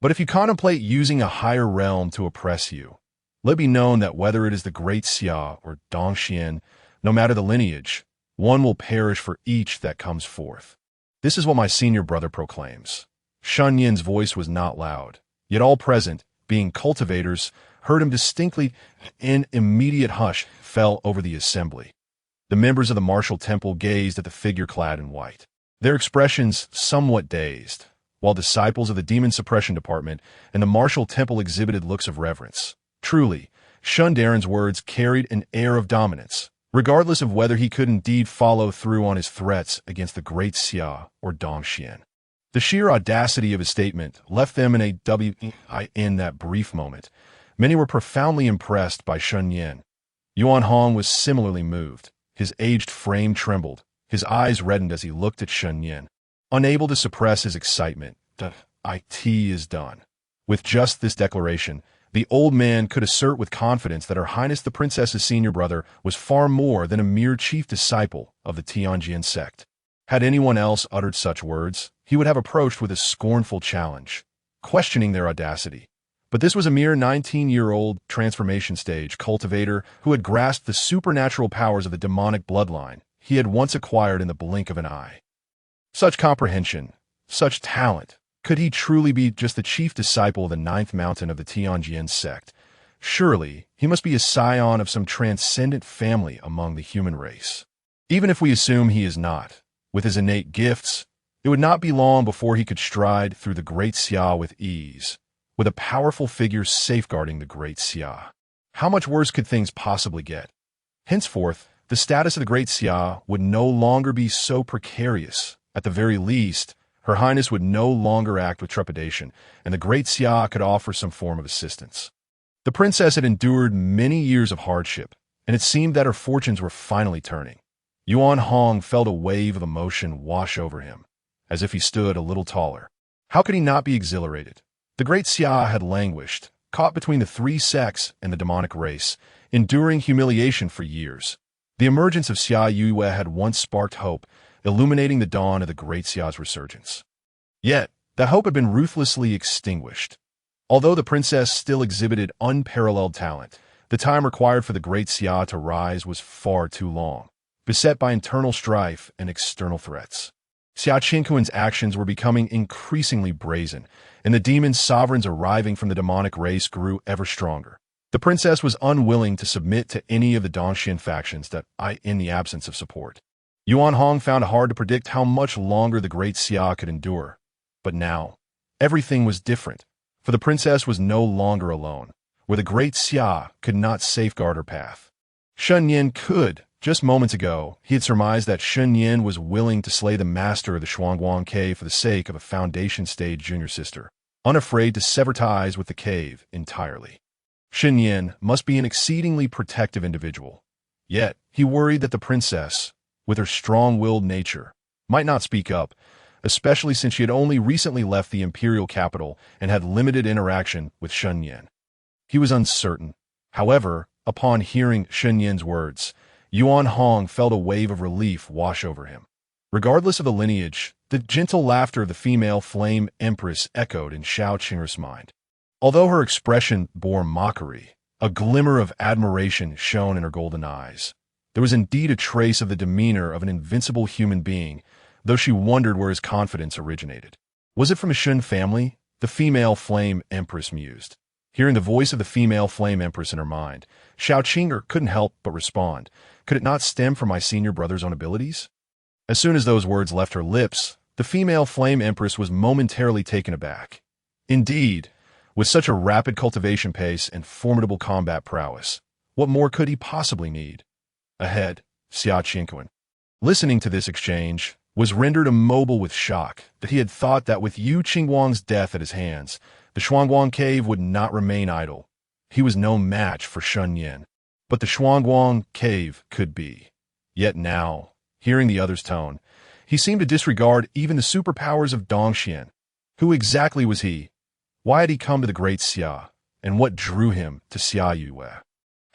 S1: But if you contemplate using a higher realm to oppress you, let it be known that whether it is the Great Xia or Dongxian, no matter the lineage, one will perish for each that comes forth. This is what my senior brother proclaims." Shen Nian's voice was not loud, yet all present, being cultivators, heard him distinctly. An immediate hush fell over the assembly. The members of the martial temple gazed at the figure clad in white, their expressions somewhat dazed, while disciples of the demon suppression department and the martial temple exhibited looks of reverence. Truly, Shen Nian's words carried an air of dominance, regardless of whether he could indeed follow through on his threats against the Great Xia or Dongxian. The sheer audacity of his statement left them in a in that brief moment. Many were profoundly impressed by Shen Nian. Yuan Hong was similarly moved. His aged frame trembled. His eyes reddened as he looked at Shen Nian. Unable to suppress his excitement, "It is done." With just this declaration, the old man could assert with confidence that Her Highness the Princess's senior brother was far more than a mere chief disciple of the Tianjin sect. Had anyone else uttered such words, he would have approached with a scornful challenge, questioning their audacity. But this was a mere 19-year-old transformation stage cultivator who had grasped the supernatural powers of the demonic bloodline he had once acquired in the blink of an eye. Such comprehension, such talent, could he truly be just the chief disciple of the ninth mountain of the Tianjin sect? Surely, he must be a scion of some transcendent family among the human race. Even if we assume he is not, with his innate gifts, it would not be long before he could stride through the Great Xia with ease, with a powerful figure safeguarding the Great Xia. How much worse could things possibly get? Henceforth, the status of the Great Xia would no longer be so precarious. At the very least, Her Highness would no longer act with trepidation, and the Great Xia could offer some form of assistance. The princess had endured many years of hardship, and it seemed that her fortunes were finally turning. Yuan Hong felt a wave of emotion wash over him, as if he stood a little taller. How could he not be exhilarated? The Great Xia had languished, caught between the three sects and the demonic race, enduring humiliation for years. The emergence of Xiao Yue had once sparked hope, illuminating the dawn of the Great Xia's resurgence. Yet, that hope had been ruthlessly extinguished. Although the princess still exhibited unparalleled talent, the time required for the Great Xia to rise was far too long, beset by internal strife and external threats. Xiao Qing'er's actions were becoming increasingly brazen, and the demon sovereigns arriving from the demonic race grew ever stronger. The princess was unwilling to submit to any of the Dongxian factions in the absence of support. Yuan Hong found it hard to predict how much longer the Great Xia could endure. But now, everything was different, for the princess was no longer alone, where the Great Xia could not safeguard her path. Shen Nian could. Just moments ago, he had surmised that Shen Nian was willing to slay the master of the Shuangguang Cave for the sake of a foundation-stage junior sister, unafraid to sever ties with the cave entirely. Shen Nian must be an exceedingly protective individual. Yet, he worried that the princess, with her strong-willed nature, might not speak up, especially since she had only recently left the imperial capital and had limited interaction with Shen Nian. He was uncertain. However, upon hearing Shen Nian's words, Yuan Hong felt a wave of relief wash over him. Regardless of the lineage, the gentle laughter of the female flame empress echoed in Xiao Qing'er's mind. Although her expression bore mockery, a glimmer of admiration shone in her golden eyes. There was indeed a trace of the demeanor of an invincible human being, though she wondered where his confidence originated. Was it from a Shen family? The female flame empress mused. Hearing the voice of the female flame empress in her mind, Xiao Qing'er couldn't help but respond. Could it not stem from my senior brother's own abilities? As soon as those words left her lips, The female flame empress was momentarily taken aback. Indeed, with such a rapid cultivation pace and formidable combat prowess, what more could he possibly need? Ahead, Xiao Qing'er, listening to this exchange, was rendered immobile with shock that he had thought that with Yu Qingguang's death at his hands, the Shuangguang cave would not remain idle. He was no match for Shen Nian, but the Shuangguang cave could be. Yet now, hearing the other's tone, he seemed to disregard even the superpowers of Dongxian. Who exactly was he? Why had he come to the great Xia? And what drew him to Xia Yue?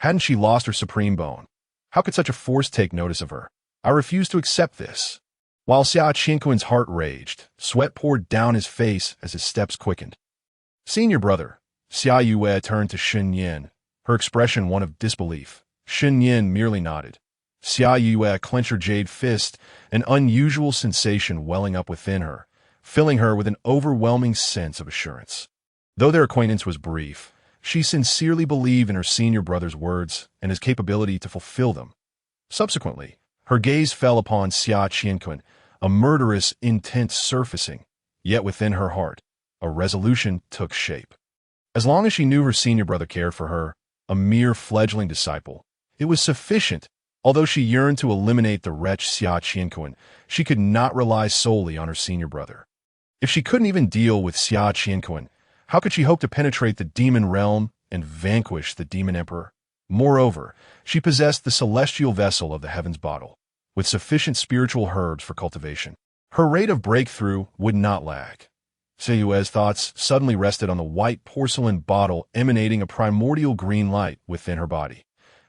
S1: Hadn't she lost her supreme bone? How could such a force take notice of her? I refuse to accept this. While Xiao Qing'er's heart raged, sweat poured down his face as his steps quickened. Senior brother, Xia Yue turned to Shen Nian, her expression one of disbelief. Shen Nian merely nodded. Xia Yue clenched her jade fist, an unusual sensation welling up within her, filling her with an overwhelming sense of assurance. Though their acquaintance was brief, she sincerely believed in her senior brother's words and his capability to fulfill them. Subsequently, her gaze fell upon Xiao Qing'er, a murderous intent surfacing, yet within her heart, a resolution took shape. As long as she knew her senior brother cared for her, a mere fledgling disciple, it was sufficient. Although she yearned to eliminate the wretch Xiao Qing'er, she could not rely solely on her senior brother. If she couldn't even deal with Xiao Qing'er, how could she hope to penetrate the demon realm and vanquish the demon emperor? Moreover, she possessed the celestial vessel of the heavens bottle, with sufficient spiritual herbs for cultivation. Her rate of breakthrough would not lag. Xia Yue's thoughts suddenly rested on the white porcelain bottle emanating a primordial green light within her body.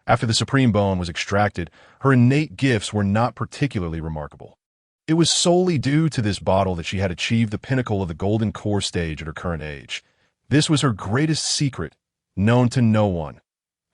S1: After the supreme bone was extracted, her innate gifts were not particularly remarkable. It was solely due to this bottle that she had achieved the pinnacle of the golden core stage at her current age. This was her greatest secret, known to no one.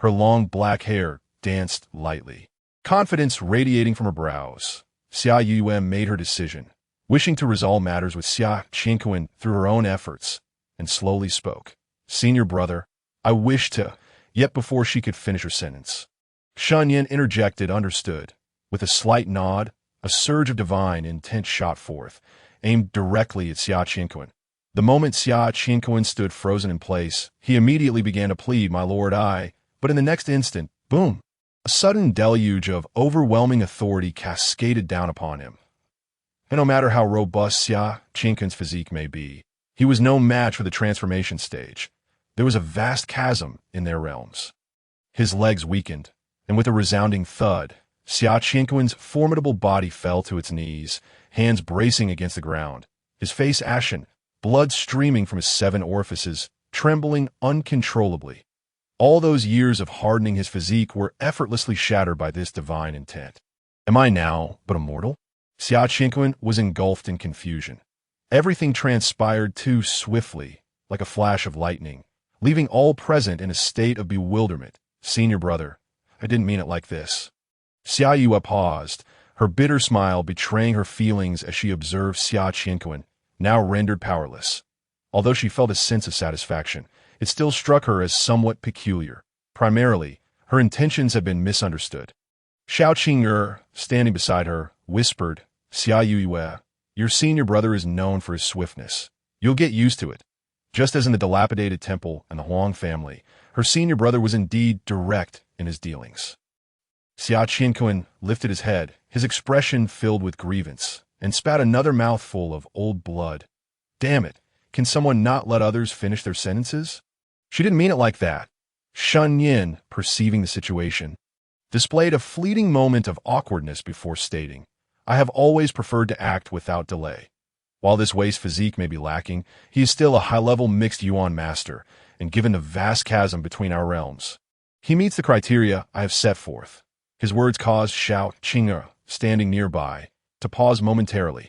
S1: Her long black hair danced lightly, confidence radiating from her brows. Xia Yue made her decision, wishing to resolve matters with Xiao Qing'er through her own efforts, and slowly spoke. Senior brother, I wish to... Yet before she could finish her sentence, Shen Nian interjected, understood. With a slight nod, a surge of divine intent shot forth, aimed directly at Xiao Qing'er. The moment Xiao Qing'er stood frozen in place, he immediately began to plead, my lord, but in the next instant, boom! A sudden deluge of overwhelming authority cascaded down upon him. And no matter how robust Xiao Qing'er's physique may be, he was no match for the transformation stage. There was a vast chasm in their realms. His legs weakened, and with a resounding thud, Xiao Qing'er's formidable body fell to its knees, hands bracing against the ground, his face ashen, blood streaming from his 7 orifices, trembling uncontrollably. All those years of hardening his physique were effortlessly shattered by this divine intent. Am I now but a mortal? Xiao Qing'er was engulfed in confusion. Everything transpired too swiftly, like a flash of lightning, leaving all present in a state of bewilderment. Senior brother, I didn't mean it like this. Xia Yue paused, her bitter smile betraying her feelings as she observed Xiao Qing'er, now rendered powerless. Although she felt a sense of satisfaction, it still struck her as somewhat peculiar. Primarily, her intentions had been misunderstood. Xiao Qing'er, standing beside her, whispered, Xia Yue, your senior brother is known for his swiftness. You'll get used to it. Just as in the dilapidated temple and the Huang family, her senior brother was indeed direct in his dealings. Xiao Qing'er lifted his head, his expression filled with grievance, and spat another mouthful of old blood. Damn it, can someone not let others finish their sentences? She didn't mean it like that. Shen Nian, perceiving the situation, displayed a fleeting moment of awkwardness before stating, I have always preferred to act without delay. While this waist physique may be lacking, he is still a high-level mixed Yuan master, and given the vast chasm between our realms, he meets the criteria I have set forth. His words caused Xiao Qing'er, standing nearby, to pause momentarily.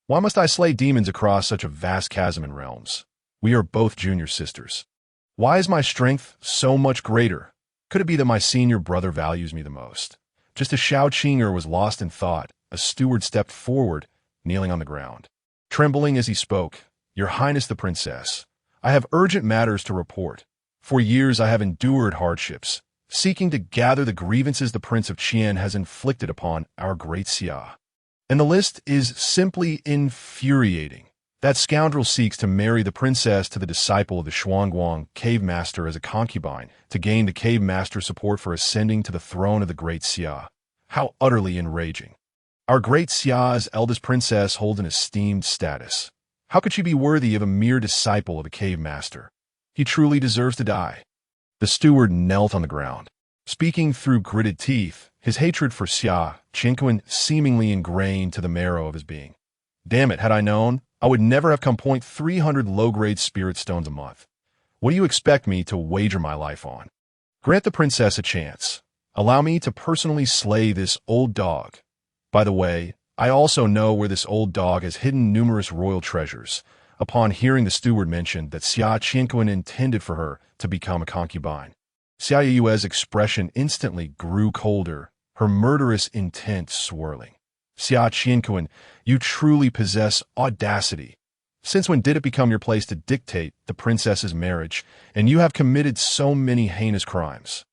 S1: Why must I slay demons across such a vast chasm in realms? We are both junior sisters. Why is my strength so much greater? Could it be that my senior brother values me the most? Just as Xiao Qing'er was lost in thought, a steward stepped forward, kneeling on the ground. Trembling as he spoke, Your Highness the Princess, I have urgent matters to report. For years I have endured hardships, seeking to gather the grievances the Prince of Qian has inflicted upon our great Xia. And the list is simply infuriating. That scoundrel seeks to marry the princess to the disciple of the Xuanguang cave master as a concubine to gain the cave master's support for ascending to the throne of the great Xia. How utterly enraging. Our great Xia's eldest princess holds an esteemed status. How could she be worthy of a mere disciple of a cave master? He truly deserves to die. The steward knelt on the ground. Speaking through gritted teeth, his hatred for Xiao Qing'er seemingly ingrained to the marrow of his being. Damn it, had I known, I would never have come point 300 low-grade spirit stones a month. What do you expect me to wager my life on? Grant the princess a chance. Allow me to personally slay this old dog. By the way, I also know where this old dog has hidden numerous royal treasures. Upon hearing the steward mention that Xiao Qing'er intended for her to become a concubine, Xiao Yue's expression instantly grew colder, her murderous intent swirling. Xiao Qing'er, you truly possess audacity. Since when did it become your place to dictate the princess's marriage, and you have committed so many heinous crimes?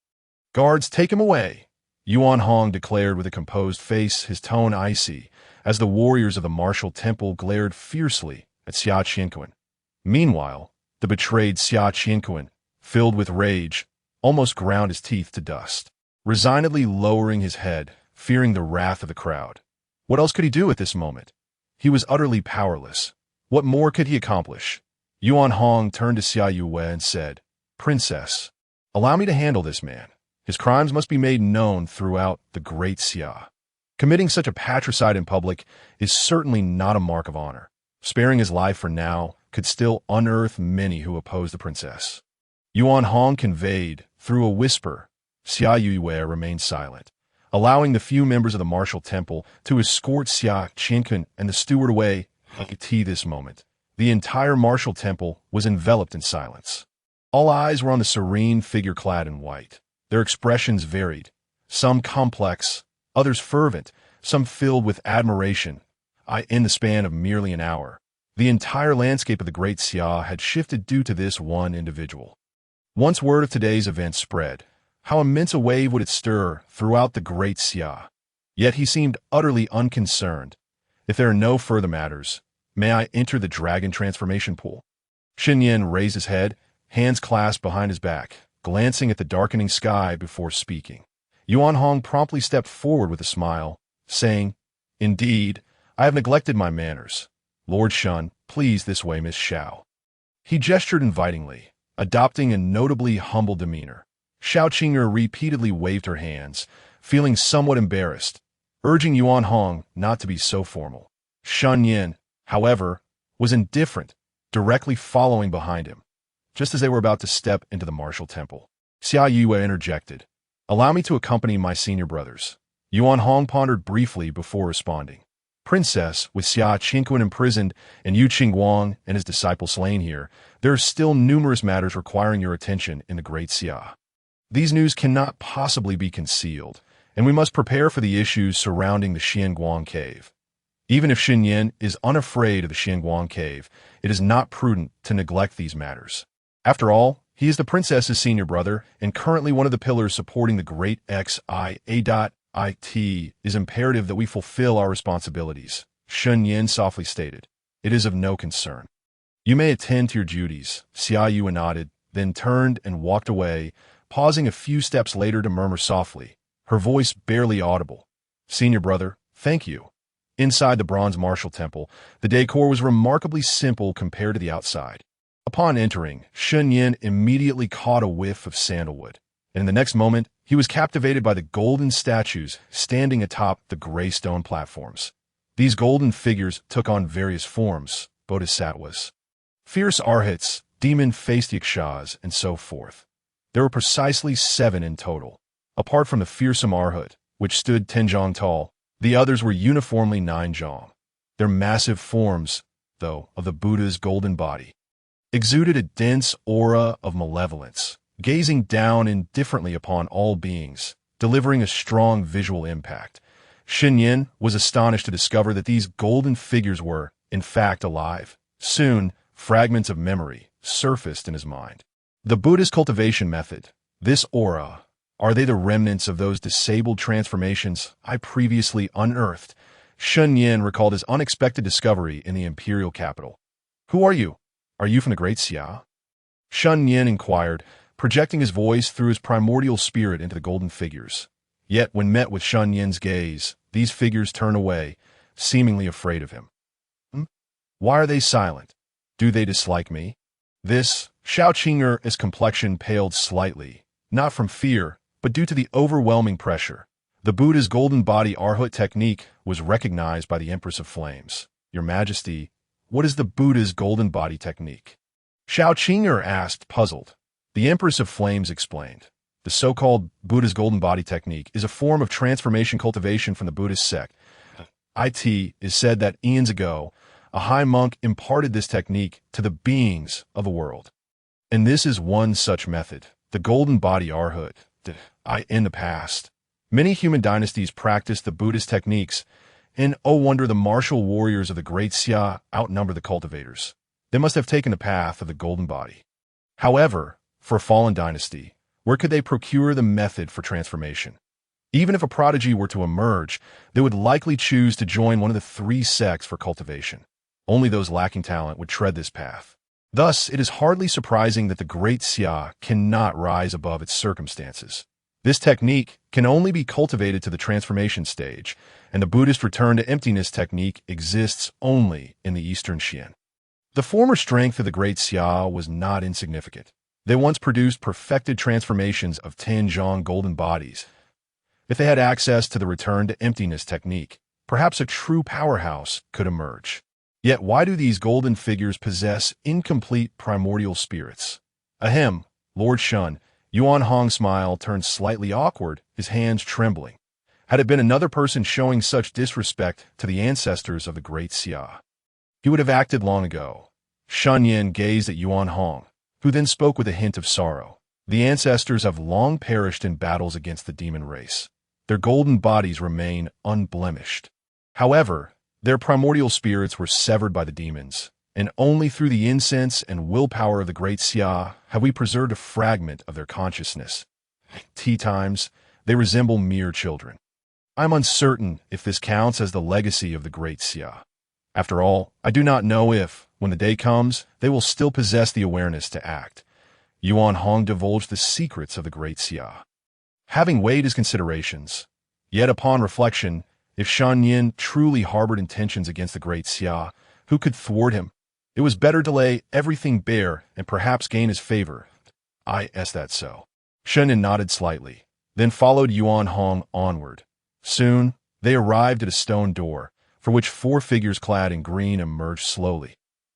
S1: Guards, take him away, Yuan Hong declared with a composed face, his tone icy, as the warriors of the martial temple glared fiercely at Xiao Qing'er. Meanwhile, the betrayed Xiao Qing'er, filled with rage, almost ground his teeth to dust, resignedly lowering his head, fearing the wrath of the crowd. What else could he do at this moment? He was utterly powerless. What more could he accomplish? Yuan Hong turned to Xiao Yue and said, "Princess, allow me to handle this man. His crimes must be made known throughout the great Xia. Committing such a patricide in public is certainly not a mark of honor. Sparing his life for now could still unearth many who oppose the princess." Yuan Hong conveyed through a whisper. Xiao Yue remained silent, allowing the few members of the martial temple to escort Xiao Qing'er and the steward away. At this moment, the entire martial temple was enveloped in silence. All eyes were on the serene figure clad in white. Their expressions varied, some complex, others fervent, some filled with admiration. In the span of merely an hour, the entire landscape of the great Xia had shifted due to this one individual. Once word of today's event spread, how immense a wave would it stir throughout the great Xia? Yet he seemed utterly unconcerned. If there are no further matters, may I enter the dragon transformation pool? Shen Nian raised his head, hands clasped behind his back, glancing at the darkening sky before speaking. Yuan Hong promptly stepped forward with a smile, saying, "Indeed, I have neglected my manners. Lord Shun, please this way, Miss Xiao." He gestured invitingly, adopting a notably humble demeanor. Xiao Qing'er repeatedly waved her hands, feeling somewhat embarrassed, urging Yuan Hong not to be so formal. Shen Nian, however, was indifferent, directly following behind him. Just as they were about to step into the martial temple, Xiao Yue interjected, "Allow me to accompany my senior brothers." Yuan Hong pondered briefly before responding. "Princess, with Xiao Qing'er imprisoned and Yu Qingguang and his disciple slain here, there are still numerous matters requiring your attention in the great Xia. These news cannot possibly be concealed, and we must prepare for the issues surrounding the Xianguang cave. Even if Shen Nian is unafraid of the Xianguang cave, it is not prudent to neglect these matters. After all, he is the princess's senior brother and currently one of the pillars supporting the great Xia. It is imperative that we fulfill our responsibilities," Shen Nian softly stated. "It is of no concern. You may attend to your duties." Xiao Yue nodded, then turned and walked away, pausing a few steps later to murmur softly, her voice barely audible, "Senior brother, thank you." Inside the bronze martial temple, the decor was remarkably simple compared to the outside. Upon entering, Shen Nian immediately caught a whiff of sandalwood, and in the next moment, he was captivated by the golden statues standing atop the gray stone platforms. These golden figures took on various forms, bodhisattvas, fierce arhats, demon-faced yakshas, and so forth. There were precisely 7 in total. Apart from the fearsome arhat, which stood 10 zhang tall, the others were uniformly 9 zhang. Their massive forms, though, of the Buddha's golden body, exuded a dense aura of malevolence, gazing down indifferently upon all beings, delivering a strong visual impact. Shen Nian was astonished to discover that these golden figures were, in fact, alive. Soon, fragments of memory surfaced in his mind. The Buddhist cultivation method, this aura, are they the remnants of those disabled transformations I previously unearthed? Shen Nian recalled his unexpected discovery in the imperial capital. "Who are you? Are you from the great Xia?" Shen Nian inquired, projecting his voice through his primordial spirit into the golden figures. Yet when met with Shen Nian's gaze, these figures turned away, seemingly afraid of him. Why are they silent? Do they dislike me? This, Xiao Qing'er's complexion paled slightly, not from fear, but due to the overwhelming pressure. The Buddha's golden body Arhat technique was recognized by the Empress of Flames. "Your Majesty, what is the Buddha's golden body technique?" Xiao Qing'er asked, puzzled. The Empress of Flames explained. The so-called Buddha's golden body technique is a form of transformation cultivation from the Buddhist sect. It is said that eons ago, a high monk imparted this technique to the beings of the world. And this is one such method, the golden body Arhat. In the past, many human dynasties practiced the Buddhist techniques, and oh wonder, the martial warriors of the great Xia outnumber the cultivators. They must have taken the path of the golden body. However, for a fallen dynasty, where could they procure the method for transformation? Even if a prodigy were to emerge, they would likely choose to join one of the three sects for cultivation. Only those lacking talent would tread this path. Thus, it is hardly surprising that the great Xia cannot rise above its circumstances. This technique can only be cultivated to the transformation stage, and the Buddhist return to emptiness technique exists only in the Eastern Xian. The former strength of the great Xia was not insignificant. They once produced perfected transformations of Tianzhong golden bodies. If they had access to the return to emptiness technique, perhaps a true powerhouse could emerge. Yet why do these golden figures possess incomplete primordial spirits? Ahem, Lord Shun. Yuan Hong's smile turned slightly awkward, his hands trembling. Had it been another person showing such disrespect to the ancestors of the great Xia, he would have acted long ago. Shen Nian gazed at Yuan Hong, who then spoke with a hint of sorrow. The ancestors have long perished in battles against the demon race. Their golden bodies remain unblemished. However, their primordial spirits were severed by the demons, and only through the incense and willpower of the great Xia have we preserved a fragment of their consciousness. Tea times, they resemble mere children. I am uncertain if this counts as the legacy of the great Xia. After all, I do not know if, when the day comes, they will still possess the awareness to act. Yuan Hong divulged the secrets of the great Xia, having weighed his considerations. Yet upon reflection, if Shen Nian truly harbored intentions against the great Xia, who could thwart him? It was better to lay everything bare and perhaps gain his favor. Is that so? Shen Nian nodded slightly, then followed Yuan Hong onward. Soon, they arrived at a stone door, for which four figures clad in green emerged slowly.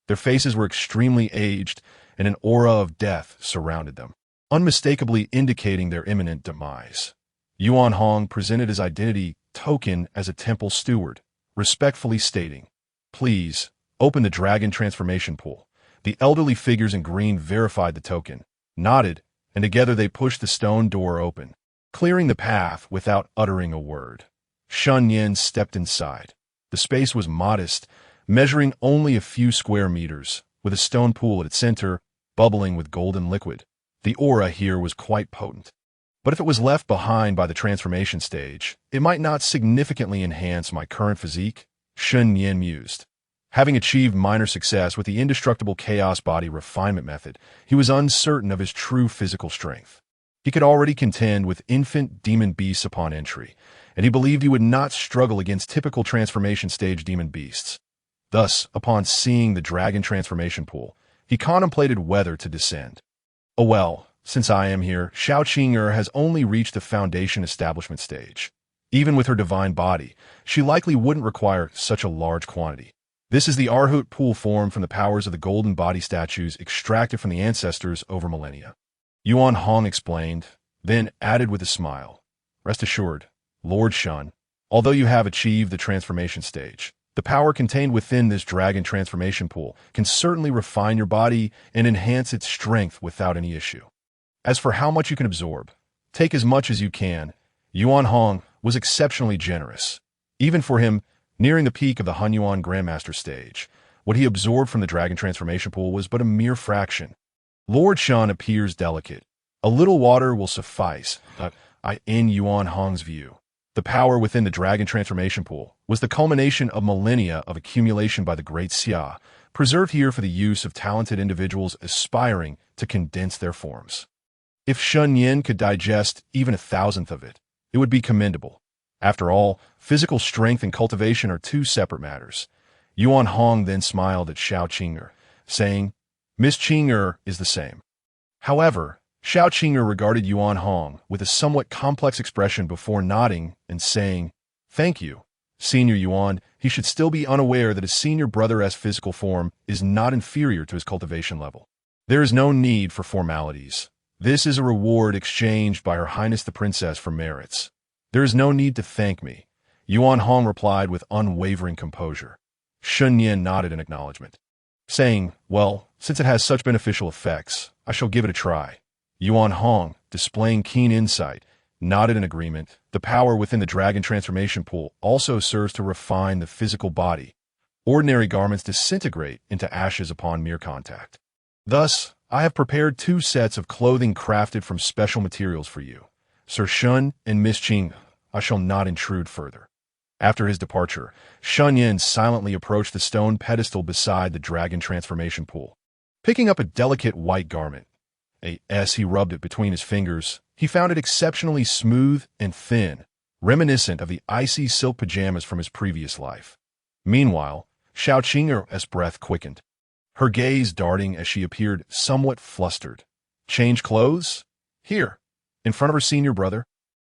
S1: Their faces were extremely aged, and an aura of death surrounded them, unmistakably indicating their imminent demise. Yuan Hong presented his identity token as a temple steward, respectfully stating, "Please, open the dragon transformation pool." The elderly figures in green verified the token, nodded, and together they pushed the stone door open, clearing the path without uttering a word. Shen Nian stepped inside. The space was modest, measuring only a few square meters, with a stone pool at its center, bubbling with golden liquid. The aura here was quite potent. But if it was left behind by the transformation stage, it might not significantly enhance my current physique, Shen Nian mused. Having achieved minor success with the indestructible chaos body refinement method, he was uncertain of his true physical strength. He could already contend with infant demon beasts upon entry, and he believed he would not struggle against typical transformation stage demon beasts. Thus, upon seeing the dragon transformation pool, he contemplated whether to descend. Oh well, since I am here, Xiao Qing'er has only reached the foundation establishment stage. Even with her divine body, she likely wouldn't require such a large quantity. This is the Arhat pool formed from the powers of the golden body statues extracted from the ancestors over millennia. Yuan Hong explained, then added with a smile, "Rest assured, Lord Shun, although you have achieved the transformation stage, the power contained within this dragon transformation pool can certainly refine your body and enhance its strength without any issue. As for how much you can absorb, take as much as you can." Yuan Hong was exceptionally generous. Even for him, nearing the peak of the Hunyuan Grandmaster stage, what he absorbed from the dragon transformation pool was but a mere fraction. Lord Shun appears delicate. A little water will suffice, in Yuan Hong's view. The power within the dragon transformation pool was the culmination of millennia of accumulation by the great Xia, preserved here for the use of talented individuals aspiring to condense their forms. If Shen Nian could digest even 1,000th of it, it would be commendable. After all, physical strength and cultivation are two separate matters. Yuan Hong then smiled at Xiao Qing'er, saying, Miss Qing'er is the same. However, Xiao Qing'er regarded Yuan Hong with a somewhat complex expression before nodding and saying, Thank you, Senior Yuan. He should still be unaware that his senior brother's physical form is not inferior to his cultivation level. There is no need for formalities. This is a reward exchanged by Her Highness the Princess for merits. There is no need to thank me, Yuan Hong replied with unwavering composure. Shen Nian nodded in acknowledgement, saying, Well, since it has such beneficial effects, I shall give it a try. Yuan Hong, displaying keen insight, nodded in agreement. The power within the dragon transformation pool also serves to refine the physical body. Ordinary garments disintegrate into ashes upon mere contact. Thus, I have prepared 2 sets of clothing crafted from special materials for you. Sir Shen and Miss Qing, I shall not intrude further. After his departure, Shen Nian silently approached the stone pedestal beside the dragon transformation pool. Picking up a delicate white garment, as he rubbed it between his fingers, he found it exceptionally smooth and thin, reminiscent of the icy silk pajamas from his previous life. Meanwhile, Xiao Qing'er's breath quickened, her gaze darting as she appeared somewhat flustered. Change clothes? Here, in front of her senior brother?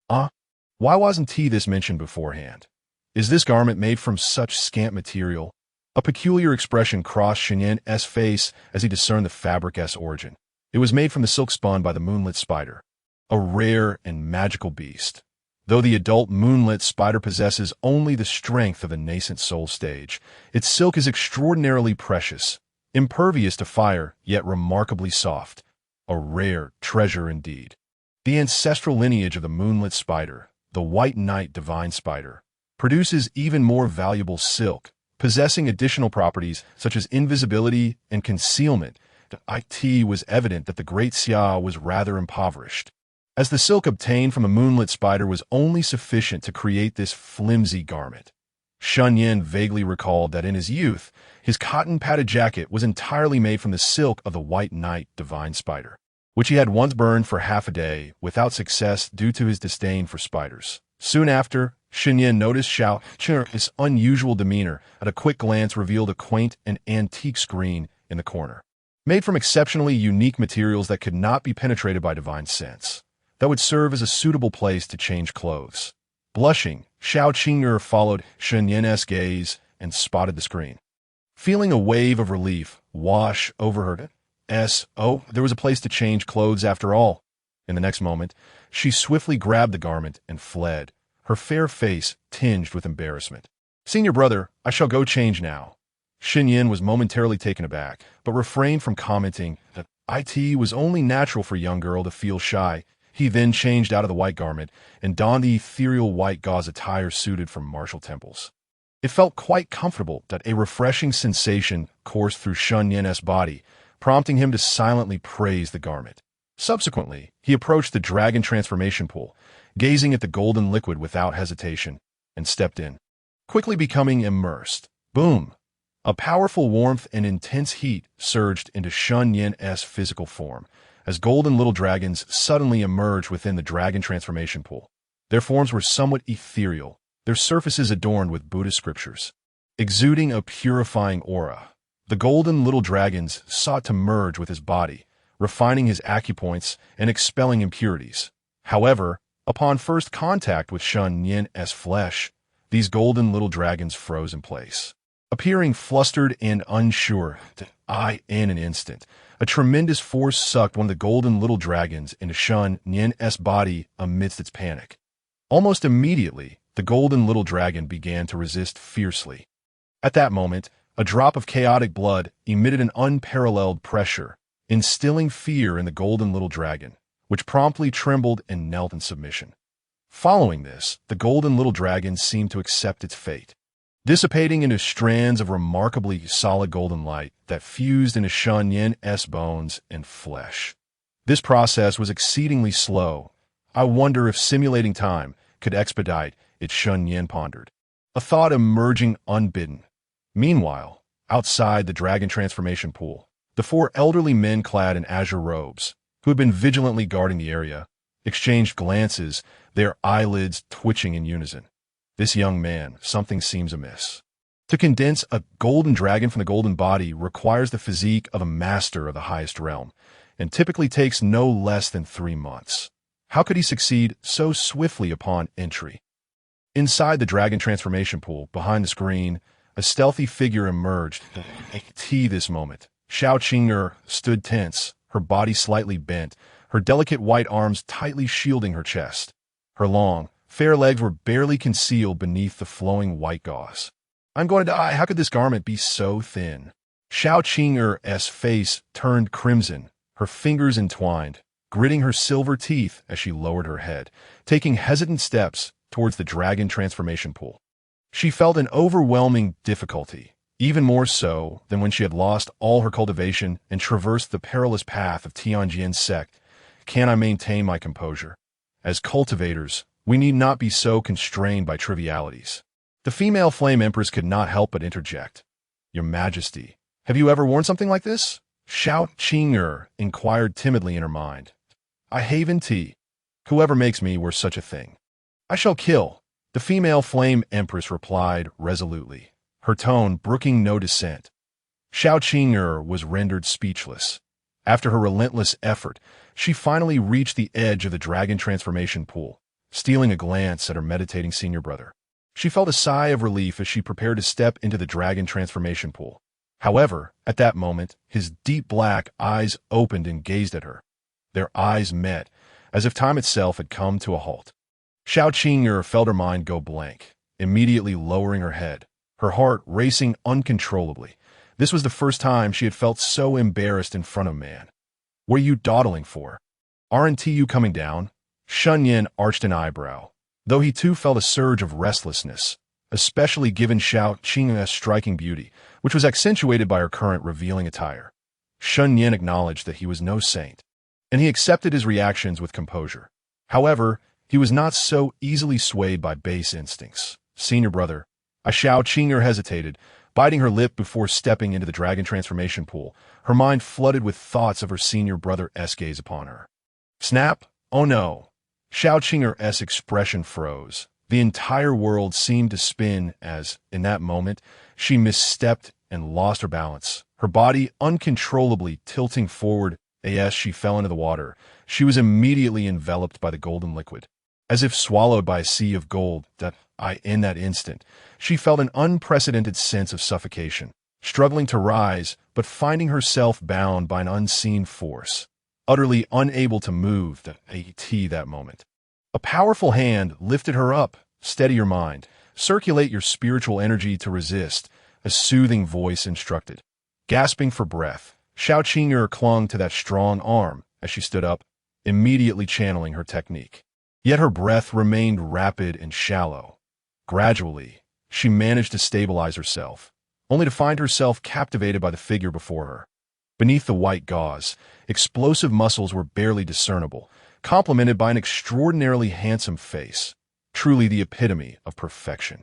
S1: Why wasn't this mentioned beforehand? Is this garment made from such scant material? A peculiar expression crossed Shen Nian's face as he discerned the fabric's origin. It was made from the silk spun by the moonlit spider, a rare and magical beast. Though the adult moonlit spider possesses only the strength of the nascent soul stage, its silk is extraordinarily precious, impervious to fire, yet remarkably soft. A rare treasure indeed. The ancestral lineage of the moonlit spider, the white knight divine spider, produces even more valuable silk, possessing additional properties such as invisibility and concealment. It was evident that the great Xia was rather impoverished, as the silk obtained from a moonlit spider was only sufficient to create this flimsy garment. Shen Nian vaguely recalled that in his youth, his cotton padded jacket was entirely made from the silk of the white knight divine spider, which he had once burned for half a day without success due to his disdain for spiders. Soon after, Shen Nian noticed Xiao Qing'er's unusual demeanor. At a quick glance revealed a quaint and antique screen in the corner, made from exceptionally unique materials that could not be penetrated by divine sense, that would serve as a suitable place to change clothes. Blushing, Xiao Qing'er followed Shen Nian's gaze and spotted the screen. Feeling a wave of relief wash over her, there was a place to change clothes after all. In the next moment, she swiftly grabbed the garment and fled, her fair face tinged with embarrassment. Senior brother, I shall go change now. Shen Nian was momentarily taken aback, but refrained from commenting that it was only natural for a young girl to feel shy. He then changed out of the white garment and donned the ethereal white gauze attire suited for martial temples. It felt quite comfortable that a refreshing sensation coursed through Shen Nian's body, prompting him to silently praise the garment. Subsequently, he approached the dragon transformation pool, gazing at the golden liquid without hesitation, and stepped in, quickly becoming immersed. Boom! A powerful warmth and intense heat surged into Shen Nian's physical form, as golden little dragons suddenly emerged within the dragon transformation pool. Their forms were somewhat ethereal, their surfaces adorned with Buddhist scriptures. Exuding a purifying aura, the golden little dragons sought to merge with his body, refining his acupoints and expelling impurities. However, upon first contact with Shen Nian's flesh, these golden little dragons froze in place. Appearing flustered and unsure, in an instant, a tremendous force sucked one of the golden little dragons into Shen Nian's body amidst its panic. Almost immediately, the golden little dragon began to resist fiercely. At that moment, a drop of chaotic blood emitted an unparalleled pressure, instilling fear in the golden little dragon, which promptly trembled and knelt in submission. Following this, the golden little dragon seemed to accept its fate, dissipating into strands of remarkably solid golden light that fused into Shen Nian's bones and flesh. This process was exceedingly slow. I wonder if simulating time could expedite Shen Nian pondered, a thought emerging unbidden. Meanwhile, outside the dragon transformation pool, the four elderly men clad in azure robes, who had been vigilantly guarding the area, exchanged glances, their eyelids twitching in unison. This young man, something seems amiss. To condense a golden dragon from the golden body requires the physique of a master of the highest realm, and typically takes no less than 3 months. How could he succeed so swiftly upon entry? Inside the dragon transformation pool, behind the screen, a stealthy figure emerged. This moment, Xiao Qing'er stood tense, her body slightly bent, her delicate white arms tightly shielding her chest. Her long, fair legs were barely concealed beneath the flowing white gauze. I'm going to die. How could this garment be so thin? Xiao Qing'er's face turned crimson, her fingers entwined, gritting her silver teeth as she lowered her head, taking hesitant steps towards the dragon transformation pool. She felt an overwhelming difficulty, even more so than when she had lost all her cultivation and traversed the perilous path of Tianjin's sect. Can I maintain my composure? As cultivators, we need not be so constrained by trivialities. The female flame empress could not help but interject. Your Majesty, have you ever worn something like this? Xiao Qing'er inquired timidly in her mind. I haven tea. Whoever makes me wear such a thing, I shall kill. The female flame empress replied resolutely, her tone brooking no dissent. Xiao Qing'er was rendered speechless. After her relentless effort, she finally reached the edge of the dragon transformation pool, stealing a glance at her meditating senior brother. She felt a sigh of relief as she prepared to step into the dragon transformation pool. However, at that moment, his deep black eyes opened and gazed at her. Their eyes met, as if time itself had come to a halt. Xiao Qing'er felt her mind go blank, immediately lowering her head, her heart racing uncontrollably. This was the first time she had felt so embarrassed in front of man. What are you dawdling for? Aren't you coming down? Shen Nian arched an eyebrow, though he too felt a surge of restlessness, especially given Xiao Qing'er's striking beauty, which was accentuated by her current revealing attire. Shen Nian acknowledged that he was no saint, and he accepted his reactions with composure. However, he was not so easily swayed by base instincts. Senior brother, Xiao Qing'er hesitated, biting her lip before stepping into the dragon transformation pool, her mind flooded with thoughts of her senior brother's gaze upon her. Snap! Oh no! Xiao Qing'er's expression froze. The entire world seemed to spin as, in that moment, she misstepped and lost her balance, her body uncontrollably tilting forward as she fell into the water. She was immediately enveloped by the golden liquid. As if swallowed by a sea of gold, in that instant, she felt an unprecedented sense of suffocation, struggling to rise, but finding herself bound by an unseen force, utterly unable to move that moment. A powerful hand lifted her up. Steady your mind. Circulate your spiritual energy to resist, a soothing voice instructed. Gasping for breath, Xiao Qing'er clung to that strong arm as she stood up, immediately channeling her technique. Yet her breath remained rapid and shallow. Gradually, she managed to stabilize herself, only to find herself captivated by the figure before her. Beneath the white gauze, explosive muscles were barely discernible, complemented by an extraordinarily handsome face, truly the epitome of perfection.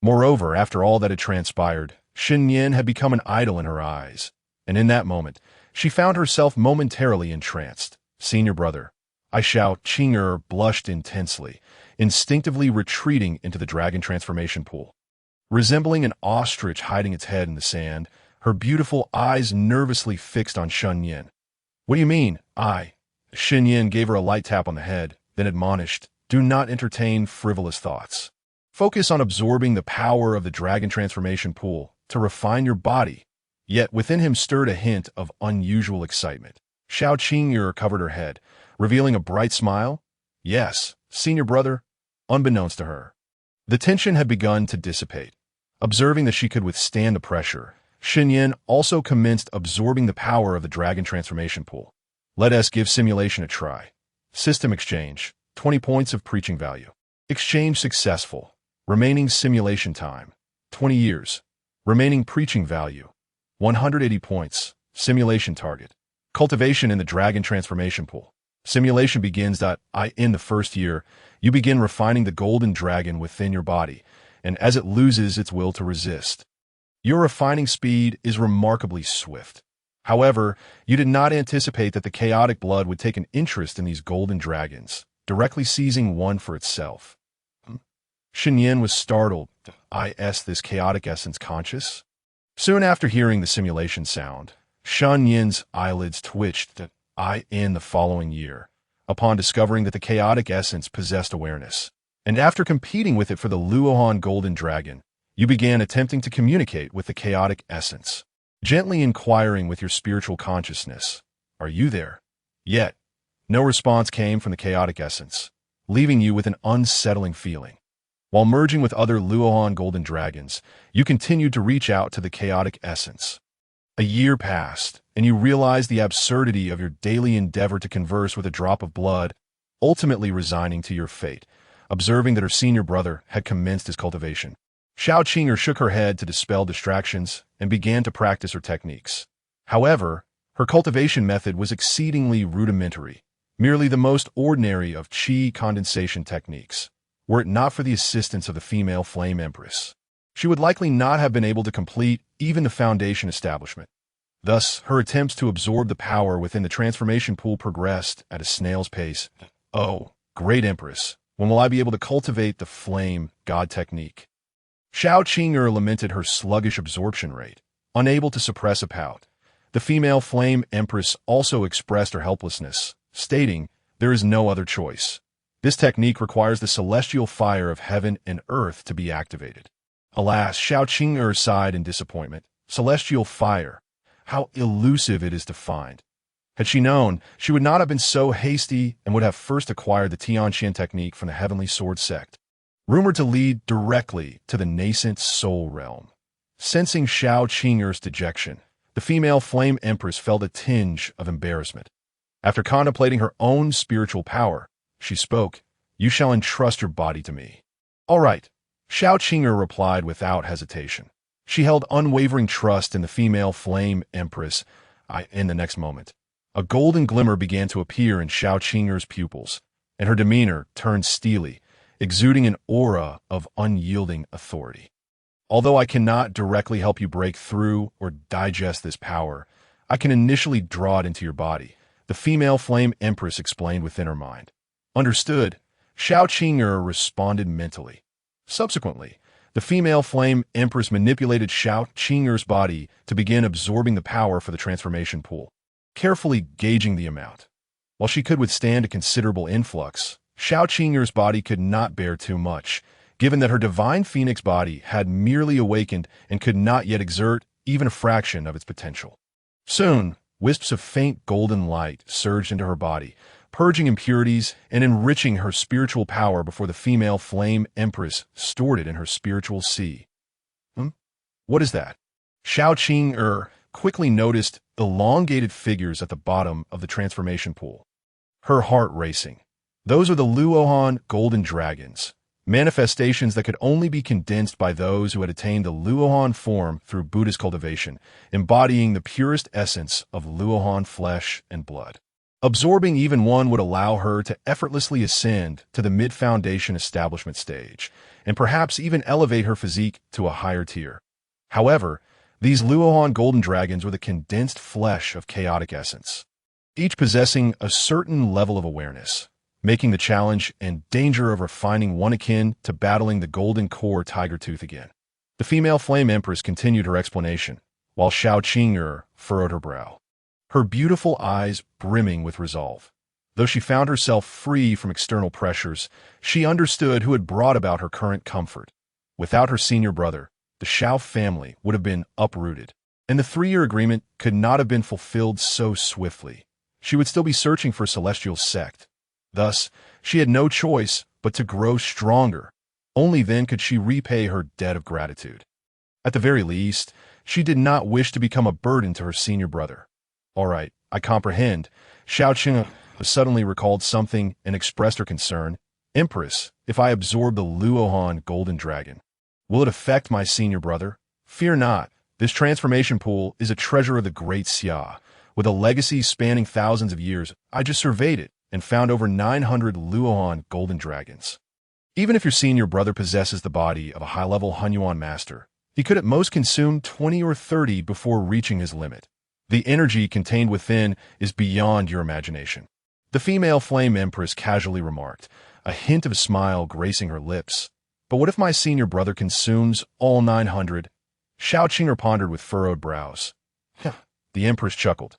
S1: Moreover, after all that had transpired, Shen Nian had become an idol in her eyes, and in that moment, she found herself momentarily entranced. Senior brother, Xiao Qing'er blushed intensely, instinctively retreating into the dragon transformation pool. Resembling an ostrich hiding its head in the sand, her beautiful eyes nervously fixed on Shen Nian. What do you mean, Shen Nian gave her a light tap on the head, then admonished, do not entertain frivolous thoughts. Focus on absorbing the power of the dragon transformation pool to refine your body. Yet within him stirred a hint of unusual excitement. Xiao Qing'er covered her head, revealing a bright smile. Yes, senior brother, unbeknownst to her. The tension had begun to dissipate. Observing that she could withstand the pressure, Shen Nian also commenced absorbing the power of the dragon transformation pool. Let us give simulation a try. System exchange, 20 points of preaching value. Exchange successful. Remaining simulation time, 20 years. Remaining preaching value, 180 points. Simulation target. Cultivation in the dragon transformation pool, Simulation begins. In the first year, you begin refining the golden dragon within your body, and as it loses its will to resist, your refining speed is remarkably swift. However, you did not anticipate that the chaotic blood would take an interest in these golden dragons, directly seizing one for itself. Shen Nian was startled. Is this chaotic essence conscious? Soon after hearing the simulation sound, Shen Nian's eyelids twitched. In the following year, upon discovering that the chaotic essence possessed awareness, and after competing with it for the Luohan golden dragon, you began attempting to communicate with the chaotic essence, gently inquiring with your spiritual consciousness, "Are you there?" Yet, no response came from the chaotic essence, leaving you with an unsettling feeling. While merging with other Luohan golden dragons, you continued to reach out to the chaotic essence. A year passed, and you realized the absurdity of your daily endeavor to converse with a drop of blood, ultimately resigning to your fate, observing that her senior brother had commenced his cultivation. Xiao Qing'er shook her head to dispel distractions and began to practice her techniques. However, her cultivation method was exceedingly rudimentary, merely the most ordinary of qi condensation techniques. Were it not for the assistance of the female flame empress, she would likely not have been able to complete even the foundation establishment. Thus, her attempts to absorb the power within the transformation pool progressed at a snail's pace. Oh, great empress, when will I be able to cultivate the flame god technique? Xiao Qing'er lamented her sluggish absorption rate, unable to suppress a pout. The female flame empress also expressed her helplessness, stating, "There is no other choice. This technique requires the celestial fire of heaven and earth to be activated." Alas, Xiao Qing'er sighed in disappointment. Celestial fire. How elusive it is to find. Had she known, she would not have been so hasty and would have first acquired the Tianqian technique from the Heavenly Sword Sect, rumored to lead directly to the nascent soul realm. Sensing Xiao Qing'er's dejection, the female flame empress felt a tinge of embarrassment. After contemplating her own spiritual power, she spoke, "You shall entrust your body to me." "All right," Xiao Qing'er replied without hesitation. She held unwavering trust in the female flame empress. In the next moment, a golden glimmer began to appear in Xiao Qing'er's pupils, and her demeanor turned steely, exuding an aura of unyielding authority. "Although I cannot directly help you break through or digest this power, I can initially draw it into your body," the female flame empress explained within her mind. "Understood," Xiao Qing'er responded mentally. Subsequently, the female flame empress manipulated Xiao Qing'er's body to begin absorbing the power for the transformation pool, carefully gauging the amount. While she could withstand a considerable influx, Xiao Qing'er's body could not bear too much, given that her divine phoenix body had merely awakened and could not yet exert even a fraction of its potential. Soon, wisps of faint golden light surged into her body, purging impurities and enriching her spiritual power before the female flame empress stored it in her spiritual sea. What is that? Xiao Qing'er quickly noticed elongated figures at the bottom of the transformation pool. Her heart racing. Those are the Luohan golden dragons, manifestations that could only be condensed by those who had attained the Luohan form through Buddhist cultivation, embodying the purest essence of Luohan flesh and blood. Absorbing even one would allow her to effortlessly ascend to the mid-foundation establishment stage, and perhaps even elevate her physique to a higher tier. However, these Luohan golden dragons were the condensed flesh of chaotic essence, each possessing a certain level of awareness, making the challenge and danger of refining one akin to battling the golden core tiger tooth again. The female flame empress continued her explanation, while Xiao Qing'er furrowed her brow, her beautiful eyes brimming with resolve. Though she found herself free from external pressures, she understood who had brought about her current comfort. Without her senior brother, the Xiao family would have been uprooted, and the 3-year agreement could not have been fulfilled so swiftly. She would still be searching for a celestial sect. Thus, she had no choice but to grow stronger. Only then could she repay her debt of gratitude. At the very least, she did not wish to become a burden to her senior brother. "All right, I comprehend." Xiao Qing'er suddenly recalled something and expressed her concern. "Empress, if I absorb the Luohan golden dragon, will it affect my senior brother?" "Fear not. This transformation pool is a treasure of the great Xia. With a legacy spanning thousands of years, I just surveyed it, and found over 900 Luohan golden dragons. Even if your senior brother possesses the body of a high-level Hunyuan master, he could at most consume 20 or 30 before reaching his limit. The energy contained within is beyond your imagination. The female flame empress casually remarked, a hint of a smile gracing her lips. But what if my senior brother consumes all 900? Xiao Qing'er pondered with furrowed brows. The empress chuckled.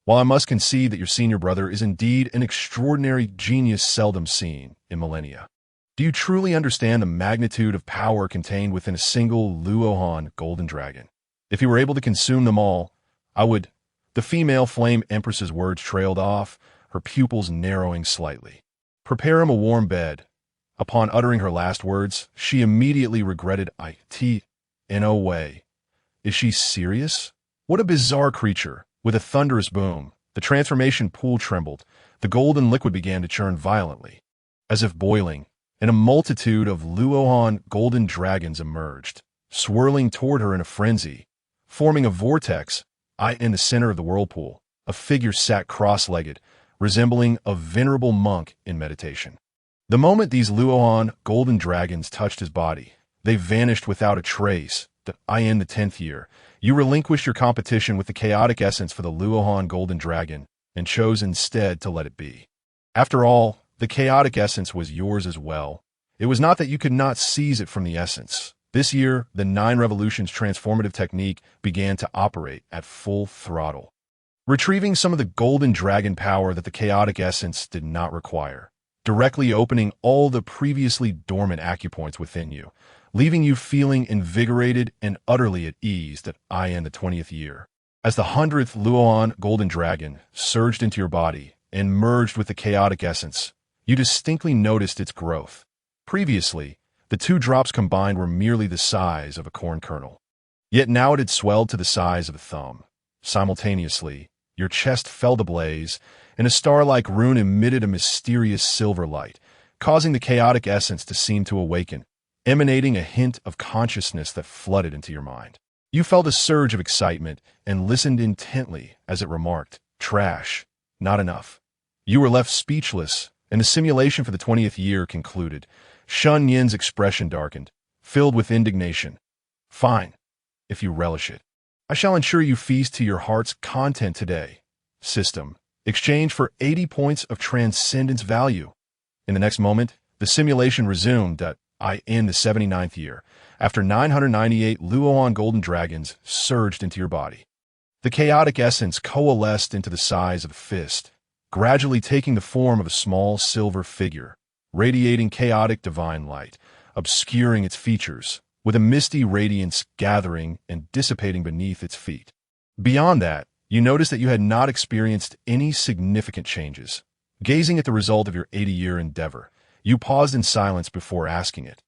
S1: While I must concede that your senior brother is indeed an extraordinary genius seldom seen in millennia, do you truly understand the magnitude of power contained within a single Luohan golden dragon? If he were able to consume them all, I would— The female flame empress's words trailed off, her pupils narrowing slightly. Prepare him a warm bed. Upon uttering her last words, she immediately regretted it. In a way. Is she serious? What a bizarre creature. With a thunderous boom, the transformation pool trembled. The golden liquid began to churn violently, as if boiling, and a multitude of Luohan golden dragons emerged, swirling toward her in a frenzy. Forming a vortex, in the center of the whirlpool, a figure sat cross-legged, resembling a venerable monk in meditation. The moment these Luohan golden dragons touched his body, they vanished without a trace. In the 10th year, you relinquished your competition with the chaotic essence for the Luohan golden dragon and chose instead to let it be. After all, the chaotic essence was yours as well. It was not that you could not seize it from the essence. This year, the 9 Revolutions transformative technique began to operate at full throttle, retrieving some of the golden dragon power that the chaotic essence did not require, directly opening all the previously dormant acupoints within you, leaving you feeling invigorated and utterly at ease in the 20th year. As the 100th Luohan golden dragon surged into your body and merged with the chaotic essence, you distinctly noticed its growth. Previously, the 2 drops combined were merely the size of a corn kernel. Yet now it had swelled to the size of a thumb. Simultaneously, your chest fell to blaze, and a star-like rune emitted a mysterious silver light, causing the chaotic essence to seem to awaken, emanating a hint of consciousness that flooded into your mind. You felt a surge of excitement and listened intently as it remarked, "Trash, not enough." You were left speechless, and the simulation for the 20th year concluded. Shen Nian's expression darkened, filled with indignation. "Fine, if you relish it. I shall ensure you feast to your heart's content today. System, exchange for 80 points of transcendence value." In the next moment, the simulation resumed in the 79th year, after 998 Luohan golden dragons surged into your body. The chaotic essence coalesced into the size of a fist, gradually taking the form of a small silver figure, radiating chaotic divine light, obscuring its features, with a misty radiance gathering and dissipating beneath its feet. Beyond that, you noticed that you had not experienced any significant changes. Gazing at the result of your 80-year endeavor, you paused in silence before asking it.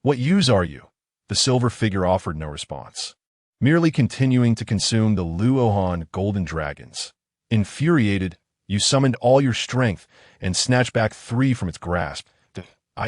S1: "What use are you?" The silver figure offered no response, merely continuing to consume the Luohan golden dragons. Infuriated, you summoned all your strength and snatched back 3 from its grasp.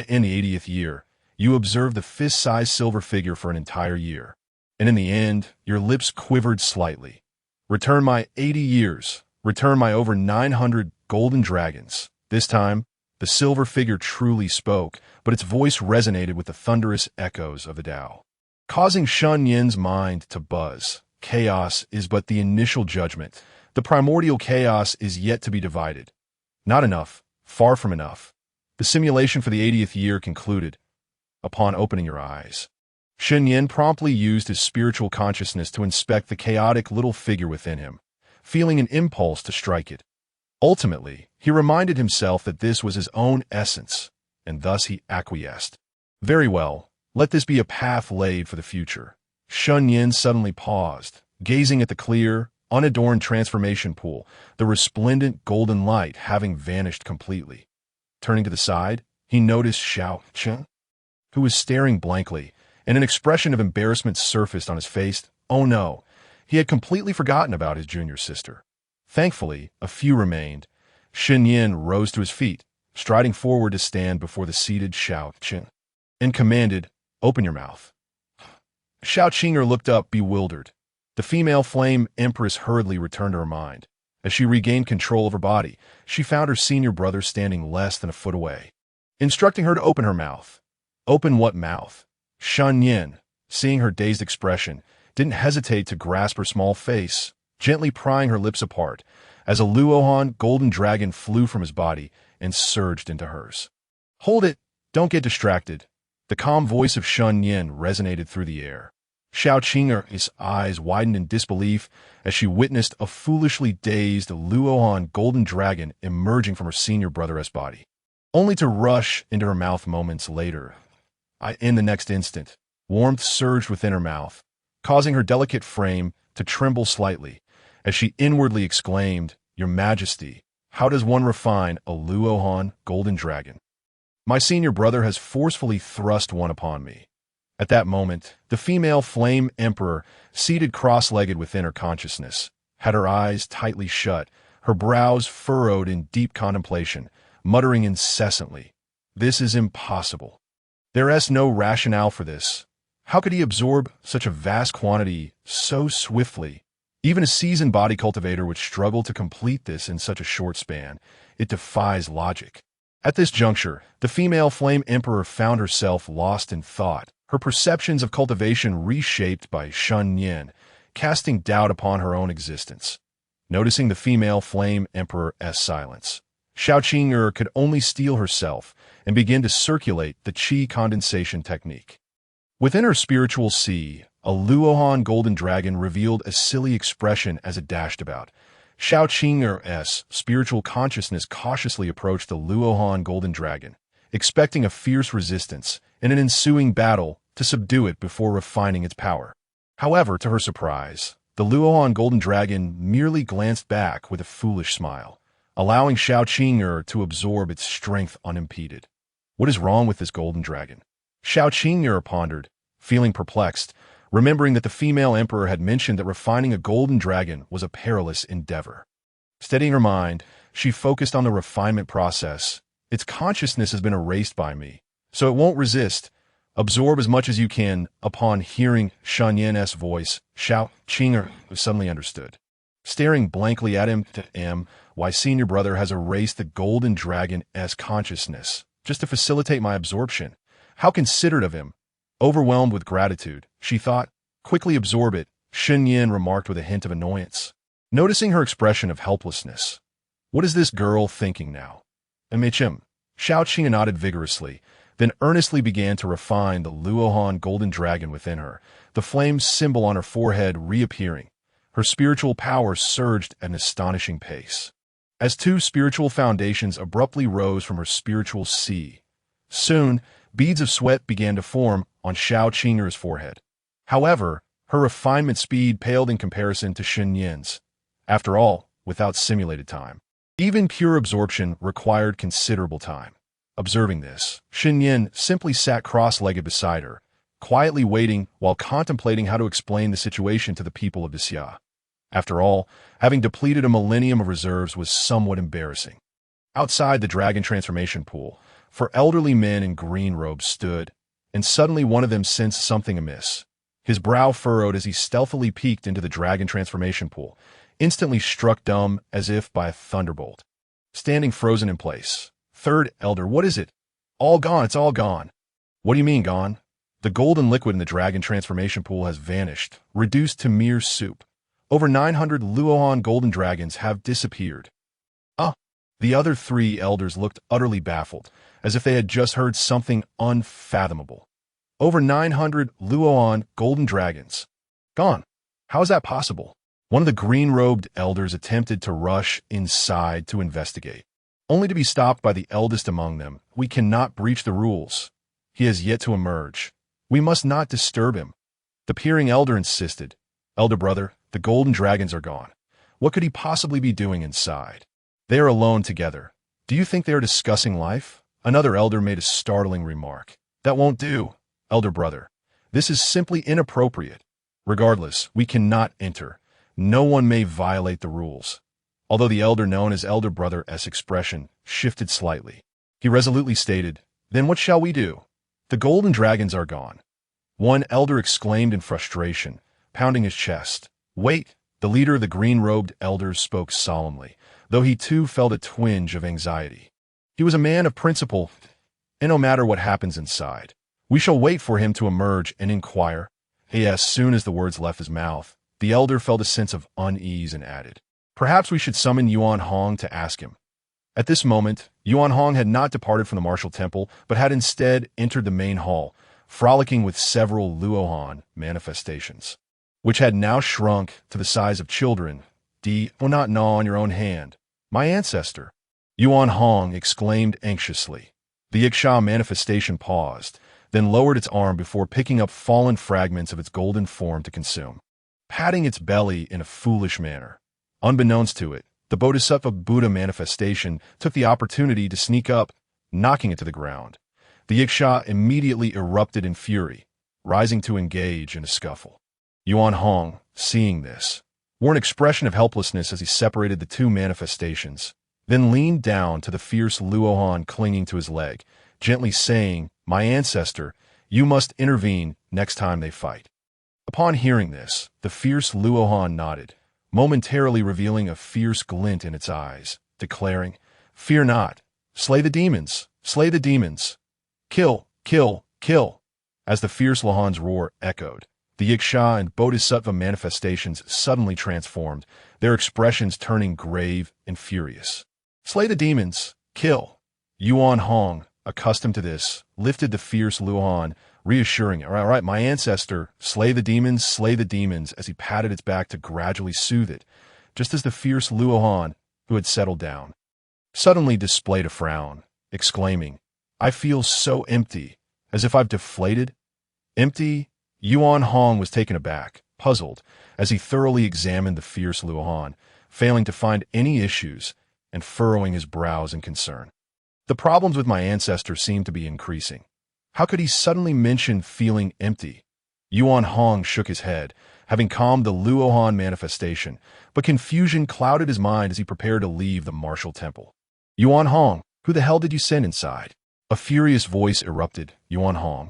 S1: In the 80th year, you observed the fist-sized silver figure for an entire year, and in the end, your lips quivered slightly. "Return my 80 years. Return my over 900 golden dragons." This time, the silver figure truly spoke, but its voice resonated with the thunderous echoes of the Tao, causing Shen Nian's mind to buzz. Chaos is but the initial judgment. The primordial chaos is yet to be divided. Not enough, far from enough. The simulation for the 80th year concluded. Upon opening your eyes, Shen Nian promptly used his spiritual consciousness to inspect the chaotic little figure within him, feeling an impulse to strike it. Ultimately, he reminded himself that this was his own essence, and thus he acquiesced. "Very well, let this be a path laid for the future." Shen Nian suddenly paused, gazing at the clear, unadorned transformation pool, the resplendent golden light having vanished completely. Turning to the side, he noticed Xiao Qing'er, who was staring blankly, and an expression of embarrassment surfaced on his face. Oh no, he had completely forgotten about his junior sister. Thankfully, a few remained. Shen Nian rose to his feet, striding forward to stand before the seated Xiao Qing'er, and commanded, "Open your mouth." Xiao Qing'er looked up, bewildered. The female flame empress hurriedly returned to her mind. As she regained control of her body, she found her senior brother standing less than a foot away, instructing her to open her mouth. Open what mouth? Shen Nian, seeing her dazed expression, didn't hesitate to grasp her small face, gently prying her lips apart, as a Luohan golden dragon flew from his body and surged into hers. Hold it! Don't get distracted. The calm voice of Shen Nian resonated through the air. Xiao Qing'er's eyes widened in disbelief as she witnessed a foolishly dazed Luohan golden dragon emerging from her senior brother's body, only to rush into her mouth moments later. In the next instant, warmth surged within her mouth, causing her delicate frame to tremble slightly, as she inwardly exclaimed, "Your Majesty, how does one refine a Luohan golden dragon? My senior brother has forcefully thrust one upon me." At that moment, the female flame emperor, seated cross-legged within her consciousness, had her eyes tightly shut, her brows furrowed in deep contemplation, muttering incessantly, "This is impossible. There is no rationale for this. How could he absorb such a vast quantity so swiftly? Even a seasoned body cultivator would struggle to complete this in such a short span. It defies logic." At this juncture, the female flame emperor found herself lost in thought, her perceptions of cultivation reshaped by Shen Nian, casting doubt upon her own existence. Noticing the female flame emperor's silence, Xiao Qing'er could only steel herself and begin to circulate the qi condensation technique. Within her spiritual sea, a Luohan golden dragon revealed a silly expression as it dashed about. Xiao Qing'er's spiritual consciousness cautiously approached the Luohan golden dragon, expecting a fierce resistance and an ensuing battle to subdue it before refining its power. However, to her surprise, the Luohan golden dragon merely glanced back with a foolish smile, allowing Xiao Qing'er to absorb its strength unimpeded. What is wrong with this golden dragon? Xiao Qing'er pondered, feeling perplexed, remembering that the female emperor had mentioned that refining a golden dragon was a perilous endeavor. Steadying her mind, she focused on the refinement process. Its consciousness has been erased by me, so it won't resist. Absorb as much as you can. Upon hearing Shen Nian's voice, Xiao Qing'er suddenly understood. Staring blankly at him, why senior brother has erased the golden dragon's consciousness, just to facilitate my absorption. How considerate of him. Overwhelmed with gratitude, she thought, quickly absorb it, Shen Nian remarked with a hint of annoyance, noticing her expression of helplessness. What is this girl thinking now? Xiao Qing'er nodded vigorously, then earnestly began to refine the Luohan golden dragon within her, the flame symbol on her forehead reappearing. Her spiritual power surged at an astonishing pace, as two spiritual foundations abruptly rose from her spiritual sea. Soon, beads of sweat began to form on Xiao Qing'er's forehead. However, her refinement speed paled in comparison to Shen Nian's. After all, without simulated time, even pure absorption required considerable time. Observing this, Shen Nian simply sat cross-legged beside her, quietly waiting while contemplating how to explain the situation to the people of Xia. After all, having depleted a millennium of reserves was somewhat embarrassing. Outside the dragon transformation pool, 4 elderly men in green robes stood, and suddenly one of them sensed something amiss. His brow furrowed as he stealthily peeked into the dragon transformation pool, instantly struck dumb as if by a thunderbolt. Standing frozen in place, 3rd elder, what is it? All gone, it's all gone. What do you mean gone? The golden liquid in the dragon transformation pool has vanished, reduced to mere soup. Over 900 Luohan golden dragons have disappeared. The other 3 elders looked utterly baffled, as if they had just heard something unfathomable. Over 900 Luohan golden dragons. Gone. How is that possible? One of the green-robed elders attempted to rush inside to investigate, only to be stopped by the eldest among them. We cannot breach the rules. He has yet to emerge. We must not disturb him. The peering elder insisted. Elder brother, the golden dragons are gone. What could he possibly be doing inside? They are alone together. Do you think they are discussing life? Another elder made a startling remark. That won't do, elder brother. This is simply inappropriate. Regardless, we cannot enter. No one may violate the rules. Although the elder known as elder brother's expression shifted slightly, he resolutely stated, then what shall we do? The golden dragons are gone. One elder exclaimed in frustration, pounding his chest. Wait, The leader of the green-robed elders spoke solemnly, though he too felt a twinge of anxiety. He was a man of principle, and no matter what happens inside, we shall wait for him to emerge and inquire. As soon as the words left his mouth, the elder felt a sense of unease and added, "Perhaps we should summon Yuan Hong to ask him." At this moment, Yuan Hong had not departed from the martial temple, but had instead entered the main hall, frolicking with several Luohan manifestations, which had now shrunk to the size of children. Will not gnaw on your own hand, my ancestor," Yuan Hong exclaimed anxiously. The Ixia manifestation paused, then lowered its arm before picking up fallen fragments of its golden form to consume, patting its belly in a foolish manner. Unbeknownst to it, the Bodhisattva Buddha manifestation took the opportunity to sneak up, knocking it to the ground. The Ixia immediately erupted in fury, rising to engage in a scuffle. Yuan Hong, seeing this, wore an expression of helplessness as he separated the two manifestations, then leaned down to the fierce Luohan clinging to his leg, gently saying, "My ancestor, you must intervene next time they fight." Upon hearing this, the fierce Luohan nodded, momentarily revealing a fierce glint in its eyes, declaring, "Fear not. Slay the demons. Slay the demons. Kill, kill, kill." As the fierce Luohan's roar echoed, the Ixia and Bodhisattva manifestations suddenly transformed, their expressions turning grave and furious. "Slay the demons. Kill." Yuan Hong, accustomed to this, lifted the fierce Luohan, reassuring it, "All right, my ancestor, slay the demons," as he patted its back to gradually soothe it, just as the fierce Luohan, who had settled down, suddenly displayed a frown, exclaiming, "I feel so empty, as if I've deflated." Empty? Yuan Hong was taken aback, puzzled, as he thoroughly examined the fierce Luohan, failing to find any issues and furrowing his brows in concern. The problems with my ancestor seemed to be increasing. How could he suddenly mention feeling empty? Yuan Hong shook his head, having calmed the Luohan manifestation, but confusion clouded his mind as he prepared to leave the martial temple. "Yuan Hong, who the hell did you send inside?" A furious voice erupted. "Yuan Hong."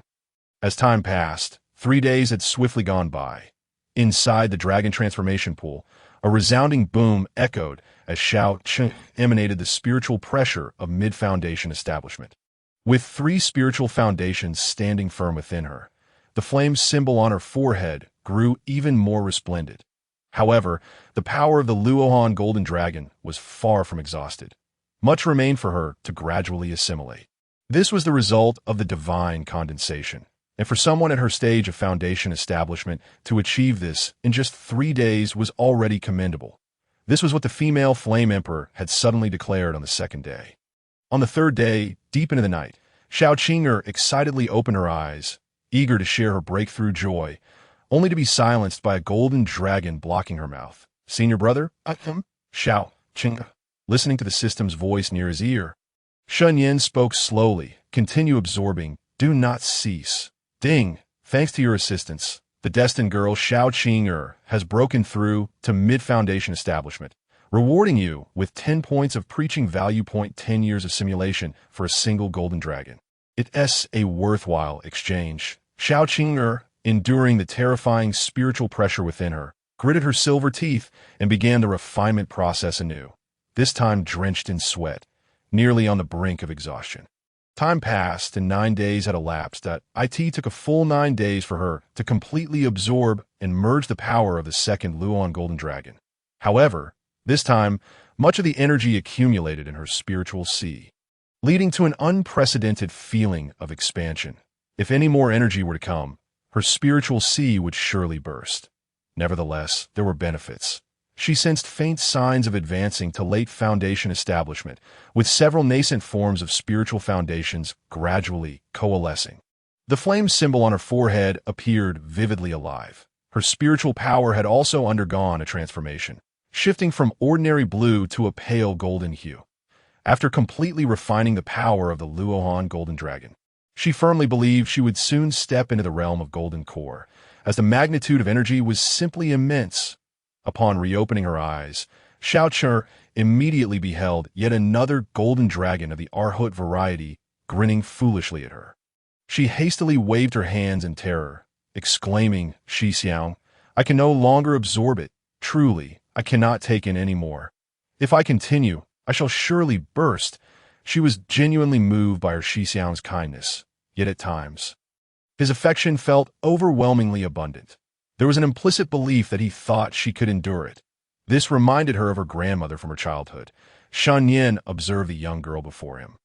S1: As time passed, 3 days had swiftly gone by. Inside the dragon transformation pool, a resounding boom echoed as Xiao Qing'er emanated the spiritual pressure of mid-foundation establishment. With 3 spiritual foundations standing firm within her, the flame symbol on her forehead grew even more resplendent. However, the power of the Luohan Golden Dragon was far from exhausted. Much remained for her to gradually assimilate. This was the result of the divine condensation, and for someone at her stage of foundation establishment to achieve this in just 3 days was already commendable. This was what the female Flame Emperor had suddenly declared on the 2nd day. On the 3rd day, deep into the night, Xiao Qing'er excitedly opened her eyes, eager to share her breakthrough joy, only to be silenced by a golden dragon blocking her mouth. "Senior brother, I am Xiao Qing'er." Listening to the system's voice near his ear, Shen Nian spoke slowly, "Continue absorbing. Do not cease. Ding, thanks to your assistance, the destined girl Xiao Qing'er has broken through to mid-foundation establishment, rewarding you with 10 points of preaching value. 10 years of simulation for a single golden dragon. It's a worthwhile exchange." Xiao Qing'er, enduring the terrifying spiritual pressure within her, gritted her silver teeth and began the refinement process anew, this time drenched in sweat, nearly on the brink of exhaustion. Time passed and 9 days had elapsed. It took a full 9 days for her to completely absorb and merge the power of the second Luohan Golden Dragon. However, this time, much of the energy accumulated in her spiritual sea, leading to an unprecedented feeling of expansion. If any more energy were to come, her spiritual sea would surely burst. Nevertheless, there were benefits. She sensed faint signs of advancing to late foundation establishment, with several nascent forms of spiritual foundations gradually coalescing. The flame symbol on her forehead appeared vividly alive. Her spiritual power had also undergone a transformation, shifting from ordinary blue to a pale golden hue. After completely refining the power of the Luohan Golden Dragon, she firmly believed she would soon step into the realm of Golden Core, as the magnitude of energy was simply immense. Upon reopening her eyes, Xiao Qing'er immediately beheld yet another golden dragon of the Arhut variety grinning foolishly at her. She hastily waved her hands in terror, exclaiming, "Shi Xiang, I can no longer absorb it. Truly, I cannot take in any more. If I continue, I shall surely burst. She was genuinely moved by her Xiao's kindness, yet at times, his affection felt overwhelmingly abundant. There was an implicit belief that he thought she could endure it. This reminded her of her grandmother from her childhood. Shen Nian observed the young girl before him.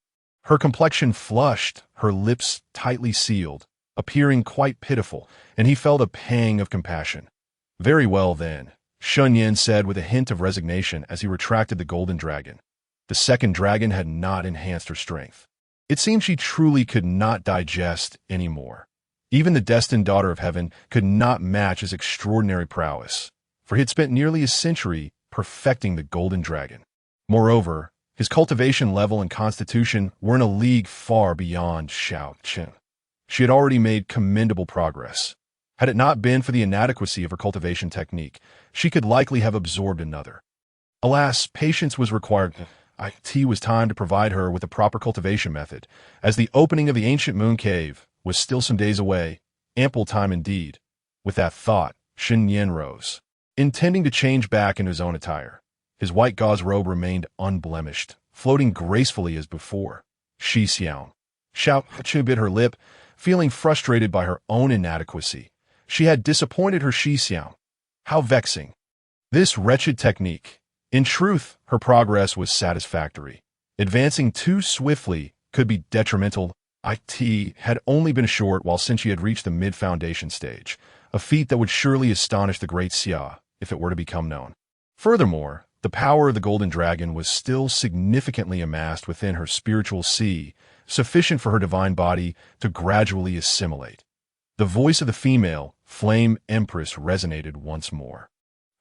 S1: Her complexion flushed, her lips tightly sealed, appearing quite pitiful, and he felt a pang of compassion. Very well then, Shen Nian said with a hint of resignation as he retracted the golden dragon. The second dragon had not enhanced her strength. It seemed she truly could not digest any more. Even the destined daughter of heaven could not match his extraordinary prowess, for he had spent nearly a century perfecting the golden dragon. Moreover, his cultivation level and constitution were in a league far beyond Xiao Qing'er. She had already made commendable progress. Had it not been for the inadequacy of her cultivation technique, she could likely have absorbed another. Alas, patience was required. It was time to provide her with a proper cultivation method, as the opening of the ancient moon cave was still some days away, ample time indeed. With that thought, Shen Nian rose, intending to change back into his own attire. His white gauze robe remained unblemished, floating gracefully as before. Xiao Qing'er bit her lip, feeling frustrated by her own inadequacy. She had disappointed her Xiao. How vexing. This wretched technique. In truth, her progress was satisfactory. Advancing too swiftly could be detrimental. It had only been short while since she had reached the mid-foundation stage, a feat that would surely astonish the great Xia if it were to become known. Furthermore, the power of the golden dragon was still significantly amassed within her spiritual sea, sufficient for her divine body to gradually assimilate. The voice of the female, Flame Empress, resonated once more.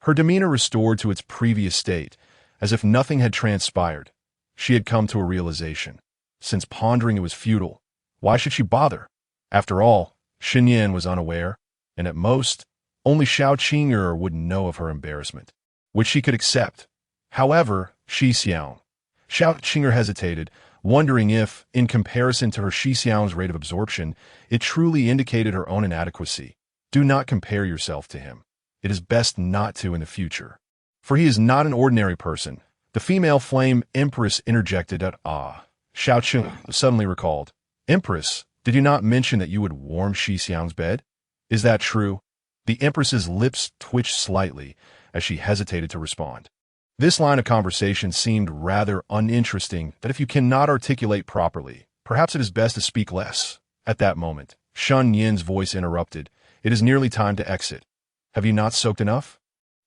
S1: Her demeanor restored to its previous state, as if nothing had transpired. She had come to a realization. Since pondering it was futile, why should she bother? After all, Shen Nian was unaware, and at most, only Xiao Qing'er would know of her embarrassment, which she could accept. However, Xiao Qing'er hesitated, wondering if, in comparison to her Xiao's rate of absorption, it truly indicated her own inadequacy. Do not compare yourself to him. It is best not to in the future. For he is not an ordinary person. The female Flame Empress interjected at Xiao Qing'er suddenly recalled. Empress, did you not mention that you would warm Xiao's bed? Is that true? The Empress's lips twitched slightly as she hesitated to respond. This line of conversation seemed rather uninteresting, that if you cannot articulate properly, perhaps it is best to speak less. At that moment, Shen Nian's voice interrupted. It is nearly time to exit. Have you not soaked enough?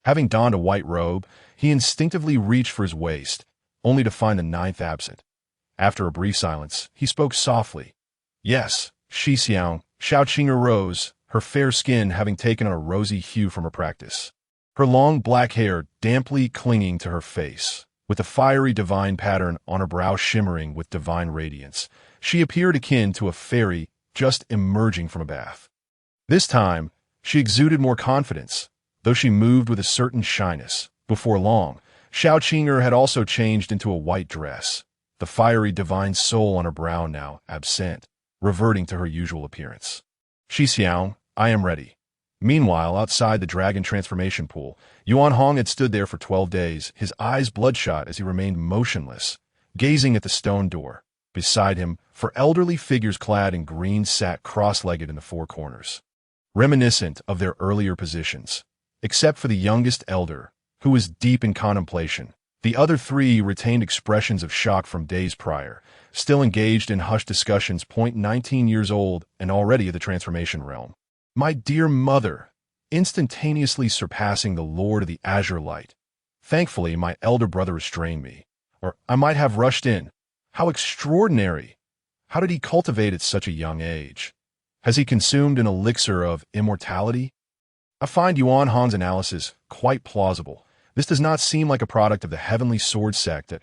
S1: Having donned a white robe, he instinctively reached for his waist, only to find the ninth absent. After a brief silence, he spoke softly. Yes, Xiao Qing'er rose, her fair skin having taken on a rosy hue from her practice. Her long black hair damply clinging to her face, with a fiery divine pattern on her brow shimmering with divine radiance. She appeared akin to a fairy just emerging from a bath. This time, she exuded more confidence, though she moved with a certain shyness. Before long, Xiao Qing'er had also changed into a white dress, the fiery divine soul on her brow now absent, reverting to her usual appearance. Xiao, I am ready. Meanwhile, outside the dragon transformation pool, Yuan Hong had stood there for 12 days, his eyes bloodshot as he remained motionless, gazing at the stone door. Beside him, 4 elderly figures clad in green sat cross-legged in the 4 corners, reminiscent of their earlier positions. Except for the youngest elder, who was deep in contemplation, the other 3 retained expressions of shock from days prior, still engaged in hushed discussions. 19 years old and already of the transformation realm. My dear mother, instantaneously surpassing the Lord of the Azure Light. Thankfully, my elder brother restrained me, or I might have rushed in. How extraordinary! How did he cultivate at such a young age? Has he consumed an elixir of immortality? I find Yuan Han's analysis quite plausible. This does not seem like a product of the Heavenly Sword Sect that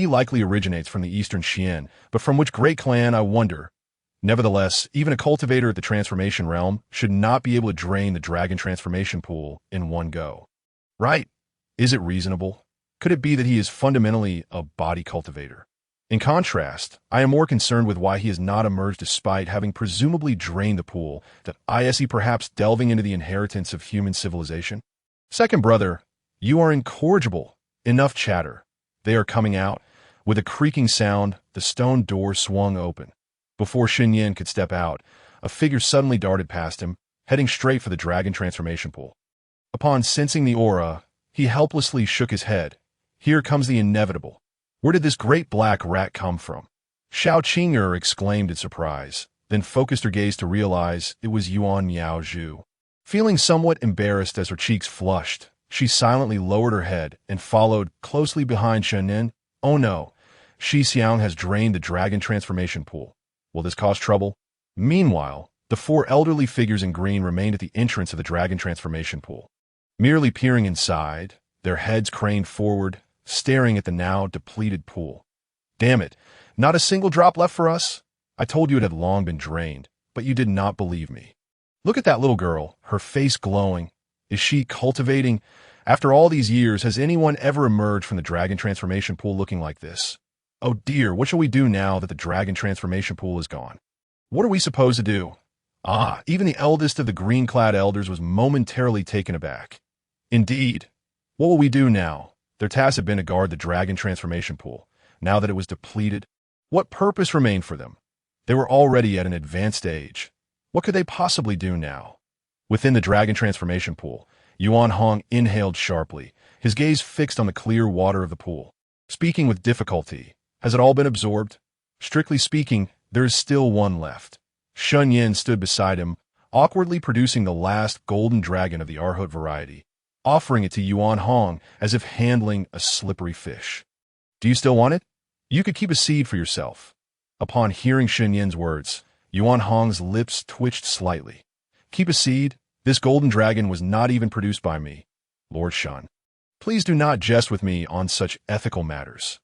S1: likely originates from the Eastern Xian, but from which great clan I wonder. Nevertheless, even a cultivator at the transformation realm should not be able to drain the dragon transformation pool in one go. Right? Is it reasonable? Could it be that he is fundamentally a body cultivator? In contrast, I am more concerned with why he has not emerged despite having presumably drained the pool, that is he perhaps delving into the inheritance of human civilization? Second brother, You are incorrigible. Enough chatter. They are coming out. With a creaking sound, the stone door swung open. Before Shen Nian could step out, a figure suddenly darted past him, heading straight for the dragon transformation pool. Upon sensing the aura, he helplessly shook his head. Here comes the inevitable. Where did this great black rat come from? Xiao Qing'er exclaimed in surprise, then focused her gaze to realize it was Yuan Miao Zhu. Feeling somewhat embarrassed as her cheeks flushed, she silently lowered her head and followed closely behind Shen Nian. Oh no, Shi Xiang has drained the dragon transformation pool. Will this cause trouble? Meanwhile, the four elderly figures in green remained at the entrance of the dragon transformation pool. Merely peering inside, their heads craned forward, staring at the now depleted pool. Damn it, not a single drop left for us? I told you it had long been drained, but you did not believe me. Look at that little girl, her face glowing. Is she cultivating? After all these years, has anyone ever emerged from the dragon transformation pool looking like this? Oh dear, what shall we do now that the dragon transformation pool is gone? What are we supposed to do? Even the eldest of the green-clad elders was momentarily taken aback. Indeed. What will we do now? Their task had been to guard the dragon transformation pool. Now that it was depleted, what purpose remained for them? They were already at an advanced age. What could they possibly do now? Within the dragon transformation pool, Yuan Hong inhaled sharply, his gaze fixed on the clear water of the pool. Speaking with difficulty, has it all been absorbed? Strictly speaking, there is still one left. Shen Nian stood beside him, awkwardly producing the last golden dragon of the Arhut variety, offering it to Yuan Hong as if handling a slippery fish. Do you still want it? You could keep a seed for yourself. Upon hearing Shen Nian's words, Yuan Hong's lips twitched slightly. Keep a seed? This golden dragon was not even produced by me. Lord Shen, please do not jest with me on such ethical matters.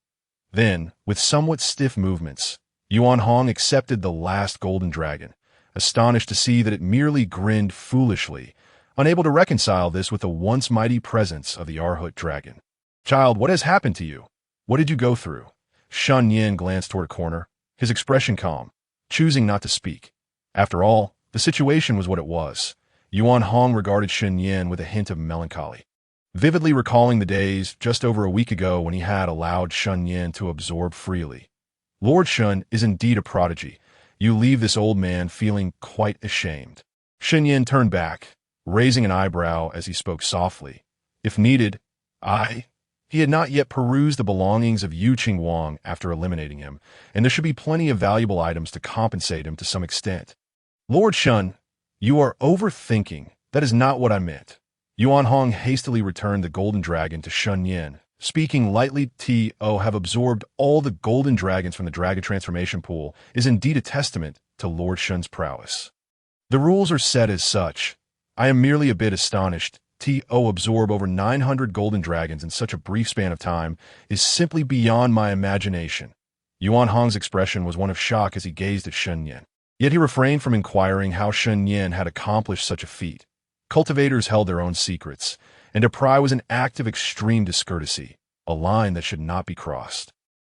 S1: Then, with somewhat stiff movements, Yuan Hong accepted the last golden dragon, astonished to see that it merely grinned foolishly, unable to reconcile this with the once mighty presence of the Arhut dragon. Child, what has happened to you? What did you go through? Shen Nian glanced toward a corner, his expression calm, choosing not to speak. After all, the situation was what it was. Yuan Hong regarded Shen Nian with a hint of melancholy, vividly recalling the days just over a week ago when he had allowed Shen Nian to absorb freely. Lord Shen is indeed a prodigy. You leave this old man feeling quite ashamed. Shen Nian turned back, raising an eyebrow as he spoke softly. If needed, He had not yet perused the belongings of Yu Qingwang after eliminating him, and there should be plenty of valuable items to compensate him to some extent. Lord Shen, you are overthinking. That is not what I meant. Yuan Hong hastily returned the golden dragon to Shen Nian, speaking lightly. To have absorbed all the golden dragons from the dragon transformation pool is indeed a testament to Lord Shen's prowess. The rules are set as such. I am merely a bit astonished. To absorb over 900 golden dragons in such a brief span of time is simply beyond my imagination. Yuan Hong's expression was one of shock as he gazed at Shen Nian. Yet he refrained from inquiring how Shen Nian had accomplished such a feat. Cultivators held their own secrets, and to pry was an act of extreme discourtesy, a line that should not be crossed.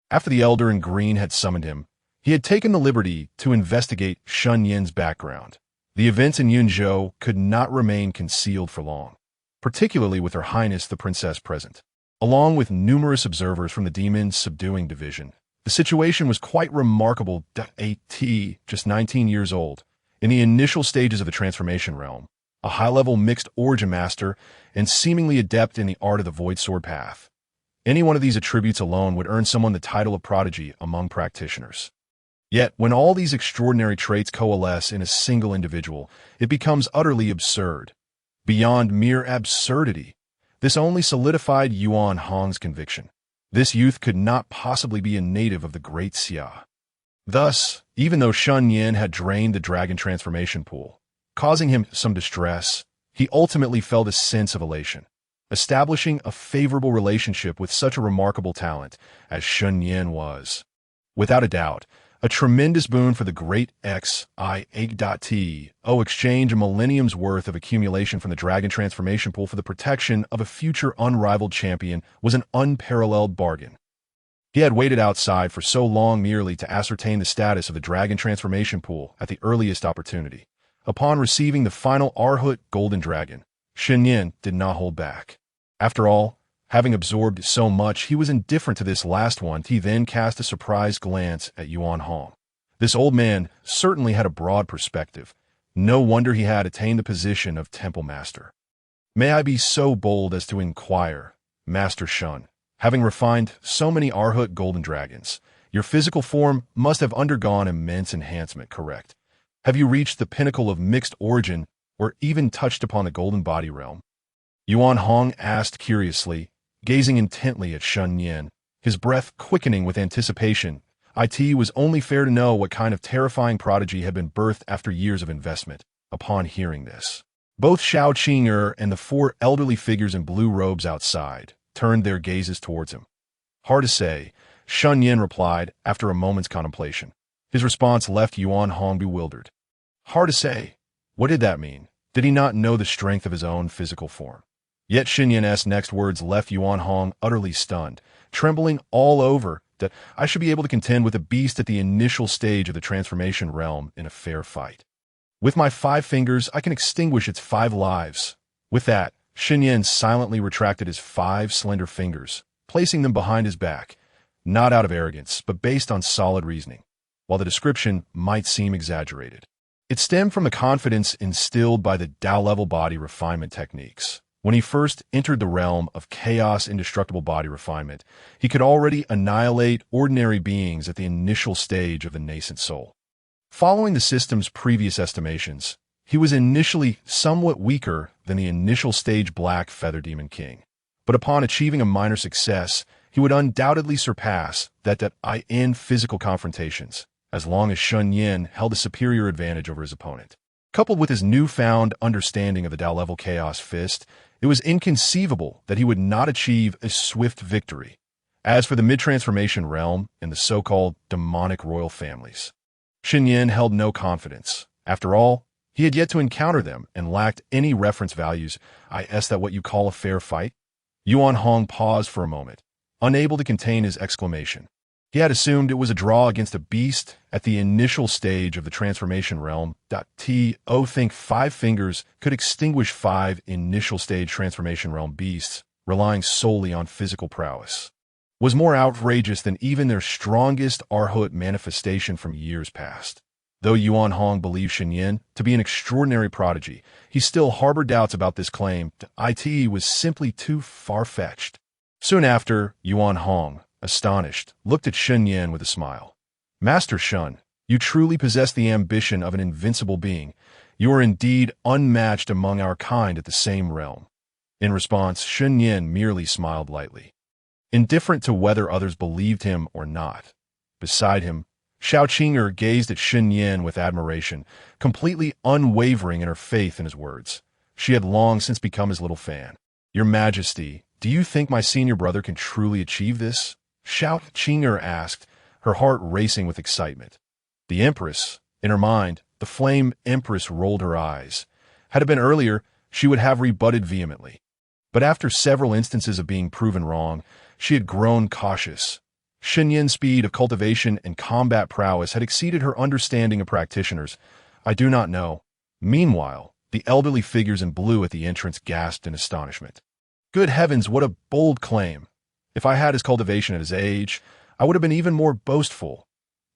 S1: After the elder in green had summoned him, he had taken the liberty to investigate Shen Nian's background. The events in Yunzhou could not remain concealed for long, particularly with Her Highness the Princess present. Along with numerous observers from the Demon's Subduing Division, the situation was quite remarkable. Just 19 years old, in the initial stages of the transformation realm, a high-level mixed origin master, and seemingly adept in the art of the Void Sword path. Any one of these attributes alone would earn someone the title of prodigy among practitioners. Yet, when all these extraordinary traits coalesce in a single individual, it becomes utterly absurd. Beyond mere absurdity, this only solidified Yuan Hong's conviction. This youth could not possibly be a native of the Great Xia. Thus, even though Shen Nian had drained the dragon transformation pool, causing him some distress, he ultimately felt a sense of elation. Establishing a favorable relationship with such a remarkable talent as Shen Nian was, without a doubt, a tremendous boon for the great Xia. Exchange a millennium's worth of accumulation from the dragon transformation pool for the protection of a future unrivaled champion was an unparalleled bargain. He had waited outside for so long merely to ascertain the status of the dragon transformation pool at the earliest opportunity. Upon receiving the final Arhut golden dragon, Shen Nian did not hold back. After all, having absorbed so much, he was indifferent to this last one. He then cast a surprised glance at Yuan Hong. This old man certainly had a broad perspective. No wonder he had attained the position of temple master. May I be so bold as to inquire, Master Shen, having refined so many Arhut golden dragons, your physical form must have undergone immense enhancement, correct? Have you reached the pinnacle of mixed origin or even touched upon the golden body realm? Yuan Hong asked curiously, gazing intently at Shen Nian, his breath quickening with anticipation. It was only fair to know what kind of terrifying prodigy had been birthed after years of investment. Upon hearing this, both Xiao Qing'er and the four elderly figures in blue robes outside turned their gazes towards him. Hard to say, Shen Nian replied after a moment's contemplation. His response left Yuan Hong bewildered. Hard to say. What did that mean? Did he not know the strength of his own physical form? Yet Shen Nian's next words left Yuan Hong utterly stunned, trembling all over, that I should be able to contend with a beast at the initial stage of the transformation realm in a fair fight. With my 5 fingers, I can extinguish its 5 lives. With that, Shen Nian silently retracted his 5 slender fingers, placing them behind his back, not out of arrogance, but based on solid reasoning. While the description might seem exaggerated, it stemmed from the confidence instilled by the Tao-level body refinement techniques. When he first entered the realm of chaos indestructible body refinement, he could already annihilate ordinary beings at the initial stage of the nascent soul. Following the system's previous estimations, he was initially somewhat weaker than the initial stage Black Feather Demon King. But upon achieving a minor success, he would undoubtedly surpass that in physical confrontations, as long as Shen Nian held a superior advantage over his opponent. Coupled with his newfound understanding of the Tao-level Chaos Fist, it was inconceivable that he would not achieve a swift victory. As for the mid-transformation realm and the so-called demonic royal families, Shen Nian held no confidence. After all, he had yet to encounter them and lacked any reference values. Is that what you call a fair fight? Yuan Hong paused for a moment, unable to contain his exclamation. He had assumed it was a draw against a beast at the initial stage of the transformation realm. Think 5 fingers could extinguish 5 initial stage transformation realm beasts, relying solely on physical prowess, was more outrageous than even their strongest Arhut manifestation from years past. Though Yuan Hong believed Shen Nian to be an extraordinary prodigy, he still harbored doubts about this claim. It was simply too far-fetched. Soon after, Yuan Hong, astonished, looked at Shen Nian with a smile. Master Shen, you truly possess the ambition of an invincible being. You are indeed unmatched among our kind at the same realm. In response, Shen Nian merely smiled lightly, indifferent to whether others believed him or not. Beside him, Xiao Qing'er gazed at Shen Nian with admiration, completely unwavering in her faith in his words. She had long since become his little fan. Your Majesty, do you think my senior brother can truly achieve this? Xiao Qing'er asked, her heart racing with excitement. The Empress, in her mind, the flame Empress rolled her eyes. Had it been earlier, she would have rebutted vehemently. But after several instances of being proven wrong, she had grown cautious. Shen Nian's speed of cultivation and combat prowess had exceeded her understanding of practitioners. I do not know. Meanwhile, the elderly figures in blue at the entrance gasped in astonishment. Good heavens, what a bold claim! If I had his cultivation at his age, I would have been even more boastful.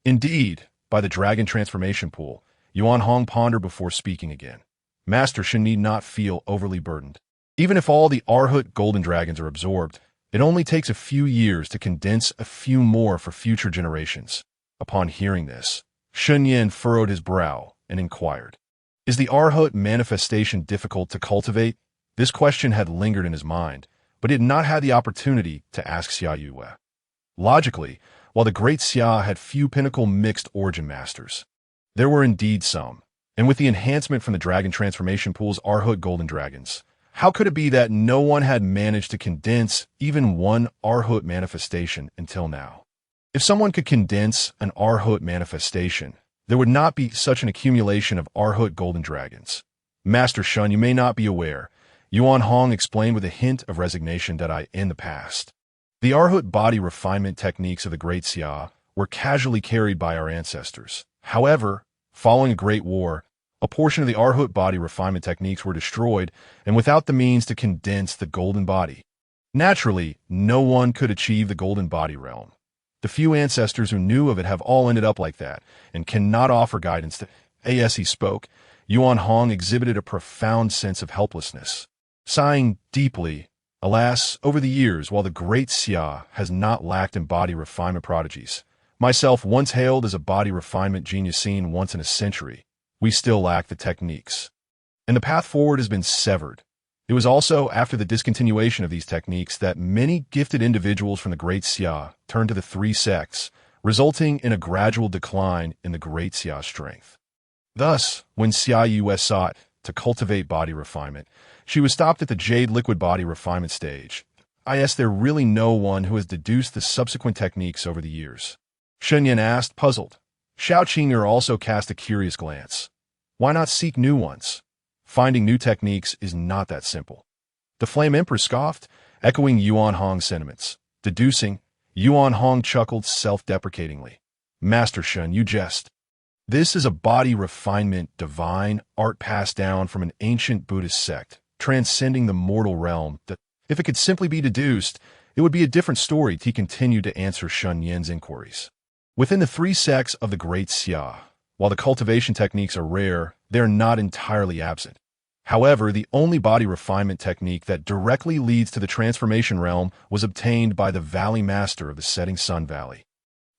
S1: Indeed, by the dragon transformation pool, Yuan Hong pondered before speaking again. Master Shen need not feel overly burdened. Even if all the Arhut golden dragons are absorbed, it only takes a few years to condense a few more for future generations. Upon hearing this, Shen Nian furrowed his brow and inquired, is the Arhut manifestation difficult to cultivate? This question had lingered in his mind, but he had not had the opportunity to ask Xia Yue. Logically, while the great Xia had few pinnacle mixed origin masters, there were indeed some, and with the enhancement from the dragon transformation pool's Arhut golden dragons, how could it be that no one had managed to condense even one Arhut manifestation until now? If someone could condense an Arhut manifestation, there would not be such an accumulation of Arhut golden dragons. Master Shen, you may not be aware, Yuan Hong explained with a hint of resignation that in the past, the Arhut body refinement techniques of the Great Xia were casually carried by our ancestors. However, following a great war, a portion of the Arhut body refinement techniques were destroyed, and without the means to condense the golden body, Naturally, no one could achieve the golden body realm. The few ancestors who knew of it have all ended up like that, and cannot offer guidance to. As he spoke, Yuan Hong exhibited a profound sense of helplessness. Sighing deeply, alas, over the years, while the great Xia has not lacked in body refinement prodigies, myself once hailed as a body refinement genius seen once in a century, we still lack the techniques. And the path forward has been severed. It was also after the discontinuation of these techniques that many gifted individuals from the great Xia turned to the three sects, resulting in a gradual decline in the great Xia's strength. Thus, when Xia Yue sought to cultivate body refinement, she was stopped at the jade liquid body refinement stage. Is there really no one who has deduced the subsequent techniques over the years? Shen Nian asked, puzzled. Xiao Qing'er also cast a curious glance. Why not seek new ones? Finding new techniques is not that simple. The Flame Empress scoffed, echoing Yuan Hong's sentiments. Deducing, Yuan Hong chuckled self-deprecatingly. Master Shen, you jest. This is a body refinement divine art passed down from an ancient Buddhist sect, transcending the mortal realm, that, if it could simply be deduced, it would be a different story. He continued to answer Shen Nian's inquiries. Within the three sects of the great Xia, while the cultivation techniques are rare, they are not entirely absent. However, the only body refinement technique that directly leads to the transformation realm was obtained by the Valley Master of the Setting Sun Valley,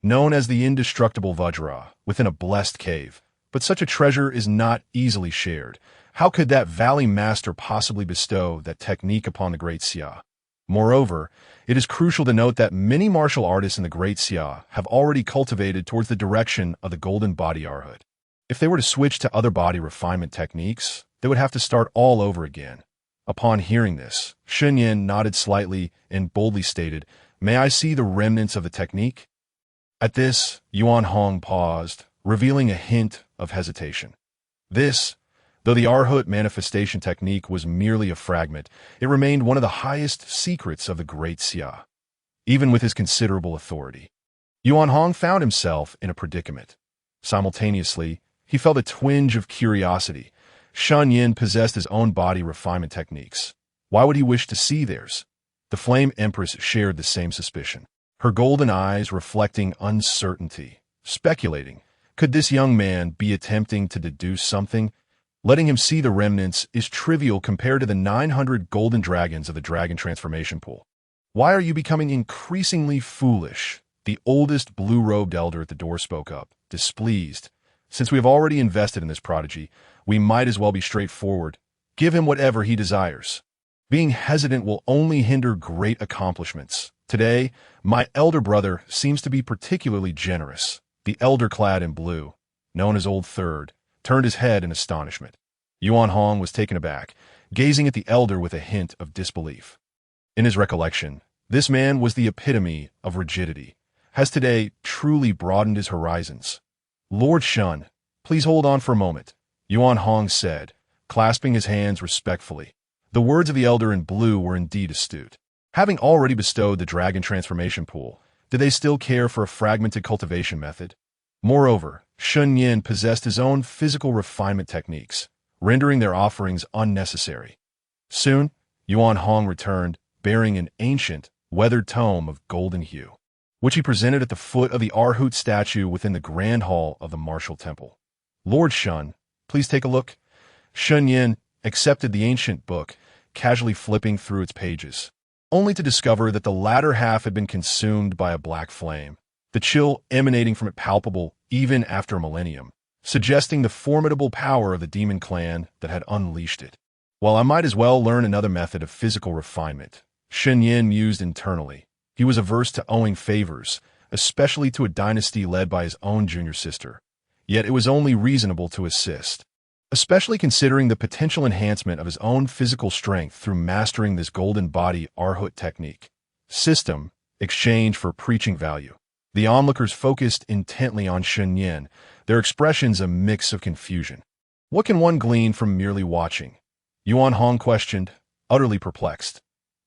S1: known as the indestructible Vajra, within a blessed cave. But such a treasure is not easily shared. How could that Valley Master possibly bestow that technique upon the great Xia? Moreover, it is crucial to note that many martial artists in the great Xia have already cultivated towards the direction of the golden body arhat. If they were to switch to other body refinement techniques, they would have to start all over again. Upon hearing this, Shen Nian nodded slightly and boldly stated, "May I see the remnants of the technique?" At this, Yuan Hong paused, revealing a hint of hesitation. This, though the arhat manifestation technique was merely a fragment, it remained one of the highest secrets of the great Xia. Even with his considerable authority, Yuan Hong found himself in a predicament. Simultaneously, he felt a twinge of curiosity. Shen Nian possessed his own body refinement techniques. Why would he wish to see theirs? The Flame Empress shared the same suspicion, her golden eyes reflecting uncertainty, speculating, could this young man be attempting to deduce something? Letting him see the remnants is trivial compared to the 900 golden dragons of the dragon transformation pool. Why are you becoming increasingly foolish? The oldest blue-robed elder at the door spoke up, displeased. Since we have already invested in this prodigy, we might as well be straightforward. Give him whatever he desires. Being hesitant will only hinder great accomplishments. Today, my elder brother seems to be particularly generous. The elder clad in blue, known as Old Third, turned his head in astonishment. Yuan Hong was taken aback, gazing at the elder with a hint of disbelief. In his recollection, this man was the epitome of rigidity, has today truly broadened his horizons. Lord Shen, please hold on for a moment, Yuan Hong said, clasping his hands respectfully. The words of the elder in blue were indeed astute. Having already bestowed the dragon transformation pool, did they still care for a fragmented cultivation method? Moreover, Shen Nian possessed his own physical refinement techniques, rendering their offerings unnecessary. Soon, Yuan Hong returned, bearing an ancient, weathered tome of golden hue, which he presented at the foot of the arhat statue within the grand hall of the martial temple. Lord Shen, please take a look. Shen Nian accepted the ancient book, casually flipping through its pages, only to discover that the latter half had been consumed by a black flame, the chill emanating from it palpable even after a millennium, suggesting the formidable power of the demon clan that had unleashed it. While I might as well learn another method of physical refinement, Shen Nian mused internally. He was averse to owing favors, especially to a dynasty led by his own junior sister. Yet it was only reasonable to assist, especially considering the potential enhancement of his own physical strength through mastering this golden body arhat technique. System, exchange for preaching value. The onlookers focused intently on Shen Nian, their expressions a mix of confusion. What can one glean from merely watching? Yuan Hong questioned, utterly perplexed.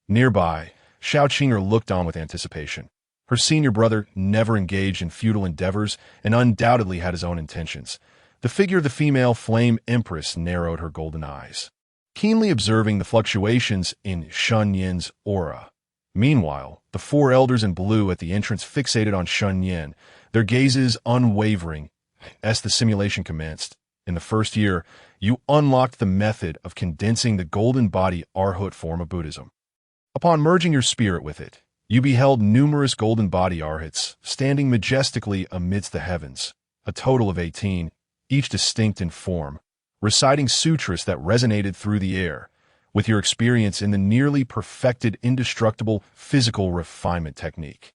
S1: Nearby, Xiao Qing'er looked on with anticipation. Her senior brother never engaged in futile endeavors and undoubtedly had his own intentions. The figure of the female Flame Empress narrowed her golden eyes, keenly observing the fluctuations in Shen Nian's aura. Meanwhile, the four elders in blue at the entrance fixated on Shen Nian, their gazes unwavering as the simulation commenced. In the first year, you unlocked the method of condensing the golden body Arhat form of Buddhism. Upon merging your spirit with it, you beheld numerous golden body Arhats standing majestically amidst the heavens, a total of 18, each distinct in form, reciting sutras that resonated through the air, with your experience in the nearly perfected indestructible physical refinement technique.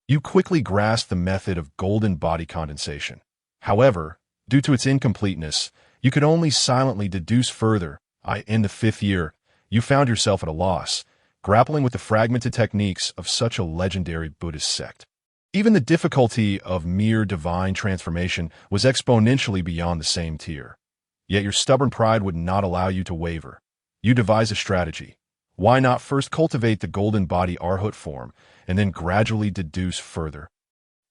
S1: You quickly grasped the method of golden body condensation. However, due to its incompleteness, you could only silently deduce further. In the 5th year, you found yourself at a loss, grappling with the fragmented techniques of such a legendary Buddhist sect. Even the difficulty of mere divine transformation was exponentially beyond the same tier. Yet your stubborn pride would not allow you to waver. You devised a strategy. Why not first cultivate the golden body Arhat form, and then gradually deduce further?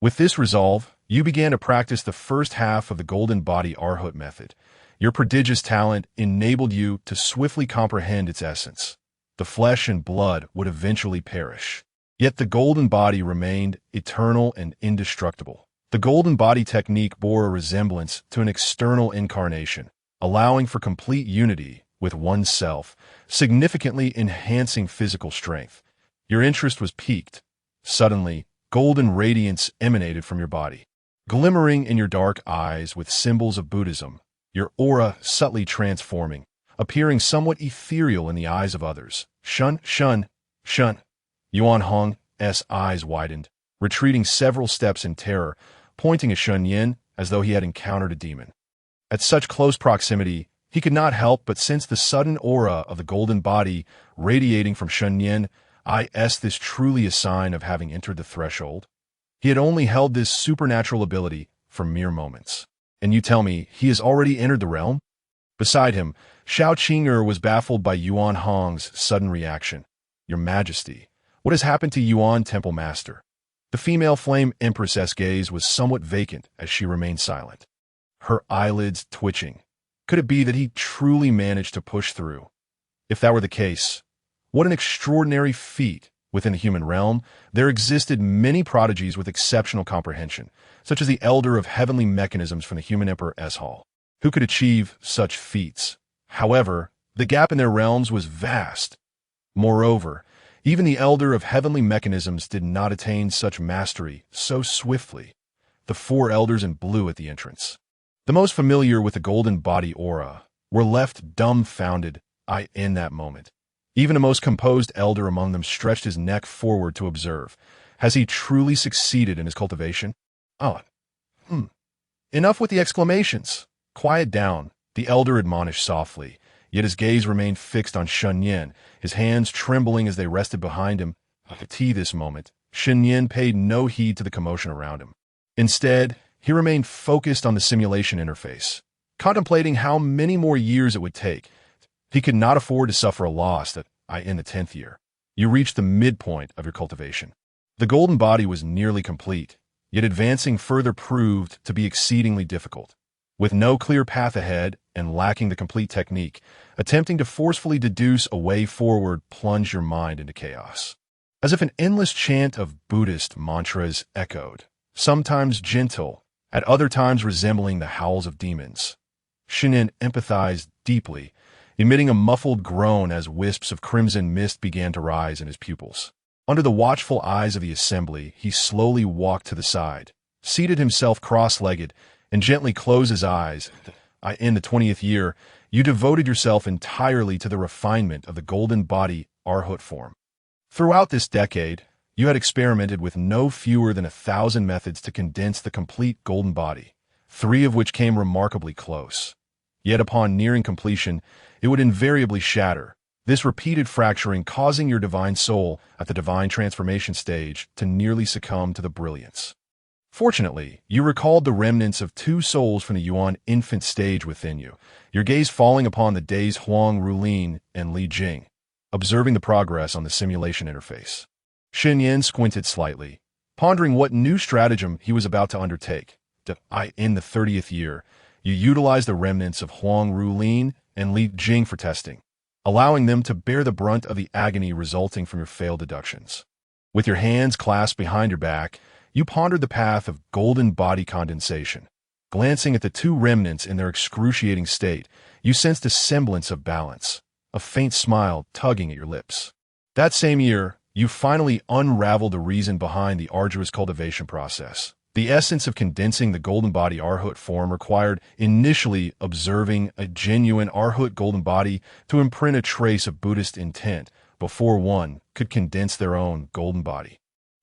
S1: With this resolve, you began to practice the first half of the golden body Arhat method. Your prodigious talent enabled you to swiftly comprehend its essence. The flesh and blood would eventually perish. Yet the golden body remained eternal and indestructible. The golden body technique bore a resemblance to an external incarnation, allowing for complete unity with oneself, significantly enhancing physical strength. Your interest was piqued. Suddenly, golden radiance emanated from your body. Glimmering in your dark eyes with symbols of Buddhism, your aura subtly transforming, appearing somewhat ethereal in the eyes of others. Shun. Yuan Hong's eyes widened, retreating several steps in terror, pointing at Shen Nian as though he had encountered a demon. At such close proximity, he could not help but sense the sudden aura of the golden body radiating from Shen Nian. Is this truly a sign of having entered the threshold? He had only held this supernatural ability for mere moments. And you tell me he has already entered the realm? Beside him, Xiao Qing'er was baffled by Yuan Hong's sudden reaction. Your Majesty, what has happened to Yuan Temple Master? The female flame empress's gaze was somewhat vacant as she remained silent, her eyelids twitching. Could it be that he truly managed to push through? If that were the case, what an extraordinary feat! Within the human realm, there existed many prodigies with exceptional comprehension, such as the Elder of Heavenly Mechanisms from the Human Emperor's Hall, who could achieve such feats. However, the gap in their realms was vast. Moreover, even the Elder of Heavenly Mechanisms did not attain such mastery so swiftly. The four elders in blue at the entrance, the most familiar with the golden body aura, were left dumbfounded. In that moment, even the most composed elder among them stretched his neck forward to observe. Has he truly succeeded in his cultivation? Enough with the exclamations. Quiet down, the elder admonished softly, yet his gaze remained fixed on Shen Nian, his hands trembling as they rested behind him. At this moment, Shen Nian paid no heed to the commotion around him. Instead, he remained focused on the simulation interface, contemplating how many more years it would take. He could not afford to suffer a loss in the 10th year. You reached the midpoint of your cultivation. The golden body was nearly complete, yet advancing further proved to be exceedingly difficult. With no clear path ahead and lacking the complete technique, attempting to forcefully deduce a way forward plunged your mind into chaos. As if an endless chant of Buddhist mantras echoed, sometimes gentle, at other times resembling the howls of demons. Shen Nian empathized deeply, emitting a muffled groan as wisps of crimson mist began to rise in his pupils. Under the watchful eyes of the assembly, he slowly walked to the side, seated himself cross-legged, and gently closed his eyes. In the 20th year, you devoted yourself entirely to the refinement of the golden body Arhat form. Throughout this decade, you had experimented with no fewer than 1,000 methods to condense the complete golden body, 3 of which came remarkably close. Yet upon nearing completion, it would invariably shatter, this repeated fracturing causing your divine soul at the divine transformation stage to nearly succumb to the brilliance. Fortunately, you recalled the remnants of 2 souls from the Yuan infant stage within you, your gaze falling upon the days Huang Rulin and Li Jing, observing the progress on the simulation interface. Shen Nian squinted slightly, pondering what new stratagem he was about to undertake. In the 30th year, you utilized the remnants of Huang Rulin and Li Jing for testing, allowing them to bear the brunt of the agony resulting from your failed deductions. With your hands clasped behind your back, you pondered the path of golden body condensation. Glancing at the two remnants in their excruciating state, you sensed a semblance of balance, a faint smile tugging at your lips. That same year, you finally unraveled the reason behind the arduous cultivation process. The essence of condensing the golden body Arhat form required initially observing a genuine Arhat golden body to imprint a trace of Buddhist intent before one could condense their own golden body.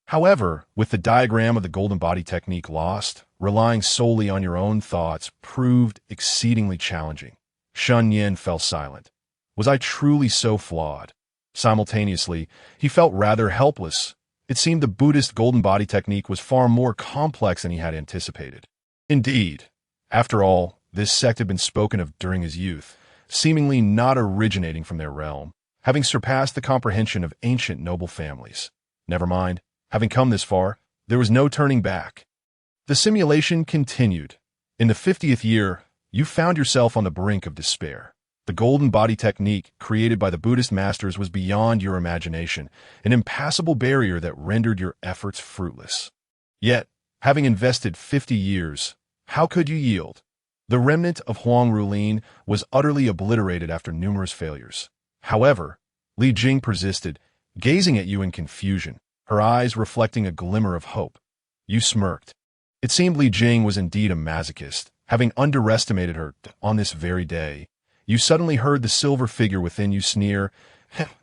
S1: However, with the diagram of the golden body technique lost, relying solely on your own thoughts proved exceedingly challenging. Shen Nian fell silent. Was I truly so flawed? Simultaneously, he felt rather helpless. It seemed the Buddhist golden body technique was far more complex than he had anticipated. Indeed, after all, this sect had been spoken of during his youth, seemingly not originating from their realm, having surpassed the comprehension of ancient noble families. Never mind, having come this far, there was no turning back. The simulation continued. In the 50th year, you found yourself on the brink of despair. The golden body technique created by the Buddhist masters was beyond your imagination, an impassable barrier that rendered your efforts fruitless. Yet, having invested 50 years, how could you yield? The remnant of Huang Rulin was utterly obliterated after numerous failures. However, Li Jing persisted, gazing at you in confusion, her eyes reflecting a glimmer of hope. You smirked. It seemed Li Jing was indeed a masochist, having underestimated her on this very day. You suddenly heard the silver figure within you sneer,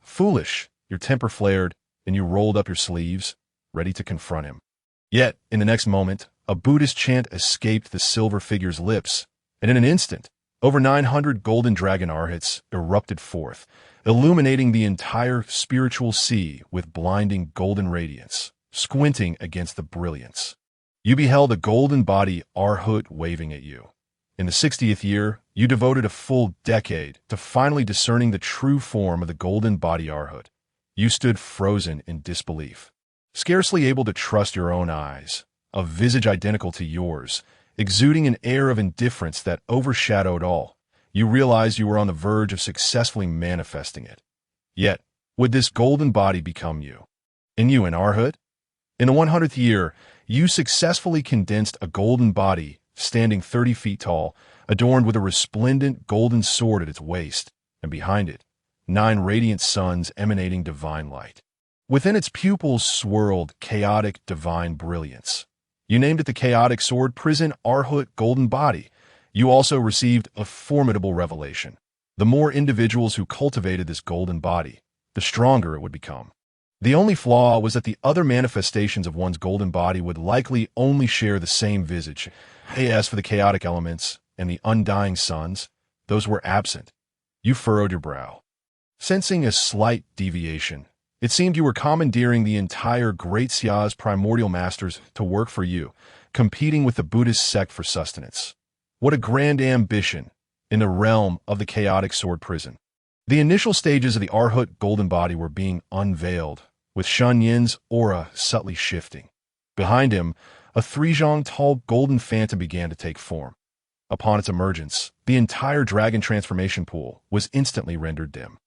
S1: "Foolish!" Your temper flared, and you rolled up your sleeves, ready to confront him. Yet, in the next moment, a Buddhist chant escaped the silver figure's lips, and in an instant, over 900 golden dragon arhats erupted forth, illuminating the entire spiritual sea with blinding golden radiance, squinting against the brilliance. You beheld a golden body Arhat waving at you. In the 60th year, you devoted a full decade to finally discerning the true form of the golden body Arhat. You stood frozen in disbelief, scarcely able to trust your own eyes, a visage identical to yours, exuding an air of indifference that overshadowed all. You realized you were on the verge of successfully manifesting it. Yet, would this golden body become you? And you an Arhat? In the 100th year, you successfully condensed a golden body standing 30 feet tall, adorned with a resplendent golden sword at its waist, and behind it, 9 radiant suns emanating divine light. Within its pupils swirled chaotic divine brilliance. You named it the Chaotic Sword Prison Arhat Golden Body. You also received a formidable revelation. The more individuals who cultivated this golden body, the stronger it would become. The only flaw was that the other manifestations of one's golden body would likely only share the same visage. As for the chaotic elements and the undying suns, those were absent. You furrowed your brow. Sensing a slight deviation, it seemed you were commandeering the entire Great Xia's primordial masters to work for you, competing with the Buddhist sect for sustenance. What a grand ambition in the realm of the chaotic sword prison. The initial stages of the Arhat golden body were being unveiled, with Shen Nian's aura subtly shifting. Behind him, a 3-zhang-tall golden phantom began to take form. Upon its emergence, the entire dragon transformation pool was instantly rendered dim.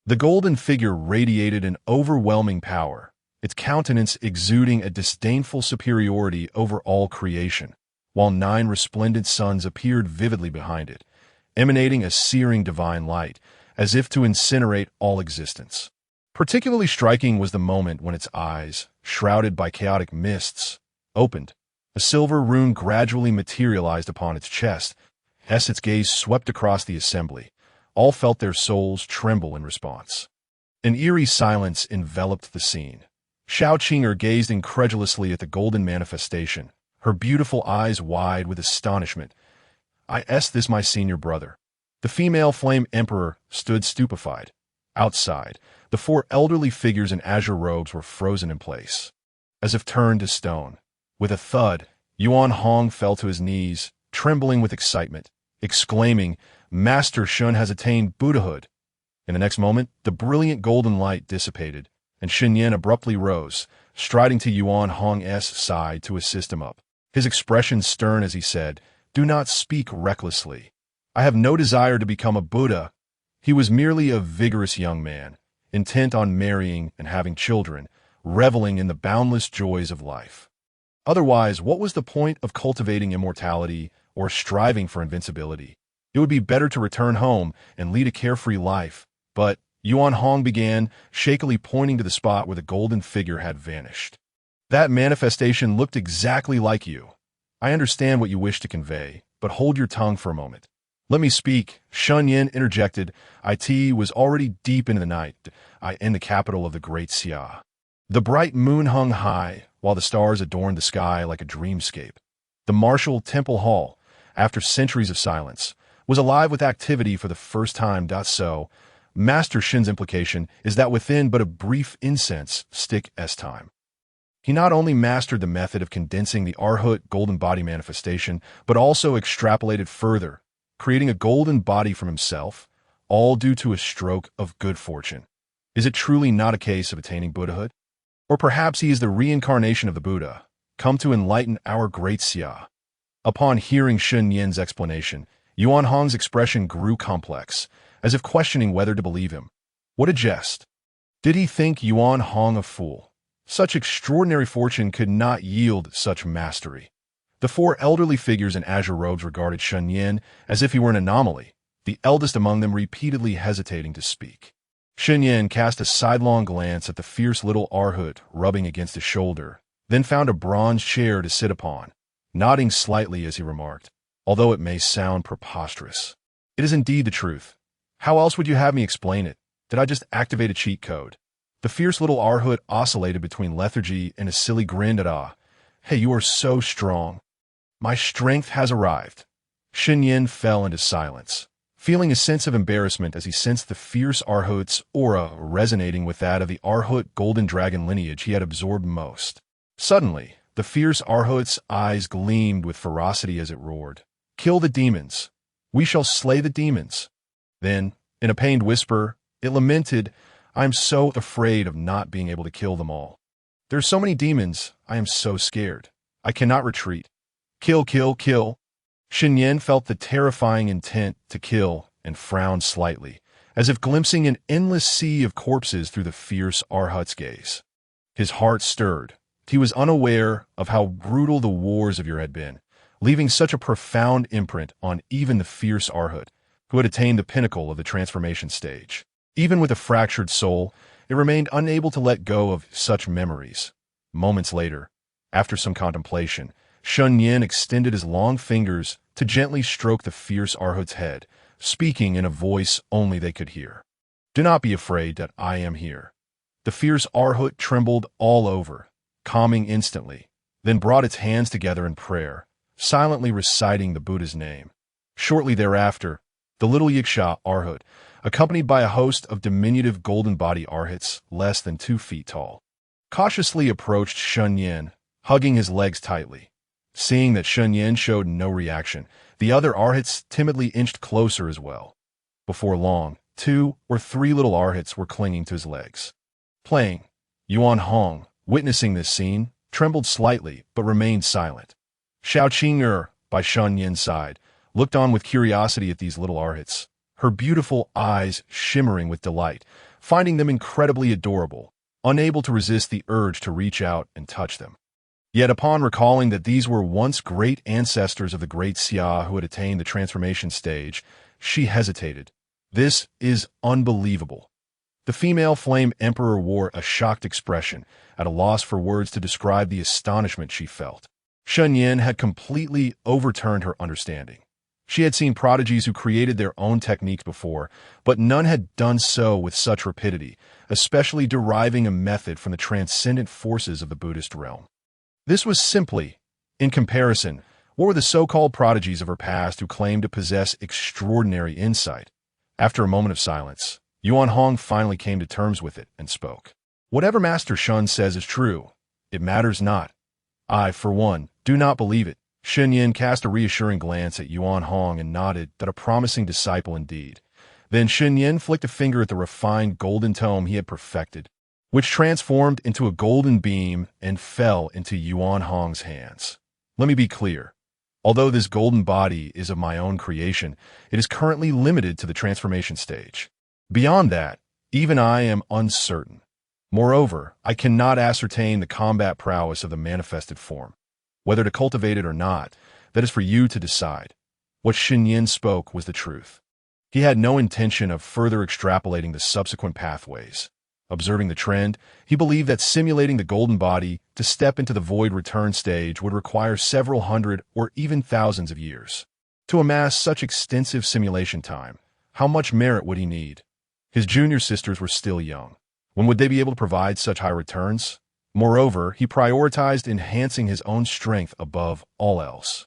S1: The golden figure radiated an overwhelming power, its countenance exuding a disdainful superiority over all creation, while 9 resplendent suns appeared vividly behind it, emanating a searing divine light, as if to incinerate all existence. Particularly striking was the moment when its eyes, shrouded by chaotic mists, opened. A silver rune gradually materialized upon its chest. As its gaze swept across the assembly, all felt their souls tremble in response. An eerie silence enveloped the scene. Xiao Qing'er gazed incredulously at the golden manifestation, her beautiful eyes wide with astonishment. This my senior brother. The female flame emperor stood stupefied. Outside, the 4 elderly figures in azure robes were frozen in place, as if turned to stone. With a thud, Yuan Hong fell to his knees, trembling with excitement, exclaiming, "Master Shun has attained Buddhahood." In the next moment, the brilliant golden light dissipated, and Shen Nian abruptly rose, striding to Yuan Hong's side to assist him up. His expression stern as he said, "Do not speak recklessly. I have no desire to become a Buddha." He was merely a vigorous young man, intent on marrying and having children, reveling in the boundless joys of life. Otherwise, what was the point of cultivating immortality or striving for invincibility? It would be better to return home and lead a carefree life. But Yuan Hong began, shakily pointing to the spot where the golden figure had vanished. That manifestation looked exactly like you. I understand what you wish to convey, but hold your tongue for a moment. Let me speak, Shen Nian interjected. It was already deep into the night, in the capital of the great Xia. The bright moon hung high, while the stars adorned the sky like a dreamscape. The martial temple hall, after centuries of silence, was alive with activity for the first time. So, Master Shen's implication is that within but a brief incense stick time. He not only mastered the method of condensing the Arhut golden body manifestation, but also extrapolated further, creating a golden body from himself, all due to a stroke of good fortune. Is it truly not a case of attaining Buddhahood? Or perhaps he is the reincarnation of the Buddha, come to enlighten our great Xia. Upon hearing Shen Nian's explanation, Yuan Hong's expression grew complex, as if questioning whether to believe him. What a jest! Did he think Yuan Hong a fool? Such extraordinary fortune could not yield such mastery. The four elderly figures in azure robes regarded Shen Nian as if he were an anomaly, the eldest among them repeatedly hesitating to speak. Shen Nian cast a sidelong glance at the fierce little Arhut rubbing against his shoulder, then found a bronze chair to sit upon, nodding slightly as he remarked, although it may sound preposterous. It is indeed the truth. How else would you have me explain it? Did I just activate a cheat code? The fierce little Arhut oscillated between lethargy and a silly grin at Hey, you are so strong. My strength has arrived. Shen Nian fell into silence, feeling a sense of embarrassment as he sensed the fierce Arhut's aura resonating with that of the Arhut golden dragon lineage he had absorbed most. Suddenly, the fierce Arhut's eyes gleamed with ferocity as it roared. Kill the demons. We shall slay the demons. Then, in a pained whisper, it lamented, I am so afraid of not being able to kill them all. There are so many demons, I am so scared. I cannot retreat. Kill, kill, kill. Shen Nian felt the terrifying intent to kill and frowned slightly, as if glimpsing an endless sea of corpses through the fierce Arhut's gaze. His heart stirred. He was unaware of how brutal the wars of yore had been, leaving such a profound imprint on even the fierce Arhut, who had attained the pinnacle of the transformation stage. Even with a fractured soul, it remained unable to let go of such memories. Moments later, after some contemplation, Shen Nian extended his long fingers to gently stroke the fierce Arhut's head, speaking in a voice only they could hear. Do not be afraid that I am here. The fierce Arhut trembled all over, calming instantly, then brought its hands together in prayer, silently reciting the Buddha's name. Shortly thereafter, the little Yiksha Arhut, accompanied by a host of diminutive golden body Arhuts less than 2 feet tall, cautiously approached Shen Nian, hugging his legs tightly. Seeing that Shen Nian showed no reaction, the other Arhuts timidly inched closer as well. Before long, 2 or 3 little Arhuts were clinging to his legs. Playing. Yuan Hong, witnessing this scene, trembled slightly but remained silent. Xiao Qing'er, by Shen Nian's side, looked on with curiosity at these little Arhuts, her beautiful eyes shimmering with delight, finding them incredibly adorable, unable to resist the urge to reach out and touch them. Yet upon recalling that these were once great ancestors of the great Xia who had attained the transformation stage, she hesitated. This is unbelievable. The female flame emperor wore a shocked expression, at a loss for words to describe the astonishment she felt. Shen Nian had completely overturned her understanding. She had seen prodigies who created their own techniques before, but none had done so with such rapidity, especially deriving a method from the transcendent forces of the Buddhist realm. This was simply, in comparison, what were the so-called prodigies of her past who claimed to possess extraordinary insight. After a moment of silence, Yuan Hong finally came to terms with it and spoke. Whatever Master Shen says is true. It matters not. I, for one, do not believe it. Shen Nian cast a reassuring glance at Yuan Hong and nodded that a promising disciple indeed. Then Shen Nian flicked a finger at the refined golden tome he had perfected, which transformed into a golden beam and fell into Yuan Hong's hands. Let me be clear. Although this golden body is of my own creation, it is currently limited to the transformation stage. Beyond that, even I am uncertain. Moreover, I cannot ascertain the combat prowess of the manifested form. Whether to cultivate it or not, that is for you to decide. What Shen Nian spoke was the truth. He had no intention of further extrapolating the subsequent pathways. Observing the trend, he believed that simulating the golden body to step into the void return stage would require several hundred or even thousands of years. To amass such extensive simulation time, how much merit would he need? His junior sisters were still young. When would they be able to provide such high returns? Moreover, he prioritized enhancing his own strength above all else.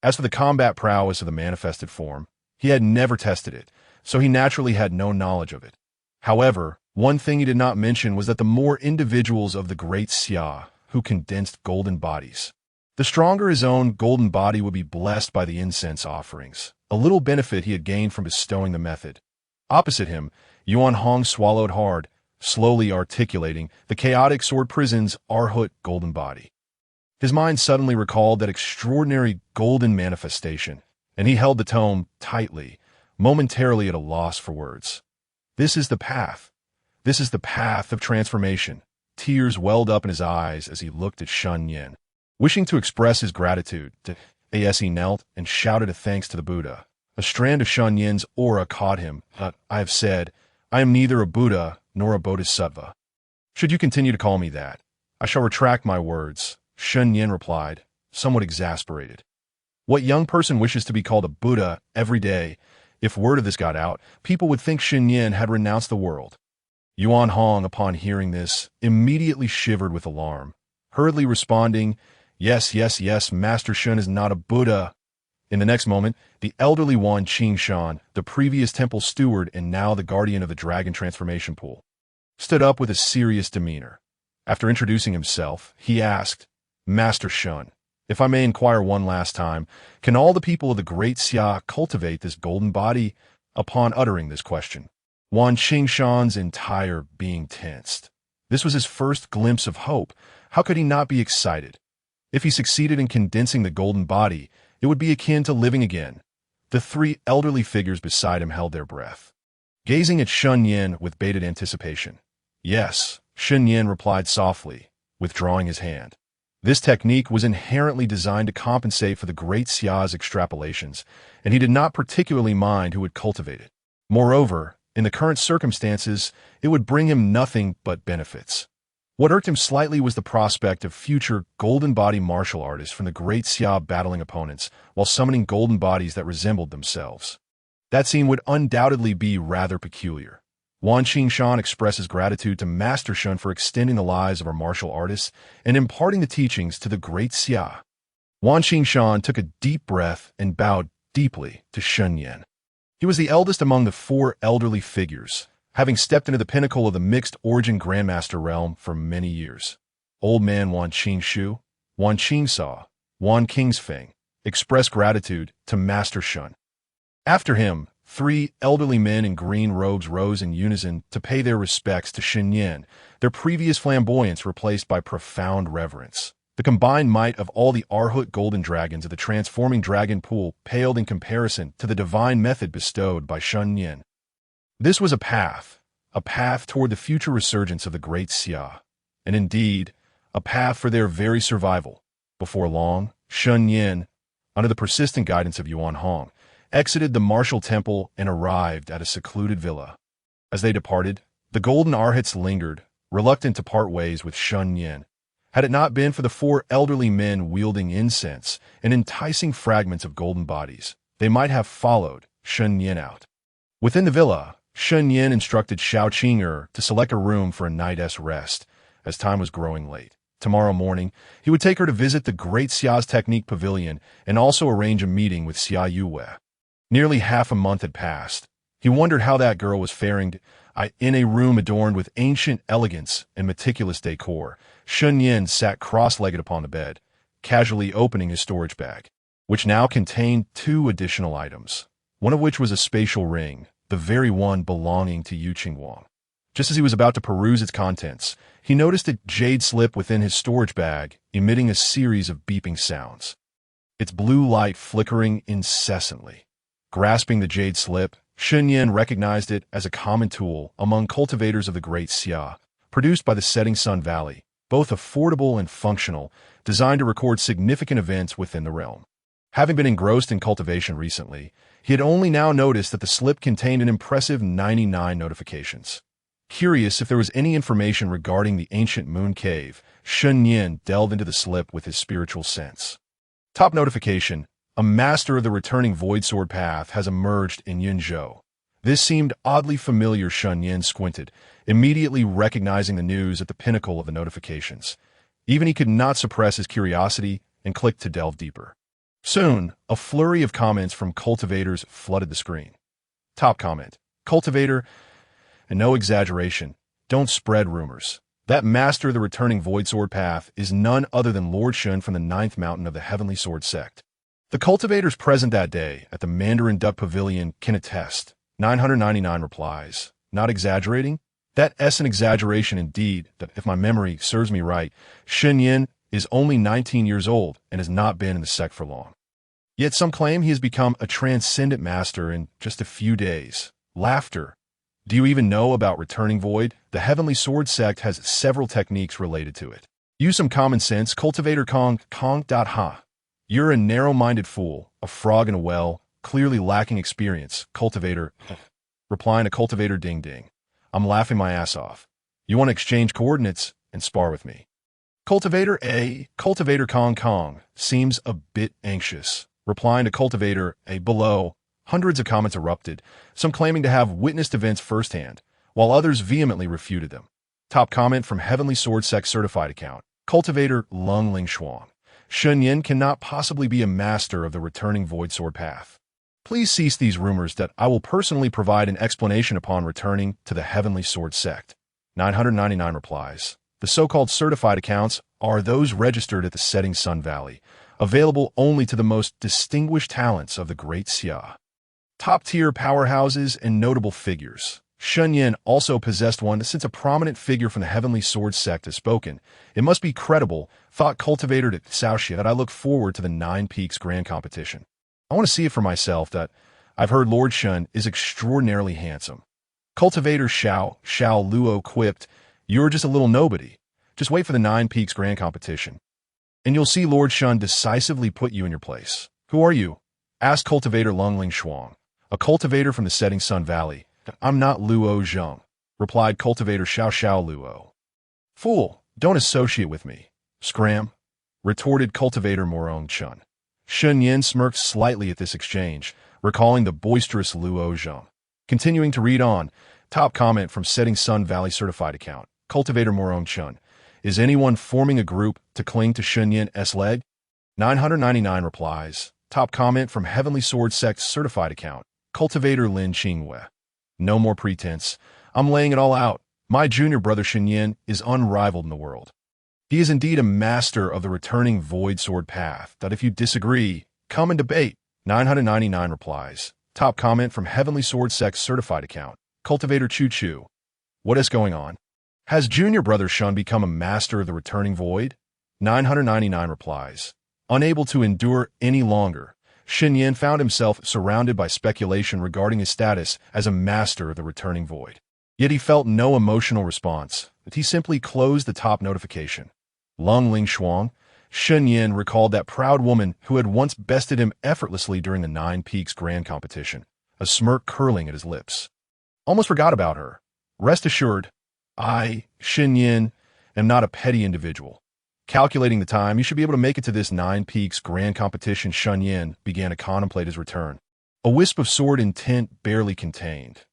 S1: As for the combat prowess of the manifested form, he had never tested it, so he naturally had no knowledge of it. However, one thing he did not mention was that the more individuals of the great Xia who condensed golden bodies, the stronger his own golden body would be blessed by the incense offerings, a little benefit he had gained from bestowing the method. Opposite him, Yuan Hong swallowed hard, slowly articulating the chaotic sword prison's Arhut golden body. His mind suddenly recalled that extraordinary golden manifestation, and he held the tome tightly, momentarily at a loss for words. This is the path. This is the path of transformation. Tears welled up in his eyes as he looked at Shen Nian. Wishing to express his gratitude, he knelt and shouted a thanks to the Buddha. A strand of Shen Nian's aura caught him. I have said, I am neither a Buddha nor a Bodhisattva. Should you continue to call me that, I shall retract my words, Shen Nian replied, somewhat exasperated. What young person wishes to be called a Buddha every day? If word of this got out, people would think Shen Nian had renounced the world. Yuan Hong, upon hearing this, immediately shivered with alarm, hurriedly responding, Yes, yes, yes, Master Shen is not a Buddha. In the next moment, the elderly Wan Qingshan, the previous temple steward and now the guardian of the dragon transformation pool, stood up with a serious demeanor. After introducing himself, he asked, Master Shen, if I may inquire one last time, can all the people of the great Xia cultivate this golden body? Upon uttering this question, Wan Qingshan's entire being tensed. This was his first glimpse of hope. How could he not be excited? If he succeeded in condensing the golden body, it would be akin to living again. The three elderly figures beside him held their breath, gazing at Shen Nian with bated anticipation. Yes, Shen Nian replied softly, withdrawing his hand. This technique was inherently designed to compensate for the great Xia's extrapolations, and he did not particularly mind who would cultivate it. Moreover, in the current circumstances, it would bring him nothing but benefits. What irked him slightly was the prospect of future golden body martial artists from the great Xia battling opponents while summoning golden bodies that resembled themselves. That scene would undoubtedly be rather peculiar. Wan Qingshan expresses gratitude to Master Shen for extending the lives of our martial artists and imparting the teachings to the great Xia. Wan Qingshan took a deep breath and bowed deeply to Shen Nian. He was the eldest among the four elderly figures, having stepped into the pinnacle of the mixed-origin Grandmaster realm for many years. Old man Wan Qingshu, Wan Qingsa, Wan Kingsfeng expressed gratitude to Master Shen. After him, three elderly men in green robes rose in unison to pay their respects to Shen Nian, their previous flamboyance replaced by profound reverence. The combined might of all the Arhut golden dragons of the transforming dragon pool paled in comparison to the divine method bestowed by Shen Nian. This was a path toward the future resurgence of the great Xia, and indeed, a path for their very survival. Before long, Shen Nian, under the persistent guidance of Yuan Hong, exited the martial temple and arrived at a secluded villa. As they departed, the golden Arhats lingered, reluctant to part ways with Shen Nian. Had it not been for the four elderly men wielding incense and enticing fragments of golden bodies, they might have followed Shen Nian out. Within the villa, Shen Nian instructed Xiao Qing'er to select a room for a night's rest, as time was growing late. Tomorrow morning, he would take her to visit the Great Xia's Technique Pavilion and also arrange a meeting with Xia Yue. Nearly half a month had passed. He wondered how that girl was faring in a room adorned with ancient elegance and meticulous decor. Shen Nian sat cross-legged upon the bed, casually opening his storage bag, which now contained 2 additional items, one of which was a spatial ring, the very one belonging to Yu Qingwang. Just as he was about to peruse its contents, he noticed a jade slip within his storage bag, emitting a series of beeping sounds, its blue light flickering incessantly. Grasping the jade slip, Shen Nian recognized it as a common tool among cultivators of the great Xia, produced by the Setting Sun Valley, both affordable and functional, designed to record significant events within the realm. Having been engrossed in cultivation recently, he had only now noticed that the slip contained an impressive 99 notifications. Curious if there was any information regarding the ancient moon cave, Shen Nian delved into the slip with his spiritual sense. Top notification: a master of the returning void sword path has emerged in Yunzhou. This seemed oddly familiar. Shen Nian squinted, immediately recognizing the news at the pinnacle of the notifications. Even he could not suppress his curiosity and clicked to delve deeper. Soon, a flurry of comments from cultivators flooded the screen. Top comment: cultivator, and no exaggeration, don't spread rumors. That master of the returning void sword path is none other than Lord Shen from the 9th mountain of the Heavenly Sword Sect. The cultivators present that day at the Mandarin Duck Pavilion can attest. 999 replies. Not exaggerating? That's an exaggeration indeed, that if my memory serves me right, Shen Nian is only 19 years old and has not been in the sect for long. Yet some claim he has become a transcendent master in just a few days. Laughter. Do you even know about returning void? The Heavenly Sword Sect has several techniques related to it. Use some common sense. Cultivator Kong. Ha. You're a narrow-minded fool, a frog in a well, clearly lacking experience. Cultivator. Replying to cultivator ding ding. I'm laughing my ass off. You want to exchange coordinates and spar with me. Cultivator A. Cultivator Kong seems a bit anxious. Replying to cultivator A below. Hundreds of comments erupted, some claiming to have witnessed events firsthand, while others vehemently refuted them. Top comment from Heavenly Sword Sect certified account. Cultivator Lung Ling Shuang. Shen Nian cannot possibly be a master of the returning void sword path. Please cease these rumors that I will personally provide an explanation upon returning to the Heavenly Sword Sect. 999 replies. The so-called certified accounts are those registered at the Setting Sun Valley, available only to the most distinguished talents of the Great Xia. Top-tier powerhouses and notable figures. Shen Nian also possessed one. Since a prominent figure from the Heavenly Sword Sect has spoken, it must be credible, thought cultivator to Xiao Qing'er, that I look forward to the 9 Peaks Grand Competition. I want to see it for myself. That I've heard Lord Shen is extraordinarily handsome. Cultivator Xiao Luo quipped, you're just a little nobody. Just wait for the 9 Peaks Grand Competition, and you'll see Lord Shen decisively put you in your place. Who are you? Asked cultivator Lung Ling Shuang, a cultivator from the Setting Sun Valley. I'm not Luo Zheng, replied cultivator Xiao Luo. Fool, don't associate with me. Scram, retorted cultivator Morong Chun. Shen Nian smirked slightly at this exchange, recalling the boisterous Luo Zheng. Continuing to read on, top comment from Setting Sun Valley certified account. Cultivator Morong Chun. Is anyone forming a group to cling to Shen Nian's leg? 999 replies. Top comment from Heavenly Sword Sect certified account. Cultivator Lin Qingwei. No more pretense. I'm laying it all out. My junior brother Shen Nian is unrivaled in the world. He is indeed a master of the returning void sword path, that if you disagree, come and debate. 999 replies. Top comment from Heavenly Sword Sect certified account. Cultivator Chu Chu. What is going on? Has junior brother Shen become a master of the returning void? 999 replies. Unable to endure any longer, Shen Nian found himself surrounded by speculation regarding his status as a master of the returning void. Yet he felt no emotional response. He simply closed the top notification. Lung Ling Shuang. Shen Nian recalled that proud woman who had once bested him effortlessly during the 9 Peaks Grand Competition, a smirk curling at his lips. Almost forgot about her. Rest assured, I, Shen Nian, am not a petty individual. Calculating the time, you should be able to make it to this 9 Peaks Grand Competition. Shen Nian began to contemplate his return, a wisp of sword intent barely contained.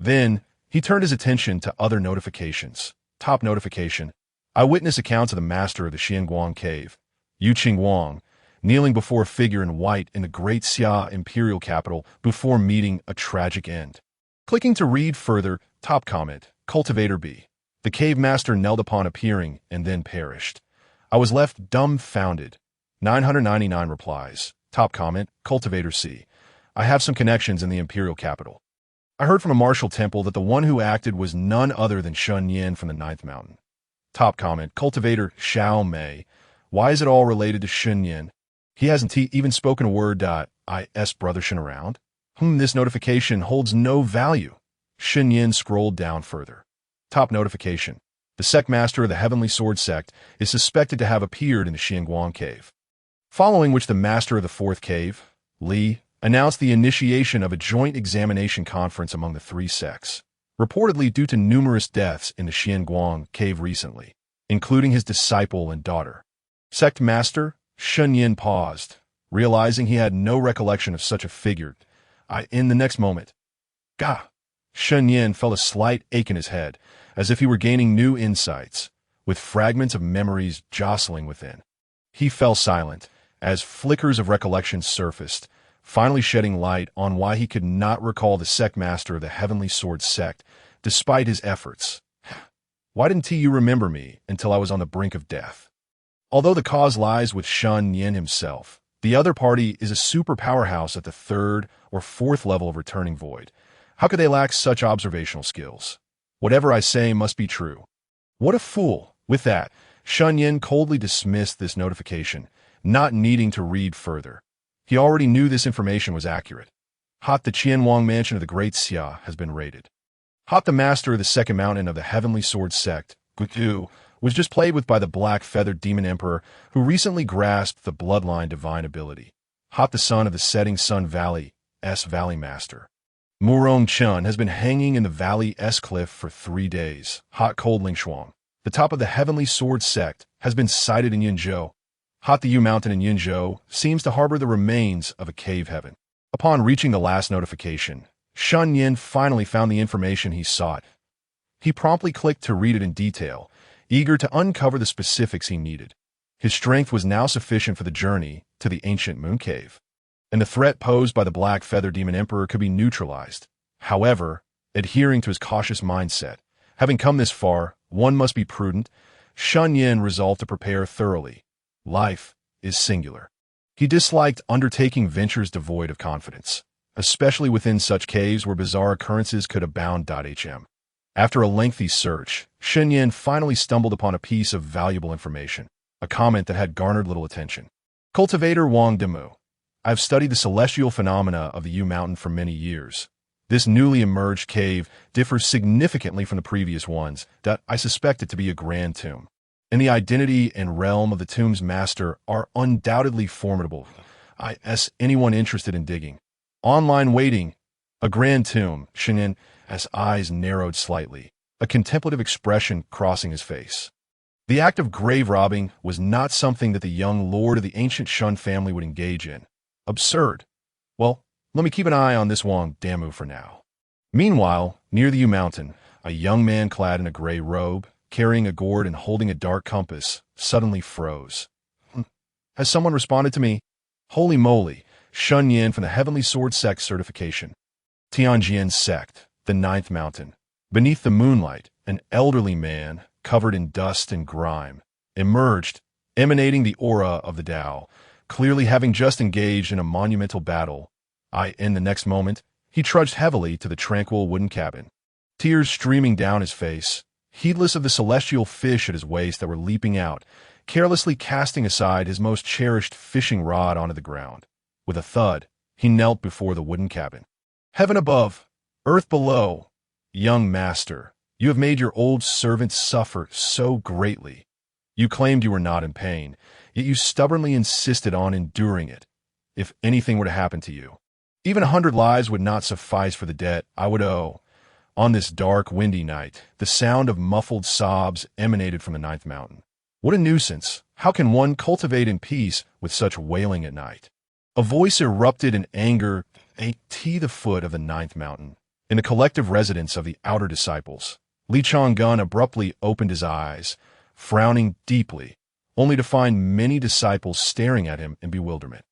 S1: Then, he turned his attention to other notifications. Top notification. Eyewitness accounts of the master of the Xianguang Cave, Yu Qingwang, kneeling before a figure in white in the Great Xia imperial capital before meeting a tragic end. Clicking to read further, top comment, Cultivator B. The cave master knelt upon appearing and then perished. I was left dumbfounded. 999 replies. Top comment, Cultivator C. I have some connections in the imperial capital. I heard from a martial temple that the one who acted was none other than Shen Nian from the 9th mountain. Top comment, Cultivator Xiao Mei. Why is it all related to Shen Nian? He hasn't even spoken a word. Is brother Shen around? This notification holds no value. Shen Nian scrolled down further. Top notification. the sect master of the Heavenly Sword Sect, is suspected to have appeared in the Xianguang cave. Following which the master of the fourth cave, Li, announced the initiation of a joint examination conference among the three sects, reportedly due to numerous deaths in the Xianguang cave recently, including his disciple and daughter. Sect master Shen Nian paused, realizing he had no recollection of such a figure. In the next moment, Gah! Shen Nian felt a slight ache in his head, as if he were gaining new insights, with fragments of memories jostling within. He fell silent, as flickers of recollection surfaced, finally shedding light on why he could not recall the sect master of the Heavenly Sword Sect, despite his efforts. Why didn't you remember me until I was on the brink of death? Although the cause lies with Shen Nian himself, the other party is a super powerhouse at the third or fourth level of returning void. How could they lack such observational skills? Whatever I say must be true. What a fool! With that, Shen Nian coldly dismissed this notification, not needing to read further. He already knew this information was accurate. The Qianwang mansion of the Great Xia has been raided. The master of the second mountain of the Heavenly Sword Sect, Gutu, was just played with by the black-feathered demon emperor who recently grasped the bloodline divine ability. The son of the setting sun valley, Valley Master. Murong Chun has been hanging in the Valley S cliff for 3 days. Cold Lingshuang, the top of the Heavenly Sword Sect, has been sighted in Yinzhou. The Yu Mountain in Yinzhou seems to harbor the remains of a cave heaven. Upon reaching the last notification, Shen Nian finally found the information he sought. He promptly clicked to read it in detail, eager to uncover the specifics he needed. His strength was now sufficient for the journey to the ancient moon cave, and the threat posed by the Black Feather Demon Emperor could be neutralized. However, adhering to his cautious mindset, having come this far, one must be prudent. Shen Nian resolved to prepare thoroughly. Life is singular. He disliked undertaking ventures devoid of confidence, especially within such caves where bizarre occurrences could abound. After a lengthy search, Shen Nian finally stumbled upon a piece of valuable information, a comment that had garnered little attention. Cultivator Wang Demu. I've studied the celestial phenomena of the Yu Mountain for many years. This newly emerged cave differs significantly from the previous ones that I suspect it to be a grand tomb. And the identity and realm of the tomb's master are undoubtedly formidable. Anyone interested in digging. Online waiting. A grand tomb, Shen Nian's eyes narrowed slightly, a contemplative expression crossing his face. The act of grave robbing was not something that the young lord of the ancient Shun family would engage in. Absurd. Well, let me keep an eye on this Wang Damu for now. Meanwhile, near the Yu Mountain, a young man clad in a gray robe, carrying a gourd and holding a dark compass, suddenly froze. Has someone responded to me? Holy moly, Shen Nian from the Heavenly Sword Sect certification. Tianjian Sect, the ninth mountain. Beneath the moonlight, an elderly man, covered in dust and grime, emerged, emanating the aura of the Tao, clearly having just engaged in a monumental battle. In the next moment, he trudged heavily to the tranquil wooden cabin, tears streaming down his face, heedless of the celestial fish at his waist that were leaping out, carelessly casting aside his most cherished fishing rod onto the ground. With a thud, he knelt before the wooden cabin. Heaven above, earth below, young master, you have made your old servant suffer so greatly. You claimed you were not in pain, yet you stubbornly insisted on enduring it. If anything were to happen to you, even 100 lives would not suffice for the debt I would owe. On this dark, windy night, the sound of muffled sobs emanated from the ninth mountain. What a nuisance! How can one cultivate in peace with such wailing at night? A voice erupted in anger at the foot of the ninth mountain, in the collective residence of the outer disciples. Li Chang'an abruptly opened his eyes, frowning deeply, only to find many disciples staring at him in bewilderment.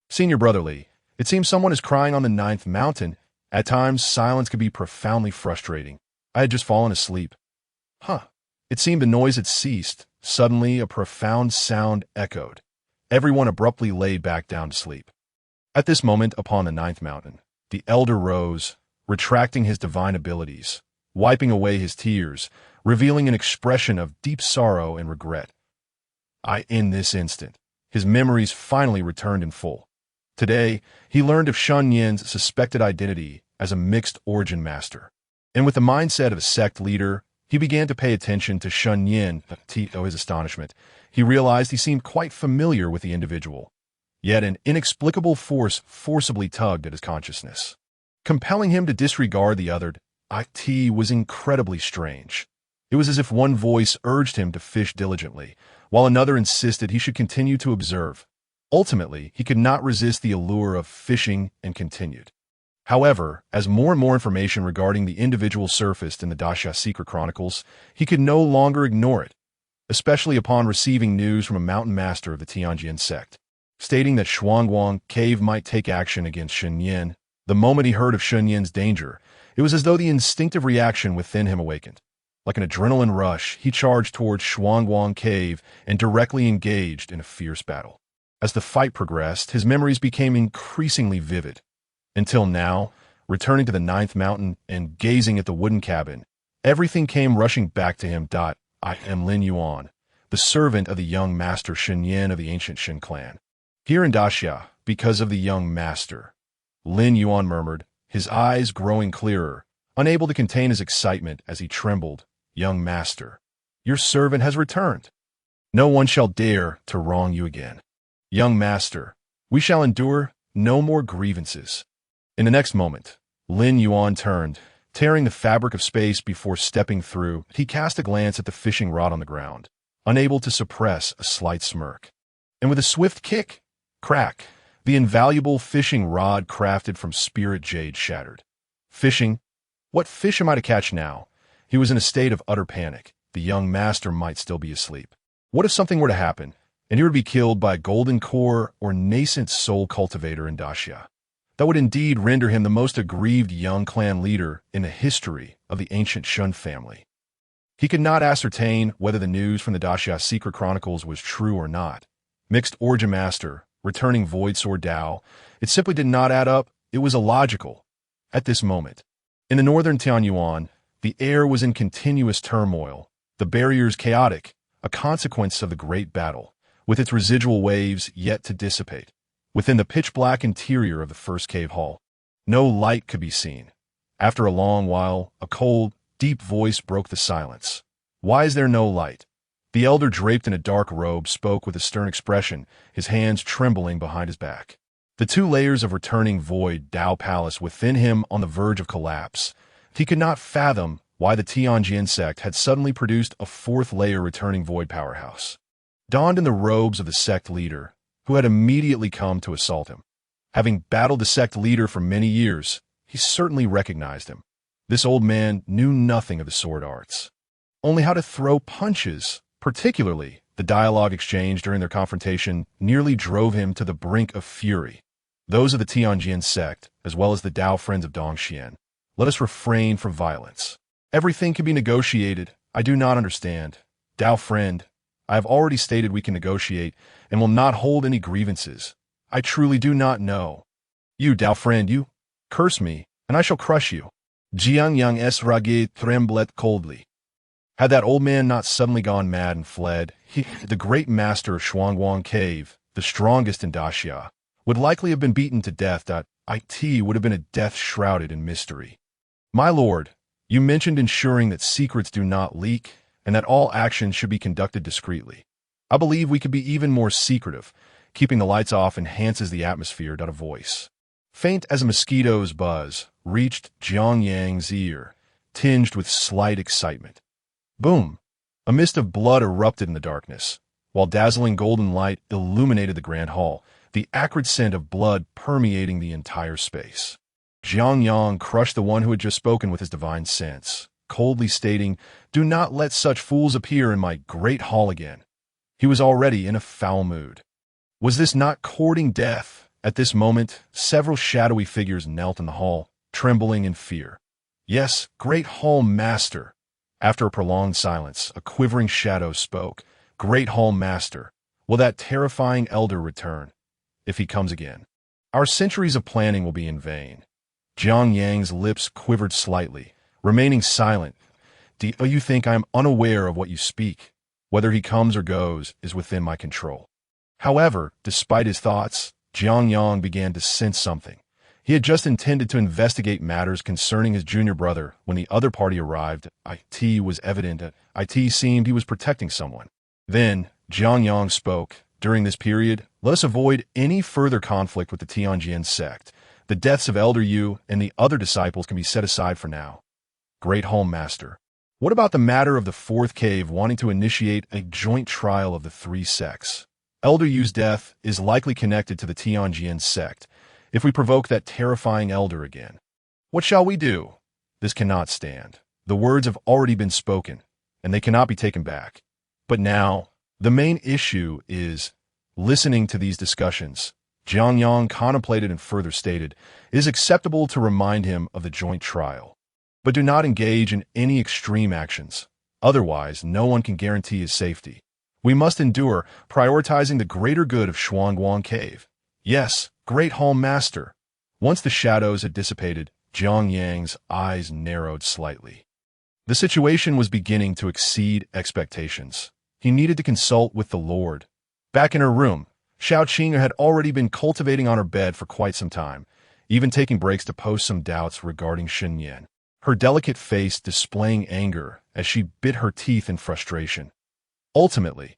S1: Senior Brother Li, it seems someone is crying on the ninth mountain. At times, silence could be profoundly frustrating. I had just fallen asleep. It seemed the noise had ceased. Suddenly, a profound sound echoed. Everyone abruptly lay back down to sleep. At this moment, upon the ninth mountain, the elder rose, retracting his divine abilities, wiping away his tears, revealing an expression of deep sorrow and regret. In this instant, his memories finally returned in full. Today, he learned of Shen Nian's suspected identity as a mixed origin master, and with the mindset of a sect leader, he He began to pay attention to Shen Nian. To his astonishment, he realized he seemed quite familiar with the individual. Yet an inexplicable force forcibly tugged at his consciousness, compelling him to disregard the other. It was incredibly strange. It was as if one voice urged him to fish diligently, while another insisted he should continue to observe. Ultimately, he could not resist the allure of fishing and continued. However, as more and more information regarding the individual surfaced in the Daxia Secret Chronicles, he could no longer ignore it, especially upon receiving news from a mountain master of the Tianjin sect, stating that Shuangguang Cave might take action against Shen Nian. The moment he heard of Shen Nian's danger, it was as though the instinctive reaction within him awakened. Like an adrenaline rush, he charged towards Shuangguang Cave and directly engaged in a fierce battle. As the fight progressed, his memories became increasingly vivid. Until now, returning to the ninth mountain and gazing at the wooden cabin, everything came rushing back to him. I am Lin Yuan, the servant of the young master Shen Nian of the ancient Shen clan. Here in Daxia, because of the young master, Lin Yuan murmured, his eyes growing clearer, unable to contain his excitement as he trembled. Young master, your servant has returned. No one shall dare to wrong you again. Young master, we shall endure no more grievances. In the next moment, Lin Yuan turned, tearing the fabric of space before stepping through. He cast a glance at the fishing rod on the ground, unable to suppress a slight smirk. And with a swift kick, crack, the invaluable fishing rod crafted from spirit jade shattered. Fishing? What fish am I to catch now? He was in a state of utter panic. The young master might still be asleep. What if something were to happen, and he were to be killed by a golden core or nascent soul cultivator in Daxia? That would indeed render him the most aggrieved young clan leader in the history of the ancient Shen family. He could not ascertain whether the news from the Daxia Secret Chronicles was true or not. Mixed Origin Master, returning Void Sword Dao, it simply did not add up. It was illogical. At this moment, in the northern Tianyuan, the air was in continuous turmoil, the barriers chaotic, a consequence of the great battle, with its residual waves yet to dissipate. Within the pitch-black interior of the first cave hall, no light could be seen. After a long while, a cold, deep voice broke the silence. Why is there no light? The elder, draped in a dark robe, spoke with a stern expression, his hands trembling behind his back. The two layers of returning void Dao Palace within him on the verge of collapse. He could not fathom why the Tianjin sect had suddenly produced a fourth layer returning void powerhouse. Donned in the robes of the sect leader, who had immediately come to assault him. Having battled the sect leader for many years, he certainly recognized him. This old man knew nothing of the sword arts, only how to throw punches. Particularly, the dialogue exchanged during their confrontation nearly drove him to the brink of fury. Those of the Tianjin sect, as well as the Dao friends of Dongxian, let us refrain from violence. Everything can be negotiated. I do not understand. Dao friend, I have already stated we can negotiate and will not hold any grievances. I truly do not know. You, Dao friend, you curse me, and I shall crush you. Jiang Yang S. Rage tremblet coldly. Had that old man not suddenly gone mad and fled, he, the great master of Shuangguang Cave, the strongest in Daxia, would likely have been beaten to death. It would have been a death shrouded in mystery. My lord, you mentioned ensuring that secrets do not leak and that all actions should be conducted discreetly. I believe we could be even more secretive. Keeping the lights off enhances the atmosphere. A voice, faint as a mosquito's buzz, reached Jiang Yang's ear, tinged with slight excitement. Boom! A mist of blood erupted in the darkness, while dazzling golden light illuminated the grand hall, the acrid scent of blood permeating the entire space. Jiang Yang crushed the one who had just spoken with his divine sense, coldly stating, "Do not let such fools appear in my great hall again." He was already in a foul mood. Was this not courting death? At this moment, several shadowy figures knelt in the hall, trembling in fear. Yes, great hall master. After a prolonged silence, a quivering shadow spoke. Great hall master, will that terrifying elder return? If he comes again, our centuries of planning will be in vain. Jiang Yang's lips quivered slightly, remaining silent. Do you think I am unaware of what you speak? Whether he comes or goes is within my control. However, despite his thoughts, Jiang Yang began to sense something. He had just intended to investigate matters concerning his junior brother when the other party arrived. It was evident that it seemed he was protecting someone. Then, Jiang Yang spoke. During this period, let us avoid any further conflict with the Tianjin sect. The deaths of Elder Yu and the other disciples can be set aside for now. Great Home Master. What about the matter of the fourth cave wanting to initiate a joint trial of the three sects? Elder Yu's death is likely connected to the Tianjin sect. If we provoke that terrifying elder again, what shall we do? This cannot stand. The words have already been spoken, and they cannot be taken back. But now, the main issue is listening to these discussions. Jiang Yang contemplated and further stated, it is acceptable to remind him of the joint trial, but do not engage in any extreme actions. Otherwise, no one can guarantee his safety. We must endure, prioritizing the greater good of Shuangguang Cave. Yes, Great Home Master. Once the shadows had dissipated, Jiang Yang's eyes narrowed slightly. The situation was beginning to exceed expectations. He needed to consult with the Lord. Back in her room, Xiao Qing'er had already been cultivating on her bed for quite some time, even taking breaks to pose some doubts regarding Shen Nian, her delicate face displaying anger as she bit her teeth in frustration. Ultimately,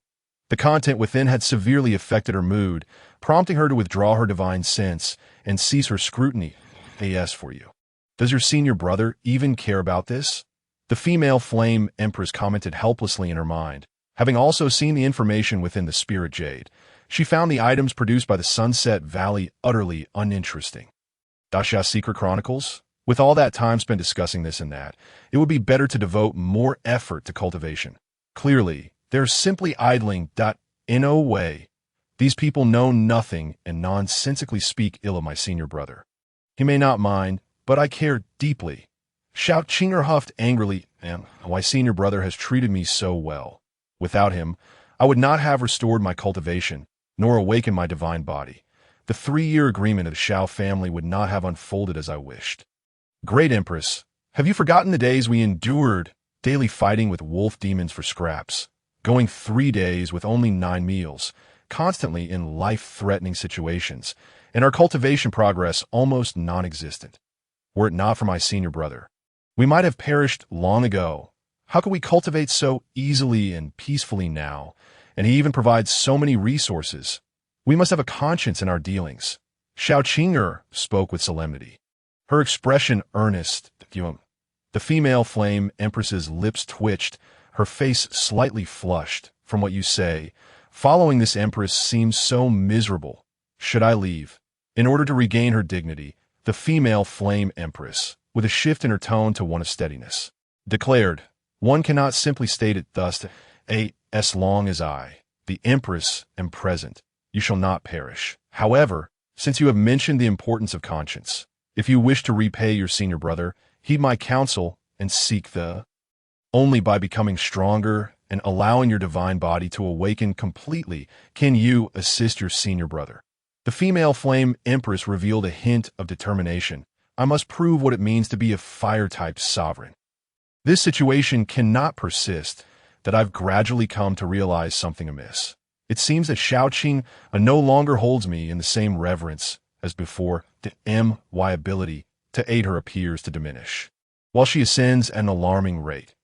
S1: the content within had severely affected her mood, prompting her to withdraw her divine sense and cease her scrutiny. As for you, does your senior brother even care about this? The female flame empress commented helplessly in her mind. Having also seen the information within the spirit jade, she found the items produced by the Sunset Valley utterly uninteresting. Daxia Secret Chronicles? With all that time spent discussing this and that, it would be better to devote more effort to cultivation. Clearly, they're simply idling. In no way. These people know nothing and nonsensically speak ill of my senior brother. He may not mind, but I care deeply. Xiao Qing'er huffed angrily, and my senior brother has treated me so well. Without him, I would not have restored my cultivation, nor awakened my divine body. The 3-year agreement of the Xiao family would not have unfolded as I wished. Great Empress, have you forgotten the days we endured, daily fighting with wolf demons for scraps, going 3 days with only 9 meals, constantly in life-threatening situations, and our cultivation progress almost non-existent? Were it not for my senior brother, we might have perished long ago. How could we cultivate so easily and peacefully now? And he even provides so many resources. We must have a conscience in our dealings. Xiao Qing'er spoke with solemnity, her expression earnest. The female flame empress's lips twitched, her face slightly flushed. From what you say, following this empress seems so miserable. Should I leave? In order to regain her dignity, the female flame empress, with a shift in her tone to one of steadiness, declared, one cannot simply state it thus. As long as I, the empress, am present, you shall not perish. However, since you have mentioned the importance of conscience, if you wish to repay your senior brother, heed my counsel and seek the. Only by becoming stronger and allowing your divine body to awaken completely can you assist your senior brother. The female flame empress revealed a hint of determination. I must prove what it means to be a fire-type sovereign. This situation cannot persist, that I've gradually come to realize something amiss. It seems that Xiao Qing no longer holds me in the same reverence as before. The my ability to aid her appears to diminish, while she ascends at an alarming rate.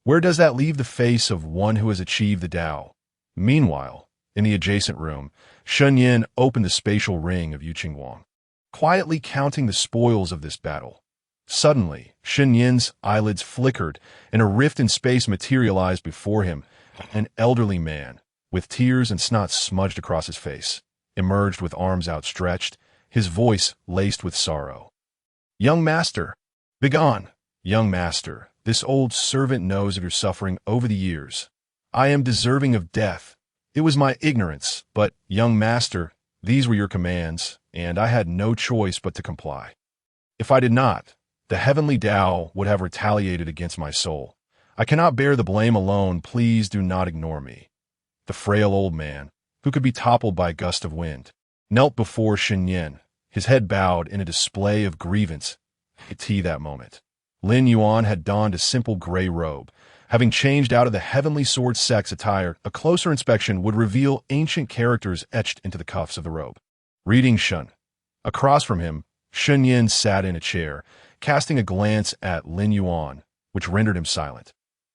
S1: Where does that leave the face of one who has achieved the Tao? Meanwhile, in the adjacent room, Shen Nian opened the spatial ring of Yuqingwang, quietly counting the spoils of this battle. Suddenly, Shen Nian's eyelids flickered, and a rift in space materialized before him. An elderly man, with tears and snot smudged across his face, emerged with arms outstretched, his voice laced with sorrow. Young master, begone! Young master, this old servant knows of your suffering over the years. I am deserving of death. It was my ignorance, but, young master, these were your commands, and I had no choice but to comply. If I did not, the heavenly Tao would have retaliated against my soul. I cannot bear the blame alone. Please do not ignore me. The frail old man, who could be toppled by a gust of wind, knelt before Shen Nian, his head bowed in a display of grievance. That moment, Lin Yuan had donned a simple gray robe. Having changed out of the Heavenly Sword Sect's attire, a closer inspection would reveal ancient characters etched into the cuffs of the robe. Reading Shun. Across from him, Shen Nian sat in a chair, casting a glance at Lin Yuan, which rendered him silent.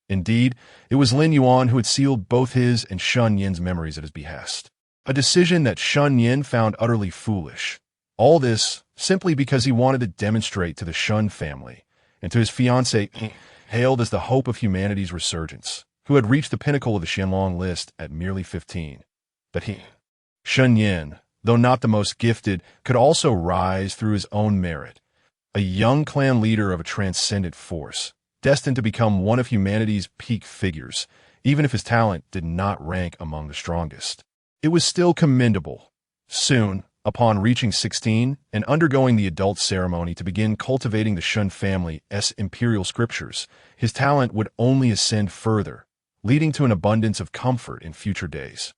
S1: Indeed, it was Lin Yuan who had sealed both his and Shen Nian's memories at his behest. A decision that Shen Nian found utterly foolish. All this simply because he wanted to demonstrate to the Shen family and to his fiancée, hailed as the hope of humanity's resurgence, who had reached the pinnacle of the Xianlong list at merely 15, that he, Shen Nian, though not the most gifted, could also rise through his own merit, a young clan leader of a transcendent force, destined to become one of humanity's peak figures, even if his talent did not rank among the strongest. It was still commendable. Soon, upon reaching 16 and undergoing the adult ceremony to begin cultivating the Shen family's imperial scriptures, his talent would only ascend further, leading to an abundance of comfort in future days.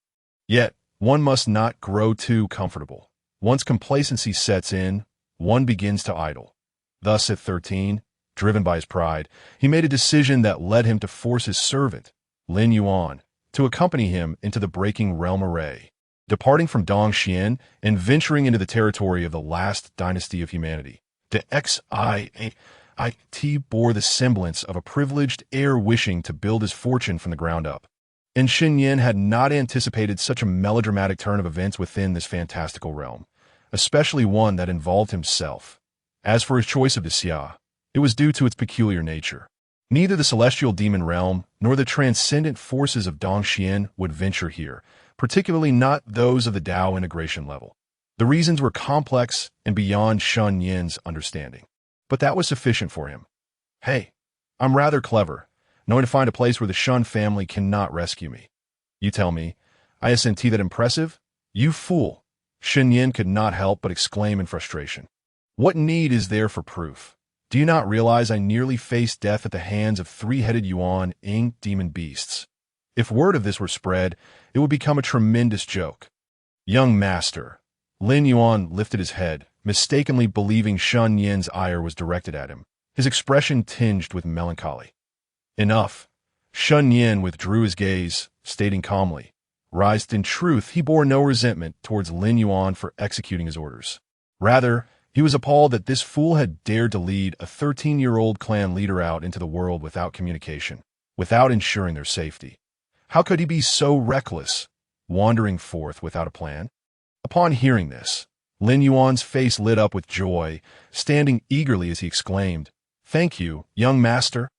S1: Yet, one must not grow too comfortable. Once complacency sets in, one begins to idle. Thus, at 13, driven by his pride, he made a decision that led him to force his servant, Lin Yuan, to accompany him into the breaking realm array, departing from Dongxian and venturing into the territory of the last dynasty of humanity. The Xiao bore the semblance of a privileged heir wishing to build his fortune from the ground up. And Shen Nian had not anticipated such a melodramatic turn of events within this fantastical realm, especially one that involved himself. As for his choice of the Xia, it was due to its peculiar nature. Neither the celestial demon realm nor the transcendent forces of Dongxian would venture here, particularly not those of the Tao integration level. The reasons were complex and beyond Shen Nian's understanding. But that was sufficient for him. Hey, I'm rather clever, knowing to find a place where the Shen family cannot rescue me. You tell me, isn't that impressive? You fool! Shen Nian could not help but exclaim in frustration. What need is there for proof? Do you not realize I nearly faced death at the hands of three-headed Yuan Ing demon beasts? If word of this were spread, it would become a tremendous joke. Young master. Lin Yuan lifted his head, mistakenly believing Shen Nian's ire was directed at him, his expression tinged with melancholy. Enough. Shen Nian withdrew his gaze, stating calmly, "Rised in truth, he bore no resentment towards Lin Yuan for executing his orders. Rather, he was appalled that this fool had dared to lead a 13-year-old clan leader out into the world without communication, without ensuring their safety. How could he be so reckless, wandering forth without a plan?" Upon hearing this, Lin Yuan's face lit up with joy, standing eagerly as he exclaimed, "Thank you, young master."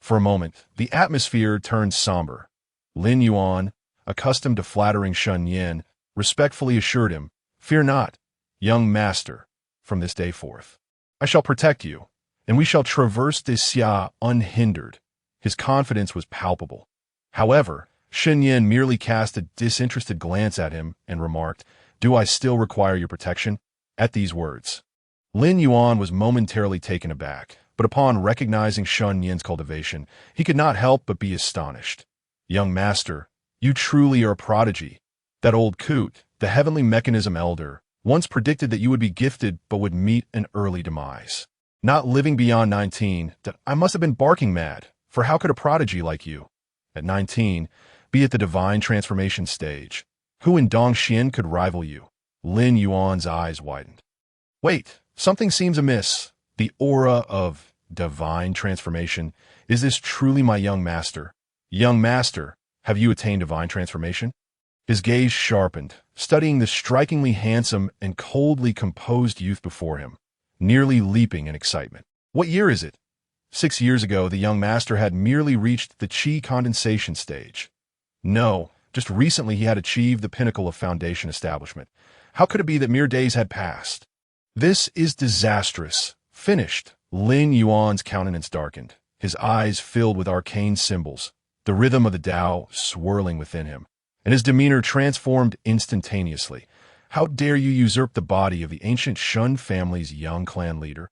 S1: For a moment, the atmosphere turned somber. Lin Yuan, accustomed to flattering Shen Nian, respectfully assured him, "Fear not, young master. From this day forth, I shall protect you, and we shall traverse this Xia unhindered." His confidence was palpable. However, Shen Nian merely cast a disinterested glance at him and remarked, "Do I still require your protection?" At these words, Lin Yuan was momentarily taken aback, but upon recognizing Shen Nian's cultivation, he could not help but be astonished. "Young master, you truly are a prodigy. That old coot, the heavenly mechanism elder, once predicted that you would be gifted but would meet an early demise. Not living beyond 19, that I must have been barking mad, for how could a prodigy like you, at 19, be at the divine transformation stage? Who in Dongxian could rival you?" Lin Yuan's eyes widened. "Wait, something seems amiss. The aura of divine transformation. Is this truly my young master? Young master, have you attained divine transformation?" His gaze sharpened, studying the strikingly handsome and coldly composed youth before him, nearly leaping in excitement. "What year is it?" 6 years ago, the young master had merely reached the qi condensation stage. No, just recently he had achieved the pinnacle of foundation establishment. How could it be that mere days had passed? This is disastrous. Finished. Lin Yuan's countenance darkened, his eyes filled with arcane symbols, the rhythm of the Tao swirling within him, and his demeanor transformed instantaneously. How dare you usurp the body of the ancient Shen family's young clan leader?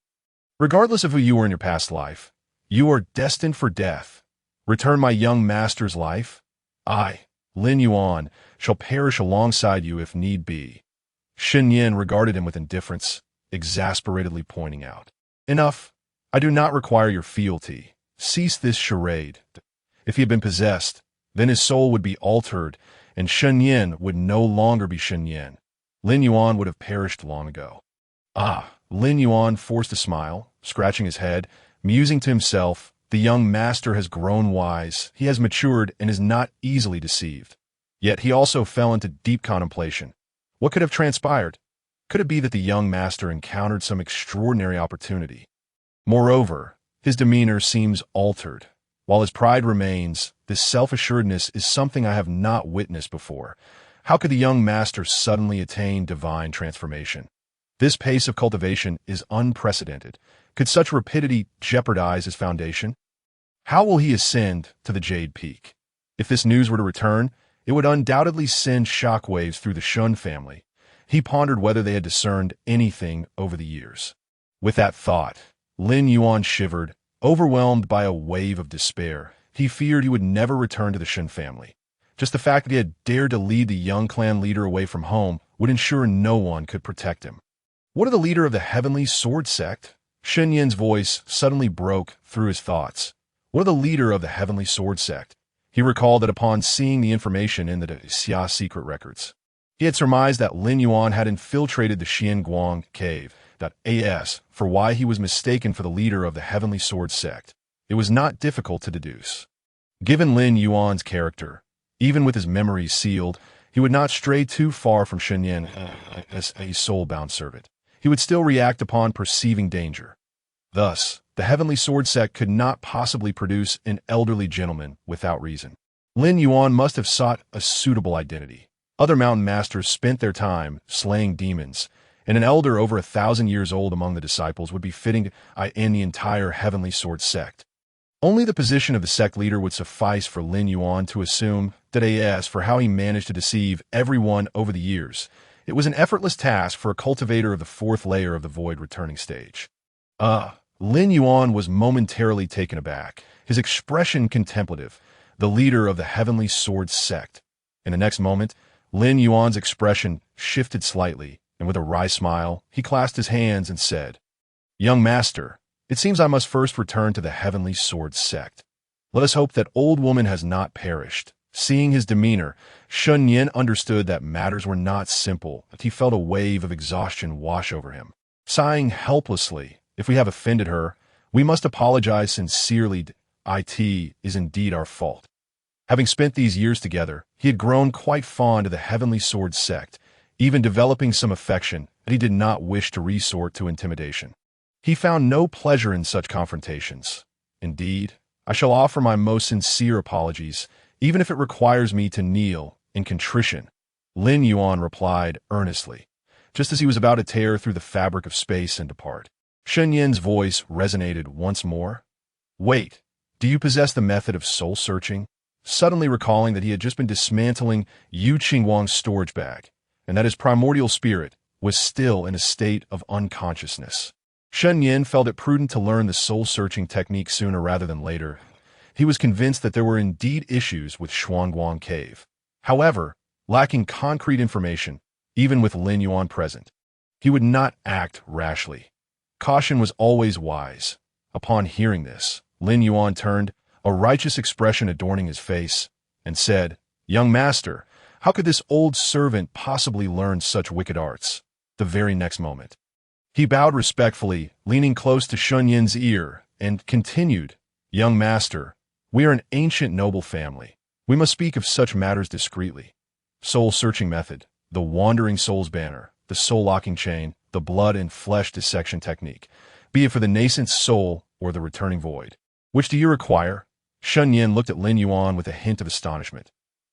S1: Regardless of who you were in your past life, you are destined for death. Return my young master's life. I, Lin Yuan, shall perish alongside you if need be. Shen Nian regarded him with indifference, exasperatedly pointing out, "Enough. I do not require your fealty. Cease this charade." If he had been possessed, then his soul would be altered, and Shen Nian would no longer be Shen Nian. Lin Yuan would have perished long ago. "Ah, Lin Yuan forced a smile, scratching his head, musing to himself, the young master has grown wise, he has matured and is not easily deceived. Yet he also fell into deep contemplation. What could have transpired? Could it be that the young master encountered some extraordinary opportunity? Moreover, his demeanor seems altered. While his pride remains, this self-assuredness is something I have not witnessed before. How could the young master suddenly attain divine transformation? This pace of cultivation is unprecedented. Could such rapidity jeopardize his foundation? How will he ascend to the Jade Peak? If this news were to return, it would undoubtedly send shockwaves through the Shen family. He pondered whether they had discerned anything over the years. With that thought, Lin Yuan shivered, overwhelmed by a wave of despair. He feared he would never return to the Shen family. Just the fact that he had dared to lead the young clan leader away from home would ensure no one could protect him. What of the leader of the Heavenly Sword Sect? Shen Nian's voice suddenly broke through his thoughts. What of the leader of the Heavenly Sword Sect? He recalled that upon seeing the information in the Xia secret records, he had surmised that Lin Yuan had infiltrated the Xianguang cave. As for why he was mistaken for the leader of the Heavenly Sword Sect, it was not difficult to deduce. Given Lin Yuan's character, even with his memories sealed, he would not stray too far from Shen Nian as a soul-bound servant. He would still react upon perceiving danger. Thus, the Heavenly Sword Sect could not possibly produce an elderly gentleman without reason. Lin Yuan must have sought a suitable identity. Other mountain masters spent their time slaying demons, and an elder over 1,000 years old among the disciples would be fitting in the entire Heavenly Sword Sect. Only the position of the sect leader would suffice for Lin Yuan to assume that as for how he managed to deceive everyone over the years, it was an effortless task for a cultivator of the fourth layer of the void returning stage. Lin Yuan was momentarily taken aback, his expression contemplative, the leader of the Heavenly Sword Sect. In the next moment, Lin Yuan's expression shifted slightly, and with a wry smile, he clasped his hands and said, "Young master, it seems I must first return to the Heavenly Sword Sect. Let us hope that old woman has not perished." Seeing his demeanor, Shen Nian understood that matters were not simple, that he felt a wave of exhaustion wash over him. Sighing helplessly, "If we have offended her, we must apologize sincerely. It is indeed our fault." Having spent these years together, he had grown quite fond of the Heavenly Sword Sect, even developing some affection that he did not wish to resort to intimidation. He found no pleasure in such confrontations. "Indeed, I shall offer my most sincere apologies, even if it requires me to kneel in contrition," Lin Yuan replied earnestly, just as he was about to tear through the fabric of space and depart. Shen Nian's voice resonated once more. "Wait, do you possess the method of soul-searching?" Suddenly recalling that he had just been dismantling Yu Qingguang's storage bag, and that his primordial spirit was still in a state of unconsciousness. Shen Nian felt it prudent to learn the soul-searching technique sooner rather than later. He was convinced that there were indeed issues with Xianguang Cave. However, lacking concrete information, even with Lin Yuan present, he would not act rashly. Caution was always wise. Upon hearing this, Lin Yuan turned, a righteous expression adorning his face, and said, "Young master, how could this old servant possibly learn such wicked arts?" The very next moment, he bowed respectfully, leaning close to Shen Nian's ear, and continued, "Young master, we are an ancient noble family. We must speak of such matters discreetly. Soul-searching method, the wandering soul's banner, the soul-locking chain, the blood and flesh dissection technique, be it for the nascent soul or the returning void. Which do you require?" Shen Nian looked at Lin Yuan with a hint of astonishment.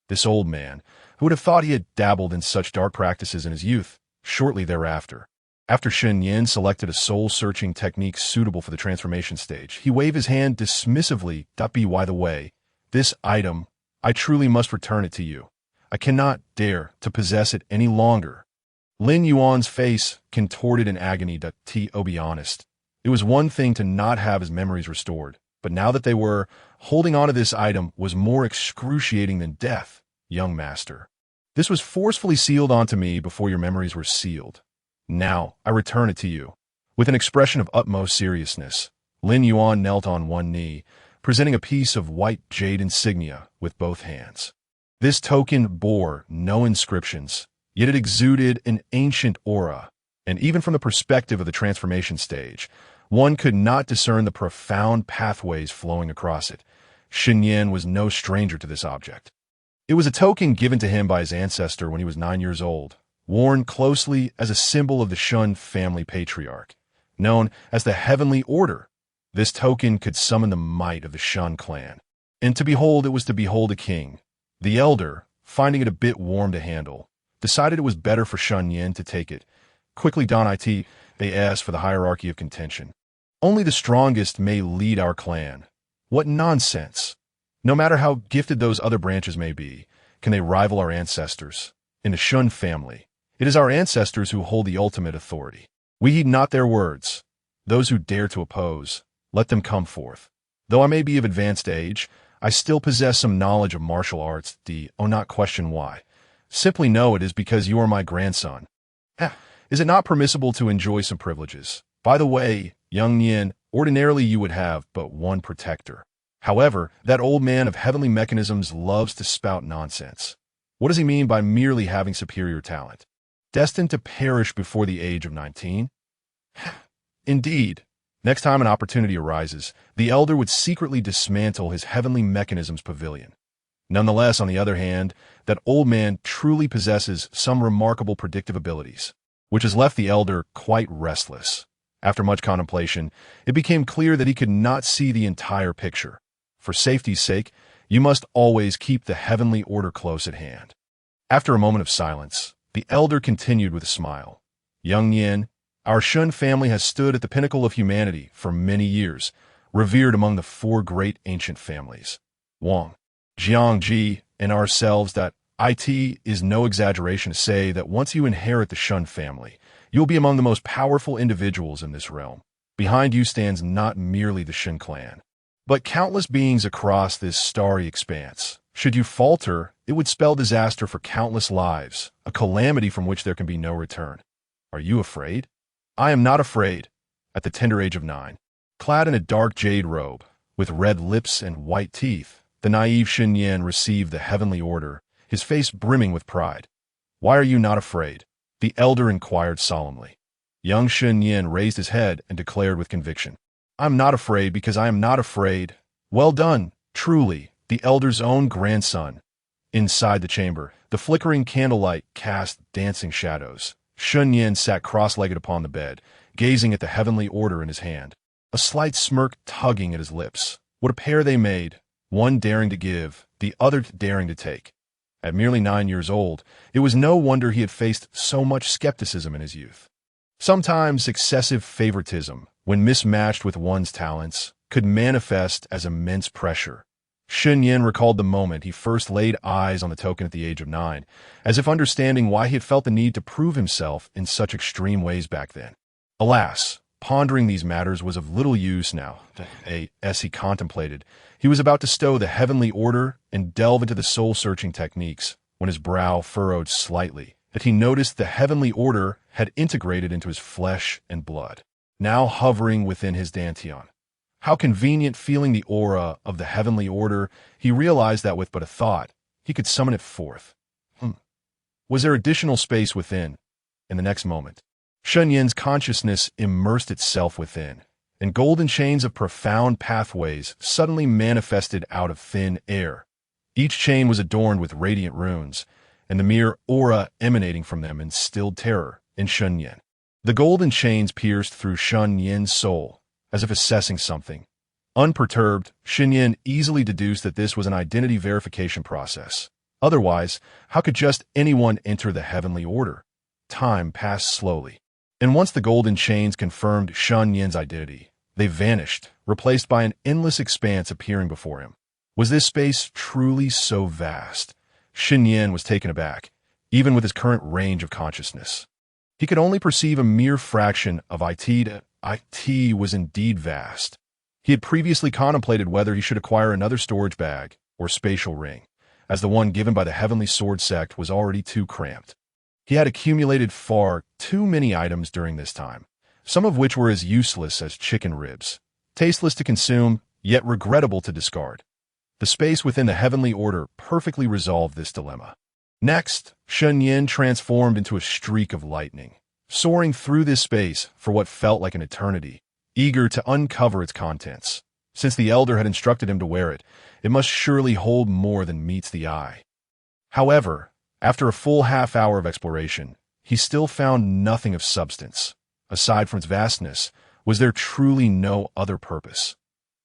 S1: This old man, who would have thought he had dabbled in such dark practices in his youth, shortly thereafter. After Shen Nian selected a soul-searching technique suitable for the transformation stage, he waved his hand dismissively. By the way, this item, I truly must return it to you. I cannot dare to possess it any longer. Lin Yuan's face contorted in agony. To be honest, it was one thing to not have his memories restored, but now that they were, holding on to this item was more excruciating than death, young master. This was forcefully sealed onto me before your memories were sealed. Now, I return it to you." With an expression of utmost seriousness, Lin Yuan knelt on one knee, presenting a piece of white jade insignia with both hands. This token bore no inscriptions, yet it exuded an ancient aura. And even from the perspective of the transformation stage, one could not discern the profound pathways flowing across it. Shen Nian was no stranger to this object. It was a token given to him by his ancestor when he was 9 years old, worn closely as a symbol of the Shen family patriarch, known as the Heavenly Order. This token could summon the might of the Shen clan. And to behold, it was to behold a king. The elder, finding it a bit warm to handle, decided it was better for Shen Nian to take it. Quickly don it, they asked for the hierarchy of contention. Only the strongest may lead our clan. What nonsense! No matter how gifted those other branches may be, can they rival our ancestors? In the Shen family, it is our ancestors who hold the ultimate authority. We heed not their words. Those who dare to oppose, let them come forth. Though I may be of advanced age, I still possess some knowledge of martial arts. Not question why. Simply know it is because you are my grandson. Is it not permissible to enjoy some privileges? By the way, young Nian, ordinarily you would have but one protector. However, that old man of heavenly mechanisms loves to spout nonsense. What does he mean by merely having superior talent? Destined to perish before the age of 19? Indeed. Next time an opportunity arises, the elder would secretly dismantle his heavenly mechanisms pavilion. Nonetheless, on the other hand, that old man truly possesses some remarkable predictive abilities, which has left the elder quite restless. After much contemplation, it became clear that he could not see the entire picture. For safety's sake, you must always keep the heavenly order close at hand. After a moment of silence, the elder continued with a smile. Young Nian, our Shen family has stood at the pinnacle of humanity for many years, revered among the 4 great ancient families. Wang, Jiangji, and ourselves that it is no exaggeration to say that once you inherit the Shen family, you'll be among the most powerful individuals in this realm. Behind you stands not merely the Shen clan, but countless beings across this starry expanse. Should you falter, it would spell disaster for countless lives, a calamity from which there can be no return. Are you afraid? I am not afraid. At the tender age of 9, clad in a dark jade robe, with red lips and white teeth, the naive Shen Nian received the heavenly order, his face brimming with pride. Why are you not afraid? The elder inquired solemnly. Young Shen Nian raised his head and declared with conviction, I'm not afraid because I am not afraid. Well done, truly, the elder's own grandson. Inside the chamber, the flickering candlelight cast dancing shadows. Shen Nian sat cross-legged upon the bed, gazing at the heavenly order in his hand, a slight smirk tugging at his lips. What a pair they made, one daring to give, the other daring to take. At merely 9 years old, it was no wonder he had faced so much skepticism in his youth. Sometimes excessive favoritism, when mismatched with one's talents, could manifest as immense pressure. Shen Nian recalled the moment he first laid eyes on the token at the age of 9, as if understanding why he had felt the need to prove himself in such extreme ways back then. Alas, pondering these matters was of little use now. As he contemplated, he was about to stow the heavenly order and delve into the soul-searching techniques, when his brow furrowed slightly, that he noticed the heavenly order had integrated into his flesh and blood, now hovering within his dantian. How convenient feeling the aura of the heavenly order, he realized that with but a thought, he could summon it forth. Was there additional space within? In the next moment, Shen Nian's consciousness immersed itself within, and golden chains of profound pathways suddenly manifested out of thin air. Each chain was adorned with radiant runes, and the mere aura emanating from them instilled terror in Shen Nian. The golden chains pierced through Shen Nian's soul, as if assessing something. Unperturbed, Shen Nian easily deduced that this was an identity verification process. Otherwise, how could just anyone enter the heavenly order? Time passed slowly, and once the golden chains confirmed Shen Nian's identity, they vanished, replaced by an endless expanse appearing before him. Was this space truly so vast? Shen Nian was taken aback, even with his current range of consciousness. He could only perceive a mere fraction of it. It was indeed vast. He had previously contemplated whether he should acquire another storage bag or spatial ring, as the one given by the Heavenly Sword Sect was already too cramped. He had accumulated far too many items during this time, some of which were as useless as chicken ribs, tasteless to consume, yet regrettable to discard. The space within the heavenly order perfectly resolved this dilemma. Next, Shen Nian transformed into a streak of lightning. soaring through this space for what felt like an eternity, eager to uncover its contents. Since the elder had instructed him to wear it, it must surely hold more than meets the eye. However, after a full half-hour of exploration, he still found nothing of substance. Aside from its vastness, was there truly no other purpose?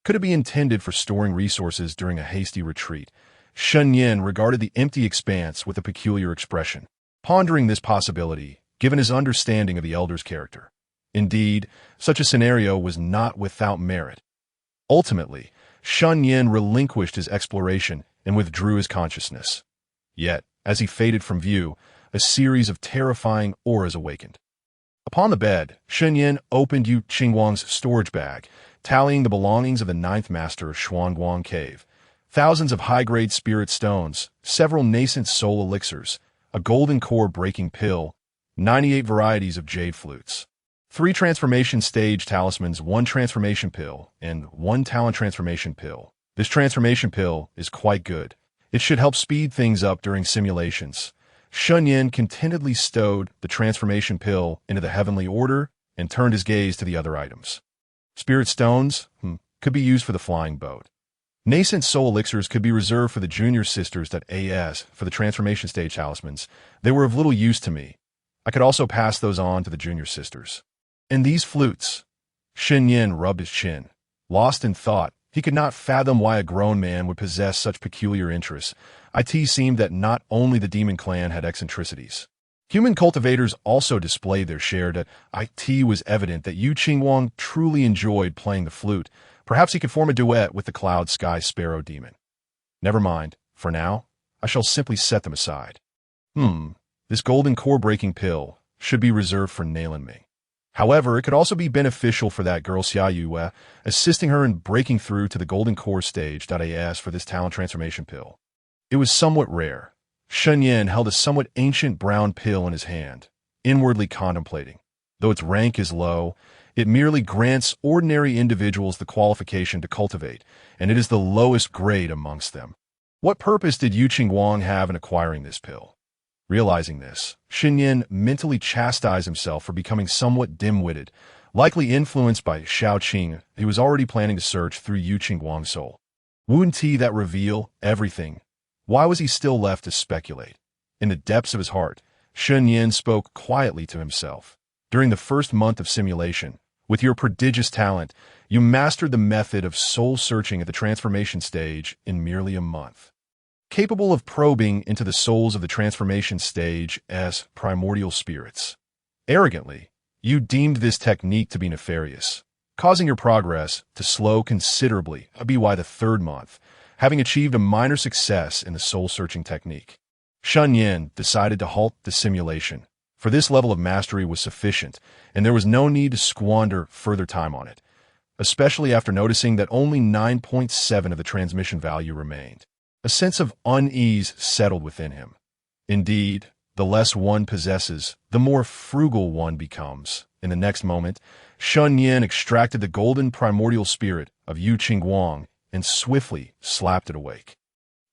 S1: Could it be intended for storing resources during a hasty retreat? Shen Nian regarded the empty expanse with a peculiar expression, pondering this possibility, given his understanding of the elder's character. Indeed, such a scenario was not without merit. Ultimately, Shen Nian relinquished his exploration and withdrew his consciousness. Yet, as he faded from view, a series of terrifying auras awakened. Upon the bed, Shen Nian opened Yu Qingguang's storage bag, tallying the belongings of the ninth master of Xuanguang Cave. Thousands of high-grade spirit stones, several nascent soul elixirs, a golden core breaking pill, 98 varieties of jade flutes, 3 transformation stage talismans, 1 transformation pill, and 1 talent transformation pill. This transformation pill is quite good. It should help speed things up during simulations. Shen Nian contentedly stowed the transformation pill into the heavenly order and turned his gaze to the other items. Spirit stones could be used for the flying boat. Nascent soul elixirs could be reserved for the junior sisters. As for the transformation stage talismans, they were of little use to me. I could also pass those on to the junior sisters. And these flutes? Shen Nian rubbed his chin. Lost in thought, he could not fathom why a grown man would possess such peculiar interests. It seemed that not only the demon clan had eccentricities. Human cultivators also displayed their share. It was evident that Yu Qingguang truly enjoyed playing the flute. Perhaps he could form a duet with the cloud sky sparrow demon. Never mind. For now, I shall simply set them aside. This golden core-breaking pill should be reserved for Nailan Ming. However, it could also be beneficial for that girl Xiao Qing'er, assisting her in breaking through to the golden core stage. As for this talent transformation pill, it was somewhat rare. Shen Nian held a somewhat ancient brown pill in his hand, inwardly contemplating. Though its rank is low, it merely grants ordinary individuals the qualification to cultivate, and it is the lowest grade amongst them. What purpose did Yu Qingguang have in acquiring this pill? Realizing this, Shen Nian mentally chastised himself for becoming somewhat dim-witted, likely influenced by Xiao Qing'er. He was already planning to search through Yu Qingguang's soul. Wouldn't he that reveal everything? Why was he still left to speculate? In the depths of his heart, Shen Nian spoke quietly to himself. During the first month of simulation, with your prodigious talent, you mastered the method of soul-searching at the transformation stage in merely a month. Capable of probing into the souls of the transformation stage as primordial spirits. Arrogantly, you deemed this technique to be nefarious, causing your progress to slow considerably by the third month, having achieved a minor success in the soul-searching technique. Shen Nian decided to halt the simulation, for this level of mastery was sufficient, and there was no need to squander further time on it, especially after noticing that only 9.7 of the transmission value remained. A sense of unease settled within him. Indeed, the less one possesses, the more frugal one becomes. In the next moment, Shen Nian extracted the golden primordial spirit of Yu Qingguang and swiftly slapped it awake.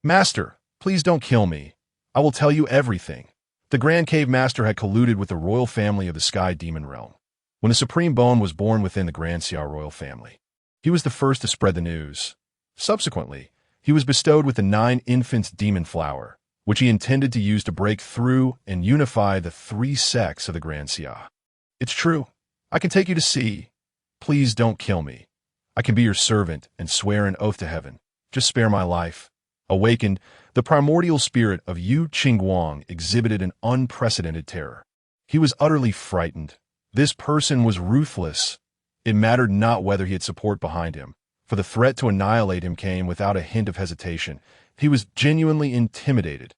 S1: Master, please don't kill me. I will tell you everything. The Grand Cave Master had colluded with the royal family of the Sky Demon Realm. When the Supreme Bone was born within the Grand Xiao royal family, he was the first to spread the news. Subsequently, he was bestowed with the 9 infants demon flower, which he intended to use to break through and unify the 3 sects of the Grand Xiao. It's true. I can take you to sea. Please don't kill me. I can be your servant and swear an oath to heaven. Just spare my life. Awakened, the primordial spirit of Yu Qingguang exhibited an unprecedented terror. He was utterly frightened. This person was ruthless. It mattered not whether he had support behind him, for the threat to annihilate him came without a hint of hesitation. He was genuinely intimidated.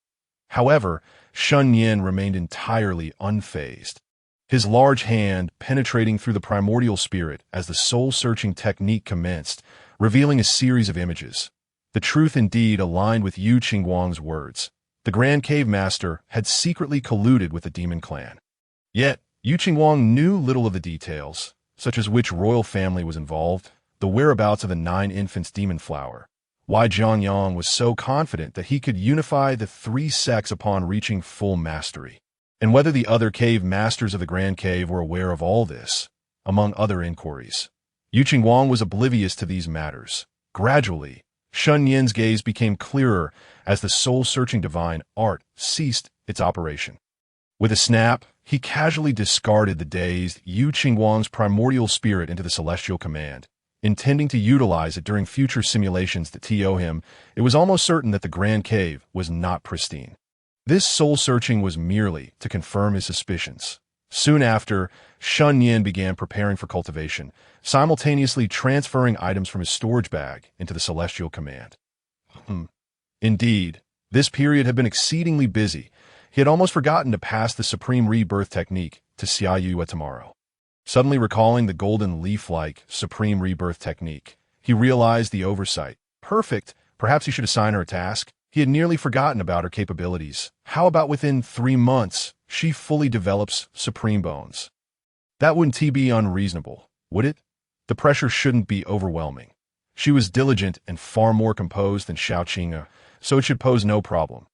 S1: However, Shen Nian remained entirely unfazed. His large hand penetrating through the primordial spirit as the soul-searching technique commenced, revealing a series of images. The truth indeed aligned with Yu Qingguang's words. The Grand Cave Master had secretly colluded with the demon clan. Yet, Yu Qingguang knew little of the details, such as which royal family was involved, the whereabouts of the 9 infants demon flower, why Zhang was so confident that he could unify the 3 sects upon reaching full mastery. and whether the other cave masters of the Grand Cave were aware of all this, among other inquiries. Yu Qingwang was oblivious to these matters. Gradually, Shen Nian's gaze became clearer as the soul-searching divine art ceased its operation. With a snap, he casually discarded the dazed Yu Qingwang's primordial spirit into the celestial command, intending to utilize it during future simulations that TO him. It was almost certain that the Grand Cave was not pristine. This soul-searching was merely to confirm his suspicions. Soon after, Shen Nian began preparing for cultivation, simultaneously transferring items from his storage bag into the celestial command. Indeed, this period had been exceedingly busy. He had almost forgotten to pass the supreme rebirth technique to Xiao Qing'er tomorrow. Suddenly recalling the golden leaf-like supreme rebirth technique, he realized the oversight. Perfect. Perhaps he should assign her a task. He had nearly forgotten about her capabilities. How about within 3 months, she fully develops supreme bones? That wouldn't be unreasonable, would it? The pressure shouldn't be overwhelming. She was diligent and far more composed than Xiao Qing'er, so it should pose no problem.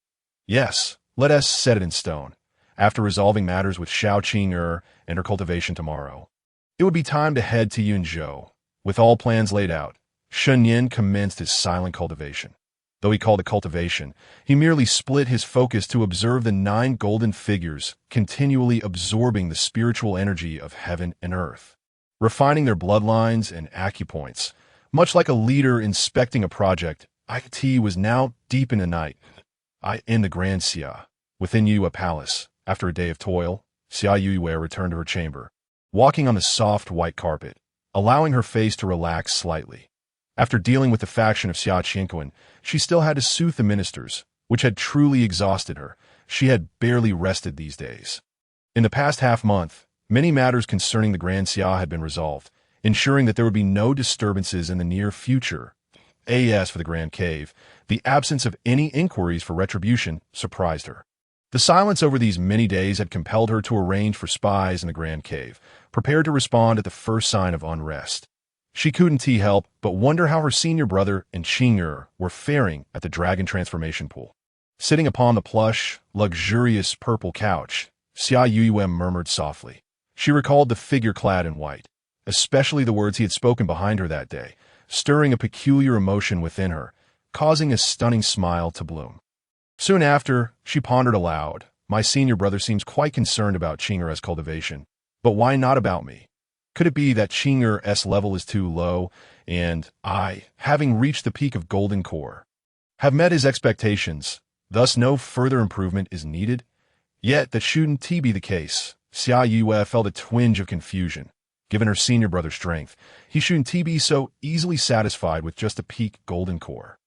S1: Yes, let us set it in stone. After resolving matters with Xiao Qing'er and her cultivation tomorrow, it would be time to head to Yunzhou. With all plans laid out, Shen Nian commenced his silent cultivation. Though he called it cultivation, he merely split his focus to observe the 9 golden figures continually absorbing the spiritual energy of heaven and earth, refining their bloodlines and acupoints. Much like a leader inspecting a project, IT was now deep in the night. In the Grand Xia, within Yue Palace, after a day of toil, Xiao Qing'er returned to her chamber, walking on the soft white carpet, allowing her face to relax slightly. After dealing with the faction of Xiao Qing'er, she still had to soothe the ministers, which had truly exhausted her. She had barely rested these days. In the past half-month, many matters concerning the Grand Xia had been resolved, ensuring that there would be no disturbances in the near future. As for the Grand Cave, the absence of any inquiries for retribution surprised her. The silence over these many days had compelled her to arrange for spies in the Grand Cave, prepared to respond at the first sign of unrest. She couldn't help but wonder how her senior brother and Qing'er were faring at the dragon transformation pool. Sitting upon the plush, luxurious purple couch, Xiao Qing'er murmured softly. She recalled the figure clad in white, especially the words he had spoken behind her that day, stirring a peculiar emotion within her, causing a stunning smile to bloom. Soon after, she pondered aloud, my senior brother seems quite concerned about Qing'er's cultivation, but why not about me? Could it be that Qing'er's level is too low, and I, having reached the peak of golden core, have met his expectations, thus no further improvement is needed? Yet that shouldn't be the case. Xiao Qing'er felt a twinge of confusion. Given her senior brother's strength, he shouldn't be so easily satisfied with just a peak golden core.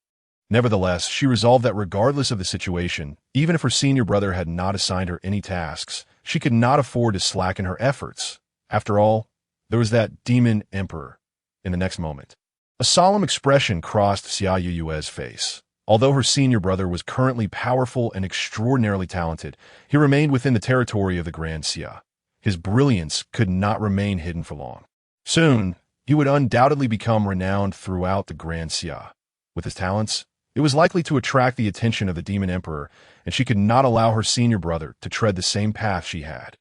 S1: Nevertheless, she resolved that regardless of the situation, even if her senior brother had not assigned her any tasks, she could not afford to slacken her efforts. After all, there was that demon emperor. In the next moment, a solemn expression crossed Xiao Qing'er's face. Although her senior brother was currently powerful and extraordinarily talented, he remained within the territory of the Grand Xia. His brilliance could not remain hidden for long. Soon, he would undoubtedly become renowned throughout the Grand Xia. With his talents, it was likely to attract the attention of the Demon Emperor, and she could not allow her senior brother to tread the same path she had.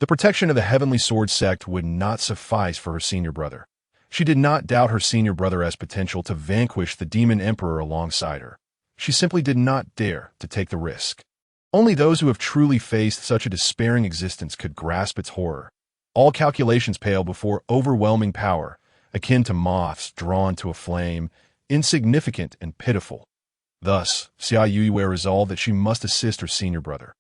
S1: The protection of the Heavenly Sword Sect would not suffice for her senior brother. She did not doubt her senior brother's potential to vanquish the Demon Emperor alongside her. She simply did not dare to take the risk. Only those who have truly faced such a despairing existence could grasp its horror. All calculations pale before overwhelming power, akin to moths drawn to a flame, insignificant and pitiful. Thus, Xiao Qing'er resolved that she must assist her senior brother,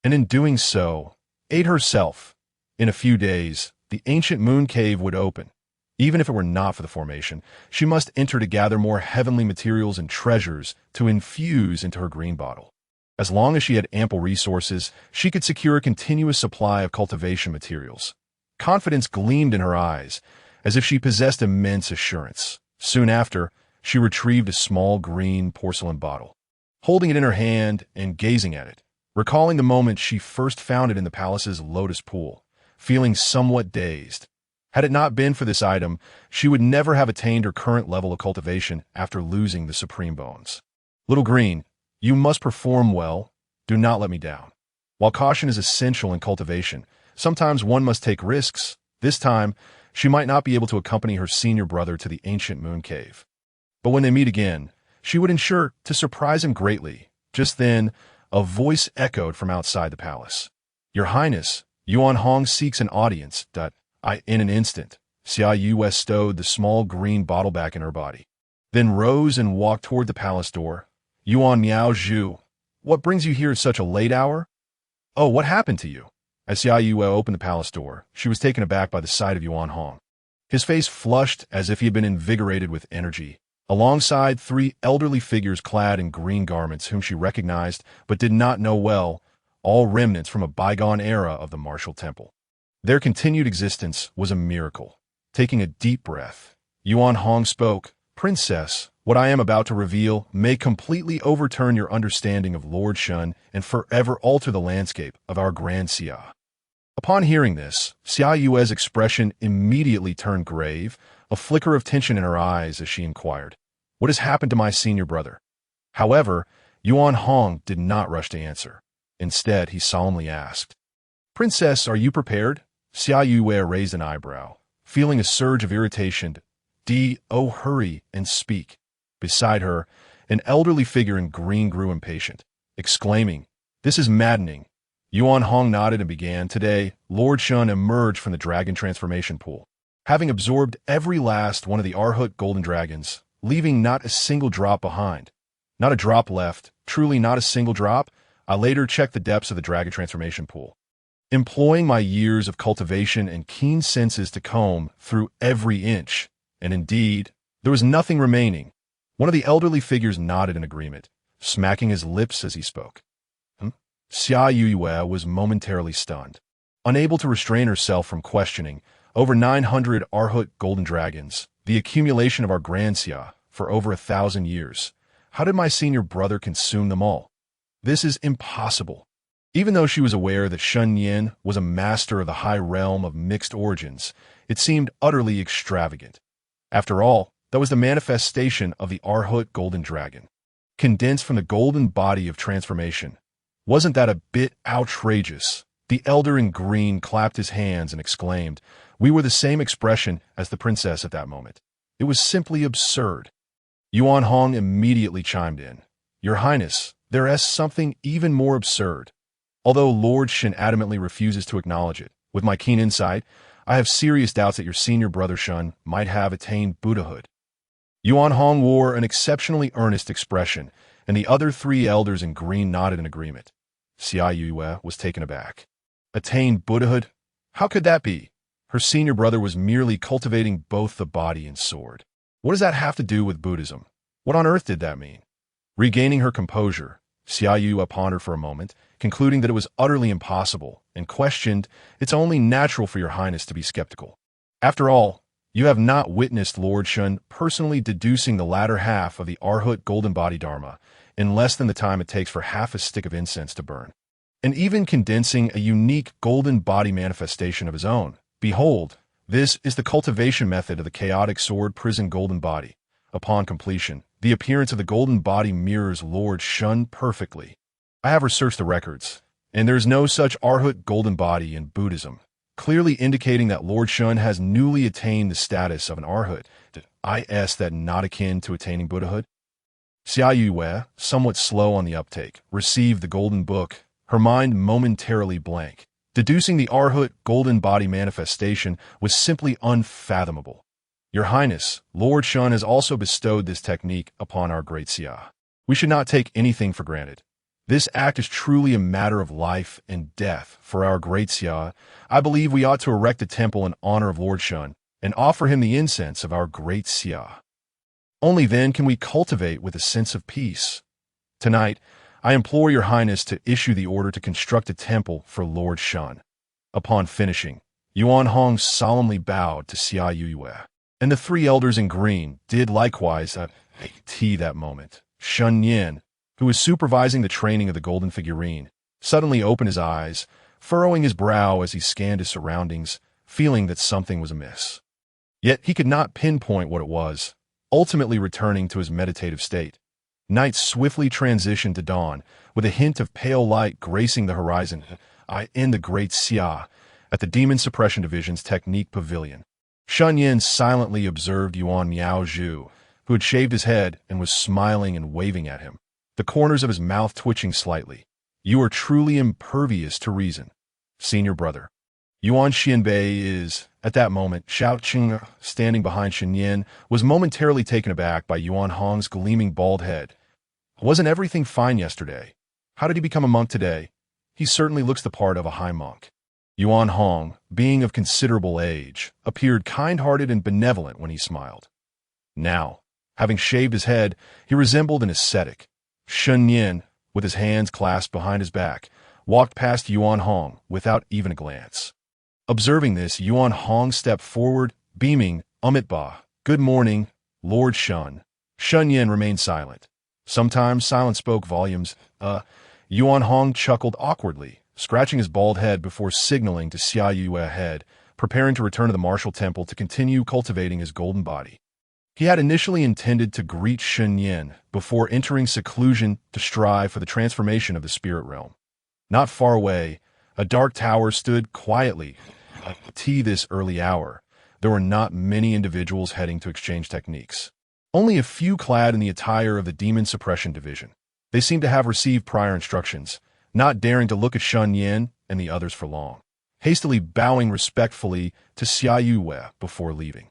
S1: and in doing so, aid herself. In a few days, the ancient moon cave would open. Even if it were not for the formation, she must enter to gather more heavenly materials and treasures to infuse into her green bottle. As long as she had ample resources, she could secure a continuous supply of cultivation materials. Confidence gleamed in her eyes, as if she possessed immense assurance. Soon after, she retrieved a small green porcelain bottle. Holding it in her hand and gazing at it, recalling the moment she first found it in the palace's lotus pool, feeling somewhat dazed. Had it not been for this item, she would never have attained her current level of cultivation after losing the supreme bones. Little Green, you must perform well. Do not let me down. While caution is essential in cultivation, sometimes one must take risks. This time, she might not be able to accompany her senior brother to the ancient moon cave. But when they meet again, she would ensure to surprise him greatly. Just then, a voice echoed from outside the palace. "Your Highness, Yuan Hong seeks an audience." In an instant, Xiao Yu stowed the small green bottle back in her body, then rose and walked toward the palace door. "Yuan Miao Zhu, what brings you here at such a late hour?" "Oh, what happened to you?" As Xiao Yu opened the palace door, she was taken aback by the sight of Yuan Hong. His face flushed as if he had been invigorated with energy, alongside three elderly figures clad in green garments whom she recognized but did not know well, all remnants from a bygone era of the martial temple. Their continued existence was a miracle. Taking a deep breath, Yuan Hong spoke. "Princess, what I am about to reveal may completely overturn your understanding of Lord Shen and forever alter the landscape of our Grand Xia." Upon hearing this, Xiao Yue's expression immediately turned grave, a flicker of tension in her eyes as she inquired, "What has happened to my senior brother?" However, Yuan Hong did not rush to answer. Instead, he solemnly asked, "Princess, are you prepared?" Xiao Yue raised an eyebrow, feeling a surge of irritation. Hurry and speak." Beside her, an elderly figure in green grew impatient, exclaiming, "This is maddening." Yuan Hong nodded and began. "Today, Lord Shen emerged from the dragon transformation pool, having absorbed every last one of the Arhut golden dragons, leaving not a single drop behind. Not a drop left, truly not a single drop. I later checked the depths of the dragon transformation pool, employing my years of cultivation and keen senses to comb through every inch, and indeed, there was nothing remaining." One of the elderly figures nodded in agreement, smacking his lips as he spoke. Xia Yue was momentarily stunned, unable to restrain herself from questioning. "Over 900 Arhut golden dragons, the accumulation of our Grand Xia, for over 1,000 years. How did my senior brother consume them all? This is impossible." Even though she was aware that Shen Nian was a master of the high realm of mixed origins, it seemed utterly extravagant. After all, that was the manifestation of the Arhut golden dragon, condensed from the golden body of transformation. Wasn't that a bit outrageous? The elder in green clapped his hands and exclaimed. We were the same expression as the princess at that moment. It was simply absurd. Yuan Hong immediately chimed in. "Your Highness, there is something even more absurd. Although Lord Shen adamantly refuses to acknowledge it, with my keen insight, I have serious doubts that your senior brother Shen might have attained Buddhahood." Yuan Hong wore an exceptionally earnest expression, and the other three elders in green nodded in agreement. Xiao Yue was taken aback. Attained Buddhahood? How could that be? Her senior brother was merely cultivating both the body and sword. What does that have to do with Buddhism? What on earth did that mean? Regaining her composure, Xiao Yue pondered for a moment, concluding that it was utterly impossible, and questioned, "It's only natural for your Highness to be skeptical. After all, you have not witnessed Lord Shen personally deducing the latter half of the Arhut Golden Body Dharma in less than the time it takes for half a stick of incense to burn, and even condensing a unique golden body manifestation of his own. Behold, this is the cultivation method of the chaotic sword prison golden body. Upon completion, the appearance of the golden body mirrors Lord Shen perfectly. I have researched the records, and there is no such Arhut golden body in Buddhism, clearly indicating that Lord Shen has newly attained the status of an Arhut. Is that not akin to attaining Buddhahood?" Xiao Yue, somewhat slow on the uptake, received the golden book, her mind momentarily blank. Deducing the Arhut golden body manifestation was simply unfathomable. "Your Highness, Lord Shen has also bestowed this technique upon our great Xia. We should not take anything for granted. This act is truly a matter of life and death for our great Xia. I believe we ought to erect a temple in honor of Lord Shen and offer him the incense of our great Xia. Only then can we cultivate with a sense of peace. Tonight, I implore your Highness to issue the order to construct a temple for Lord Shen." Upon finishing, Yuan Hong solemnly bowed to Xiao Yue, and the three elders in green did likewise at that moment. Shen Nian, who was supervising the training of the golden figurine, suddenly opened his eyes, furrowing his brow as he scanned his surroundings, feeling that something was amiss. Yet he could not pinpoint what it was, ultimately returning to his meditative state. Night swiftly transitioned to dawn, with a hint of pale light gracing the horizon. In the Great Xia, at the Demon Suppression Division's Technique Pavilion, Shen Nian silently observed Yuan Miao Zhu, who had shaved his head and was smiling and waving at him, the corners of his mouth twitching slightly. "You are truly impervious to reason, senior brother." Yuan Xianbei is, at that moment, Xiao Qing'er, standing behind Shen Nian, was momentarily taken aback by Yuan Hong's gleaming bald head. "Wasn't everything fine yesterday? How did he become a monk today? He certainly looks the part of a high monk." Yuan Hong, being of considerable age, appeared kind-hearted and benevolent when he smiled. Now, having shaved his head, he resembled an ascetic. Shen Nian, with his hands clasped behind his back, walked past Yuan Hong without even a glance. Observing this, Yuan Hong stepped forward, beaming, "Ba, good morning, Lord Shen." Shen Nian remained silent. Sometimes silence spoke volumes. Yuan Hong chuckled awkwardly, scratching his bald head before signaling to Xia Yu ahead, preparing to return to the martial temple to continue cultivating his golden body. He had initially intended to greet Shen Nian before entering seclusion to strive for the transformation of the spirit realm. Not far away, a dark tower stood quietly. At this early hour, there were not many individuals heading to exchange techniques. Only a few clad in the attire of the Demon Suppression Division. They seemed to have received prior instructions, not daring to look at Shen Nian and the others for long, hastily bowing respectfully to Xia Yu before leaving.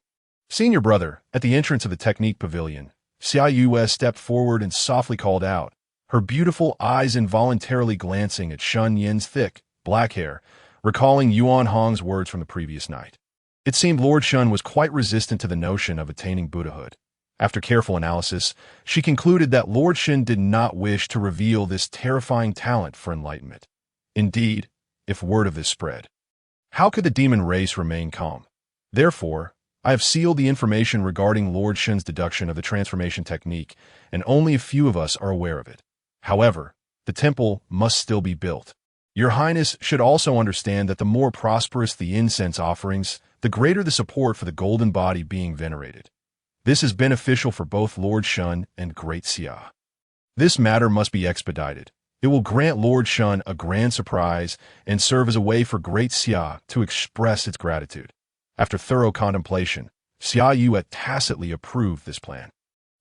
S1: "Senior brother," at the entrance of the Technique Pavilion, Xia Yu stepped forward and softly called out, her beautiful eyes involuntarily glancing at Shen Nian's thick, black hair, recalling Yuan Hong's words from the previous night. It seemed Lord Shen was quite resistant to the notion of attaining Buddhahood. After careful analysis, she concluded that Lord Shen did not wish to reveal this terrifying talent for enlightenment. Indeed, if word of this spread, how could the demon race remain calm? Therefore, I have sealed the information regarding Lord Shen's deduction of the transformation technique, and only a few of us are aware of it. However, the temple must still be built. Your Highness should also understand that the more prosperous the incense offerings, the greater the support for the golden body being venerated. This is beneficial for both Lord Shen and Great Xia. This matter must be expedited. It will grant Lord Shen a grand surprise and serve as a way for Great Xia to express its gratitude. After thorough contemplation, Xia Yu tacitly approved this plan.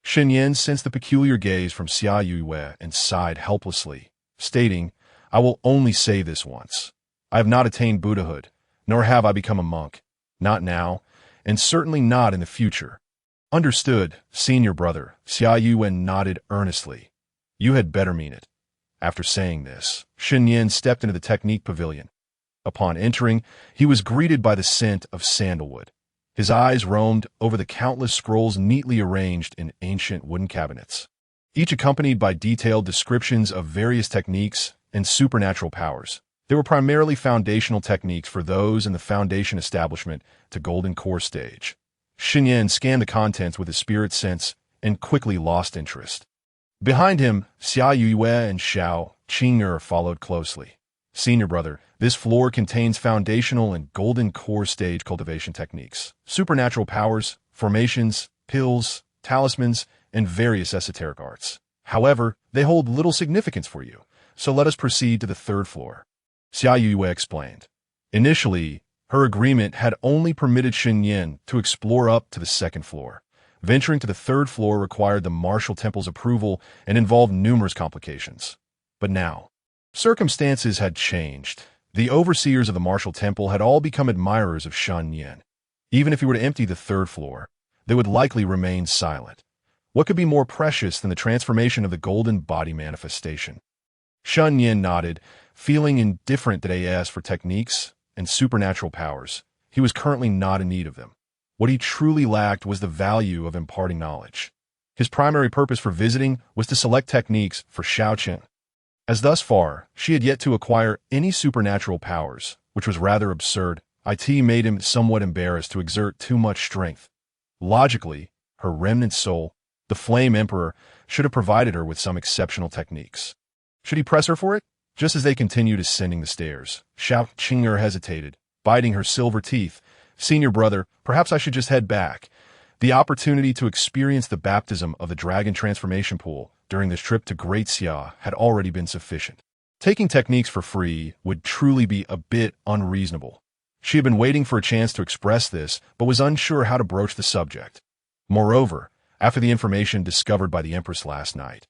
S1: Shen Nian sensed the peculiar gaze from Xia Yu and sighed helplessly, stating, "I will only say this once. I have not attained Buddhahood, nor have I become a monk. Not now, and certainly not in the future." "Understood, senior brother," Xia Yu nodded earnestly. "You had better mean it." After saying this, Shen Nian stepped into the Technique Pavilion. Upon entering, he was greeted by the scent of sandalwood. His eyes roamed over the countless scrolls neatly arranged in ancient wooden cabinets, each accompanied by detailed descriptions of various techniques and supernatural powers. They were primarily foundational techniques for those in the foundation establishment to Golden Core stage. Shen Nian scanned the contents with his spirit sense and quickly lost interest. Behind him, Xia Yu and Xiao Qing'er followed closely. "Senior brother, this floor contains foundational and Golden Core stage cultivation techniques, supernatural powers, formations, pills, talismans, and various esoteric arts. However, they hold little significance for you. So let us proceed to the third floor," Xia Yu explained. Initially, her agreement had only permitted Shen Nian to explore up to the second floor. Venturing to the third floor required the martial temple's approval and involved numerous complications. But now, circumstances had changed. The overseers of the martial temple had all become admirers of Shen Nian. Even if he were to empty the third floor, they would likely remain silent. What could be more precious than the transformation of the golden body manifestation? Shen Nian nodded, feeling indifferent that he asked for techniques and supernatural powers. He was currently not in need of them. What he truly lacked was the value of imparting knowledge. His primary purpose for visiting was to select techniques for Xiao Qing'er. As thus far, she had yet to acquire any supernatural powers, which was rather absurd. It made him somewhat embarrassed to exert too much strength. Logically, her remnant soul, the Flame Emperor, should have provided her with some exceptional techniques. Should he press her for it? Just as they continued ascending the stairs, Xiao Qing'er hesitated, biting her silver teeth. "Senior brother, perhaps I should just head back. The opportunity to experience the baptism of the dragon transformation pool during this trip to Great Xia had already been sufficient. Taking techniques for free would truly be a bit unreasonable. She had been waiting for a chance to express this, but was unsure how to broach the subject. Moreover, after the information discovered by the Empress last night,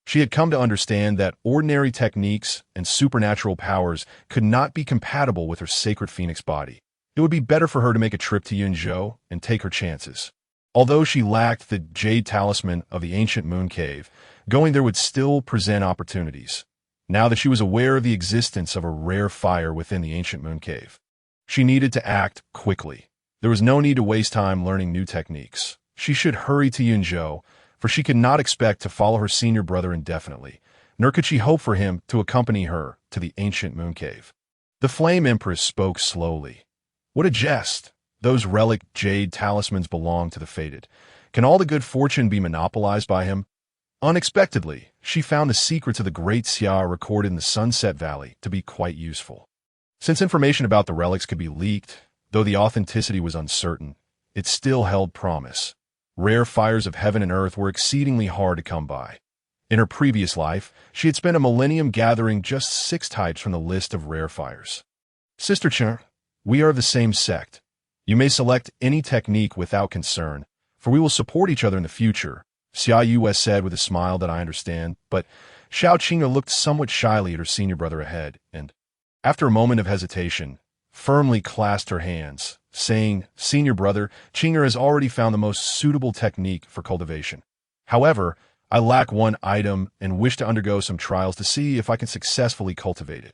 S1: she had come to understand that ordinary techniques and supernatural powers could not be compatible with her sacred phoenix body. It would be better for her to make a trip to Yunzhou and take her chances. Although she lacked the jade talisman of the ancient moon cave, going there would still present opportunities. Now that she was aware of the existence of a rare fire within the ancient moon cave, she needed to act quickly. There was no need to waste time learning new techniques. She should hurry to Yunzhou, for she could not expect to follow her senior brother indefinitely, nor could she hope for him to accompany her to the ancient moon cave. The Flame Empress spoke slowly. What a jest! Those relic jade talismans belong to the fated. Can all the good fortune be monopolized by him? Unexpectedly, she found the secrets of the Great Xia recorded in the Sunset Valley to be quite useful. Since information about the relics could be leaked, though the authenticity was uncertain, it still held promise. Rare fires of heaven and earth were exceedingly hard to come by. In her previous life, she had spent a millennium gathering just 6 types from the list of rare fires. Sister Qing'er, we are of the same sect. You may select any technique without concern, for we will support each other in the future, Xiao Qing'er said with a smile that I understand, but Xiao Qing'er looked somewhat shyly at her senior brother ahead, and, after a moment of hesitation, firmly clasped her hands, saying, Senior brother, Qing'er has already found the most suitable technique for cultivation. However, I lack one item and wish to undergo some trials to see if I can successfully cultivate it.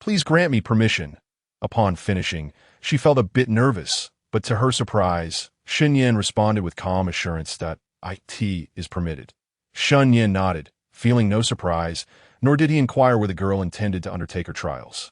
S1: Please grant me permission. Upon finishing, she felt a bit nervous, but to her surprise, Shen Nian responded with calm assurance that IT is permitted. Shen Nian nodded, feeling no surprise, nor did he inquire where the girl intended to undertake her trials.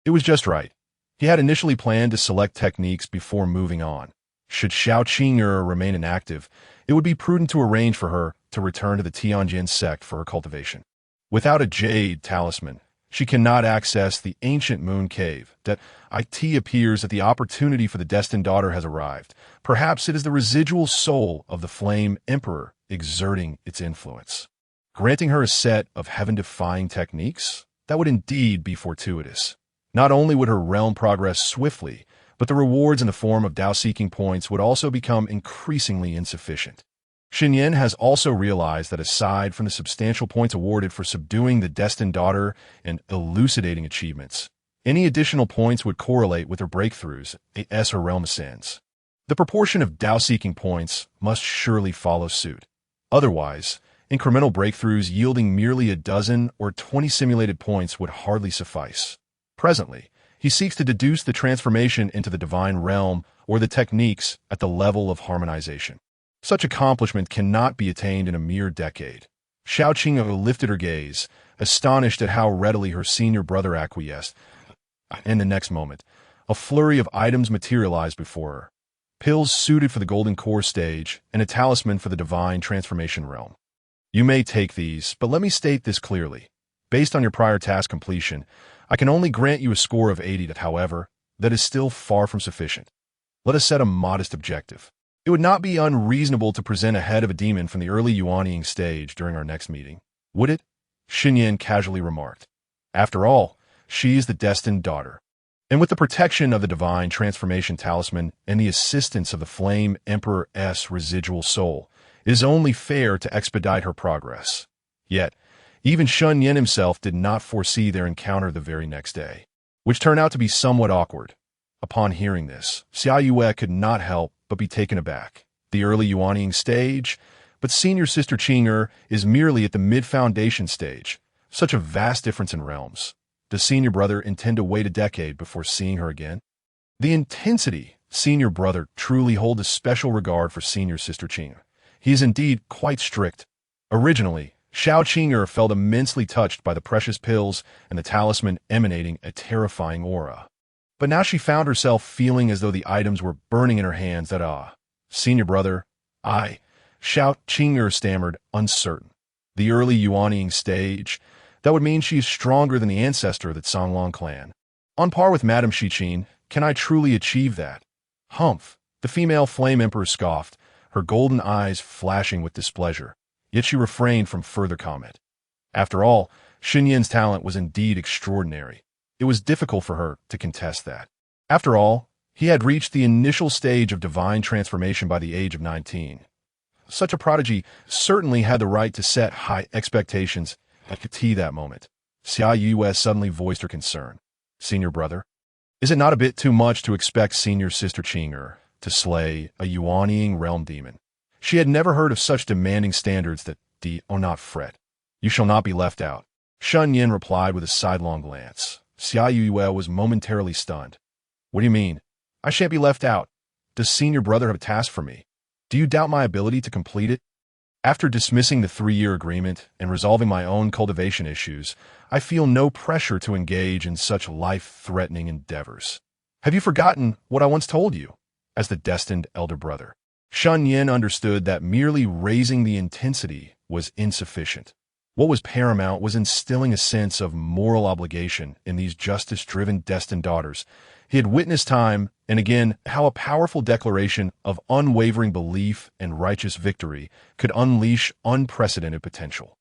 S1: It was just right. He had initially planned to select techniques before moving on. Should Xiao Qing'er remain inactive, it would be prudent to arrange for her to return to the Tianjin sect for her cultivation. Without a jade talisman, she cannot access the ancient moon cave. That it appears that the opportunity for the destined daughter has arrived. Perhaps it is the residual soul of the Flame Emperor exerting its influence. Granting her a set of heaven-defying techniques? That would indeed be fortuitous. Not only would her realm progress swiftly, but the rewards in the form of Dao-seeking points would also become increasingly insufficient. Shen Nian has also realized that aside from the substantial points awarded for subduing the destined daughter and elucidating achievements, any additional points would correlate with her breakthroughs as her realm ascends. The proportion of Dao-seeking points must surely follow suit. Otherwise, incremental breakthroughs yielding merely a dozen or 20 simulated points would hardly suffice. Presently, he seeks to deduce the transformation into the divine realm or the techniques at the level of harmonization. Such accomplishment cannot be attained in a mere decade. Xiao Qing'er lifted her gaze, astonished at how readily her senior brother acquiesced. In the next moment, a flurry of items materialized before her. Pills suited for the golden core stage and a talisman for the divine transformation realm. You may take these, but let me state this clearly. Based on your prior task completion, I can only grant you a score of 80, however, that is still far from sufficient. Let us set a modest objective. It would not be unreasonable to present a head of a demon from the early Yuanying stage during our next meeting, would it? Shen Nian casually remarked. After all, she is the destined daughter. And with the protection of the divine transformation talisman and the assistance of the Flame Emperor's residual soul, it is only fair to expedite her progress. Yet, even Shen Nian himself did not foresee their encounter the very next day, which turned out to be somewhat awkward. Upon hearing this, Xiao Qing'er could not help but be taken aback. The early Yuanying stage, but senior sister Qing'er is merely at the mid-foundation stage. Such a vast difference in realms. Does senior brother intend to wait a decade before seeing her again? The intensity senior brother truly holds a special regard for senior sister Qing'er. He is indeed quite strict. Originally, Xiao Qing'er felt immensely touched by the precious pills and the talisman emanating a terrifying aura. But now she found herself feeling as though the items were burning in her hands that, senior brother, Xiao Qing'er stammered, uncertain. The early Yuanying stage, that would mean she is stronger than the ancestor of the Songlong clan. On par with Madame Shiqin, can I truly achieve that? Humph, the female Flame Emperor scoffed, her golden eyes flashing with displeasure. yet she refrained from further comment. After all, Shen Nian's talent was indeed extraordinary. It was difficult for her to contest that. After all, he had reached the initial stage of divine transformation by the age of 19. Such a prodigy certainly had the right to set high expectations at that moment. Xiao Qing'er suddenly voiced her concern. Senior brother, is it not a bit too much to expect senior sister Qing'er to slay a Yuanying realm demon? She had never heard of such demanding standards that oh not fret. You shall not be left out. Shen Nian replied with a sidelong glance. Xiao Qing'er was momentarily stunned. What do you mean? I shan't be left out. Does senior brother have a task for me? Do you doubt my ability to complete it? After dismissing the 3-year agreement and resolving my own cultivation issues, I feel no pressure to engage in such life-threatening endeavors. Have you forgotten what I once told you? As the destined elder brother, Shen Nian understood that merely raising the intensity was insufficient. What was paramount was instilling a sense of moral obligation in these justice-driven destined daughters. He had witnessed time and again how a powerful declaration of unwavering belief and righteous victory could unleash unprecedented potential.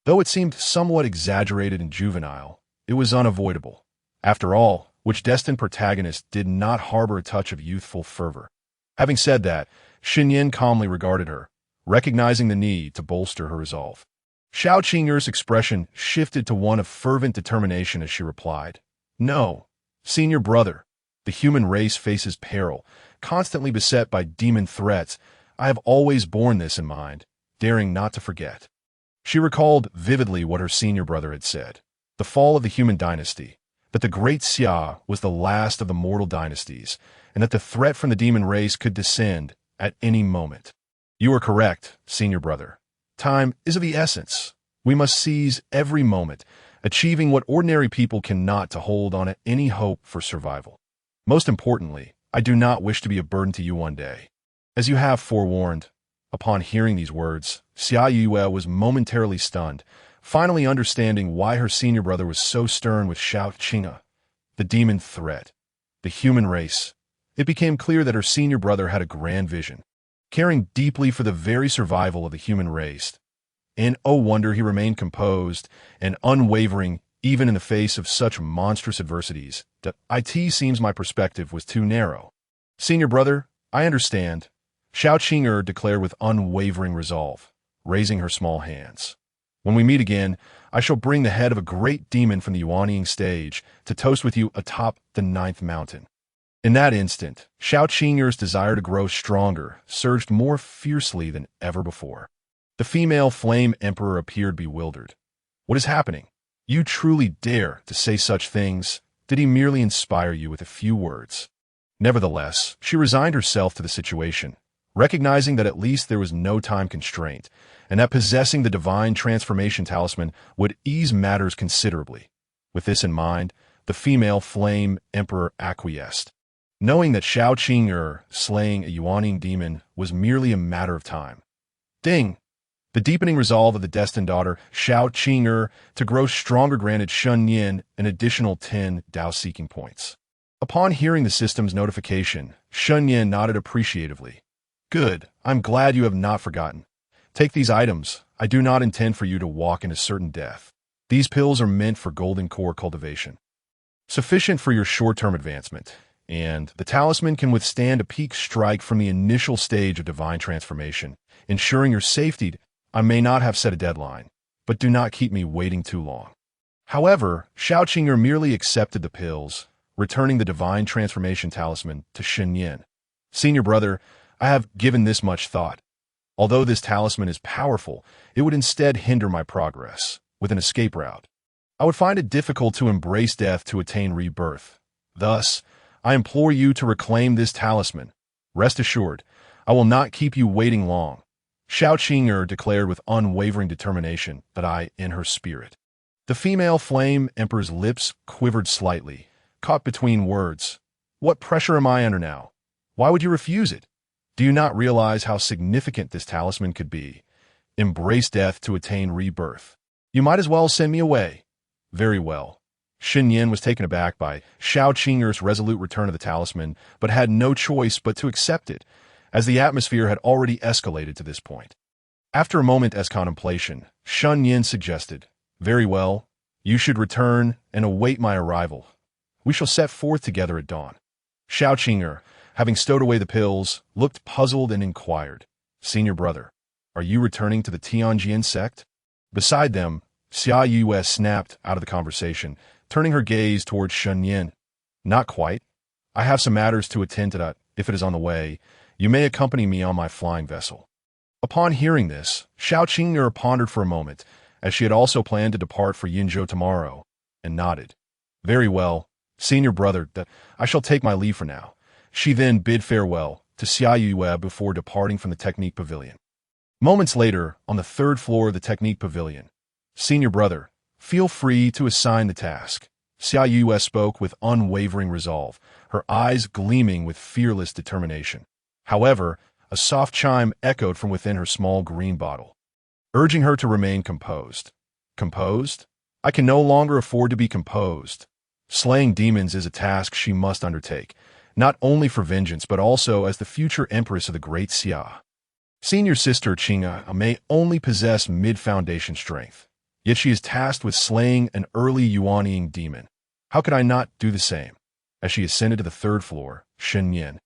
S1: Though it seemed somewhat exaggerated and juvenile, it was unavoidable. After all, which destined protagonist did not harbor a touch of youthful fervor? Having said that, Shen Nian calmly regarded her, recognizing the need to bolster her resolve. Xiao Qing'er's expression shifted to one of fervent determination as she replied, No, senior brother. The human race faces peril, constantly beset by demon threats. I have always borne this in mind, daring not to forget. She recalled vividly what her senior brother had said, the fall of the human dynasty, that the great Xia was the last of the mortal dynasties, and that the threat from the demon race could descend at any moment. You are correct, senior brother. Time is of the essence. We must seize every moment, achieving what ordinary people cannot to hold on at any hope for survival. Most importantly, I do not wish to be a burden to you one day. As you have forewarned, upon hearing these words, Xiao Qing'er was momentarily stunned, finally understanding why her senior brother was so stern with Xiao Qing'er. The demon threat, the human race. It became clear that her senior brother had a grand vision, caring deeply for the very survival of the human race. And oh wonder he remained composed and unwavering even in the face of such monstrous adversities. It seems my perspective was too narrow. Senior brother, I understand, Xiao Qing'er declared with unwavering resolve, raising her small hands. When we meet again, I shall bring the head of a great demon from the Yuanying stage to toast with you atop the 9th mountain. In that instant, Xiao Qing'er's desire to grow stronger surged more fiercely than ever before. The female flame emperor appeared bewildered. What is happening? You truly dare to say such things? Did he merely inspire you with a few words? Nevertheless, she resigned herself to the situation, recognizing that at least there was no time constraint, and that possessing the divine transformation talisman would ease matters considerably. With this in mind, the female flame emperor acquiesced, knowing that Xiao Qing'er slaying a Yuanying demon was merely a matter of time. Ding! The deepening resolve of the destined daughter, Xiao Qing'er, to grow stronger granted Shen Nian an additional 10 Dao-seeking points. Upon hearing the system's notification, Shen Nian nodded appreciatively. Good, I'm glad you have not forgotten. Take these items. I do not intend for you to walk into certain death. These pills are meant for golden core cultivation, sufficient for your short-term advancement, and the talisman can withstand a peak strike from the initial stage of divine transformation, ensuring your safety. I may not have set a deadline, but do not keep me waiting too long. However, Xiao Qing'er merely accepted the pills, returning the divine transformation talisman to Shen Nian. Senior brother, I have given this much thought. Although this talisman is powerful, it would instead hinder my progress with an escape route. I would find it difficult to embrace death to attain rebirth. Thus, I implore you to reclaim this talisman. Rest assured, I will not keep you waiting long. Xiao Qing'er declared with unwavering determination that I in her spirit. The female flame emperor's lips quivered slightly, caught between words. What pressure am I under now? Why would you refuse it? Do you not realize how significant this talisman could be? Embrace death to attain rebirth. You might as well send me away. Very well. Shen Nian was taken aback by Xiao Qing'er's resolute return of the talisman, but had no choice but to accept it, as the atmosphere had already escalated to this point. After a moment as contemplation, Shen Nian suggested, "Very well, you should return and await my arrival. We shall set forth together at dawn." Xiao Qing'er, having stowed away the pills, looked puzzled and inquired, "Senior brother, are you returning to the Tianjin sect?" Beside them, Xiao Yue snapped out of the conversation, turning her gaze towards Shen Nian. "Not quite. I have some matters to attend to that. If it is on the way, you may accompany me on my flying vessel." Upon hearing this, Xiao Qing'er pondered for a moment, as she had also planned to depart for Yinzhou tomorrow, and nodded. "Very well, senior brother, that I shall take my leave for now." She then bid farewell to Xiao Yue before departing from the Technique Pavilion. Moments later, on the third floor of the Technique Pavilion, "Senior brother, feel free to assign the task." Xiao Yue spoke with unwavering resolve, her eyes gleaming with fearless determination. However, a soft chime echoed from within her small green bottle, urging her to remain composed. Composed? I can no longer afford to be composed. Slaying demons is a task she must undertake, not only for vengeance but also as the future empress of the Great Xia. Senior sister Qing'er may only possess mid-foundation strength, yet she is tasked with slaying an early Yuanying demon. How could I not do the same? As she ascended to the third floor, Shen Nian,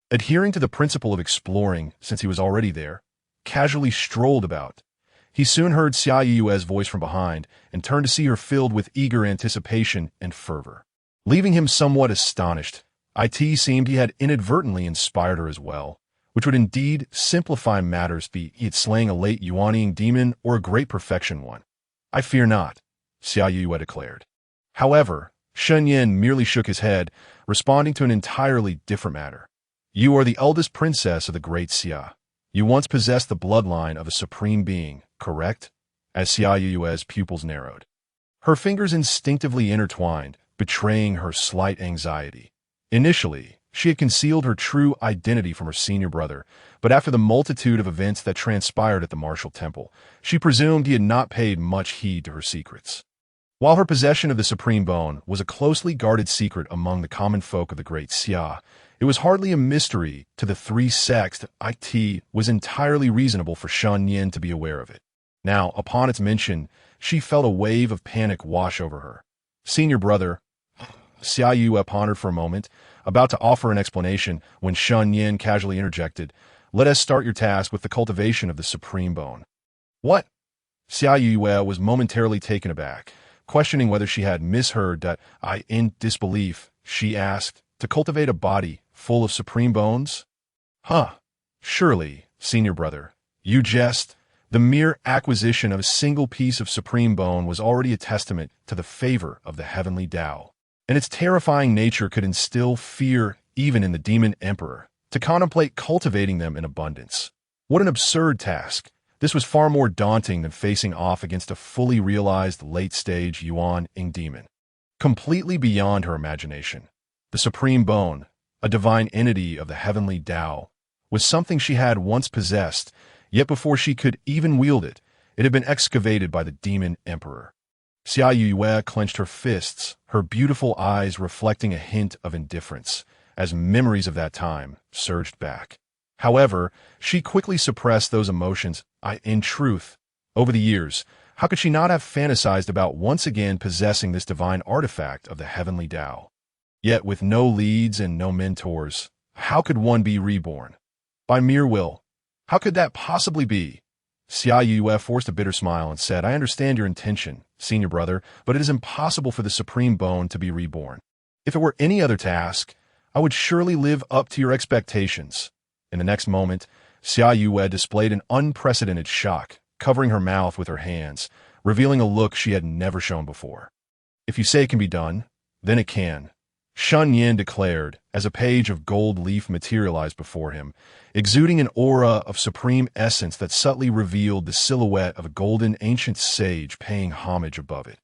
S1: adhering to the principle of exploring since he was already there, casually strolled about. He soon heard Xiao Yue's voice from behind and turned to see her filled with eager anticipation and fervor. Leaving him somewhat astonished, it seemed he had inadvertently inspired her as well, which would indeed simplify matters, be it slaying a late Yuanying demon or a great perfection one. "I fear not," Xiao Yue declared. However, Shen Nian merely shook his head, responding to an entirely different matter. "You are the eldest princess of the Great Xia. You once possessed the bloodline of a supreme being, correct?" As Xiao Yue's pupils narrowed, her fingers instinctively intertwined, betraying her slight anxiety. Initially, she had concealed her true identity from her senior brother, but after the multitude of events that transpired at the martial temple, she presumed he had not paid much heed to her secrets. While her possession of the supreme bone was a closely guarded secret among the common folk of the Great Xia, it was hardly a mystery to the three sects that it was entirely reasonable for Shen Nian to be aware of it. Now, upon its mention, she felt a wave of panic wash over her. "Senior brother," Xiao Yue pondered for a moment, about to offer an explanation when Shen Nian casually interjected, "Let us start your task with the cultivation of the supreme bone." "What?" Xiao Yue was momentarily taken aback, questioning whether she had misheard that. In disbelief, she asked, "To cultivate a body full of supreme bones?" "Huh. Surely, senior brother, you jest. The mere acquisition of a single piece of supreme bone was already a testament to the favor of the heavenly Tao, and its terrifying nature could instill fear even in the demon emperor. To contemplate cultivating them in abundance. What an absurd task. This was far more daunting than facing off against a fully realized late-stage Yuanying demon. Completely beyond her imagination, the supreme bone, a divine entity of the heavenly Tao, was something she had once possessed, yet before she could even wield it, it had been excavated by the demon emperor. Xiao Yue clenched her fists, her beautiful eyes reflecting a hint of indifference, as memories of that time surged back. However, she quickly suppressed those emotions. In truth, over the years, how could she not have fantasized about once again possessing this divine artifact of the heavenly Tao? Yet with no leads and no mentors, how could one be reborn? By mere will. How could that possibly be? Xiao Yue forced a bitter smile and said, "I understand your intention, senior brother, but it is impossible for the supreme bone to be reborn. If it were any other task, I would surely live up to your expectations." In the next moment, Xiao Yue displayed an unprecedented shock, covering her mouth with her hands, revealing a look she had never shown before. "If you say it can be done, then it can," Shen Nian declared as a page of gold leaf materialized before him, exuding an aura of supreme essence that subtly revealed the silhouette of a golden ancient sage paying homage above it.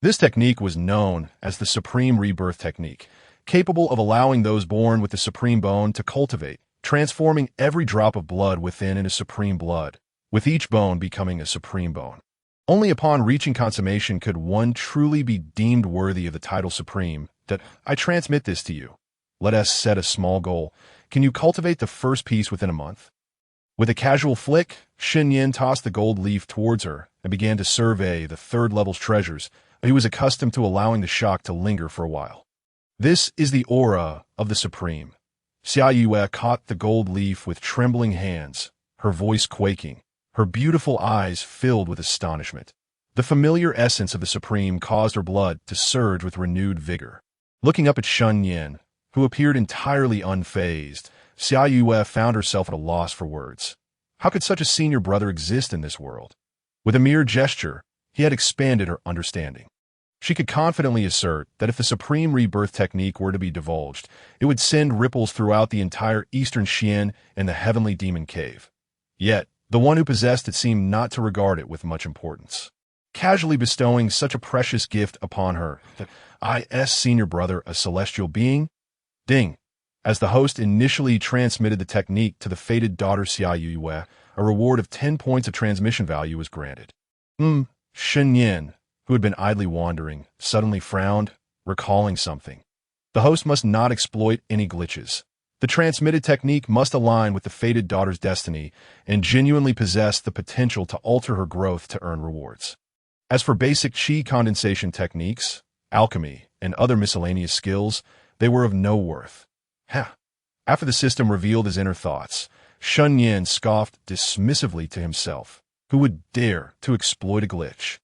S1: This technique was known as the Supreme Rebirth Technique, capable of allowing those born with the supreme bone to cultivate, transforming every drop of blood within into supreme blood, with each bone becoming a supreme bone. Only upon reaching consummation could one truly be deemed worthy of the title supreme. That I transmit this to you. Let us set a small goal. Can you cultivate the first piece within a month? With a casual flick, Shen Nian tossed the gold leaf towards her and began to survey the third level's treasures. He was accustomed to allowing the shock to linger for a while. This is the aura of the Supreme. Xiao Qing'er caught the gold leaf with trembling hands, her voice quaking, her beautiful eyes filled with astonishment. The familiar essence of the Supreme caused her blood to surge with renewed vigor. Looking up at Shen Nian, who appeared entirely unfazed, Xiao Qing'er found herself at a loss for words. How could such a senior brother exist in this world? With a mere gesture, he had expanded her understanding. She could confidently assert that if the Supreme Rebirth technique were to be divulged, it would send ripples throughout the entire Eastern Xian and the Heavenly Demon Cave. Yet, the one who possessed it seemed not to regard it with much importance, casually bestowing such a precious gift upon her. That senior brother, a celestial being? Ding! As the host initially transmitted the technique to the fated daughter Xiao Qing'er, a reward of 10 points of transmission value was granted. Shen Nian, who had been idly wandering, suddenly frowned, recalling something. The host must not exploit any glitches. The transmitted technique must align with the fated daughter's destiny and genuinely possess the potential to alter her growth to earn rewards. As for basic qi condensation techniques, alchemy, and other miscellaneous skills, they were of no worth. After the system revealed his inner thoughts, Shen Nian scoffed dismissively to himself. Who would dare to exploit a glitch?